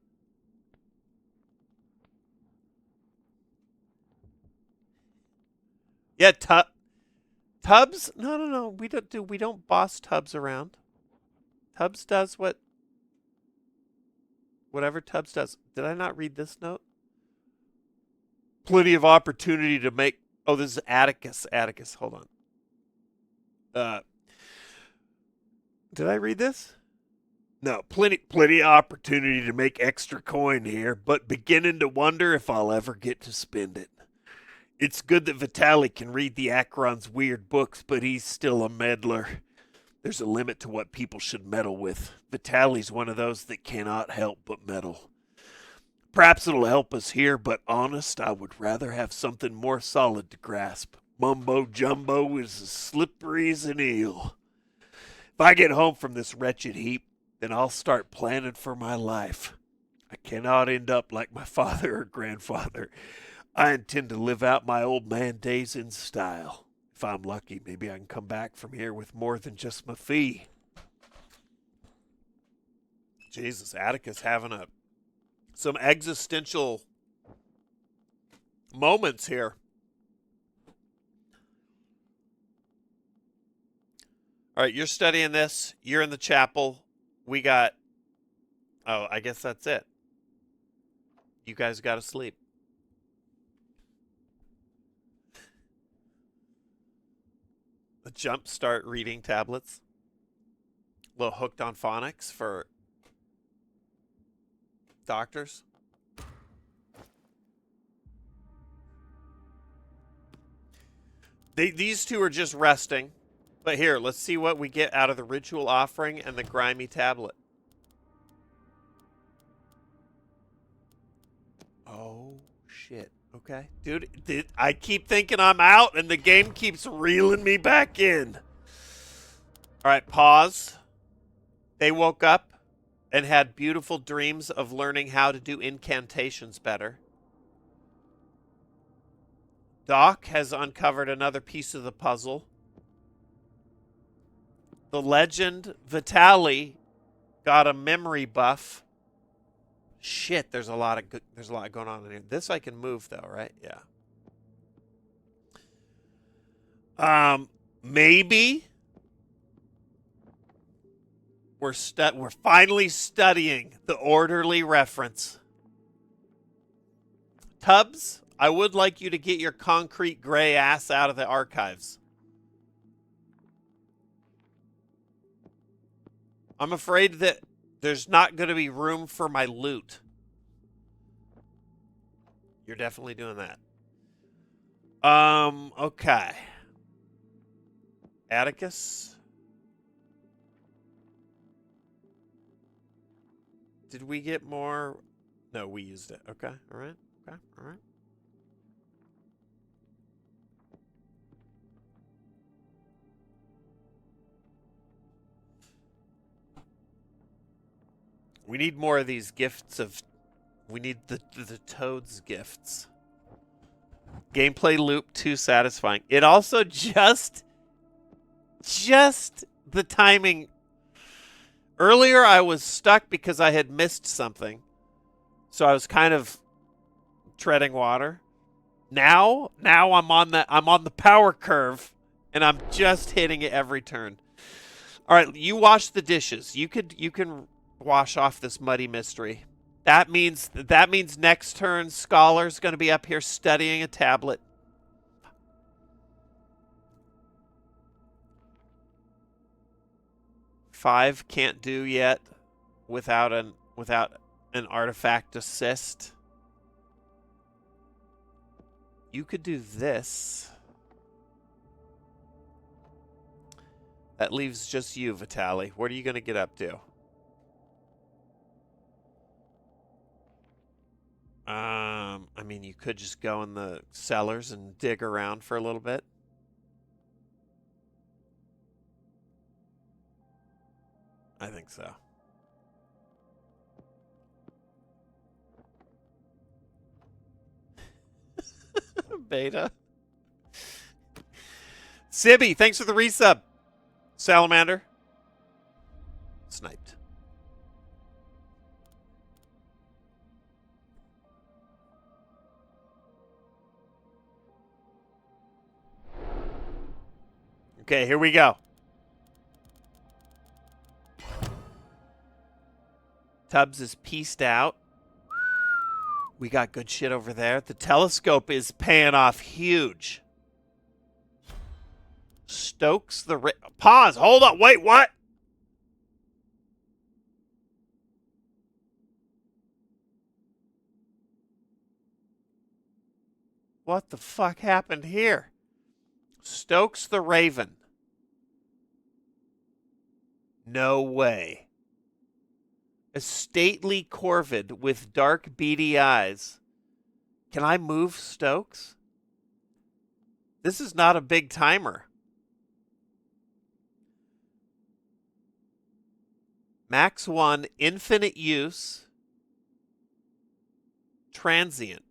Yeah, Tubbs? No. We don't boss Tubbs around. Tubbs does whatever Tubbs does. Did I not read this note? Plenty of opportunity to make... Oh, this is Atticus. Atticus, hold on. Did I read this? No, plenty of opportunity to make extra coin here, but beginning to wonder if I'll ever get to spend it. It's good that Vitaly can read the Akron's weird books, but he's still a meddler. There's a limit to what people should meddle with. Vitaly's one of those that cannot help but meddle. Perhaps it'll help us here, but honest, I would rather have something more solid to grasp. Mumbo jumbo is as slippery as an eel. If I get home from this wretched heap, then I'll start planning for my life. I cannot end up like my father or grandfather. I intend to live out my old man days in style. If I'm lucky, maybe I can come back from here with more than just my fee. Jesus, Atticus having some existential moments here. All right, you're studying this. You're in the chapel. We got... Oh, I guess that's it. You guys got to sleep. The Jumpstart reading tablets. A little hooked on phonics for doctors. These two are just resting. But here, let's see what we get out of the ritual offering and the grimy tablet. Oh, shit. Okay. Dude, I keep thinking I'm out, and the game keeps reeling me back in. All right, pause. They woke up and had beautiful dreams of learning how to do incantations better. Doc has uncovered another piece of the puzzle. The legend Vitaly got a memory buff. Shit, there's a lot going on in here. This I can move though, right? Yeah. Maybe we're finally studying the orderly reference. Tubbs, I would like you to get your concrete gray ass out of the archives. I'm afraid that there's not going to be room for my loot. You're definitely doing that. Okay. Atticus? Did we get more? No, we used it. Okay, all right. Okay, all right. We need more of these gifts of... We need the Toad's gifts. Gameplay loop too satisfying. It also just the timing. Earlier I was stuck because I had missed something. So I was kind of treading water. Now I'm on the power curve and I'm just hitting it every turn. All right, you wash the dishes. You can wash off this muddy mystery. That means next turn Scholar's going to be up here studying a tablet. Five can't do yet without an artifact assist. You could do this. That leaves just you, Vitaly. What are you going to get up to? I mean, you could just go in the cellars and dig around for a little bit. I think so. Beta. Sibby, thanks for the resub. Salamander. Sniped. Okay, here we go. Tubbs is pieced out. We got good shit over there. The telescope is paying off huge. Stokes the... Pause. Hold up. Wait, what? What the fuck happened here? Stokes the Raven. No way. A stately corvid with dark beady eyes. Can I move Stokes? This is not a big timer. Max 1, infinite use. Transient.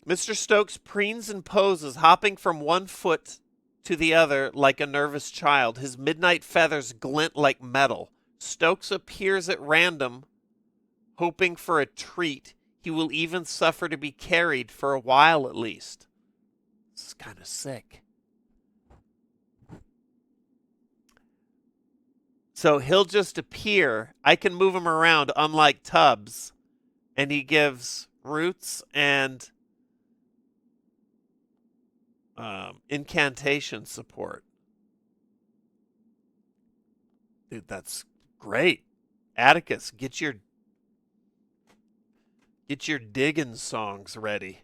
Mr. Stokes preens and poses, hopping from one foot to the other like a nervous child. His midnight feathers glint like metal. Stokes appears at random, hoping for a treat. He will even suffer to be carried for a while at least. This is kind of sick. So he'll just appear. I can move him around, unlike Tubbs. And he gives roots and incantation support. Dude, that's great. Atticus, get your diggin' songs ready.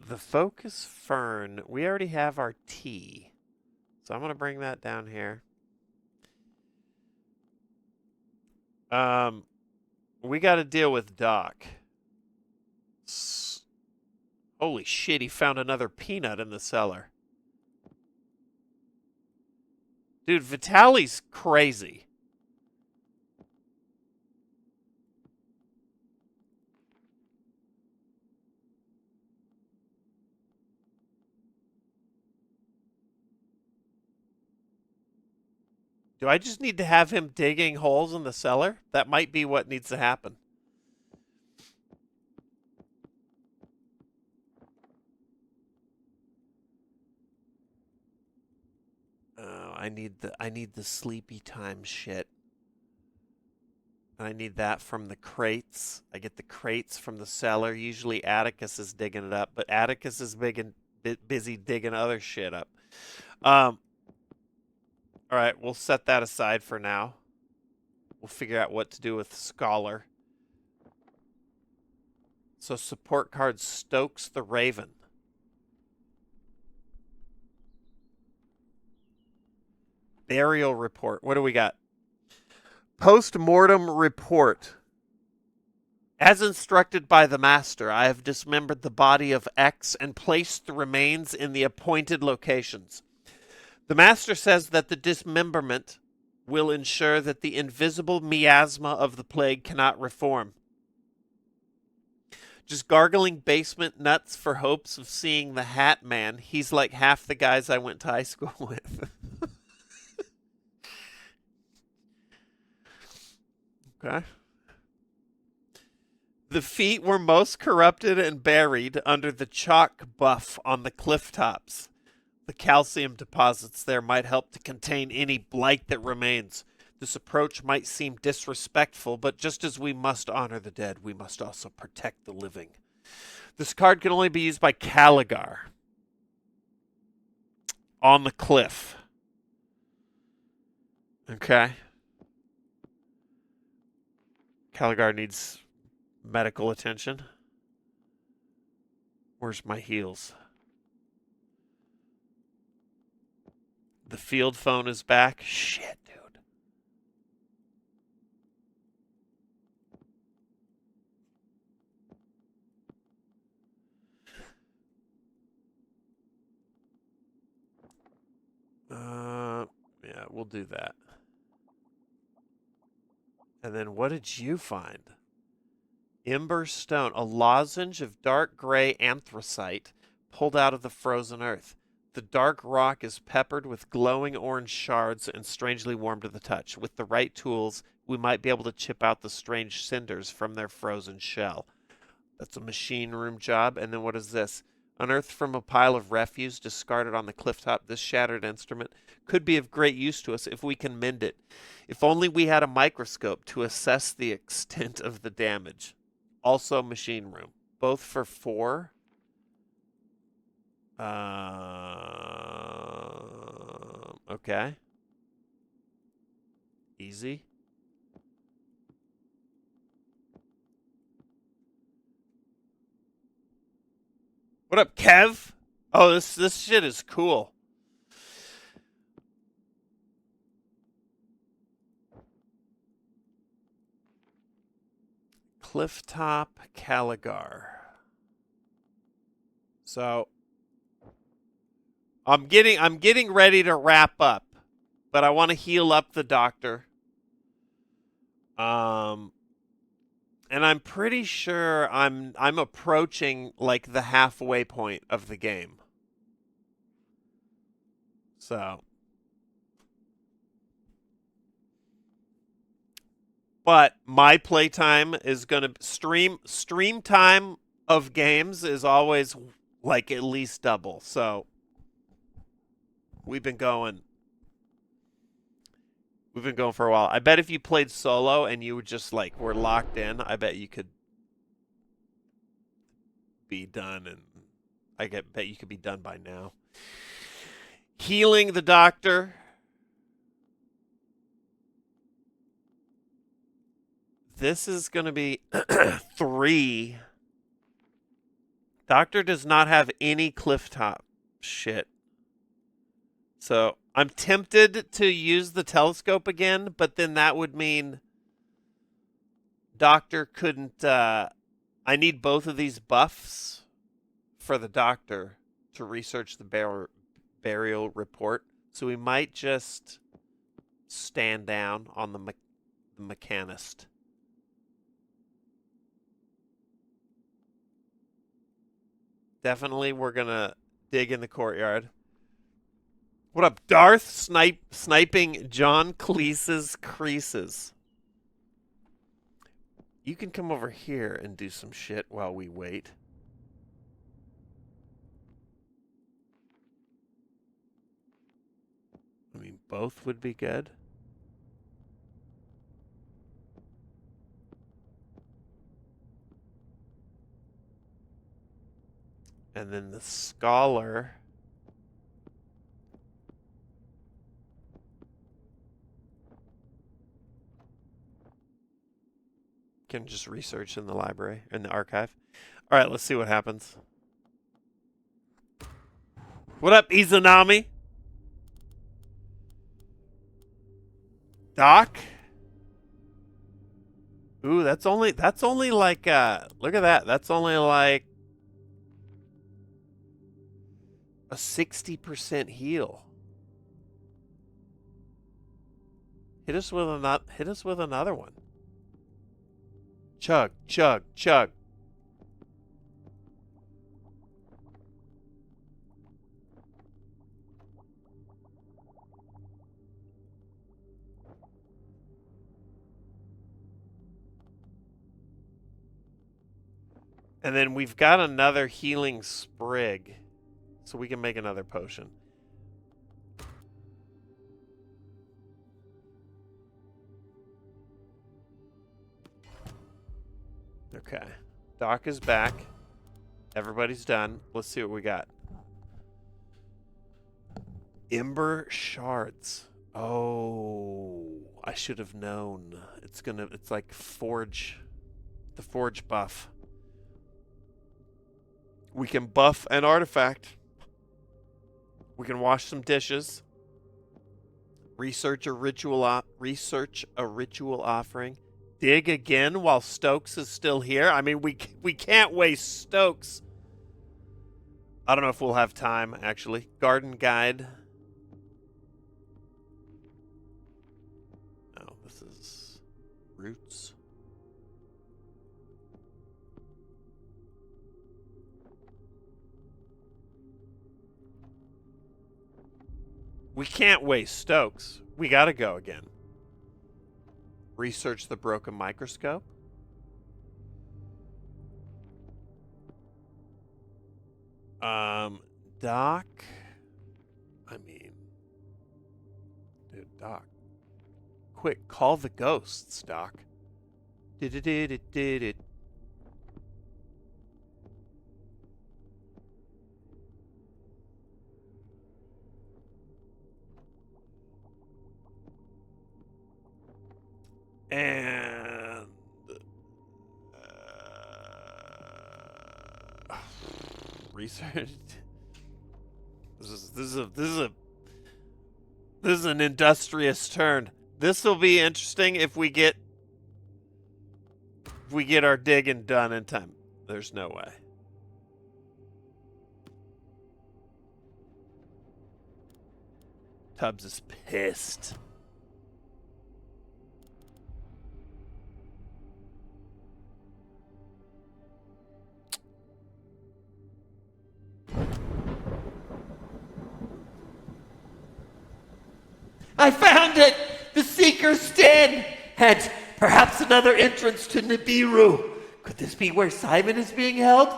The focus fern, we already have our tea. So I'm going to bring that down here. We got to deal with Doc. Holy shit, he found another peanut in the cellar. Dude, Vitaly's crazy. Do I just need to have him digging holes in the cellar? That might be what needs to happen. I need the sleepy time shit. I need that from the crates. I get the crates from the cellar. Usually Atticus is digging it up, but Atticus is busy digging other shit up. All right, we'll set that aside for now. We'll figure out what to do with Scholar. So support card Stokes the Raven. Burial report. What do we got? Post-mortem report. As instructed by the Master, I have dismembered the body of X and placed the remains in the appointed locations. The Master says that the dismemberment will ensure that the invisible miasma of the plague cannot reform. Just gargling basement nuts for hopes of seeing the Hat Man. He's like half the guys I went to high school with. Okay. The feet were most corrupted and buried under the chalk buff on the cliff tops. The calcium deposits there might help to contain any blight that remains. This approach might seem disrespectful, but just as we must honor the dead, we must also protect the living. This card can only be used by Caligar. On the cliff. Okay. Caligar needs medical attention. Where's my heals? The field phone is back. Shit, dude. Yeah, we'll do that. And then what did you find? Ember stone, a lozenge of dark gray anthracite pulled out of the frozen earth. The dark rock is peppered with glowing orange shards and strangely warm to the touch. With the right tools, we might be able to chip out the strange cinders from their frozen shell. That's a machine room job. And then what is this? Unearthed from a pile of refuse discarded on the clifftop, this shattered instrument could be of great use to us if we can mend it. If only we had a microscope to assess the extent of the damage. Also machine room. Both for 4. Okay. Easy. What up, Kev? Oh, this shit is cool. Clifftop Caligar. So I'm getting ready to wrap up, but I want to heal up the doctor. And I'm pretty sure I'm approaching like the halfway point of the game. So, but my playtime is going to stream time of games is always like at least double. So, we've been going for a while. I bet if you played solo and you just like were locked in, I bet you could be done, and bet you could be done by now. Healing the doctor. This is going to be 3. Doctor does not have any clifftop shit. So I'm tempted to use the telescope again, but then that would mean Doctor couldn't... I need both of these buffs for the Doctor to research the burial report. So we might just stand down on the mechanist. Definitely we're going to dig in the courtyard. What up, Darth? Sniping John Cleese's creases. You can come over here and do some shit while we wait. I mean, both would be good. And then the scholar. Can just research in the library, in the archive. All right, let's see what happens. What up, Izanami? Doc? Ooh, that's only like look at that. That's only like a 60% heal. Hit us with another one. Chug, chug, chug. And then we've got another healing sprig, so we can make another potion. Okay. Doc is back. Everybody's done. Let's see what we got. Ember shards. Oh, I should have known. It's like forge. The forge buff. We can buff an artifact. We can wash some dishes. Research a ritual offering. Dig again while Stokes is still here. I mean, we can't waste Stokes. I don't know if we'll have time, actually. Garden guide. Oh, this is roots. We can't waste Stokes. We gotta go again. Research the broken microscope. Doc. I mean, dude, Doc. Quick, call the ghosts, Doc. Did it. And research. This is an industrious turn. This will be interesting if we get our digging done in time. There's no way. Tubbs is pissed. I found it! The Seeker's Den! And perhaps another entrance to Nibiru. Could this be where Simon is being held?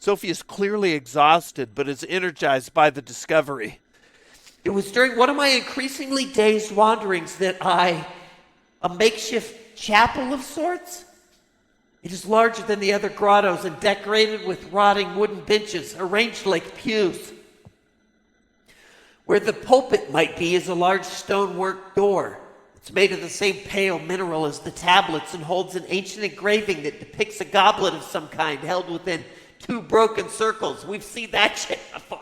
Sophie is clearly exhausted, but is energized by the discovery. It was during one of my increasingly dazed wanderings that a makeshift chapel of sorts? It is larger than the other grottos and decorated with rotting wooden benches arranged like pews. Where the pulpit might be is a large stonework door. It's made of the same pale mineral as the tablets and holds an ancient engraving that depicts a goblet of some kind held within two broken circles. We've seen that shit before.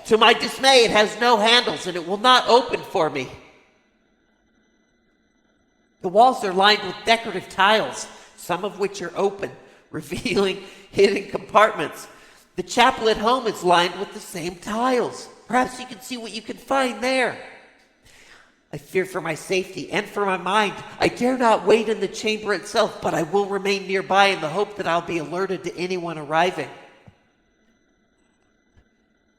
To my dismay, it has no handles and it will not open for me. The walls are lined with decorative tiles, some of which are open, revealing hidden compartments. The chapel at home is lined with the same tiles. Perhaps you can see what you can find there. I fear for my safety and for my mind. I dare not wait in the chamber itself, but I will remain nearby in the hope that I'll be alerted to anyone arriving.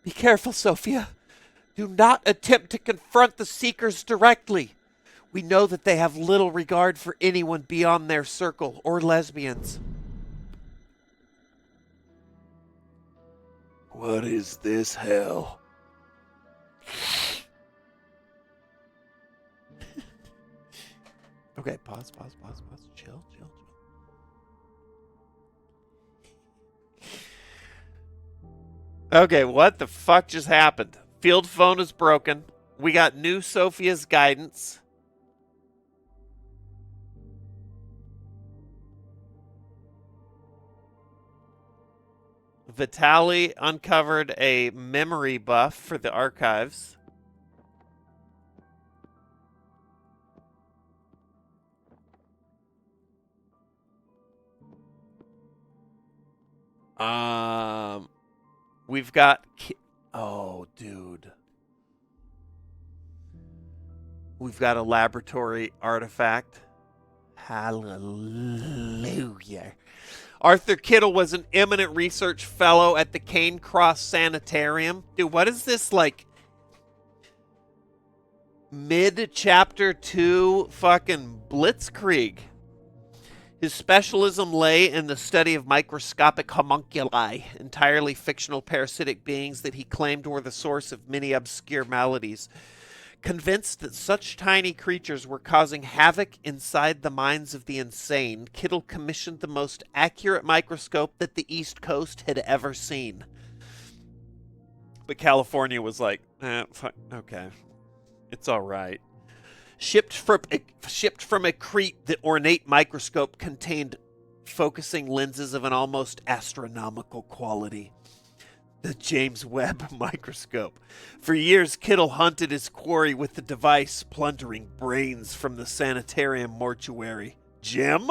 Be careful, Sophia. Do not attempt to confront the Seekers directly. We know that they have little regard for anyone beyond their circle or lesbians. What is this hell? Okay, pause. Chill. Okay, what the fuck just happened? Field phone is broken. We got new Sophia's guidance. Vitali uncovered a memory buff for the archives. We've got... Oh, dude. We've got a laboratory artifact. Hallelujah. Arthur Kittle was an eminent research fellow at the Cane Cross Sanitarium. Dude, what is this, like, mid-chapter 2 fucking blitzkrieg? His specialism lay in the study of microscopic homunculi, entirely fictional parasitic beings that he claimed were the source of many obscure maladies. Convinced that such tiny creatures were causing havoc inside the minds of the insane, Kittle commissioned the most accurate microscope that the East Coast had ever seen. But California was like, okay, it's all right. Shipped from Crete, the ornate microscope contained focusing lenses of an almost astronomical quality. The James Webb microscope. For years, Kittle hunted his quarry with the device, plundering brains from the sanitarium mortuary. Jim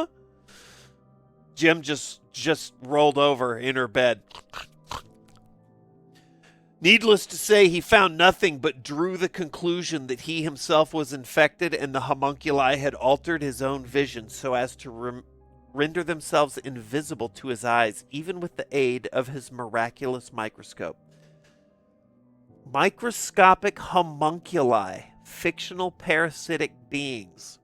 just rolled over in her bed. Needless to say, he found nothing but drew the conclusion that he himself was infected and the homunculi had altered his own vision so as to render themselves invisible to his eyes, even with the aid of his miraculous microscope. Microscopic homunculi, fictional parasitic beings.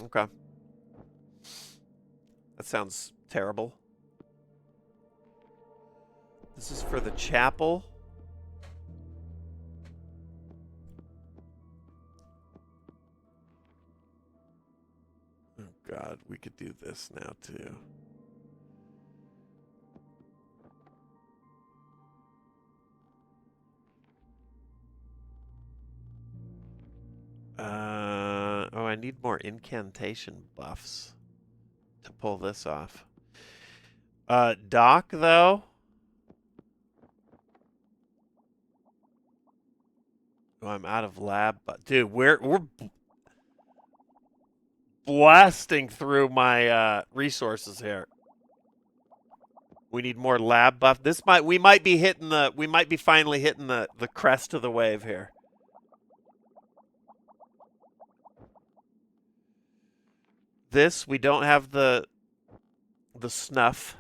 Okay. That sounds terrible. This is for the chapel. Oh God, we could do this now too. Oh, I need more incantation buffs to pull this off. Doc, though. Oh, I'm out of lab. Dude, we're blasting through my resources here. We need more lab buff. We might be finally hitting the crest of the wave here. This, we don't have the snuff.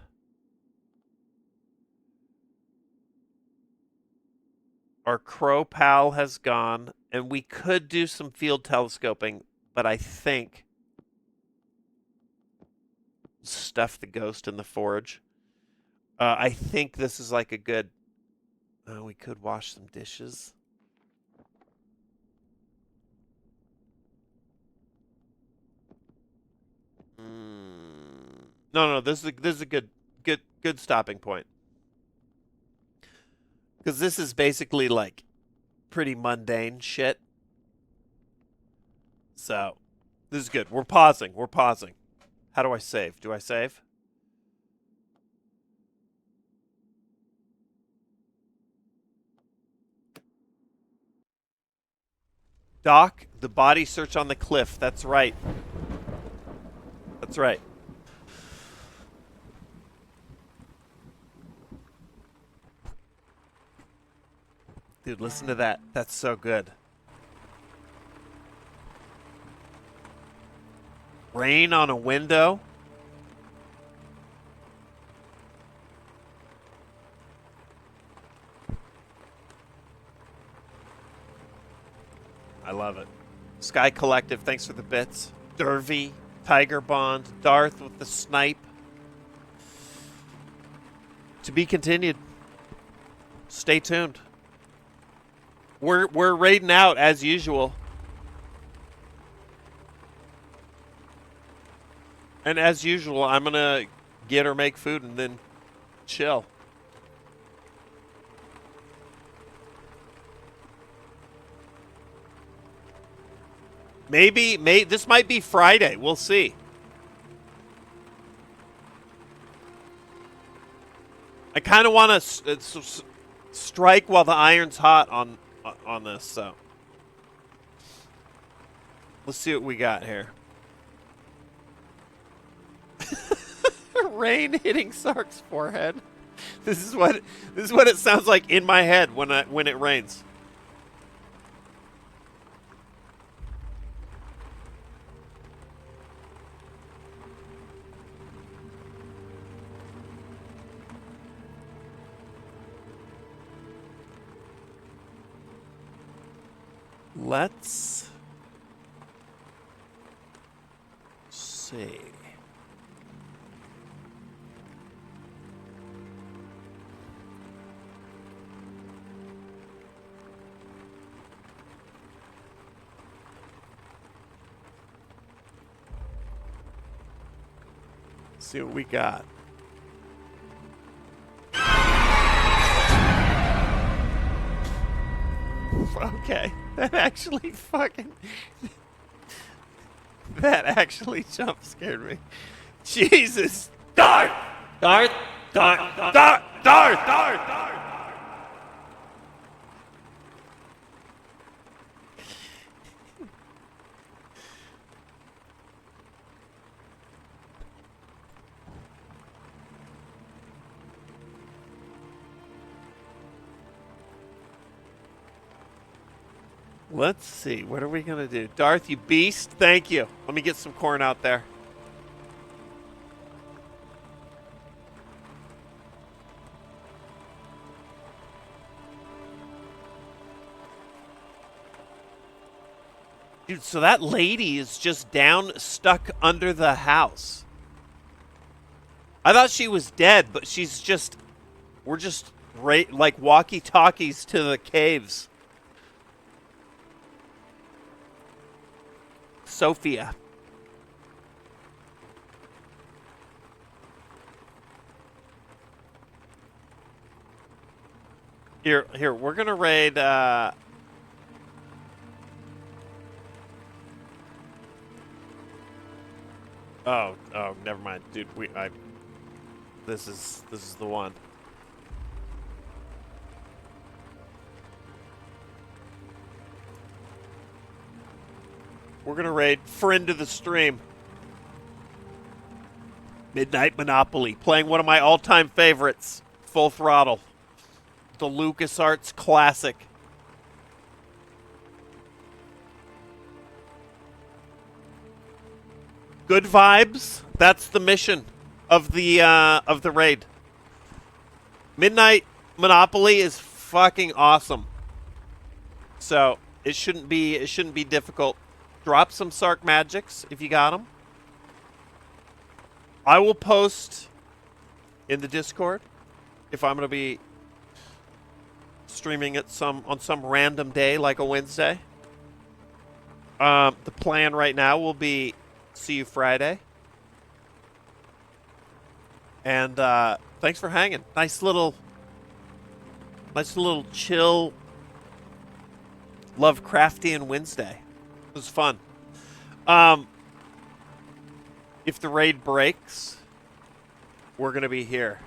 Our crow pal has gone, and we could do some field telescoping, but I think stuff the ghost in the forge. I think this is like a good... we could wash some dishes. No, this is a good stopping point. Because this is basically like pretty mundane shit. So this is good. We're pausing. How do I save? Do I save? Doc, the body search on the cliff. That's right. That's right. Dude, listen to that. That's so good. Rain on a window. I love it. Sky Collective, thanks for the bits. Dervy, Tiger Bond, Darth with the snipe. To be continued. Stay tuned. We're raiding out as usual. And as usual, I'm gonna get or make food and then chill. Maybe this might be Friday. We'll see. I kind of want to strike while the iron's hot on this. So let's see what we got here. Rain hitting Sark's forehead. This is what it sounds like in my head when it rains. Let's see. See what we got. Okay, that actually jump scared me. Jesus. Darth! Darth! Darth! Darth! Darth! Darth! Darth! Let's see. What are we going to do? Darth, you beast. Thank you. Let me get some corn out there. Dude, so that lady is just stuck under the house. I thought she was dead, but we're just like walkie-talkies to the caves. Sophia. Here, we're gonna raid, oh, never mind. Dude, this is the one. We're going to raid friend of the stream. Midnight Monopoly. Playing one of my all-time favorites. Full Throttle. The LucasArts classic. Good vibes. That's the mission of the raid. Midnight Monopoly is fucking awesome. So it shouldn't be difficult. Drop some Sark magics if you got them. I will post in the Discord if I'm going to be streaming on some random day like a Wednesday. The plan right now will be see you Friday. And thanks for hanging. Nice little chill Lovecraftian Wednesday. It was fun. If the raid breaks, we're going to be here.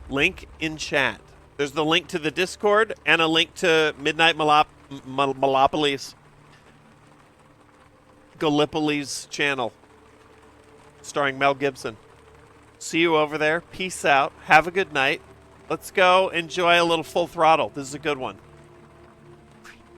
Link in chat. There's the link to the Discord and a link to Midnight Monopoly's Gallipoli's channel starring Mel Gibson. See you over there. Peace out. Have a good night. Let's go enjoy a little Full Throttle. This is a good one.